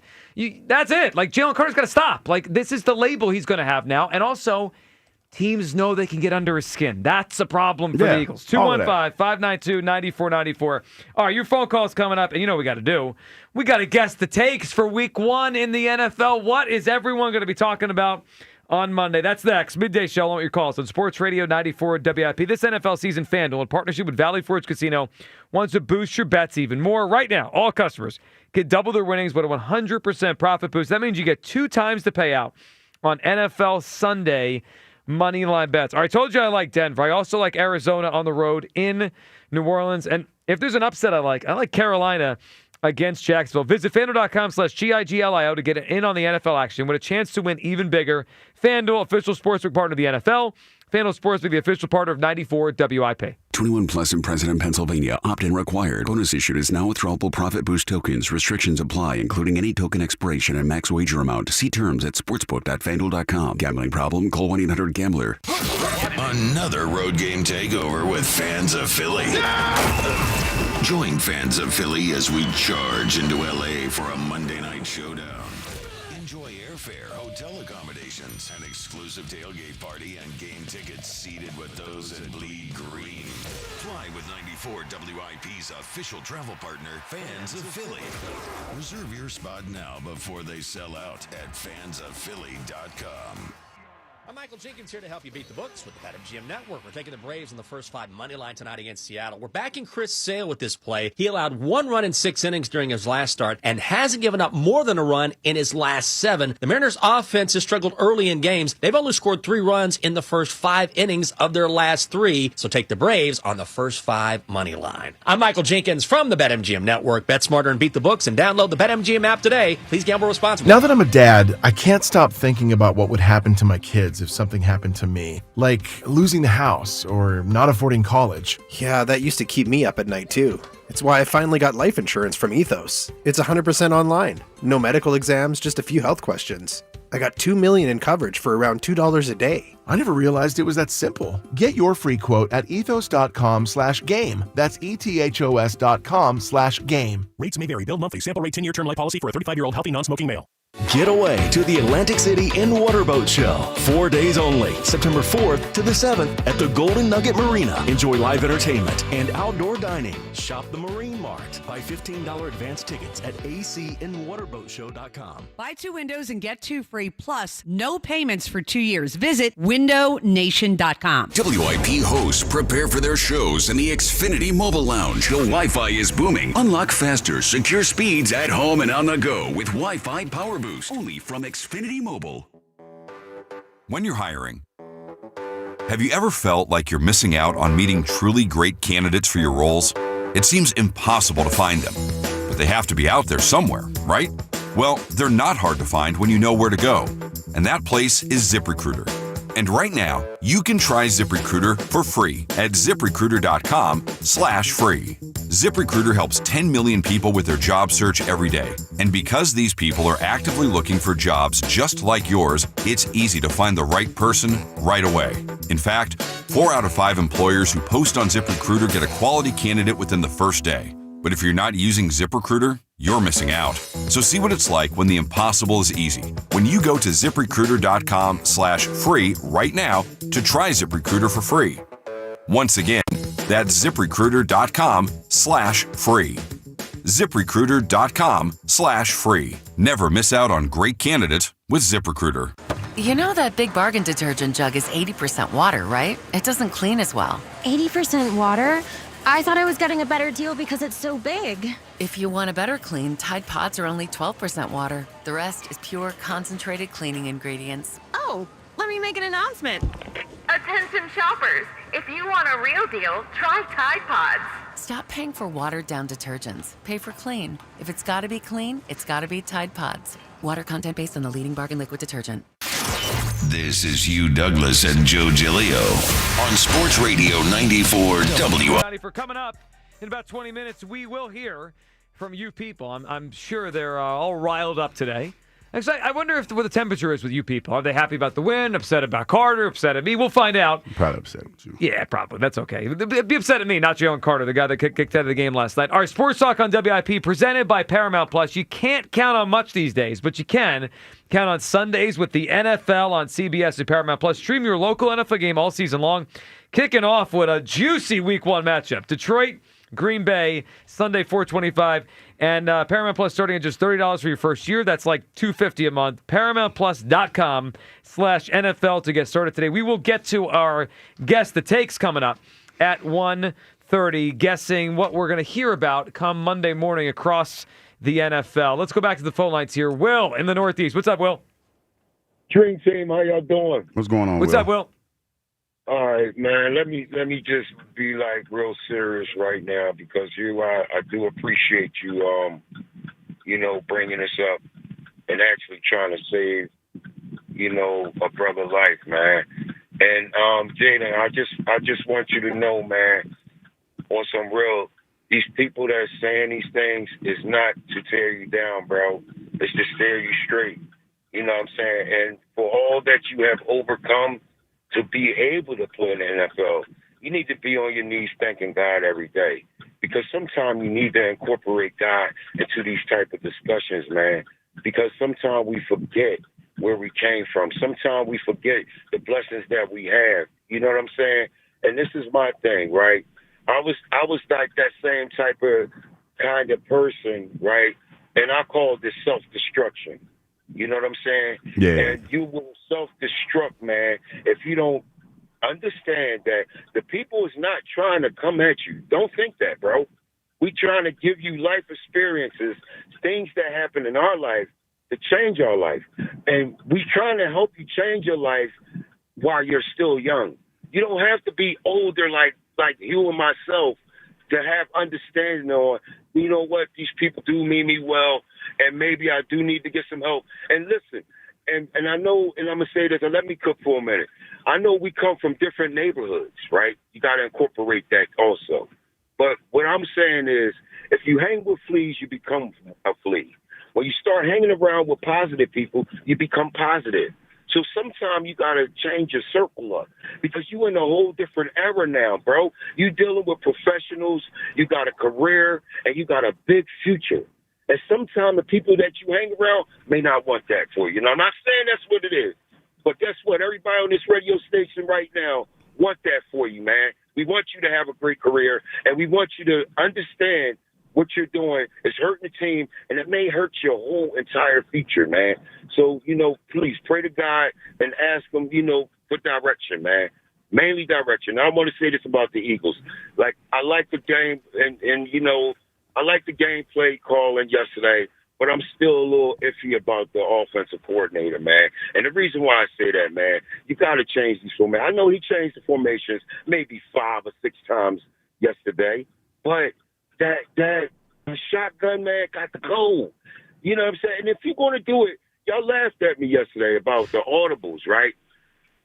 That's it. Like, Jaylen Carter's got to stop. Like, this is the label he's going to have now. And also, teams know they can get under his skin. That's a problem for the Eagles. 215-592-9494. All right, your phone call's coming up, and you know what we got to do. We got to guess the takes for Week 1 in the NFL. What is everyone going to be talking about on Monday. That's next. Midday Show. I want your calls on Sports Radio 94 WIP. This NFL season, FanDuel, in partnership with Valley Forge Casino, wants to boost your bets even more. Right now, all customers get double their winnings with a 100% profit boost. That means you get 2 times the payout on NFL Sunday money line bets. All right, I told you I like Denver. I also like Arizona on the road in New Orleans. And if there's an upset I like Carolina against Jacksonville. Visit FanDuel.com/GIGLIO to get in on the NFL action with a chance to win even bigger. FanDuel, official sportsbook partner of the NFL. FanDuel Sportsbook, the official partner of 94 WIP. 21 plus in President, Pennsylvania. Opt-in required. Bonus issued is now withdrawable profit boost tokens. Restrictions apply, including any token expiration and max wager amount. See terms at sportsbook.fanduel.com. Gambling problem? Call 1-800-GAMBLER. Another road game takeover with fans of Philly. Join fans of Philly as we charge into LA for a Monday night showdown. Enjoy airfare, hotel accommodations, an exclusive tailgate party, and game tickets seated with those that bleed green. Fly with 94 WIP's official travel partner, Fans of Philly. Reserve your spot now before they sell out at fansofphilly.com. I'm Michael Jenkins here to help you beat the books with the BetMGM Network. We're taking the Braves on the first 5 money line tonight against Seattle. We're backing Chris Sale with this play. He allowed 1 run in 6 innings during his last start and hasn't given up more than a run in his last 7. The Mariners' offense has struggled early in games. They've only scored 3 runs in the first 5 innings of their last 3. So take the Braves on the first 5 money line. I'm Michael Jenkins from the BetMGM Network. Bet smarter and beat the books and download the BetMGM app today. Please gamble responsibly. Now that I'm a dad, I can't stop thinking about what would happen to my kids if something happened to me, like losing the house or not affording college. Yeah, that used to keep me up at night too. It's why I finally got life insurance from Ethos. It's 100% online. No medical exams, just a few health questions. I got $2 million in coverage for around $2 a day. I never realized it was that simple. Get your free quote at ethos.com/game. That's ethos.com/game. Rates may vary. Billed monthly. Sample rate 10-year term life policy for a 35-year-old healthy non-smoking male. Get away to the Atlantic City in Waterboat Show. 4 days only, September 4th to the 7th at the Golden Nugget Marina. Enjoy live entertainment and outdoor dining. Shop the Marine Mart. Buy $15 advance tickets at acinwaterboatshow.com. Buy 2 windows and get 2 free, plus no payments for 2 years. Visit windownation.com. WIP hosts prepare for their shows in the Xfinity Mobile Lounge. The Wi-Fi is booming. Unlock faster, secure speeds at home and on the go with Wi-Fi Power Boost. Only from Xfinity Mobile. When you're hiring, have you ever felt like you're missing out on meeting truly great candidates for your roles? It seems impossible to find them, but they have to be out there somewhere, right? Well, they're not hard to find when you know where to go, and that place is ZipRecruiter. And right now, you can try ZipRecruiter for free at ZipRecruiter.com/free. ZipRecruiter helps 10 million people with their job search every day. And because these people are actively looking for jobs just like yours, it's easy to find the right person right away. In fact, 4 out of 5 employers who post on ZipRecruiter get a quality candidate within the first day. But if you're not using ZipRecruiter, you're missing out. So see what it's like when the impossible is easy. When you go to ZipRecruiter.com/free right now to try ZipRecruiter for free. Once again, that's ZipRecruiter.com/free. ZipRecruiter.com/free. Never miss out on great candidates with ZipRecruiter. You know that Big Bargain detergent jug is 80% water, right? It doesn't clean as well. 80% water? I thought I was getting a better deal because it's so big. If you want a better clean, Tide Pods are only 12% water. The rest is pure, concentrated cleaning ingredients. Oh, let me make an announcement. Attention shoppers, if you want a real deal, try Tide Pods. Stop paying for watered-down detergents. Pay for clean. If it's gotta be clean, it's gotta be Tide Pods. Water content based on the leading bargain liquid detergent. This is Hugh Douglas and Joe Giglio on Sports Radio 94 WIP. For coming up in about 20 minutes, we will hear from you people. I'm sure they're all riled up today. Actually, I wonder what the temperature is with you people. Are they happy about the win, upset about Carter, upset at me? We'll find out. Probably upset with you. Yeah, probably. That's okay. Be upset at me, not Jalen Carter, the guy that kicked out of the game last night. All right, Sports Talk on WIP, presented by Paramount Plus. You can't count on much these days, but you can count on Sundays with the NFL on CBS and Paramount Plus. Stream your local NFL game all season long, kicking off with a juicy Week 1 matchup. Detroit Green Bay, Sunday, 425. And Paramount Plus starting at just $30 for your first year. That's like $250 a month. ParamountPlus.com/NFL to get started today. We will get to our guest, The Takes, coming up at 1:30, guessing what we're going to hear about come Monday morning across the NFL. Let's go back to the phone lines here. Will in the Northeast. What's up, Will? Dream Team, how y'all doing? What's going on, What's Will? up, Will? All right, man. Let me just be like real serious right now because I do appreciate you, bringing this up and actually trying to save, a brother life, man. And Jaylen, I just want you to know, man, on some real, these people that are saying these things is not to tear you down, bro. It's to steer you straight. You know what I'm saying? And for all that you have overcome to be able to play in the NFL, you need to be on your knees thanking God every day. Because sometimes you need to incorporate God into these type of discussions, man. Because sometimes we forget where we came from. Sometimes we forget the blessings that we have. You know what I'm saying? And this is my thing, right? I was like that same type of kind of person, right? And I call this self-destruction. You know what I'm saying? Yeah. And you will self-destruct, man, if you don't understand that the people is not trying to come at you. Don't think that, bro. We trying to give you life experiences, things that happen in our life to change our life. And we trying to help you change your life while you're still young. You don't have to be older like you and myself to have understanding on, you know what, these people do mean me well, and maybe I do need to get some help. And listen, and I know, and I'm going to say this, and let me cook for a minute. I know we come from different neighborhoods, right? You got to incorporate that also. But what I'm saying is, if you hang with fleas, you become a flea. When you start hanging around with positive people, you become positive. So sometimes you got to change your circle up because you in a whole different era now, bro. You dealing with professionals, you got a career, and you got a big future. And sometimes the people that you hang around may not want that for you. Now, I'm not saying that's what it is, but guess what? Everybody on this radio station right now want that for you, man. We want you to have a great career, and we want you to understand what you're doing is hurting the team, and it may hurt your whole entire future, man. So, please pray to God and ask him, for direction, man. Mainly direction. Now, I want to say this about the Eagles. Like, I like the game, and I like the gameplay calling yesterday, but I'm still a little iffy about the offensive coordinator, man. And the reason why I say that, man, you got to change these formations. I know he changed the formations maybe 5 or 6 times yesterday, but that shotgun, man, got to go. You know what I'm saying? And if you're going to do it, y'all laughed at me yesterday about the audibles, right?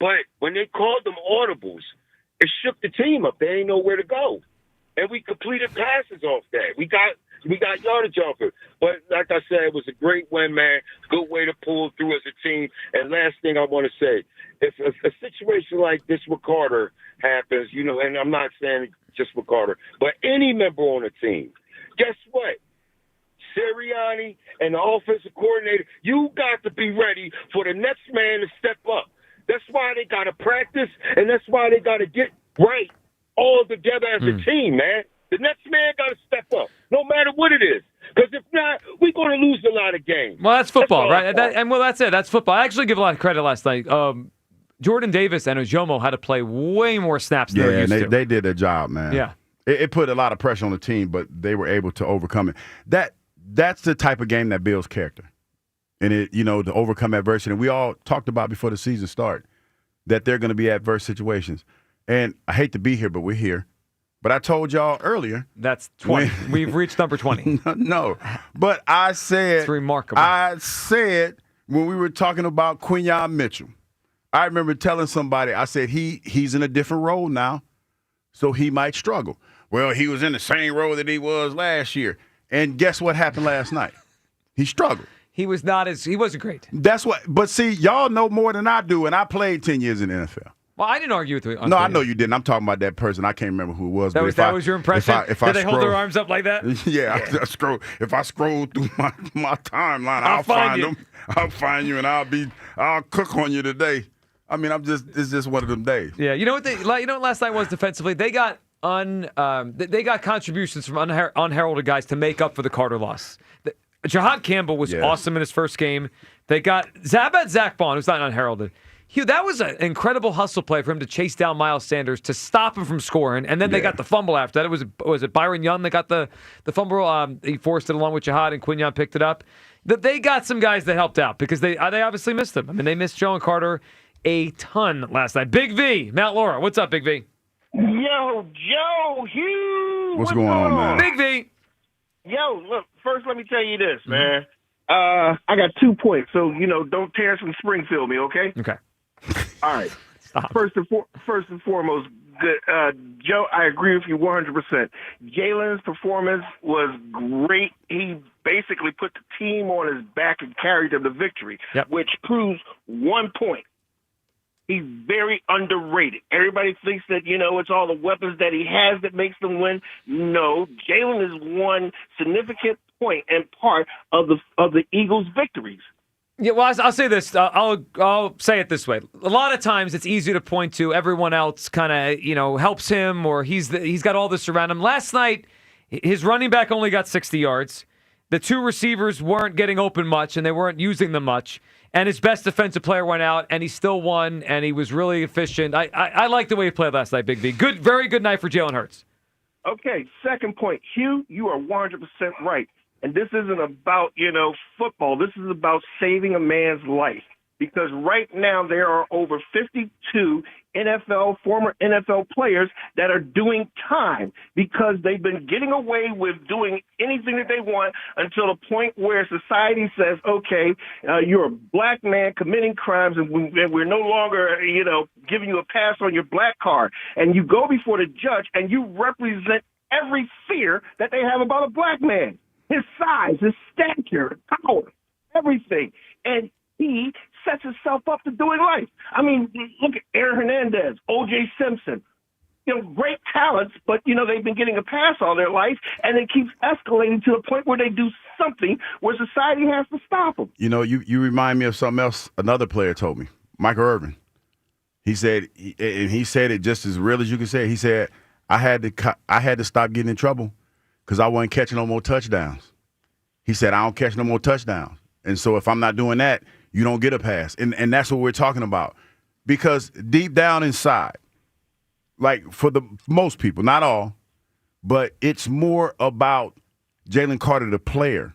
But when they called them audibles, it shook the team up. They ain't know where to go. And we completed passes off that. We got yardage off it. But like I said, it was a great win, man. Good way to pull through as a team. And last thing I want to say, if a situation like this with Carter happens, and I'm not saying just with Carter, but any member on the team, guess what? Serriani and the offensive coordinator, you got to be ready for the next man to step up. That's why they got to practice, and that's why they got to get right all together as a team, man. The next man got to step up, no matter what it is. Because if not, we're going to lose a lot of games. Well, that's football, right? That's it. That's football. I actually give a lot of credit last night. Jordan Davis and Ojomo had to play way more snaps than they used to. They did their job, man. Yeah. It put a lot of pressure on the team, but they were able to overcome it. That's the type of game that builds character. And to overcome adversity. And we all talked about before the season started that there are going to be adverse situations. And I hate to be here, but we're here. But I told y'all earlier. That's 20. We've reached number 20. No. But I said. It's remarkable. I said when we were talking about Quinyon Mitchell, I remember telling somebody, I said, he's in a different role now, so he might struggle. Well, he was in the same role that he was last year. And guess what happened last night? He struggled. He wasn't great. That's what, but see, y'all know more than I do, and I played 10 years in the NFL. Well, I didn't argue with you. No, I know you didn't. I'm talking about that person. I can't remember who it was. That was your impression? Did they hold their arms up like that? Yeah. I scroll. If I scroll through my timeline, I'll find them. I'll find you, and I'll cook on you today. I mean, it's just one of them days. Yeah. You know what last night was defensively? They got they got contributions from unheralded guys to make up for the Carter loss. Jahad Campbell was awesome in his first game. They got Zach Bond, who's not unheralded. Hugh, that was an incredible hustle play for him to chase down Miles Sanders to stop him from scoring, and then they got the fumble after that. Was it Byron Young that got the fumble? He forced it along with Jahad, and Quinyon picked it up. They got some guys that helped out because they obviously missed him. I mean, they missed Jalen Carter a ton last night. Big V, Mount Laura. What's up, Big V? Yo, Joe, Hugh. What's going on, man? Big V. Yo, look, first let me tell you this, man. I got 2 points, so, don't tear us from Springfield me, okay? Okay. All right. First and foremost, Joe, I agree with you 100%. Jalen's performance was great. He basically put the team on his back and carried them to victory, which proves 1 point. He's very underrated. Everybody thinks that, it's all the weapons that he has that makes them win. No, Jalen is one significant point and part of the Eagles' victories. Yeah, well, I'll say this. I'll say it this way. A lot of times it's easy to point to everyone else kind of, helps him or he's got all this around him. Last night, his running back only got 60 yards. The 2 receivers weren't getting open much, and they weren't using them much. And his best defensive player went out, and he still won, and he was really efficient. I like the way he played last night, Big V. Very good night for Jalen Hurts. Okay, second point. Hugh, you are 100% right. And this isn't about, football. This is about saving a man's life. Because right now there are over 52 former NFL players that are doing time because they've been getting away with doing anything that they want until the point where society says, okay, you're a black man committing crimes and we're no longer, giving you a pass on your black card. And you go before the judge and you represent every fear that they have about a black man. His size, his stature, power, everything. And he sets himself up to doing life. I mean, look at Aaron Hernandez, O.J. Simpson. Great talents, but, they've been getting a pass all their life, and it keeps escalating to the point where they do something where society has to stop them. You remind me of something else another player told me, Michael Irvin. He said, and he said it just as real as you can say it. He said, I had to stop getting in trouble because I wasn't catching no more touchdowns. He said, I don't catch no more touchdowns. And so if I'm not doing that, you don't get a pass. And that's what we're talking about. Because deep down inside, like for the most people, not all, but it's more about Jaylen Carter, the player,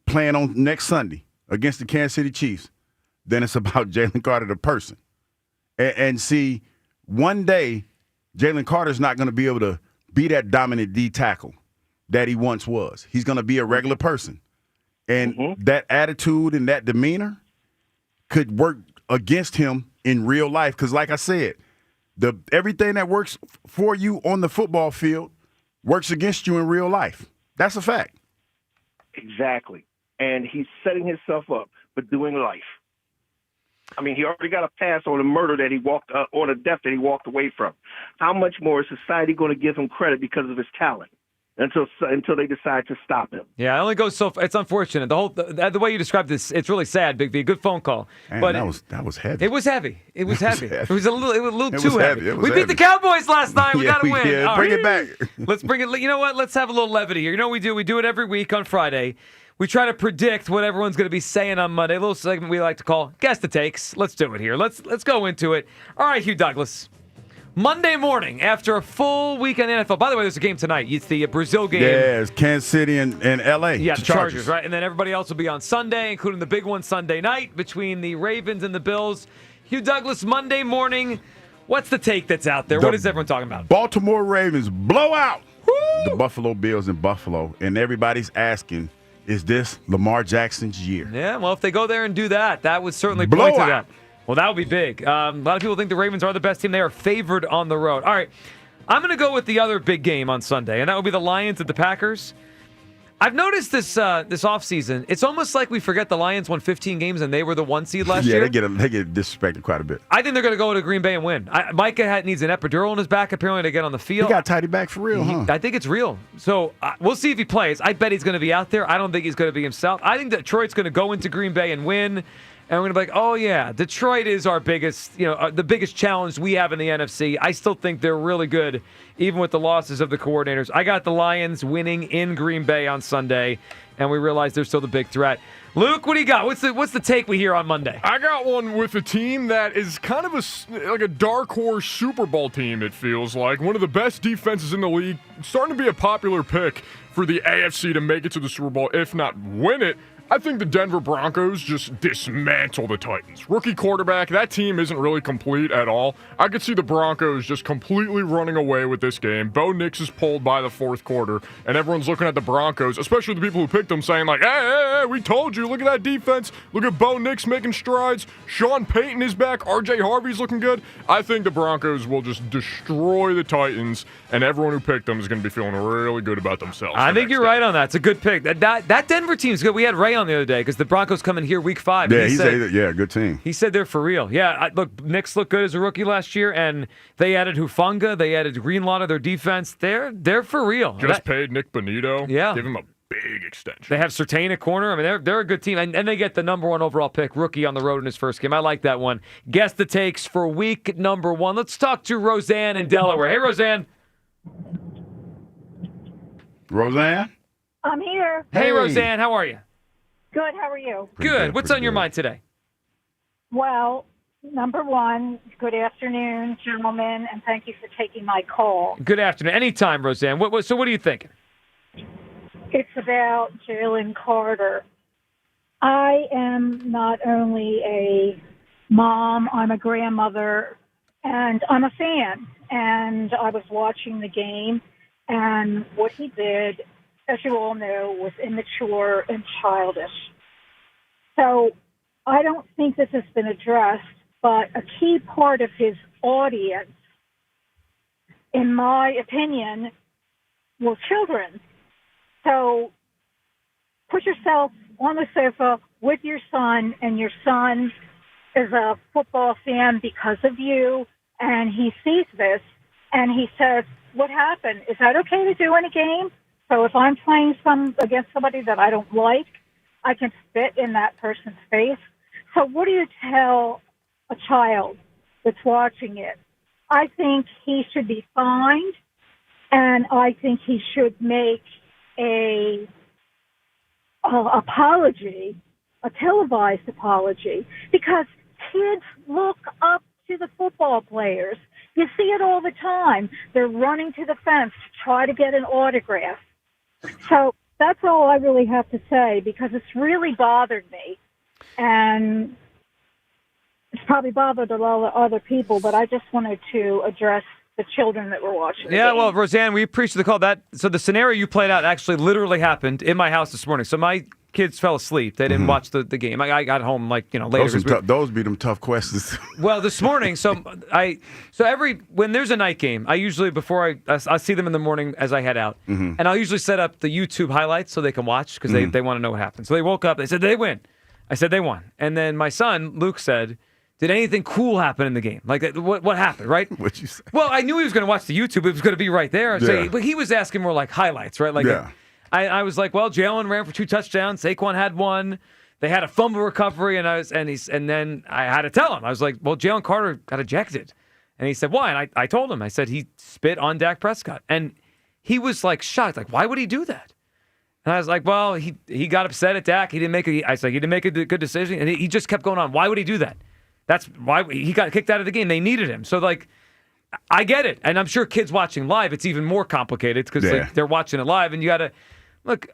playing on next Sunday against the Kansas City Chiefs than it's about Jaylen Carter, the person. And see, one day, Jaylen Carter's not going to be able to be that dominant D tackle that he once was. He's going to be a regular person. And that attitude and that demeanor could work against him in real life. Because like I said, everything that works for you on the football field works against you in real life. That's a fact. Exactly. And he's setting himself up for doing life. I mean, he already got a pass on a murder that he walked, on a death that he walked away from. How much more is society going to give him credit because of his talent? Until they decide to stop him. Yeah, it only goes so. It's unfortunate. The way you described this, it's really sad. Big V, good phone call. Man, but that was heavy. It was heavy. It was heavy. It was a little too heavy. We beat the Cowboys last night. We got to win. Yeah, bring it back. Let's bring it. You know what? Let's have a little levity here. You know what we do? We do it every week on Friday. We try to predict what everyone's going to be saying on Monday. A little segment we like to call Guess the Takes. Let's do it here. Let's go into it. All right, Hugh Douglas. Monday morning, after a full weekend in the NFL. By the way, there's a game tonight. It's the Brazil game. Yeah, it's Kansas City and L.A. Yeah, the Chargers, right? And then everybody else will be on Sunday, including the big one Sunday night between the Ravens and the Bills. Hugh Douglas, Monday morning, what's the take that's out there? What is everyone talking about? Baltimore Ravens blow out the Buffalo Bills in Buffalo. And everybody's asking, is this Lamar Jackson's year? Yeah, well, if they go there and do that, that would certainly point to that. Well, that would be big. A lot of people think the Ravens are the best team. They are favored on the road. All right, I'm going to go with the other big game on Sunday, and that would be the Lions at the Packers. I've noticed this offseason, it's almost like we forget the Lions won 15 games and they were the 1 seed last year. Yeah, they get disrespected quite a bit. I think they're going to go to Green Bay and win. Micah needs an epidural in his back, apparently, to get on the field. He got tidy back for real, huh? I think it's real. So we'll see if he plays. I bet he's going to be out there. I don't think he's going to be himself. I think Detroit's going to go into Green Bay and win. And we're going to be like, oh, yeah, Detroit is our biggest, the biggest challenge we have in the NFC. I still think they're really good, even with the losses of the coordinators. I got the Lions winning in Green Bay on Sunday, and we realize they're still the big threat. Luke, what do you got? What's the take we hear on Monday? I got one with a team that is kind of like a dark horse Super Bowl team, it feels like. One of the best defenses in the league. Starting to be a popular pick for the AFC to make it to the Super Bowl, if not win it. I think the Denver Broncos just dismantle the Titans. Rookie quarterback, that team isn't really complete at all. I could see the Broncos just completely running away with this game. Bo Nix is pulled by the fourth quarter, and everyone's looking at the Broncos, especially the people who picked them, saying like, hey, we told you, look at that defense. Look at Bo Nix making strides. Sean Payton is back. R.J. Harvey's looking good. I think the Broncos will just destroy the Titans, and everyone who picked them is going to be feeling really good about themselves. I think you're right on that. It's a good pick. That Denver team's good. We had Ray on the other day because the Broncos come in here week 5. Yeah, he said, good team. He said they're for real. Yeah, look, Knicks looked good as a rookie last year, and they added Hufanga, they added Greenlaw to their defense. They're for real. Just paid Nick Bonito. Yeah. Give him a big extension. They have Sertain at corner. I mean, they're a good team, and they get the number 1 overall pick, rookie on the road in his first game. I like that one. Guess the takes for week number 1. Let's talk to Roseanne in Delaware. Hey, Roseanne. Roseanne? I'm here. Hey, Roseanne. How are you? Good. How are you? Good. What's on your mind today? Well, number 1, good afternoon, gentlemen, and thank you for taking my call. Good afternoon. Anytime, Roseanne. So what are you thinking? It's about Jalen Carter. I am not only a mom, I'm a grandmother, and I'm a fan. And I was watching the game, and what he did, as you all know, was immature and childish. So I don't think this has been addressed, but a key part of his audience, in my opinion, were children. So put yourself on the sofa with your son, and your son is a football fan because of you, and he sees this, and he says, what happened? Is that okay to do in a game? So if I'm playing against somebody that I don't like, I can spit in that person's face. So what do you tell a child that's watching it? I think he should be fined, and I think he should make a apology, a televised apology, because kids look up to the football players. You see it all the time. They're running to the fence to try to get an autograph. So that's all I really have to say, because it's really bothered me. And it's probably bothered a lot of other people, but I just wanted to address the children that were watching. Yeah, well, Roseanne, we appreciate the call. So the scenario you played out actually literally happened in my house this morning. So my kids fell asleep. They didn't watch the game. I got home later. Those be them tough questions. Well, this morning, when there's a night game, I usually I see them in the morning as I head out, and I'll usually set up the YouTube highlights so they can watch because they want to know what happened. So they woke up. They said, "Did they win?" I said, "They won." And then my son Luke said, "Did anything cool happen in the game? Like what happened?" Right? What'd you say? Well, I knew he was going to watch the YouTube. It was going to be right there. Yeah. But he was asking more like highlights, right? Like. Yeah. I was like, well, Jalen ran for 2 touchdowns. Saquon had 1. They had a fumble recovery, and then I had to tell him. I was like, well, Jalen Carter got ejected, and he said, why? And I told him. I said he spit on Dak Prescott, and he was like shocked, like, why would he do that? And I was like, well, he got upset at Dak. He didn't make a good decision, and he just kept going on. Why would he do that? That's why he got kicked out of the game. They needed him. So like. I get it, and I'm sure kids watching live, it's even more complicated because they're watching it live, and you got to look.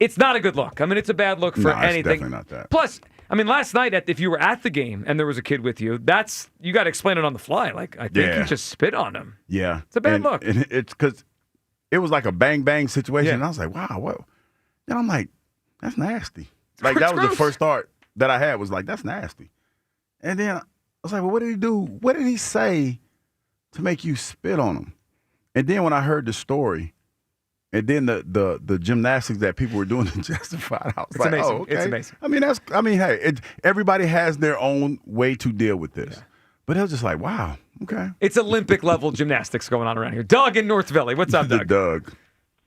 It's not a good look. I mean, it's a bad look for anything. It's definitely not that. Plus, I mean, last night if you were at the game and there was a kid with you, you got to explain it on the fly. Like I think he just spit on him. Yeah, it's a bad look. And it's because it was like a bang bang situation. And I was like, wow, what? And I'm like, that's nasty. Like that was the first thought that I had was like, that's nasty. And then I was like, well, what did he do? What did he say to make you spit on him? And then when I heard the story, and then the gymnastics that people were doing to justify it, I was like, amazing. oh, okay. It's amazing. Hey, everybody has their own way to deal with this. Yeah. But it was just like, wow, okay. It's Olympic level gymnastics going on around here. Doug in North Valley. What's up, Doug? Doug.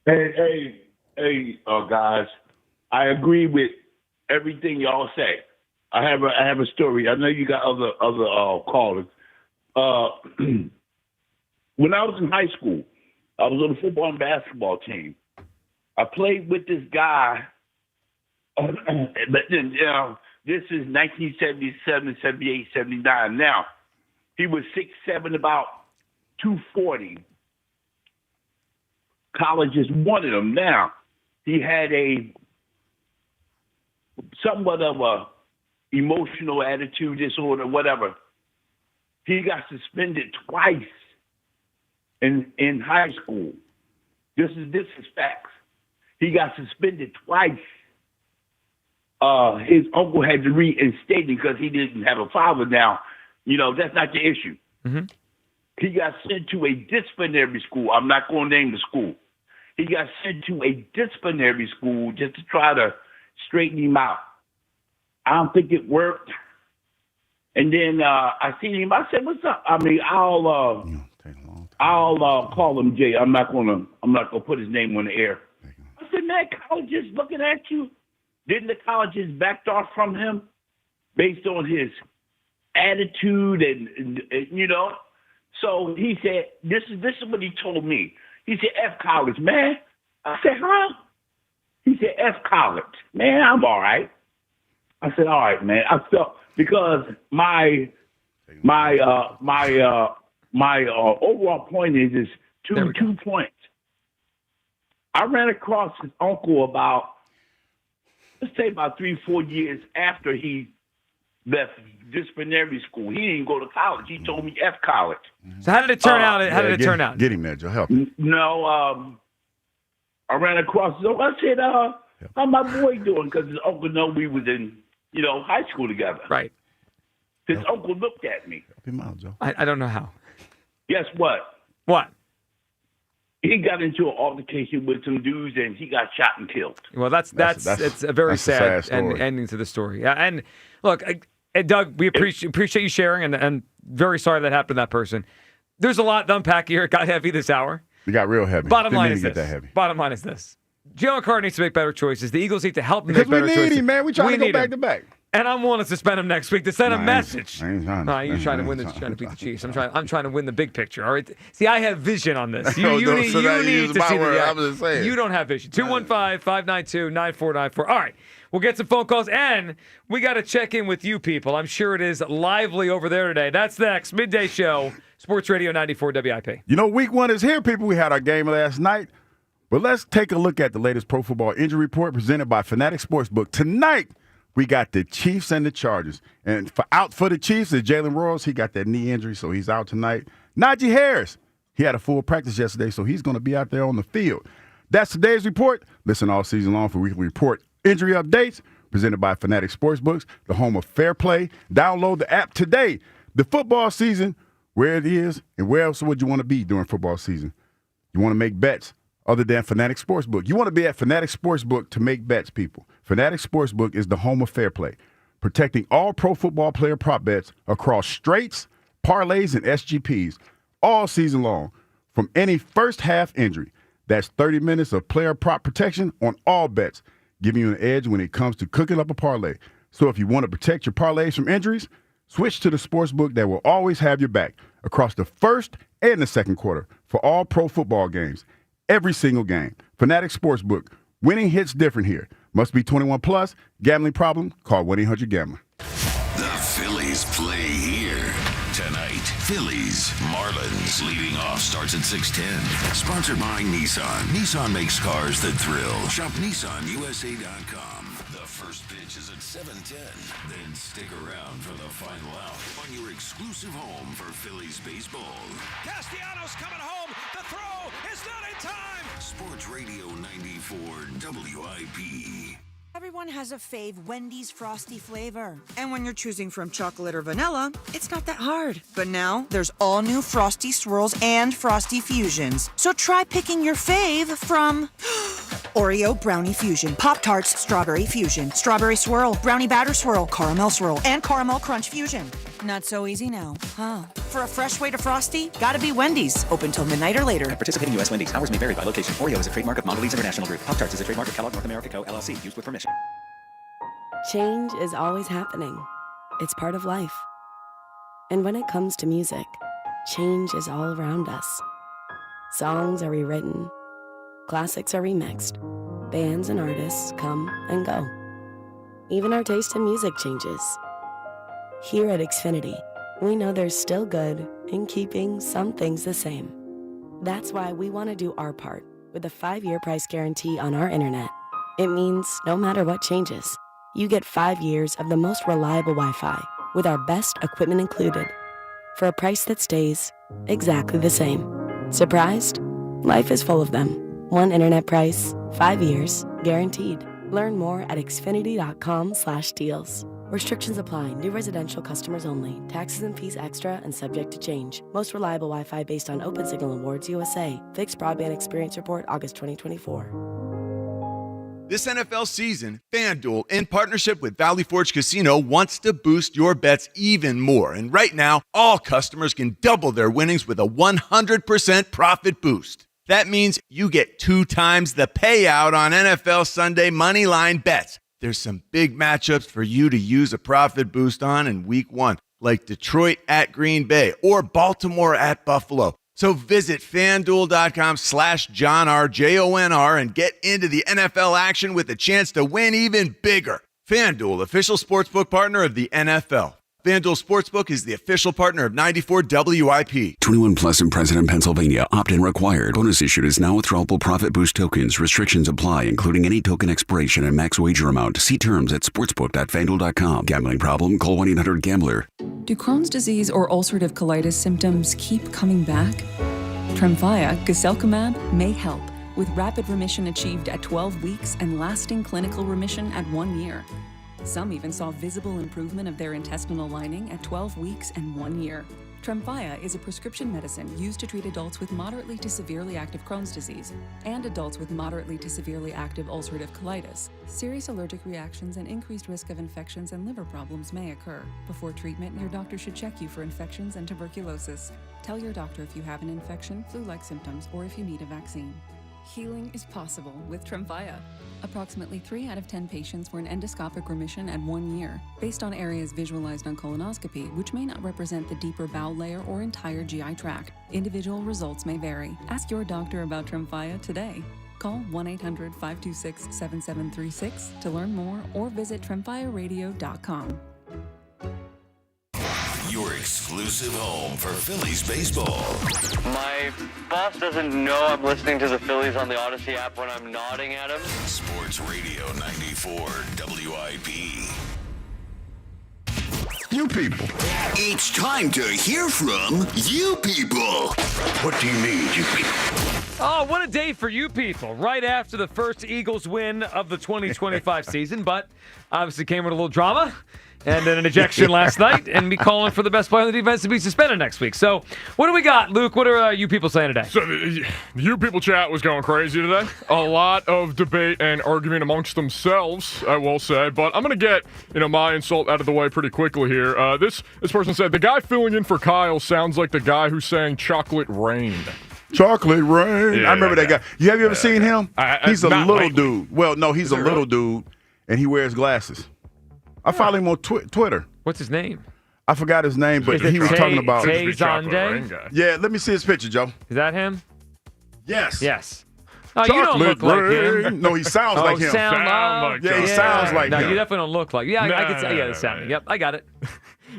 Hey, guys. I agree with everything y'all say. I have a story. I know you got other callers. When I was in high school, I was on the football and basketball team. I played with this guy, but then, this is 1977, 78, 79. Now, he was 6'7", about 240. Colleges wanted him. Now, he had somewhat of a emotional attitude disorder, whatever. He got suspended twice in high school. This is facts. He got suspended twice. His uncle had to reinstate him because he didn't have a father. Now, that's not the issue. Mm-hmm. He got sent to a disciplinary school. I'm not going to name the school. He got sent to a disciplinary school just to try to straighten him out. I don't think it worked. And then I seen him. I said, "What's up?" I mean, I'll call him Jay. I'm not gonna put his name on the air. I said, "Man, colleges looking at you." Didn't the colleges backed off from him based on his attitude and So he said, "This is what he told me." He said, "F college, man." I said, "Huh?" He said, "F college, man. I'm all right." I said, "All right, man." I felt because my overall point is two points. I ran across his uncle about 3-4 years after he left disciplinary school. He didn't go to college. He told me F college. So how did it turn out? How did it turn out? Get him there, Joe. Help him. No, I ran across his uncle. I said, "How my boy doing?" Because his uncle knew we was in high school together. Right. His uncle looked at me. Help him out, Joe. I don't know how. Guess what? What? He got into an altercation with some dudes and he got shot and killed. Well, it's a very sad ending to the story. Yeah, and look, Doug, we appreciate you sharing, and very sorry that happened to that person. There's a lot to unpack here. It got heavy this hour. It got real heavy. Bottom line is this. That heavy. Bottom line is this. Jalen Carter needs to make better choices. The Eagles need to help him make better choices. Because we need him, man. We trying to go back to back. And I'm willing to suspend him next week to send a message. You're trying to win this. You're trying to beat the Chiefs. I'm trying to win the big picture. All right. See, I have vision on this. You need to see the. You don't have vision. 215-592-9494. All right. We'll get some phone calls, and we got to check in with you people. I'm sure it is lively over there today. That's next midday show. Sports Radio 94 WIP. Week 1 is here, people. We had our game last night. But let's take a look at the latest Pro Football Injury Report presented by Fanatic Sportsbook. Tonight, we got the Chiefs and the Chargers. And out for the Chiefs is Jalen Hurts. He got that knee injury, so he's out tonight. Najee Harris, he had a full practice yesterday, so he's going to be out there on the field. That's today's report. Listen all season long for weekly report injury updates presented by Fanatic Sportsbooks, the home of fair play. Download the app today. The football season, where it is, and where else would you want to be during football season? You want to make bets other than Fanatic Sportsbook. You want to be at Fanatic Sportsbook to make bets, people. Fanatic Sportsbook is the home of fair play, protecting all pro football player prop bets across straights, parlays, and SGPs all season long from any first half injury. That's 30 minutes of player prop protection on all bets, giving you an edge when it comes to cooking up a parlay. So if you want to protect your parlays from injuries, switch to the sportsbook that will always have your back across the first and the second quarter for all pro football games. Every single game. Fanatic Sportsbook. Winning hits different here. Must be 21 plus. Gambling problem? Call 1-800-GAMBLER. The Phillies play here tonight. Phillies, Marlins. Leading off starts at 6:10. Sponsored by Nissan. Nissan makes cars that thrill. Shop NissanUSA.com. The first pitch is at 7:10. Then stick around for the final out on your exclusive home for Phillies baseball. Castellanos coming home. The throw is not in time. Sports Radio 94 WIP. Everyone has a fave Wendy's Frosty flavor. And when you're choosing from chocolate or vanilla, it's not that hard. But now, there's all new Frosty Swirls and Frosty Fusions. So try picking your fave from Oreo Brownie Fusion, Pop-Tarts Strawberry Fusion, Strawberry Swirl, Brownie Batter Swirl, Caramel Swirl, and Caramel Crunch Fusion. Not so easy now, huh? For a fresh way to Frosty, gotta be Wendy's. Open till midnight or later. At participating U.S. Wendy's. Hours may vary by location. Oreo is a trademark of Mondelez International Group. Pop-Tarts is a trademark of Kellogg North America Co., LLC. Used with permission. Change is always happening. It's part of life. And when it comes to music, change is all around us. Songs are rewritten. Classics are remixed. Bands and artists come and go. Even our taste in music changes. Here at Xfinity, we know there's still good in keeping some things the same. That's why we want to do our part with a 5-year price guarantee on our internet. It means no matter what changes, you get 5 years of the most reliable Wi-Fi with our best equipment included for a price that stays exactly the same. Surprised? Life is full of them. One internet price, 5 years, guaranteed. Learn more at xfinity.com/deals. Restrictions apply. New residential customers only. Taxes and fees extra and subject to change. Most reliable Wi-Fi based on OpenSignal Awards USA. Fixed Broadband Experience Report, August 2024. This NFL season, FanDuel, in partnership with Valley Forge Casino, wants to boost your bets even more. And right now, all customers can double their winnings with a 100% profit boost. That means you get 2 times the payout on NFL Sunday moneyline bets. There's some big matchups for you to use a profit boost on in Week 1, like Detroit at Green Bay or Baltimore at Buffalo. So visit FanDuel.com/JohnR, JONR, and get into the NFL action with a chance to win even bigger. FanDuel, official sportsbook partner of the NFL. FanDuel Sportsbook is the official partner of 94 WIP. 21 plus in President, Pennsylvania. Opt-in required. Bonus issued is now withdrawable profit boost tokens. Restrictions apply, including any token expiration and max wager amount. See terms at sportsbook.fanduel.com. Gambling problem? Call 1-800-GAMBLER. Do Crohn's disease or ulcerative colitis symptoms keep coming back? Tremfya, guselkumab, may help, with rapid remission achieved at 12 weeks and lasting clinical remission at 1 year. Some even saw visible improvement of their intestinal lining at 12 weeks and 1 year. Tremfya is a prescription medicine used to treat adults with moderately to severely active Crohn's disease and adults with moderately to severely active ulcerative colitis. Serious allergic reactions and increased risk of infections and liver problems may occur. Before treatment, your doctor should check you for infections and tuberculosis. Tell your doctor if you have an infection, flu-like symptoms, or if you need a vaccine. Healing is possible with Tremfya. Approximately 3 out of 10 patients were in endoscopic remission at 1 year, based on areas visualized on colonoscopy, which may not represent the deeper bowel layer or entire GI tract. Individual results may vary. Ask your doctor about Tremfya today. Call 1-800-526-7736 to learn more or visit tremfyaradio.com. Your exclusive home for Phillies baseball. My boss doesn't know I'm listening to the Phillies on the Odyssey app when I'm nodding at him. Sports Radio 94 WIP. You people. It's time to hear from you people. What do you mean, you people? Oh, what a day for you people. Right after the first Eagles win of the 2025 season, but obviously came with a little drama. And then an ejection last night, and me calling for the best player on the defense to be suspended next week. So, what do we got, Luke? What are you people saying today? So, the you people chat was going crazy today. A lot of debate and argument amongst themselves, I will say. But I'm going to get my insult out of the way pretty quickly here. This person said, the guy filling in for Kyle sounds like the guy who sang Chocolate Rain. Chocolate Rain. Yeah, I remember that guy. Have you ever seen him? He's a little lately. dude. Well, no, he's a little dude, and he wears glasses. I follow him on Twitter. What's his name? I forgot his name, but he was talking about Yeah, let me see his picture, Joe. Is that him? Yes. Yes. Oh, you don't look like him. No, he sounds like him. He sounds like no, him. you definitely don't look like him. Yeah, I can say the sounding. Yep, I got it.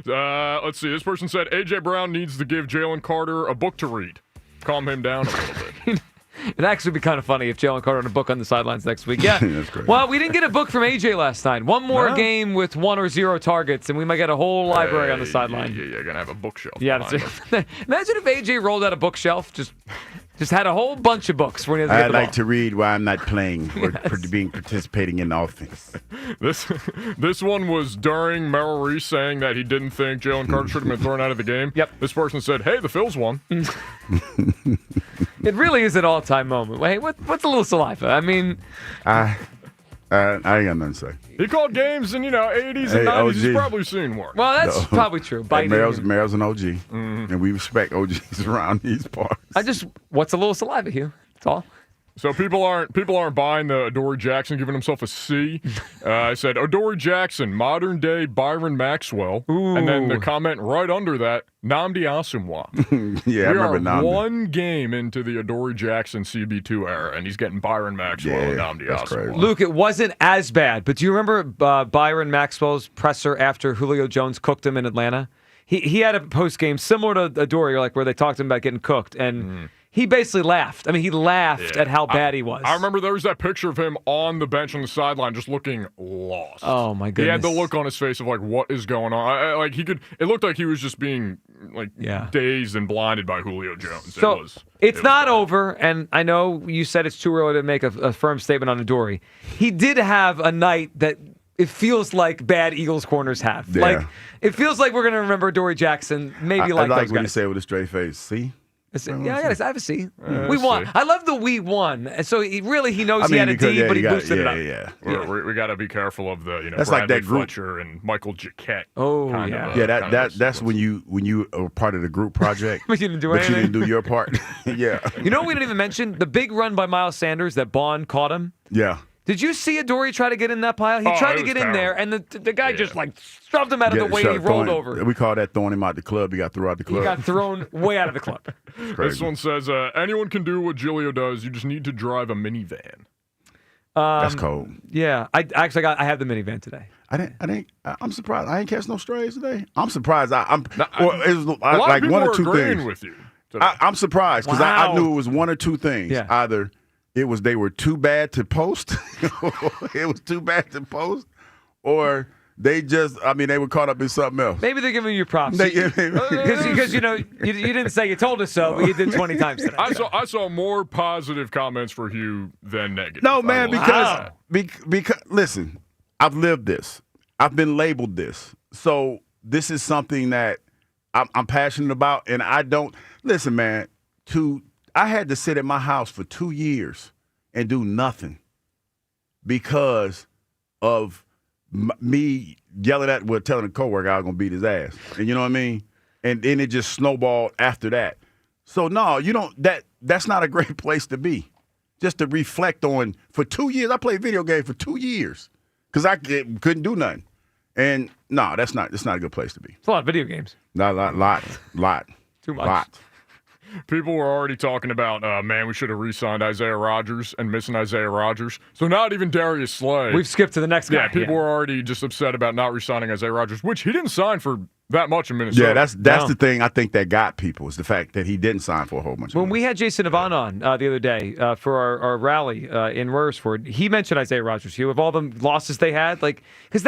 Let's see. This person said A.J. Brown needs to give Jalen Carter a book to read. Calm him down a little bit. It'd actually be kind of funny if Jalen Carter had a book on the sidelines next week. Yeah. That's great. Well, we didn't get a book from AJ last night. One more game with 1 or 0 targets, and we might get a whole library on the sideline. Yeah, you're going to have a bookshelf. Yeah. That's it. Imagine if AJ rolled out a bookshelf, just had a whole bunch of books. When he I like to read while I'm not playing or participating in offense. This one was during Merrill Reese saying that he didn't think Jalen Carter should have been thrown out of the game. Yep. This person said, hey, the Phils won. It really is an all-time moment. Hey, what's a little saliva? I mean, I ain't got nothing to say. He called games in 80s and 90s. He's probably seen work. Well, that's probably true. Merrill's an OG, and we respect OGs around these parts. What's a little saliva, Hugh? That's all. So people aren't buying the Adoree Jackson giving himself a C. I said Adoree Jackson, modern day Byron Maxwell, and then the comment right under that, Nnamdi Asomugha. Yeah, I remember We Nnamdi. are one game into the Adoree Jackson CB2 era, and he's getting Byron Maxwell and Nnamdi Asomugha. Luke, it wasn't as bad, but do you remember Byron Maxwell's presser after Julio Jones cooked him in Atlanta? He had a post game similar to Adoree, like where they talked to him about getting cooked, and he basically laughed. I mean, he laughed at how bad he was. I remember there was that picture of him on the bench on the sideline just looking lost. Oh, my goodness. He had the look on his face of, like, what is going on? It looked like he was just being, like, dazed and blinded by Julio Jones. So it's not over, and I know you said it's too early to make a firm statement on Adoree. He did have a night that it feels like bad Eagles corners have. Yeah. Like, it feels like we're going to remember Adoree Jackson maybe I like those when guys. you say it with a straight face. See? Yeah, I have a C. We won. I love the we won. And so he knows he had a D, but he boosted it up. We got to be careful of the That's Bradley like that group. Fletcher and Michael Jaquette. Oh, That's when you are part of the group project. But you didn't do but anything. you didn't do your part. Yeah. You know what we didn't even mention? The big run by Miles Sanders that Bond caught him. Yeah. Did you see Adoree try to get in that pile? He tried to get in there, and the guy just like shoved him out of the way. He rolled over. We call that throwing him out the club. He got thrown out the club. He got thrown way out of the club. This one says, anyone can do what Giglio does. You just need to drive a minivan. That's cold. Yeah, I have the minivan today. I'm surprised. I ain't catch no strays today. I'm surprised. I'm a lot of people one or are two agreeing things. with you. I'm surprised because I Wow. knew it was one or two things. Yeah. Either it was they were too bad to post, it was too bad to post, or they were caught up in something else. Maybe they're giving you props because you didn't say you told us so, but you did 20 times today. I saw more positive comments for Hugh than negative. No, man, because listen, I've lived this. I've been labeled this. So this is something that I'm passionate about, and I don't listen, man. I had to sit at my house for 2 years and do nothing because of me telling a coworker I was gonna beat his ass, and you know what I mean. And then it just snowballed after that. So no, you don't. That's not a great place to be. Just to reflect on for 2 years. I played video games for 2 years because I couldn't do nothing. And no, that's not a good place to be. It's a lot of video games. Lot. Too much. Lot. People were already talking about, man, we should have re-signed Isaiah Rodgers and missing Isaiah Rodgers. So not even Darius Slay. We've skipped to the next guy. Yeah, people were already just upset about not re-signing Isaiah Rodgers, which he didn't sign for that much in Minnesota. Yeah, that's the thing I think that got people is the fact that he didn't sign for a whole bunch of When money. we had Jason Avant on the other day for our rally in Royersford, he mentioned Isaiah Rodgers. Of all the losses they had, because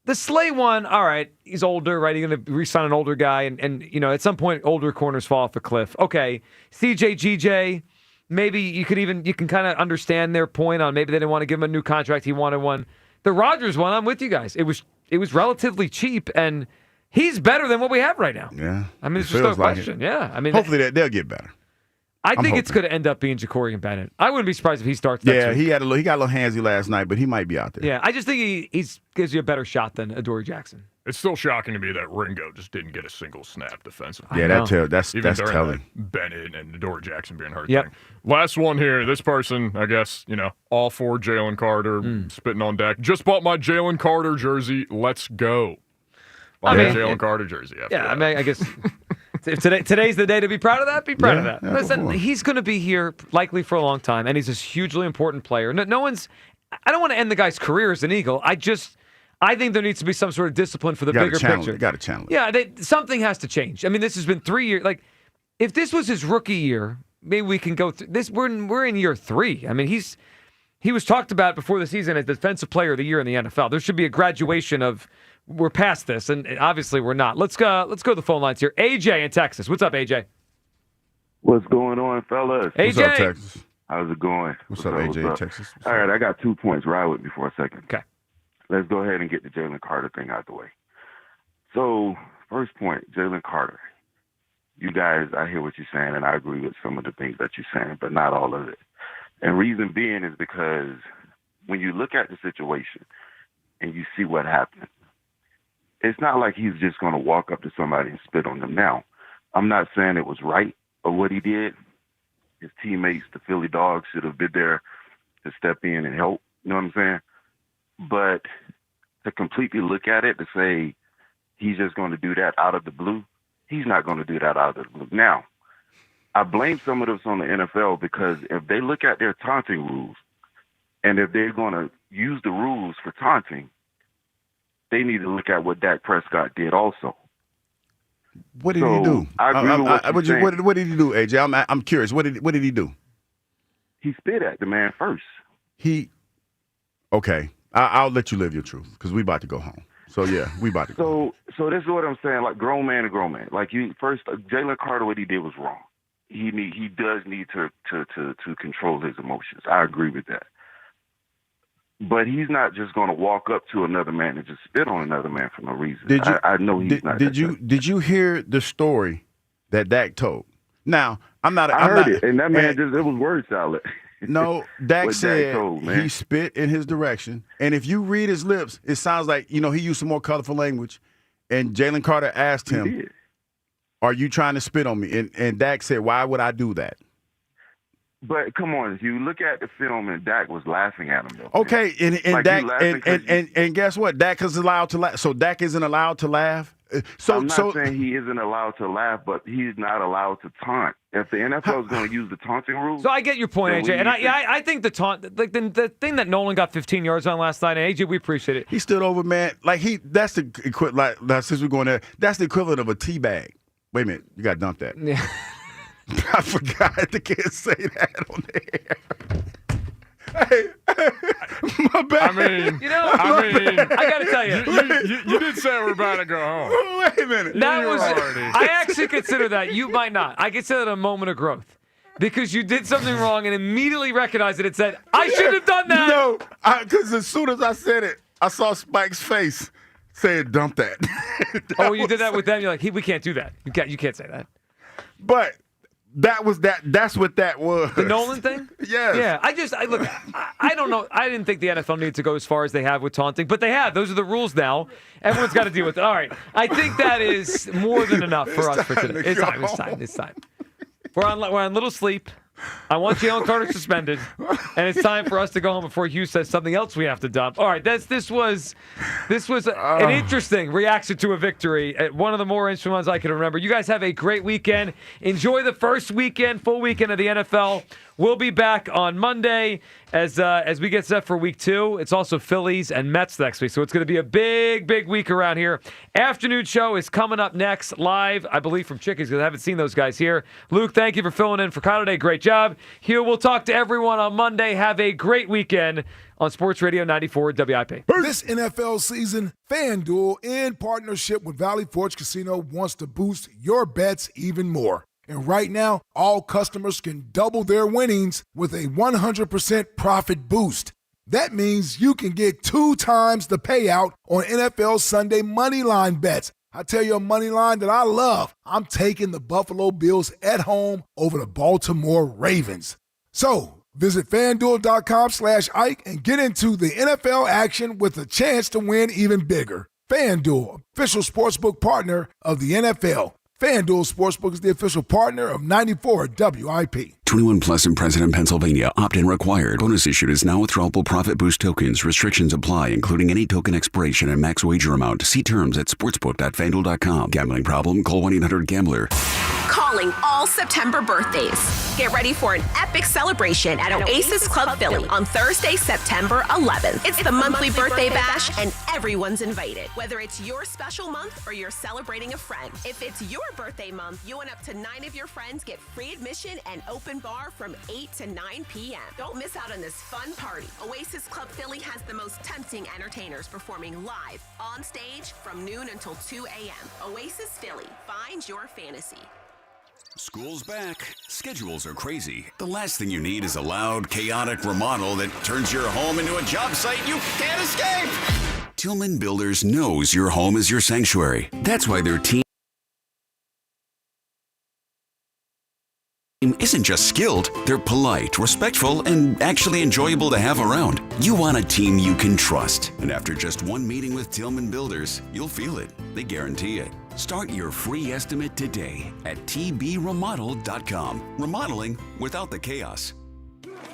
the Slay one, all right, he's older, right? You're going to re-sign an older guy, and at some point, older corners fall off a cliff. Okay, CJ, GJ, maybe you can kind of understand their point on maybe they didn't want to give him a new contract. He wanted one. The Rodgers one, I'm with you guys. It was relatively cheap, and he's better than what we have right now. Yeah. I mean, it's just no question. Yeah. I mean, hopefully they'll get better. I think it's going to end up being Ja'Cory Bennett. I wouldn't be surprised if he starts next week. He got a little handsy last night, but he might be out there. Yeah, I just think he gives you a better shot than Adoree Jackson. It's still shocking to me that Ringo just didn't get a single snap defensively. Yeah, that's Even during telling. the Bennett and Adoree Jackson being hurt Yep. thing. Last one here. This person, I guess, all for Jalen Carter, spitting on Dak. Just bought my Jalen Carter jersey. Let's go. Jalen Carter jersey. I guess if today's the day to be proud of that, be proud of that. Listen, he's going to be here likely for a long time, and he's this hugely important player. No one's. I don't want to end the guy's career as an Eagle. I think there needs to be some sort of discipline for the bigger picture. You got to channel it. Yeah, something has to change. I mean, this has been 3 years. Like, if this was his rookie year, maybe we can go through this. We're in year 3. I mean, he was talked about before the season as Defensive Player of the Year in the NFL. There should be a graduation of. We're past this, and obviously we're not. Let's go to the phone lines here. AJ in Texas. What's up, AJ? What's going on, fellas? AJ. What's up, Texas? How's it going? What's up, AJ in Texas? All right, I got 2 points. Ride with me for a second. Okay. Let's go ahead and get the Jalen Carter thing out the way. So, first point, Jalen Carter. You guys, I hear what you're saying, and I agree with some of the things that you're saying, but not all of it. And reason being is because when you look at the situation and you see what happened, it's not like he's just going to walk up to somebody and spit on them. Now, I'm not saying it was right or what he did, his teammates, the Philly Dogs, should have been there to step in and help. You know what I'm saying? But to completely look at it, to say he's just going to do that out of the blue, he's not going to do that out of the blue. Now, I blame some of this on the NFL because if they look at their taunting rules and if they're going to use the rules for taunting, they need to look at what Dak Prescott did also. What did he do? I agree with what did he do, AJ? I'm curious. What did he do? He spit at the man first. Okay. I'll let you live your truth because we about to go home. So yeah, we about to go. So this is what I'm saying. Like grown man to grown man. Like Jalen Carter, what he did was wrong. He does need to control his emotions. I agree with that. But he's not just going to walk up to another man and just spit on another man for no reason. I know he's not. Did you hear the story that Dak told? Now, I heard it, and that man it was word salad. No, Dak said he spit in his direction, and if you read his lips, it sounds like he used some more colorful language. And Jalen Carter asked him, "Are you trying to spit on me?" And Dak said, "Why would I do that?" But come on, if you look at the film, and Dak was laughing at him, though. Okay, and like Dak and guess what? Dak is allowed to laugh. So Dak isn't allowed to laugh. I'm not saying he isn't allowed to laugh, but he's not allowed to taunt. If the NFL is going to use the taunting rules, so I get your point, AJ, and I think the taunt, like the thing that Nolan got 15 yards on last night, and AJ, we appreciate it. He stood over, man. Like that's the equivalent. Like since we're going there, that's the equivalent of a tea bag. Wait a minute, you got to dump that. Yeah. I forgot. I can't say that on the air. Hey, my bad. I got to tell you. You did say we're about to go home. Wait a minute. I actually consider that. You might not. I consider that a moment of growth. Because you did something wrong and immediately recognized it and said, I shouldn't have done that. No, because as soon as I said it, I saw Spike's face saying, dump that. You did that with them? You're like, we can't do that. You can't say that. But that's what that was. The Nolan thing? Yes. Yeah. I don't know. I didn't think the NFL needed to go as far as they have with taunting, but they have. Those are the rules now. Everyone's got to deal with it. All right. I think that is more than enough for us for today. It's time. We're on little sleep. I want Jalen Carter suspended, and it's time for us to go home before Hugh says something else we have to dump. All right, this was an interesting reaction to a victory. One of the more interesting ones I can remember. You guys have a great weekend. Enjoy the first full weekend of the NFL. We'll be back on Monday as we get set for week 2. It's also Phillies and Mets next week, so it's going to be a big, big week around here. Afternoon show is coming up next, live, I believe, from Chickies, because I haven't seen those guys here. Luke, thank you for filling in for Kyle today. Great job. Hugh, we'll talk to everyone on Monday. Have a great weekend on Sports Radio 94 WIP. This NFL season, FanDuel, in partnership with Valley Forge Casino, wants to boost your bets even more. And right now, all customers can double their winnings with a 100% profit boost. That means you can get 2 times the payout on NFL Sunday moneyline bets. I tell you a money line that I love. I'm taking the Buffalo Bills at home over the Baltimore Ravens. So visit FanDuel.com/Ike and get into the NFL action with a chance to win even bigger. FanDuel, official sportsbook partner of the NFL. FanDuel Sportsbook is the official partner of 94 WIP. 21 plus and present in Pennsylvania. Opt-in required. Bonus issued is now withdrawable profit boost tokens. Restrictions apply, including any token expiration and max wager amount. See terms at sportsbook.fanduel.com. Gambling problem? Call 1-800-GAMBLER. Calling all September birthdays. Get ready for an epic celebration at Oasis Club Philly on Thursday, September 11th. It's the monthly birthday bash, and everyone's invited. Whether it's your special month or you're celebrating a friend. If it's your birthday month, you and up to 9 of your friends get free admission and open bar from 8 to 9 p.m. Don't miss out on this fun party. Oasis Club Philly has the most tempting entertainers performing live on stage from noon until 2 a.m. Oasis Philly. Find your fantasy. School's back. Schedules are crazy. The last thing you need is a loud, chaotic remodel that turns your home into a job site you can't escape. Tillman Builders knows your home is your sanctuary. That's why their team isn't just skilled, they're polite, respectful, and actually enjoyable to have around. You want a team you can trust. And after just one meeting with Tillman Builders, you'll feel it. They guarantee it. Start your free estimate today at tbremodel.com. Remodeling without the chaos.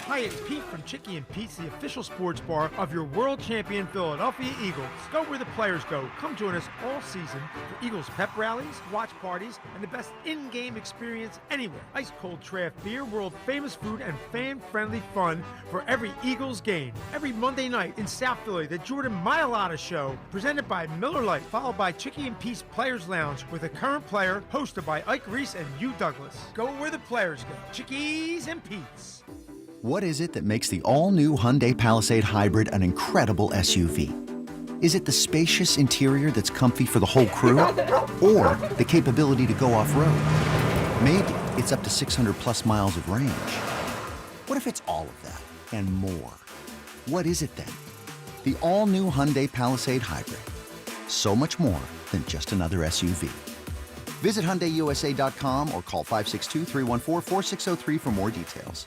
Hi, it's Pete from Chicky and Pete's, the official sports bar of your world champion Philadelphia Eagles. Go where the players go. Come join us all season for Eagles pep rallies, watch parties, and the best in-game experience anywhere. Ice-cold draft beer, world-famous food, and fan-friendly fun for every Eagles game. Every Monday night in South Philly, the Jordan Mailata Show, presented by Miller Lite, followed by Chicky and Pete's Players Lounge with a current player, hosted by Ike Reese and Hugh Douglas. Go where the players go. Chickies and Pete's. What is it that makes the all-new Hyundai Palisade Hybrid an incredible SUV? Is it the spacious interior that's comfy for the whole crew? Or the capability to go off-road? Maybe it's up to 600-plus miles of range. What if it's all of that and more? What is it then? The all-new Hyundai Palisade Hybrid. So much more than just another SUV. Visit HyundaiUSA.com or call 562-314-4603 for more details.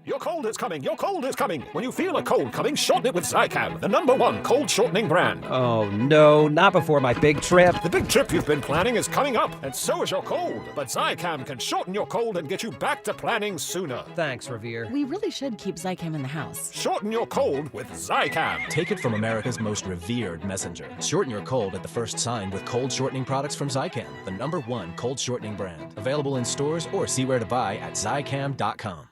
Your cold is coming. Your cold is coming. When you feel a cold coming, shorten it with Zicam, the #1 cold shortening brand. Oh, no, not before my big trip. The big trip you've been planning is coming up, and so is your cold. But Zicam can shorten your cold and get you back to planning sooner. Thanks, Revere. We really should keep Zicam in the house. Shorten your cold with Zicam. Take it from America's most revered messenger. Shorten your cold at the first sign with cold shortening products from Zicam, the #1 cold shortening brand. Available in stores or see where to buy at Zicam.com.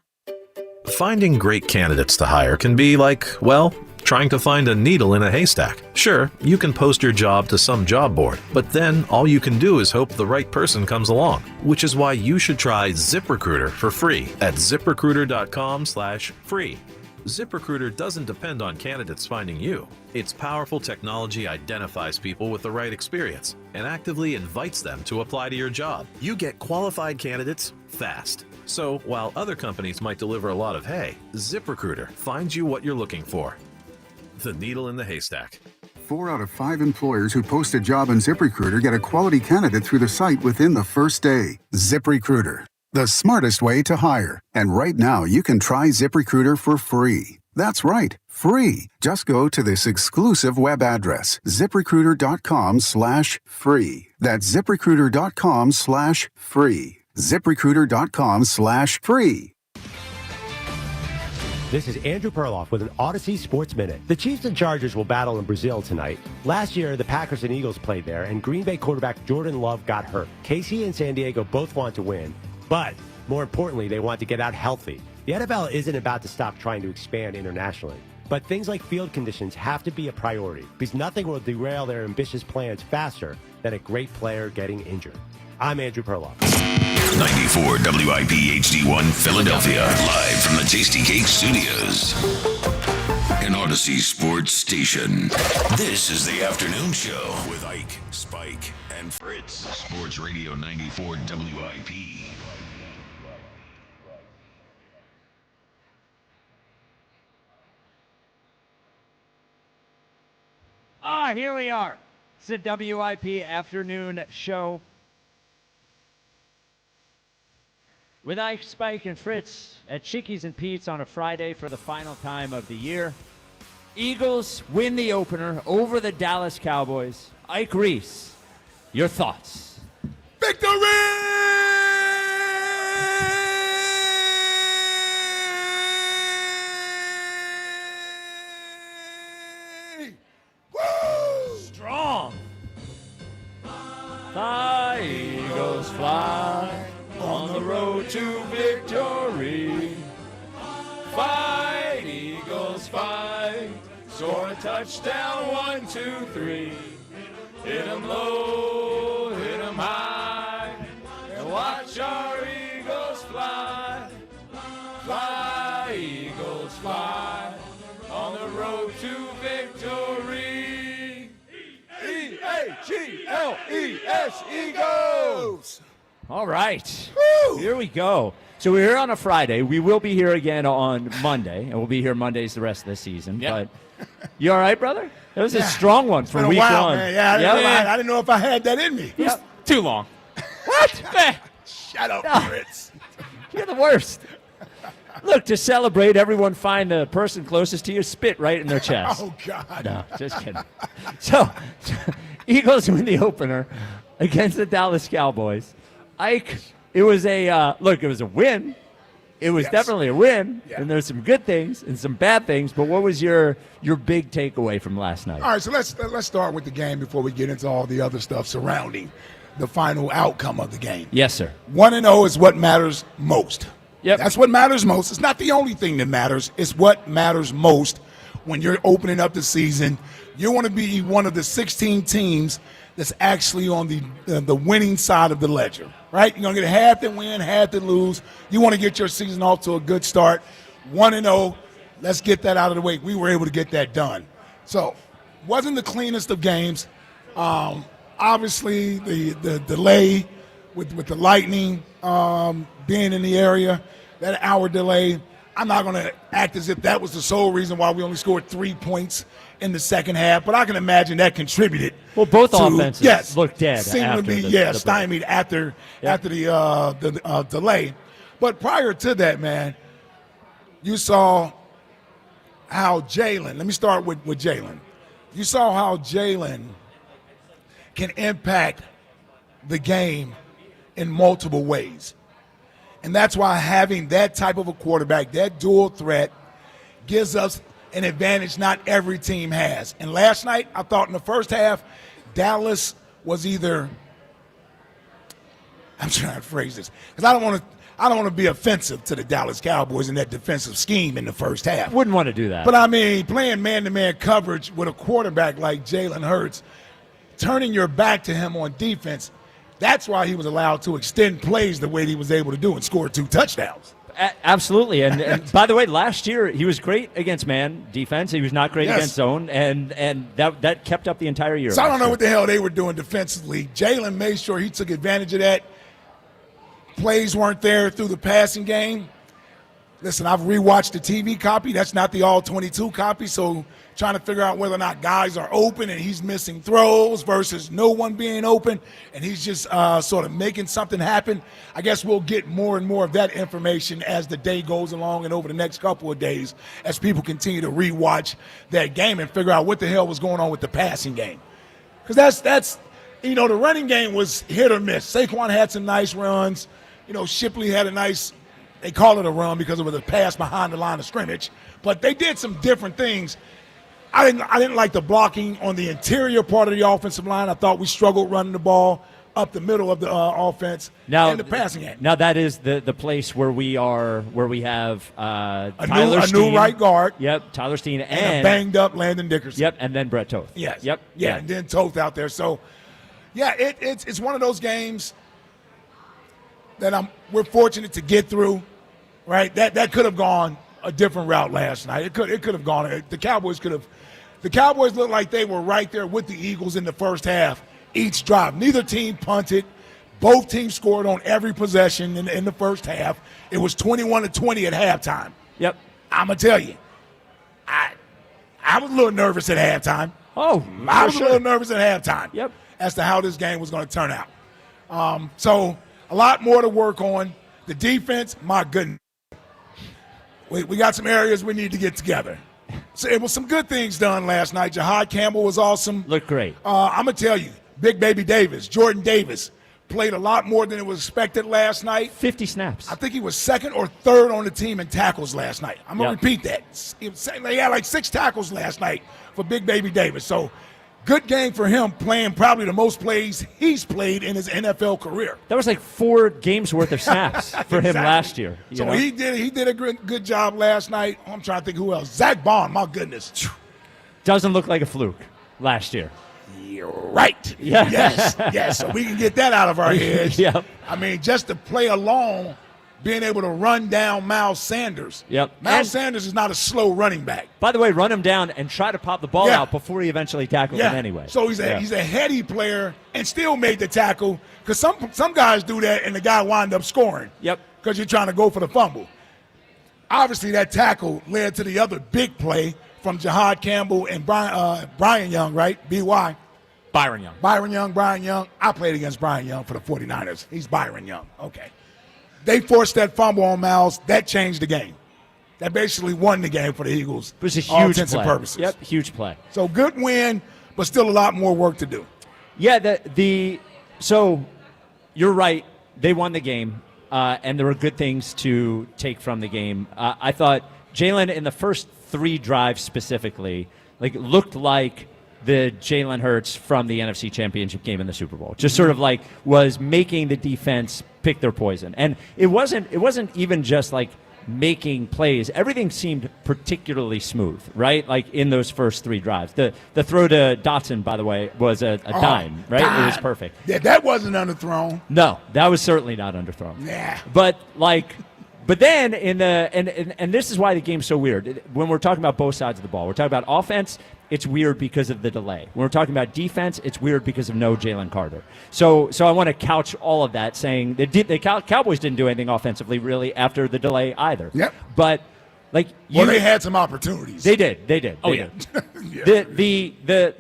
Finding great candidates to hire can be like, well, trying to find a needle in a haystack. Sure, you can post your job to some job board, but then all you can do is hope the right person comes along, which is why you should try ZipRecruiter for free at ZipRecruiter.com/free. ZipRecruiter doesn't depend on candidates finding you. Its powerful technology identifies people with the right experience and actively invites them to apply to your job. You get qualified candidates fast. So while other companies might deliver a lot of hay, ZipRecruiter finds you what you're looking for. The needle in the haystack. 4 out of 5 employers who post a job on ZipRecruiter get a quality candidate through the site within the first day. ZipRecruiter, the smartest way to hire. And right now, you can try ZipRecruiter for free. That's right, free. Just go to this exclusive web address, ZipRecruiter.com/free. That's ZipRecruiter.com/free. ZipRecruiter.com/free. This is Andrew Perloff with an Odyssey Sports Minute. The Chiefs and Chargers will battle in Brazil tonight. Last year, the Packers and Eagles played there, and Green Bay quarterback Jordan Love got hurt. KC and San Diego both want to win, but more importantly, they want to get out healthy. The NFL isn't about to stop trying to expand internationally, but things like field conditions have to be a priority because nothing will derail their ambitious plans faster than a great player getting injured. I'm Andrew Perloff. 94 WIP HD1 Philadelphia, live from the Tasty Cake Studios. An Odyssey Sports Station. This is the afternoon show with Ike, Spike, and Fritz. Sports Radio 94 WIP. Here we are. It's the WIP afternoon show with Ike, Spike, and Fritz at Chickies and Pete's on a Friday for the final time of the year. Eagles win the opener over the Dallas Cowboys. Ike Reese, your thoughts? Victory! Strong. Fly, Eagles fly on the road to victory. Fight, Eagles, fight. Score a touchdown, 1, 2, 3. Hit 'em low, hit 'em high, and watch our Eagles fly. Fly, Eagles, fly on the road to victory. E-A-G-L-E-S, Eagles! All right. Woo! Here we go. So we're here on a Friday. We will be here again on Monday, and we'll be here Mondays the rest of the season. Yep. But you all right, brother? That was a strong one from week one. Man. Yeah, I didn't know if I had that in me. Yep. Too long. What? Shut up, Fritz. You're the worst. Look, to celebrate, everyone find the person closest to you, spit right in their chest. Oh, God. No, just kidding. So, Eagles win the opener against the Dallas Cowboys. Ike, it was a look. It was a win. It was definitely a win, and there's some good things and some bad things. But what was your big takeaway from last night? All right, so let's start with the game before we get into all the other stuff surrounding the final outcome of the game. Yes, sir. 1-0 is what matters most. Yep. That's what matters most. It's not the only thing that matters. It's what matters most when you're opening up the season. You want to be one of the 16 teams that's actually on the winning side of the ledger, right? You're going to get half that win, half that lose. You want to get your season off to a good start. 1-0, let's get that out of the way. We were able to get that done. So, wasn't the cleanest of games. Obviously, the delay with the Lightning being in the area, that hour delay, I'm not going to act as if that was the sole reason why we only scored 3 points in the second half, but I can imagine that contributed. Well, both offenses looked dead. Seemingly, stymied after the delay. But prior to that, man, you saw how Jalen, let me start with Jalen. You saw how Jalen can impact the game in multiple ways. And that's why having that type of a quarterback, that dual threat, gives us an advantage not every team has. And last night, I thought in the first half, Dallas was either – I'm trying to phrase this because I don't want to be offensive to the Dallas Cowboys in that defensive scheme in the first half. Wouldn't want to do that. But, I mean, playing man-to-man coverage with a quarterback like Jalen Hurts, turning your back to him on defense, that's why he was allowed to extend plays the way he was able to do and score 2 touchdowns. Absolutely. And by the way, last year he was great against man defense. He was not great against zone, and that kept up the entire year. So I don't know what the hell they were doing defensively. Jalen made sure he took advantage of that. Plays weren't there through the passing game. Listen, I've rewatched the TV copy. That's not the all-22 copy, so trying to figure out whether or not guys are open and he's missing throws versus no one being open and he's just sort of making something happen. I guess we'll get more and more of that information as the day goes along and over the next couple of days as people continue to rewatch that game and figure out what the hell was going on with the passing game. Because that's the running game was hit or miss. Saquon had some nice runs. Shipley had a nice – they call it a run because it was a pass behind the line of scrimmage. But they did some different things. I didn't like the blocking on the interior part of the offensive line. I thought we struggled running the ball up the middle of the offense and the passing game. Now that is the place where we have a Steen, new right guard. Yep, Tyler Steen and a banged up Landon Dickerson. Yep, and then Brett Toth. Yes. Yep. Yeah, and then Toth out there. So, yeah, it's one of those games that we're fortunate to get through. Right, that could have gone a different route last night. It could have gone. The Cowboys looked like they were right there with the Eagles in the first half. Each drive, neither team punted. Both teams scored on every possession in the first half. It was 21-20 at halftime. Yep. I'm gonna tell you, I was a little nervous at halftime. Oh, I was a little nervous at halftime. Yep. As to how this game was going to turn out. So a lot more to work on. The defense, my goodness. We got some areas we need to get together. So it was some good things done last night. Jahad Campbell was awesome. Looked great. I'm going to tell you, Big Baby Davis, Jordan Davis, played a lot more than it was expected last night. 50 snaps. I think he was second or third on the team in tackles last night. I'm going to repeat that. They had like 6 tackles last night for Big Baby Davis. So good game for him, playing probably the most plays he's played in his NFL career. That was like 4 games worth of snaps for him last year. So he did a good job last night. I'm trying to think who else. Zach Bond, my goodness. Doesn't look like a fluke last year. You're right. Yeah. Yes. So we can get that out of our heads. Yep. I mean, just to play along, being able to run down Miles Sanders. Yep. Miles Sanders is not a slow running back. By the way, run him down and try to pop the ball out before he eventually tackles him anyway. So he's a heady player and still made the tackle because some guys do that and the guy wind up scoring. Yep. Because you're trying to go for the fumble. Obviously, that tackle led to the other big play from Jahad Campbell and Brian Young, right? B.Y. Byron Young. I played against Brian Young for the 49ers. He's Byron Young. Okay. They forced that fumble on Miles. That changed the game. That basically won the game for the Eagles. It was a huge all intents play. and purposes. Yep, huge play. So good win, but still a lot more work to do. Yeah, the So you're right. They won the game, and there were good things to take from the game. I thought Jalen in the first 3 drives specifically looked like the Jalen Hurts from the NFC Championship game in the Super Bowl. Just sort of was making the defense pick their poison. And it wasn't even just making plays. Everything seemed particularly smooth, right? In those first 3 drives. The throw to Dotson, by the way, was a dime, right? It was perfect. Yeah, that wasn't underthrown. No, that was certainly not underthrown. Yeah. But then and this is why the game's so weird. When we're talking about both sides of the ball, we're talking about offense, it's weird because of the delay. When we're talking about defense, it's weird because of no Jalen Carter. So I want to couch all of that saying the Cowboys didn't do anything offensively really after the delay either. Yep. But they had some opportunities. They did. Oh, they did.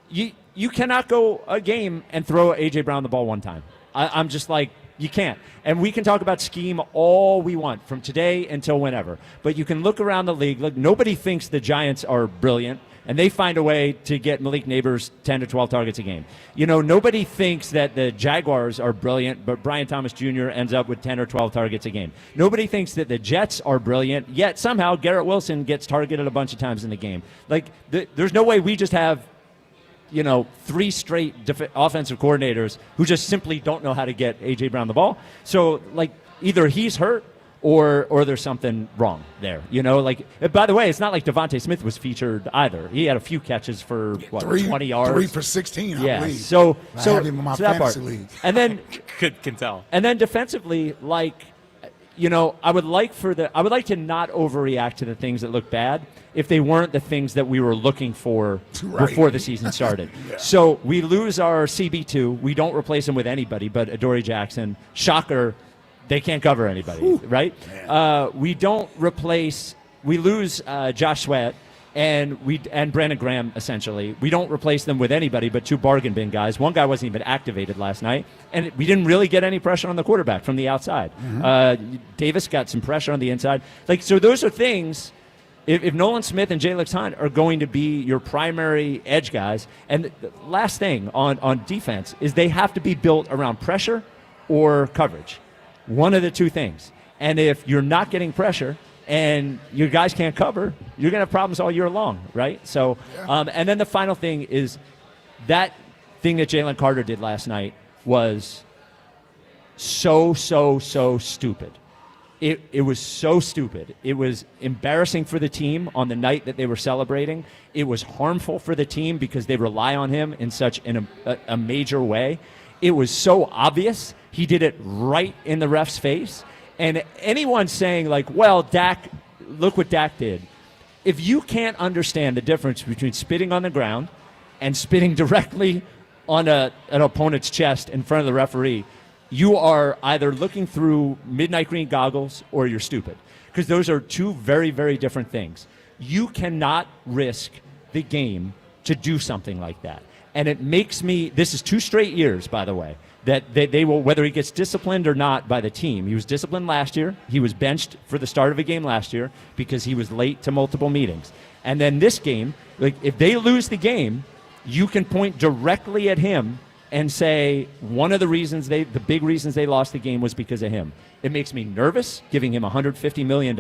You cannot go a game and throw A.J. Brown the ball one time. I'm just you can't. And we can talk about scheme all we want from today until whenever. But you can look around the league. Look, nobody thinks the Giants are brilliant, and they find a way to get Malik Neighbors 10 to 12 targets a game. Nobody thinks that the Jaguars are brilliant, but Brian Thomas Jr. ends up with 10 or 12 targets a game. Nobody thinks that the Jets are brilliant, yet somehow Garrett Wilson gets targeted a bunch of times in the game. There's no way we just have 3 straight offensive coordinators who just simply don't know how to get A.J. Brown the ball. So, either he's hurt or there's something wrong there. By the way, it's not like Devontae Smith was featured either. He had a few catches for, 20 yards? 3 for 16, I believe. So I have him in my fantasy league. And then can tell. And then defensively, I would like to not overreact to the things that look bad if they weren't the things that we were looking for before the season started. Yeah. So we lose our CB2. We don't replace him with anybody but Adoree Jackson. Shocker, they can't cover anybody, right? We lose Josh Sweat and Brandon Graham, essentially. We don't replace them with anybody but 2 bargain bin guys. One guy wasn't even activated last night, and we didn't really get any pressure on the quarterback from the outside. Davis got some pressure on the inside. So those are things, if Nolan Smith and Jalen Hunt are going to be your primary edge guys, and the last thing on defense is they have to be built around pressure or coverage. One of the 2 things. And if you're not getting pressure and your guys can't cover, you're going to have problems all year long, right? So, and then the final thing is that thing that Jalen Carter did last night was so stupid. It was so stupid. It was embarrassing for the team on the night that they were celebrating. It was harmful for the team because they rely on him in such a major way. It was so obvious. He did it right in the ref's face. And anyone saying well, Dak, look what Dak did. If you can't understand the difference between spitting on the ground and spitting directly on an opponent's chest in front of the referee, you are either looking through midnight green goggles or you're stupid. Because those are 2 very, very different things. You cannot risk the game to do something like that. And it makes me, this is 2 straight years, by the way, that they will, whether he gets disciplined or not by the team. He was disciplined last year. He was benched for the start of a game last year because he was late to multiple meetings. And then this game, if they lose the game, you can point directly at him and say one of the big reasons they lost the game was because of him. It makes me nervous giving him $150 million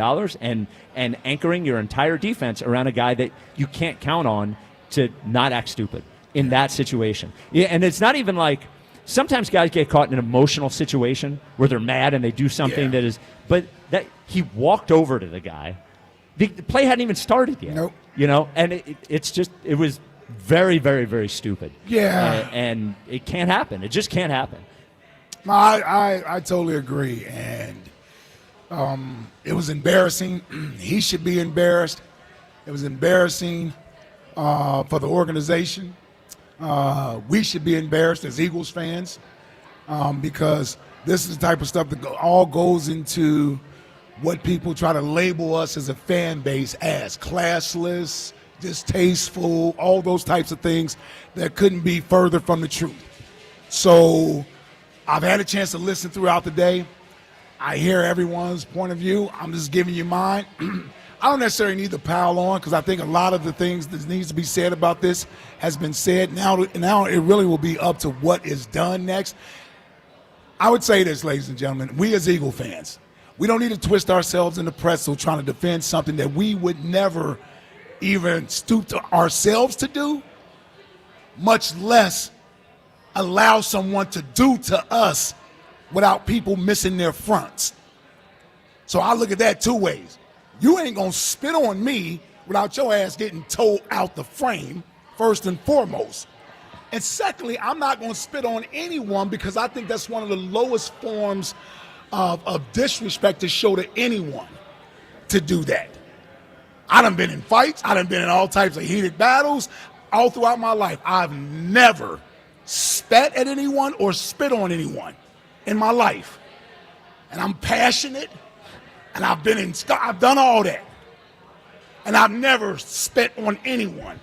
and anchoring your entire defense around a guy that you can't count on to not act stupid in that situation. Yeah, and it's not even sometimes guys get caught in an emotional situation where they're mad and they do something but that he walked over to the guy. The play hadn't even started yet. Nope. And it was very, very, very stupid. Yeah. And it can't happen. It just can't happen. No, I totally agree. And it was embarrassing. He should be embarrassed. It was embarrassing for the organization. We should be embarrassed as Eagles fans because this is the type of stuff that all goes into what people try to label us as a fan base as classless, distasteful, all those types of things that couldn't be further from the truth. So I've had a chance to listen throughout the day. I hear everyone's point of view. I'm just giving you mine. I don't necessarily need to pile on because I think a lot of the things that needs to be said about this has been said. Now it really will be up to what is done next. I would say this, ladies and gentlemen, we as Eagle fans, we don't need to twist ourselves in the pretzel trying to defend something that we would never even stoop to ourselves to do, much less allow someone to do to us without people missing their fronts. So I look at that two ways. You ain't going to spit on me without your ass getting towed out the frame, first and foremost. And secondly, I'm not going to spit on anyone because I think that's one of the lowest forms of disrespect to show to anyone to do that. I done been in fights. I done been in all types of heated battles all throughout my life. I've never spat at anyone or spit on anyone in my life. And I'm passionate, and I've done all that. And I've never spit on anyone.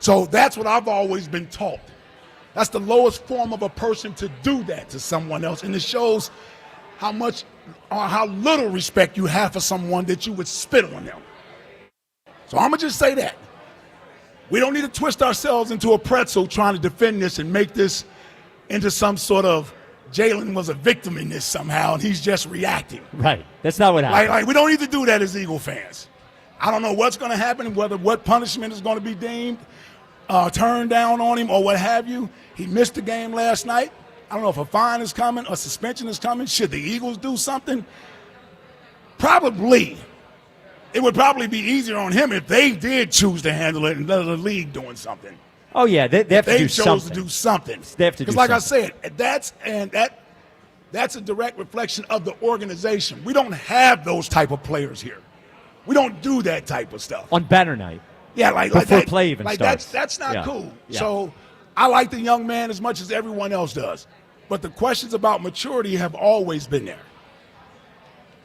So that's what I've always been taught. That's the lowest form of a person to do that to someone else. And it shows how much or how little respect you have for someone that you would spit on them. So I'm going to just say that. We don't need to twist ourselves into a pretzel trying to defend this and make this into some sort of Jalen was a victim in this somehow and he's just reacting. Right. That's not what happened. Like we don't need to do that as Eagle fans. I don't know what's going to happen, what punishment is going to be deemed, turned down on him or what have you. He missed the game last night. I don't know if a fine is coming, a suspension is coming. Should the Eagles do something? Probably. It would probably be easier on him if they did choose to handle it instead of the league doing something. Oh, yeah, they have to do something. They chose to do something. They have to do something. Because like I said, that's a direct reflection of the organization. We don't have those type of players here. We don't do that type of stuff. On banner night. Yeah, like before that, play even starts. That's not cool. Yeah. So I like the young man as much as everyone else does. But the questions about maturity have always been there.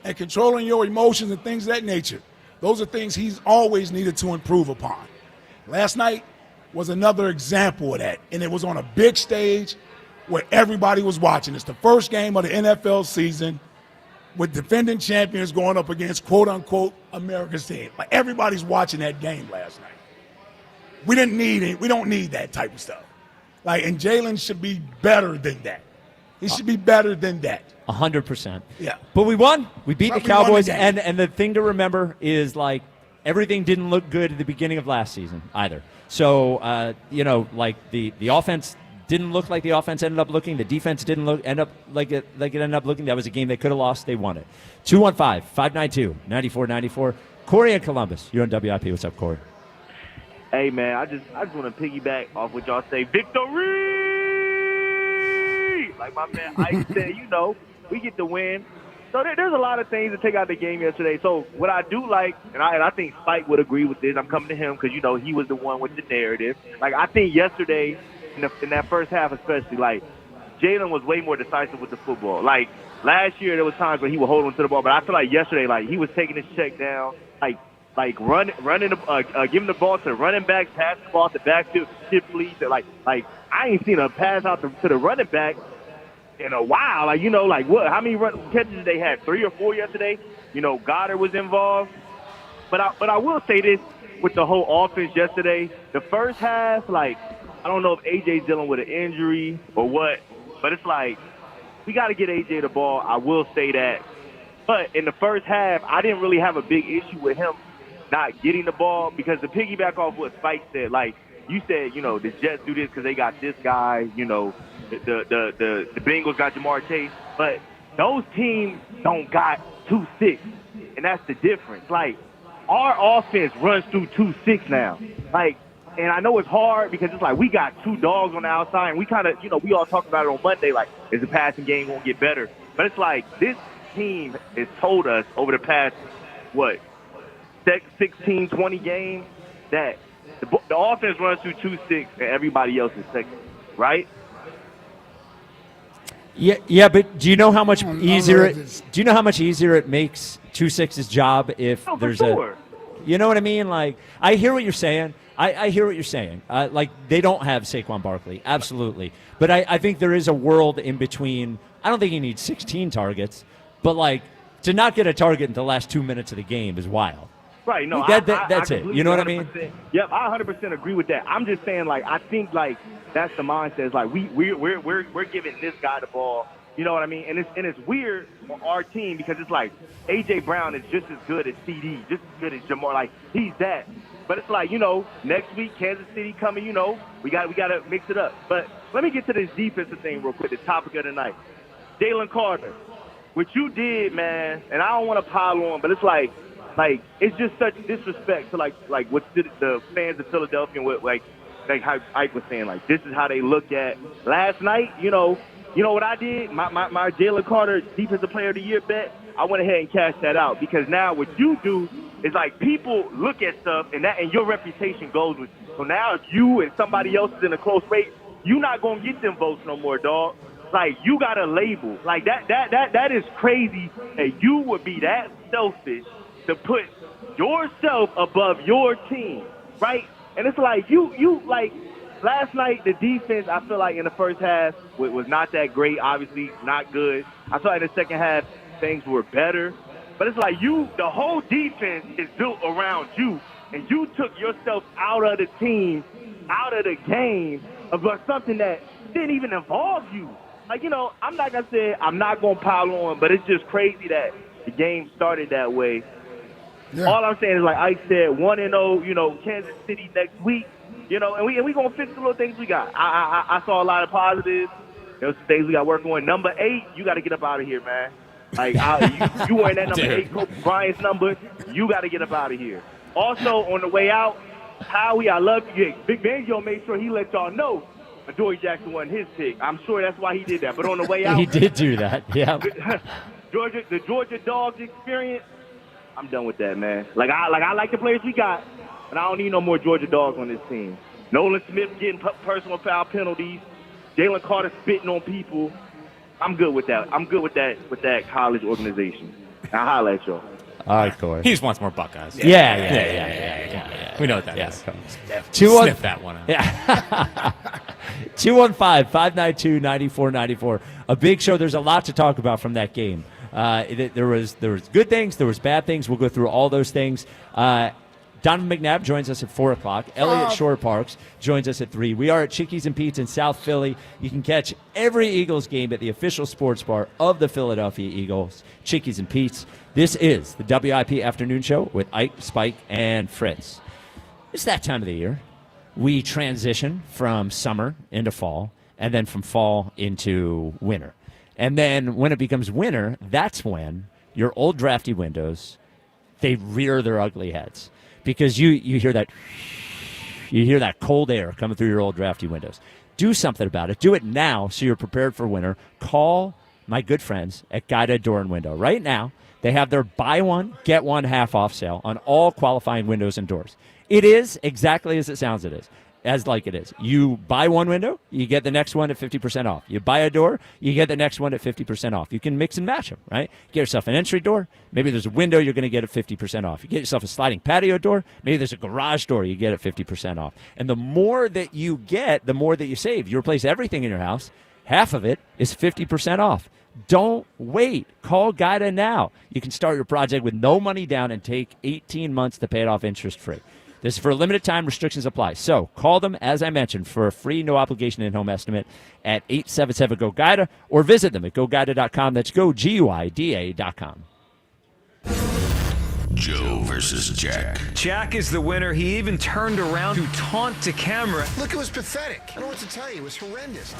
And controlling your emotions and things of that nature, those are things he's always needed to improve upon. Last night was another example of that. And it was on a big stage where everybody was watching. It's the first game of the NFL season with defending champions going up against, quote-unquote, America's team. Like, everybody's watching that game last night. We don't need that type of stuff. Like, and Jalen should be better than that. He should be better than that. 100%. Yeah. But we won. We beat the Cowboys. The and the thing to remember is, like, everything didn't look good at the beginning of last season either. So, like the offense didn't look like the offense ended up looking. The defense didn't end up like it ended up looking. That was a game they could have lost. They won it. 215-592-9494. Corey in Columbus. You're on WIP. What's up, Corey? Hey, man, I just want to piggyback off what y'all say. Victory! Like my man Ike said, we get the win. So there's a lot of things to take out the game yesterday. So what I do like, and I think Spike would agree with this, I'm coming to him because, he was the one with the narrative. Like, I think yesterday, in that first half especially, like, Jalen was way more decisive with the football. Like, last year there was times when he would hold on to the ball, but I feel like yesterday, like, he was taking his check down, running, giving the ball to the running backs, passing the ball to the backfield, shift leads. Like I ain't seen a pass out to the running back in a while. What? How many catches did they have? 3 or 4 yesterday? Goddard was involved. But I will say this with the whole offense yesterday. The first half, I don't know if AJ's dealing with an injury or what, but it's like we got to get AJ the ball. I will say that. But in the first half, I didn't really have a big issue with him not getting the ball because to piggyback off what Spike said, like you said, the Jets do this because they got this guy, the Bengals got Jamar Chase, but those teams don't got 2-6, and that's the difference. Like, our offense runs through 2-6 now. Like, and I know it's hard because it's like we got 2 dogs on the outside, and we kind of, we all talked about it on Monday, like, is the passing game going to get better? But it's like this team has told us over the past, 16, 20 games that the offense runs through 2-6 and everybody else is second, right? Yeah, but do you know how much easier it makes 2-6's job if there's sure. You know what I mean? Like, I hear what you're saying. I hear what you're saying. Like, they don't have Saquon Barkley, absolutely. But I think there is a world in between. I don't think he needs 16 targets, but like to not get a target in the last 2 minutes of the game is wild. Right, no, That's I it. You know what I mean? Yep, I 100% agree with that. I'm just saying, like, I think, like, that's the mindset. It's like we're giving this guy the ball. You know what I mean? And it's weird for our team because it's like A.J. Brown is just as good as CD, just as good as Jamar. Like, he's that. But it's like, next week, Kansas City coming, we got to mix it up. But let me get to this defensive thing real quick, the topic of the night. Jalen Carter, what you did, man, and I don't want to pile on, but it's like it's just such disrespect to like what the fans of Philadelphia and what like how Ike was saying, like, this is how they look at last night. You know what I did? My Jalen Carter Defensive Player of the Year bet, I went ahead and cashed that out because now what you do is like people look at stuff and your reputation goes with you. So now if you and somebody else is in a close race, you're not gonna get them votes no more, dog. Like, you got a label. Like, that is crazy that you would be that selfish to put yourself above your team, right? And it's like, you like, last night, the defense, I feel like in the first half was not that great, obviously not good. I feel like in the second half, things were better. But it's like the whole defense is built around you, and you took yourself out of the team, out of the game, about something that didn't even involve you. Like, I'm not going to say I'm not going to pile on, but it's just crazy that the game started that way. Yeah. All I'm saying is, like Ike said, 1-0, Kansas City next week, and we going to fix the little things we got. I saw a lot of positives. There's some things we got to work on. Number 8, you got to get up out of here, man. Like, you wearing that number 8, Kobe Bryant's number, you got to get up out of here. Also, on the way out, Howie, I love you. Big Banjo made sure he let y'all know Adoree Jackson wasn't his pick. I'm sure that's why he did that. But on the way out, he did do that. Yeah. The Georgia Dogs experience, I'm done with that, man. I like the players we got, but I don't need no more Georgia Dogs on this team. Nolan Smith getting personal foul penalties, Jalen Carter spitting on people. I'm good with that. I'm good with that college organization. I'll holler at y'all. All right, Corey. He just wants more Buckeyes. Yeah. We know what that is. Sniff that one out. Yeah. 215-592-9494. A big show. There's a lot to talk about from that game. There was good things. There was bad things. We'll go through all those things. Donovan McNabb joins us at 4 o'clock. Elliot Shore Parks joins us at 3. We are at Chickies and Pete's in South Philly. You can catch every Eagles game at the official sports bar of the Philadelphia Eagles, Chickies and Pete's. This is the WIP Afternoon Show with Ike, Spike, and Fritz. It's that time of the year. We transition from summer into fall, and then from fall into winter. And then when it becomes winter, that's when your old drafty windows, they rear their ugly heads. Because you hear that cold air coming through your old drafty windows. Do something about it. Do it now so you're prepared for winter. Call my good friends at Guided Door and Window. Right now, they have their buy one, get one half off sale on all qualifying windows and doors. It is exactly as it sounds it is. You buy one window, you get the next one at 50% off. You buy a door, you get the next one at 50% off. You can mix and match them, right? Get yourself an entry door. Maybe there's a window you're going to get at 50% off. You get yourself a sliding patio door. Maybe there's a garage door you get at 50% off. And the more that you get, the more that you save. You replace everything in your house. Half of it is 50% off. Don't wait. Call Guida now. You can start your project with no money down and take 18 months to pay it off interest-free. This is for a limited time. Restrictions apply. So call them, as I mentioned, for a free no-obligation in-home estimate at 877-GO-GUIDA or visit them at GoGuida.com. That's GoGuida.com. Joe versus Jack. Jack is the winner. He even turned around to taunt the camera. Look, it was pathetic. I don't know what to tell you. It was horrendous.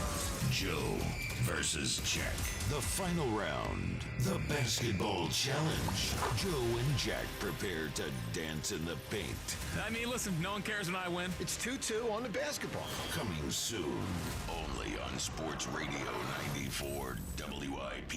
Joe versus Jack. The final round. The basketball challenge. Joe and Jack prepare to dance in the paint. I mean, listen, no one cares when I win. It's 2-2 on the basketball. Coming soon. Only on Sports Radio 94 WIP.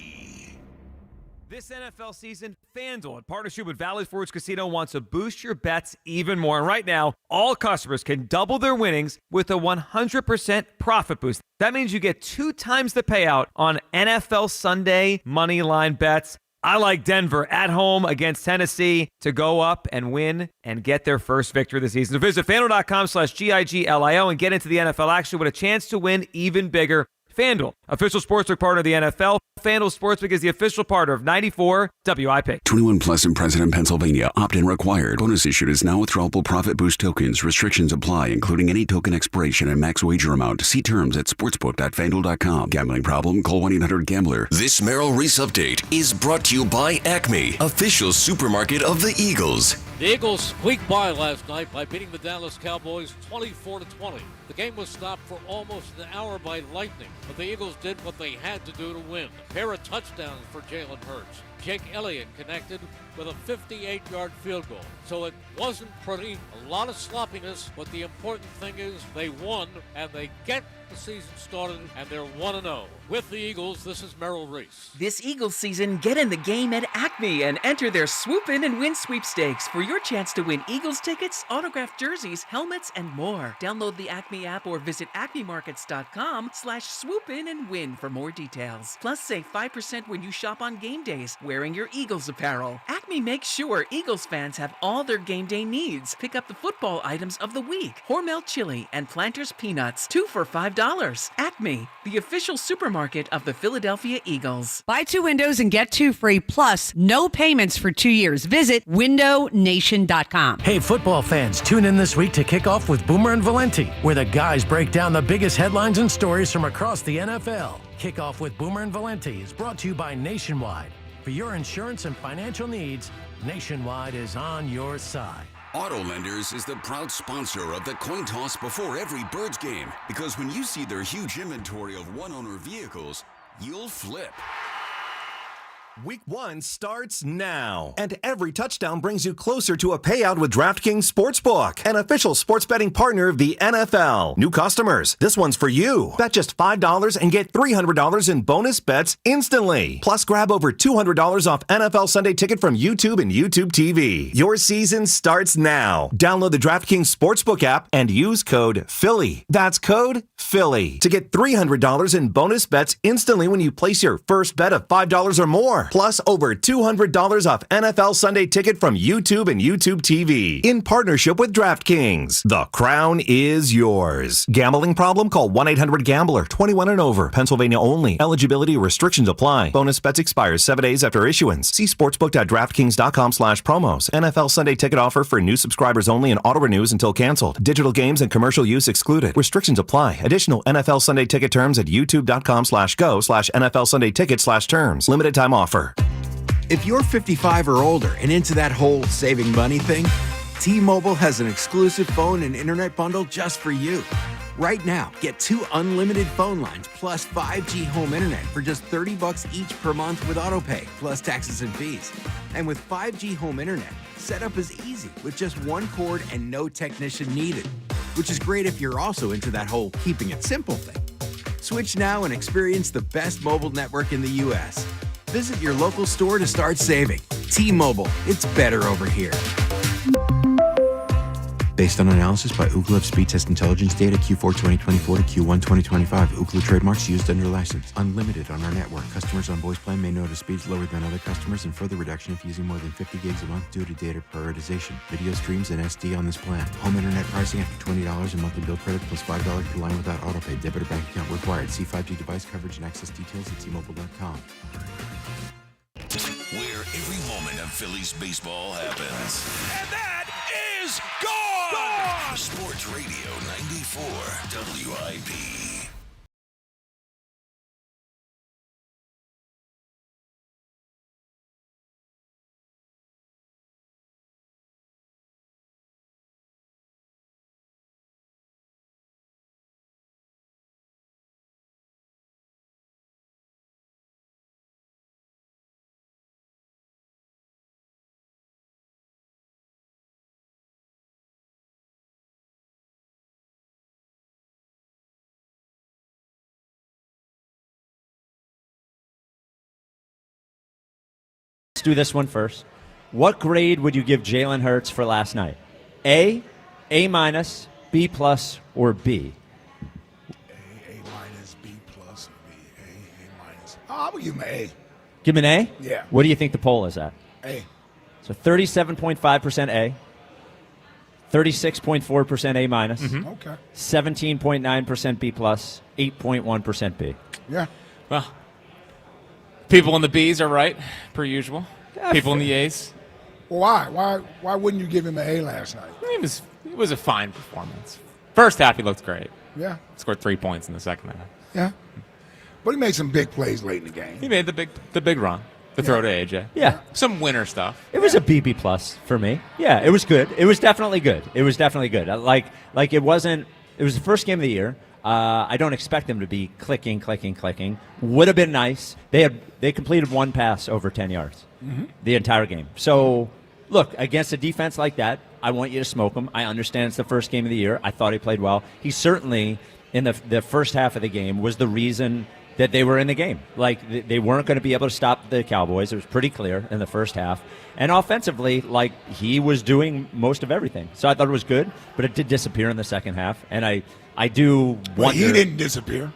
This NFL season, FanDuel, in partnership with Valley Forge Casino, wants to boost your bets even more. And right now, all customers can double their winnings with a 100% profit boost. That means you get 2 times the payout on NFL Sunday money line bets. I like Denver at home against Tennessee to go up and win and get their first victory of the season. So visit FanDuel.com/GIGLIO and get into the NFL action with a chance to win even bigger. FanDuel, official sportsbook partner of the NFL. FanDuel Sportsbook is the official partner of 94 WIP. 21 plus in President, Pennsylvania. Opt-in required. Bonus issued is now withdrawable profit boost tokens. Restrictions apply, including any token expiration and max wager amount. See terms at sportsbook.fanduel.com. Gambling problem? Call 1-800-GAMBLER. This Merrill Reese update is brought to you by Acme, official supermarket of the Eagles. The Eagles squeaked by last night by beating the Dallas Cowboys 24-20. The game was stopped for almost an hour by lightning, but the Eagles did what they had to do to win. A pair of touchdowns for Jalen Hurts. Jake Elliott connected with a 58-yard field goal. So it wasn't pretty, a lot of sloppiness, but the important thing is they won, and they get the season started, and they're 1-0. With the Eagles, this is Merrill Reese. This Eagles season, get in the game at Acme and enter their Swoop In and Win sweepstakes for your chance to win Eagles tickets, autographed jerseys, helmets, and more. Download the Acme app or visit acmemarkets.com/swoopinandwin for more details. Plus, save 5% when you shop on game days wearing your Eagles apparel. Acme makes sure Eagles fans have all their game day needs. Pick up the football items of the week: Hormel chili and Planters peanuts, 2 for $5. Acme, the official supermarket of the Philadelphia Eagles. Buy 2 windows and get 2 free, plus no payments for 2 years. Visit windownation.com. Hey, football fans, tune in this week to kick off with Boomer and Valenti, where the guys break down the biggest headlines and stories from across the NFL. Kickoff with Boomer and Valenti is brought to you by Nationwide. For your insurance and financial needs, Nationwide is on your side. Auto Lenders is the proud sponsor of the coin toss before every Birds game, because when you see their huge inventory of one-owner vehicles, you'll flip. Week 1 starts now, and every touchdown brings you closer to a payout with DraftKings Sportsbook, an official sports betting partner of the NFL. New customers, this one's for you. Bet just $5 and get $300 in bonus bets instantly. Plus, grab over $200 off NFL Sunday Ticket from YouTube and YouTube TV. Your season starts now. Download the DraftKings Sportsbook app and use code Philly. That's code Philly to get $300 in bonus bets instantly when you place your first bet of $5 or more. Plus, over $200 off NFL Sunday Ticket from YouTube and YouTube TV. In partnership with DraftKings. The crown is yours. Gambling problem? Call 1-800-GAMBLER. 21 and over. Pennsylvania only. Eligibility restrictions apply. Bonus bets expires 7 days after issuance. See sportsbook.draftkings.com/promos. NFL Sunday Ticket offer for new subscribers only and auto renews until canceled. Digital games and commercial use excluded. Restrictions apply. Additional NFL Sunday Ticket terms at youtube.com/go/NFL Sunday Ticket/terms. Limited time offer. If you're 55 or older and into that whole saving money thing, T-Mobile has an exclusive phone and internet bundle just for you. Right now, get 2 unlimited phone lines plus 5G home internet for just $30 each per month with autopay, plus taxes and fees. And with 5G home internet, setup is easy with just 1 cord and no technician needed, which is great if you're also into that whole keeping it simple thing. Switch now and experience the best mobile network in the U.S. Visit your local store to start saving. T-Mobile, it's better over here. Based on analysis by Ookla of Speed Test Intelligence data Q4 2024 to Q1 2025. Ookla trademarks used under license. Unlimited on our network. Customers on voice plan may notice speeds lower than other customers and further reduction if using more than 50 gigs a month due to data prioritization. Video streams and SD on this plan. Home internet pricing after $20 in monthly bill credit plus $5 per line without autopay. Debit or bank account required. See 5G device coverage and access details at T-Mobile.com. Where every moment of Phillies baseball happens. And that is gone! Sports Radio 94 WIP. Let's do this one first. What grade would you give Jalen Hurts for last night? A, A minus, B plus, or B? A minus, B plus, B, A minus. I'm going to give him an A. Give him an A? Yeah. What do you think the poll is at? A. So 37.5% A, 36.4% A minus, Okay. 17.9% B plus, 8.1% B. Yeah. Well, people in the B's are right, per usual. Yeah, people in the A's. Well, why wouldn't you give him an A last night? It was a fine performance. First half, he looked great. Yeah. Scored 3 points in the second half. Yeah. But he made some big plays late in the game. He made the big run. The throw to AJ. Yeah. Some winner stuff. It was a BB plus for me. Yeah, it was good. It was definitely good. It was definitely good. Like it wasn't. It was the first game of the year. I don't expect them to be clicking. Would have been nice. They completed one pass over 10 yards the entire game. So look, against a defense like that, I want you to smoke him. I understand it's the first game of the year. I thought he played well. He certainly in the first half of the game was the reason that they were in the game. Like, they weren't going to be able to stop the Cowboys. It was pretty clear in the first half. And offensively, like, he was doing most of everything. So I thought it was good, but it did disappear in the second half. And I do wonder. He didn't disappear.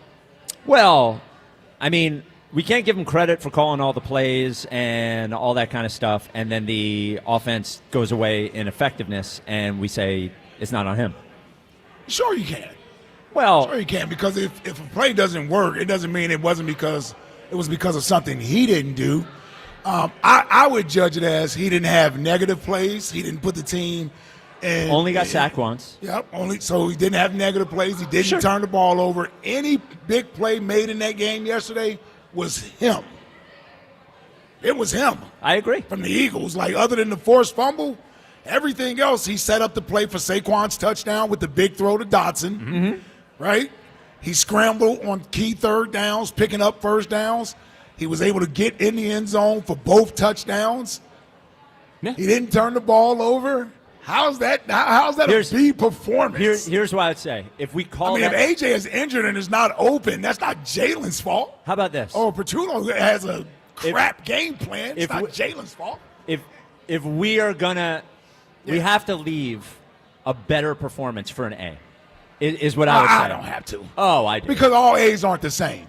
Well, I mean, we can't give him credit for calling all the plays and all that kind of stuff, and then the offense goes away in effectiveness, and we say it's not on him. Sure you can. Well, sure you can, because if a play doesn't work, it doesn't mean it wasn't because it was because of something he didn't do. I would judge it as he didn't have negative plays. He didn't put the team in. Only got sacked once. Yep. So he didn't have negative plays. He didn't turn the ball over. Any big play made in that game yesterday was him. It was him. I agree. From the Eagles, like, other than the forced fumble, everything else he set up the play for Saquon's touchdown with the big throw to Dotson. Right? He scrambled on key third downs, picking up first downs. He was able to get in the end zone for both touchdowns. Yeah. He didn't turn the ball over. How's that a B performance? Here's what I would say. If we call if AJ is injured and is not open, that's not Jalen's fault. How about this? Oh, Petruno has a crap game plan. It's not Jalen's fault. If we are gonna, we have to leave a better performance for an A. Is what I would say. I don't have to. Oh, I do. Because all A's aren't the same.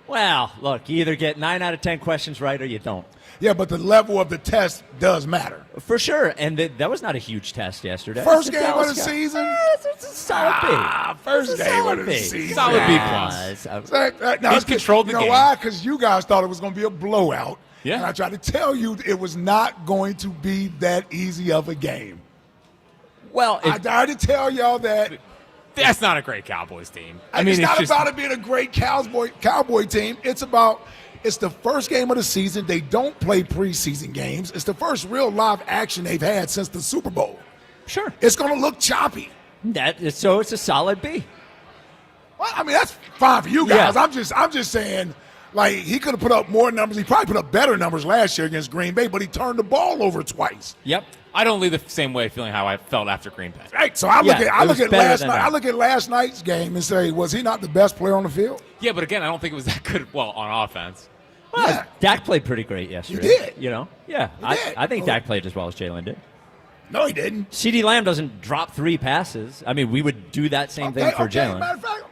Well, look, you either get 9 out of 10 questions right or you don't. Yeah, but the level of the test does matter. For sure. And that was not a huge test yesterday. First game of the season? It's a solid B. First game of the season. Solid B plus. He's controlled the game. You know why? Because you guys thought it was going to be a blowout. Yeah. And I tried to tell you it was not going to be that easy of a game. Well, I tried to tell y'all that. That's not a great Cowboys team. I mean, it's not about it being a great Cowboy team. It's the first game of the season. They don't play preseason games. It's the first real live action they've had since the Super Bowl. Sure. It's going to look choppy. So it's a solid B. Well, I mean, that's fine for you guys. Yeah. I'm just saying, like, he could have put up more numbers. He probably put up better numbers last year against Green Bay, but he turned the ball over twice. Yep. I don't leave the same way feeling how I felt after Green Bay. Right. So I look at last night's game and say, was he not the best player on the field? Yeah, but again, I don't think it was that good. Well, on offense. Well, Dak played pretty great yesterday. He did. You know? Yeah. I think Dak played as well as Jalen did. No, he didn't. CeeDee Lamb doesn't drop 3 passes. I mean, we would do that same thing for Jalen. Matter of fact,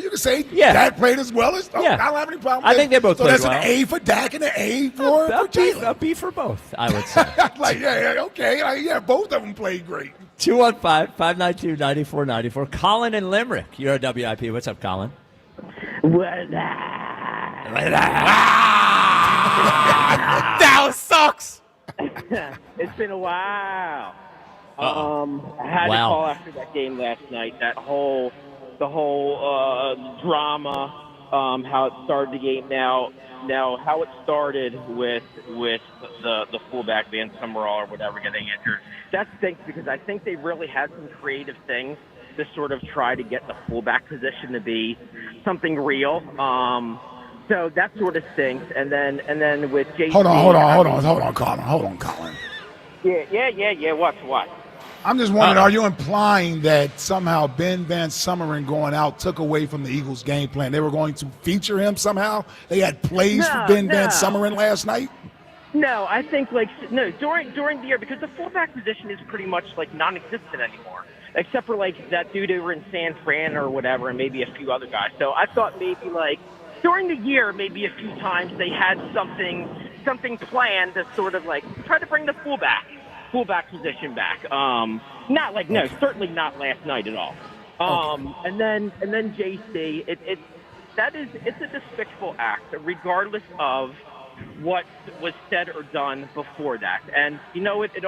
you can say Dak played as well as. I don't have any problem with I think they both played well. So that's an A for Dak and an A for Jalen. A B for both, I would say. Both of them played great. 215-592-9494. Colin in Limerick. You're a WIP. What's up, Colin? Dallas sucks. It's been a while. I had to call after that game last night. The whole drama, how it started the game. Now how it started with the fullback Van Summerall or whatever getting injured. That stinks because I think they really had some creative things to sort of try to get the fullback position to be something real. So that sort of stinks. And then with JC. Hold on, Colin. Yeah. What? I'm just wondering, are you implying that somehow Ben Van Sumeren going out took away from the Eagles' game plan? They were going to feature him somehow? They had plays for Ben Van Sumeren last night? No, I think during the year, because the fullback position is pretty much like non-existent anymore, except for like that dude over in San Fran or whatever, and maybe a few other guys. So I thought maybe like during the year, maybe a few times they had something planned to sort of like try to bring the fullback position back. Certainly not last night at all. And then JC, it's a despicable act, regardless of what was said or done before that. And it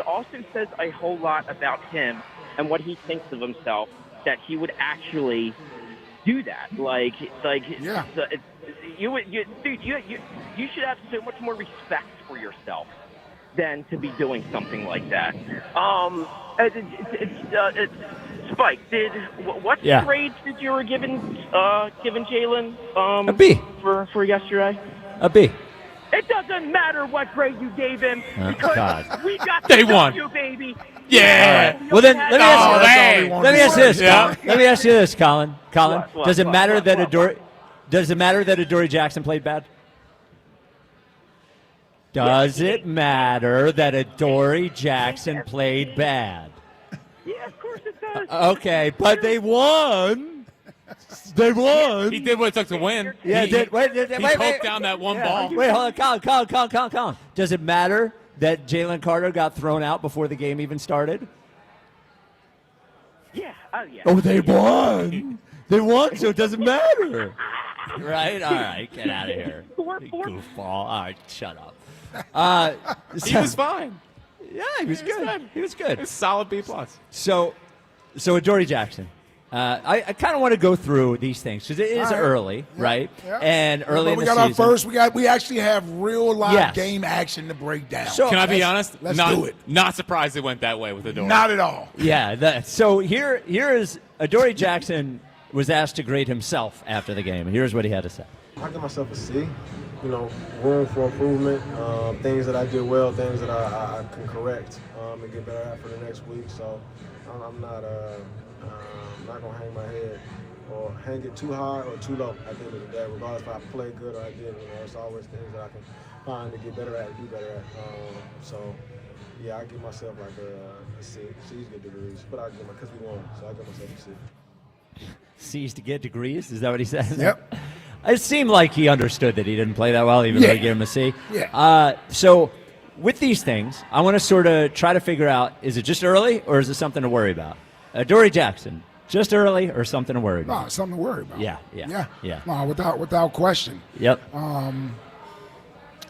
also says a whole lot about him and what he thinks of himself, that he would actually do that. You should have so much more respect for yourself than to be doing something like that. Spike, what grade did you were given Jalen? A B for yesterday. A B. It doesn't matter what grade you gave him because we got Day to one. you, baby. Yeah. Well, then let me ask you this. Yeah. Let me ask you this, Colin. What, does it matter that what? Does it matter that Adoree Jackson played bad? Does it matter that Adoree Jackson played bad? Yeah, of course it does. Okay, but they won. They won. He did what it took to win. Yeah, he wait, down that one ball. Wait, hold on, Colin. Does it matter that Jalen Carter got thrown out before the game even started? Yeah. Oh, they won. They won, so it doesn't matter. Right? All right, get out of here. Goofball. All right, shut up. He was fine. Yeah, he was good. He was good. It was solid B+. So Adoree Jackson. I kind of want to go through these things because it is early, right? Yeah. And early in the got season. our first. We actually have real live Yes. game action to break down. So- Can I be honest? Let's do it. Not surprised it went that way with Adoree. Not at all. Yeah. So here is Adoree Jackson was asked to grade himself after the game. Here's what he had to say. I give myself a C. Room for improvement. Things that I did well, things that I can correct and get better at for the next week. So I'm not gonna hang my head or hang it too high or too low at the end of the day, regardless if I play good or I didn't. It's always things that I can find to get better at and do better at. I give myself like a C. C's get degrees, but I give because we won, so I give myself a C. C's to get degrees? Is that what he said? Yep. It seemed like he understood that he didn't play that well, even though he gave him a C. Yeah. So with these things, I want to sort of try to figure out, is it just early or is it something to worry about? Adoree Jackson, just early or something to worry about? No, something to worry about. Yeah. No, without question. Yep.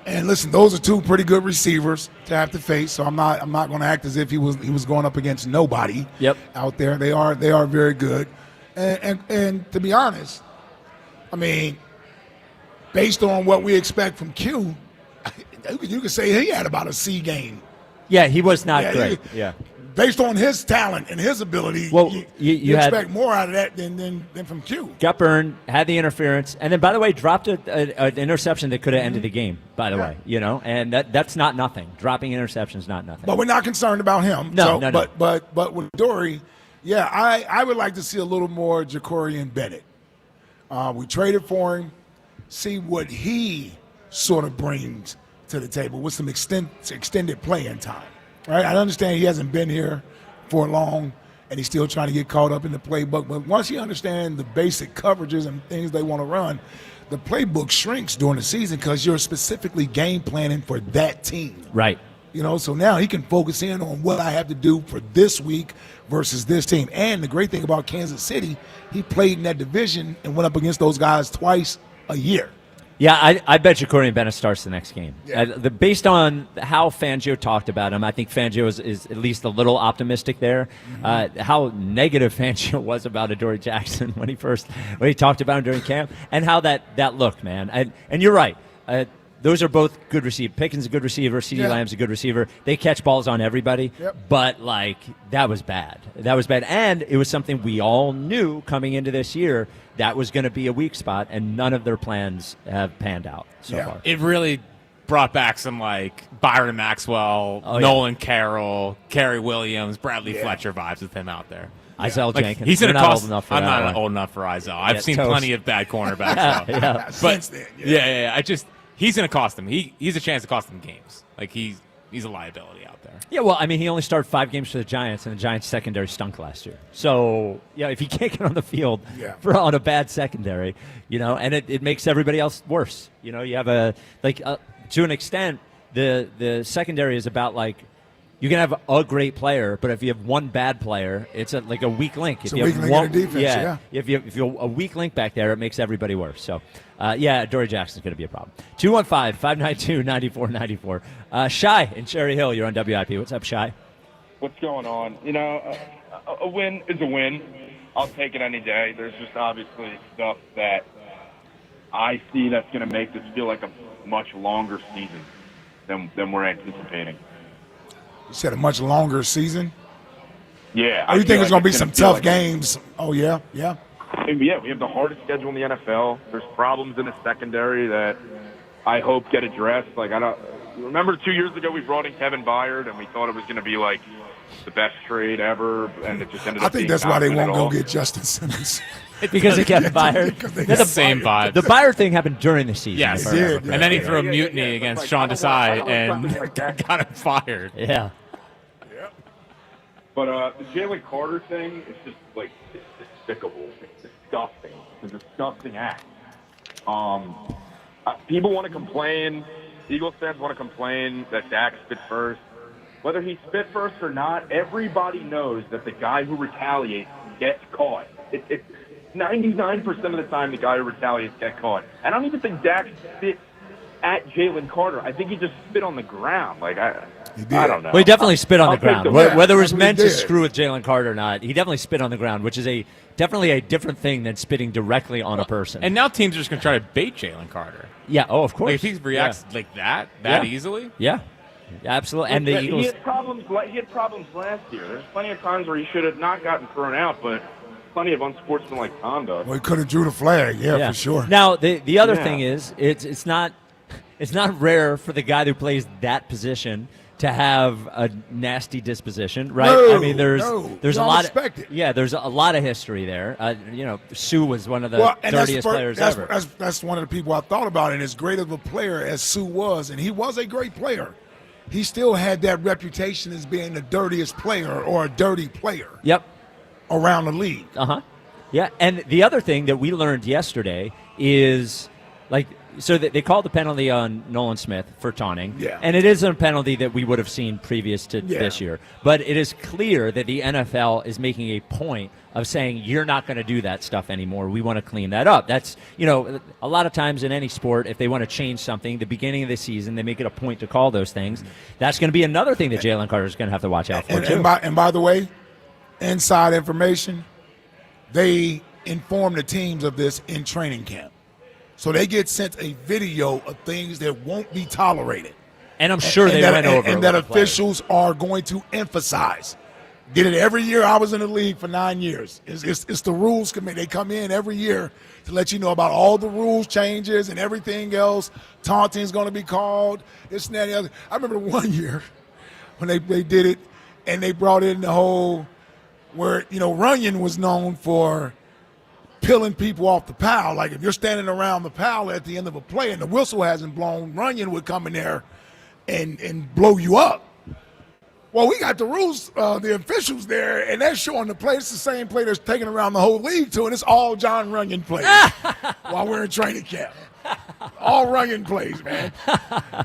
And listen, those are two pretty good receivers to have to face. So I'm not going to act as if he was going up against nobody. Yep. Out there, they are very good. And to be honest, I mean, based on what we expect from Q, you could say he had about a C game. Yeah, he was not great. Based on his talent and his ability, you expect more out of that than from Q. Got burned, had the interference, and then, by the way, dropped an interception that could have ended the game, by the way. And that's not nothing. Dropping interception is not nothing. But we're not concerned about him. No. But with Dory, I would like to see a little more Jacorian Bennett. We traded for him. See what he sort of brings to the table with some extended playing time. Right? I understand he hasn't been here for long, and he's still trying to get caught up in the playbook. But once you understand the basic coverages and things they want to run, the playbook shrinks during the season because you're specifically game planning for that team. Right. So now he can focus in on what I have to do for this week versus this team. And the great thing about Kansas City, he played in that division and went up against those guys twice a year. Yeah, I bet Jacorian Bennett starts the next game. Based on how Fangio talked about him, I think Fangio is at least a little optimistic there. How negative Fangio was about Adoree Jackson when he talked about him during camp, and how that looked, man. And you're right. Those are both good receivers. Pickens a good receiver. CeeDee Lamb's a good receiver. They catch balls on everybody. Yep. But, that was bad. That was bad. And it was something we all knew coming into this year that was going to be a weak spot, and none of their plans have panned out so far. It really brought back some, Byron Maxwell, Nolan Carroll, Kerry Williams, Bradley Fletcher vibes with him out there. Isaiah Jenkins. He's going to cost. Old enough for I'm that not one. old enough for Isaiah. I've seen toast. plenty of bad cornerbacks. But Since then, he's going to cost them. He's a chance to cost them games. He's a liability out there. Yeah, well, I mean, he only started 5 games for the Giants, and the Giants' secondary stunk last year. So, if he can't get on the field on a bad secondary, and it makes everybody else worse. You have to an extent, the secondary is about You can have a great player, but if you have one bad player, it's like a weak link. It's a weak link in the defense, yeah. If you're a weak link back there, it makes everybody worse. So, Dory Jackson's going to be a problem. 215-592-9494. Shy in Cherry Hill, you're on WIP. What's up, Shy? What's going on? A win is a win. I'll take it any day. There's just obviously stuff that I see that's going to make this feel like a much longer season than we're anticipating. You said a much longer season? Yeah. Oh, you think it's going to be some tough games? Oh, yeah? Yeah? Yeah, we have the hardest schedule in the NFL. There's problems in the secondary that I hope get addressed. Remember 2 years ago we brought in Kevin Byard and we thought it was going to be like the best trade ever, and it just ended up being I think that's why they won't go all. get Justin Simmons. Because of Kevin Byard. The same vibe. The Byard thing happened during the season. Yes, and then he threw a mutiny against Sean Desai and got him fired. Yeah. But the Jalen Carter thing is just it's despicable. It's disgusting. It's a disgusting act. People want to complain. Eagles fans want to complain that Dak spit first. Whether he spit first or not, everybody knows that the guy who retaliates gets caught. It's 99% of the time the guy who retaliates gets caught. I don't even think Dak spit at Jalen Carter. I think he just spit on the ground. I don't know. Well, he definitely spit on the ground. Whether it was meant to did. screw with Jalen Carter or not, he definitely spit on the ground, which is definitely a different thing than spitting directly on a person. And now teams are just going to try to bait Jalen Carter. Yeah, of course. If he reacts like that easily? Yeah, absolutely. And the Eagles... He had problems last year. There's plenty of times where he should have not gotten thrown out, but plenty of unsportsmanlike conduct. Well, he could have drew the flag, for sure. Now, the other thing is, it's not rare for the guy who plays that position to have a nasty disposition, right? No, I mean, there's a lot. There's a lot of history there. Sue was one of the dirtiest players ever. That's one of the people I thought about. And as great of a player as Sue was, and he was a great player, he still had that reputation as being the dirtiest player or a dirty player. Yep. Around the league. Yeah, and the other thing that we learned yesterday is so they called the penalty on Nolan Smith for taunting. Yeah. And it is a penalty that we would have seen previous to this year. But it is clear that the NFL is making a point of saying, you're not going to do that stuff anymore. We want to clean that up. That's, a lot of times in any sport, if they want to change something, the beginning of the season, they make it a point to call those things. That's going to be another thing that Jalen Carter is going to have to watch out for, too. And by the way, inside information, they inform the teams of this in training camp. So they get sent a video of things that won't be tolerated. And I'm sure they went over it. And that officials are going to emphasize. Did it every year. I was in the league for 9 years. It's the rules committee. They come in every year to let you know about all the rules changes and everything else. Taunting is going to be called. This and that and the other. I remember 1 year when they did it, and they brought in the whole where, Runyon was known for peeling people off the pile. Like if you're standing around the pile at the end of a play and the whistle hasn't blown, Runyon would come in there and blow you up. Well, we got the rules, the officials there, and they're showing the play. It's the same play that's taking around the whole league too, and it's all John Runyon plays while we're in training camp. All Runyon plays, man.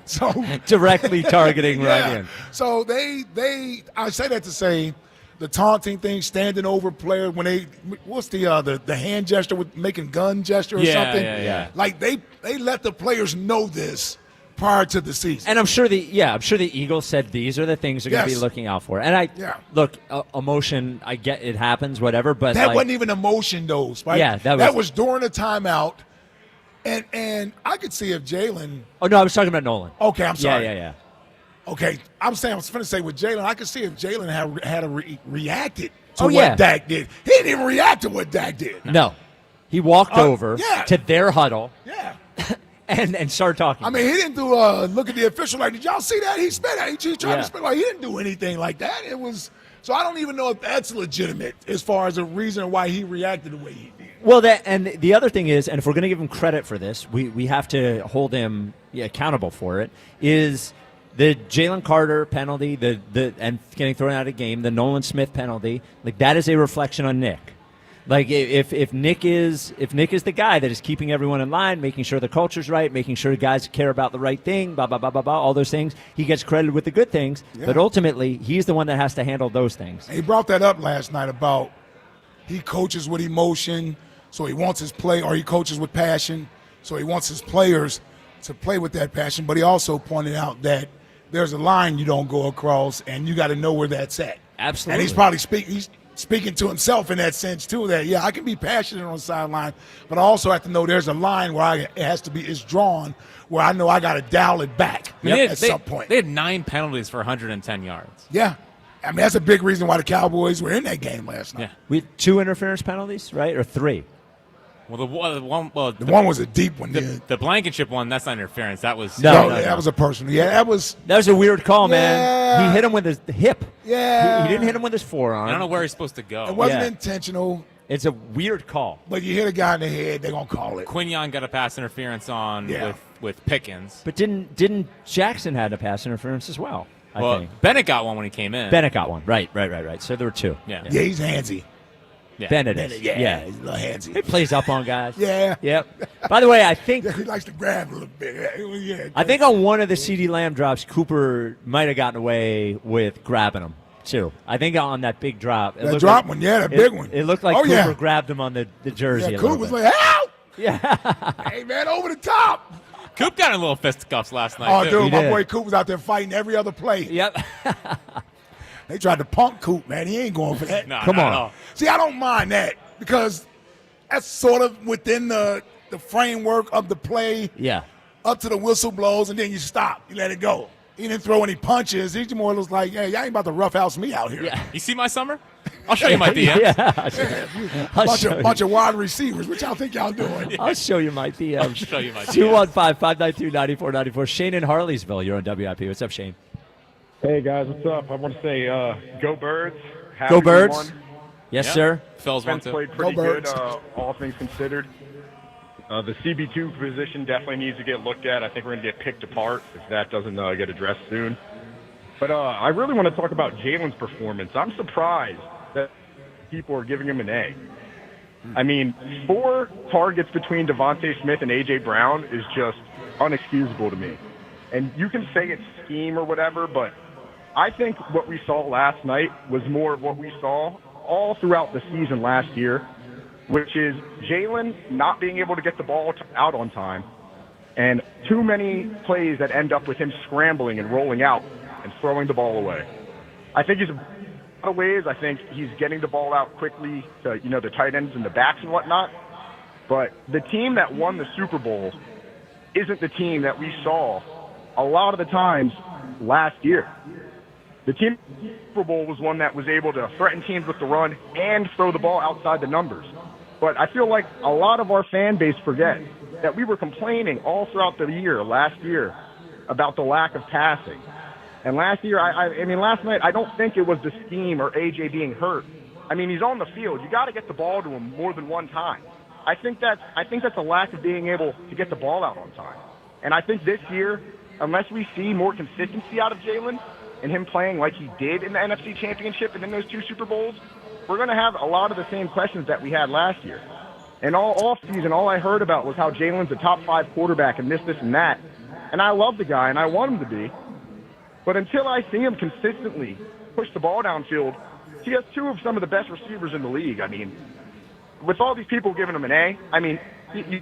So directly targeting Runyon. So I say that to say, the taunting thing, standing over players when what's the hand gesture with making gun gesture or something? Yeah. Like they let the players know this prior to the season. And I'm sure the Eagles said these are the things they're going to be looking out for. And look, emotion, I get it happens, whatever, but that wasn't even emotion, though, Spike. Yeah, that was during a timeout. And I could see if Jalen. Oh no, I was talking about Nolan. Okay, I'm sorry. Yeah. Okay, I was going to say with Jalen, I could see if Jalen had reacted to what Dak did. He didn't even react to what Dak did. No. He walked over to their huddle and started talking. I mean, he didn't do look at the official like, did y'all see that? He spit at He tried to spit. Like, he didn't do anything like that. It was so I don't even know if that's legitimate as far as a reason why he reacted the way he did. Well, and the other thing is, and if we're going to give him credit for this, we have to hold him accountable for it, is the Jalen Carter penalty, and getting thrown out of the game, the Nolan Smith penalty, like that is a reflection on Nick. Like if Nick is the guy that is keeping everyone in line, making sure the culture's right, making sure guys care about the right thing, blah blah blah blah blah, all those things, he gets credited with the good things. Yeah. But ultimately, he's the one that has to handle those things. He brought that up last night about he coaches with emotion, so he wants his play, or he coaches with passion, so he wants his players to play with that passion. But he also pointed out that there's a line you don't go across, and you got to know where that's at. Absolutely. And he's probably speaking to himself in that sense too, that I can be passionate on the sideline, but I also have to know there's a line where it's drawn where I know I got to dial it back at some point. They had 9 penalties for 110 yards. Yeah. I mean, that's a big reason why the Cowboys were in that game last night. Yeah. We had 2 interference penalties, right? Or 3? The one was a deep one. The Blankenship one, that's not interference. That was no, that was a personal. Yeah, that was a weird call, man. He hit him with his hip. Yeah, he didn't hit him with his forearm. I don't know where he's supposed to go. It wasn't intentional. It's a weird call. But you hit a guy in the head, they're gonna call it. Quinyon got a pass interference on with Pickens. But didn't Jackson had a pass interference as well? I think Bennett got one when he came in. Bennett got one. Right. So there were 2. Yeah, he's handsy. Yeah. Bennett is. Yeah, he's a little handsy. He plays up on guys. Yeah. Yep. By the way, I think he likes to grab a little bit. Yeah. I think on one of the CeeDee Lamb drops, Cooper might have gotten away with grabbing him too. I think on that big drop. That drop one, that big one. It looked like Cooper grabbed him on the jersey. Yeah, Cooper was like, help! Yeah. Hey, man, over the top. Coop got in a little fisticuffs last night. Oh, too. dude, my boy Coop was out there fighting every other play. Yep. They tried to punk Coop, man. He ain't going for that. No, Come on. No. See, I don't mind that because that's sort of within the framework of the play. Yeah. Up to the whistle blows, and then you stop. You let it go. He didn't throw any punches. He more was like, hey, y'all ain't about to roughhouse me out here. Yeah. You see my summer? I'll show you my DMs. Bunch of wide receivers. What y'all think y'all doing? I'll show you my DMs. I'll show you my DMs. 215-592-9494. Shane in Harleysville. You're on WIP. What's up, Shane? Hey, guys. What's up? I want to say go Birds. Go Birds. Yes, sir. Phil's one too. Played pretty good, all things considered. The CB2 position definitely needs to get looked at. I think we're going to get picked apart if that doesn't get addressed soon. But I really want to talk about Jalen's performance. I'm surprised that people are giving him an A. I mean, 4 targets between Devontae Smith and A.J. Brown is just unexcusable to me. And you can say it's scheme or whatever, but I think what we saw last night was more of what we saw all throughout the season last year, which is Jalen not being able to get the ball out on time and too many plays that end up with him scrambling and rolling out and throwing the ball away. I think he's a lot of ways. I think he's getting the ball out quickly to, the tight ends and the backs and whatnot. But the team that won the Super Bowl isn't the team that we saw a lot of the times last year. The team in the Super Bowl was one that was able to threaten teams with the run and throw the ball outside the numbers. But I feel like a lot of our fan base forget that we were complaining all throughout the year, last year, about the lack of passing. And last year, last night, I don't think it was the scheme or AJ being hurt. I mean, he's on the field. You got to get the ball to him more than one time. I think that's a lack of being able to get the ball out on time. And I think this year, unless we see more consistency out of Jalen and him playing like he did in the NFC Championship and in those 2 Super Bowls, we're going to have a lot of the same questions that we had last year. And all offseason, all I heard about was how Jalen's a top 5 quarterback and this, and that. And I love the guy, and I want him to be. But until I see him consistently push the ball downfield, he has 2 of some of the best receivers in the league. I mean, with all these people giving him an A, I mean, he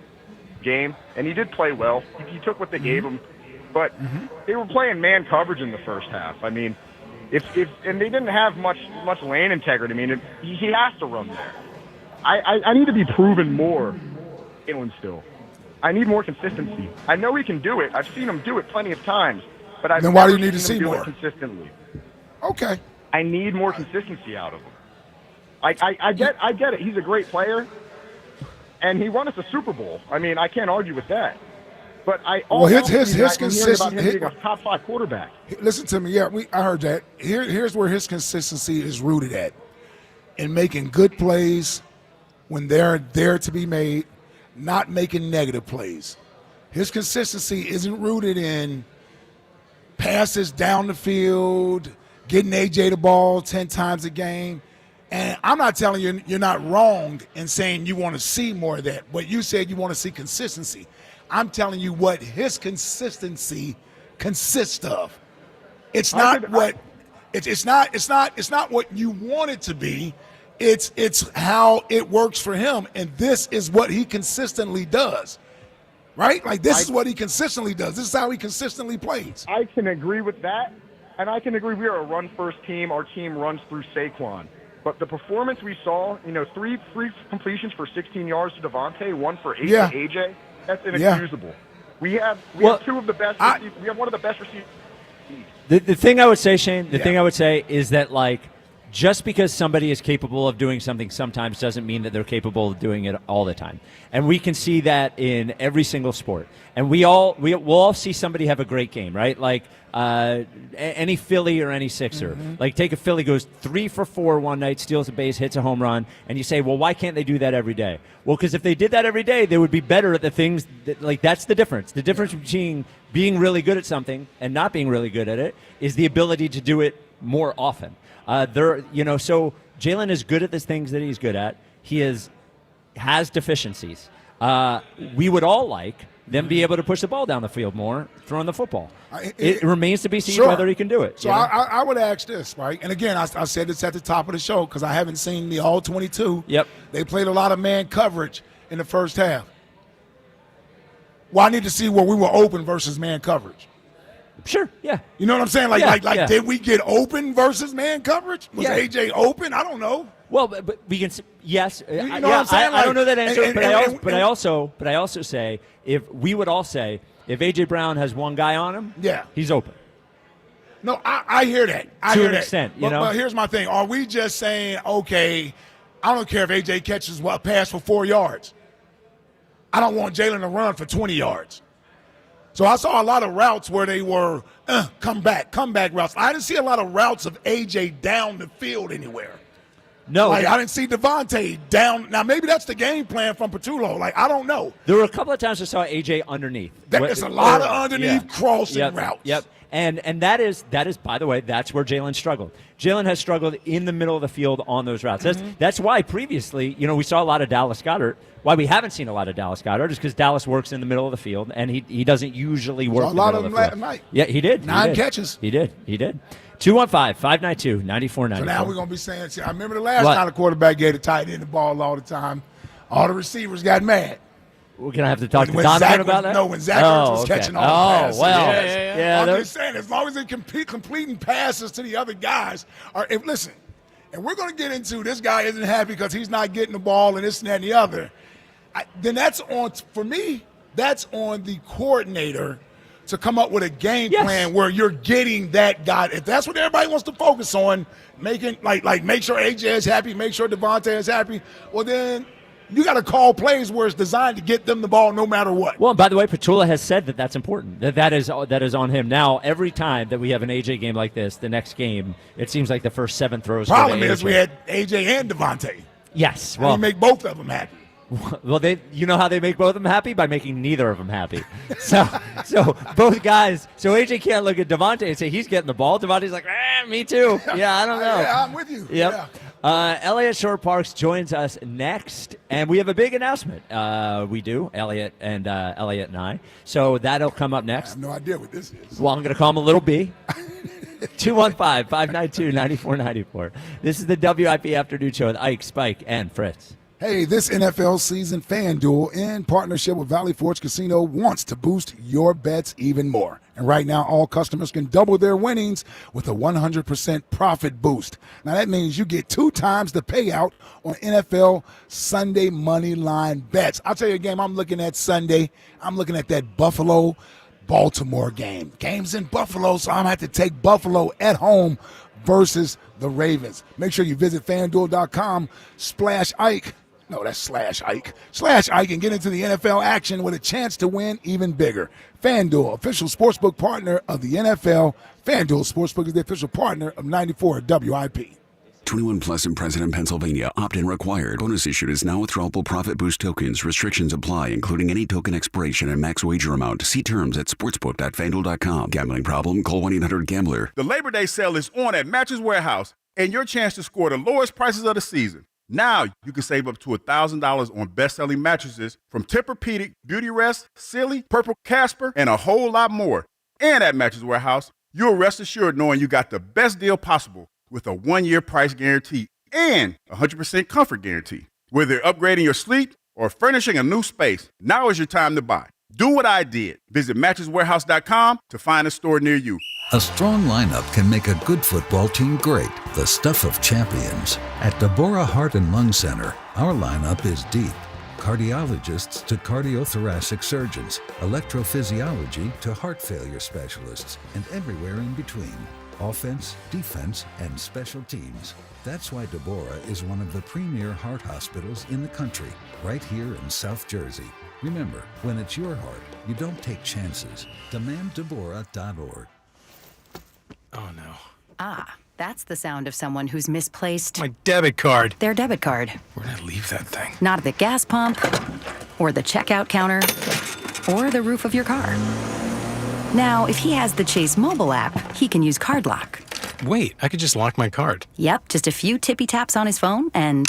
game, and he did play well. He took what they gave him. But they were playing man coverage in the first half. I mean, and they didn't have much lane integrity. I mean, he has to run there. I need to be proven more, Jalen still. I need more consistency. I know he can do it. I've seen him do it plenty of times. But I've then why do you never need to seen see him do more? it consistently. Okay. I need more consistency out of him. I get it. He's a great player, and he won us a Super Bowl. I mean, I can't argue with that. But his consistency, being a top 5 quarterback. Listen to me. Yeah, I heard that. Here's where his consistency is rooted at, in making good plays when they're there to be made, not making negative plays. His consistency isn't rooted in passes down the field, getting AJ the ball 10 times a game. And I'm not telling you you're not wrong in saying you want to see more of that, but you said you want to see consistency. I'm telling you what his consistency consists of. It's not what it's not what you want it to be. It's how it works for him, and this is what he consistently does. Right? Like this is what he consistently does. This is how he consistently plays. I can agree with that, and I can agree we are a run-first team. Our team runs through Saquon. But the performance we saw, three completions for 16 yards to Devontae, one for 8 to AJ, that's inexcusable. We have two of the best receivers. We have one of the best receivers. The thing I would say, Shane, the thing I would say is that, like, just because somebody is capable of doing something sometimes doesn't mean that they're capable of doing it all the time. And we can see that in every single sport. And we'll all see somebody have a great game, right? Like any Philly or any Sixer. Mm-hmm. Like take a Philly, goes 3 for 4 one night, steals a base, hits a home run, and you say, well, why can't they do that every day? Well, because if they did that every day, they would be better at the things that's the difference. The difference between being really good at something and not being really good at it is the ability to do it more often. So Jalen is good at the things that he's good at. He has deficiencies. We would all like them be able to push the ball down the field more, throwing the football. It remains to be seen whether he can do it. So I would ask this, right? And again, I said this at the top of the show because I haven't seen the all 22. Yep. They played a lot of man coverage in the first half. Well, I need to see where we were open versus man coverage. Sure, yeah. You know what I'm saying? Did we get open versus man coverage? Was AJ open? I don't know. Well, but we can. Yes, you know what I'm saying? I don't know that answer, but I also say if we would all say if AJ Brown has one guy on him, he's open. No, I hear that. To an extent, But here's my thing: are we just saying, okay, I don't care if AJ catches a pass for 4 yards. I don't want Jalen to run for 20 yards. So I saw a lot of routes where they were come back routes. I didn't see a lot of routes of AJ down the field anywhere. No. I didn't see Devontae down. Now, maybe that's the game plan from Patullo. I don't know. There were a couple of times I saw AJ underneath. There's a lot of underneath crossing routes. Yep. And that is, by the way, that's where Jalen struggled. Jalen has struggled in the middle of the field on those routes. That's why previously, we saw a lot of Dallas Goedert. Why we haven't seen a lot of Dallas Goedert is because Dallas works in the middle of the field, and he doesn't usually work in the middle of the field. Last night. Yeah, he did. 9 catches. He did. 215-592-9494. So now we're going to be saying, I remember the last time the quarterback gave the tight end the ball all the time. All the receivers got mad. We're going to have to talk to Donovan about that? No, when Zach Ertz was catching all the passes. Yeah. I'm just saying, as long as they completing passes to the other guys. Listen, and we're going to get into this guy isn't happy because he's not getting the ball and this and that and the other. Then that's on, for me, that's on the coordinator to come up with a game plan where you're getting that guy. If that's what everybody wants to focus on, making make sure AJ is happy, make sure Devontae is happy, well then you got to call plays where it's designed to get them the ball no matter what. Well, by the way, Petula has said that that's important. That is on him. Now, every time that we have an AJ game like this, the next game, it seems like the first 7 throws. Problem is we had AJ and Devontae. Yes. Well, make both of them happy. Well, you know how they make both of them happy? By making neither of them happy. So both guys. So AJ can't look at Devontae and say he's getting the ball. Devontae's like, me too. Yeah, I don't know. Yeah, I'm with you. Yep. Yeah. Elliot Short Parks joins us next, and we have a big announcement. We do, Elliot and I. So that'll come up next. I have no idea what this is. Well, I'm going to call him a little B. 215-592-9494. This is the WIP Afternoon Show with Ike, Spike, and Fritz. Hey, this NFL season, FanDuel, in partnership with Valley Forge Casino, wants to boost your bets even more. And right now, all customers can double their winnings with a 100% profit boost. Now, that means you get 2 times the payout on NFL Sunday money line bets. I'll tell you a game I'm looking at Sunday. I'm looking at that Buffalo-Baltimore game. Game's in Buffalo, so I'm going to have to take Buffalo at home versus the Ravens. Make sure you visit FanDuel.com/Ike. No, that's /Ike. /Ike and get into the NFL action with a chance to win even bigger. FanDuel, official sportsbook partner of the NFL. FanDuel Sportsbook is the official partner of 94 WIP. 21 plus in President, Pennsylvania. Opt-in required. Bonus issued is now withdrawable profit boost tokens. Restrictions apply, including any token expiration and max wager amount. See terms at sportsbook.fanduel.com. Gambling problem? Call 1-800-GAMBLER. The Labor Day sale is on at Mattress Warehouse. and your chance to score the lowest prices of the season. Now you can save up to $1,000 on best-selling mattresses from Tempur-Pedic, Beautyrest, Silly, Purple Casper, and a whole lot more. And at Mattress Warehouse, you'll rest assured knowing you got the best deal possible with a 1-year price guarantee and 100% comfort guarantee. Whether you're upgrading your sleep or furnishing a new space, now is your time to buy. Do what I did. Visit mattresswarehouse.com to find a store near you. A strong lineup can make a good football team great. The stuff of champions. At Deborah Heart and Lung Center, our lineup is deep. Cardiologists to cardiothoracic surgeons, electrophysiology to heart failure specialists, and everywhere in between. Offense, defense, and special teams. That's why Deborah is one of the premier heart hospitals in the country, right here in South Jersey. Remember, when it's your heart, you don't take chances. DemandDeborah.org. Oh no. Ah, that's the sound of someone who's misplaced My debit card. their debit card. Where'd I leave that thing? Not at the gas pump, or the checkout counter, or the roof of your car. Now, if he has the Chase mobile app, he can use Card Lock. Wait, I could just lock my card. Yep, just a few tippy taps on his phone, and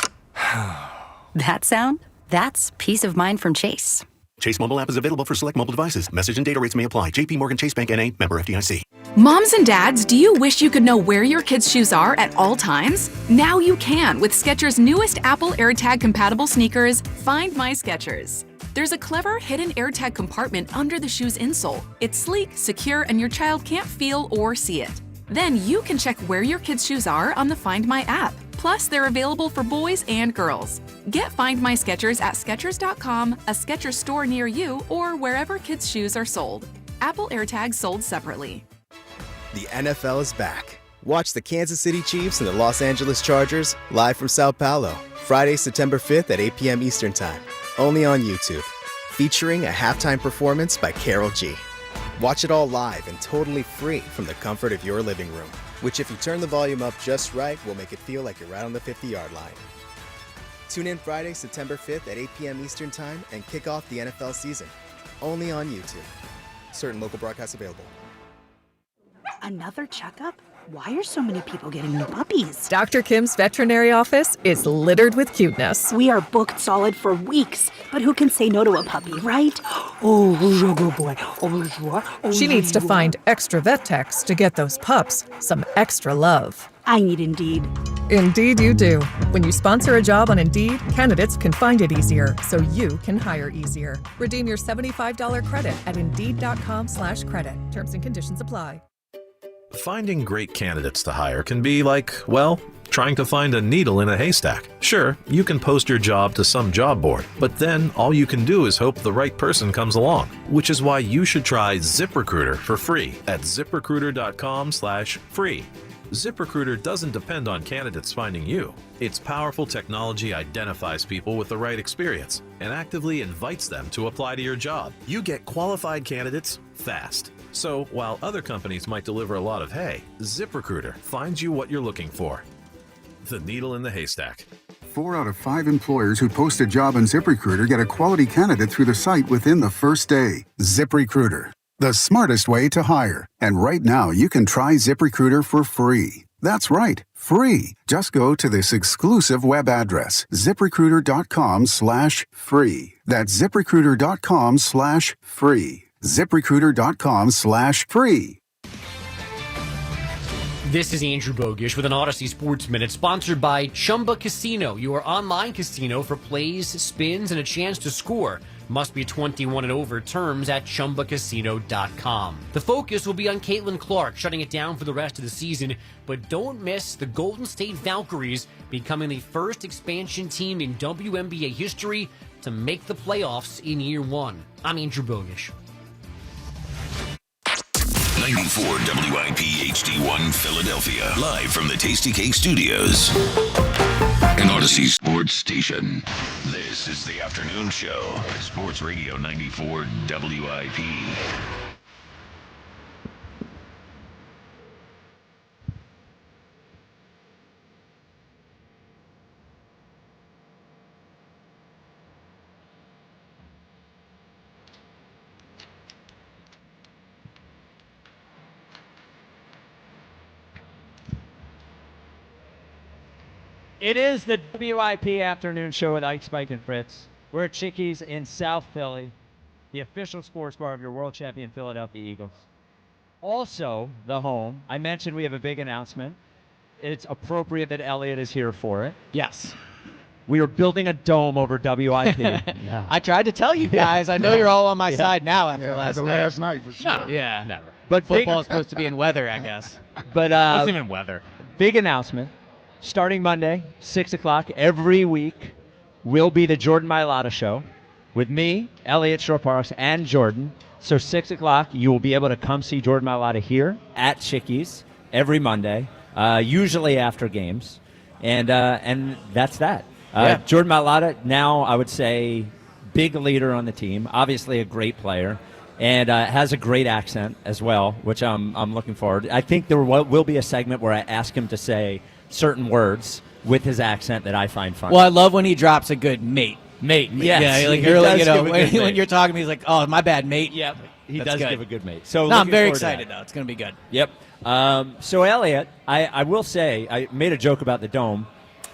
that sound? That's peace of mind from Chase. Chase mobile app is available for select mobile devices. Message and data rates may apply. JP Morgan Chase Bank N.A. member FDIC. Moms and dads, do you wish you could know where your kids' shoes are at all times? Now you can with Skechers' newest Apple AirTag compatible sneakers, Find My Skechers. There's a clever hidden AirTag compartment under the shoe's insole. It's sleek, secure, and your child can't feel or see it. Then you can check where your kids' shoes are on the Find My app. Plus, they're available for boys and girls. Get Find My Skechers at Skechers.com, a Skechers store near you, or wherever kids' shoes are sold. Apple AirTags sold separately. The NFL is back. Watch the Kansas City Chiefs and the Los Angeles Chargers live from Sao Paulo, Friday, September 5th at 8 p.m. Eastern Time, only on YouTube, featuring a halftime performance by Karol G. Watch it all live and totally free from the comfort of your living room, which if you turn the volume up just right, will make it feel like you're right on the 50-yard line. Tune in Friday, September 5th at 8 p.m. Eastern Time and kick off the NFL season, only on YouTube. Certain local broadcasts available. Another checkup? Why are so many people getting new puppies? Dr. Kim's veterinary office is littered with cuteness. We are booked solid for weeks, but who can say no to a puppy, right? Oh, who's your good boy? Oh, who's your? Oh, She needs to find extra vet techs to get those pups some extra love. I need Indeed. Indeed you do. When you sponsor a job on Indeed, candidates can find it easier, so you can hire easier. Redeem your $75 credit at Indeed.com/credit. Terms and conditions apply. Finding great candidates to hire can be like, well, trying to find a needle in a haystack. Sure, you can post your job to some job board, but then all you can do is hope the right person comes along, which is why you should try ZipRecruiter for free at ZipRecruiter.com/free. ZipRecruiter doesn't depend on candidates finding you. Its powerful technology identifies people with the right experience and actively invites them to apply to your job. You get qualified candidates fast. So while other companies might deliver a lot of hay, ZipRecruiter finds you what you're looking for. The needle in the haystack. 4 out of 5 employers who post a job on ZipRecruiter get a quality candidate through the site within the first day. ZipRecruiter, the smartest way to hire. And right now, you can try ZipRecruiter for free. That's right, free. Just go to this exclusive web address, ZipRecruiter.com/free. That's ZipRecruiter.com/free. ZipRecruiter.com/free. This is Andrew Bogish with an Odyssey Sports Minute sponsored by Chumba Casino, your online casino for plays, spins, and a chance to score. Must be 21 and over. Terms at ChumbaCasino.com. The focus will be on Caitlin Clark, shutting it down for the rest of the season. But don't miss the Golden State Valkyries becoming the first expansion team in WNBA history to make the playoffs in year 1. I'm Andrew Bogish. 94 WIP HD1 Philadelphia. Live from the Tasty Cake Studios. An Odyssey Sports Station. This is the afternoon show. Sports Radio 94 WIP. It is the WIP afternoon show with Ike, Spike, and Fritz. We're at Chickies in South Philly, the official sports bar of your world champion Philadelphia Eagles. Also, the home. I mentioned we have a big announcement. It's appropriate that Elliot is here for it. Yes. We are building a dome over WIP. Yeah. I tried to tell you guys. I know you're all on my side now after last night for sure. No, yeah. Never. But football's supposed to be in weather, I guess. But Wasn't even weather. Big announcement. Starting Monday, 6 o'clock every week, will be the Jordan Mailata Show with me, Elliot Shore-Parks, and Jordan. So 6 o'clock, you will be able to come see Jordan Mailata here at Chickies every Monday, usually after games. And that's that. Jordan Mailata, now I would say big leader on the team, obviously a great player, and has a great accent as well, which I'm looking forward. I think there will be a segment where I ask him to say certain words with his accent that I find funny. Well, I love when he drops a good mate. Mate, yes. Yeah, like He early, does when you're talking to me, he's like, "Oh, my bad, mate." Yep, he That's does good. give a good mate. So no, I'm looking very forward to excited that. though. It's going to be good. Yep. So Elliot, I will say, I made a joke about the dome.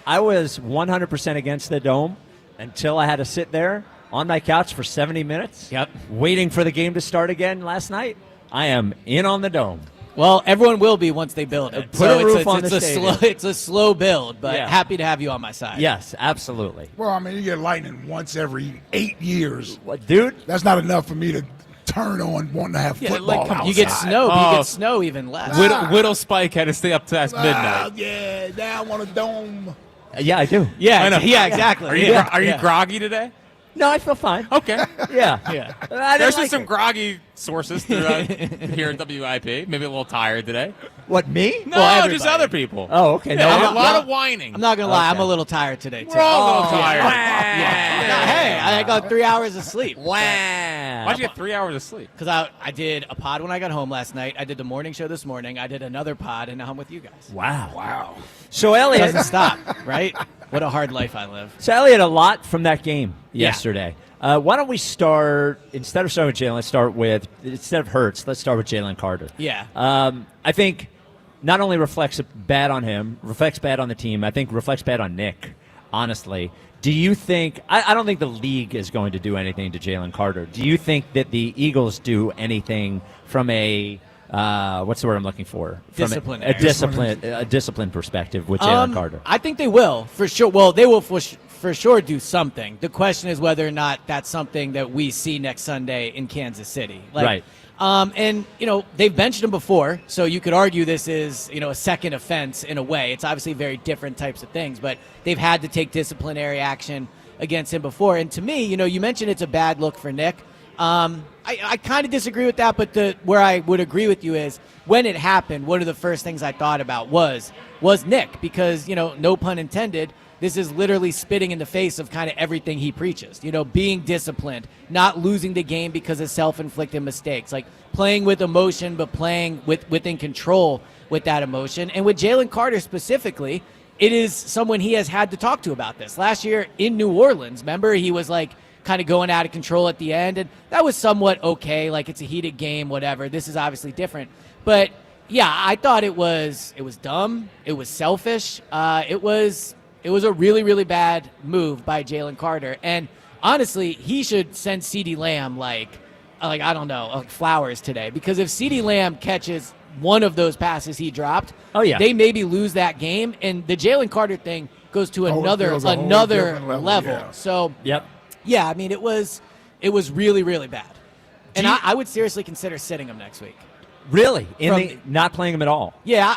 I was 100% against the dome until I had to sit there on my couch for 70 minutes. Yep. Waiting for the game to start again last night. I am in on the dome. Well, everyone will be once they build it. Put a roof on the slow, stadium. it's a slow build, but Yeah. happy to have you on my side. Yes, absolutely. Well, I mean, you get lightning once every 8 years. What, dude? That's not enough for me to turn on wanting to have football outside. You get snow. Oh. You get snow even less. Whittle Spike had to stay up past midnight. Yeah, now I want a dome. Yeah, I do. Yeah, I know. yeah, exactly. Are you groggy today? No, I feel fine. Okay. Yeah. Yeah. There's just some groggy sources throughout here in WIP. Maybe a little tired today. What, me? No, Well, just everybody. other people. Oh, okay. No, Yeah, I'm a lot of whining. I'm not going to lie. I'm Okay. a little tired today, too. We're all a little tired. Hey, I got 3 hours of sleep. Wow. Why'd you get 3 hours of sleep? Because I did a pod when I got home last night. I did the morning show this morning. I did another pod, and now I'm with you guys. Wow. So It Elliot, doesn't stop, right? What a hard life I live. So Elliot, a lot from that game Yeah. yesterday. Why don't we start, instead of starting with Jalen, instead of Hurts, let's start with Jalen Carter. Yeah. I think not only reflects bad on him, reflects bad on the team, I think reflects bad on Nick, honestly. Do you think, I don't think the league is going to do anything to Jalen Carter. Do you think that the Eagles do anything from a, what's the word I'm looking for? From a discipline perspective with Jalen Carter? I think they will, for sure. Well, they will for sure do something. The question is whether or not that's something that we see next Sunday in Kansas City. Right. And, they've benched him before, so you could argue this is, a second offense in a way. It's obviously very different types of things, but they've had to take disciplinary action against him before. And to me, you mentioned it's a bad look for Nick. I kind of disagree with that, but where I would agree with you is when it happened, one of the first things I thought about was Nick, because, no pun intended, this is literally spitting in the face of kind of everything he preaches. Being disciplined, not losing the game because of self-inflicted mistakes, like playing with emotion, but playing within control with that emotion. And with Jaylen Carter specifically, it is someone he has had to talk to about this. Last year in New Orleans, remember, he was like kind of going out of control at the end, and that was somewhat okay. Like, it's a heated game, whatever. This is obviously different. But, yeah, I thought it was dumb. It was selfish. It was a really, really bad move by Jalen Carter. And honestly, he should send CeeDee Lamb like I don't know, like flowers today. Because if CeeDee Lamb catches one of those passes he dropped, they maybe lose that game. And the Jalen Carter thing goes to another level. Yeah. So yep. Yeah, I mean it was really, really bad. And I would seriously consider sitting him next week. Really? Not playing him at all? Yeah.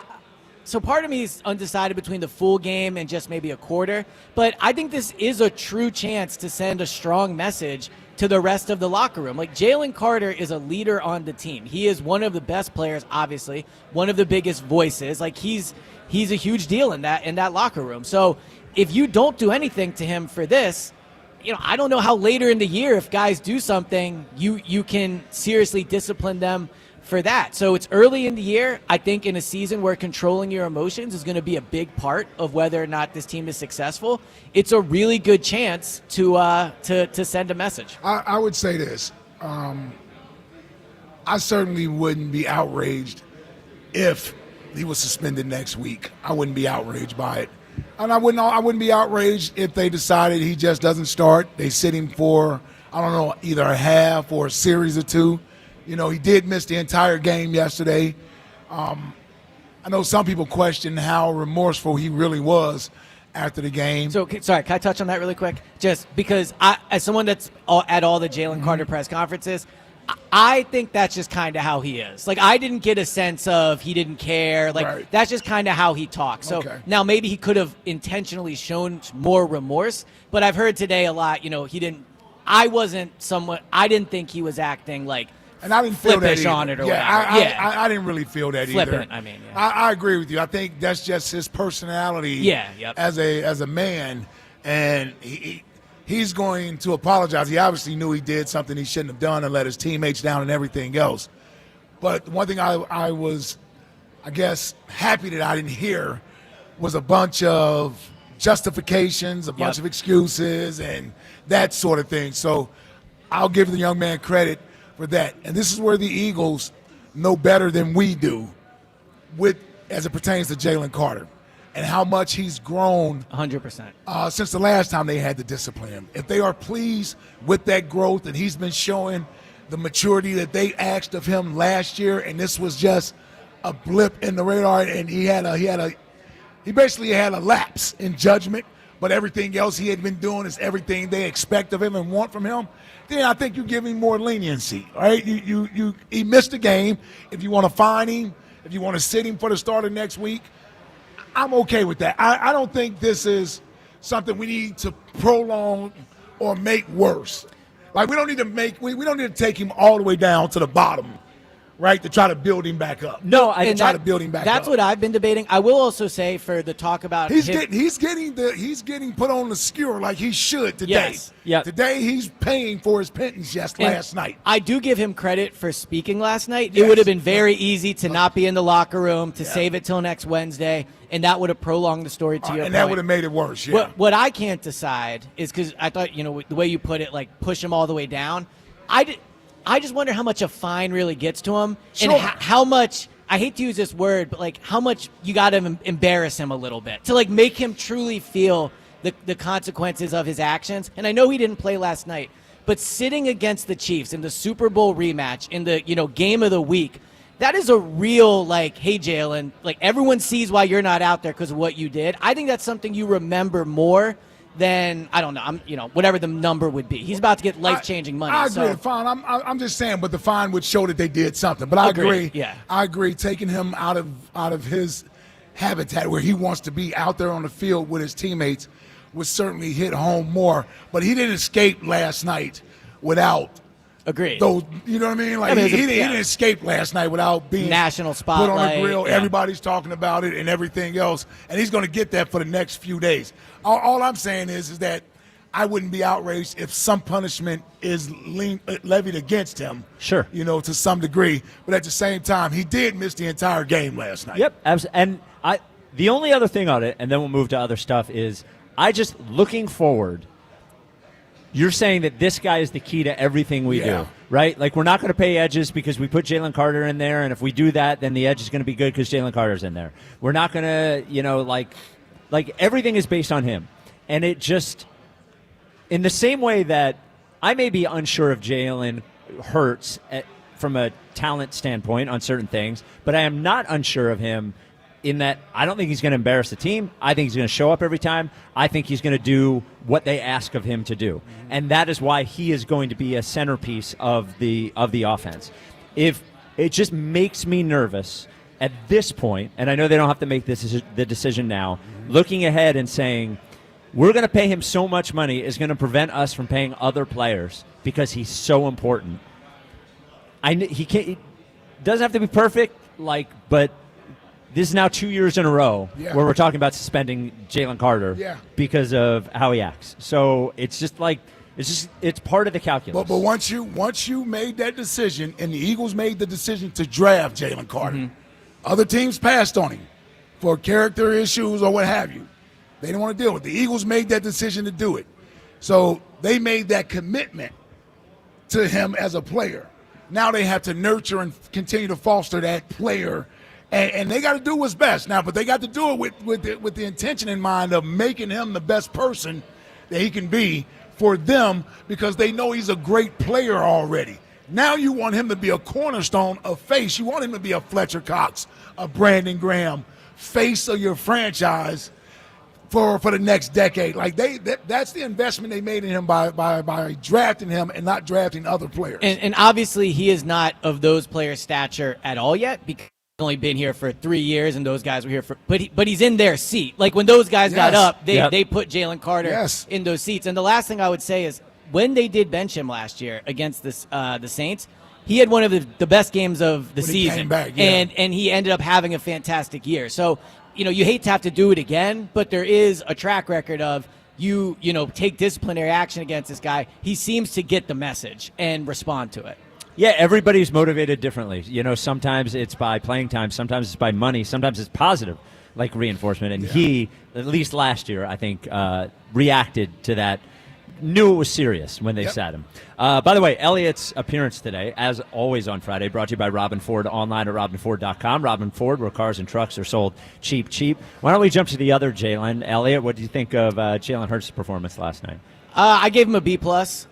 So part of me is undecided between the full game and just maybe a quarter. But I think this is a true chance to send a strong message to the rest of the locker room. Like, Jalen Carter is a leader on the team. He is one of the best players, obviously, one of the biggest voices. Like, he's a huge deal in that locker room. So if you don't do anything to him for this, I don't know how later in the year, if guys do something, you can seriously discipline them for that. So it's early in the year. I think in a season where controlling your emotions is going to be a big part of whether or not this team is successful, it's a really good chance to send a message. I would say this. I certainly wouldn't be outraged if he was suspended next week. I wouldn't be outraged by it. And I wouldn't be outraged if they decided he just doesn't start. They sit him for, I don't know, either a half or a series or two. You know, he did miss the entire game yesterday. I know some people question how remorseful he really was after the game. So, sorry, can I touch on that really quick? Just because as someone that's at all the Jalen Carter press conferences, I think that's just kind of how he is. Like, I didn't get a sense of he didn't care. Like, that's just kind of how he talks. So now maybe he could have intentionally shown more remorse, but I've heard today a lot, you know, he didn't. I didn't think he was acting like, and I didn't feel that either. on it or yeah, whatever. I didn't really feel that Flippant, either. I mean, I agree with you. I think that's just his personality as a man, and he's going to apologize. He obviously knew he did something he shouldn't have done and let his teammates down and everything else. But one thing I was, I guess, happy that I didn't hear was a bunch of justifications, a bunch of excuses, and that sort of thing. So I'll give the young man credit for that. And this is where the Eagles know better than we do as it pertains to Jalen Carter and how much he's grown 100% since the last time they had to discipline him. If they are pleased with that growth and he's been showing the maturity that they asked of him last year, and this was just a blip in the radar, and he basically had a lapse in judgment, but everything else he had been doing is everything they expect of him and want from him, then I think you give him more leniency, right? He missed a game. If you want to fine him, if you want to sit him for the start of next week, I'm okay with that. I don't think this is something we need to prolong or make worse. Like, we don't need to take him all the way down to the bottom, right, to try to build him back up. No, to build him back up. That's what I've been debating. I will also say, for the talk about he's getting put on the skewer like he should today. Yes. Yep. Today he's paying for his penance last night. I do give him credit for speaking last night. It would have been very easy to not be in the locker room, to save it till next Wednesday, and that would have prolonged the story to your point. And that would have made it worse, yeah. What I can't decide is, because I thought, you know, the way you put it, like push him all the way down, I just wonder how much a fine really gets to him, and how much, I hate to use this word, but like how much you got to embarrass him a little bit to like make him truly feel the consequences of his actions. And I know he didn't play last night, but sitting against the Chiefs in the Super Bowl rematch, in the, you know, game of the week, that is a real, like, hey, Jalen, like, everyone sees why you're not out there because of what you did. I think that's something you remember more than, I don't know, whatever the number would be. He's about to get life-changing money. I agree. The fine. I'm just saying, but the fine would show that they did something. But I agree. Yeah. I agree. Taking him out of his habitat where he wants to be, out there on the field with his teammates, would certainly hit home more. But he didn't escape last night without. Agreed. Those, you know what I mean? Like, he didn't escape last night without being national spotlight, put on the grill. Yeah. Everybody's talking about it and everything else, and he's going to get that for the next few days. All I'm saying is that I wouldn't be outraged if some punishment is levied against him. Sure. You know, to some degree. But at the same time, he did miss the entire game last night. Yep. And the only other thing on it, and then we'll move to other stuff, is I just looking forward. You're saying that this guy is the key to everything we do, right? Like, we're not going to pay edges because we put Jalen Carter in there, and if we do that, then the edge is going to be good because Jalen Carter's in there. We're not going to, like everything is based on him. And it just, in the same way that I may be unsure of Jalen Hurts from a talent standpoint on certain things, but I am not unsure of him in that I don't think he's going to embarrass the team. I think he's going to show up every time. I think he's going to do what they ask of him to do. And that is why he is going to be a centerpiece of the offense. If it just makes me nervous at this point, and I know they don't have to make the decision now, looking ahead and saying, we're going to pay him so much money is going to prevent us from paying other players because he's so important. He doesn't have to be perfect, but this is now 2 years in a row where we're talking about suspending Jalen Carter because of how he acts. So it's just like it's part of the calculus. But once you made that decision, and the Eagles made the decision to draft Jalen Carter, other teams passed on him for character issues or what have you. They didn't want to deal with it. The Eagles made that decision to do it. So they made that commitment to him as a player. Now they have to nurture and continue to foster that player And they got to do what's best now, but they got to do it with the intention in mind of making him the best person that he can be for them, because they know he's a great player already. Now you want him to be a cornerstone, a face. You want him to be a Fletcher Cox, a Brandon Graham, face of your franchise for the next decade. Like that's the investment they made in him by drafting him and not drafting other players. And obviously he is not of those players' stature at all yet, because he's only been here for 3 years and those guys were here for but he's in their seat. Like when those guys got up, they put Jalen Carter in those seats. And the last thing I would say is when they did bench him last year against the Saints, he had one of the best games of the season. He came back, and he ended up having a fantastic year. So, you hate to have to do it again, but there is a track record of you take disciplinary action against this guy. He seems to get the message and respond to it. Yeah, everybody's motivated differently. Sometimes it's by playing time, sometimes it's by money, sometimes it's positive, like reinforcement. And he, at least last year, I think, reacted to that, knew it was serious when they sat him. By the way, Elliot's appearance today, as always on Friday, brought to you by Robin Ford, online at robinford.com. Robin Ford, where cars and trucks are sold cheap. Why don't we jump to the other Jalen? Elliot, what do you think of Jalen Hurts' performance last night? I gave him a B+.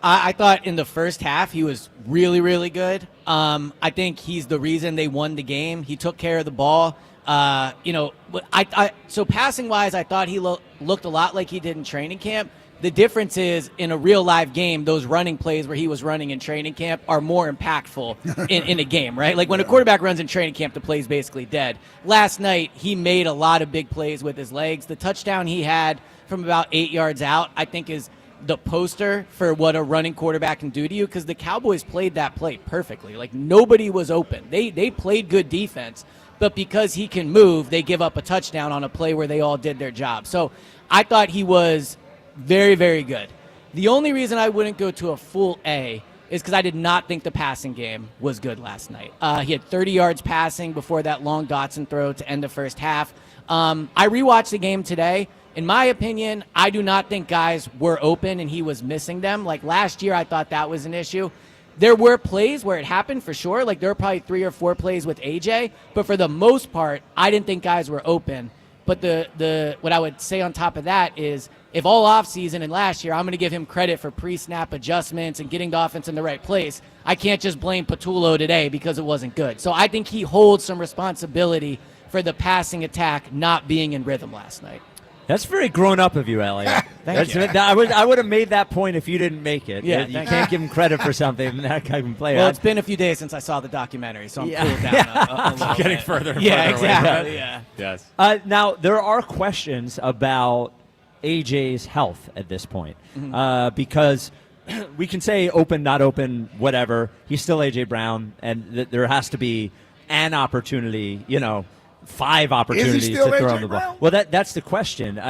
I thought in the first half he was really, really good. I think he's the reason they won the game. He took care of the ball. So passing-wise, I thought he looked a lot like he did in training camp. The difference is, in a real live game, those running plays where he was running in training camp are more impactful in a game, right? Like when a quarterback runs in training camp, the play's basically dead. Last night, he made a lot of big plays with his legs. The touchdown he had from about 8 yards out, I think, is the poster for what a running quarterback can do to you, because the Cowboys played that play perfectly. Like, nobody was open. They played good defense, but because he can move, they give up a touchdown on a play where they all did their job. So I thought he was very, very good. The only reason I wouldn't go to a full A is because I did not think the passing game was good last night. He had 30 yards passing before that long Dotson throw to end the first half. I rewatched the game today. In my opinion, I do not think guys were open and he was missing them. Like last year, I thought that was an issue. There were plays where it happened for sure. Like there were probably 3 or 4 plays with AJ, but for the most part, I didn't think guys were open. But the what I would say on top of that is, if all offseason and last year I'm going to give him credit for pre-snap adjustments and getting the offense in the right place, I can't just blame Patullo today because it wasn't good. So I think he holds some responsibility for the passing attack not being in rhythm last night. That's very grown up of you, Elliot. Thank you. I would have made that point if you didn't make it. Yeah, you can't give him credit for something that guy can play. Well, it's been a few days since I saw the documentary, so I'm cooled down a little getting bit. further and yeah, further exactly. away. Yeah. Yes. Now, there are questions about AJ's health at this point, because we can say open, not open, whatever. He's still AJ Brown, and there has to be an opportunity, 5 opportunities to throw him the ball. Well, that's the question.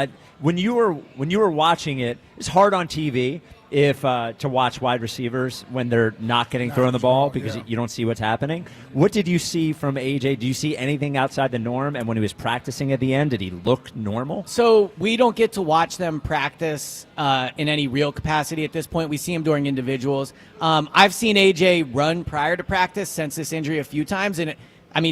When you were watching it, it's hard on TV to watch wide receivers when they're not getting thrown the ball because you don't see what's happening. What did you see from AJ? Did you see anything outside the norm? And when he was practicing at the end, did he look normal? So we don't get to watch them practice in any real capacity at this point. We see him during individuals. I've seen AJ run prior to practice since this injury a few times, and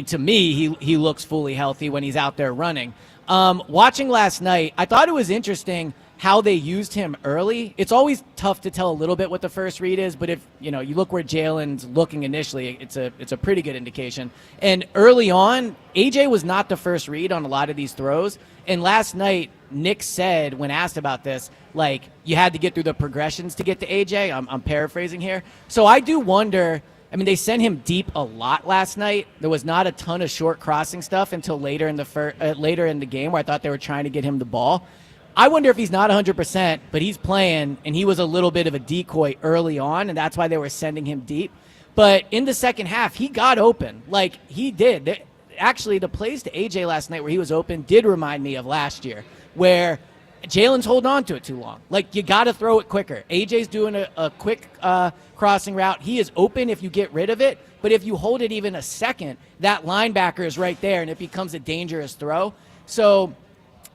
to me, he looks fully healthy when he's out there running. Watching last night, I thought it was interesting how they used him early. It's always tough to tell a little bit what the first read is, but if you look where Jalen's looking initially, it's a pretty good indication. And early on, AJ was not the first read on a lot of these throws. And last night, Nick said, when asked about this, like, you had to get through the progressions to get to AJ. I'm paraphrasing here. So I do wonder. They sent him deep a lot last night. There was not a ton of short crossing stuff until later in the game, where I thought they were trying to get him the ball. I wonder if he's not 100%, but he's playing, and he was a little bit of a decoy early on, and that's why they were sending him deep. But in the second half, he got open. Like, he did. Actually, the plays to AJ last night where he was open did remind me of last year, where Jalen's holding on to it too long. Like, you got to throw it quicker. AJ's doing a quick crossing route. He is open if you get rid of it, but if you hold it even a second, that linebacker is right there, and it becomes a dangerous throw. So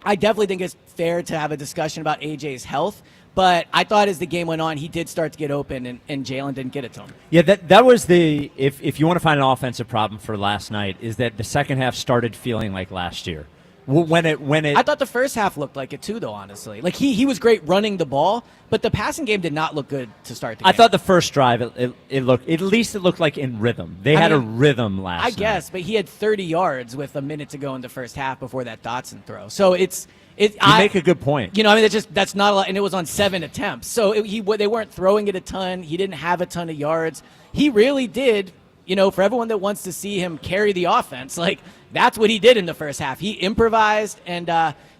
I definitely think it's fair to have a discussion about AJ's health, But I thought as the game went on, he did start to get open, and Jalen didn't get it to him. Yeah, that was the if you want to find an offensive problem for last night, is that the second half started feeling like last year. When it I thought the first half looked like it too, though. Honestly, like he was great running the ball, but the passing game did not look good to start the game. I thought the first drive it looked, at least it looked like in rhythm. They had a rhythm last night. I guess, but he had 30 yards with a minute to go in the first half before that Dotson throw. So you make a good point. You know, I mean, that's not a lot, and it was on 7 attempts. So they weren't throwing it a ton. He didn't have a ton of yards. He really did. You know, for everyone that wants to see him carry the offense, like that's what he did in the first half. He improvised, and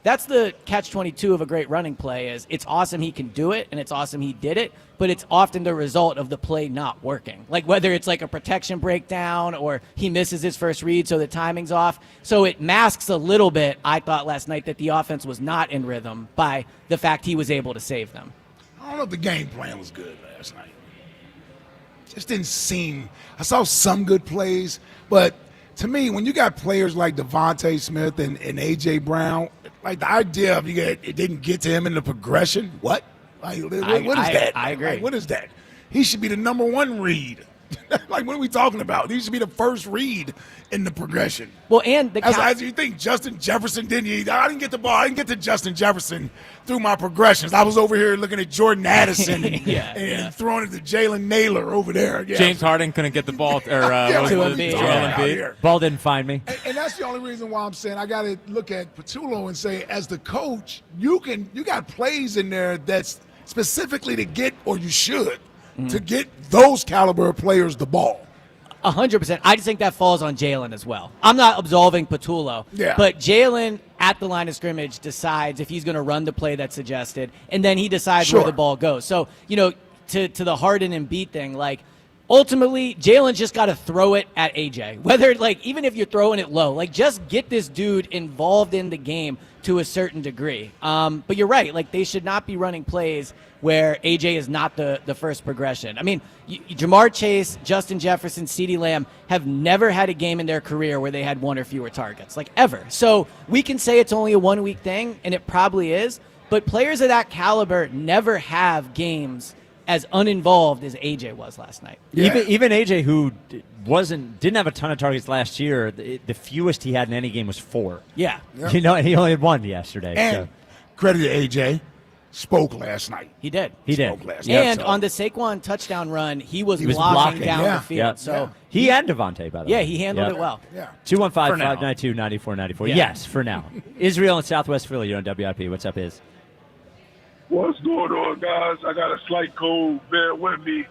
that's the catch-22 of a great running play. Is it's awesome he can do it, and it's awesome he did it, but it's often the result of the play not working. Like whether it's like a protection breakdown or he misses his first read, so the timing's off. So it masks a little bit. I thought last night that the offense was not in rhythm by the fact he was able to save them. I don't know if the game plan was good last night. Just didn't seem. I saw some good plays, but to me, when you got players like Devontae Smith and A.J. Brown, like the idea of it didn't get to him in the progression. What? Like, what is that? I agree. Like, what is that? He should be the number one read. Like, what are we talking about? He should be the first read in the progression. Well, and as you think, Justin Jefferson I didn't get the ball. I didn't get to Justin Jefferson through my progressions. I was over here looking at Jordan Addison and throwing it to Jalen Naylor over there. Yeah. James Harden couldn't get the ball, to Embiid. Ball didn't find me. And that's the only reason why I'm saying I got to look at Patullo and say, as the coach, you got plays in there that's specifically to get, or you should, to get those caliber of players the ball. 100%. I just think that falls on Jalen as well. I'm not absolving Patullo, but Jalen at the line of scrimmage decides if he's going to run the play that's suggested, and then he decides where the ball goes. So, you know, to the Harden and beat thing, like, ultimately, Jalen's just got to throw it at AJ. Whether, like, even if you're throwing it low, like, just get this dude involved in the game to a certain degree. But you're right. Like, they should not be running plays where AJ is not the first progression. I mean, Jamar Chase, Justin Jefferson, CeeDee Lamb have never had a game in their career where they had one or fewer targets, like ever. So we can say it's only a 1 week thing, and it probably is. But players of that caliber never have games as uninvolved as AJ was last night. Yeah. Even AJ, who didn't have a ton of targets last year, the fewest he had in any game was 4. Yeah. You know, and he only had 1 yesterday. And credit to AJ, spoke last night. He did. Spoke last night. And on the Saquon touchdown run, he was blocking down the field. So he and Devontae, by the way. Yeah, he handled it well. Yeah. 215-592-9494. Yes, for now. Israel in Southwest Philly, you're on WIP. What's up, Iz? What's going on, guys? I got a slight cold. Bear with me.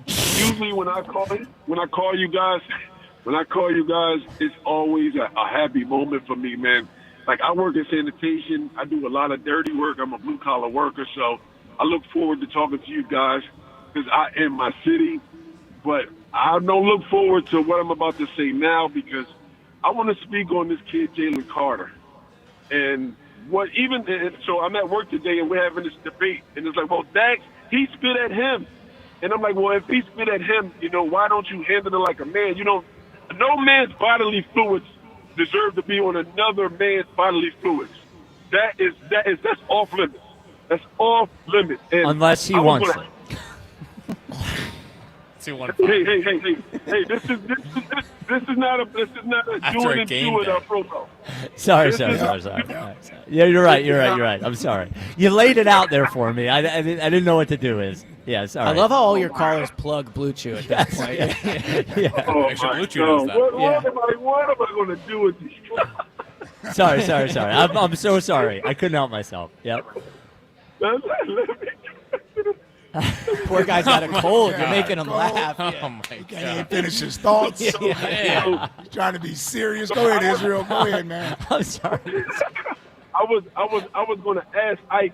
Usually when I call you guys, it's always a happy moment for me, man. Like, I work in sanitation. I do a lot of dirty work. I'm a blue-collar worker, so I look forward to talking to you guys because I am my city. But I don't look forward to what I'm about to say now because I want to speak on this kid, Jaylen Carter. And so I'm at work today, and we're having this debate. And it's like, well, Dak, he spit at him. And I'm like, well, if he spit at him, you know, why don't you handle it like a man? You know, no man's bodily fluids deserve to be on another man's bodily fluids. That's off limits. That's off limits. And unless he wants it. Hey! This is not a Jordan Stewart promo. Sorry. Yeah, you're right. I'm sorry. You laid it out there for me. I didn't know what to do. Sorry. I love how all your callers plug Blue Chew at that point. Yeah. Oh, Blue Chew knows that. What am I going to do with these? Sorry. I'm so sorry. I couldn't help myself. Yep. Poor guy's got a cold. You're making him laugh. Oh Yeah. my He can't finish his thoughts. He's trying to be serious. Go ahead, Israel. Go ahead, man. I'm sorry. I was going to ask Ike,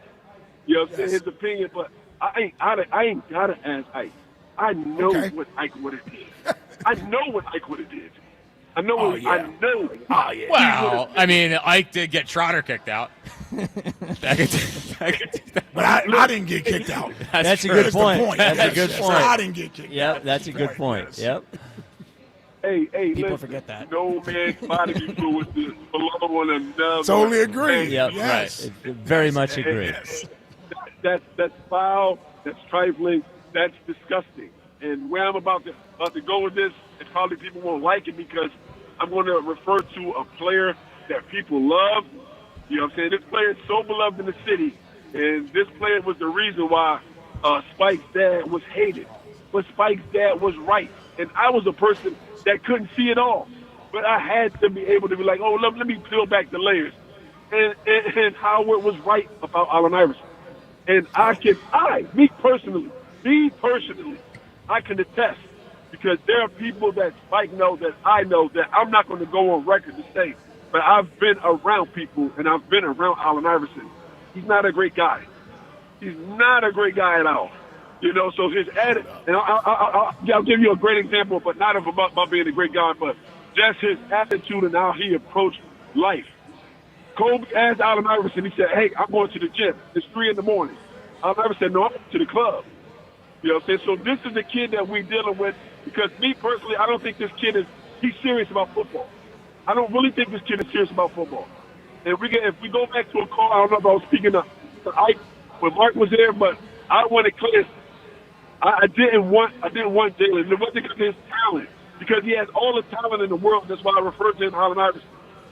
his opinion, but I ain't gotta ask Ike. I know what Ike would have did. I know what Ike would have did. I know. I know. Oh, yeah. Well, I mean, Ike did get Trotter kicked out. But I didn't get kicked out. That's a good point. That's a good point. I didn't get kicked out. Yep, that's a good point. Yep. Hey, People listen, forget that. No man's bodily fluids is below one another. Totally agree. Yep. Yes. Right. Very much agree. Yes. That's foul. That's trifling. That's disgusting. And where I'm about to go with this, and probably people won't like it because I'm going to refer to a player that people love. You know what I'm saying? This player is so beloved in the city, and this player was the reason why Spike's dad was hated. But Spike's dad was right. And I was a person that couldn't see it all. But I had to be able to be like, oh, let me peel back the layers. And Howard was right about Allen Iverson. And me personally, I can attest, because there are people that Spike knows, that I know, that I'm not going to go on record to say, but I've been around people, and I've been around Allen Iverson. He's not a great guy. He's not a great guy at all. You know, so his attitude, and I'll give you a great example, but not about being a great guy, but just his attitude and how he approached life. Kobe asked Allen Iverson, he said, hey, I'm going to the gym. It's 3 in the morning. Allen Iverson said, no, I'm going to the club. You know what I'm saying? So this is the kid that we're dealing with, because me personally, I don't think this kid he's serious about football. I don't really think this kid is serious about football. And if we go back to a call, I don't know if I was speaking to Ike when Mark was there, but I want to clear. I didn't want Jalen. It wasn't because of his talent, because he has all the talent in the world. That's why I refer to him as Allen Iverson.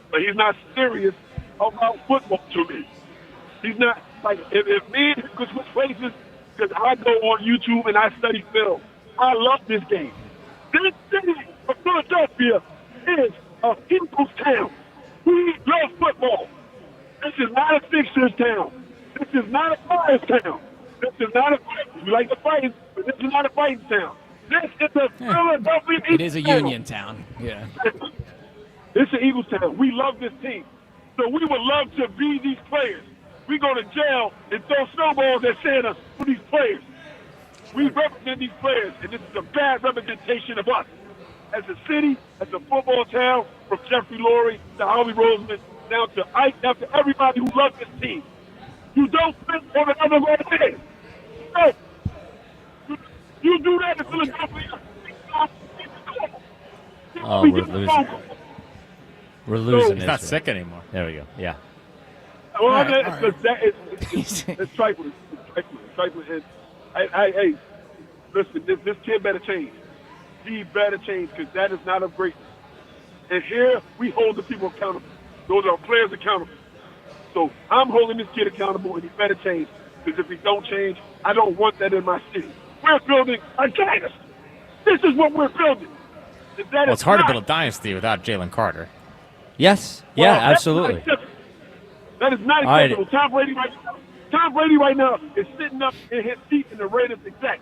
But he's not serious about football to me. He's not, like, if me and him could switch places, because I go on YouTube and I study film. I love this game. This city of Philadelphia is a people's town. We love football. This is not a Sixers town. This is not a Flyers town. This is not a fight. We like to fight, but this is not a fighting town. This is a Philadelphia Eagles It is a union town. Yeah. It's an Eagles town. We love this team. So we would love to be these players. We go to jail and throw snowballs at Santa for these players. We represent these players, and this is a bad representation of us. As a city, as a football town, from Jeffrey Lurie to Howie Roseman, down to Ike, down to everybody who loves this team. You don't fit on another man's head. No. You do that in Philadelphia. Oh, we're losing. We're losing. He's not sick anymore. There we go. Yeah. Well, it's trifling. It's trifling. And hey, listen, this kid better change. He better change, because that is not of greatness. And here we hold the people accountable. Those are players accountable. So I'm holding this kid accountable, and he better change. Because if he don't change, I don't want that in my city. We're building a dynasty. This is what we're building. Well, it's hard to build a dynasty without Jalen Carter. Yes. Yeah, absolutely. That is not acceptable. Tom Brady right now is sitting up in his seat in the Raiders exec,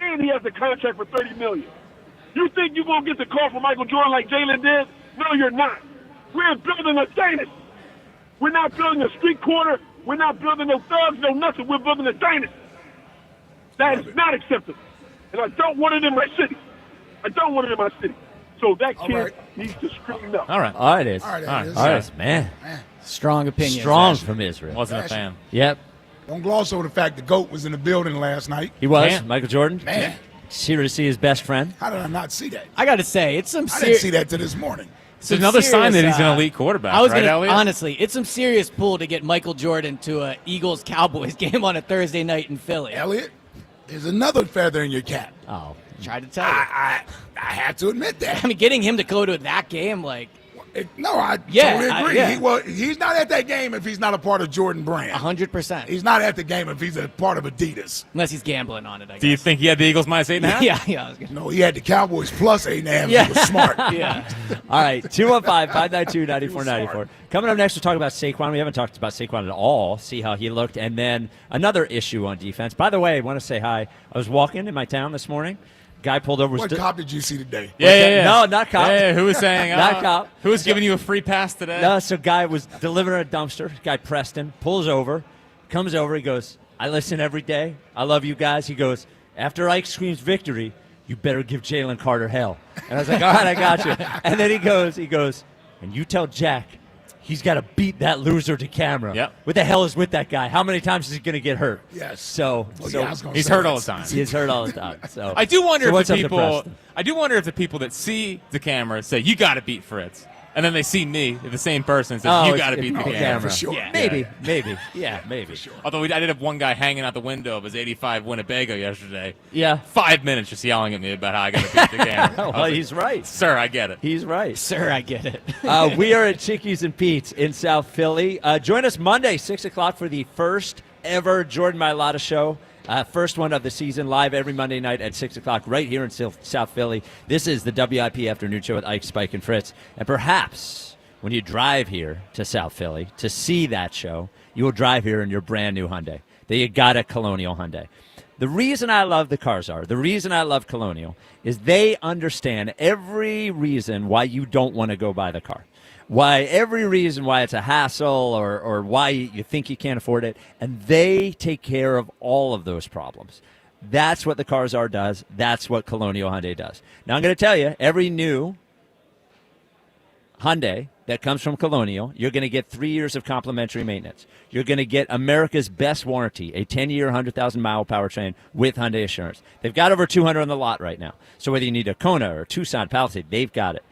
and he has a contract for $30 million. You think you're going to get the call from Michael Jordan like Jalen did? No, you're not. We're building a dynasty. We're not building a street corner. We're not building no thugs, no nothing. We're building a dynasty. That is not acceptable. And I don't want it in my city. So that kid needs to straighten up. All right, it is. All right, it is. All right, man. Strong opinion. Strong from Israel. Wasn't a fan. Yep. Don't gloss over the fact the GOAT was in the building last night. He was. Man. Michael Jordan. Man. Here to see his best friend. How did I not see that? I got to say, it's some I didn't see that till this morning. It's another sign that he's an elite quarterback, right, Elliot? Honestly, it's some serious pull to get Michael Jordan to a Eagles-Cowboys game on a Thursday night in Philly. Elliot, there's another feather in your cap. Oh, tried to tell you. I have to admit that. I mean, getting him to go to that game, like... I totally agree. He's not at that game if he's not a part of Jordan Brand. 100%. He's not at the game if he's a part of Adidas. Unless he's gambling on it, I guess. Do you think he had the Eagles minus 8.5? Yeah. No, he had the Cowboys plus 8.5. Yeah. He was smart. Yeah. All right, 215-592-9494. Coming up next, we'll talk about Saquon. We haven't talked about Saquon at all, see how he looked. And then another issue on defense. By the way, I want to say hi. I was walking in my town this morning. Guy pulled over. What cop did you see today? Yeah. No, not cop. Yeah, who was saying? Not cop. Who was giving you a free pass today? No, so guy was delivering a dumpster. Guy Preston pulls over, comes over. He goes, I listen every day. I love you guys. He goes, after Ike screams victory, you better give Jaylen Carter hell. And I was like, all right, I got you. And then he goes, and you tell Jack he's got to beat that loser to camera. Yep. What the hell is with that guy? How many times is he going to get hurt? Yes. So he's hurt all the time. He's hurt all the time. So I do wonder so if what's the up to people. Preston? I do wonder if the people that see the camera say you got to beat Fritz. And then they see me, the same person, and says, you got to beat the camera. Yeah, for sure. Yeah. Maybe. Yeah, maybe. Although I did have one guy hanging out the window of his 85 Winnebago yesterday. Yeah. 5 minutes just yelling at me about how I got to beat the camera. Well, I was like, he's right. Sir, I get it. He's right. Sir, I get it. We are at Chickies and Pete's in South Philly. Join us Monday, 6 o'clock, for the first ever Jordan Mailata show. First one of the season, live every Monday night at 6 o'clock right here in South Philly. This is the WIP Afternoon Show with Ike, Spike, and Fritz. And perhaps when you drive here to South Philly to see that show, you will drive here in your brand new Hyundai that you got at Colonial Hyundai. The reason I love the reason I love Colonial is they understand every reason why you don't want to go buy the car. Every reason why it's a hassle or why you think you can't afford it, and they take care of all of those problems. That's what the Cars-R does. That's what Colonial Hyundai does. Now, I'm going to tell you, every new Hyundai that comes from Colonial, you're going to get 3 years of complimentary maintenance. You're going to get America's best warranty, a 10-year, 100,000-mile powertrain with Hyundai Assurance. They've got over 200 on the lot right now. So whether you need a Kona or Tucson Palisade, they've got it.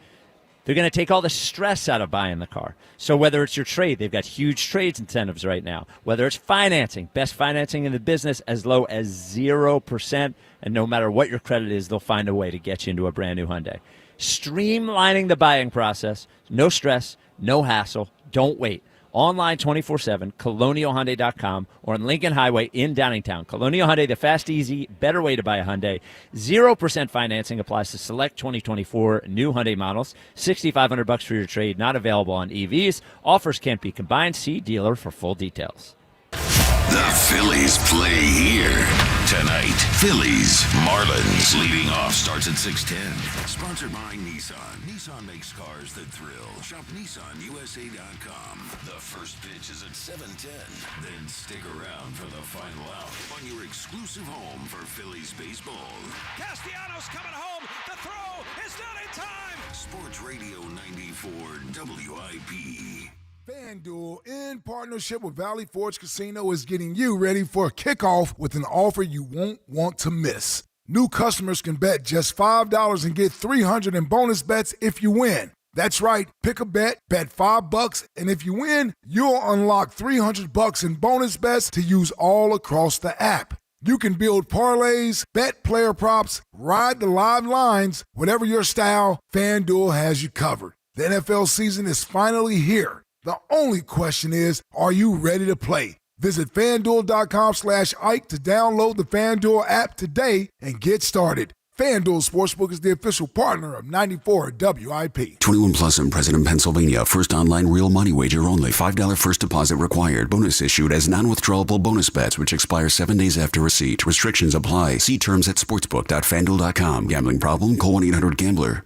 They're going to take all the stress out of buying the car. So whether it's your trade, they've got huge trades incentives right now. Whether it's financing, best financing in the business, as low as 0%. And no matter what your credit is, they'll find a way to get you into a brand new Hyundai. Streamlining the buying process. No stress, no hassle. Don't wait. Online 24/7, colonialhyundai.com, or on Lincoln Highway in Downingtown. Colonial Hyundai, the fast, easy, better way to buy a Hyundai. 0% financing applies to select 2024 new Hyundai models. $6,500 for your trade, not available on EVs. Offers can't be combined. See dealer for full details. The Phillies play here tonight. Phillies, Marlins. Leading off starts at 6:10. Sponsored by Nissan. Nissan makes cars that thrill. Shop NissanUSA.com. The first pitch is at 7:10. Then stick around for the final out on your exclusive home for Phillies baseball. Castellanos coming home. The throw is not in time. Sports Radio 94 WIP. FanDuel, in partnership with Valley Forge Casino, is getting you ready for a kickoff with an offer you won't want to miss. New customers can bet just $5 and get $300 in bonus bets if you win. That's right, pick a bet, bet $5, and if you win, you'll unlock $300 in bonus bets to use all across the app. You can build parlays, bet player props, ride the live lines, whatever your style, FanDuel has you covered. The NFL season is finally here. The only question is, are you ready to play? Visit FanDuel.com/Ike to download the FanDuel app today and get started. FanDuel Sportsbook is the official partner of 94 WIP. 21 plus and present in Pennsylvania. First online real money wager only. $5 first deposit required. Bonus issued as non-withdrawable bonus bets, which expire 7 days after receipt. Restrictions apply. See terms at sportsbook.fanduel.com. Gambling problem? Call 1-800-GAMBLER.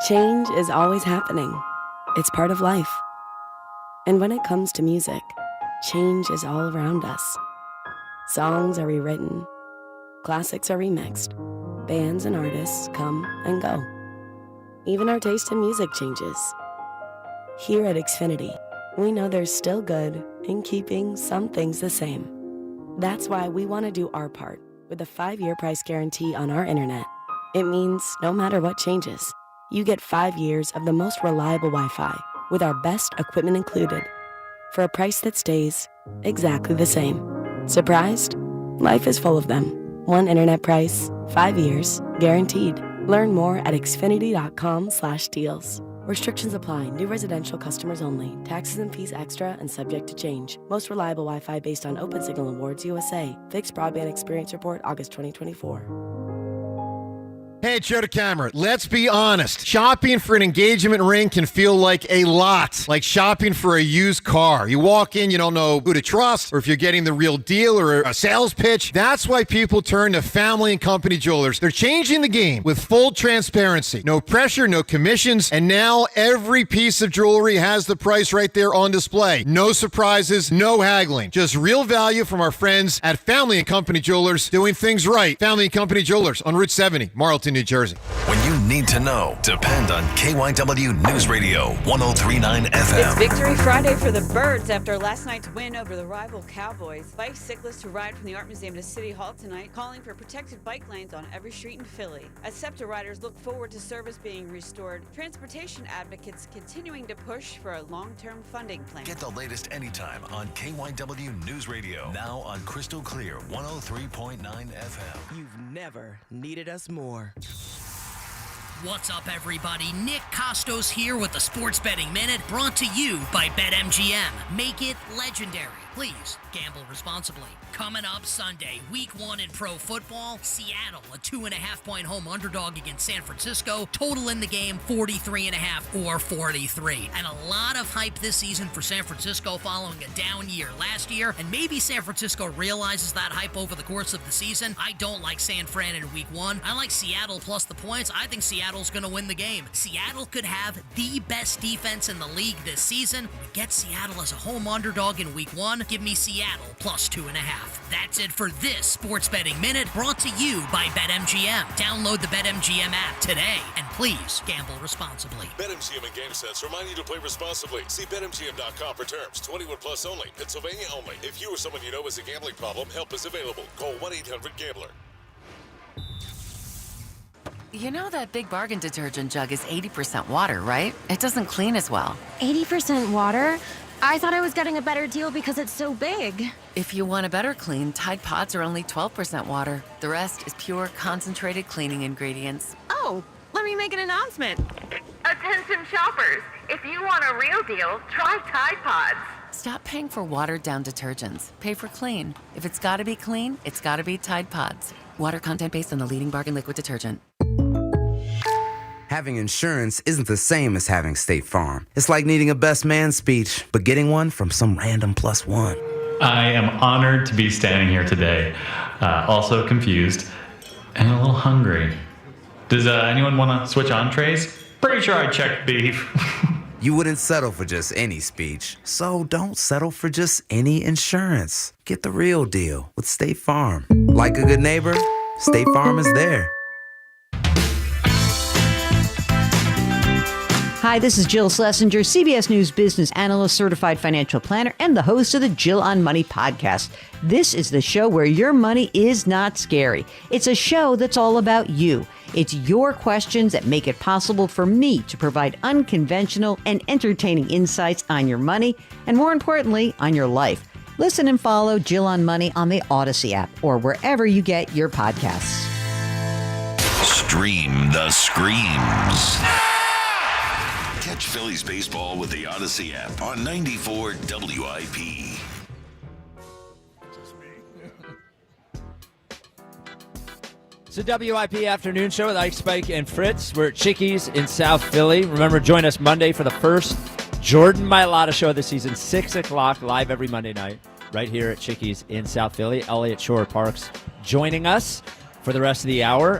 Change is always happening. It's part of life. And when it comes to music, change is all around us. Songs are rewritten. Classics are remixed. Bands and artists come and go. Even our taste in music changes. Here at Xfinity, we know there's still good in keeping some things the same. That's why we want to do our part with a 5-year price guarantee on our internet. It means no matter what changes, you get 5 years of the most reliable Wi-Fi with our best equipment included for a price that stays exactly the same. Surprised? Life is full of them. One internet price, 5 years, guaranteed. Learn more at xfinity.com/deals. Restrictions apply. New residential customers only. Taxes and fees extra and subject to change. Most reliable Wi-Fi based on OpenSignal Awards USA. Fixed Broadband Experience Report, August 2024. Hey, it's Joe DeCamera. Let's be honest. Shopping for an engagement ring can feel like a lot, like shopping for a used car. You walk in, you don't know who to trust, or if you're getting the real deal or a sales pitch. That's why people turn to Family and Company Jewelers. They're changing the game with full transparency. No pressure, no commissions, and now every piece of jewelry has the price right there on display. No surprises, no haggling. Just real value from our friends at Family and Company Jewelers, doing things right. Family and Company Jewelers on Route 70, Marlton, New Jersey. When you need to know. Depend on KYW News Radio 103.9 FM. It's Victory Friday for the Birds after last night's win over the rival Cowboys. Bicyclists who ride from the Art Museum to City Hall tonight calling for protected bike lanes on every street in Philly. As SEPTA riders look forward to service being restored, transportation advocates continuing to push for a long-term funding plan. Get the latest anytime on KYW News Radio. Now on Crystal Clear 103.9 FM. You've never needed us more. What's up, everybody? Nick Costos here with the Sports Betting Minute, brought to you by BetMGM. Make it legendary. Please gamble responsibly. Coming up Sunday, Week 1 in pro football, Seattle, a 2.5-point home underdog against San Francisco. Total in the game, 43.5 or 43. And a lot of hype this season for San Francisco following a down year last year. And maybe San Francisco realizes that hype over the course of the season. I don't like San Fran in Week 1. I like Seattle plus the points. I think Seattle's going to win the game. Seattle could have the best defense in the league this season. We get Seattle as a home underdog in Week 1. Give me Seattle plus 2.5. That's it for this Sports Betting Minute, brought to you by BetMGM. Download the BetMGM app today, and please gamble responsibly. BetMGM and GameSense remind you to play responsibly. See BetMGM.com for terms. 21 plus only. Pennsylvania only. If you or someone you know has a gambling problem, help is available. Call 1-800-GAMBLER. You know that Big Bargain detergent jug is 80% water, right? It doesn't clean as well. 80% water? I thought I was getting a better deal because it's so big. If you want a better clean, Tide Pods are only 12% water. The rest is pure, concentrated cleaning ingredients. Oh, let me make an announcement. Attention shoppers, if you want a real deal, try Tide Pods. Stop paying for watered-down detergents. Pay for clean. If it's gotta be clean, it's gotta be Tide Pods. Water content based on the leading bargain liquid detergent. Having insurance isn't the same as having State Farm. It's like needing a best man speech, but getting one from some random plus one. I am honored to be standing here today, also confused and a little hungry. Does anyone want to switch entrees? Pretty sure I checked beef. You wouldn't settle for just any speech, so don't settle for just any insurance. Get the real deal with State Farm. Like a good neighbor, State Farm is there. Hi, this is Jill Schlesinger, CBS News business analyst, certified financial planner, and the host of the Jill on Money podcast. This is the show where your money is not scary. It's a show that's all about you. It's your questions that make it possible for me to provide unconventional and entertaining insights on your money, and more importantly, on your life. Listen and follow Jill on Money on the Odyssey app or wherever you get your podcasts. Stream the screams. Catch Phillies baseball with the Odyssey app on 94 WIP. It's the WIP Afternoon Show with Ike, Spike, and Fritz. We're at Chickies in South Philly. Remember, join us Monday for the first Jordan Mailata show of the season, 6 o'clock, live every Monday night, right here at Chickies in South Philly. Elliott Shore Parks joining us for the rest of the hour.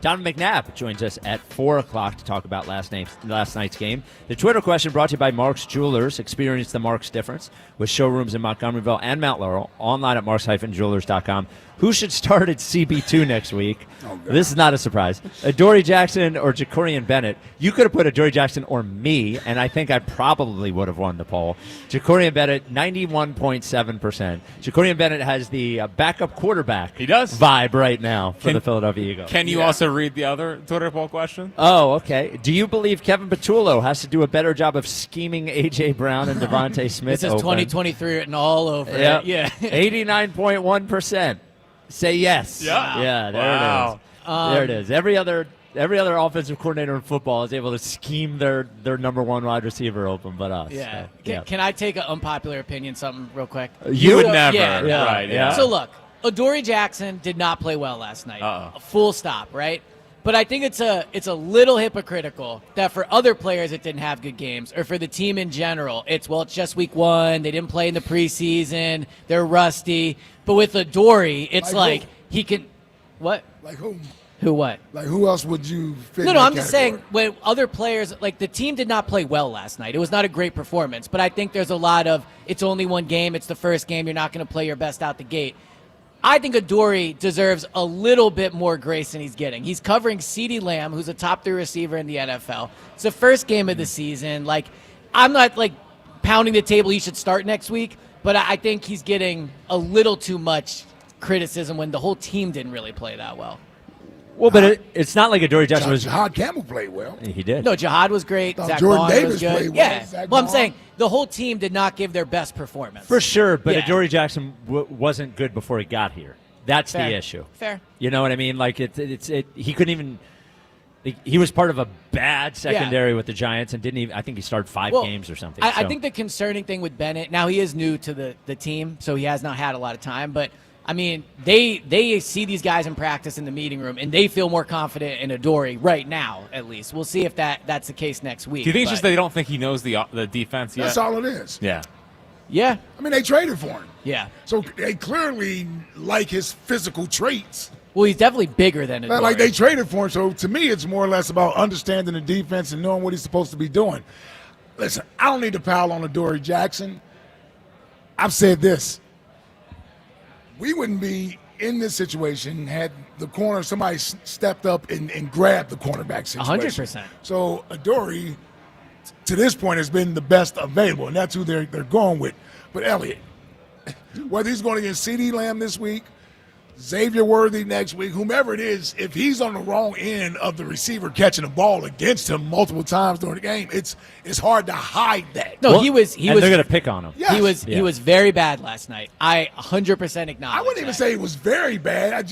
Don McNabb joins us at 4 o'clock to talk about last night's game. The Twitter question brought to you by Mark's Jewelers. Experience the Mark's difference with showrooms in Montgomeryville and Mount Laurel. Online at marks-jewelers.com. Who should start at CB2 next week? This is not a surprise. Adoree Jackson or Jacorian Bennett. You could have put Adoree Jackson or me, and I think I probably would have won the poll. Jacorian Bennett, 91.7%. Jacorian Bennett has the backup quarterback vibe right now for the Philadelphia Eagles. Can you also read the other Twitter poll question? Oh, okay. Do you believe Kevin Patullo has to do a better job of scheming A.J. Brown and Devontae Smith? This is 2023 written all over it. Yeah. 89.1%. Say yes. Yeah. Yeah, there Wow. it is. There it is. Every other offensive coordinator in football is able to scheme their number one wide receiver open, but us. Yeah. So, Can I take an unpopular opinion, something real quick? You would never. Yeah. Right. Yeah. So look, Adoree Jackson did not play well last night. Full stop, right? But I think it's a little hypocritical that for other players that didn't have good games, or for the team in general, it's just week one, they didn't play in the preseason, they're rusty. But with Adoree, it's like he can what? Like whom? Who what? Like who else would you fit? No, in that I'm just category? saying when other players, like the team did not play well last night. It was not a great performance, but I think there's a lot of it's only one game, it's the first game, you're not going to play your best out the gate. I think Adoree deserves a little bit more grace than he's getting. He's covering CeeDee Lamb, who's a top 3 receiver in the NFL. It's the first game of the season. Like, I'm not, like, pounding the table he should start next week, but I think he's getting a little too much criticism when the whole team didn't really play that well. Well, but it's not like Adoree Jackson was. Jahad Campbell played well. He did. No, Jahad was great. Zach Jordan Bonner Davis was good. played well. Yeah. Zach Well, I'm Bonner. saying the whole team did not give their best performance. For sure, but Yeah. Adoree Jackson wasn't good before he got here. That's Fair. the issue. Fair. You know what I mean? Like he couldn't even. He was part of a bad secondary with the Giants and didn't even. I think he started 5 games or something. I think the concerning thing with Bennett, now he is new to the team, so he has not had a lot of time, but I mean, they see these guys in practice in the meeting room, and they feel more confident in Adoree right now, at least. We'll see if that's the case next week. Do you think it's just they don't think he knows the defense yet? That's all it is. Yeah. Yeah. I mean, they traded for him. Yeah. So they clearly like his physical traits. Well, he's definitely bigger than Adoree. Like they traded for him. So to me, it's more or less about understanding the defense and knowing what he's supposed to be doing. Listen, I don't need to pile on Adoree Jackson. I've said this. We wouldn't be in this situation had the corner, somebody stepped up and grabbed the cornerback situation. 100%. So Adoree, to this point, has been the best available, and that's who they're going with. But Elliot, whether he's going against CeeDee Lamb this week, Xavier Worthy next week, whomever it is, if he's on the wrong end of the receiver catching the ball against him multiple times during the game, it's hard to hide that. No, he was. They're going to pick on him. Yes. He was very bad last night. I 100% acknowledge. I wouldn't even say it was very bad.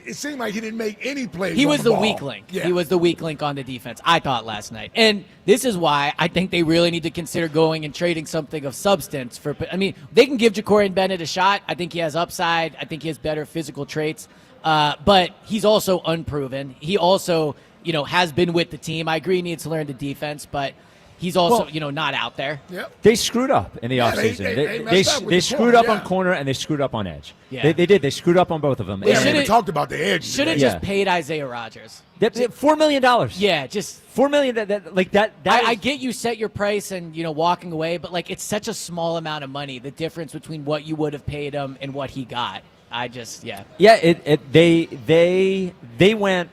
It seemed like he didn't make any plays. He on was the the ball. weak link. Yeah. He was the weak link on the defense, I thought, last night. And this is why I think they really need to consider going and trading something of substance for. I mean, they can give Ja'Cory Bennett a shot. I think he has upside. I think he has better physical traits. But he's also unproven. He also, has been with the team. I agree he needs to learn the defense, but he's also, not out there. Yep. They screwed up in the offseason. They screwed up on corner and they screwed up on edge. Yeah. They did. They screwed up on both of them. We haven't even talked about the edge. Should have just paid Isaiah Rodgers. $4 million. Yeah, just $4 million. I get you set your price and walking away, but it's such a small amount of money. The difference between what you would have paid him and what he got. Yeah. They went.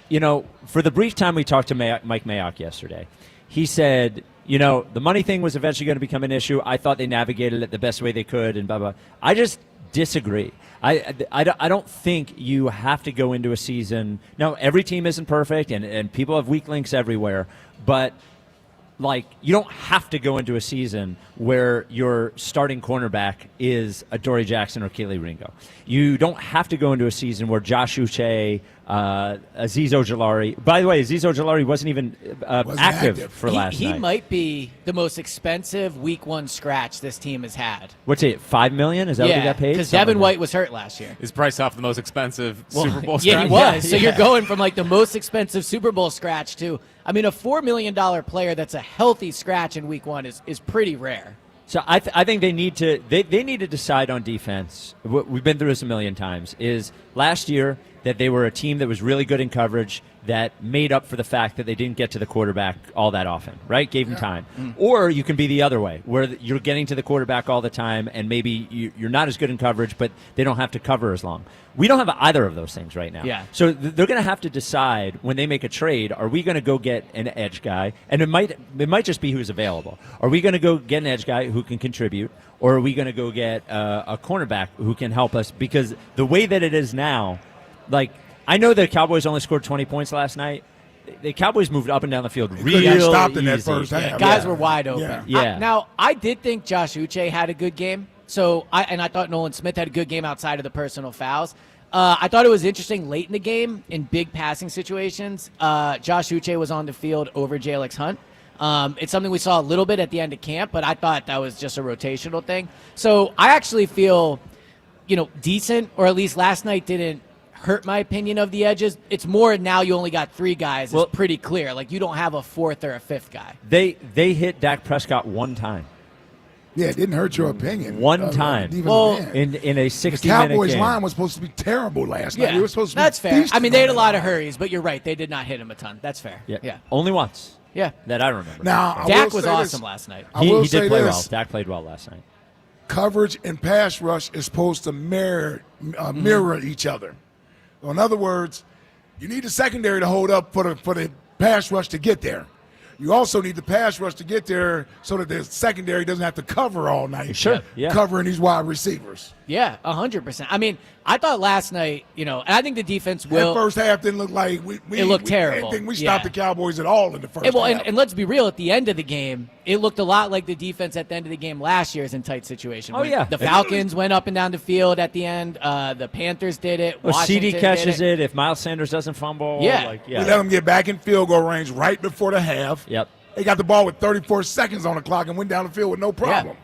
For the brief time we talked to Mike Mayock yesterday, he said, the money thing was eventually going to become an issue. I thought they navigated it the best way they could, and blah blah. I just disagree. I don't think you have to go into a season. Now, every team isn't perfect, and people have weak links everywhere, but you don't have to go into a season where your starting cornerback is Adoree Jackson or Kelee Ringo. You don't have to go into a season where Josh Uche, Azeez Ojulari. By the way, Azeez Ojulari wasn't even active for last night. He might be the most expensive Week 1 scratch this team has had. What's it, $5 million? Is that what he got paid? Because Devin White was hurt last year. Is priced off the most expensive Super Bowl scratch? Yeah, he was. So you're going from the most expensive Super Bowl scratch to, a $4 million player that's a healthy scratch in Week 1 is pretty rare. So I think they need to decide on defense. What we've been through this a million times is last year that they were a team that was really good in coverage that made up for the fact that they didn't get to the quarterback all that often, right? Gave him time. Or you can be the other way, where you're getting to the quarterback all the time and maybe you're not as good in coverage, but they don't have to cover as long. We don't have either of those things right now. Yeah. So they're going to have to decide when they make a trade, are we going to go get an edge guy? And it might just be who's available. Are we going to go get an edge guy who can contribute? Or are we going to go get a cornerback who can help us? Because the way that it is now, I know the Cowboys only scored 20 points last night. The Cowboys moved up and down the field real easy. Stopped in that first half. Guys were wide open. Yeah. Now, I did think Josh Uche had a good game. I thought Nolan Smith had a good game outside of the personal fouls. I thought it was interesting late in the game in big passing situations. Josh Uche was on the field over Jalix Hunt. It's something we saw a little bit at the end of camp, but I thought that was just a rotational thing. So I actually feel, decent, or at least last night didn't hurt my opinion of the edges. It's more now you only got 3 guys. It's pretty clear. You don't have a 4th or a 5th guy. They hit Dak Prescott one time. Yeah, it didn't hurt your opinion. One time. In a 60-minute The Cowboys game. line was supposed to be terrible last night. Yeah, It was supposed to that's be fair. feasting They had a on lot it. of hurries, but you're right. They did not hit him a ton. That's fair. Yeah. Only once. Yeah. That I remember. Now, I Dak will was say awesome this. last night. I will He say did play this. well. Dak played well last night. coverage and pass rush is supposed to mirror each other. So in other words, you need the secondary to hold up for the pass rush to get there. You also need the pass rush to get there so that the secondary doesn't have to cover all night. Sure, yeah. Covering these wide receivers. Yeah, 100%. I mean, I thought last night, and I think the defense will. That first half didn't look like it looked terrible. I didn't think we stopped the Cowboys at all in the first half. And let's be real, at the end of the game, it looked a lot like the defense at the end of the game last year is in tight situation. Oh, yeah. The Falcons went up and down the field at the end. The Panthers did it. Well, Washington CD catches did it. if Miles Sanders doesn't fumble. Yeah. We let them get back in field goal range right before the half. Yep. They got the ball with 34 seconds on the clock and went down the field with no problem.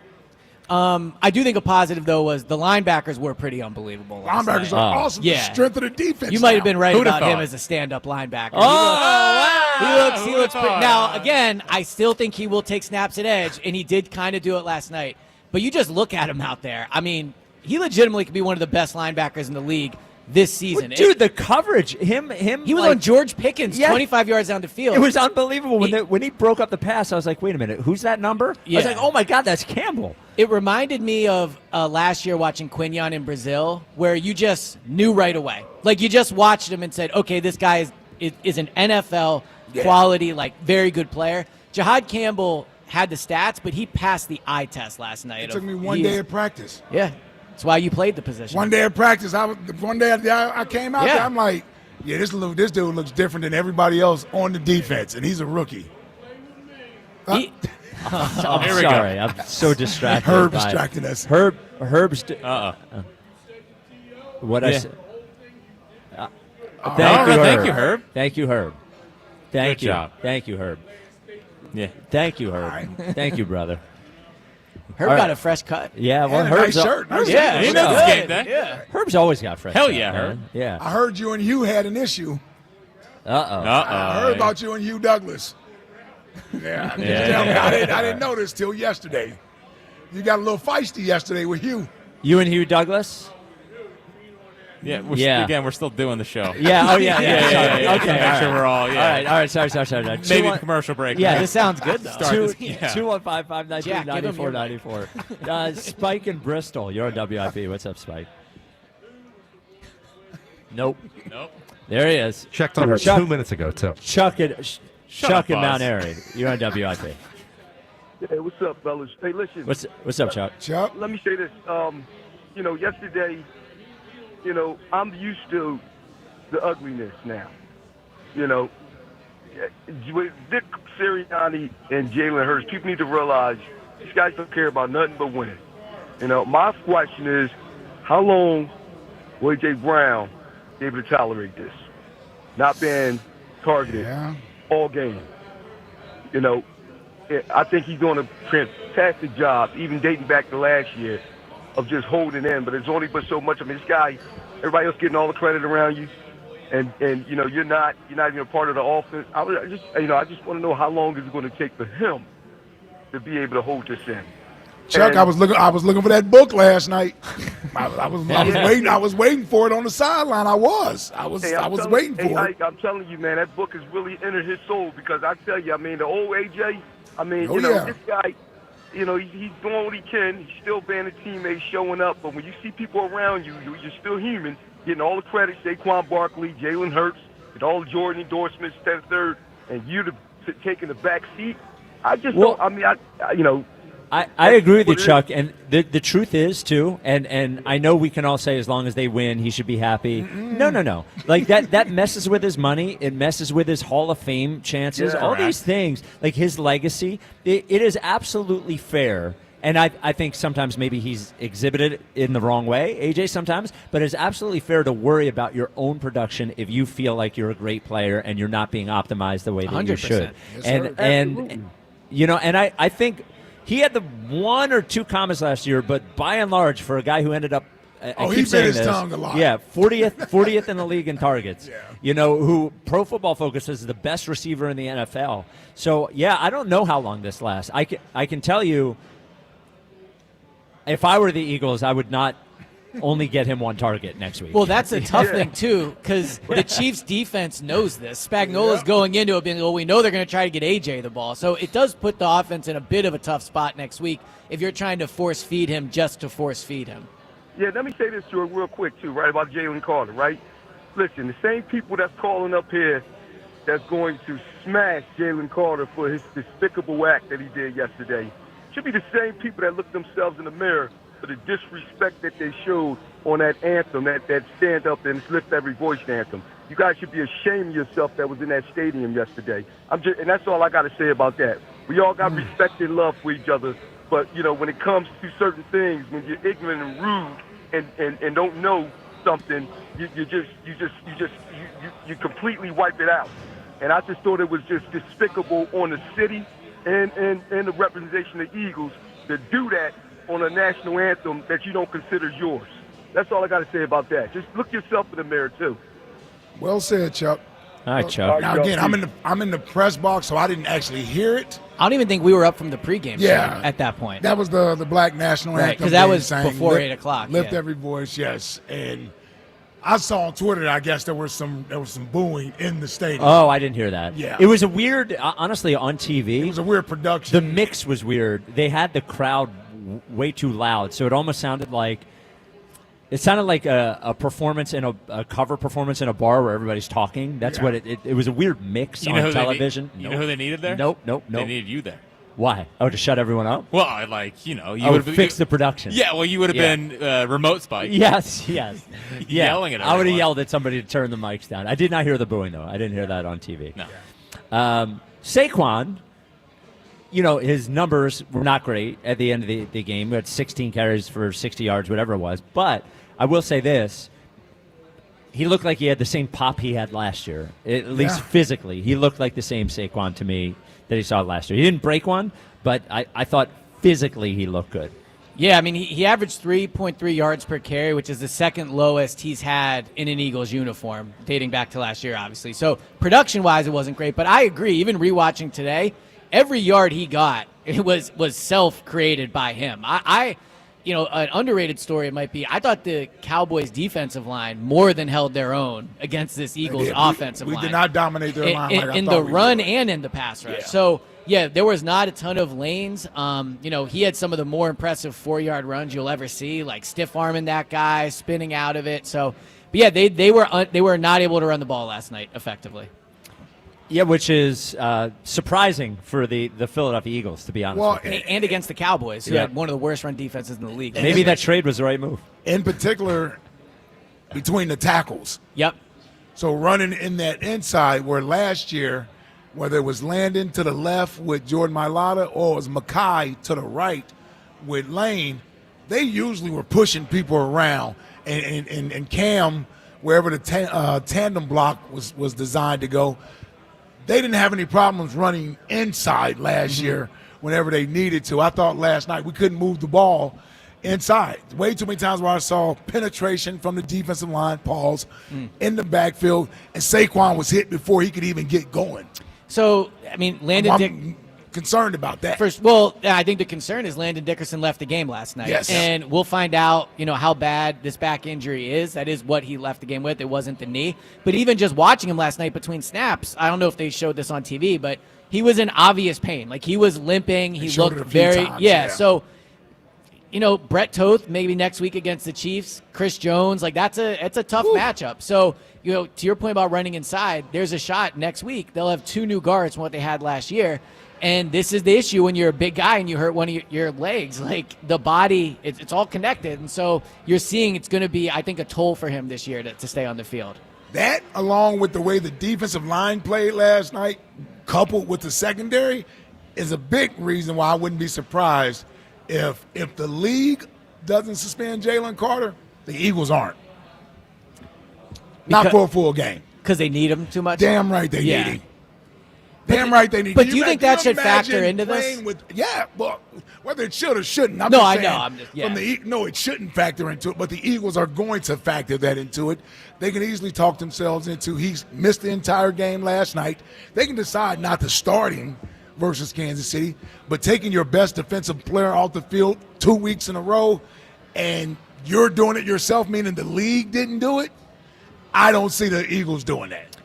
I do think a positive, though, was the linebackers were pretty unbelievable. Linebackers are awesome. The strength of the defense. You might have been right Who'd about have him thought? as a stand-up linebacker. Oh, He looks pretty. Now, again, I still think he will take snaps at edge, and he did kind of do it last night. But you just look at him out there. I mean, he legitimately could be one of the best linebackers in the league this season. Well, dude, the coverage, him. He was on George Pickens, 25 yards down the field. It was unbelievable. When he broke up the pass, I was like, wait a minute, who's that number? I was like, oh, my God, that's Campbell. It reminded me of last year watching Quinyon in Brazil, where you just knew right away. Like, you just watched him and said, okay, this guy is an NFL quality, like, very good player. Jahad Campbell had the stats, but he passed the eye test last night. It took me one day of practice. Yeah. That's why you played the position. One day of practice. One day I came out there, I'm like, yeah, this dude looks different than everybody else on the defense, and he's a rookie. I'm sorry. I'm so distracted. Herb by distracted us. Herb's. What I said. Thank you, Herb. Thank you, Herb. Thank Good you. job. Thank you, Herb. Yeah. Thank you, Herb. Thank you, brother. Herb All right. got a fresh cut. Yeah, well, And a Herb's nice shirt. Nice Yeah, shirt. he knows his game day. Yeah. Herb's always got fresh. Hell cut, yeah, man. Herb. Yeah. I heard you and Hugh had an issue. I heard about you and Hugh Douglas. Yeah, I didn't know this till yesterday. You got a little feisty yesterday with Hugh. You and Hugh Douglas? Yeah, we're still doing the show. Yeah, oh, yeah. Okay, all make sure right. we're all, yeah. All right, sorry. Maybe a commercial break. Yeah, this sounds good, though. 215-593-9494. Spike in Bristol. You're on WIP. What's up, Spike? Nope. There he is. Checked on her 2 minutes ago, too. Chuck in up, Mount Airy. You're on WIP. Hey, what's up, fellas? Hey, listen. What's up, Chuck? Chuck? Let me say this. Yesterday, I'm used to the ugliness now. With Dick Serriani and Jalen Hurts, people need to realize these guys don't care about nothing but winning. My question is, how long will A.J. Brown be able to tolerate this? Not being targeted all game. I think he's doing a fantastic job, even dating back to last year, of just holding in. But it's only but so much. I mean, this guy, everybody else getting all the credit around you, and you're not even a part of the offense. I just want to know how long is it going to take for him to be able to hold this in. Chuck, I was looking for that book last night. I was waiting for it on the sideline. I was waiting for it. I'm telling you, man, that book has really entered his soul, because I tell you, I mean, the old AJ, this guy, he's doing what he can. He's still being a teammate, showing up. But when you see people around you, you're still human, getting all the credit. Saquon Barkley, Jalen Hurts, and all the Jordan endorsements, third, and you taking the back seat. I just don't. I mean, I agree with you, Chuck, and the truth is, too, and I know we can all say as long as they win, he should be happy. No. Like, that messes with his money. It messes with his Hall of Fame chances. All these things, like his legacy, it is absolutely fair. And I think sometimes maybe he's exhibited in the wrong way, AJ, sometimes, but it's absolutely fair to worry about your own production if you feel like you're a great player and you're not being optimized the way that 100%. You should. Yes, and I think he had the one or two comments last year, but by and large, for a guy who ended up, he bit his tongue a lot. Yeah, 40th in the league in targets. Who Pro Football Focus is the best receiver in the NFL. So I don't know how long this lasts. I can tell you, if I were the Eagles, I would not only get him one target next week. Well, that's a tough thing, too, because the Chiefs' defense knows this. Spagnuolo's going into it being, well, we know they're going to try to get A.J. the ball. So it does put the offense in a bit of a tough spot next week if you're trying to force feed him just to force feed him. Yeah, let me say this, George, real quick, too, right, about Jalen Carter, right? Listen, the same people that's calling up here that's going to smash Jalen Carter for his despicable act that he did yesterday should be the same people that look themselves in the mirror for the disrespect that they showed on that anthem, that stand up and lift every voice anthem. You guys should be ashamed of yourself that was in that stadium yesterday. And that's all I got to say about that. We all got respect and love for each other, but when it comes to certain things, when you're ignorant and rude and don't know something, you completely wipe it out. And I just thought it was just despicable on the city and the representation of Eagles to do that on a national anthem that you don't consider yours. That's all I got to say about that. Just look yourself in the mirror, too. Well said, Chuck. All right, Chuck. Now, again, I'm in the press box, so I didn't actually hear it. I don't even think we were up from the pregame show at that point. That was the Black National Anthem. Because that was saying, before 8 o'clock. Lift every voice, yes. And I saw on Twitter, I guess there was some booing in the stadium. Oh, I didn't hear that. Yeah. It was a weird, honestly, on TV. It was a weird production. The mix was weird. They had the crowd way too loud, so it almost sounded like a performance in a cover performance in a bar where everybody's talking. That's what it was, a weird mix on television. You know who they needed there? Nope. They needed you there. Why? Oh, to shut everyone up? Well, you would have fixed the production. Yeah, well, you would have been remote spike. Yes. Yelling at everyone. I would have yelled at somebody to turn the mics down. I did not hear the booing, though. I didn't hear that on TV. No. Saquon, his numbers were not great at the end of the game. He had 16 carries for 60 yards, whatever it was. But I will say this. He looked like he had the same pop he had last year, at least physically. He looked like the same Saquon to me that he saw last year. He didn't break one, but I thought physically he looked good. Yeah, I mean, he averaged 3.3 yards per carry, which is the second lowest he's had in an Eagles uniform, dating back to last year, obviously. So production-wise, it wasn't great. But I agree, even rewatching today, every yard he got, it was self-created by him. An underrated story it might be, I thought the Cowboys' defensive line more than held their own against this Eagles offensive line. We did not dominate their line like I in thought the we run would. and in the pass rush. So, there was not a ton of lanes. He had some of the more impressive 4-yard runs you'll ever see, like stiff-arming that guy, spinning out of it. So, but yeah, they were not able to run the ball last night effectively. Yeah, which is surprising for the Philadelphia Eagles, to be honest with you. And against the Cowboys, who had one of the worst run defenses in the league. Maybe that trade was the right move. In particular, between the tackles. Yep. So running in that inside, where last year, whether it was Landon to the left with Jordan Mailata or it was Mackay to the right with Lane, they usually were pushing people around. And Cam, wherever the tandem block was designed to go, they didn't have any problems running inside last year whenever they needed to. I thought last night we couldn't move the ball inside. Way too many times where I saw penetration from the defensive line, in the backfield, and Saquon was hit before he could even get going. So, I mean, I'm concerned about that. I think the concern is Landon Dickerson left the game last night. Yes. And we'll find out, how bad this back injury is. That is what he left the game with. It wasn't the knee. But even just watching him last night between snaps, I don't know if they showed this on TV, but he was in obvious pain. Like, he was limping. He looked very – So, Brett Toth maybe next week against the Chiefs, Chris Jones, it's a tough matchup. So, to your point about running inside, there's a shot next week. They'll have 2 new guards from what they had last year. And this is the issue when you're a big guy and you hurt one of your legs. Like, the body, it's all connected. And so you're seeing it's going to be, I think, a toll for him this year to stay on the field. That, along with the way the defensive line played last night, coupled with the secondary, is a big reason why I wouldn't be surprised if the league doesn't suspend Jaylen Carter, the Eagles aren't. Not for a full game. Because they need him too much? Damn right they need him. Damn right they need. But do you think that should factor into this? Well, whether it should or shouldn't. I know. No, it shouldn't factor into it. But the Eagles are going to factor that into it. They can easily talk themselves into he's missed the entire game last night. They can decide not to start him versus Kansas City, but taking your best defensive player off the field 2 weeks in a row and you're doing it yourself, meaning the league didn't do it, I don't see the Eagles doing that.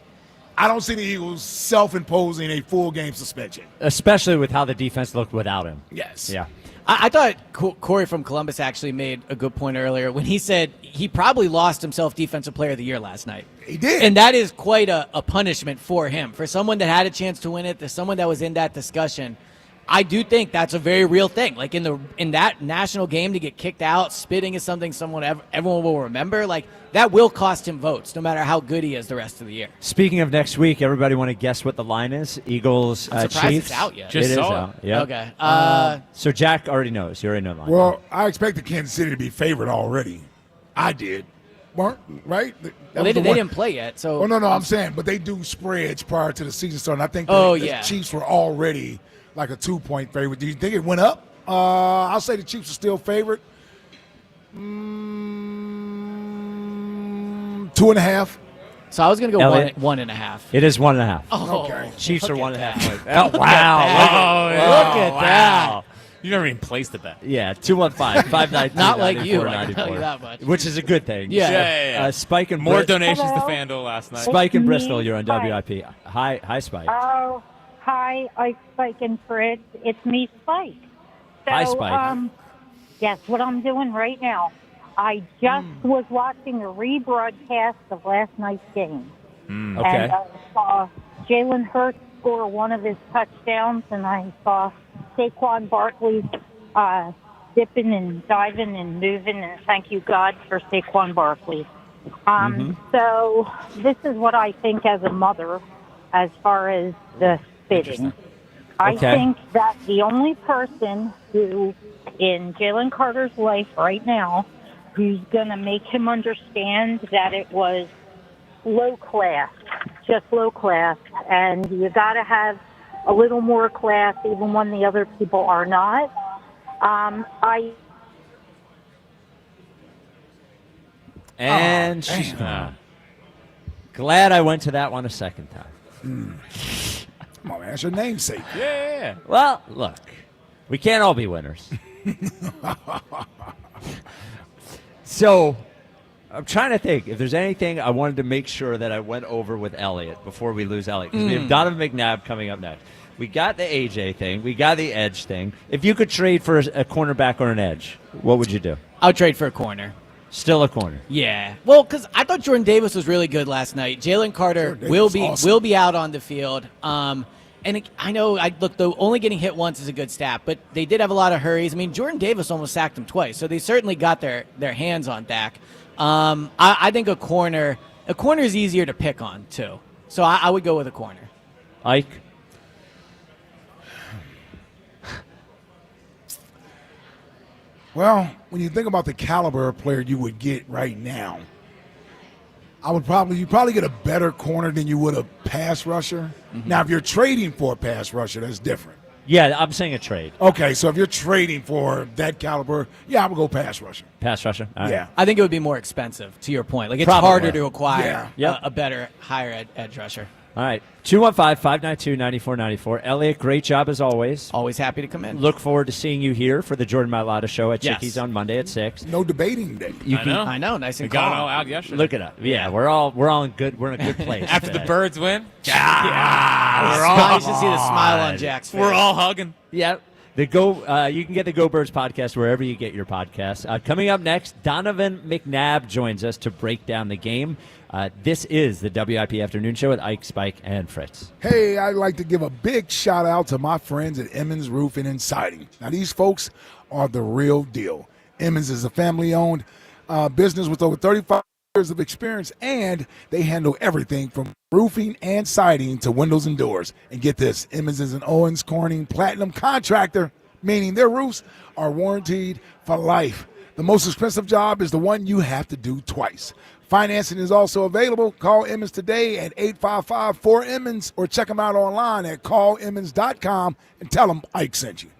I don't see the Eagles self-imposing a full game suspension. Especially with how the defense looked without him. Yes. Yeah. I thought Corey from Columbus actually made a good point earlier when he said he probably lost himself Defensive Player of the Year last night. He did. And that is quite a punishment for him. For someone that had a chance to win it, to someone that was in that discussion, I do think that's a very real thing. Like in that national game to get kicked out, spitting is something everyone will remember. Like that will cost him votes, no matter how good he is the rest of the year. Speaking of next week, everybody want to guess what the line is? Eagles, I'm surprised Chiefs. it's out yet. Just it is saw out. Yeah. Okay. So Jack already knows. You already know the line. Well, I expected Kansas City to be favored already. I did. Right? Well, they didn't play yet. So. Oh, no, I'm saying, but they do spreads prior to the season starting. I think the Chiefs were already like a 2-point favorite. Do you think it went up? I'll say the Chiefs are still favored. 2.5. So I was going to go Elliot? 1.5. It is 1.5. Oh, okay. Chiefs are look 1.5. at Oh, wow. Look at that. You never even placed the bet. Yeah, 215-592. Not like you, I can tell you that much. Which is a good thing. Yeah. Spike and More donations to FanDuel last night. Spike in Bristol, you're on WIP. Hi, Spike. Oh, hi, Spike and Fritz. It's me, Spike. So, Hi, Spike. Guess what I'm doing right now? I just was watching a rebroadcast of last night's game. Okay. And I saw Jalen Hurts score one of his touchdowns, and I saw Saquon Barkley dipping and diving and moving, and thank you, God, for Saquon Barkley. So this is what I think as a mother as far as the spitting. I think that the only person who, in Jaylen Carter's life right now, who's going to make him understand that it was low class, just low class, and you got to have a little more class even when the other people are not. And she's gone. Glad I went to that one a second time. Come on, man. That's your namesake. Yeah. Well, look, we can't all be winners. So I'm trying to think if there's anything I wanted to make sure that I went over with Elliot before we lose Elliot. Because we have Donovan McNabb coming up next. We got the AJ thing. We got the edge thing. If you could trade for a cornerback or an edge, what would you do? I would trade for a corner. Still a corner. Yeah. Well, because I thought Jordan Davis was really good last night. Jaylen Carter will be out on the field. And I know, though, only getting hit once is a good stat, but they did have a lot of hurries. I mean, Jordan Davis almost sacked him twice, so they certainly got their hands on Dak. I think a corner is easier to pick on, too. So I would go with a corner. Ike? Well, when you think about the caliber of player you would get right now, you'd probably get a better corner than you would a pass rusher. Now, if you're trading for a pass rusher, that's different. Yeah, I'm saying a trade. Okay, so if you're trading for that caliber, yeah, I would go pass rusher. Pass rusher? All right. Yeah. I think it would be more expensive, to your point. Like, it's Probably. harder to acquire Yeah. a better, higher edge rusher. All right. 215-592-9494. Elliot, great job as always. Always happy to come in. Look forward to seeing you here for the Jordan Mailata show at Yes. Chickies on Monday at 6. No debating day. I know. Nice and We got it calm. all out yesterday. Look it up. Yeah, we're all in good. We're in a good place After today. the Birds win, You should see the smile on Jack's face. we're all hugging. Yep. You can get the Go Birds podcast wherever you get your podcasts. Coming up next, Donovan McNabb joins us to break down the game. This is the WIP Afternoon Show with Ike, Spike, and Fritz. Hey, I'd like to give a big shout out to my friends at Emmons Roofing and Siding. Now, these folks are the real deal. Emmons is a family-owned business with over 35 years of experience, and they handle everything from roofing and siding to windows and doors. And get this, Emmons is an Owens Corning Platinum contractor, meaning their roofs are warranted for life. The most expensive job is the one you have to do twice. Financing is also available. Call Emmons today at 855-4Emmons or check them out online at callemmons.com and tell them Ike sent you.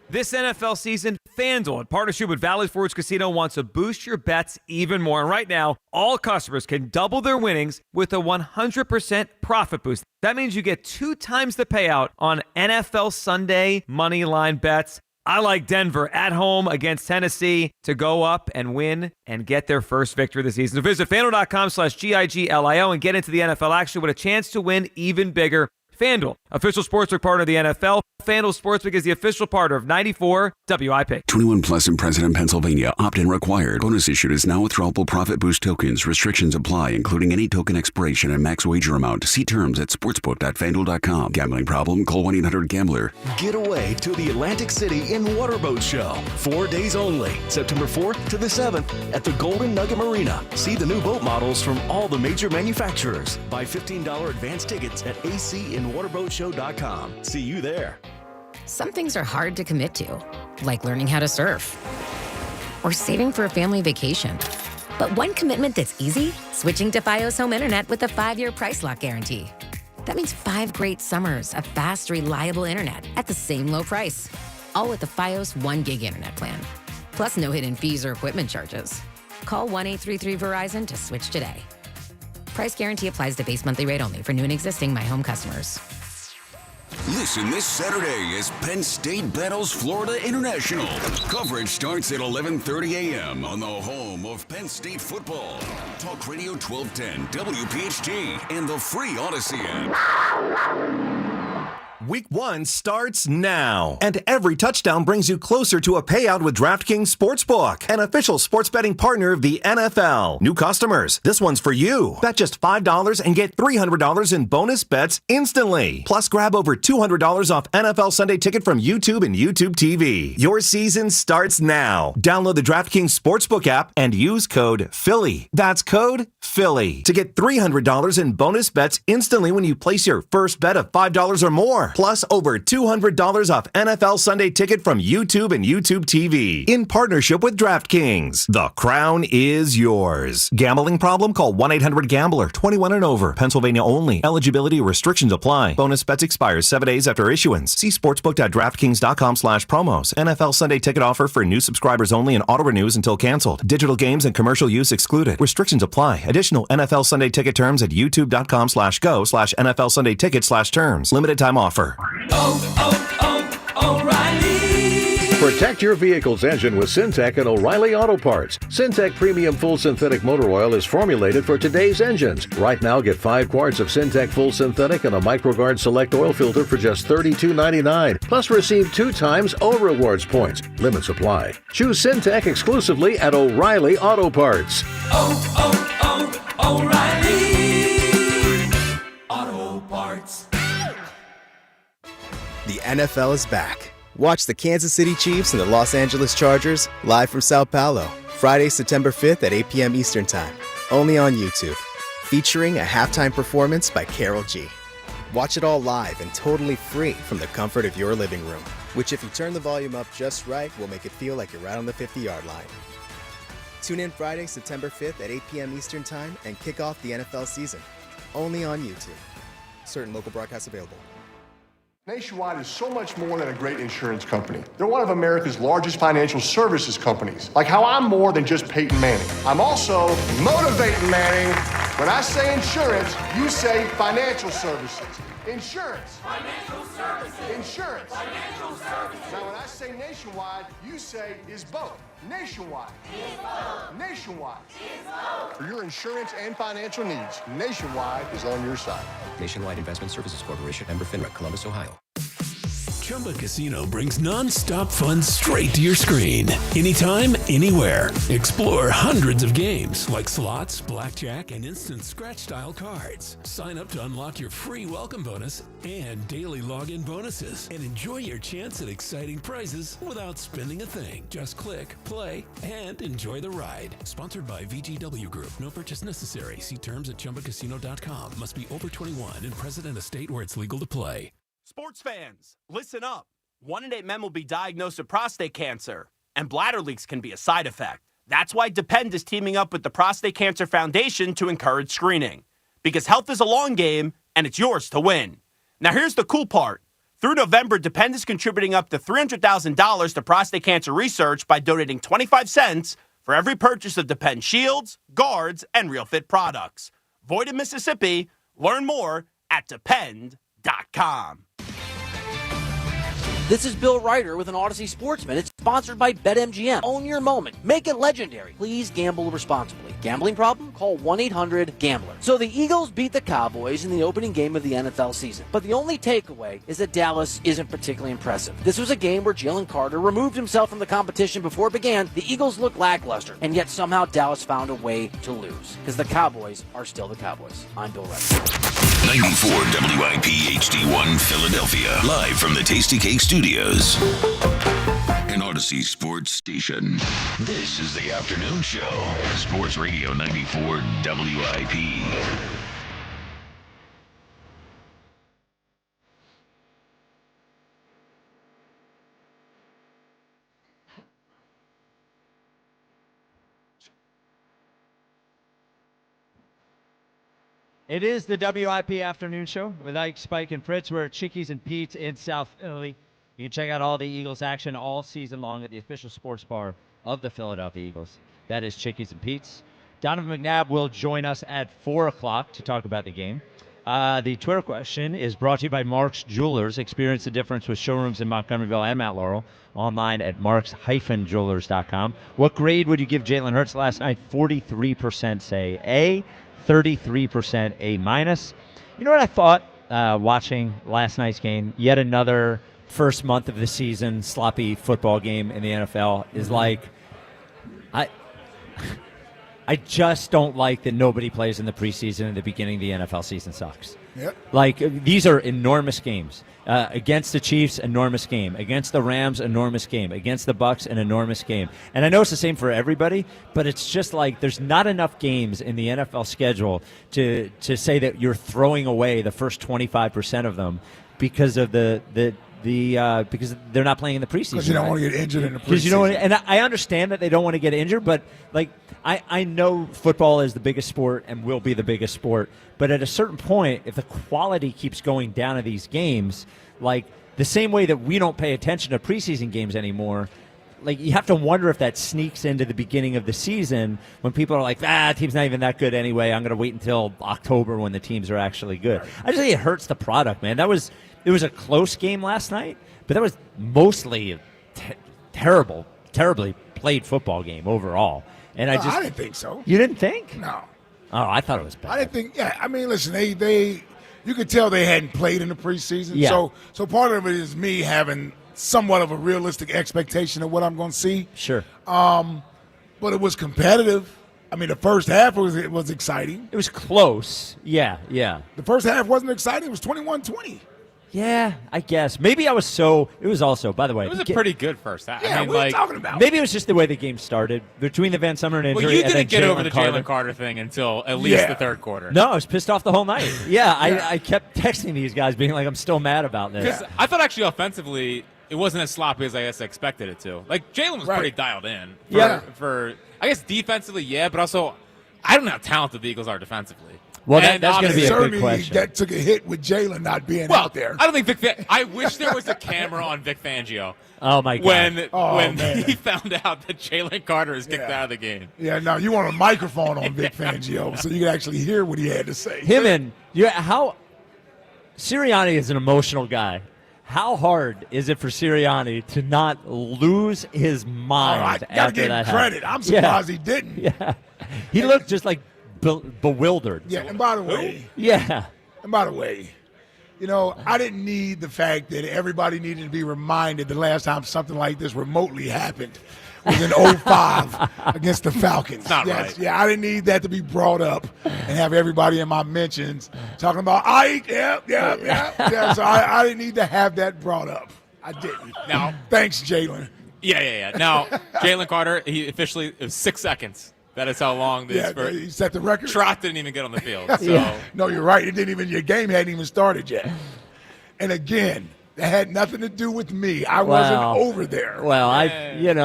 This NFL season, FanDuel, in partnership with Valley Forge Casino, wants to boost your bets even more. And right now, all customers can double their winnings with a 100% profit boost. That means you get 2 times the payout on NFL Sunday money line bets. I like Denver at home against Tennessee to go up and win and get their first victory of the season. So visit FanDuel.com/GIGLIO and get into the NFL action with a chance to win even bigger. FanDuel, official sportsbook partner of the NFL. FanDuel Sportsbook is the official partner of 94 WIP. 21 plus in President, Pennsylvania. Opt-in required. Bonus issued is now withdrawable profit boost tokens. Restrictions apply, including any token expiration and max wager amount. See terms at sportsbook.fanduel.com. Gambling problem? Call 1-800-GAMBLER. Get away to the Atlantic City in Waterboat Show. 4 days only, September 4th to the 7th at the Golden Nugget Marina. See the new boat models from all the major manufacturers. Buy $15 advance tickets at acinwaterboatshow.com. See you there. Some things are hard to commit to, like learning how to surf or saving for a family vacation. But one commitment that's easy, switching to Fios Home Internet with a 5-year price lock guarantee. That means 5 great summers of fast, reliable internet at the same low price. All with the Fios 1 gig internet plan. Plus no hidden fees or equipment charges. Call 1-833-VERIZON to switch today. Price guarantee applies to base monthly rate only for new and existing My Home customers. Listen this Saturday as Penn State battles Florida International. Coverage starts at 11:30 a.m. on the home of Penn State football. Talk Radio 1210, WPHT, and the free Odyssey app. Week 1 starts now. And every touchdown brings you closer to a payout with DraftKings Sportsbook, an official sports betting partner of the NFL. New customers, this one's for you. Bet just $5 and get $300 in bonus bets instantly. Plus, grab over $200 off NFL Sunday Ticket from YouTube and YouTube TV. Your season starts now. Download the DraftKings Sportsbook app and use code Philly. That's code Philly to get $300 in bonus bets instantly when you place your first bet of $5 or more. Plus over $200 off NFL Sunday Ticket from YouTube and YouTube TV. In partnership with DraftKings. The crown is yours. Gambling problem? Call 1-800-GAMBLER. 21 and over. Pennsylvania only. Eligibility restrictions apply. Bonus bets expires 7 days after issuance. See sportsbook.draftkings.com/promos. NFL Sunday Ticket offer for new subscribers only and auto renews until canceled. Digital games and commercial use excluded. Restrictions apply. Additional NFL Sunday Ticket terms at youtube.com/go/NFL Sunday Ticket/terms. Limited time offer. O'Reilly. Protect your vehicle's engine with Syntec and O'Reilly Auto Parts. Syntec Premium Full Synthetic Motor Oil is formulated for today's engines. Right now, get 5 quarts of Syntec Full Synthetic and a MicroGuard Select Oil Filter for just $32.99. Plus, receive 2 times O Rewards points. Limit supply. Choose Syntec exclusively at O'Reilly Auto Parts. O'Reilly Auto Parts. The NFL is back. Watch the Kansas City Chiefs and the Los Angeles Chargers live from Sao Paulo, Friday, September 5th at 8 p.m. Eastern Time, only on YouTube, featuring a halftime performance by Karol G. Watch it all live and totally free from the comfort of your living room, which if you turn the volume up just right, will make it feel like you're right on the 50-yard line. Tune in Friday, September 5th at 8 p.m. Eastern Time and kick off the NFL season, only on YouTube. Certain local broadcasts available. Nationwide is so much more than a great insurance company. They're one of America's largest financial services companies. Like how I'm more than just Peyton Manning. I'm also motivating Manning. When I say insurance, you say financial services. Insurance. Financial services. Insurance. Financial services. Now when I say Nationwide, you say is both. Nationwide. Is both. Nationwide. Is both. For your insurance and financial needs, Nationwide is on your side. Nationwide Investment Services Corporation, member FINRA, Columbus, Ohio. Chumba Casino brings non-stop fun straight to your screen. Anytime, anywhere. Explore hundreds of games like slots, blackjack, and instant scratch-style cards. Sign up to unlock your free welcome bonus and daily login bonuses. And enjoy your chance at exciting prizes without spending a thing. Just click, play, and enjoy the ride. Sponsored by VGW Group. No purchase necessary. See terms at ChumbaCasino.com. Must be over 21 and present in a state where it's legal to play. Sports fans, listen up. 1 in 8 men will be diagnosed with prostate cancer, and bladder leaks can be a side effect. That's why Depend is teaming up with the Prostate Cancer Foundation to encourage screening. Because health is a long game, and it's yours to win. Now here's the cool part. Through November, Depend is contributing up to $300,000 to prostate cancer research by donating 25 cents for every purchase of Depend shields, guards, and Real Fit products. Void in Mississippi. Learn more at Depend.com. This is Bill Ryder with an Odyssey Sportsman. It's sponsored by BetMGM. Own your moment. Make it legendary. Please gamble responsibly. Gambling problem? Call 1-800-GAMBLER. So the Eagles beat the Cowboys in the opening game of the NFL season. But the only takeaway is that Dallas isn't particularly impressive. This was a game where Jalen Carter removed himself from the competition before it began. The Eagles looked lackluster, and yet somehow Dallas found a way to lose. Because the Cowboys are still the Cowboys. I'm Bill Ryder. 94 WIP HD1 Philadelphia. Live from the Tasty Cake Studios. An Odyssey Sports Station. This is the afternoon show. Sports Radio 94 WIP. It is the WIP Afternoon Show with Ike, Spike, and Fritz. We're at Chickies and Pete's in South Philly. You can check out all the Eagles action all season long at the official sports bar of the Philadelphia Eagles. That is Chickies and Pete's. Donovan McNabb will join us at 4 o'clock to talk about the game. The Twitter question is brought to you by Mark's Jewelers. Experience the difference with showrooms in Montgomeryville and Mount Laurel. Online at marks-jewelers.com. What grade would you give Jalen Hurts last night? 43% say A. 33% A-. You know what I thought watching last night's game? Yet another first month of the season sloppy football game in the NFL is like, I just don't like that nobody plays in the preseason at the beginning of the NFL season. Sucks. Yep. Like, these are enormous games. Against the Chiefs, enormous game. Against the Rams, enormous game. Against the Bucks, an enormous game. And I know it's the same for everybody, but it's just like there's not enough games in the NFL schedule to say that you're throwing away the first 25% of them because of because they're not playing in the preseason. Because you don't want to get injured in the preseason. And I understand that they don't want to get injured, but like I know football is the biggest sport and will be the biggest sport. But at a certain point, if the quality keeps going down in these games, like the same way that we don't pay attention to preseason games anymore, like you have to wonder if that sneaks into the beginning of the season when people are like, team's not even that good anyway. I'm going to wait until October when the teams are actually good. I just think it hurts the product, man. It was a close game last night, but that was mostly a terribly played football game overall. And I didn't think so. You didn't think? No. Oh, I thought it was bad. I didn't think. Yeah, I mean, listen, they you could tell they hadn't played in the preseason. Yeah. So part of it is me having somewhat of a realistic expectation of what I'm going to see. Sure. But it was competitive. I mean, the first half was exciting. It was close. Yeah. The first half wasn't exciting. It was 21-20. Yeah, I guess. Maybe I was so – it was also, by the way – It was a pretty good first half. Yeah, what are you talking about? Maybe it was just the way the game started. Between the Van Summerton injury well, you and didn't then get over the Carter. Jalen Carter thing until at least the third quarter. No, I was pissed off the whole night. Yeah, I kept texting these guys being like, I'm still mad about this. Because I thought actually offensively it wasn't as sloppy as I guess I expected it to. Like, Jalen was pretty dialed in. For I guess defensively, but also I don't know how talented the Eagles are defensively. Well, that's going to be a big question. That took a hit with Jalen not being out there. I don't think I wish there was a camera on Vic Fangio. Oh, my God. When he found out that Jalen Carter is kicked out of the game. Yeah, no, you want a microphone on Vic Fangio so you can actually hear what he had to say. Sirianni is an emotional guy. How hard is it for Sirianni to not lose his mind I gotta give him credit. I'm surprised he didn't. Yeah, he looked just like bewildered. Yeah, and by the way, you know, I didn't need the fact that everybody needed to be reminded the last time something like this remotely happened was in 05 against the Falcons. Not right. Yeah, I didn't need that to be brought up and have everybody in my mentions talking about Ike. Yeah. So I didn't need to have that brought up. I didn't. Now, thanks, Jalen. Yeah. Now, Jalen Carter, he officially it was 6 seconds. That is how long this for. He set the record. Trot didn't even get on the field. So. No, you're right. Your game hadn't even started yet. And again, that had nothing to do with me. I wasn't over there. Well,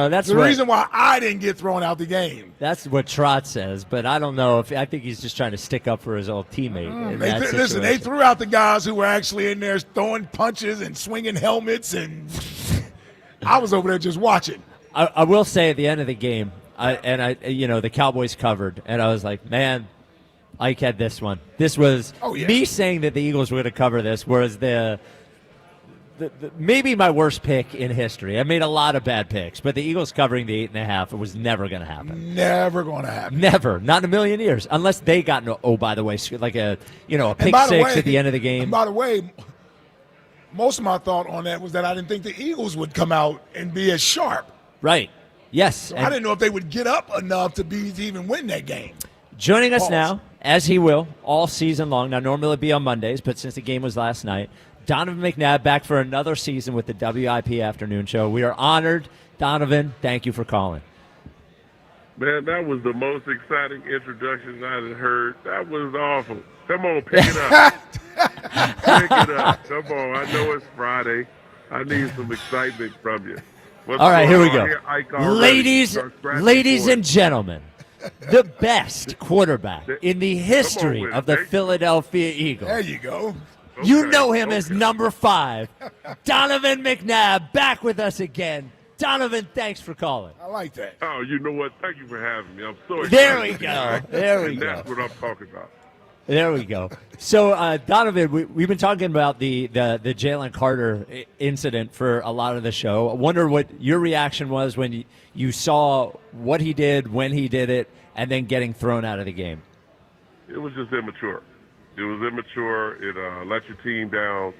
that's the reason why I didn't get thrown out the game. That's what Trot says, but I don't know I think he's just trying to stick up for his old teammate. Listen, they threw out the guys who were actually in there throwing punches and swinging helmets, and I was over there just watching. I will say at the end of the game, the Cowboys covered, and I was like, man, Ike had this one. This was me saying that the Eagles were going to cover this, whereas the maybe my worst pick in history. I made a lot of bad picks, but the Eagles covering the 8.5, it was never going to happen. Never going to happen. Never, not in a million years, unless they got by the way, like a pick six at the end of the game. And by the way, most of my thought on that was that I didn't think the Eagles would come out and be as sharp. Right. Yes. So I didn't know if they would get up enough to even win that game. Joining us now, as he will, all season long. Now, normally it'd be on Mondays, but since the game was last night, Donovan McNabb back for another season with the WIP Afternoon Show. We are honored. Donovan, thank you for calling. Man, that was the most exciting introduction I had heard. That was awful. Come on, pick it up. Pick it up. Come on. I know it's Friday. I need some excitement from you. All right, here we go. Ladies and gentlemen, the best quarterback in the history of the Philadelphia Eagles. There you go. You know him as number 5. Donovan McNabb back with us again. Donovan, thanks for calling. I like that. Oh, you know what? Thank you for having me. I'm so excited. There we go. There we go. That's what I'm talking about. There we go. So, Donovan, we've been talking about the Jaylen Carter incident for a lot of the show. I wonder what your reaction was when you saw what he did, when he did it, and then getting thrown out of the game. It was just immature. It was immature. It let your team down.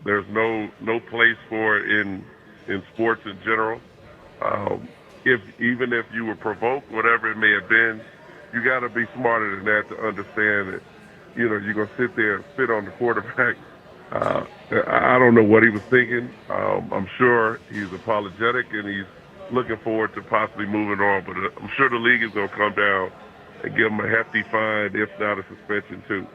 There's no place for it in sports in general. Even if you were provoked, whatever it may have been, you got to be smarter than that to understand that, you're going to sit there and spit on the quarterback. I don't know what he was thinking. I'm sure he's apologetic and he's looking forward to possibly moving on. But I'm sure the league is going to come down and give him a hefty fine, if not a suspension, too.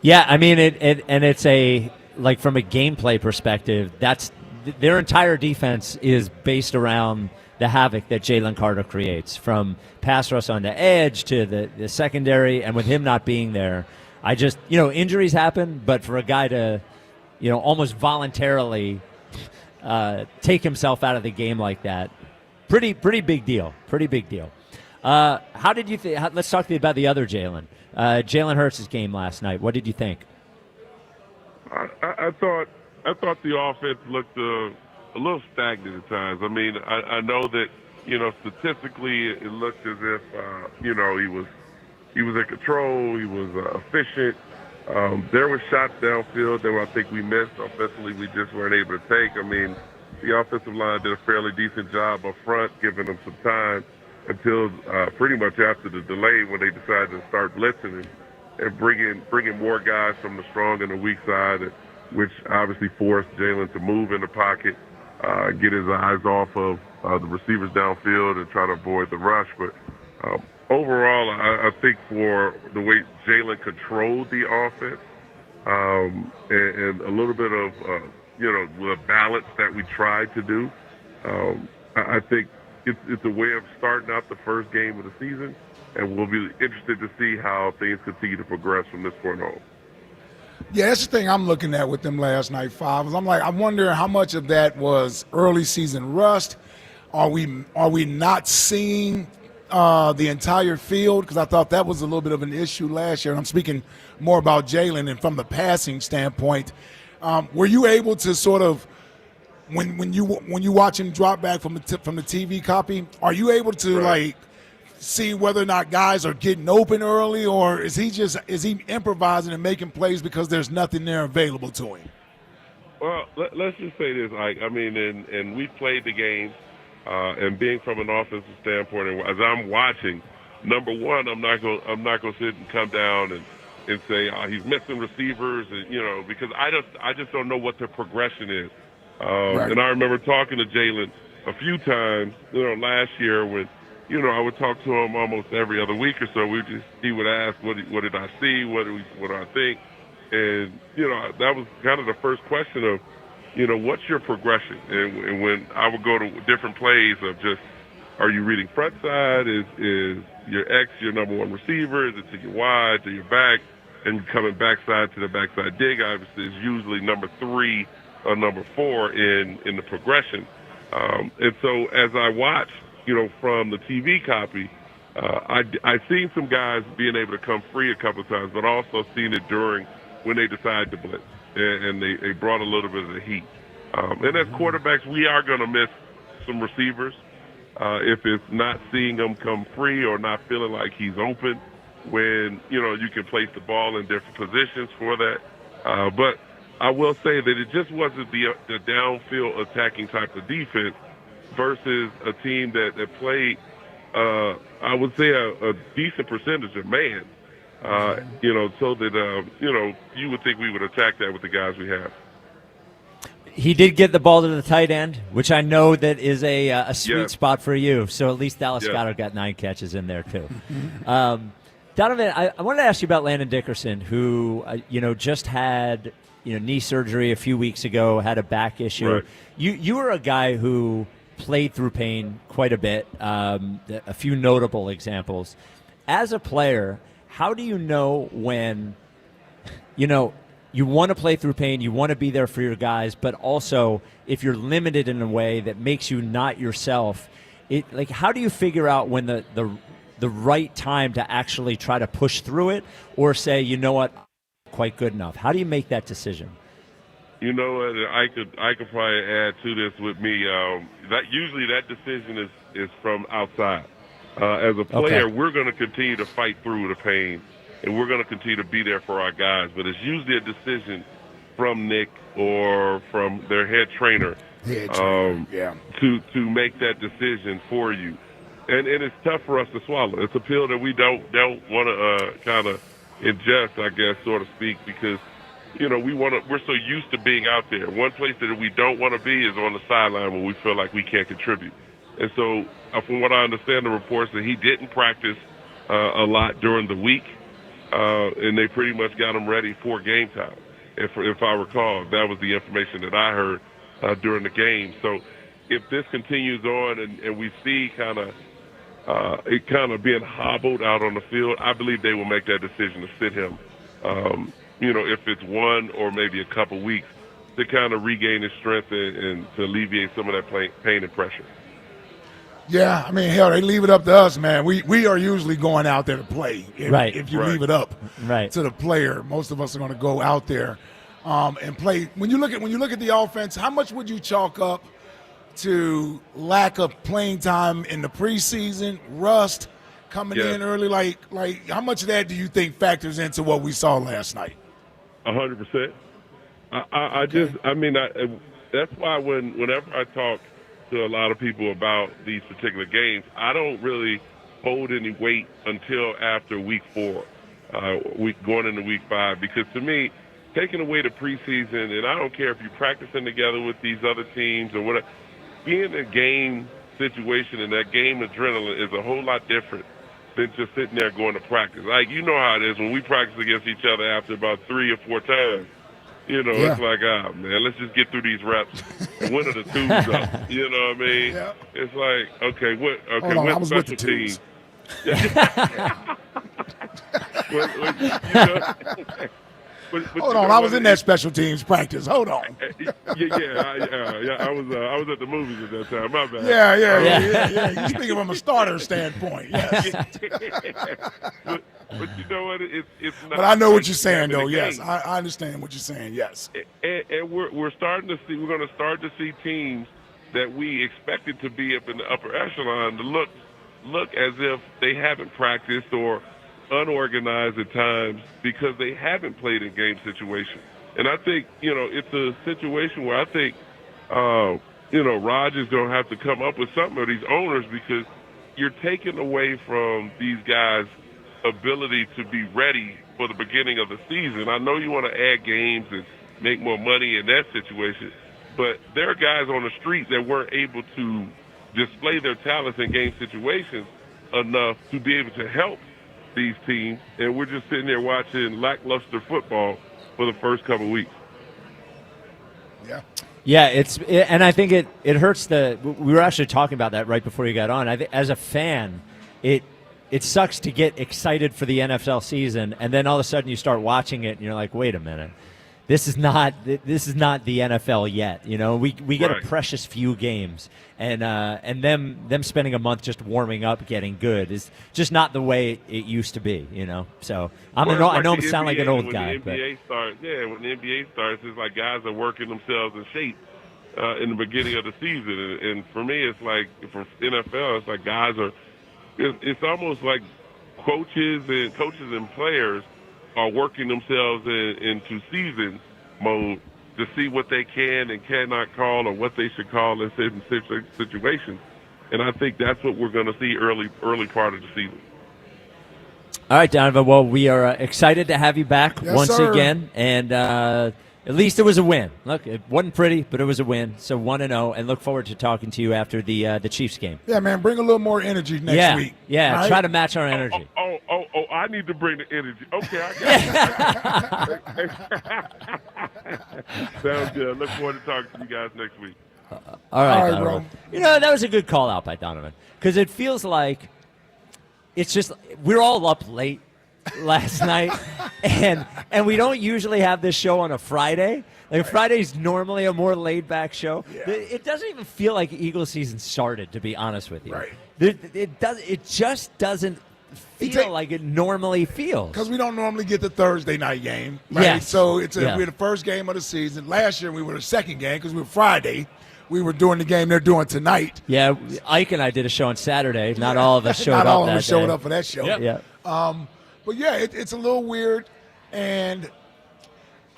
Yeah, I mean, it's from a gameplay perspective, that's their entire defense is based around the havoc that Jalen Carter creates, from pass rush on the edge to the secondary, and with him not being there, I just, injuries happen, but for a guy to, almost voluntarily take himself out of the game like that, pretty big deal. Pretty big deal. How did you think? Let's talk to you about the other Jalen. Jalen Hurts' game last night. What did you think? I thought the offense looked a little stagnant at times. I mean, I know that statistically it looked as if he was in control. He was efficient. There were shots downfield that I think we missed. Offensively, we just weren't able to take. I mean, the offensive line did a fairly decent job up front, giving them some time until pretty much after the delay when they decided to start blitzing and bringing more guys from the strong and the weak side, which obviously forced Jalen to move in the pocket, get his eyes off of the receivers downfield and try to avoid the rush. But overall, I think for the way Jalen controlled the offense and a little bit of, the balance that we tried to do, I think it's a way of starting out the first game of the season, and we'll be interested to see how things continue to progress from this point on. Yeah, that's the thing I'm looking at with them last night, Five. I'm wondering how much of that was early season rust. Are we not seeing the entire field? Because I thought that was a little bit of an issue last year. And I'm speaking more about Jalen and from the passing standpoint. Were you able to sort of, when you watch him drop back from the TV copy, are you able to see whether or not guys are getting open early, or is he improvising and making plays because there's nothing there available to him? Well, let's just say this, Ike. I mean, and we played the game, and being from an offensive standpoint, and as I'm watching, number one, I'm not gonna sit and come down and say he's missing receivers, and because I just don't know what the progression is. Right. And I remember talking to Jalen a few times, last year when, I would talk to him almost every other week or so. He would ask, what did I see? What do I think? And, that was kind of the first question of, what's your progression? And when I would go to different plays of just, are you reading front side? Is your X your number one receiver? Is it to your wide, to your back? And coming backside to the backside dig, obviously, is usually number 3 or number 4 in the progression. And so as I watched, from the TV copy, I seen some guys being able to come free a couple of times, but also seen it during when they decide to blitz. and they brought a little bit of the heat. And as quarterbacks, we are going to miss some receivers if it's not seeing them come free or not feeling like he's open when, you can place the ball in different positions for that. But I will say that it just wasn't the downfield attacking type of defense versus a team that played, I would say, a decent percentage of man. So that, you would think we would attack that with the guys we have. He did get the ball to the tight end, which I know that is a sweet spot for you. So at least Dallas Cowboys got 9 catches in there, too. Donovan, I wanted to ask you about Landon Dickerson, who, just had, knee surgery a few weeks ago, had a back issue. Right. You were a guy who played through pain quite a bit, a few notable examples. As a player, how do you know when, you want to play through pain, you want to be there for your guys, but also if you're limited in a way that makes you not yourself, how do you figure out when the right time to actually try to push through it or say, you know what, quite good enough? How do you make that decision? You know what? I could probably add to this with me. That usually that decision is from outside. As a player, we're going to continue to fight through the pain, and we're going to continue to be there for our guys. But it's usually a decision from Nick or from their head trainer, to make that decision for you. And it's tough for us to swallow. It's a pill that we don't want to kind of ingest, I guess, so to speak, because we're so used to being out there. One place that we don't want to be is on the sideline when we feel like we can't contribute. And so, from what I understand, the reports that he didn't practice a lot during the week, and they pretty much got him ready for game time. If I recall, that was the information that I heard during the game. So, if this continues on and we see it kind of being hobbled out on the field, I believe they will make that decision to sit him. If it's one or maybe a couple weeks to kind of regain his strength and to alleviate some of that pain and pressure. Yeah, I mean, hell, they leave it up to us, man. We are usually going out there to play. If you leave it up to the player, most of us are going to go out there and play. When you look at the offense, how much would you chalk up to lack of playing time in the preseason, rust coming in early? Like how much of that do you think factors into what we saw last night? 100%. That's why whenever I talk to a lot of people about these particular games, I don't really hold any weight until after week 4, going into week 5, because to me, taking away the preseason, and I don't care if you're practicing together with these other teams or whatever, being in a game situation and that game adrenaline is a whole lot different than just sitting there going to practice. Like, you know how it is when we practice against each other after about 3 or 4 times. It's like, man, let's just get through these reps. When are the twos up? You know what I mean? Yeah. It's like, okay, what special teams? Hold on, I was in that special teams practice. Hold on. I was at the movies at that time. My bad. Yeah. You're speaking from a starter standpoint. Yes. But you know what? It's not. But I know what you're saying, though. Yes, I understand what you're saying. Yes. And we're starting to see. We're going to start to see teams that we expected to be up in the upper echelon to look as if they haven't practiced or unorganized at times because they haven't played in game situations. And I think, it's a situation where I think, Rodgers going to have to come up with something, or these owners, because you're taking away from these guys' ability to be ready for the beginning of the season. I know you want to add games and make more money in that situation, but there are guys on the street that weren't able to display their talents in game situations enough to be able to help these teams, and we're just sitting there watching lackluster football for the first couple of weeks. Yeah, and I think it hurts we were actually talking about that right before you got on. I think as a fan, it sucks to get excited for the NFL season, and then all of a sudden you start watching it, and you're like, wait a minute. this is not the NFL yet. You know, we get Right. a precious few games, and them spending a month just warming up, getting good is just not the way it used to be. You know, so I know I sound like an old guy, when the NBA starts, when the NBA starts, it's like guys are working themselves in shape in the beginning of the season, and for me, it's like for NFL, it's like guys are. It's almost like coaches and players are working themselves into season mode to see what they can and cannot call or what they should call in certain situations. And I think that's what we're going to see early part of the season. All right, Donovan. Well, we are excited to have you back once again, and at least it was a win. Look, it wasn't pretty, but it was a win. So 1-0, and look forward to talking to you after the Chiefs game. Yeah, man, bring a little more energy next week. Yeah, right? Try to match our energy. Oh, I need to bring the energy. Okay, I got it. Sounds good. Look forward to talking to you guys next week. All right, bro. Donovan. You know, that was a good call out by Donovan, because it feels like it's just we're all up late last night, and we don't usually have this show on a Friday. Like Friday's normally a more laid back show. Yeah. It doesn't even feel like Eagles season started, to be honest with you. Right. It just doesn't feel like it normally feels. Because we don't normally get the Thursday night game, right? Yes. So we're the first game of the season. Last year we were the second game because we were Friday. We were doing the game they're doing tonight. Yeah, Ike and I did a show on Saturday. Not all of us showed up. Not all of us showed up for that show. Yeah. But yeah, it's a little weird, and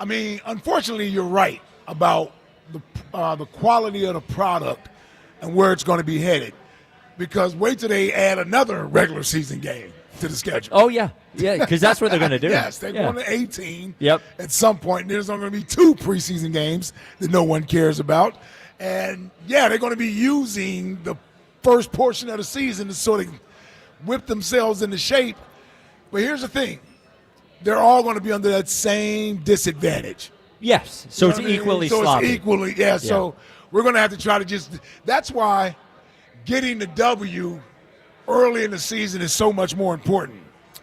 I mean, unfortunately, you're right about the quality of the product and where it's going to be headed. Because wait till they add another regular season game to the schedule. Oh yeah, because that's what they're going to do. Yes, they're going to 18. Yep. At some point, there's only going to be 2 preseason games that no one cares about, and they're going to be using the first portion of the season to sort of whip themselves into shape. But here's the thing. They're all going to be under that same disadvantage. Yes. So it's equally sloppy. It's equally, so we're going to have to try to that's why getting the W early in the season is so much more important.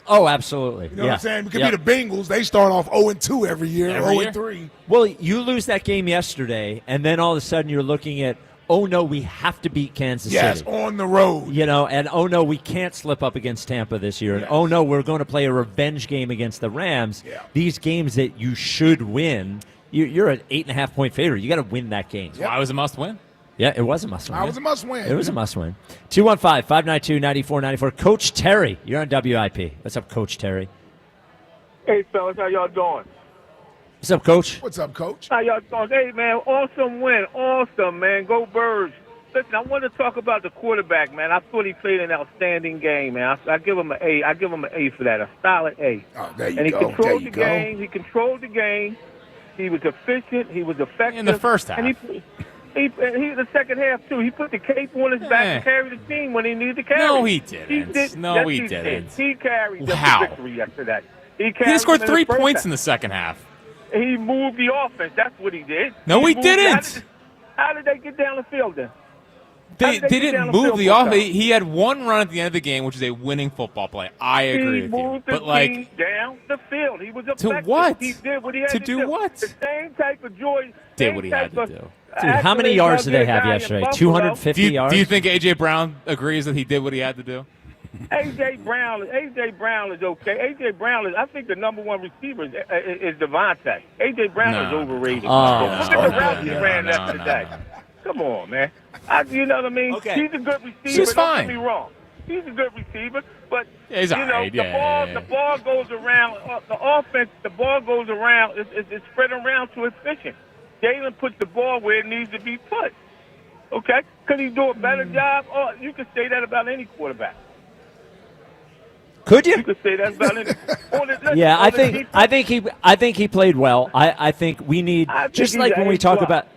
Oh, absolutely. You know what I'm saying? It could be the Bengals. They start off 0-2 every year, 0-3. Well, you lose that game yesterday, and then all of a sudden you're looking at, oh, no, we have to beat Kansas City. Yes, on the road. You know, and oh, no, we can't slip up against Tampa this year. And oh, no, we're going to play a revenge game against the Rams. Yeah. These games that you should win, you're an 8.5-point favorite. You got to win that game. Yep. Why was it a must-win? Yeah, it was a must-win. It was a must-win. It was a must-win. 215-592-9494. Coach Terry, you're on WIP. What's up, Coach Terry? Hey, fellas, how y'all doing? What's up, Coach? What's up, Coach? How y'all doing? Hey, man, awesome win. Awesome, man. Go Birds. Listen, I want to talk about the quarterback, man. I thought he played an outstanding game, man. I give him an A. I give him an A for that, a solid A. Oh, there you and he go. controlled the game. He controlled the game. He was efficient. He was effective. In the first half. And he the second half, too. He put the cape on his back and carried the team when he needed to carry. No, he didn't. Yes, he didn't. He carried the victory after that. He scored 3 points in the second half. He moved the offense. That's what he did. No, he didn't. How did they get down the field then? They didn't move the offense. He had one run at the end of the game, which is a winning football play. I agree with you. He moved the team down the field. He was effective. To what? He did what he had to do. Do what? The same type of joy. Did what he had to do. Dude, how many yards did they have yesterday? 250 yards? Do you think A.J. Brown agrees that he did what he had to do? A.J. Brown is okay. A.J. Brown is, I think the number one receiver is Devontae. A.J. Brown is overrated. Look at the route he ran yesterday. Come on, man. You know what I mean? Okay. He's a good receiver. She's fine. Don't get me wrong. He's a good receiver, but he's all right. the ball goes around. The offense, the ball goes around. It's spread around too efficient. Jalen puts the ball where it needs to be put. Okay? Could he do a better job? Oh, you could say that about any quarterback. Could you? You could say that about any. Yeah, I think he played well. I think we need just like when we talk about.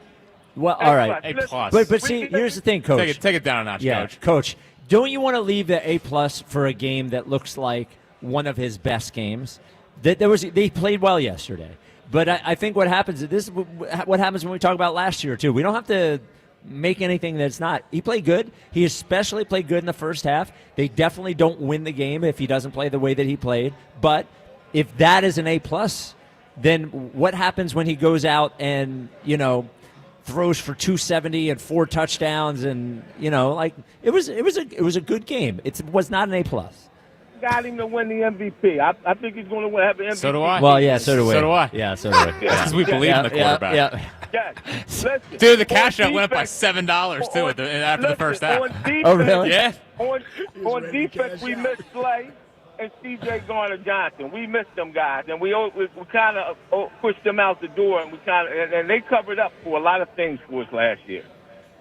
Well, all right. A plus. But see, here's the thing, Coach. Take it down a notch, Coach. Don't you want to leave the A plus for a game that looks like one of his best games? They played well yesterday, but I think what happens is what happens when we talk about last year too. We don't have to make anything that's not. He played good. He especially played good in the first half. They definitely don't win the game if he doesn't play the way that he played. But if that is an A plus, then what happens when he goes out and, throws for 270 and 4 touchdowns and, it was a good game. It was not an A+. Got him to win the MVP. I think he's going to have an MVP. So do I. Well, yeah, so do we. So do I. Yeah, so do we. Because we believe in the quarterback. Yeah. Listen, Dude, the cash out went up by $7 too after the first half. On defense, Oh, really? Yeah. On defense, we missed Slay and C.J. Garner-Johnson. We missed them guys, and we kind of pushed them out the door, and they covered up for a lot of things for us last year.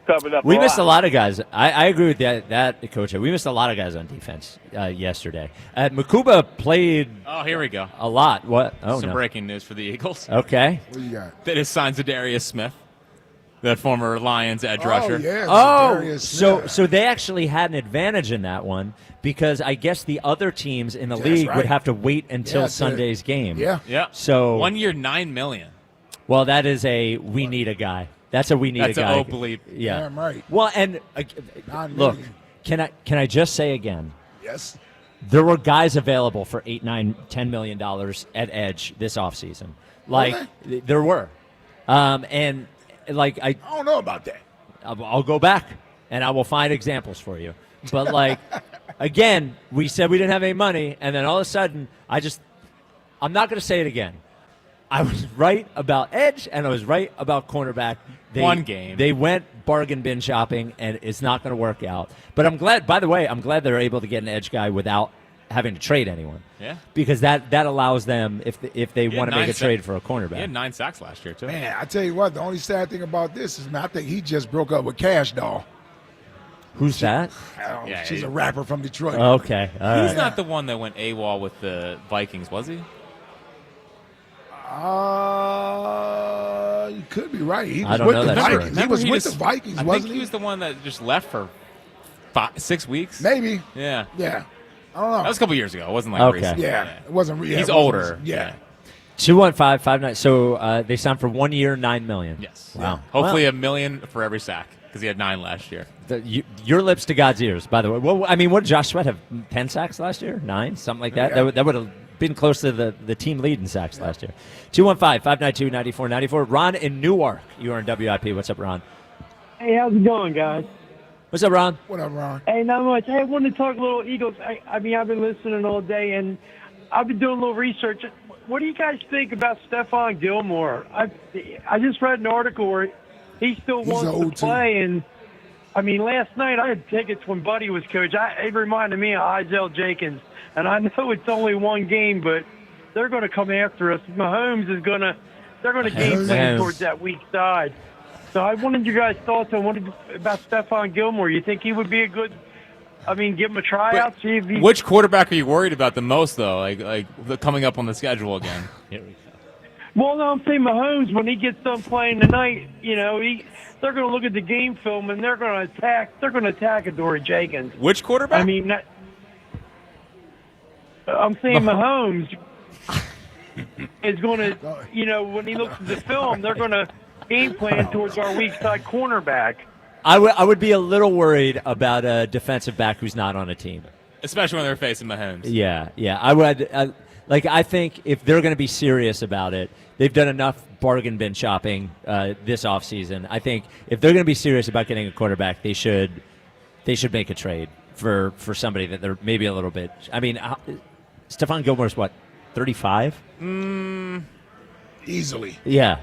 Covered up. We missed a lot of guys. I agree with that, Coach. We missed a lot of guys on defense yesterday. Makuba played. Oh, here we go. A lot. What? Oh, Some no. breaking news for the Eagles. Okay. What you got? That is signed Zadarius Smith, the former Lions edge rusher. Yeah, Oh, Zadarius Smith. so they actually had an advantage in that one because I guess the other teams in the That's league right. would have to wait until That's it. Sunday's game. Yeah. Yeah. So 1 year, $9 million. well, that is we need a guy. That's a we need That's a guy. a bleep. Yeah. Damn right. Well, and 9 look, million. can I just say again? Yes. There were guys available for $8, $9, $10 million at edge this offseason. There were, and I don't know about that. I'll go back and I will find examples for you. But again, we said we didn't have any money, and then all of a sudden, I'm not going to say it again. I was right about edge, and I was right about cornerback. One game. They went bargain bin shopping, and it's not going to work out. But I'm glad, by the way, they're able to get an edge guy without having to trade anyone. Yeah. Because that allows them, if they He had want to make 9 a trade for a cornerback. He had 9 sacks last year, too. Man, I tell you what, the only sad thing about this is, I think he just broke up with Cash Doll. Who's that? Yeah, She's a rapper from Detroit. Okay. All He's right. not the one that went AWOL with the Vikings, was he? You could be right. He I was don't with know the that for Vikings. sure. He was with just- the Vikings, I wasn't think he? he was the one that just left for 6 weeks. Maybe. Yeah. Yeah. I don't know. That was a couple years ago. It wasn't Okay. recent. Yeah. It wasn't real. He's older. Yeah. 215-59. So they signed for 1 year, $9 million. Yes. Wow. Hopefully $1 million for every sack because he had 9 last year. Your lips to God's ears, by the way. Well, I mean, what did Josh Sweat have? 10 sacks last year? 9? Something like that? Yeah. That would have been close to the team lead in sacks last year. 215-592-9494. Ron in Newark. You are in WIP. What's up, Ron? Hey, how's it going, guys? What's up, Ron? What up, Ron? Hey, not much. Hey, I wanted to talk a little Eagles. I mean, I've been listening all day, and I've been doing a little research. What do you guys think about Stephon Gilmore? I just read an article where he still wants to play, and I mean, last night I had tickets when Buddy was coach. It reminded me of Izell Jenkins, and I know it's only one game, but they're going to come after us. Mahomes is going to – they're going to game plan towards that weak side. So I wanted your guys' thoughts on about Stephon Gilmore. You think he would be a good – I mean, give him a tryout, see if he – Which quarterback are you worried about the most, though, like coming up on the schedule again? Well, no, I'm saying Mahomes, when he gets done playing tonight, they're going to look at the game film and they're going to attack. They're going to attack Adoree Jenkins. Which quarterback? I mean, I'm saying Mahomes is going to, when he looks at the film, they're going to game plan towards our weak side cornerback. I would be a little worried about a defensive back who's not on a team. Especially when they're facing Mahomes. Yeah. I would I think if they're going to be serious about it, they've done enough bargain bin shopping this offseason. I think if they're going to be serious about getting a quarterback, they should make a trade for somebody that they're maybe a little bit. I mean, Stephon Gilmore's what, 35? Easily. Yeah.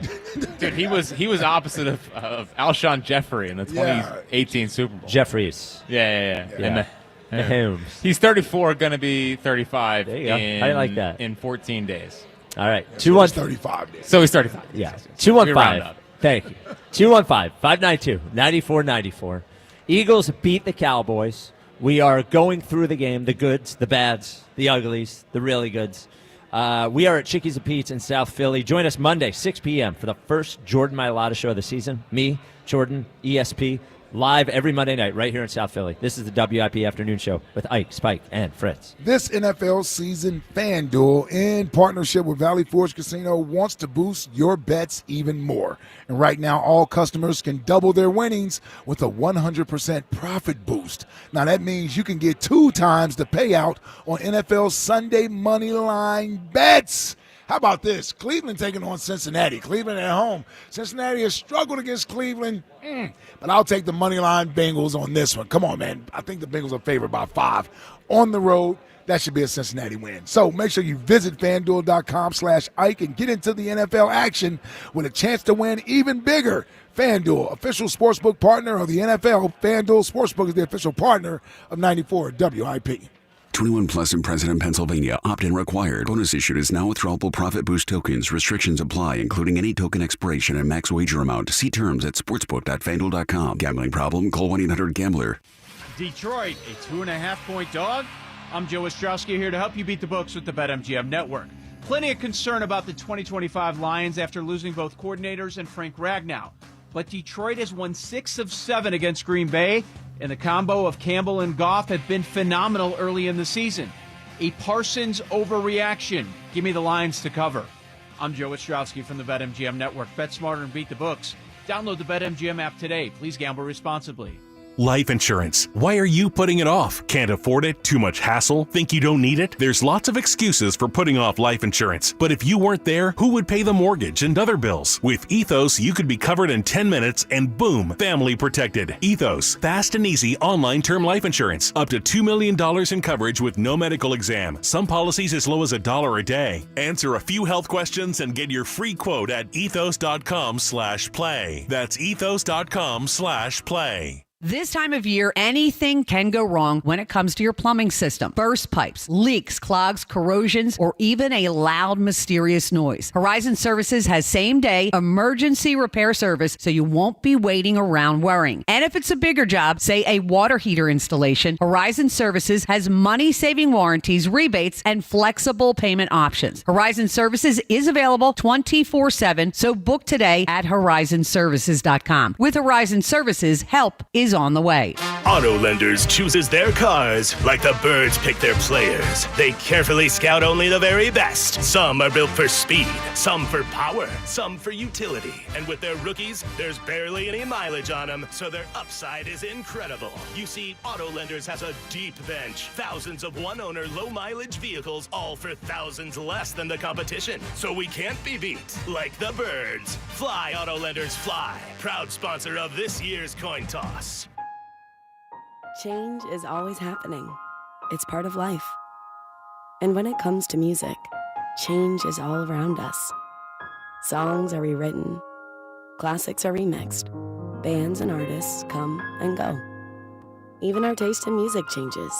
Dude, he was opposite of Alshon Jeffrey in the 2018 Super Bowl. Jeffries. Yeah. Yeah. Mahomes. He's 34, going to be 35 There you go. I like that. in 14 days. All right. So he's 35 days. So he's 35. Yeah. We round 215. up. Thank you. 215-592-9494. Eagles beat the Cowboys. We are going through the game, the goods, the bads, the uglies, the really goods. We are at Chickies and Pete's in South Philly. Join us Monday, 6 p.m. for the first Jordan Mailata show of the season. Me, Jordan, ESP, live every Monday night right here in South Philly. This is the WIP Afternoon Show with Ike, Spike, and Fritz. This NFL season, FanDuel, in partnership with Valley Forge Casino, wants to boost your bets even more. And right now, all customers can double their winnings with a 100% profit boost. Now, that means you can get 2 times the payout on NFL Sunday money line bets. How about this? Cleveland taking on Cincinnati. Cleveland at home. Cincinnati has struggled against Cleveland, but I'll take the moneyline Bengals on this one. Come on, man. I think the Bengals are favored by 5 on the road. That should be a Cincinnati win. So make sure you visit FanDuel.com/Ike and get into the NFL action with a chance to win even bigger. FanDuel, official sportsbook partner of the NFL. FanDuel Sportsbook is the official partner of 94 WIP. 21 plus and present in Pennsylvania. Opt-in required. Bonus issued is now withdrawable profit boost tokens. Restrictions apply, including any token expiration and max wager amount. See terms at sportsbook.fanduel.com. Gambling problem? Call 1-800-GAMBLER. Detroit, a 2.5-point dog. I'm Joe Ostrowski here to help you beat the books with the BetMGM Network. Plenty of concern about the 2025 Lions after losing both coordinators and Frank Ragnow. But Detroit has won 6 of 7 against Green Bay, and the combo of Campbell and Goff have been phenomenal early in the season. A Parsons overreaction. Give me the Lions to cover. I'm Joe Ostrowski from the BetMGM Network. Bet smarter and beat the books. Download the BetMGM app today. Please gamble responsibly. Life insurance. Why are you putting it off? Can't afford it? Too much hassle? Think you don't need it? There's lots of excuses for putting off life insurance. But if you weren't there, who would pay the mortgage and other bills? With Ethos, you could be covered in 10 minutes and boom, family protected. Ethos, fast and easy online term life insurance. Up to $2 million in coverage with no medical exam. Some policies as low as $1 a day. Answer a few health questions and get your free quote at ethos.com/play. That's ethos.com/play. This time of year, anything can go wrong when it comes to your plumbing system. Burst pipes, leaks, clogs, corrosions, or even a loud, mysterious noise. Horizon Services has same-day emergency repair service, so you won't be waiting around worrying. And if it's a bigger job, say a water heater installation, Horizon Services has money-saving warranties, rebates, and flexible payment options. Horizon Services is available 24/7, so book today at horizonservices.com. With Horizon Services, help is on the way. Auto Lenders chooses their cars like the birds pick their players. They carefully scout only the very best. Some are built for speed, some for power, some for utility. And with their rookies, there's barely any mileage on them, so their upside is incredible. You see, Auto Lenders has a deep bench. Thousands of one-owner, low-mileage vehicles, all for thousands less than the competition. So we can't be beat like the birds. Fly, Auto Lenders, fly. Proud sponsor of this year's coin toss. Change is always happening. It's part of life. And when it comes to music, change is all around us. Songs are rewritten. Classics are remixed. Bands and artists come and go. Even our taste in music changes.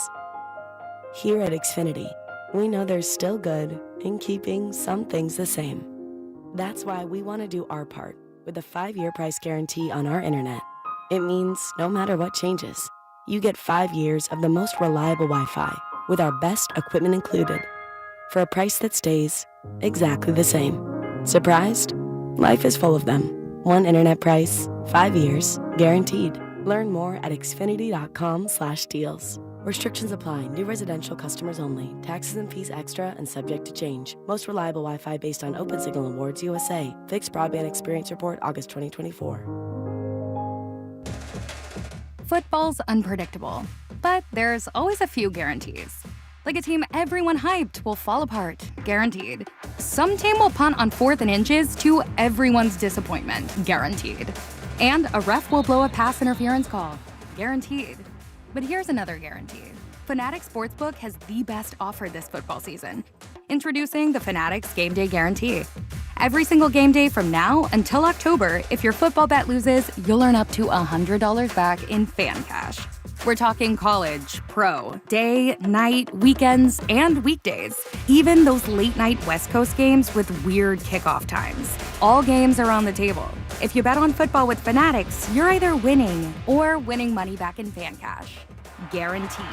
Here at Xfinity, we know there's still good in keeping some things the same. That's why we want to do our part with a 5-year price guarantee on our internet. It means no matter what changes, you get 5 years of the most reliable Wi-Fi with our best equipment included for a price that stays exactly the same. Surprised? Life is full of them. One internet price, 5 years, guaranteed. Learn more at xfinity.com/deals. Restrictions apply. New residential customers only. Taxes and fees extra and subject to change. Most reliable Wi-Fi based on OpenSignal Awards USA. Fixed Broadband Experience Report, August 2024. Football's unpredictable, but there's always a few guarantees. Like a team everyone hyped will fall apart, guaranteed. Some team will punt on 4th and inches to everyone's disappointment, guaranteed. And a ref will blow a pass interference call, guaranteed. But here's another guarantee. Fanatics Sportsbook has the best offer this football season. Introducing the Fanatics Game Day Guarantee. Every single game day from now until October, if your football bet loses, you'll earn up to $100 back in fan cash. We're talking college, pro, day, night, weekends, and weekdays. Even those late-night West Coast games with weird kickoff times. All games are on the table. If you bet on football with Fanatics, you're either winning or winning money back in fan cash. Guaranteed.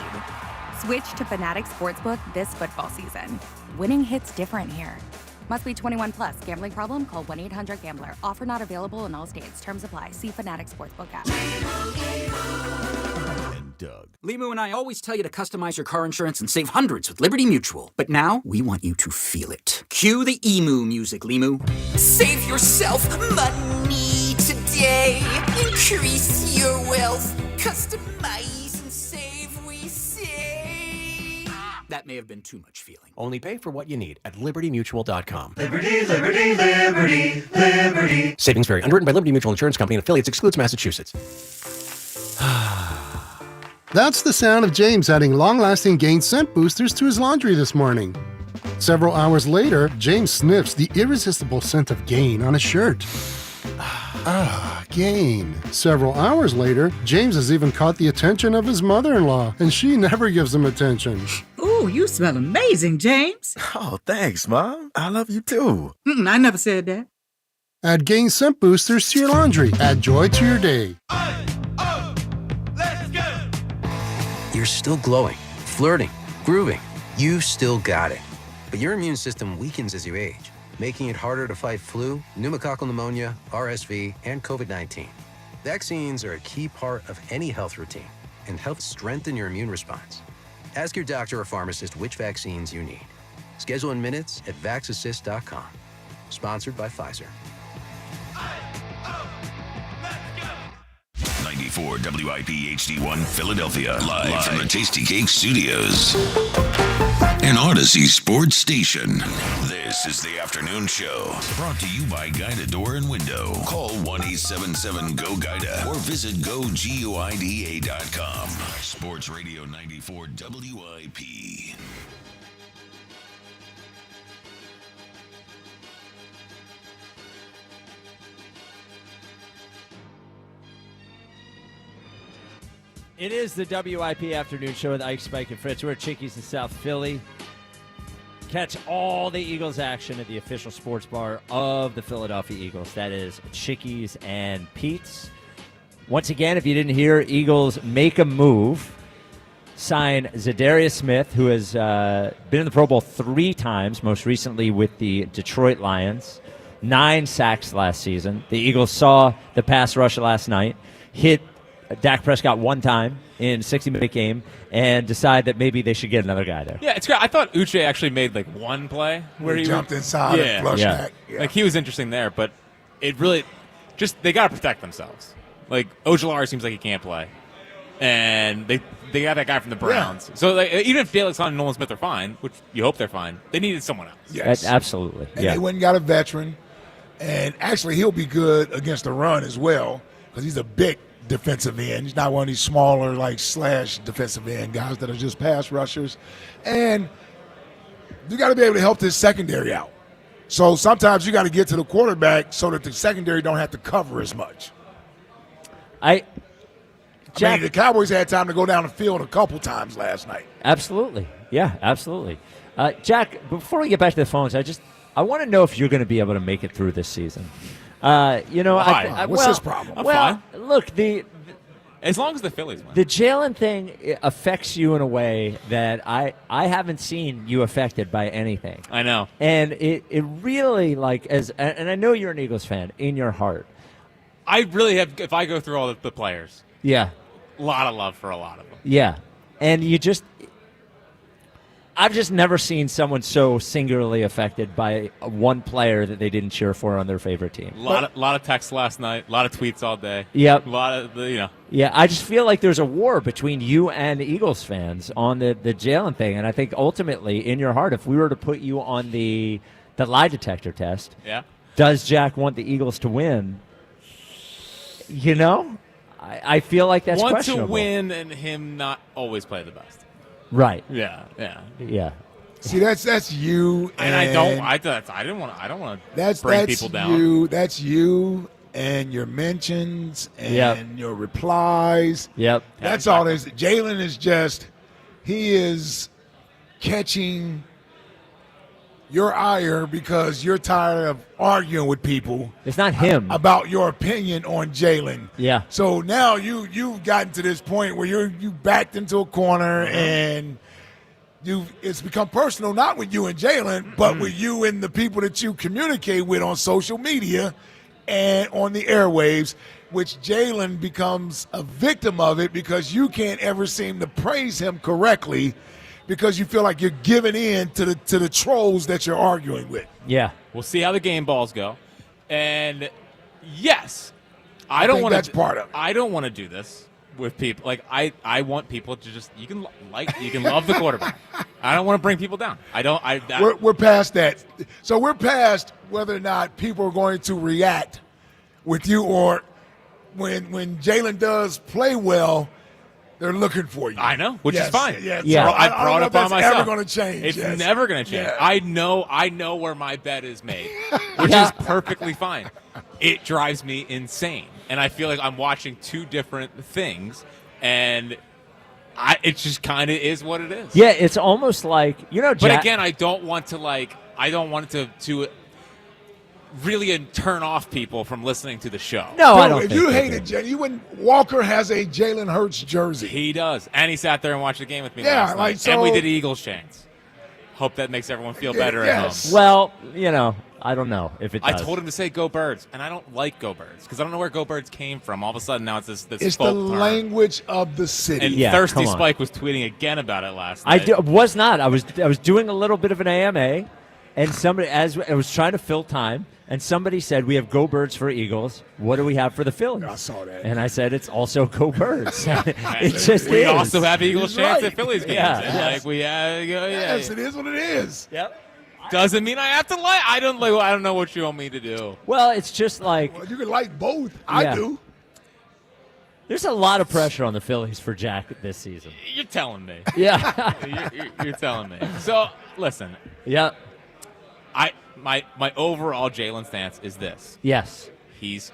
Switch to Fanatics Sportsbook this football season. Winning hits different here. Must be 21 plus. Gambling problem? Call 1-800-GAMBLER. Offer not available in all states. Terms apply. See Fanatics Sportsbook app. Doug. Limu and I always tell you to customize your car insurance and save hundreds with Liberty Mutual. But now, we want you to feel it. Cue the emu music, Limu. Save yourself money today. Increase your wealth. Customize and save, we say. That may have been too much feeling. Only pay for what you need at libertymutual.com. Liberty, liberty, liberty, liberty. Savings vary. Underwritten by Liberty Mutual Insurance Company and affiliates. Excludes Massachusetts. That's the sound of James adding long-lasting Gain scent boosters to his laundry this morning. Several hours later, James sniffs the irresistible scent of Gain on his shirt. Gain. Several hours later, James has even caught the attention of his mother-in-law, and she never gives him attention. Ooh, you smell amazing, James. Oh, thanks, Mom. I love you too. I never said that. Add Gain scent boosters to your laundry. Add joy to your day. You're still glowing, flirting, grooving. You've still got it. But your immune system weakens as you age, making it harder to fight flu, pneumococcal pneumonia, RSV, and COVID-19. Vaccines are a key part of any health routine and help strengthen your immune response. Ask your doctor or pharmacist which vaccines you need. Schedule in minutes at vaxassist.com. Sponsored by Pfizer. 94 WIP HD1 Philadelphia. Live from the Tasty Cake Studios. An Odyssey sports station. This is the afternoon show. Brought to you by Guida Door and Window. Call 1-877-GO-GUIDA or visit GoGuida.com. Sports Radio 94 WIP. It is the WIP Afternoon Show with Ike, Spike, and Fritz. We're at Chickies in South Philly. Catch all the Eagles action at the official sports bar of the Philadelphia Eagles. That is Chickies and Pete's. Once again, if you didn't hear, Eagles make a move. Sign Zadarius Smith, who has been in the Pro Bowl 3 times, most recently with the Detroit Lions. 9 sacks last season. The Eagles saw the pass rush last night, hit Dak Prescott 1 time in a 60-minute game, and decide that maybe they should get another guy there. Yeah, it's great. I thought Uche actually made like one play where he jumped inside and flushed back. Yeah. Like he was interesting there, but it really just they got to protect themselves. Like Ojulari seems like he can't play, and they got that guy from the Browns. Yeah. So like, even if Felix Hunt and Nolan Smith are fine, which you hope they're fine, they needed someone else. Yes, absolutely. And they went and got a veteran, and actually he'll be good against the run as well because he's a big defensive end. He's not one of these smaller, like, slash defensive end guys that are just pass rushers. And you got to be able to help this secondary out. So sometimes you got to get to the quarterback so that the secondary don't have to cover as much. I mean, the Cowboys had time to go down the field a couple times last night. Absolutely. Yeah, absolutely. Jack, before we get back to the phones, I want to know if you're going to be able to make it through this season. What's his problem? Look, as long as the Phillies win. The Jalen thing affects you in a way that I haven't seen you affected by anything. I know. And it really, like, and I know you're an Eagles fan in your heart. I really have, if I go through all the players. Yeah. A lot of love for a lot of them. Yeah. And I've just never seen someone so singularly affected by one player that they didn't cheer for on their favorite team. A lot of texts last night, a lot of tweets all day. Yep. A lot of, Yeah, I just feel like there's a war between you and Eagles fans on the Jalen thing. And I think ultimately, in your heart, if we were to put you on the lie detector test, does Jack want the Eagles to win? I feel like that's questionable. Want to win and him not always play the best. Right. Yeah. See, that's you, and I don't want to bring people down. That's you and your mentions and your replies. Yep. That's all it is. Jalen he is catching your ire because you're tired of arguing with people. It's not him. About your opinion on Jalen. Yeah. So now you've gotten to this point where you backed into a corner and it's become personal, not with you and Jalen, but with you and the people that you communicate with on social media and on the airwaves, which Jalen becomes a victim of it because you can't ever seem to praise him correctly because you feel like you're giving in to the trolls that you're arguing with. Yeah. We'll see how the game balls go. And yes, I don't want that's part of it. I don't want to do this, with people. Like I want people to just you can love the quarterback. I don't want to bring people down. We're past that. So we're past whether or not people are going to react with you, or when Jalen does play well, they're looking for you. I know, which is fine. Yeah. I brought it upon myself. Never going to change. It's never going to change. Yeah. I know where my bet is made, which is perfectly fine. It drives me insane, and I feel like I'm watching two different things, and it just kind of is what it is. Yeah, it's almost like But again, I don't want it to really turn off people from listening to the show. No, I don't. If you hated Jalen, Walker has a Jalen Hurts jersey. He does, and he sat there and watched the game with me. Yeah, last night. so, and we did Eagles chants. Hope that makes everyone feel better at home. Well, I don't know if it does. I told him to say "Go Birds," and I don't like "Go Birds" because I don't know where "Go Birds" came from. All of a sudden, now it's this. It's folk the term. language of the city. And Thirsty Spike was tweeting again about it last I night. was not. I was doing a little bit of an AMA, and somebody, as I was trying to fill time, and somebody said, "We have Go Birds for Eagles. What do we have for the Phillies?" I saw that. And I said, "It's also Go Birds." It just we is. also have Eagles chants at Phillies games. Yeah, And, yes. like we have. Yes, it is what it is. Yep. Doesn't mean I have to like. I don't know what you want me to do. Well, it's just like you can like both. I do. There's a lot of pressure on the Phillies for Jack this season. You're telling me. Yeah. you're telling me. So listen. Yeah. My overall Jalen stance is this. Yes. He's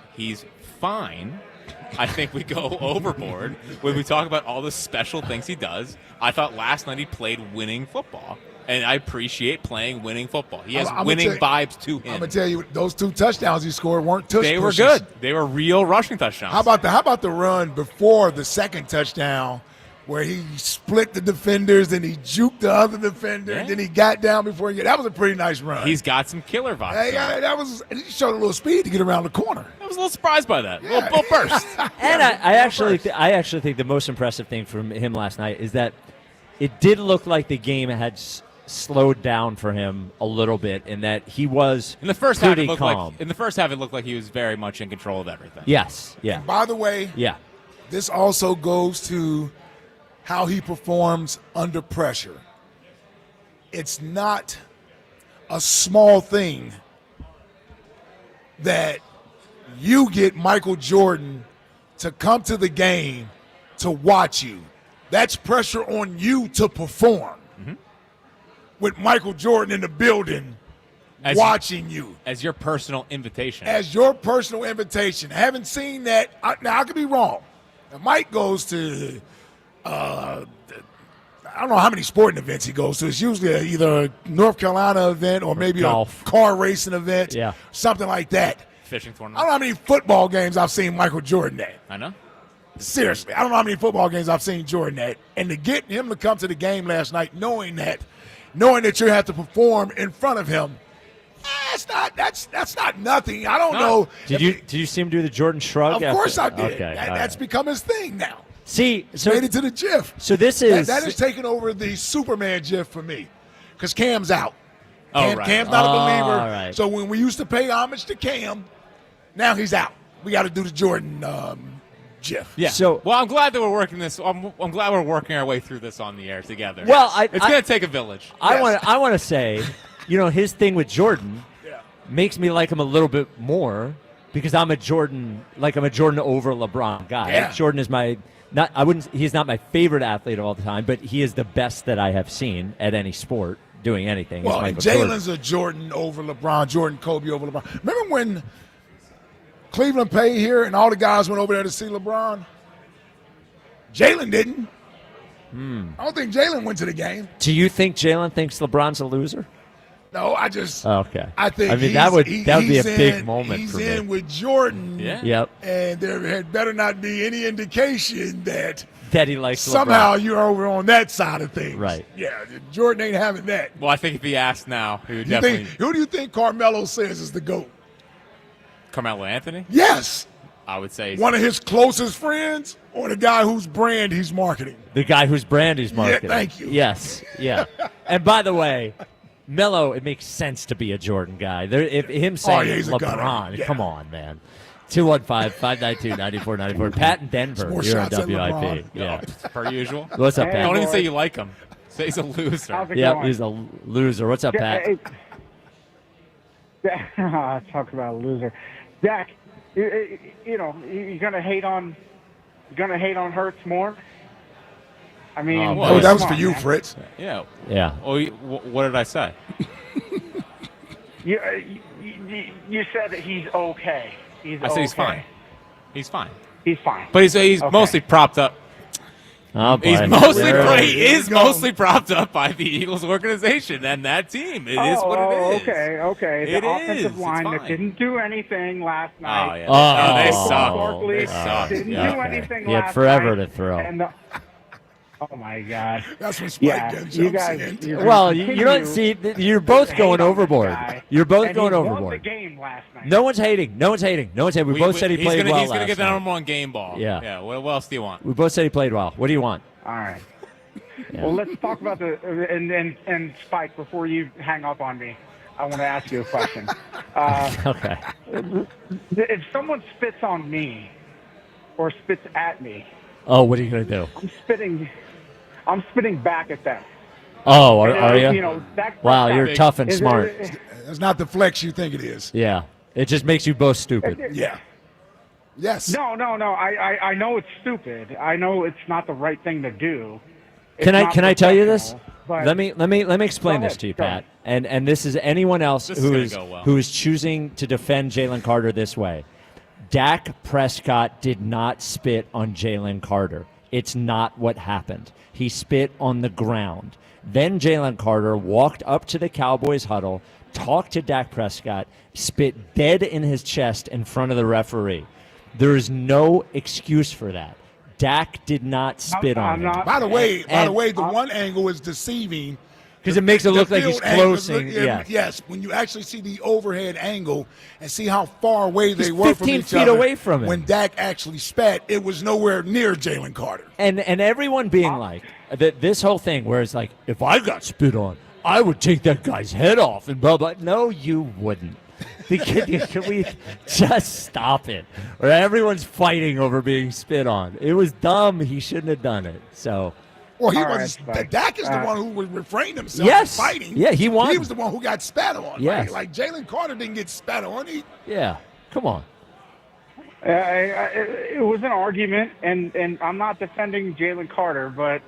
fine. I think we go overboard when we talk about all the special things he does. I thought last night he played winning football, and I appreciate playing winning football. He has winning vibes to him. I'm gonna tell you, those 2 touchdowns he scored weren't tush They were pushes. good. They were real rushing touchdowns. How about the run before the second touchdown, where he split the defenders, then he juked the other defender, and then he got down before he got. That was a pretty nice run. He's got some killer vibes. He showed a little speed to get around the corner. I was a little surprised by that. A little burst. And I actually think the most impressive thing from him last night is that it did look like the game had slowed down for him a little bit, in that he was in the first half. pretty calm. In the first half, it looked like he was very much in control of everything. Yes. Yeah. And by the way, this also goes to how he performs under pressure. It's not a small thing that you get Michael Jordan to come to the game to watch you. That's pressure on you to perform. With Michael Jordan in the building watching you. As your personal invitation. As your personal invitation. I haven't seen that. Now, I could be wrong. Now, Mike goes to, I don't know how many sporting events he goes to. It's usually either a North Carolina event or maybe golf. A car racing event. Yeah. Something like that. Fishing I tournament. don't know how many football games I've seen Michael Jordan at. I know. Seriously. I don't know how many football games I've seen Jordan at. And to get him to come to the game last night knowing that you have to perform in front of him, that's not nothing. I don't know. Did you see him do the Jordan shrug? Of course I did. Okay, That's become his thing now. See, so made it to the GIF. So this is that is taking over the Superman GIF for me, because Cam's out. Oh, right. Cam's not a believer. all right. So when we used to pay homage to Cam, now he's out. We got to do the Jordan GIF. Yeah. So, well, I'm glad that we're working this. I'm glad we're working our way through this on the air together. Well, it's going to take a village. I want to say, his thing with Jordan makes me like him a little bit more, because I'm a Jordan over LeBron guy. Yeah. Like, Jordan is he's not my favorite athlete of all the time, but he is the best that I have seen at any sport doing anything. Well, and Jalen's a Jordan over LeBron, Jordan Kobe over LeBron. Remember when Cleveland played here and all the guys went over there to see LeBron? Jalen didn't. I don't think Jalen went to the game. Do you think Jalen thinks LeBron's a loser? No, I think that would be a big moment he's for me. in with Jordan. Yeah. Yep. And there had better not be any indication that he likes somehow LeBron. you're over on that side of things. Right. Yeah, Jordan ain't having that. Well, I think if he asked now, he would Who do you think Carmelo says is the GOAT? Carmelo Anthony? Yes. I would say one of his closest friends, or the guy whose brand he's marketing? The guy whose brand he's marketing. Yeah, thank you. Yes. Yeah. And by the way, Melo, it makes sense to be a Jordan guy. If him saying he's a LeBron, gunner. Yeah. come on, man. 215-592-9494. Pat in Denver. More You're on shots at WIP. LeBron. Yeah. Per usual. What's up, Pat? Don't even say you like him. Say he's a loser. How's it Yeah, going? he's a loser. What's up, Pat? Talk about a loser. Dak, you're gonna hate on Hurts more. I mean, that was come for on, you, man. Fritz. Yeah. Yeah. Oh, what did I say? You said that he's okay. I said he's fine. He's fine. He's fine. But he's Okay. mostly propped up. Oh, boy. He is go. mostly propped up by the Eagles organization and that team. It is what it is. Okay. It The is. offensive It's line that fine. didn't do anything last Oh, night. yeah. They suck. Barkley They suck. didn't Yeah. do anything He had last forever night. to throw. And oh my God! That's when Spike Yeah, jumps you guys. in. you're Well, gonna you don't see. You're both to going hate on this overboard. guy, You're both and going he won the overboard. game last night. No one's hating. We both said he played well He's going to last get the night. number one game ball. Yeah. What else do you want? We both said he played well. What do you want? All right. Yeah. Well, let's talk about and Spike, before you hang up on me, I want to ask you a question. Okay. If someone spits on me or spits at me, Oh, what are you going to do? I'm spitting back at them. Oh, are And, you? Dak Wow, Prescott you're tough and is- smart. That's not the flex you think it is. Yeah. It just makes you both stupid. Yeah. Yes. No. I know it's stupid. I know it's not the right thing to do. It's Can not I tell you this? professional, but- Let me explain Go this ahead, to you, go Pat. And this is anyone else This is who gonna is go well. who is choosing to defend Jalen Carter this way. Dak Prescott did not spit on Jalen Carter. It's not what happened. He spit on the ground. Then Jalen Carter walked up to the Cowboys huddle, talked to Dak Prescott, spit dead in his chest in front of the referee. There is no excuse for that. Dak did not spit on him. By the way, the one angle is deceiving. Because it makes it look like he's field angles closing. look- Yeah. Yes, when you actually see the overhead angle and see how far away they He's were from 15 each feet other. away from him. When Dak actually spat, it was nowhere near Jalen Carter. And everyone being like, this whole thing where it's like, if I got spit on, I would take that guy's head off and blah, blah. No, you wouldn't. Can we just stop it? Or everyone's fighting over being spit on. It was dumb. He shouldn't have done it. So. Well, he All was. right, Dak is the Spike. one who refrained himself Yes. from fighting. Yeah, he won. He was the one who got spat on. Yes. Like Jalen Carter didn't get spat on. Yeah. Come on. It was an argument, and I'm not defending Jalen Carter, but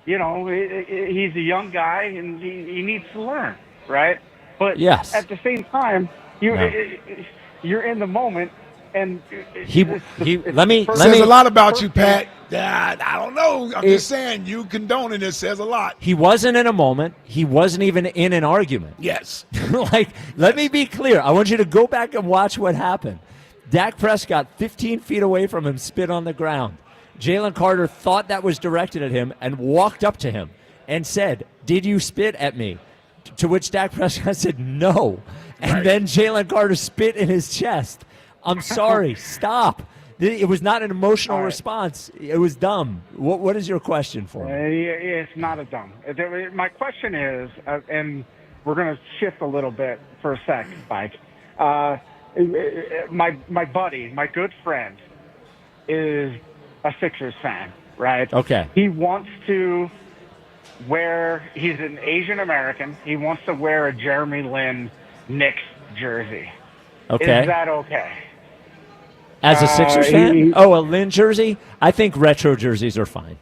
he's a young guy and he needs to learn, right? But Yes. at the same time, you're in the moment, and Let me. says a lot about you, Pat. I don't know. I'm just saying, you condoning this says a lot. He wasn't in a moment. He wasn't even in an argument. Yes. Let me be clear. I want you to go back and watch what happened. Dak Prescott, 15 feet away from him, spit on the ground. Jalen Carter thought that was directed at him and walked up to him and said, "Did you spit at me?" To which Dak Prescott said, "No." And then Jalen Carter spit in his chest. I'm sorry. Stop. It was not an emotional response. It was dumb. What is your question for me? It's not a dumb. My question is, and we're going to shift a little bit for a sec, Spike. My buddy, my good friend, is a Sixers fan, right? Okay. He wants to he's an Asian American. He wants to wear a Jeremy Lin Knicks jersey. Okay. Is that okay? As a Sixers fan? A Lynn jersey? I think retro jerseys are fine.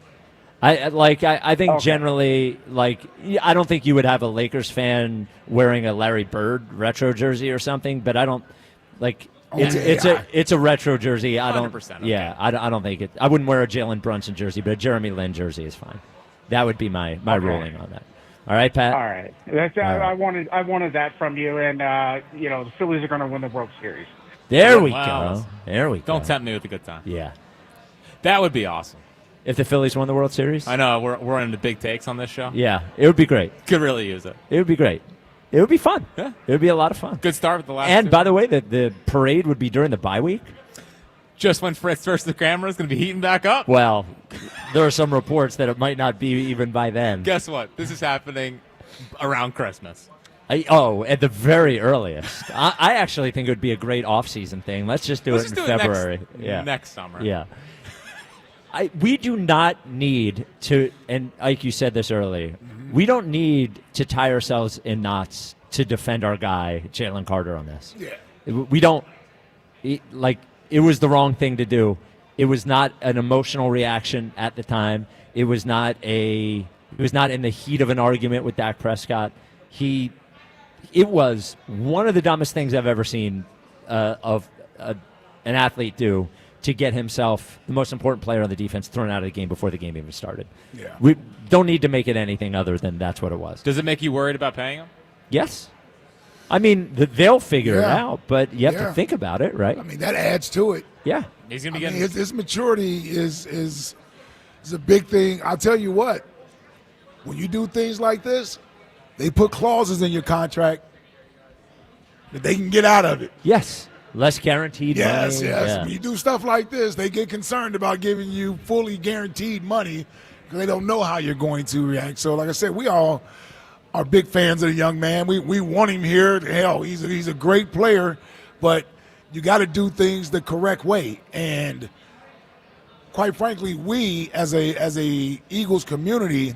I think generally, I don't think you would have a Lakers fan wearing a Larry Bird retro jersey or something, but I don't it's a retro jersey. I don't 100% okay. Yeah, I don't think it. I wouldn't wear a Jalen Brunson jersey, but a Jeremy Lin jersey is fine. That would be my ruling on that. All right, Pat. All right. I wanted that from you, and the Phillies are going to win the World Series. There we Wow. go. There we go. Don't tempt me with a good time. Yeah. That would be awesome. If the Phillies won the World Series? I know. We're into big takes on this show. Yeah, it would be great. Could really use it. It would be great. It would be fun. Yeah. It would be a lot of fun. Good start with the last And two. by the way, the parade would be during the bye week. Just when Fritz versus the camera is going to be heating back up. Well, there are some reports that it might not be even by then. Guess what? This is happening around Christmas. At the very earliest. I actually think it would be a great off-season thing. Let's just do it in February. Next summer. Yeah. We do not need to, and Ike, you said this earlier, we don't need to tie ourselves in knots to defend our guy, Jaylen Carter, on this. Yeah. We don't, it was the wrong thing to do. It was not an emotional reaction at the time. It was not in the heat of an argument with Dak Prescott. It was one of the dumbest things I've ever seen of an athlete do to get himself, the most important player on the defense, thrown out of the game before the game even started. Yeah. We don't need to make it anything other than that's what it was. Does it make you worried about paying him? Yes. I mean, they'll figure it out, but you have to think about it, right? I mean, that adds to it. Yeah. He's going to be getting his maturity is a big thing. I'll tell you what, when you do things like this, they put clauses in your contract that they can get out of it. Yes. Less guaranteed money. Yes. Yeah. When you do stuff like this, they get concerned about giving you fully guaranteed money because they don't know how you're going to react. So, like I said, we all are big fans of the young man. We want him here. Hell, he's a great player, but you got to do things the correct way. And quite frankly, we as a Eagles community,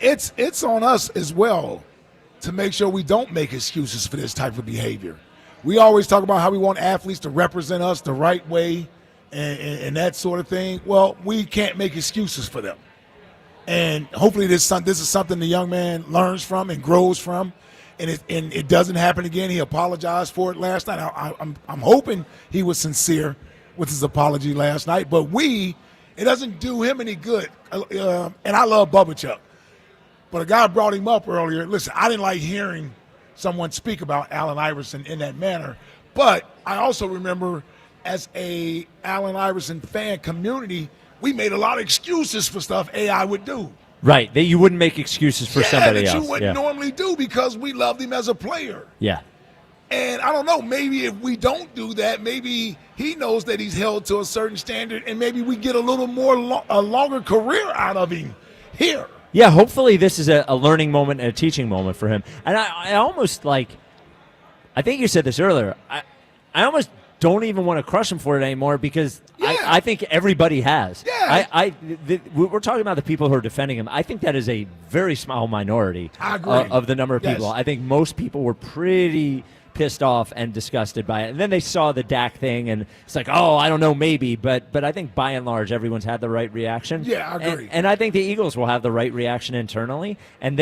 it's on us as well to make sure we don't make excuses for this type of behavior. We always talk about how we want athletes to represent us the right way and that sort of thing. Well, we can't make excuses for them. And hopefully this is something the young man learns from and grows from, and it doesn't happen again. He apologized for it last night. I'm hoping he was sincere with his apology last night. But it doesn't do him any good. And I love Bubba Chuck. But a guy brought him up earlier. Listen, I didn't like hearing someone speak about Allen Iverson in that manner. But I also remember as a Allen Iverson fan community, we made a lot of excuses for stuff AI would do. Right. That you wouldn't make excuses for somebody else. That you wouldn't normally do because we loved him as a player. Yeah. And I don't know, maybe if we don't do that, maybe he knows that he's held to a certain standard, and maybe we get a little more a longer career out of him here. Yeah, hopefully this is a learning moment and a teaching moment for him. And I almost I think you said this earlier, I almost don't even want to crush him for it anymore because I think everybody has. Yeah. We're talking about the people who are defending him. I think that is a very small minority of the number of people. Yes. I think most people were pretty pissed off and disgusted by it. And then they saw the Dak thing, and it's like, oh, I don't know, maybe. But I think by and large, everyone's had the right reaction. Yeah, I agree. And I think the Eagles will have the right reaction internally. And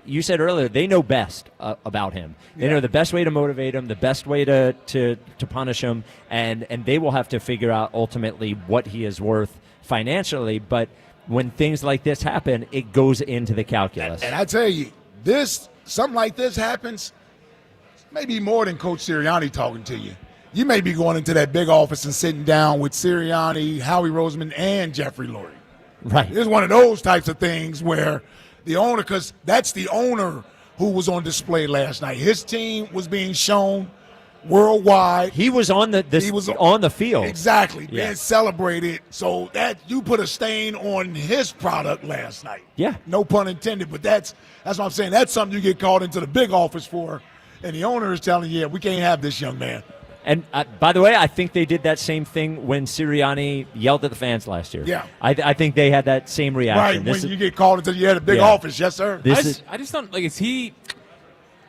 you said earlier, they know best about him. They know the best way to motivate him, the best way to punish him, and they will have to figure out ultimately what he is worth financially. But when things like this happen, it goes into the calculus. And I tell you, something like this happens, maybe more than Coach Serriani talking to you. You may be going into that big office and sitting down with Serriani, Howie Roseman, and Jeffrey Lurie. Right. It's one of those types of things where the owner, because that's the owner who was on display last night. His team was being shown worldwide. He was on the field. Exactly, being celebrated. So that you put a stain on his product last night. Yeah. No pun intended, but that's what I'm saying. That's something you get called into the big office for. And the owner is telling you, we can't have this young man. And by the way, I think they did that same thing when Serriani yelled at the fans last year. Yeah. I think they had that same reaction. Right, when you get called into the big office. Yes, sir. I just don't,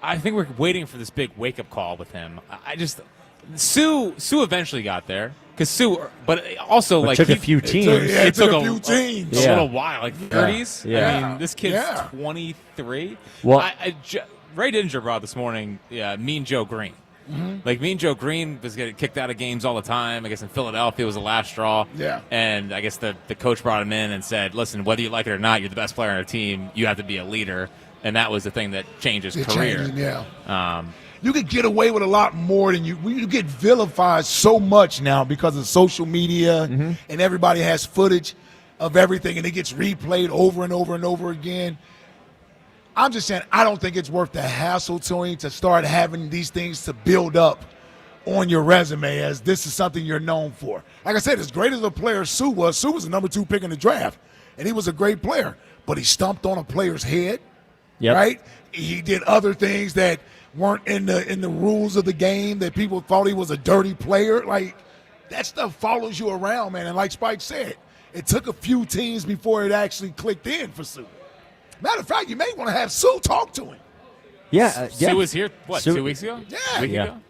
I think we're waiting for this big wake-up call with him. Sue eventually got there. Because but also it took a few teams. It took a few teams. A little while, 30s. Yeah. I mean, this kid's 23. Well, Ray Dinger brought this morning Mean Joe Green. Mm-hmm. Mean Joe Green was getting kicked out of games all the time. I guess in Philadelphia was the last straw. Yeah. And I guess the coach brought him in and said, listen, whether you like it or not, you're the best player on our team. You have to be a leader. And that was the thing that changed his career. Changed him, you could get away with a lot more than you get vilified so much now because of social media and everybody has footage of everything and it gets replayed over and over and over again. I'm just saying I don't think it's worth the hassle to him to start having these things to build up on your resume as this is something you're known for. Like I said, as great as a player Sue was the number 2 pick in the draft, and he was a great player. But he stomped on a player's head. Yep. right? He did other things that weren't in the rules of the game that people thought he was a dirty player. Like, that stuff follows you around, man. And like Spike said, it took a few teams before it actually clicked in for Sue. Matter of fact, you may want to have Sue talk to him. Yeah, Sue was here, Sue- 2 weeks ago? Yeah. A week ago?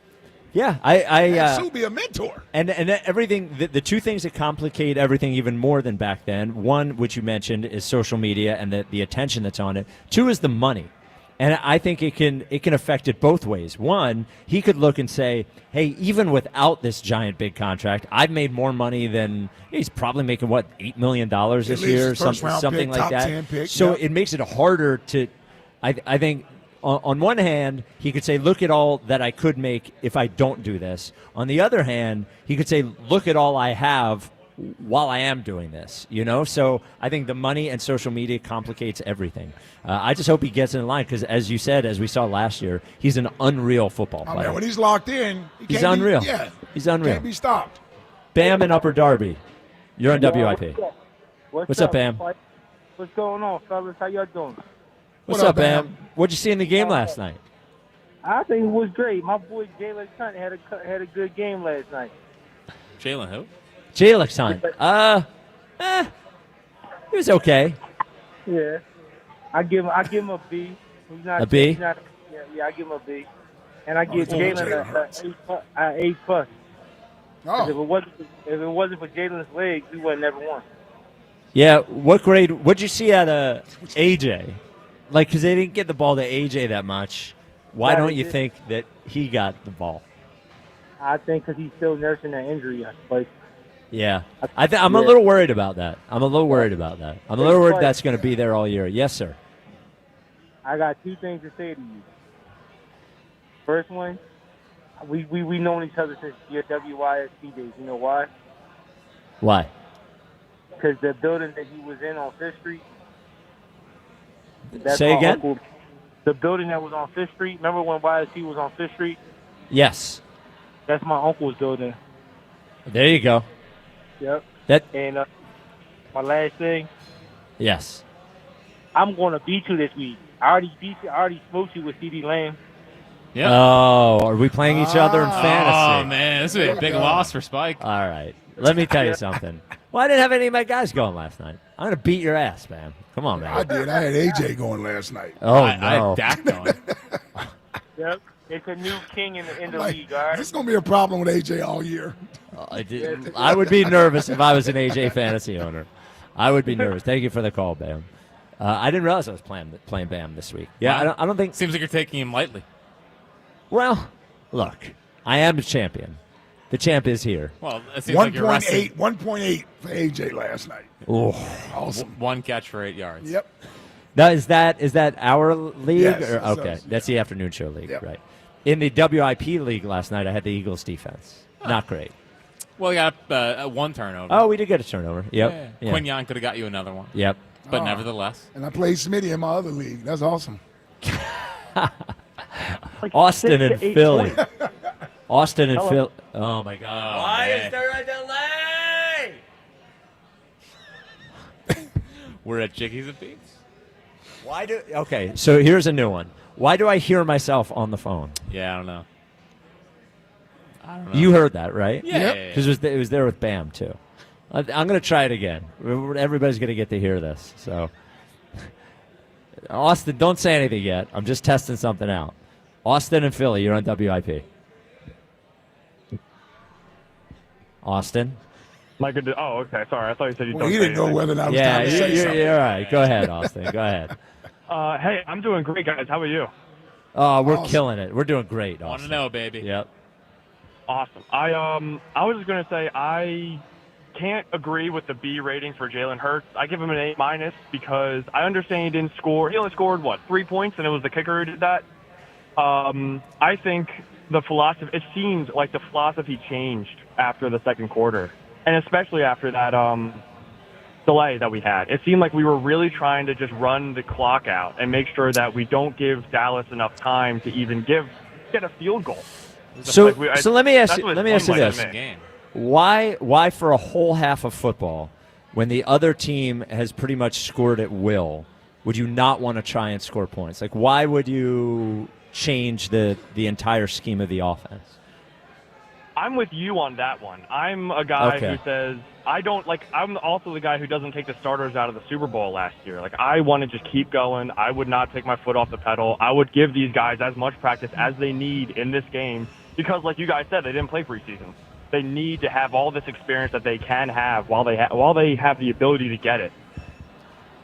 Yeah, I Sue be a mentor. and everything. The two things that complicate everything even more than back then. One, which you mentioned, is social media and the attention that's on it. Two is the money, and I think it can affect it both ways. One, he could look and say, "Hey, even without this giant big contract, I've made more money than he's probably making what $8 million this least year, first-round something pick, like top that." 10 pick, So yep. it makes it harder to. I think. On one hand, he could say, look at all that I could make if I don't do this. On the other hand, he could say, look at all I have while I am doing this. So I think the money and social media complicates everything. I just hope he gets in line because, as you said, as we saw last year, he's an unreal football player. Man, when he's locked in, He's unreal. He's unreal. Can't be stopped. Bam in Upper Darby. You're on WIP. What's up, Bam? What's going on, fellas? How y'all doing? What's up, Bam? What'd you see in the game last night? I think it was great. My boy Jalen Carter had a good game last night. Jalen who? Jalen Hunt. He was okay. Yeah, I give him a B. He's not A B? He's not, yeah, I give him a B, and I give Jalen an A plus. Oh. If it wasn't for Jalen's legs, we would have never won. Yeah, what grade? What'd you see out of AJ? Like, because they didn't get the ball to AJ that much. Why Yeah, don't they you did. think that he got the ball? I think because he's still nursing that injury. Like, Yeah, I'm a little worried about that. I'm a little worried that's going to be there all year. Yes, sir. I got two things to say to you. First one, we known each other since your WYSP days. You know why? Why? Because the building that he was in on Fifth Street. Say my again? uncle. The building that was on Fifth Street. Remember when YSP was on Fifth Street? Yes. That's my uncle's building. There you go. Yep. And my last thing, Yes. I'm going to beat you this week. I already beat you. I already smoked you with CD Lamb. Yeah. Oh, are we playing each other in fantasy? Oh, man. This is a big loss for Spike. All right. Let me tell you something. Well, I didn't have any of my guys going last night. I'm going to beat your ass, man. Come on, man. I did. I had AJ going last night. Oh, I no. had Dak going. Yep. It's a new king in the Like, league, all right? this is going to be a problem with AJ all year. I would be nervous if I was an AJ fantasy owner. I would be nervous. Thank you for the call, Bam. I didn't realize I was playing Bam this week. Yeah, Wow. I don't think. Seems like you're taking him lightly. Well, look, I am the champion. The champ is here. Well, it seems like you're resting. 1.8 for AJ last night. Oh, Awesome. One catch for 8 yards. Yep. now is that our league? Yes, or, it's okay, us, that's the afternoon show league, Yep. right? In the WIP league last night, I had the Eagles defense. Not great. Well, you got one turnover. Oh, we did get a turnover. Yep. Yeah. Quinyon could have got you another one. Yep. But Oh. nevertheless. And I played Smitty in my other league. That's awesome. Austin and 6 to 8 Philly. points. Austin and Hello. Philly. Oh my God! Why is there a delay? We're at Jiggies and Beats. Why do? Okay, so here's a new one. Why do I hear myself on the phone? Yeah, I don't know. You heard that, right? Yeah. Yep. Because it was there with Bam too. I'm going to try it again. Everybody's going to get to hear this. So, Austin, don't say anything yet. I'm just testing something out. Austin and Philly, you're on WIP. Austin. Like oh, okay. Sorry, I thought you said you Well, don't. he say didn't know anything. whether or not I was trying to say something. You're all right. Go ahead, Austin. Go ahead. Hey, I'm doing great, guys. How about you? Oh, we're killing it. We're doing great, Want Austin. to know, baby. Yep. Awesome. I was just gonna say I can't agree with the B rating for Jalen Hurts. I give him an A- because I understand he didn't score. He only scored 3 points, and it was the kicker who did that. I think the philosophy. It seems like the philosophy changed after the second quarter, and especially after that delay that we had. It seemed like we were really trying to just run the clock out and make sure that we don't give Dallas enough time to even get a field goal. So, Like so let me ask you. that's what Let me it ask you seemed this: like to me. Why for a whole half of football, when the other team has pretty much scored at will, would you not want to try and score points? Like, why would you change the entire scheme of the offense? I'm with you on that one. I'm a guy who says I'm also the guy who doesn't take the starters out of the Super Bowl last year. Like, I want to just keep going. I would not take my foot off the pedal. I would give these guys as much practice as they need in this game because, like you guys said, they didn't play preseason. They need to have all this experience that they can have while they have the ability to get it.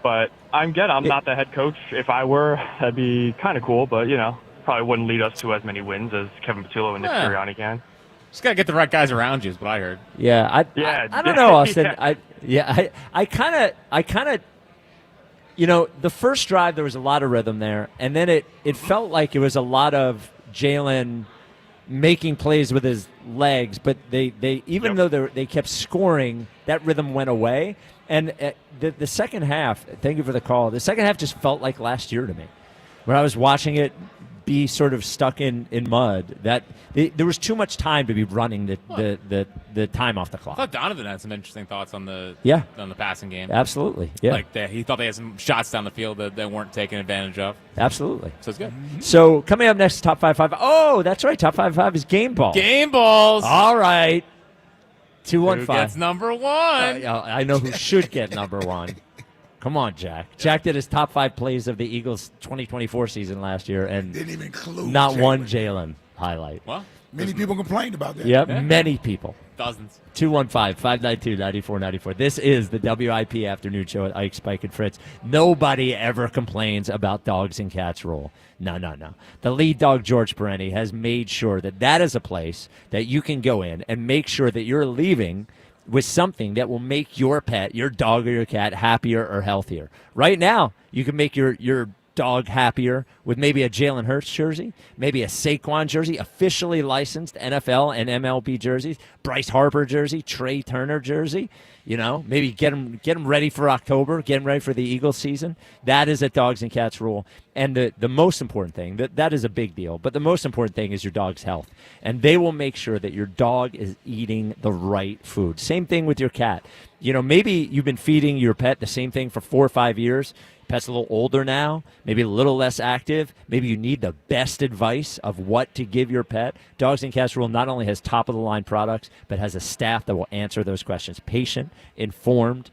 But I'm not the head coach. If I were, that'd be kind of cool, but, probably wouldn't lead us to as many wins as Kevin Patullo and Nick Serriani can. Just got to get the right guys around you is what I heard. Yeah, I don't know, Austin. I kind of, the first drive there was a lot of rhythm there, and then it felt like it was a lot of Jalen making plays with his legs, but they even though they kept scoring, that rhythm went away. And the second half, thank you for the call, the second half just felt like last year to me. When I was watching it be sort of stuck in mud, that there was too much time to be running the time off the clock. I thought Donovan had some interesting thoughts on the passing game. Absolutely, yeah. Like he thought they had some shots down the field that weren't taken advantage of. Absolutely. So it's good. So coming up next, Top 5. Oh, that's right. Top 5 is game ball. Game balls. All right. 215. Who gets number one? I know who should get number one. Come on, Jack. Jack did his top 5 plays of the Eagles' 2024 season last year, and didn't even include not one Jalen highlight. Well, many people complained about that. Yep, many people. Dozens. 215-592-9494. This is the WIP Afternoon Show at Ike, Spike, and Fritz. Nobody ever complains about dogs and cats rule. No. The lead dog, George Perenni, has made sure that is a place that you can go in and make sure that you're leaving with something that will make your pet, your dog or your cat, happier or healthier. Right now, you can make your dog happier with maybe a Jalen Hurts jersey, maybe a Saquon jersey, officially licensed NFL and MLB jerseys, Bryce Harper jersey, Trey Turner jersey. Maybe get them ready for October, get them ready for the Eagles season. That is a dogs and cats rule. And the most important thing, that is a big deal, but the most important thing is your dog's health. And they will make sure that your dog is eating the right food. Same thing with your cat. Maybe you've been feeding your pet the same thing for 4 or 5 years. Pet's a little older now, maybe a little less active. Maybe you need the best advice of what to give your pet. Dogs and Cats Rule not only has top-of-the-line products, but has a staff that will answer those questions. Patient, informed,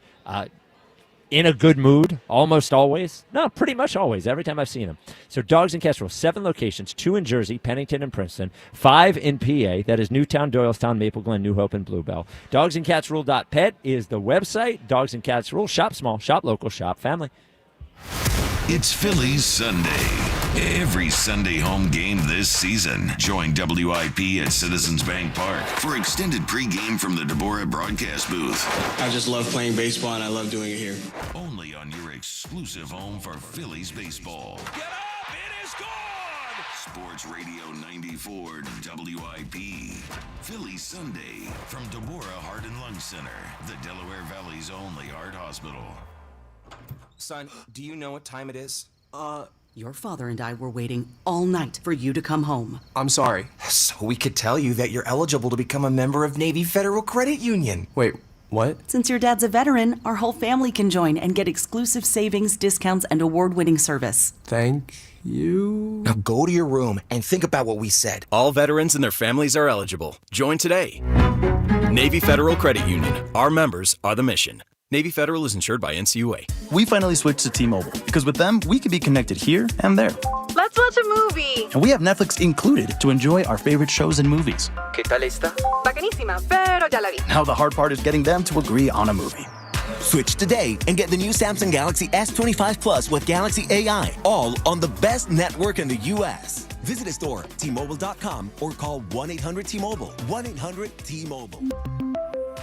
in a good mood, almost always. No, pretty much always, every time I've seen them. So Dogs and Cats Rule, 7 locations, 2 in Jersey, Pennington, and Princeton, 5 in PA. That is Newtown, Doylestown, Maple Glen, New Hope, and Bluebell. Dogsandcatsrule.pet is the website. Dogs and Cats Rule. Shop small, shop local, shop family. It's Phillies Sunday. Every Sunday home game this season. Join WIP at Citizens Bank Park for extended pregame from the Deborah broadcast booth. I just love playing baseball, and I love doing it here. Only on your exclusive home for Phillies baseball. Get up! It is gone! Sports Radio 94 WIP. Phillies Sunday from Deborah Heart and Lung Center, the Delaware Valley's only heart hospital. Son, do you know what time it is? Your father and I were waiting all night for you to come home. I'm sorry. So we could tell you that you're eligible to become a member of Navy Federal Credit Union. Wait, what? Since your dad's a veteran, our whole family can join and get exclusive savings, discounts, and award-winning service. Thank you. Now go to your room and think about what we said. All veterans and their families are eligible. Join today. Navy Federal Credit Union. Our members are the mission. Navy Federal is insured by NCUA. We finally switched to T-Mobile because with them, we can be connected here and there. Let's watch a movie. And we have Netflix included to enjoy our favorite shows and movies. ¿Qué tal esta? Bacanísima, pero ya la vi. Now the hard part is getting them to agree on a movie. Switch today and get the new Samsung Galaxy S25 Plus with Galaxy AI, all on the best network in the U.S. Visit a store, T-Mobile.com, or call 1-800-T-Mobile. 1-800-T-Mobile.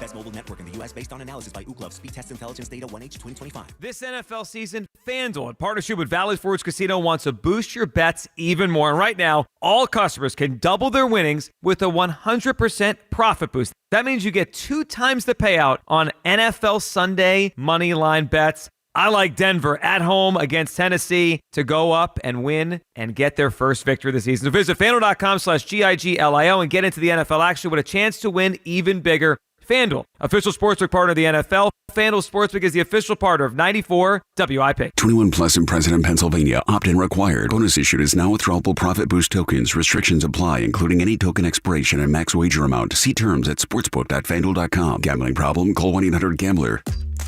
Best mobile network in the U.S. based on analysis by Ookla. Speed Test Intelligence Data 1H 2025. This NFL season, FanDuel, in partnership with Valley Forge Casino, wants to boost your bets even more. And right now, all customers can double their winnings with a 100% profit boost. That means you get 2 times the payout on NFL Sunday money line bets. I like Denver at home against Tennessee to go up and win and get their first victory this season. So visit FanDuel.com/GIGLIO and get into the NFL action with a chance to win even bigger. FanDuel, official sportsbook partner of the NFL. FanDuel Sportsbook is the official partner of 94 WIP. 21 plus in President, Pennsylvania. Opt-in required. Bonus issued is now withdrawable profit boost tokens. Restrictions apply, including any token expiration and max wager amount. See terms at sportsbook.fanduel.com. Gambling problem? Call 1-800-GAMBLER.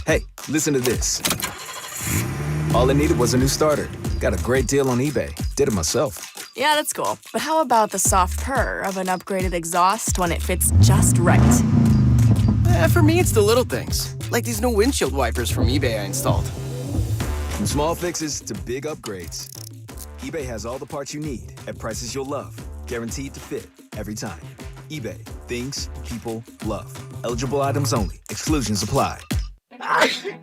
Hey, listen to this. All I needed was a new starter. Got a great deal on eBay. Did it myself. Yeah, that's cool. But how about the soft purr of an upgraded exhaust when it fits just right? For me, it's the little things. Like these new windshield wipers from eBay I installed. From small fixes to big upgrades, eBay has all the parts you need at prices you'll love. Guaranteed to fit every time. eBay. Things people love. Eligible items only. Exclusions apply.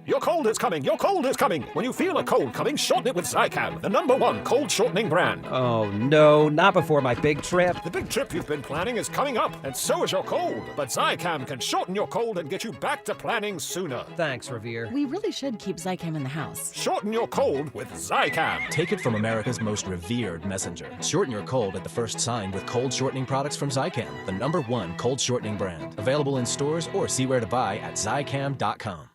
Your cold is coming. Your cold is coming. When you feel a cold coming, shorten it with Zicam, the #1 cold shortening brand. Oh, no, not before my big trip. The big trip you've been planning is coming up, and so is your cold. But Zicam can shorten your cold and get you back to planning sooner. Thanks, Revere. We really should keep Zicam in the house. Shorten your cold with Zicam. Take it from America's most revered messenger. Shorten your cold at the first sign with cold shortening products from Zicam, the #1 cold shortening brand. Available in stores or see where to buy at Zicam.com.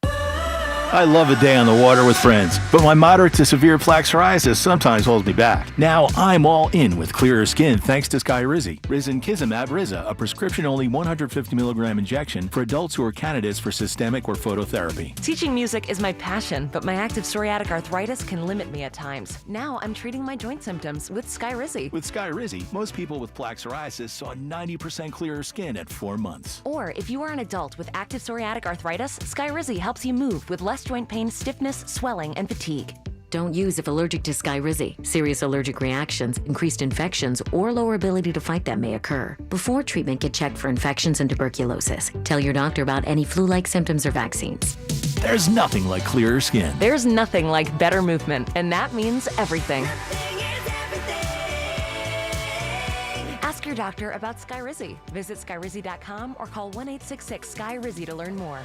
I love a day on the water with friends, but my moderate to severe plaque psoriasis sometimes holds me back. Now I'm all in with clearer skin thanks to Skyrizi. Risankizumab Riza, a prescription-only 150 milligram injection for adults who are candidates for systemic or phototherapy. Teaching music is my passion, but my active psoriatic arthritis can limit me at times. Now I'm treating my joint symptoms with Skyrizi. With Skyrizi, most people with plaque psoriasis saw 90% clearer skin at 4 months. Or if you are an adult with active psoriatic arthritis, Skyrizi helps you move with less joint pain, stiffness, swelling, and fatigue. Don't use if allergic to Skyrizi. Serious allergic reactions, increased infections, or lower ability to fight them may occur. Before treatment, get checked for infections and tuberculosis. Tell your doctor about any flu-like symptoms or vaccines. There's nothing like clearer skin. There's nothing like better movement, and that means everything. Ask your doctor about Skyrizi. Visit Skyrizi.com or call 1-866-SKY-RIZI to learn more.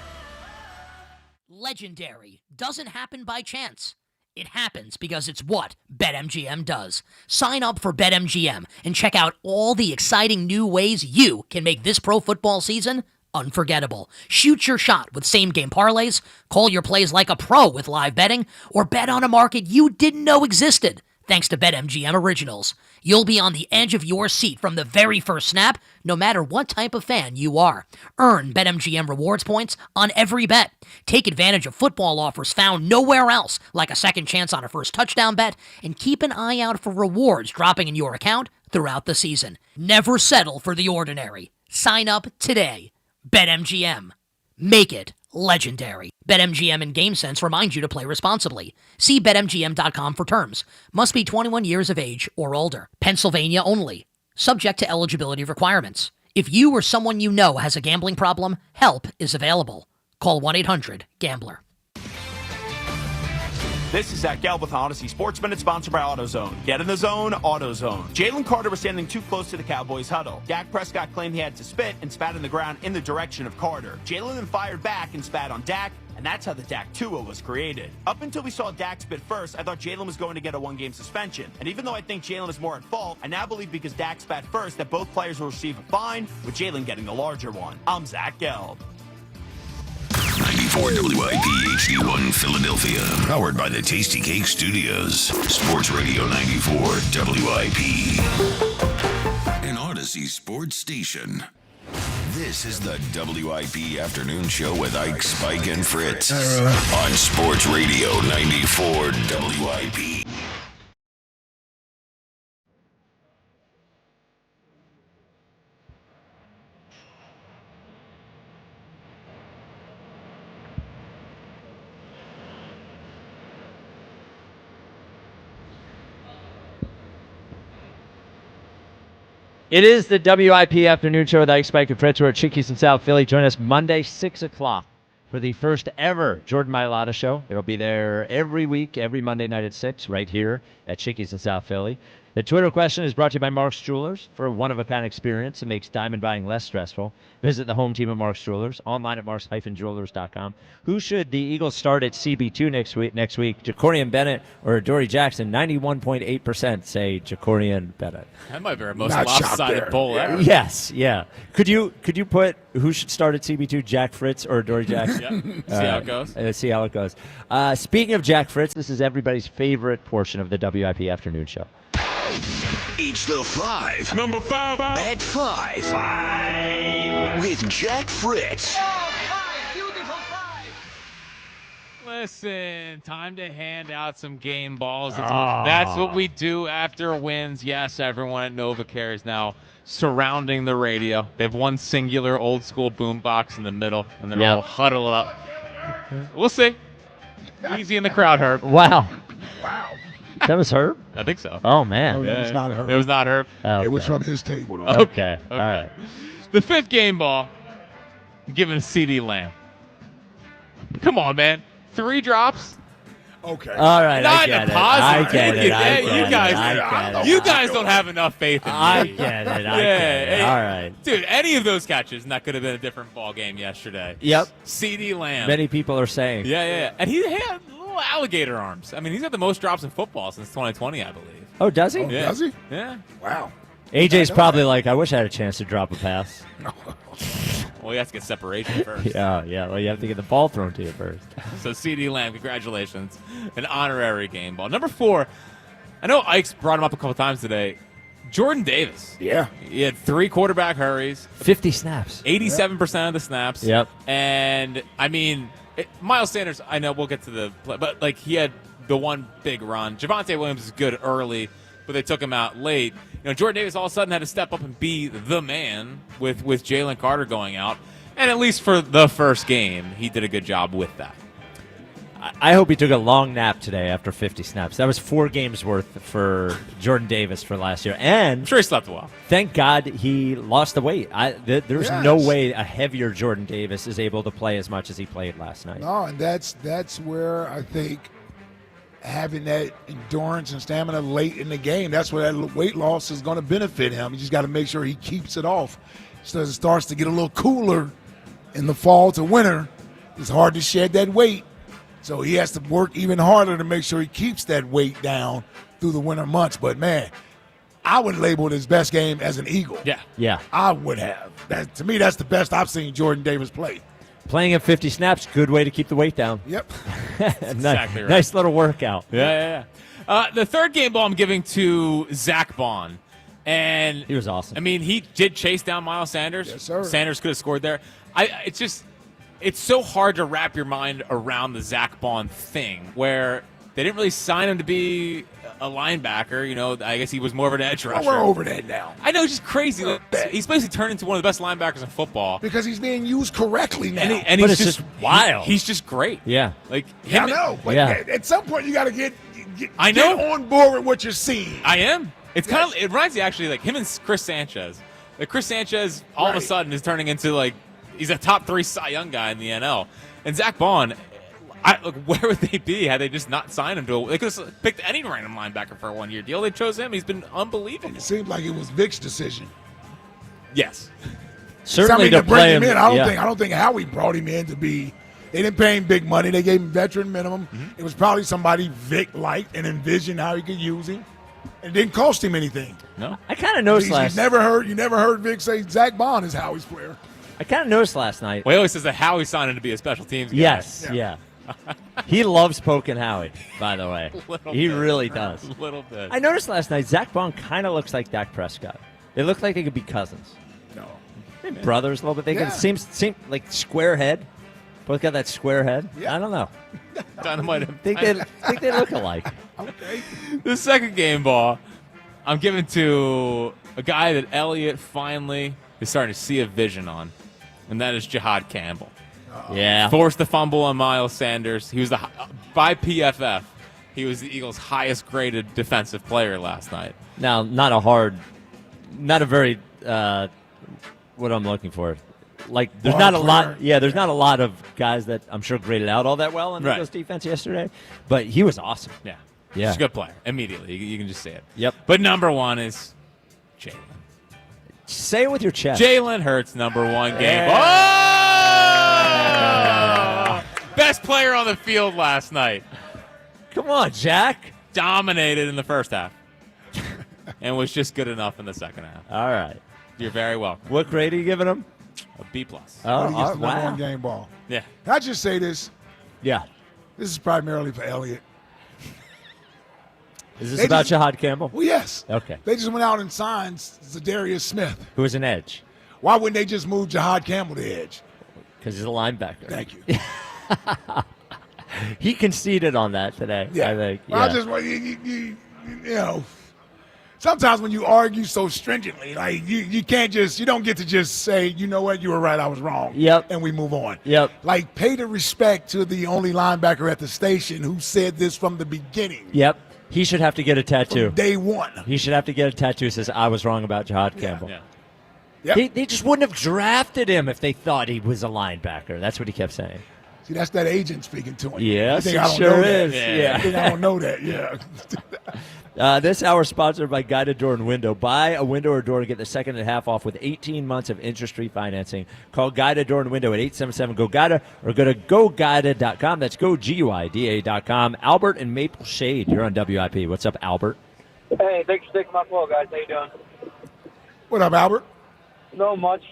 Legendary doesn't happen by chance. It happens because it's what BetMGM does. Sign up for BetMGM and check out all the exciting new ways you can make this pro football season unforgettable. Shoot your shot with same-game parlays, call your plays like a pro with live betting, or bet on a market you didn't know existed. Thanks to BetMGM Originals, you'll be on the edge of your seat from the very first snap, no matter what type of fan you are. Earn BetMGM rewards points on every bet. Take advantage of football offers found nowhere else, like a second chance on a first touchdown bet, and keep an eye out for rewards dropping in your account throughout the season. Never settle for the ordinary. Sign up today. BetMGM. Make it legendary. BetMGM and GameSense remind you to play responsibly. See BetMGM.com for terms. Must be 21 years of age or older. Pennsylvania only. Subject to eligibility requirements. If you or someone you know has a gambling problem, help is available. Call 1-800-GAMBLER. This is Zach Gelb with Odyssey Sports Minute, sponsored by AutoZone. Get in the zone, AutoZone. Jalen Carter was standing too close to the Cowboys huddle. Dak Prescott claimed he had to spit and spat in the ground in the direction of Carter. Jalen then fired back and spat on Dak, and that's how the Dak Tua was created. Up until we saw Dak spit first, I thought Jalen was going to get a one-game suspension. And even though I think Jalen is more at fault, I now believe because Dak spat first that both players will receive a fine, with Jalen getting the larger one. I'm Zach Gelb. 94 WIP HD1 Philadelphia. Powered by the Tasty Cake Studios. Sports Radio 94 WIP. An Odyssey sports station. This is the WIP Afternoon Show with Ike, Spike, and Fritz. On Sports Radio 94 WIP. It is the WIP Afternoon Show with Ike, Spike, and Fritz. We're at Chickies in South Philly. Join us Monday, 6 o'clock for the first ever Jordan Mailata Show. It'll be there every week, every Monday night at 6, right here at Chickies in South Philly. The Twitter question is brought to you by Mark's Jewelers. For a one-of-a-kind experience that makes diamond buying less stressful, visit the home team of Mark's Jewelers, online at marks-jewelers.com. Who should the Eagles start at CB2 next week? Jacorian Bennett or Dory Jackson? 91.8% say Jacorian Bennett. That might be our most lopsided poll ever. Yes, yeah. Could you put who should start at CB2, Jack Fritz or Dory Jackson? Yeah. See how it goes. See how it goes. Speaking of Jack Fritz, this is everybody's favorite portion of the WIP afternoon show. It's the 5. Number 5 at 5. With Jack Fritz. Listen, time to hand out some game balls. That's what we do after wins. Yes, everyone at NovaCare is now surrounding the radio. They have one singular old-school boombox in the middle, and they're all huddled up. We'll see. Easy in the crowd, Herb. Wow. That was Herb? I think so. Oh, man. Yeah. It was not Herb. It was not Herb. Okay. It was from his table. Though. Okay. All right. The 5th game ball, given to CD Lamb. Come on, man. 3 drops. Okay. All right. Not I get in a it. positive. I get it. You guys don't have enough faith in me. I get it. I get it. All right. Dude, any of those catches, and that could have been a different ball game yesterday. Yep. CD Lamb. Many people are saying. Yeah. And he had little alligator arms. I mean, he's got the most drops in football since 2020, I believe. Oh, does he? Yeah. Does he? Yeah. Wow. AJ's probably like, I wish I had a chance to drop a pass. Well, you have to get separation first. Yeah. Well, you have to get the ball thrown to you first. So, CD Lamb, congratulations. An honorary game ball. Number 4, I know Ike's brought him up a couple times today. Jordan Davis. Yeah. He had 3 quarterback hurries. 50 snaps. 87% of the snaps. Yep. And, I mean, Miles Sanders, I know we'll get to the play, but, like, he had the one big run. Javonte Williams is good early, but they took him out late. You know, Jordan Davis all of a sudden had to step up and be the man with Jaylen Carter going out. And at least for the first game, he did a good job with that. I hope he took a long nap today after 50 snaps. That was 4 games worth for Jordan Davis for last year. And I'm sure he slept well. Thank God he lost the weight. There's no way a heavier Jordan Davis is able to play as much as he played last night. No, and that's where I think having that endurance and stamina late in the game, that's where that weight loss is going to benefit him. You just got to make sure he keeps it off. So as it starts to get a little cooler in the fall to winter, it's hard to shed that weight. So he has to work even harder to make sure he keeps that weight down through the winter months. But, man, I would label his best game as an Eagle. Yeah. I would have. To me, that's the best I've seen Jordan Davis play. Playing at 50 snaps, good way to keep the weight down. Yep. Exactly right. Nice little workout. Yeah. The 3rd game ball I'm giving to Zach Bond. And he was awesome. I mean, he did chase down Miles Sanders. Yes, sir. Sanders could have scored there. It's so hard to wrap your mind around the Zach Bond thing where they didn't really sign him to be a linebacker. You know, I guess he was more of an edge rusher. We're over that now. I know, it's just crazy. He's basically turned into one of the best linebackers in football. Because he's being used correctly now. And but he's it's just wild. He's just great. Yeah. Like I know. But at some point, you got to get on board with what you're seeing. I am. It's kind of. It reminds me actually like him and Chris Sanchez. Like Chris Sanchez, all of a sudden is turning into like he's a top 3 Cy Young guy in the NL. And Zach Bond, where would they be had they just not signed him to? They could have picked any random linebacker for a 1-year deal. They chose him. He's been unbelievable. It seemed like it was Vic's decision. Yes. Certainly to bring play him in. I don't think Howie brought him in to be. They didn't pay him big money. They gave him veteran minimum. Mm-hmm. It was probably somebody Vic liked and envisioned how he could use him. It didn't cost him anything. No, I kind of noticed You never heard Vic say Zach Bond is Howie's player. I kind of noticed last night. Well, he always says that Howie signed him to be a special teams guy. Yes, yeah. He loves poking Howie, by the way. He really does. A little bit. I noticed last night Zach Bond kind of looks like Dak Prescott. They look like they could be cousins. No. Maybe brothers a little bit. They could seem like square head. Both got that square head. Yeah. I don't know. Dynamite. think they look alike. Okay. The 2nd game ball, I'm giving to a guy that Elliott finally is starting to see a vision on, and that is Jihad Campbell. Yeah. Forced the fumble on Miles Sanders. He was by PFF, he was the Eagles' highest graded defensive player last night. Now, not a very, what I'm looking for. Like, there's not a lot. Yeah, there's not a lot of guys that I'm sure graded out all that well in the Eagles defense yesterday, but he was awesome. Yeah. Yeah. He's a good player. Immediately. You can just say it. Yep. But number one is Jalen. Say it with your chest. Jalen Hurts, number one game. Yeah. Oh! Best player on the field last night. Come on, Jack. Dominated in the first half. And was just good enough in the second half. All right. You're very welcome. What grade are you giving him? A B+. He gets the number wow. one game ball. Yeah. Can I just say this? Yeah. This is primarily for Elliott. Is this about Jahad Campbell? Well, yes. Okay. They just went out and signed Zadarius Smith. Who is an edge? Why wouldn't they just move Jahad Campbell to edge? Because he's a linebacker. Thank you. He conceded on that today, Yeah. I think. Well, I just want you know. Sometimes when you argue so stringently, like you can't just, you don't get to just say, you know what, you were right, I was wrong. Yep. And we move on. Yep. Like, pay the respect to the only linebacker at the station who said this from the beginning. Yep. He should have to get a tattoo. From day one. He should have to get a tattoo that says, I was wrong about Jahad Campbell. Yeah. Yep. They just wouldn't have drafted him if they thought he was a linebacker. That's what he kept saying. See, that's that agent speaking to him. Yes, I think it I don't sure know that. is. Yeah. I think I don't know that, yeah. This hour is sponsored by Guided Door and Window. Buy a window or door to get the second and a half off with 18 months of interest-free financing. Call Guided Door and Window at 877-GO-GUIDED or go to GoGuided.com. That's GoGuida.com. Albert and Maple Shade, you're on WIP. What's up, Albert? Hey, thanks for taking my call, guys. How you doing? What up, Albert? Not much.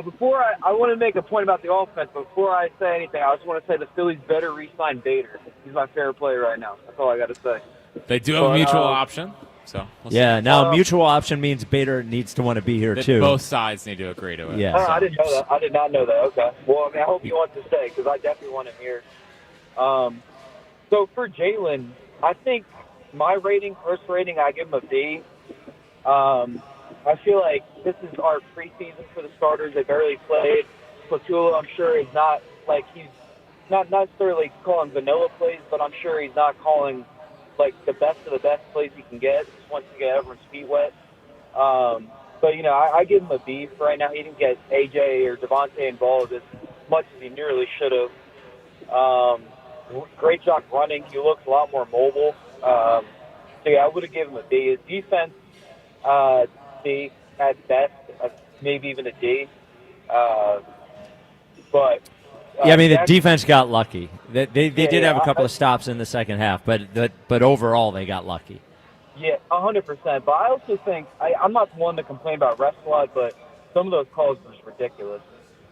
Before I want to make a point about the offense, but before I say anything, I just want to say the Phillies better re-sign Bader. He's my favorite player right now. That's all I got to say. They do have a mutual option. So we'll yeah, see. now mutual option means Bader needs to want to be here, That too. both sides need to agree to it. Yeah. I didn't know that. I did not know that. Okay. Well, I mean, I hope he wants to stay because I definitely want him here. So for Jalen, I think my first rating, I give him a B. I feel like this is our preseason for the starters. They barely played. Platula, I'm sure, is not like he's not necessarily calling vanilla plays, but I'm sure he's not calling like the best of the best plays he can get. Just wants to get everyone's feet wet. But I give him a B for right now. He didn't get AJ or Devontae involved as much as he nearly should have. Great job running. He looks a lot more mobile. So yeah, I would have given him a B. His defense, C at best, maybe even a D. But yeah, I mean, the defense got lucky. They did have a couple of stops in the second half, but overall they got lucky. Yeah, 100%. But I also think I'm not one to complain about rest a lot, but some of those calls were just ridiculous.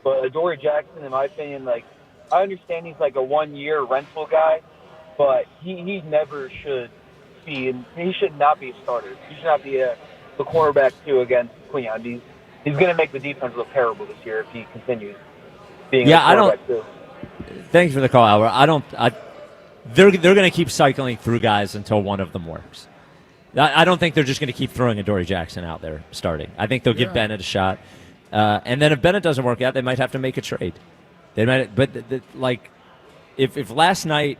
But Adoree Jackson, in my opinion, like I understand he's like a 1-year rental guy, but he never should be. He should not be a starter. He should not be the quarterback too against Cleon. He's going to make the defense look terrible this year if he continues being a quarterback too. Thanks for the call, Albert. They're going to keep cycling through guys until one of them works. I don't think they're just going to keep throwing Adoree Jackson out there starting. I think they'll give Bennett a shot, and then if Bennett doesn't work out, they might have to make a trade. They might, but if last night,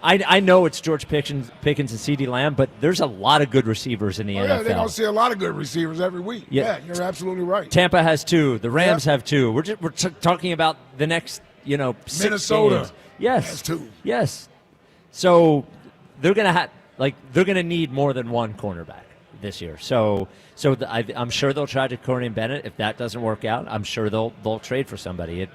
I know it's George Pickens and CeeDee Lamb, but there's a lot of good receivers in the NFL. Yeah, they're going to see a lot of good receivers every week. Yeah. Yeah, you're absolutely right. Tampa has 2. The Rams have 2. We're talking about the next 6 Minnesota games. Yes, has 2. Yes. So they're gonna need more than one cornerback this year. So I'm sure they'll try to Corey Bennett. If that doesn't work out, I'm sure they'll trade for somebody.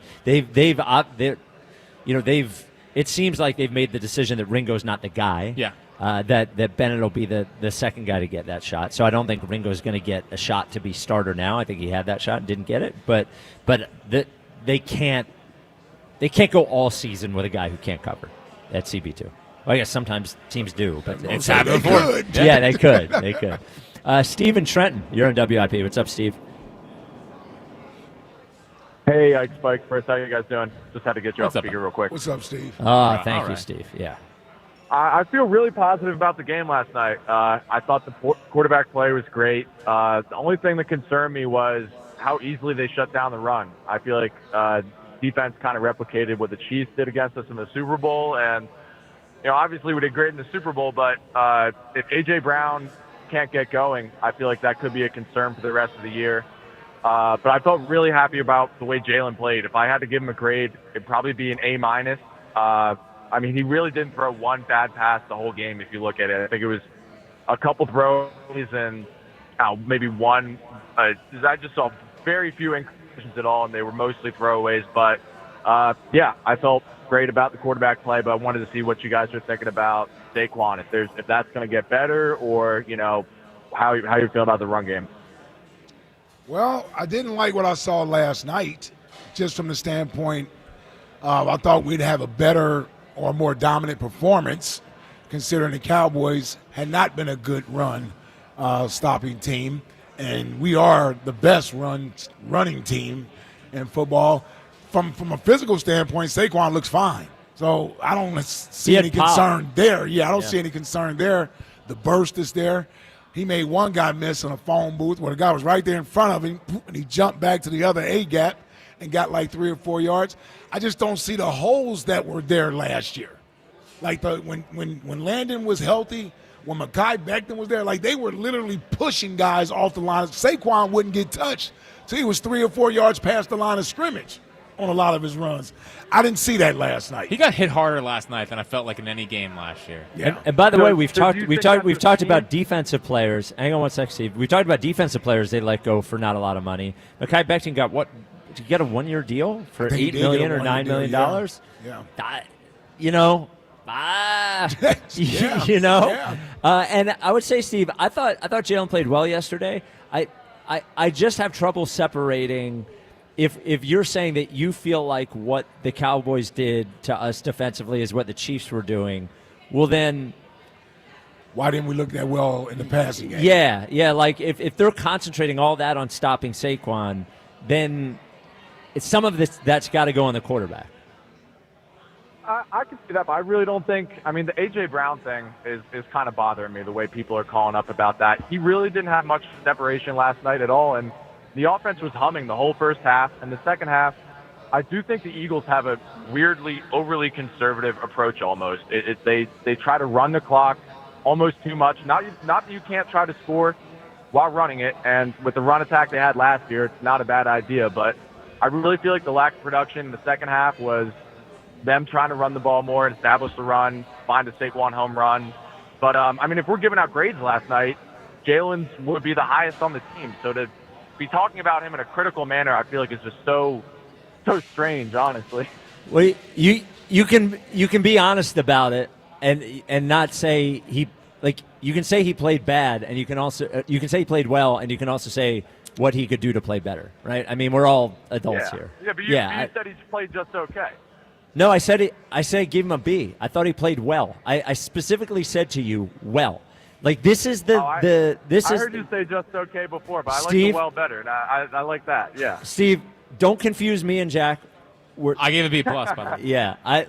It seems like they've made the decision that Ringo's not the guy. Yeah. That Bennett will be the second guy to get that shot. So I don't think Ringo's going to get a shot to be starter now. I think he had that shot and didn't get it. But they can't go all season with a guy who can't cover at CB2. Well, I guess sometimes teams do, but it's happened before. Yeah, they could. They could. Steve in Trenton, you're on WIP. What's up, Steve? Hey, Ike Spike. First, how you guys doing? Just had to get you off speaker real quick. What's up, Steve? Thank you, Steve. Yeah. I feel really positive about the game last night. I thought the quarterback play was great. The only thing that concerned me was how easily they shut down the run. I feel like defense kind of replicated what the Chiefs did against us in the Super Bowl. And, obviously we did great in the Super Bowl, but if A.J. Brown can't get going, I feel like that could be a concern for the rest of the year. But I felt really happy about the way Jalen played. If I had to give him a grade, it'd probably be an A-. I mean, he really didn't throw one bad pass the whole game if you look at it. I think it was a couple throws and maybe one. I just saw very few incursions at all, and they were mostly throwaways. But, I felt great about the quarterback play, but I wanted to see what you guys are thinking about Saquon, if that's going to get better or, how you feel about the run game. Well, I didn't like what I saw last night, just from the standpoint I thought we'd have a better or more dominant performance, considering the Cowboys had not been a good stopping team, and we are the best running team in football. From a physical standpoint, Saquon looks fine. So I don't see any concern there. Yeah, I don't see any concern there. The burst is there. He made one guy miss on a phone booth where the guy was right there in front of him, and he jumped back to the other A-gap and got like 3 or 4 yards. I just don't see the holes that were there last year. Like when Landon was healthy, when Mekhi Becton was there, like they were literally pushing guys off the line. Saquon wouldn't get touched, so he was 3 or 4 yards past the line of scrimmage on a lot of his runs. I didn't see that last night. He got hit harder last night than I felt like in any game last year. Yeah. And by the way, we've talked about defensive players. Hang on one sec, Steve. We talked about defensive players they let go for not a lot of money. Mekhi Becton got what? Did he get a 1-year deal for $8 million or $9 million? Yeah. And I would say, Steve, I thought Jalen played well yesterday. I just have trouble separating. If you're saying that you feel like what the Cowboys did to us defensively is what the Chiefs were doing, well then, why didn't we look that well in the passing game? Yeah. Like if they're concentrating all that on stopping Saquon, then it's some of this that's got to go on the quarterback. I can see that, but I really don't think – I mean, the A.J. Brown thing is kind of bothering me, the way people are calling up about that. He really didn't have much separation last night at all, and the offense was humming the whole first half. And the second half, I do think the Eagles have a weirdly overly conservative approach almost. They try to run the clock almost too much. Not that you can't try to score while running it, and with the run attack they had last year, it's not a bad idea. But I really feel like the lack of production in the second half was – them trying to run the ball more and establish the run, find a Saquon home run. But, if we're giving out grades last night, Jalen's would be the highest on the team. So to be talking about him in a critical manner, I feel like is just so strange, honestly. Well, you can be honest about it and not say you can say he played bad, and you can also you can say he played well, and you can also say what he could do to play better, right? I mean, we're all adults here. Yeah, but you said he played just okay. No, I said give him a B. I thought he played well. I specifically said to you, well. Like, this is I heard you say just okay before, but Steve, I like the well better. And I like that, yeah. Steve, don't confuse me and Jack. I gave a B+, by the way. Yeah, I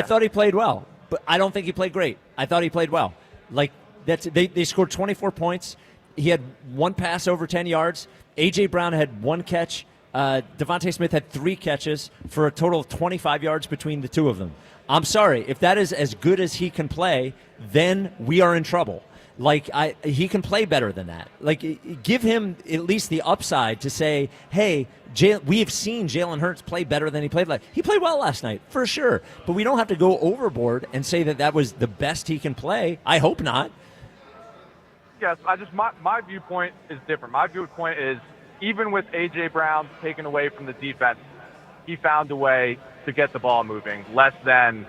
thought he played well, but I don't think he played great. I thought he played well. Like, they scored 24 points. He had one pass over 10 yards. A.J. Brown had one catch. Devontae Smith had 3 catches for a total of 25 yards between the two of them. I'm sorry. If that is as good as he can play, then we are in trouble. Like, he can play better than that. Like, give him at least the upside to say, hey, we have seen Jalen Hurts play better than he played. He played well last night, for sure. But we don't have to go overboard and say that was the best he can play. I hope not. Yes, my viewpoint is different. My viewpoint is, even with A.J. Brown taken away from the defense, he found a way to get the ball moving, less than,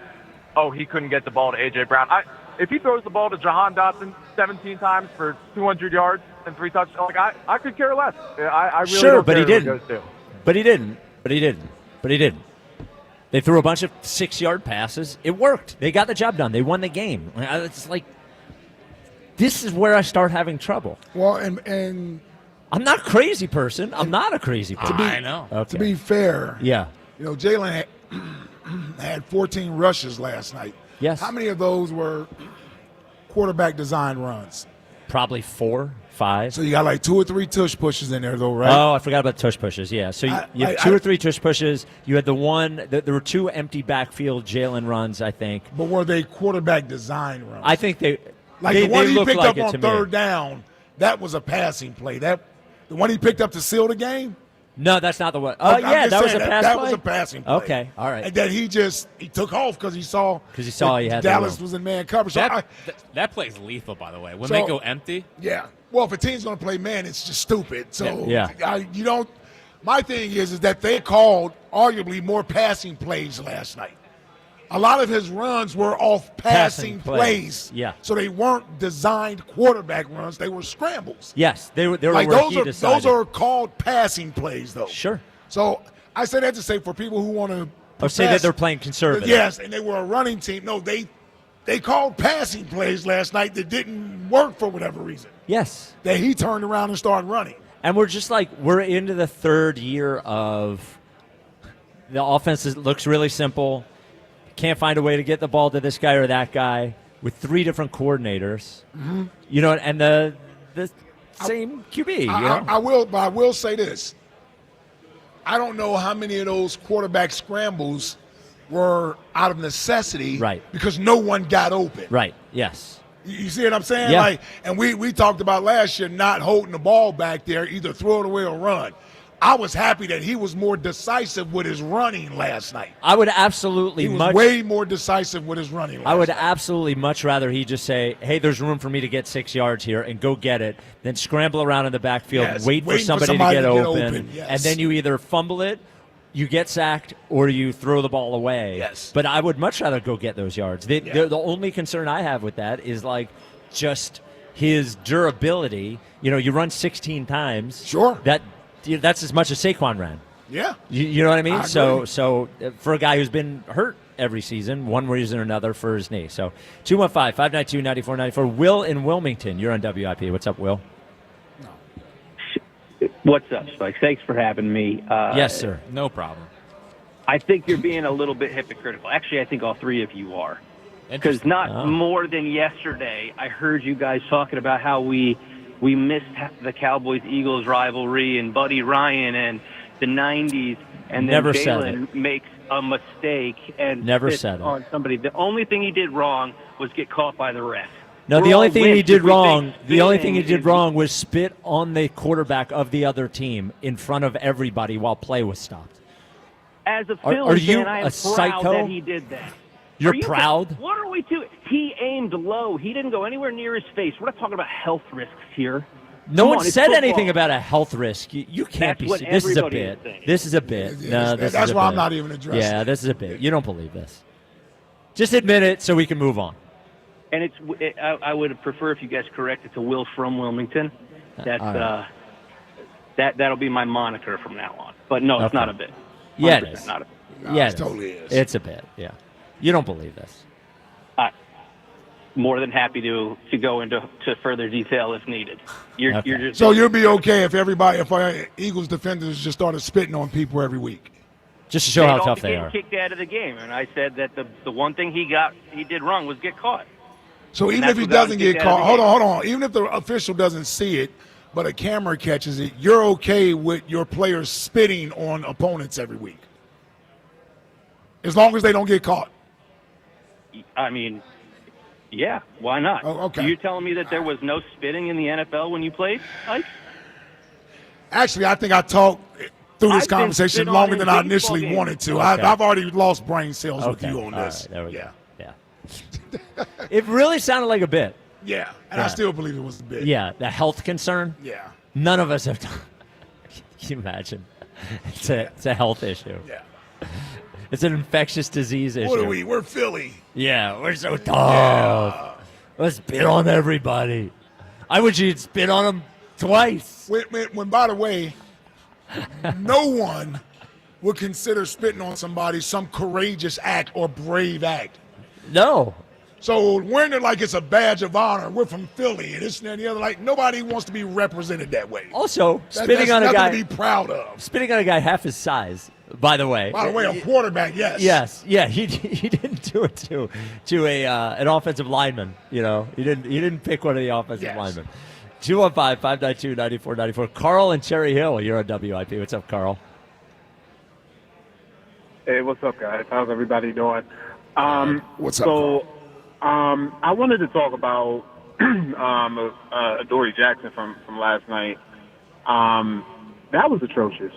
he couldn't get the ball to A.J. Brown. If he throws the ball to Jahan Dotson 17 times for 200 yards and 3 touchdowns, I could care less. I really sure, don't but care he didn't. Who it goes to. But he didn't. They threw a bunch of 6-yard passes. It worked. They got the job done. They won the game. It's like, this is where I start having trouble. Well, and I'm not a crazy person. I'm not a crazy person. I know. Okay. To be fair, yeah. Jalen had 14 rushes last night. Yes. How many of those were quarterback design runs? Probably 4, 5. So you got like 2 or 3 tush pushes in there, though, right? Oh, I forgot about tush pushes. Yeah. So you have 2 or 3 tush pushes. You had the one. There were 2 empty backfield Jalen runs, I think. But were they quarterback design runs? I think they. The one he picked up on to third me. Down, that was a passing play. The one he picked up to seal the game, No, that's not the one. I'm Yeah, just that was a saying pass that play? was a passing play. Okay, all right. And then he took off because he saw he saw he had the Dallas room. was in man coverage. So That play's lethal, by the way. When So- they go empty, yeah. Well, if a team's going to play man, it's just stupid. So Yeah. you don't. My thing is that they called arguably more passing plays last night. A lot of his runs were off passing plays. Yeah. So they weren't designed quarterback runs; they were scrambles. Yes, they were Like where those he are decided. those are called passing plays, though. Sure. So I say that to say for people who want to Or say that they're playing conservative. Yes, and they were a running team. No, they called passing plays last night that didn't work for whatever reason. Yes. That he turned around and started running. And we're just like, we're into the third year of the offense looks really simple. Can't find a way to get the ball to this guy or that guy with 3 different coordinators. Mhm. You know, and the same QB. You know? I will say this. I don't know how many of those quarterback scrambles were out of necessity, Right. Because no one got open. Right. Yes. You see what I'm saying? Yeah. Like, and we talked about last year not holding the ball back there, either throw it away or run. I was happy that he was more decisive with his running last night. I would absolutely He was way more decisive with his running last I would night. absolutely much rather he just say, hey, there's room for me to get 6 yards here and go get it, than scramble around in the backfield, Yes, wait for waiting somebody, to get open, yes. and then you either fumble it, you get sacked, or you throw the ball away. Yes. But I would much rather go get those yards. The only concern I have with that is like just his durability. You know, you run 16 times. Sure. That's as much as Saquon ran. Yeah. You know what I mean? I So agree. for a guy who's been hurt every season, one reason or another, for his knee. So 215-592-9494. Will in Wilmington. You're on WIP. What's up, Will? What's up, Spike? Thanks for having me. Yes, sir. No problem. I think you're being a little bit hypocritical. Actually, I think all three of you are. Because not more than yesterday, I heard you guys talking about how we missed the Cowboys-Eagles rivalry and Buddy Ryan and the 90s, and then Never said Jalen makes a mistake and Never spits said it. on somebody. The only thing he did wrong was get caught by the ref. No, We're the only all thing he wimps did if we wrong. think The only thing he spitting did is- wrong was spit on the quarterback of the other team in front of everybody while play was stopped. As a Are Philly you fan, I am a proud psycho? that he did that. You're Are you proud? What are we doing? He aimed low. He didn't go anywhere near his face. We're not talking about health risks here. No Come one on, it's said football. anything about a health risk. You can't That's be. what This is a everybody is bit. saying. This is a bit. No, this that's is a why I'm bit. not even addressing Yeah, it. this is a bit. You don't believe this. Just admit it so we can move on. And I would prefer if you guys correct it to Will from Wilmington. That's all right. that'll be my moniker from now on. But no, it's Okay. not a bit. Yeah, it 100% is. Not a bit. Yeah, it totally is. It's a bit. Yeah, you don't believe this. More than happy to go into further detail if needed. You're just So you'll be okay if our Eagles defenders just started spitting on people every week. Just to show they'd how all tough be they getting are. kicked out of the game, and I said that the one thing he did wrong was get caught. So And even that's if he what got him doesn't get kicked out of caught, the hold game. on. Even if the official doesn't see it, but a camera catches it, you're okay with your players spitting on opponents every week, as long as they don't get caught. I mean, yeah, why not? Oh, okay. You're telling me that there was no spitting in the NFL when you played, Ike? Actually, I think I talked through this I've been conversation spit on longer in than I baseball initially games. wanted to. Okay. I've already lost brain cells with Okay. you on All this. right, there we yeah. go. Yeah. It really sounded like a bit. Yeah, and I still believe it was a bit. Yeah, the health concern. Yeah. None of us have done. Can you imagine? It's a health issue. Yeah. It's an infectious disease issue. What are we? We're Philly. Yeah, we're so tough. Let's spit on everybody. I wish you'd spit on them twice. When by the way, no one would consider spitting on somebody some courageous act or brave act. No. So wearing it like it's a badge of honor, we're from Philly, and this and that and the other. Like, nobody wants to be represented that way. Also, That's spitting on a nothing guy to be proud of. Spitting on a guy half his size. By the way. By the way, a quarterback, yes. Yes, yeah, he didn't do it to an offensive lineman. You know, he didn't pick one of the offensive linemen. 215-592-9494. Carl and Cherry Hill, you're on WIP. What's up, Carl? Hey, what's up, guys? How's everybody doing? What's up, So, I wanted to talk about Dory Jackson from last night. that was atrocious.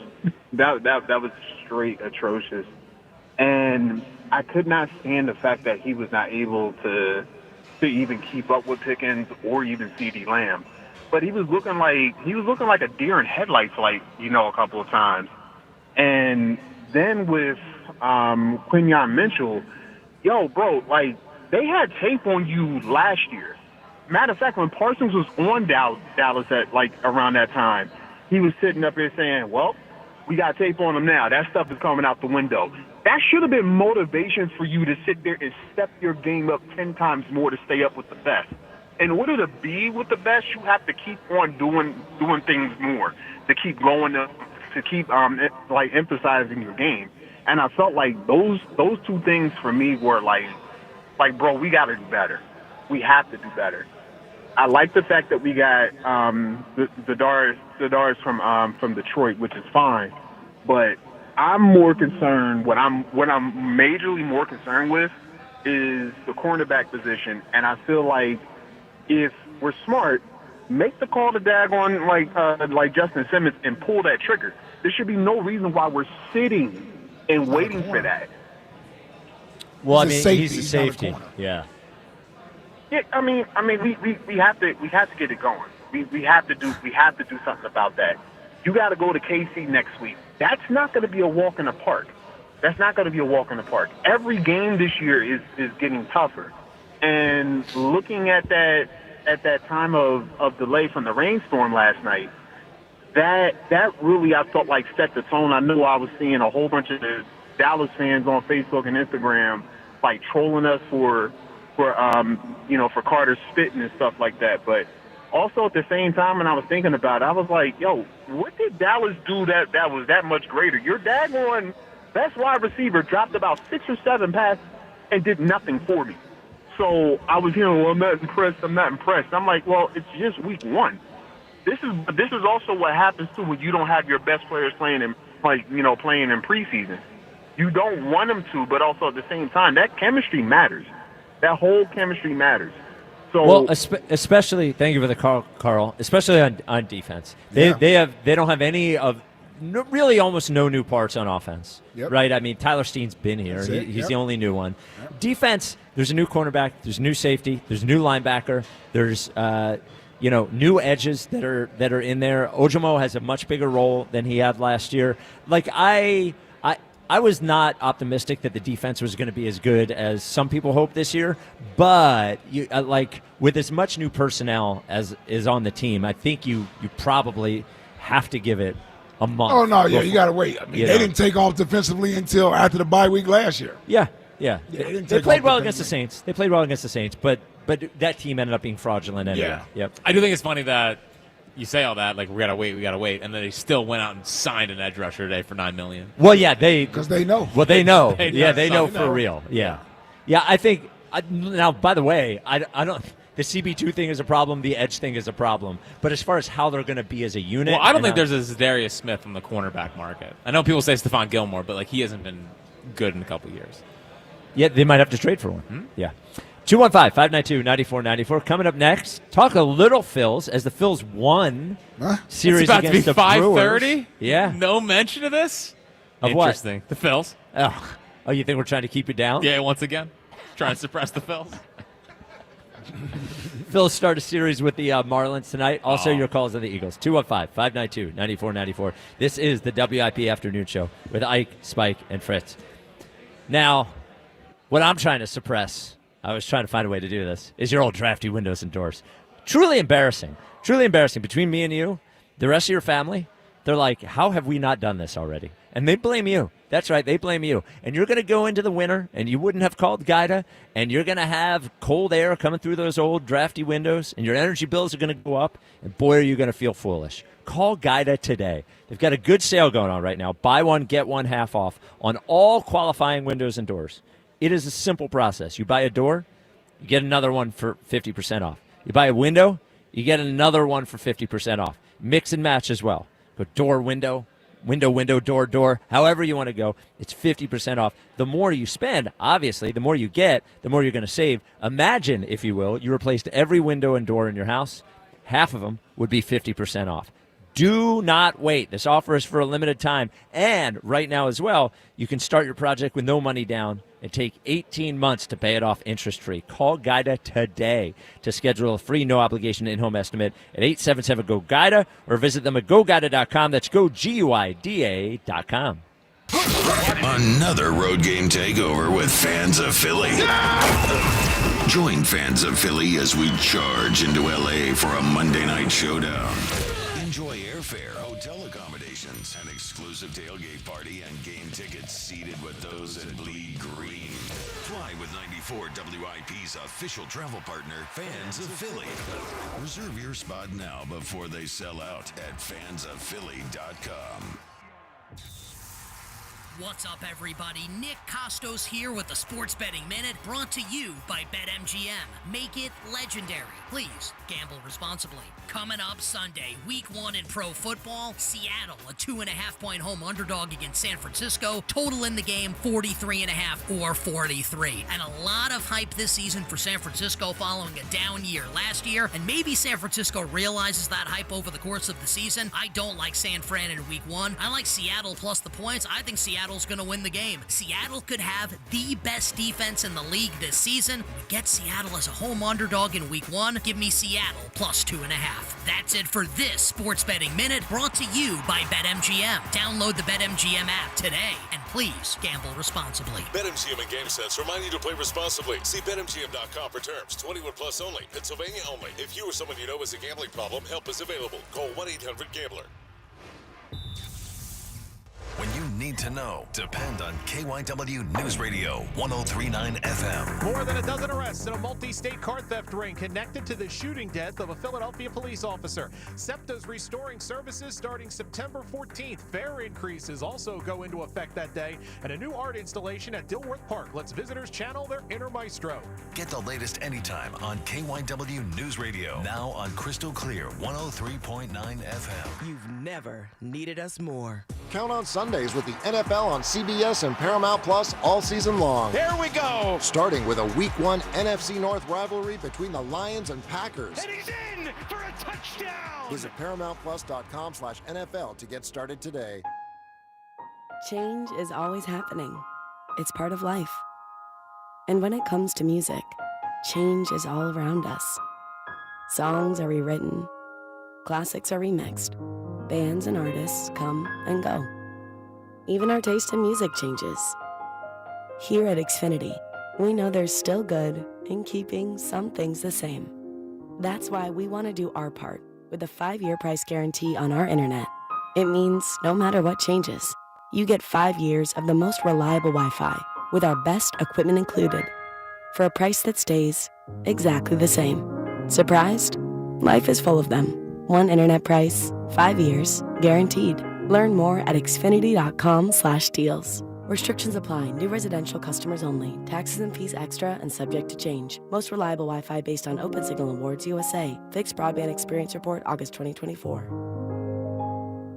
that was straight atrocious. And I could not stand the fact that he was not able to even keep up with Pickens or even CeeDee Lamb. But he was looking like a deer in headlights, a couple of times. And then with Quinyon Mitchell, bro, they had tape on you last year. Matter of fact, when Parsons was on Dallas at around that time, he was sitting up there saying, well, we got tape on him now. That stuff is coming out the window. That should have been motivation for you to sit there and step your game up 10 times more to stay up with the best. In order to be with the best, you have to keep on doing things more, to keep going up, to keep emphasizing your game. And I felt like those two things for me were bro, we got to do better. We have to do better. I like the fact that we got Zadarius from Detroit, which is fine, but I'm more concerned. What I'm majorly more concerned with is the cornerback position, and I feel like if we're smart, make the call to daggone like Justin Simmons and pull that trigger. There should be no reason why we're sitting and waiting for that. Well, He's he's a safety. safety. Yeah. Yeah, I mean, we have to get it going. We have to do something about that. You got to go to KC next week. That's not going to be a walk in the park. Every game this year is getting tougher. And looking at that time of delay from the rainstorm last night, that really I felt like set the tone. I knew I was seeing a whole bunch of Dallas fans on Facebook and Instagram trolling us for Carter spitting and stuff like that. But also at the same time, when I was thinking about it, I was like, yo, what did Dallas do that was that much greater? Your daggone best wide receiver dropped about 6 or 7 passes and did nothing for me. So I was hearing, well, I'm not impressed. I'm like, well, it's just week 1. This is also what happens too when you don't have your best players playing in preseason. You don't want them to, but also at the same time, that chemistry matters. That whole chemistry matters. So, well, especially thank you for the call, Carl. Especially on defense, they don't have any of really almost no new parts on offense. Yep. Right? I mean, Tyler Steen's been here. He's the only new one. Yep. Defense, there's a new cornerback, there's a new safety, there's a new linebacker, there's new edges that are in there. Ojomo has a much bigger role than he had last year. I was not optimistic that the defense was going to be as good as some people hope this year, but with as much new personnel as is on the team, I think you probably have to give it a month. Oh, no, yeah, you got to wait. I mean, they didn't take off defensively until after the bye week last year. Yeah. They played well against the Saints. But that team ended up being fraudulent anyway. Yeah. Yep. I do think it's funny that you say all that, we gotta wait, and then they still went out and signed an edge rusher today for $9 million. Well, yeah, because they know. Well, they know. They know for real. Yeah. I think now. By the way, I don't. The CB2 thing is a problem. The edge thing is a problem. But as far as how they're going to be as a unit, well, I don't think there's a Zadarius Smith from the cornerback market. I know people say Stephon Gilmore, but he hasn't been good in a couple of years. Yeah, they might have to trade for one. Hmm? Yeah. 215-592-9494. Coming up next, talk a little Phils as the Phils won series it's about against to be the 5:30. Brewers. Yeah. No mention of this? Of what? Interesting. The Phils. Oh, you think we're trying to keep you down? Yeah, once again. Trying to suppress the Phils. Phils start a series with the Marlins tonight. Also, your calls on the Eagles. 215-592-9494. This is the WIP Afternoon Show with Ike, Spike, and Fritz. Now, what I'm trying to suppress, I was trying to find a way to do this, is your old drafty windows and doors. Truly embarrassing. Truly embarrassing. Between me and you, the rest of your family, they're like, how have we not done this already? And they blame you. That's right, they blame you. And you're going to go into the winter, and you wouldn't have called Gaida, and you're going to have cold air coming through those old drafty windows, and your energy bills are going to go up, and boy, are you going to feel foolish. Call Gaida today. They've got a good sale going on right now. Buy one, get one half off on all qualifying windows and doors. It is a simple process. You buy a door, you get another one for 50% off. You buy a window, you get another one for 50% off. Mix and match as well. Go door, window, door, however you want to go. It's 50% off. The more you spend, obviously, the more you get, the more you're going to save. Imagine, if you will, you replaced every window and door in your house. Half of them would be 50% off. Do not wait. This offer is for a limited time. And right now as well, you can start your project with no money down and take 18 months to pay it off interest-free. Call GUIDA today to schedule a free no-obligation in-home estimate at 877-GO-GUIDA or visit them at GoGuida.com. That's GoGuida.com. Another road game takeover with Fans of Philly. Join Fans of Philly as we charge into LA for a Monday night showdown. Enjoy airfare, hotel accommodations, an exclusive tailgate party, and game tickets seated with those that bleed green. Fly with 94 WIP's official travel partner, Fans of Philly. Reserve your spot now before they sell out at fansofphilly.com. What's up, everybody? Nick Costos here with the Sports Betting Minute, brought to you by BetMGM. Make it legendary. Please gamble responsibly. Coming up Sunday, Week 1 in pro football, Seattle, a 2.5-point home underdog against San Francisco. Total in the game, 43.5 or 43. And a lot of hype this season for San Francisco following a down year last year. And maybe San Francisco realizes that hype over the course of the season. I don't like San Fran in Week 1. I like Seattle plus the points. I think Seattle's going to win the game. Seattle could have the best defense in the league this season. We get Seattle as a home underdog in Week 1. Give me Seattle plus 2.5. That's it for this Sports Betting Minute, brought to you by BetMGM. Download the BetMGM app today, and please gamble responsibly. BetMGM and GameSense remind you to play responsibly. See BetMGM.com for terms. 21 plus only. Pennsylvania only. If you or someone you know has a gambling problem, help is available. Call 1-800-GAMBLER. When you need to know, depend on KYW News Radio 103.9 FM. More than a dozen arrests in a multi-state car theft ring connected to the shooting death of a Philadelphia police officer. SEPTA's restoring services starting September 14th. Fare increases also go into effect that day, and a new art installation at Dilworth Park lets visitors channel their inner maestro. Get the latest anytime on KYW News Radio. Now on Crystal Clear 103.9 FM. You've never needed us more. Count on Sundays with the NFL on CBS and Paramount Plus all season long. Here we go! Starting with a Week 1 NFC North rivalry between the Lions and Packers. And he's in for a touchdown! Visit ParamountPlus.com/NFL to get started today. Change is always happening. It's part of life. And when it comes to music, change is all around us. Songs are rewritten. Classics are remixed. Bands and artists come and go. Even our taste in music changes. Here at Xfinity, we know there's still good in keeping some things the same. That's why we want to do our part with a 5-year price guarantee on our internet. It means no matter what changes, you get 5 years of the most reliable Wi-Fi with our best equipment included for a price that stays exactly the same. Surprised? Life is full of them. One internet price, 5 years, guaranteed. Learn more at xfinity.com/deals. Restrictions apply. New residential customers only. Taxes and fees extra and subject to change. Most reliable Wi-Fi based on Open Signal Awards USA. Fixed Broadband Experience Report, August 2024.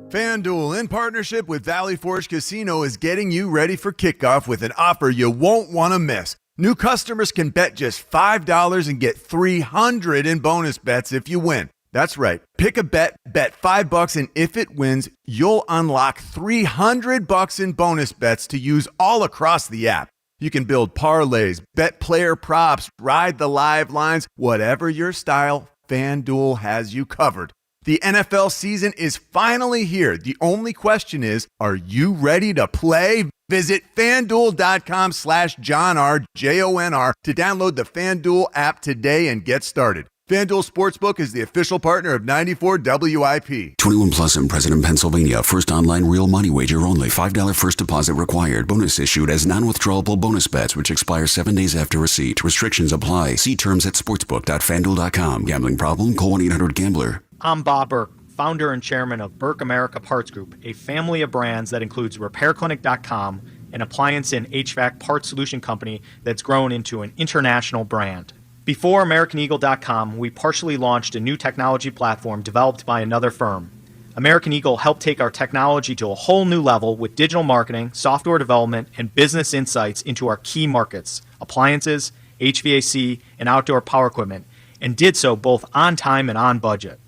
FanDuel, in partnership with Valley Forge Casino, is getting you ready for kickoff with an offer you won't want to miss. New customers can bet just $5 and get $300 in bonus bets if you win. That's right. Pick a bet, bet $5, and if it wins, you'll unlock $300 in bonus bets to use all across the app. You can build parlays, bet player props, ride the live lines, whatever your style, FanDuel has you covered. The NFL season is finally here. The only question is, are you ready to play? Visit FanDuel.com/JohnR, JONR, to download the FanDuel app today and get started. FanDuel Sportsbook is the official partner of 94 WIP. 21 plus and present in Pennsylvania. First online real money wager only. $5 first deposit required. Bonus issued as non-withdrawable bonus bets, which expire 7 days after receipt. Restrictions apply. See terms at sportsbook.fanduel.com. Gambling problem? Call 1-800-GAMBLER. I'm Bob Burke, founder and chairman of Burke America Parts Group, a family of brands that includes RepairClinic.com, an appliance and HVAC parts solution company that's grown into an international brand. Before AmericanEagle.com, we partially launched a new technology platform developed by another firm. American Eagle helped take our technology to a whole new level with digital marketing, software development, and business insights into our key markets, appliances, HVAC, and outdoor power equipment, and did so both on time and on budget.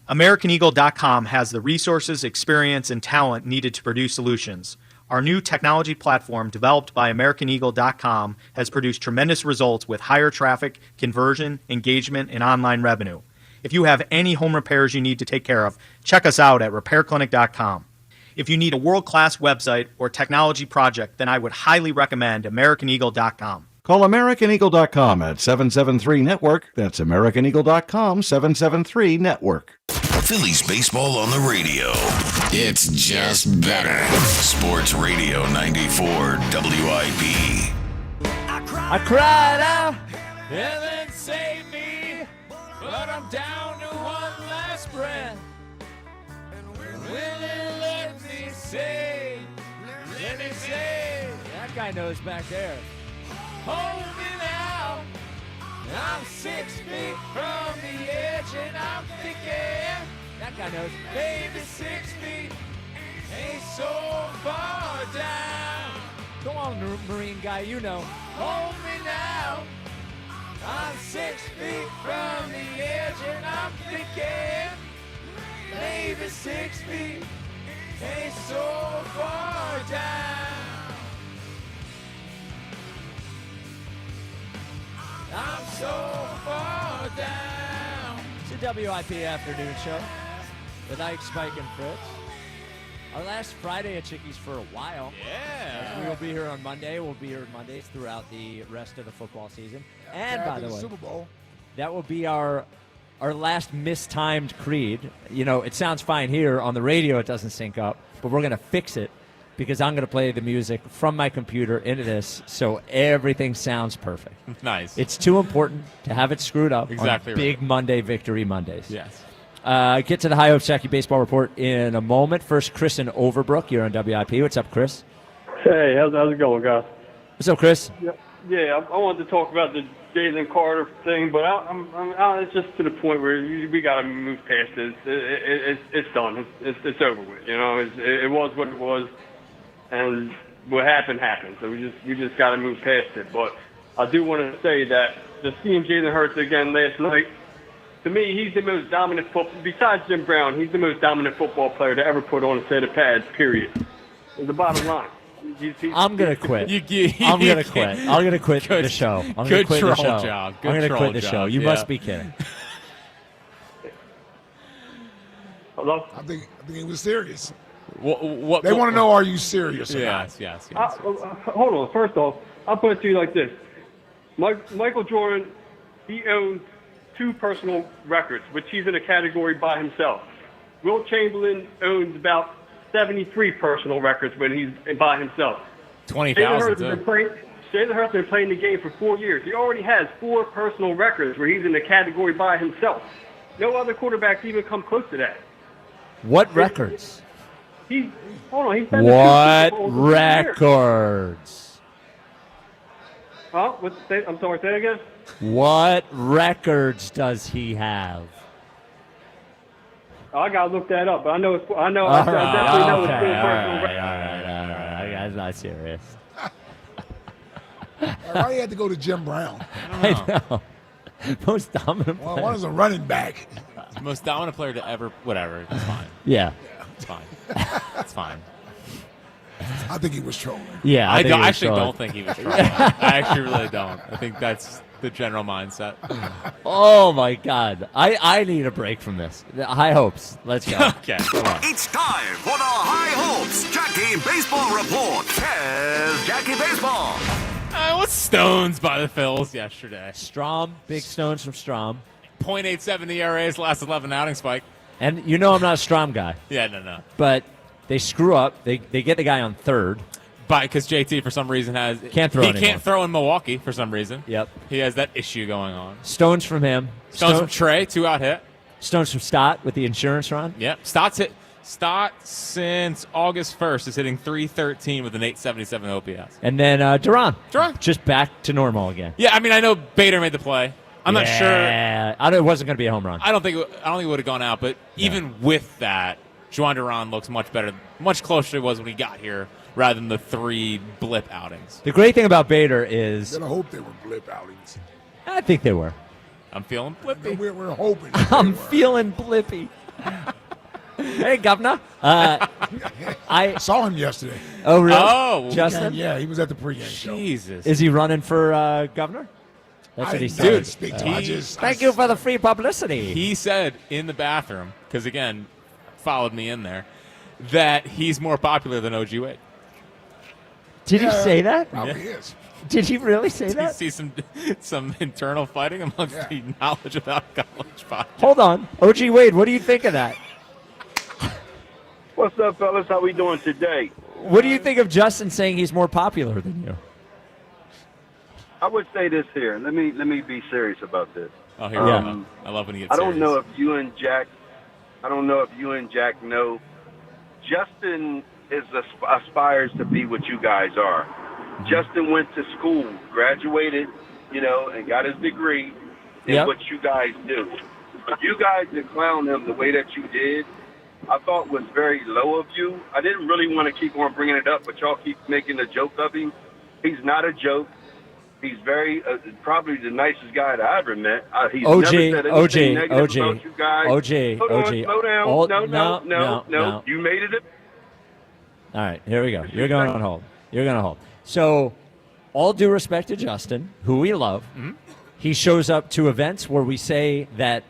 AmericanEagle.com has the resources, experience, and talent needed to produce solutions. Our new technology platform, developed by AmericanEagle.com, has produced tremendous results with higher traffic, conversion, engagement, and online revenue. If you have any home repairs you need to take care of, check us out at RepairClinic.com. If you need a world-class website or technology project, then I would highly recommend AmericanEagle.com. Call AmericanEagle.com at 773-NETWORK. That's AmericanEagle.com, 773-NETWORK. Phillies baseball on the radio. It's just better. Sports Radio 94 WIP. I cried out, heaven save me, but I'm down to one last breath. Will it let me say, that guy knows back there. Hold me now, I'm 6 feet from the edge and I'm thinking, that guy knows, baby 6 feet ain't so far down. Go on, Marine guy, you know. Hold me now, I'm 6 feet from the edge and I'm thinking, maybe 6 feet ain't so far down. I'm so far down. It's a WIP afternoon show with Ike, Spike, and Fritz. Our last Friday at Chickies for a while. Yeah. We'll be here on Monday. We'll be here on Mondays throughout the rest of the football season. And by the way, Super Bowl. that will be our last mistimed creed. You know, it sounds fine here on the radio. It doesn't sync up, but we're going to fix it because I'm going to play the music from my computer into this so everything sounds perfect. Nice. It's too important to have it screwed up Exactly on right. Big Monday Victory Mondays. Yes. Get to the High Hopes Jackie Baseball Report in a moment. First, Chris in Overbrook. You're on WIP. What's up, Chris? Hey, how's it going, guys? What's up, Chris? Yeah, I wanted to talk about the Jalen Carter thing, but it's just to the point where we got to move past this. It's done. It's over with. You know, it was what it was, and what happened. So we just got to move past it. But I do want to say that just seeing Jalen Hurts again last night, to me, he's the most dominant besides Jim Brown, he's the most dominant football player to ever put on a set of pads, period. It's the bottom line. I'm going to quit. I'm going to quit. I'm going to quit the show. I'm going to quit the show. Job. I'm going to quit the show. You must be kidding. Hello? I think it was serious. What, they want to know, are you serious or Yes, not? Hold on. First off, I'll put it to you like this. Michael Jordan, he owns 2 personal records, which he's in a category by himself. Wilt Chamberlain owns about 73 personal records when he's by himself. 20,000, Jalen Hurts has been playing the game for 4 years. He already has 4 personal records where he's in a category by himself. No other quarterbacks even come close to that. What records? He's What been to 2 Super Bowls in 4 years. records? Huh? I'm sorry, say that again? What records does he have? I gotta look that up, but I definitely know All it's right, personal all record. right. That's not serious. Why you had to go to Jim Brown? I know. Most dominant player. One is a running back. Most dominant player to ever. Whatever. It's fine. Yeah. It's fine. It's fine. I think he was trolling. Yeah, I think he was actually trolling. don't think he was trolling. I actually really don't. I think that's the general mindset. Oh my God! I need a break from this. High hopes. Let's go. Okay. Come on. It's time for the High Hopes Jackie Baseball Report. Here's Jackie Baseball. What's Stones by the Phils yesterday? Strom, big Stones from Strom. 0.87 ERA's last 11 outings, Spike. And you know I'm not a Strom guy. Yeah, no. But they screw up. They get the guy on third. Because JT for some reason can't throw anymore. Can't throw in Milwaukee for some reason. Yep. He has that issue going on. Stones from him. Stones from Trey, 2-out hit. Stones from Stott with the insurance run. Yep. Stott since August 1st is hitting .313 with an .877 OPS. And then Duran. Just back to normal again. Yeah, I mean, I know Bader made the play. I'm not sure. Yeah, it wasn't going to be a home run. I don't think it would have gone out. But even with that, Juan Duran looks much better, much closer to he was when he got here, rather than the 3 blip outings. The great thing about Bader is I hope they were blip outings. I think they were. I'm feeling blippy. We're hoping. I'm feeling blippy. Hey, Governor. I saw him yesterday. Oh, really? Oh, Justin? Yeah, he was at the pregame show. Jesus. Is he running for governor? That's what he said. Thank you for the free publicity. He said in the bathroom, because, again, followed me in there, that he's more popular than O.G. Wade. Did he say that? Probably is. Did he really say Did you that? see some internal fighting amongst the knowledge about college podcast? Hold on. O.G. Wade, what do you think of that? What's up, fellas? How we doing today? What do you think of Justin saying he's more popular than you? I would say this here. Let me be serious about this. Oh, here we go. I love when he gets I don't serious. know if you and Jack know. Justin aspires to be what you guys are. Justin went to school, graduated, and got his degree in what you guys do. But you guys to clown him the way that you did, I thought was very low of you. I didn't really want to keep on bringing it up, but y'all keep making a joke of him. He's not a joke. He's very probably the nicest guy that I ever met. He's never said anything negative about you guys. Hold on, slow down. No. You made it. All right, here we go. You're going on hold. So, all due respect to Justin, who we love, he shows up to events where we say that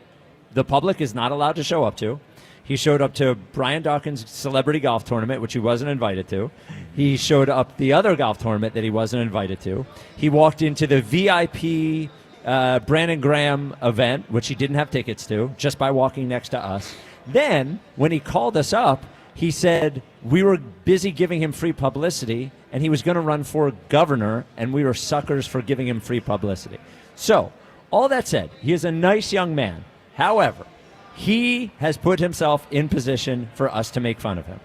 the public is not allowed to show up to. He showed up to Brian Dawkins' celebrity golf tournament, which he wasn't invited to. He showed up the other golf tournament that he wasn't invited to. He walked into the VIP Brandon Graham event, which he didn't have tickets to, just by walking next to us. Then, when he called us up, he said we were busy giving him free publicity, and he was going to run for governor, and we were suckers for giving him free publicity. So, all that said, he is a nice young man. However, he has put himself in position for us to make fun of him.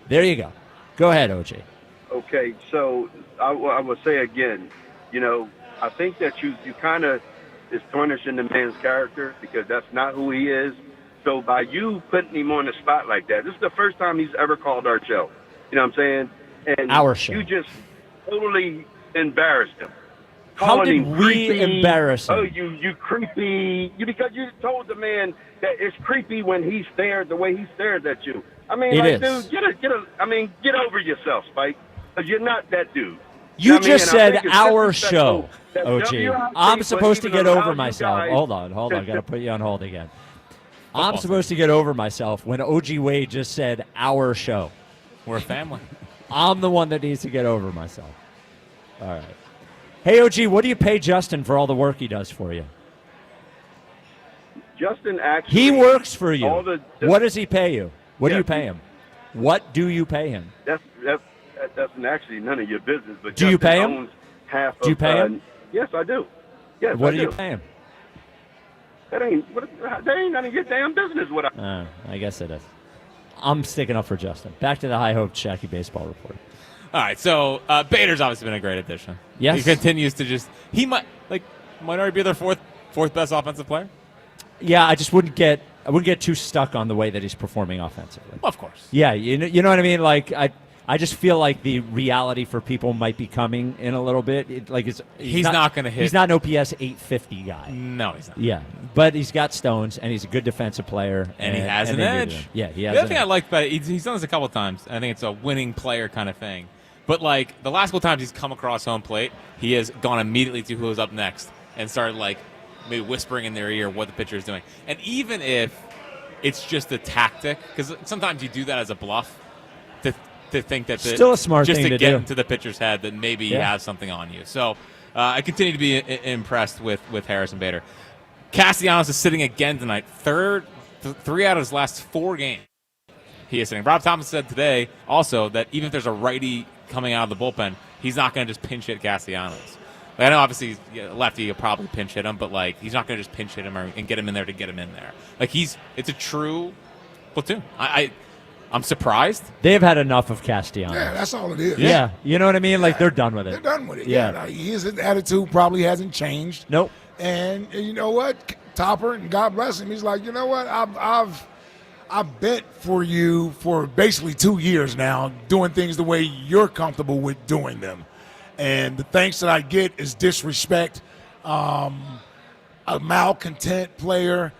There you go. Go ahead, OJ. Okay, so I will say again, I think that you kind of is tarnishing the man's character because that's not who he is. So by you putting him on the spot like that, this is the first time he's ever called our show. You know what I'm saying? And our show. You just totally embarrassed him. How did we embarrass him? Oh, you creepy. Because you told the man that it's creepy when he stared the way he stared at you. I mean, dude, get over yourself, Spike. Because you're not that dude. You just said our show, OG. I'm supposed to get over myself. Hold on. Got to put you on hold again. I'm supposed to get over myself when OG Wade just said our show. We're a family. I'm the one that needs to get over myself. All right. Hey, OG, what do you pay Justin for all the work he does for you? Justin actually... He works for you. What does he pay you? What do you pay him? What do you pay him? That's actually none of your business. But do you pay him? Owns half do you pay him? Yes, I do. Yes, what do you pay him? That ain't none of your damn business. I guess it is. I'm sticking up for Justin. Back to the high hope Shacky baseball report. All right, so Bader's obviously been a great addition. Yes, he continues to he might already be their fourth best offensive player. Yeah, I wouldn't get too stuck on the way that he's performing offensively. Well, of course. Yeah, you know what I mean. Like I just feel like the reality for people might be coming in a little bit. He's not going to hit. He's not an OPS 850 guy. No, he's not. Yeah, but he's got stones, and he's a good defensive player, and he has an edge. Yeah, he has. The other thing I like about it, he's done this a couple of times. I think it's a winning player kind of thing. But the last couple times he's come across home plate, he has gone immediately to who's up next and started maybe whispering in their ear what the pitcher is doing. And even if it's just a tactic, because sometimes you do that as a bluff to think that still a smart just thing to to get do. into the pitcher's head that maybe he has something on you. So I continue to be impressed with Harrison Bader. Castellanos is sitting again tonight. 3 out of his last 4 games. He is sitting. Rob Thomas said today also that even if there's a righty coming out of the bullpen, he's not going to just pinch hit Castellanos. I know obviously lefty will probably pinch hit him, but he's not going to just pinch hit him and get him in there to get him in there. It's a true platoon. I'm surprised. They've had enough of Castellanos. Yeah, that's all it is. Yeah, you know what I mean? They're done with it. They're done with it. Yeah. His attitude probably hasn't changed. Nope. And you know what? Topper, and God bless him, he's like, you know what? I've bet for you for basically 2 years now, doing things the way you're comfortable with doing them. And the thanks that I get is disrespect. a malcontent player.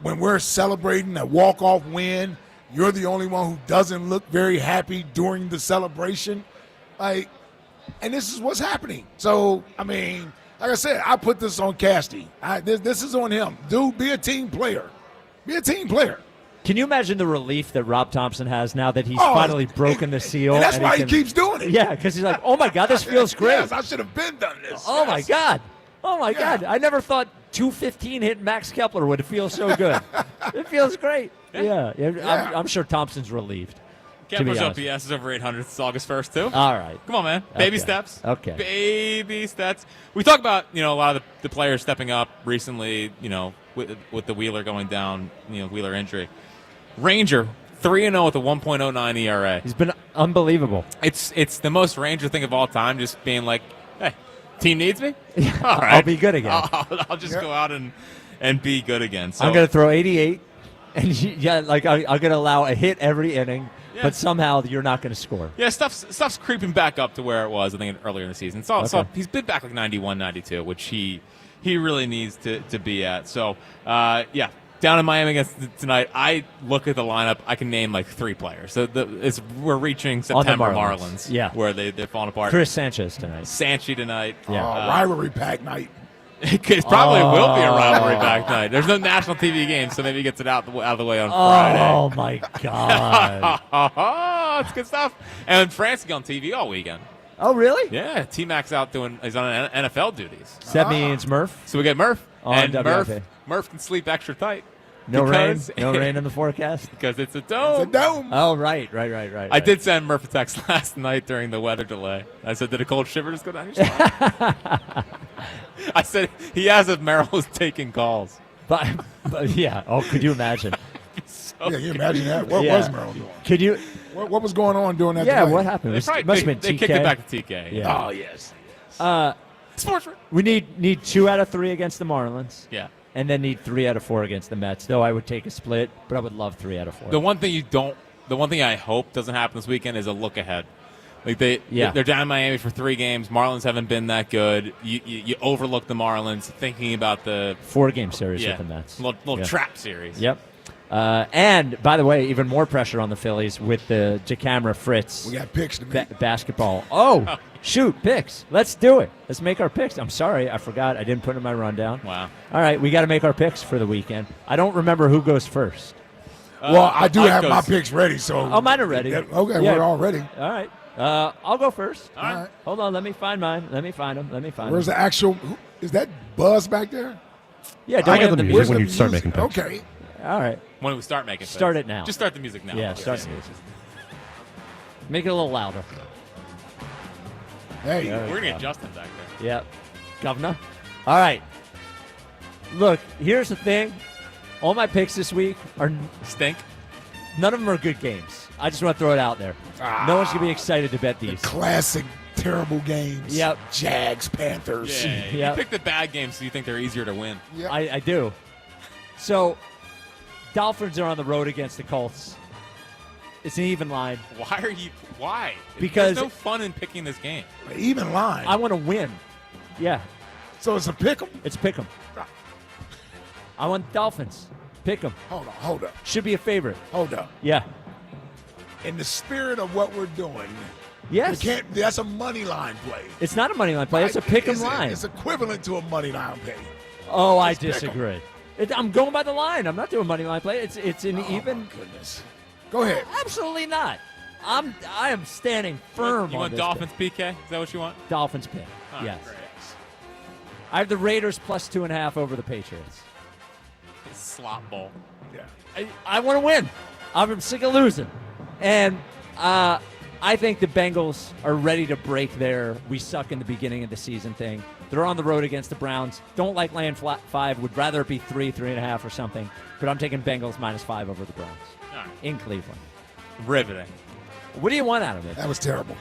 When we're celebrating a walk-off win, you're the only one who doesn't look very happy during the celebration. And this is what's happening. So, I mean, like I said, I put this on Casty. This is on him. Dude, be a team player. Be a team player. Can you imagine the relief that Rob Thompson has now that he's finally broken the seal? And that's why he keeps doing it. Yeah, because he's like, oh, my God, this feels great. Yes, I should have been done this. Oh, my God. Oh, my God. I never thought 215 hitting Max Kepler would feel so good. It feels great. Yeah. I'm sure Thompson's relieved. Kepler's OPS is over 800 since August 1st, too. All right. Come on, man. Baby steps. Okay. Baby steps. We talk about, a lot of the players stepping up recently, with the Wheeler going down, Wheeler injury. Ranger, 3-0 with a 1.09 ERA. He's been unbelievable. It's the most Ranger thing of all time, just being like, hey, team needs me? All right. I'll be good again. I'll just go out and be good again. So I'm going to throw 88, and I'm going to allow a hit every inning, but somehow you're not going to score. Yeah, stuff's creeping back up to where it was, I think, earlier in the season. So he's been back like 91, 92, which he really needs to be at. So, down in Miami against tonight, I look at the lineup. I can name like 3 players. So we're reaching September Marlins. Yeah, where they're falling apart. Chris Sanchez tonight. Sanchi tonight. Yeah, rivalry pack night. It probably will be a rivalry pack night. There's no national TV game, so maybe he gets it out of the way on Friday. Oh my God, it's good stuff. And France on TV all weekend. Oh really? Yeah, T-Mac's out he's on NFL duties. So that means Murph. So we get Murph. On and Murph can sleep extra tight. No rain in the forecast? Because it's a dome. It's a dome. Oh, right. I did send Murph a text last night during the weather delay. I said, did a cold shiver just go down your spine? I said, he asked if Merrill was taking calls. But yeah. Oh, could you imagine? Yeah, you imagine that. What was Merrill doing? Could you? What was going on during that Yeah, delay? what happened? It must have been They TK. kicked it back to TK. Yeah. Oh, yes. We need 2 out of 3 against the Marlins. Yeah. And then need 3 out of 4 against the Mets. Though I would take a split, but I would love 3 out of 4. The one thing I hope doesn't happen this weekend is a look ahead. Like they're down in Miami for 3 games. Marlins haven't been that good. You overlook the Marlins, thinking about the 4-game series with the Mets. Little trap series. Yep. And by the way, even more pressure on the Phillies with the Jacamra Fritz. We got picks to make. Basketball. Oh, shoot, picks. Let's do it. Let's make our picks. I'm sorry, I forgot. I didn't put in my rundown. Wow. All right, we got to make our picks for the weekend. I don't remember who goes first. Well, I do have my picks ready, so. Oh, mine are ready. Okay, we're all ready. All right. I'll go first. All right. Hold on. Let me find mine. Let me find them. Where's the actual? Is that Buzz back there? Yeah, I got the music when you start making picks. Okay. All right. When we start making picks. Start it now. Just start the music now. Yeah, start the music. Make it a little louder. Hey. We're going to get Justin back there. Yep. Governor. All right. Look, here's the thing. All my picks this week are stink. None of them are good games. I just want to throw it out there. No one's going to be excited to bet these. Classic terrible games. Yep. Jags, Panthers. Yeah. Yep. You pick the bad games so you think they're easier to win. Yep. I do. So, Dolphins are on the road against the Colts. It's an even line. Why? Because there's no fun in picking this game. Even line. I want to win. Yeah. So it's a pick 'em? It's pick 'em. I want Dolphins. Pick 'em. Hold up. Should be a favorite. Hold up. Yeah. In the spirit of what we're doing, yes, that's a money line play. It's not a money line play. It's a pick 'em line. It's equivalent to a money line play. Oh, I disagree. I'm going by the line. I'm not doing money line play. It's an even. My goodness. Go ahead. Absolutely not. I am standing firm. You on want this Dolphins pick. PK? Is that what you want? Dolphins pick. Oh, yes. Great. I have the Raiders plus 2.5 over the Patriots. It's slop bowl. Yeah. I want to win. I'm sick of losing, and I think the Bengals are ready to break their "we suck in the beginning of the season" thing. They're on the road against the Browns. Don't like laying 5. Would rather it be 3.5 or something. But I'm taking Bengals -5 over the Browns in Cleveland. Riveting. What do you want out of it? That was terrible.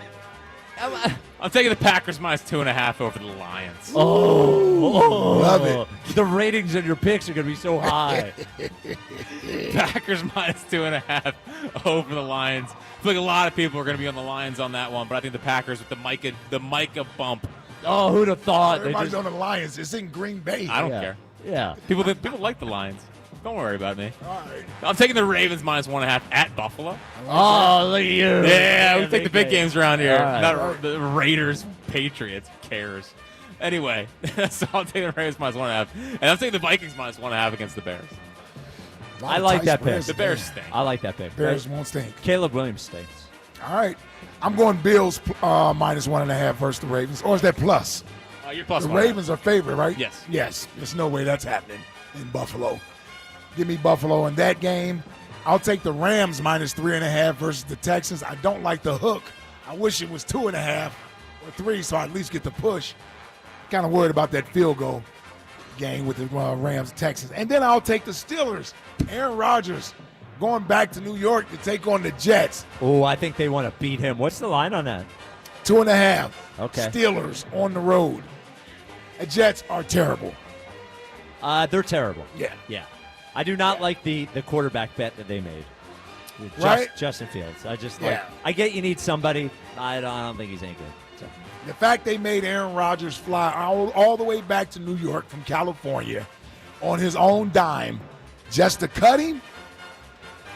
I'm taking the Packers -2.5 over the Lions. Oh, love it. The ratings on your picks are going to be so high. Packers -2.5 over the Lions. I feel like a lot of people are going to be on the Lions on that one, but I think the Packers with the Micah bump. Oh, who'd have thought? Everybody's on the Lions. It's in Green Bay. I don't care. Yeah. People like the Lions. Don't worry about me. All right. I'm taking the Ravens -1.5 at Buffalo. Oh, look at you. Yeah, we take the big games around here. All right. Not the Raiders, Patriots. Who cares? Anyway, so I'm taking the Ravens -1.5. And I'm taking the Vikings -1.5 against the Bears. I like that pick. The Bears stink. I like that pick. Bears won't stink. Caleb Williams stinks. All right. I'm going Bills -1.5 versus the Ravens. Or is that plus? You're plus The 1.5. Ravens are favored, right? Yes. Yes. There's no way that's happening in Buffalo. Give me Buffalo in that game. I'll take the Rams -3.5 versus the Texans. I don't like the hook. I wish it was 2.5 or 3, so I at least get the push. Kind of worried about that field goal game with the Rams and Texans. And then I'll take the Steelers. Aaron Rodgers going back to New York to take on the Jets. Oh, I think they want to beat him. What's the line on that? 2.5. Okay. Steelers on the road. The Jets are terrible. They're terrible. Yeah. Yeah. I do not like the quarterback bet that they made. Right? Justin Fields. Yeah. I get you need somebody. I don't think he's any good. So. The fact they made Aaron Rodgers fly all the way back to New York from California on his own dime just to cut him,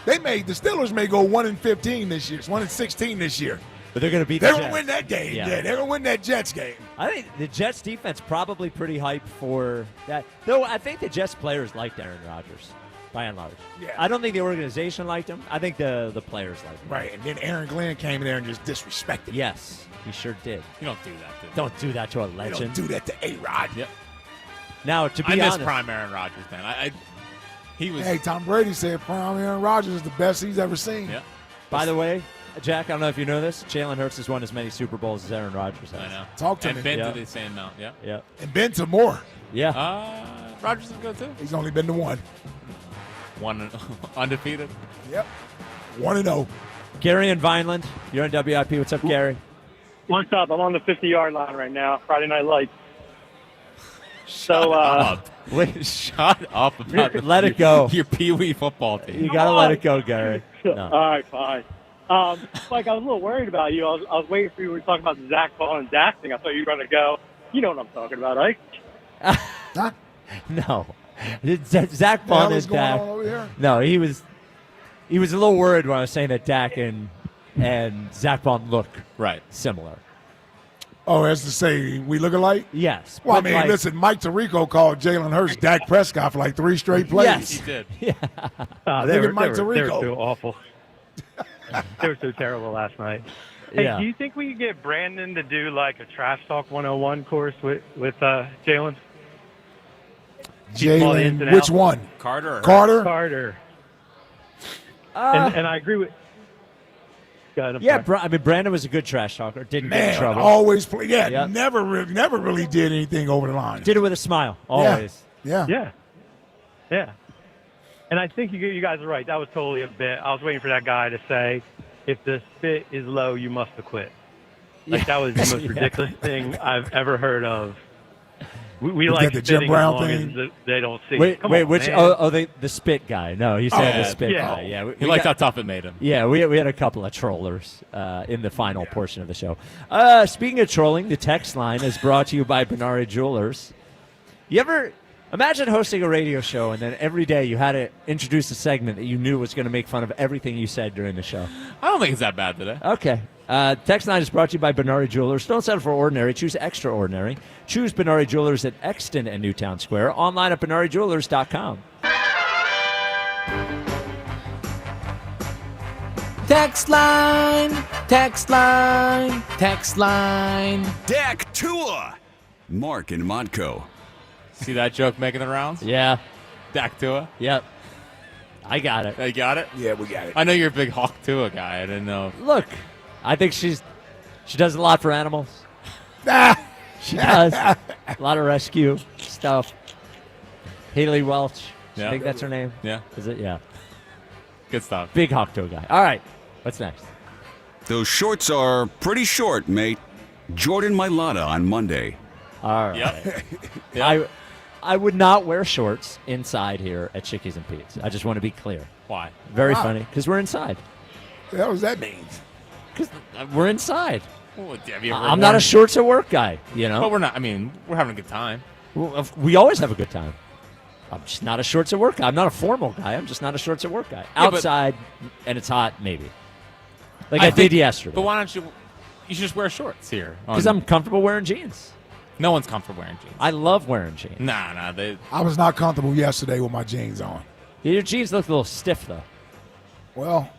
the Steelers may go 1-15 this year. It's 1-16 this year. But they're going to beat They're the going to Jets. win that game. Yeah. Yeah, they're going to win that Jets game. I think the Jets defense probably pretty hyped for that. Though I think the Jets players liked Aaron Rodgers, by and large. Yeah. I don't think the organization liked him. I think the players liked him. Right, and then Aaron Glenn came in there and just disrespected him. Yes, he sure did. You don't do that. Dude. Don't do that to a You legend. don't do that to A-Rod. Yep. Now, to be I miss honest, prime Aaron Rodgers, man. He was. Hey, Tom Brady said prime Aaron Rodgers is the best he's ever seen. Yeah. by the way, Jack, I don't know if you know this, Jalen Hurts has won as many Super Bowls as Aaron Rodgers has. I know. Talk to and me. been Yeah. to the same amount. Yeah. Yeah. And been to more. Yeah. Rodgers is good too. He's only been to one. One undefeated. Yep. 1-0. Gary and Vineland, you're on WIP. What's up, Gary? What's up? I'm on the 50-yard line right now. Friday Night Lights. So, Wait, shut up about the, Let it go. Your Pee-wee football team. You got to let it go, Gary. No. All right, fine. Mike, I was a little worried about you. I was waiting for you to talk about the Zach Ball and Dak thing. I thought you were going to go. You know what I'm talking about, Ike. No. Zach Bond What is going Dak. on over here? No, he was a little worried when I was saying that Dak and Zach Bond look similar. Oh, as to say, we look alike? Yes. Well, I but mean, like- listen, Mike Tirico called Jalen Hurts Dak Prescott for like 3 straight plays. Yes, he did. Yeah. They Look at Mike were Tirico. so awful. They were so terrible last night. Hey, Yeah. do you think we could get Brandon to do like a Trash Talk 101 course with Jalen? Teach him all the ins and Jalen, which outs. one? Carter. Carter? And I agree with. Go ahead, I'm Yeah, sorry. Brandon was a good trash talker. Didn't get in Man, trouble. always play. Yeah, Yep. never really did anything over the line. Did it with a smile. Always. Yeah. Yeah. And I think you guys are right. That was totally a bit. I was waiting for that guy to say, if the spit is low, you must have quit. Like, that was the most Yeah. ridiculous thing I've ever heard of. We Is like that the Jim spitting Brown as long thing? as they don't see. Wait, Come wait, on, which? man. The spit guy. No, he said the spit yeah. guy. Yeah, He liked how tough it made him. Yeah, we had a couple of trollers in the final portion of the show. Speaking of trolling, the text line is brought to you by Benari Jewelers. You ever imagine hosting a radio show and then every day you had to introduce a segment that you knew was going to make fun of everything you said during the show? I don't think it's that bad today. Okay. Text line is brought to you by Benari Jewelers. Don't settle for ordinary. Choose extraordinary. Choose Benari Jewelers at Exton and Newtown Square. Online at BenariJewelers.com. Text line, text line, text line. Dak Tua. Mark and Modco. See that joke making the rounds? Yeah. Dak Tua? Yep. I got it. You got it? Yeah, we got it. I know you're a big Hawk Tua guy. I didn't know. Look, I think she does a lot for animals. She does. A lot of rescue stuff. Haley Welch. Yeah. I think that's her name. Yeah. Is it? Yeah. Good stuff. Big Hawk Toe guy. All right. What's next? Those shorts are pretty short, mate. Jordan Mailata on Monday. All right. Yep. I would not wear shorts inside here at Chickies and Pete's. I just want to be clear. Why? Very Why? funny. Because we're inside. What does that mean? Because we're inside. Well, have you ever I'm not worn- a shorts at work guy, you know? But we're not. I mean, we're having a good time. We always have a good time. I'm just not a shorts at work guy. I'm not a formal guy. I'm just not a shorts at work guy. Yeah, but- Outside, and it's hot, maybe. Like I did yesterday. But why don't you? You should just wear shorts here. Because I'm comfortable wearing jeans. No one's comfortable wearing jeans. I love wearing jeans. Nah. I was not comfortable yesterday with my jeans on. Your jeans look a little stiff, though. Well.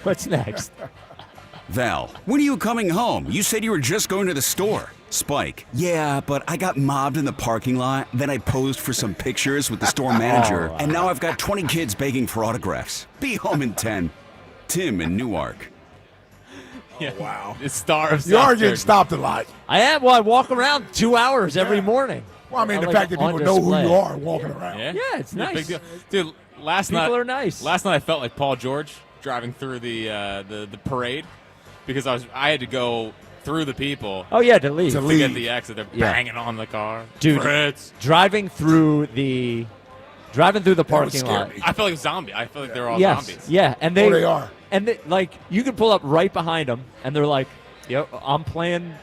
What's next? Val, when are you coming home? You said you were just going to the store. Spike, yeah, but I got mobbed in the parking lot. Then I posed for some pictures with the store manager. And now I've got 20 kids begging for autographs. Be home in 10. Tim in Newark. Yeah. Wow. The star of You are South getting Jersey. stopped a lot. I am. Well, I walk around 2 hours every morning. Well, I mean, the I'm, fact that on people know who display. you are walking around. Yeah, it's Yeah, nice. big deal. Dude, last night People are nice. Last night I felt like Paul George driving through the parade because I had to go through the people. Oh, yeah, to leave. To get the exit. They're Yeah. banging on the car. Dude, Fritz. driving through the parking lot. I feel like a zombie. I feel like they're all Yes, zombies. yeah, and they are. And like you can pull up right behind them, and they're like, "Yo, I'm playing."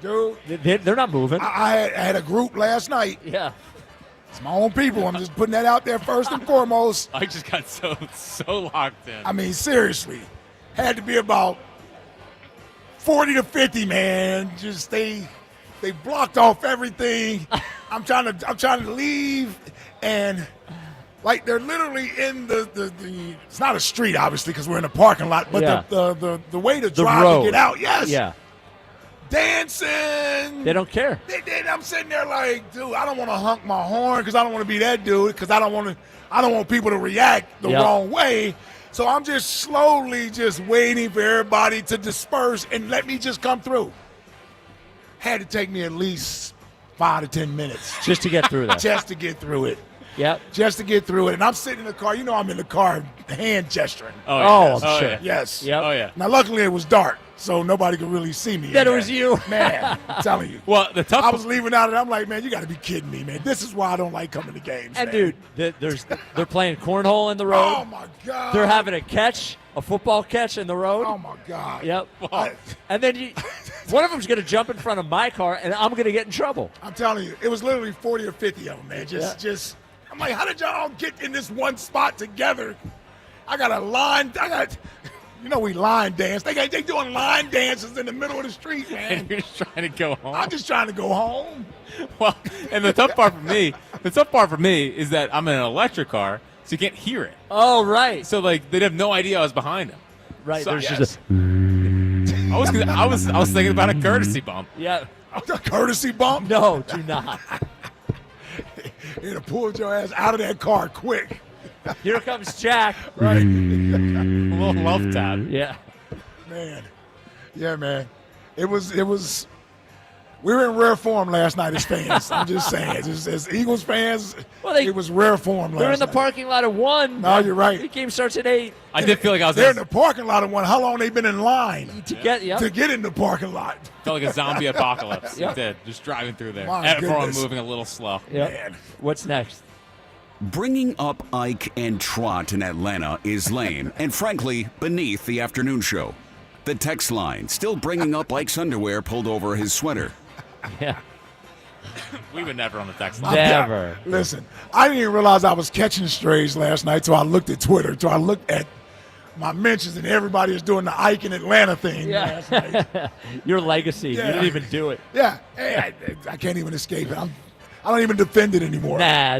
Dude, they're not moving. I had a group last night. Yeah. It's my own people. I'm just putting that out there first and foremost. I just got so locked in. I mean, seriously. Had to be about 40 to 50, man. Just they blocked off everything. I'm trying to leave, and like they're literally in the it's not a street obviously because we're in a parking lot, but Yeah. the way to The drive road. to get out. Yes. Yeah. Dancing. They don't care. I'm sitting there like, dude, I don't want to honk my horn because I don't want to be that dude because I don't want people to react the Yep. wrong way. So I'm just slowly just waiting for everybody to disperse and let me just come through. Had to take me at least 5 to 10 minutes. Just to get through that. Just to get through it. Yep. Just to get through it. And I'm sitting in the car. You know I'm in the car hand gesturing. Oh, I'm sure. Yes. Yep. Oh, yeah. Now, luckily, it was dark, so nobody could really see me. That in it was there. you. Man, I'm telling you. Well, the tough I was leaving out, and I'm like, man, you got to be kidding me, man. This is why I don't like coming to games, And man. dude, they're playing cornhole in the road. Oh, my God. They're having a football catch in the road. Oh, my God. Yep. And then one of them's going to jump in front of my car, and I'm going to get in trouble. I'm telling you, it was literally 40 or 50 of them, man. Just, I'm like, how did y'all get in this one spot together? I got a line. We line dance. They doing line dances in the middle of the street, man. And you're just trying to go home. I'm just trying to go home. Well, and the tough part for me is that I'm in an electric car, so you can't hear it. Oh, right. So like they'd have no idea I was behind them. Right. So, There's yes. just I was thinking about a courtesy bump. Yeah. A courtesy bump? No, do not. It'd have pulled your ass out of that car quick. Here comes Jack. Right. A little love tap. Yeah. Man. Yeah, man. It was we were in rare form last night as fans. I'm just saying. As Eagles fans, it was rare form last night. They're in the parking lot of 1. No, you're right. The game starts at 8. I did feel like I was. They're in the parking lot of 1. How long they been in line to get in the parking lot? Felt like a zombie apocalypse. Yep. It did. Just driving through there. My Everyone goodness. moving a little slow. Yep. Man. What's next? Bringing up Ike and Trot in Atlanta is lame and, frankly, beneath the afternoon show. The text line still bringing up Ike's underwear pulled over his sweater. Yeah. We would never on the text line. Never. Listen, I didn't even realize I was catching strays last night, so I looked at Twitter. So I looked at my mentions, and everybody is doing the Ike in Atlanta thing last night. Your legacy. Yeah. You didn't even do it. Yeah. Hey, I can't even escape it. I don't even defend it anymore. Nah,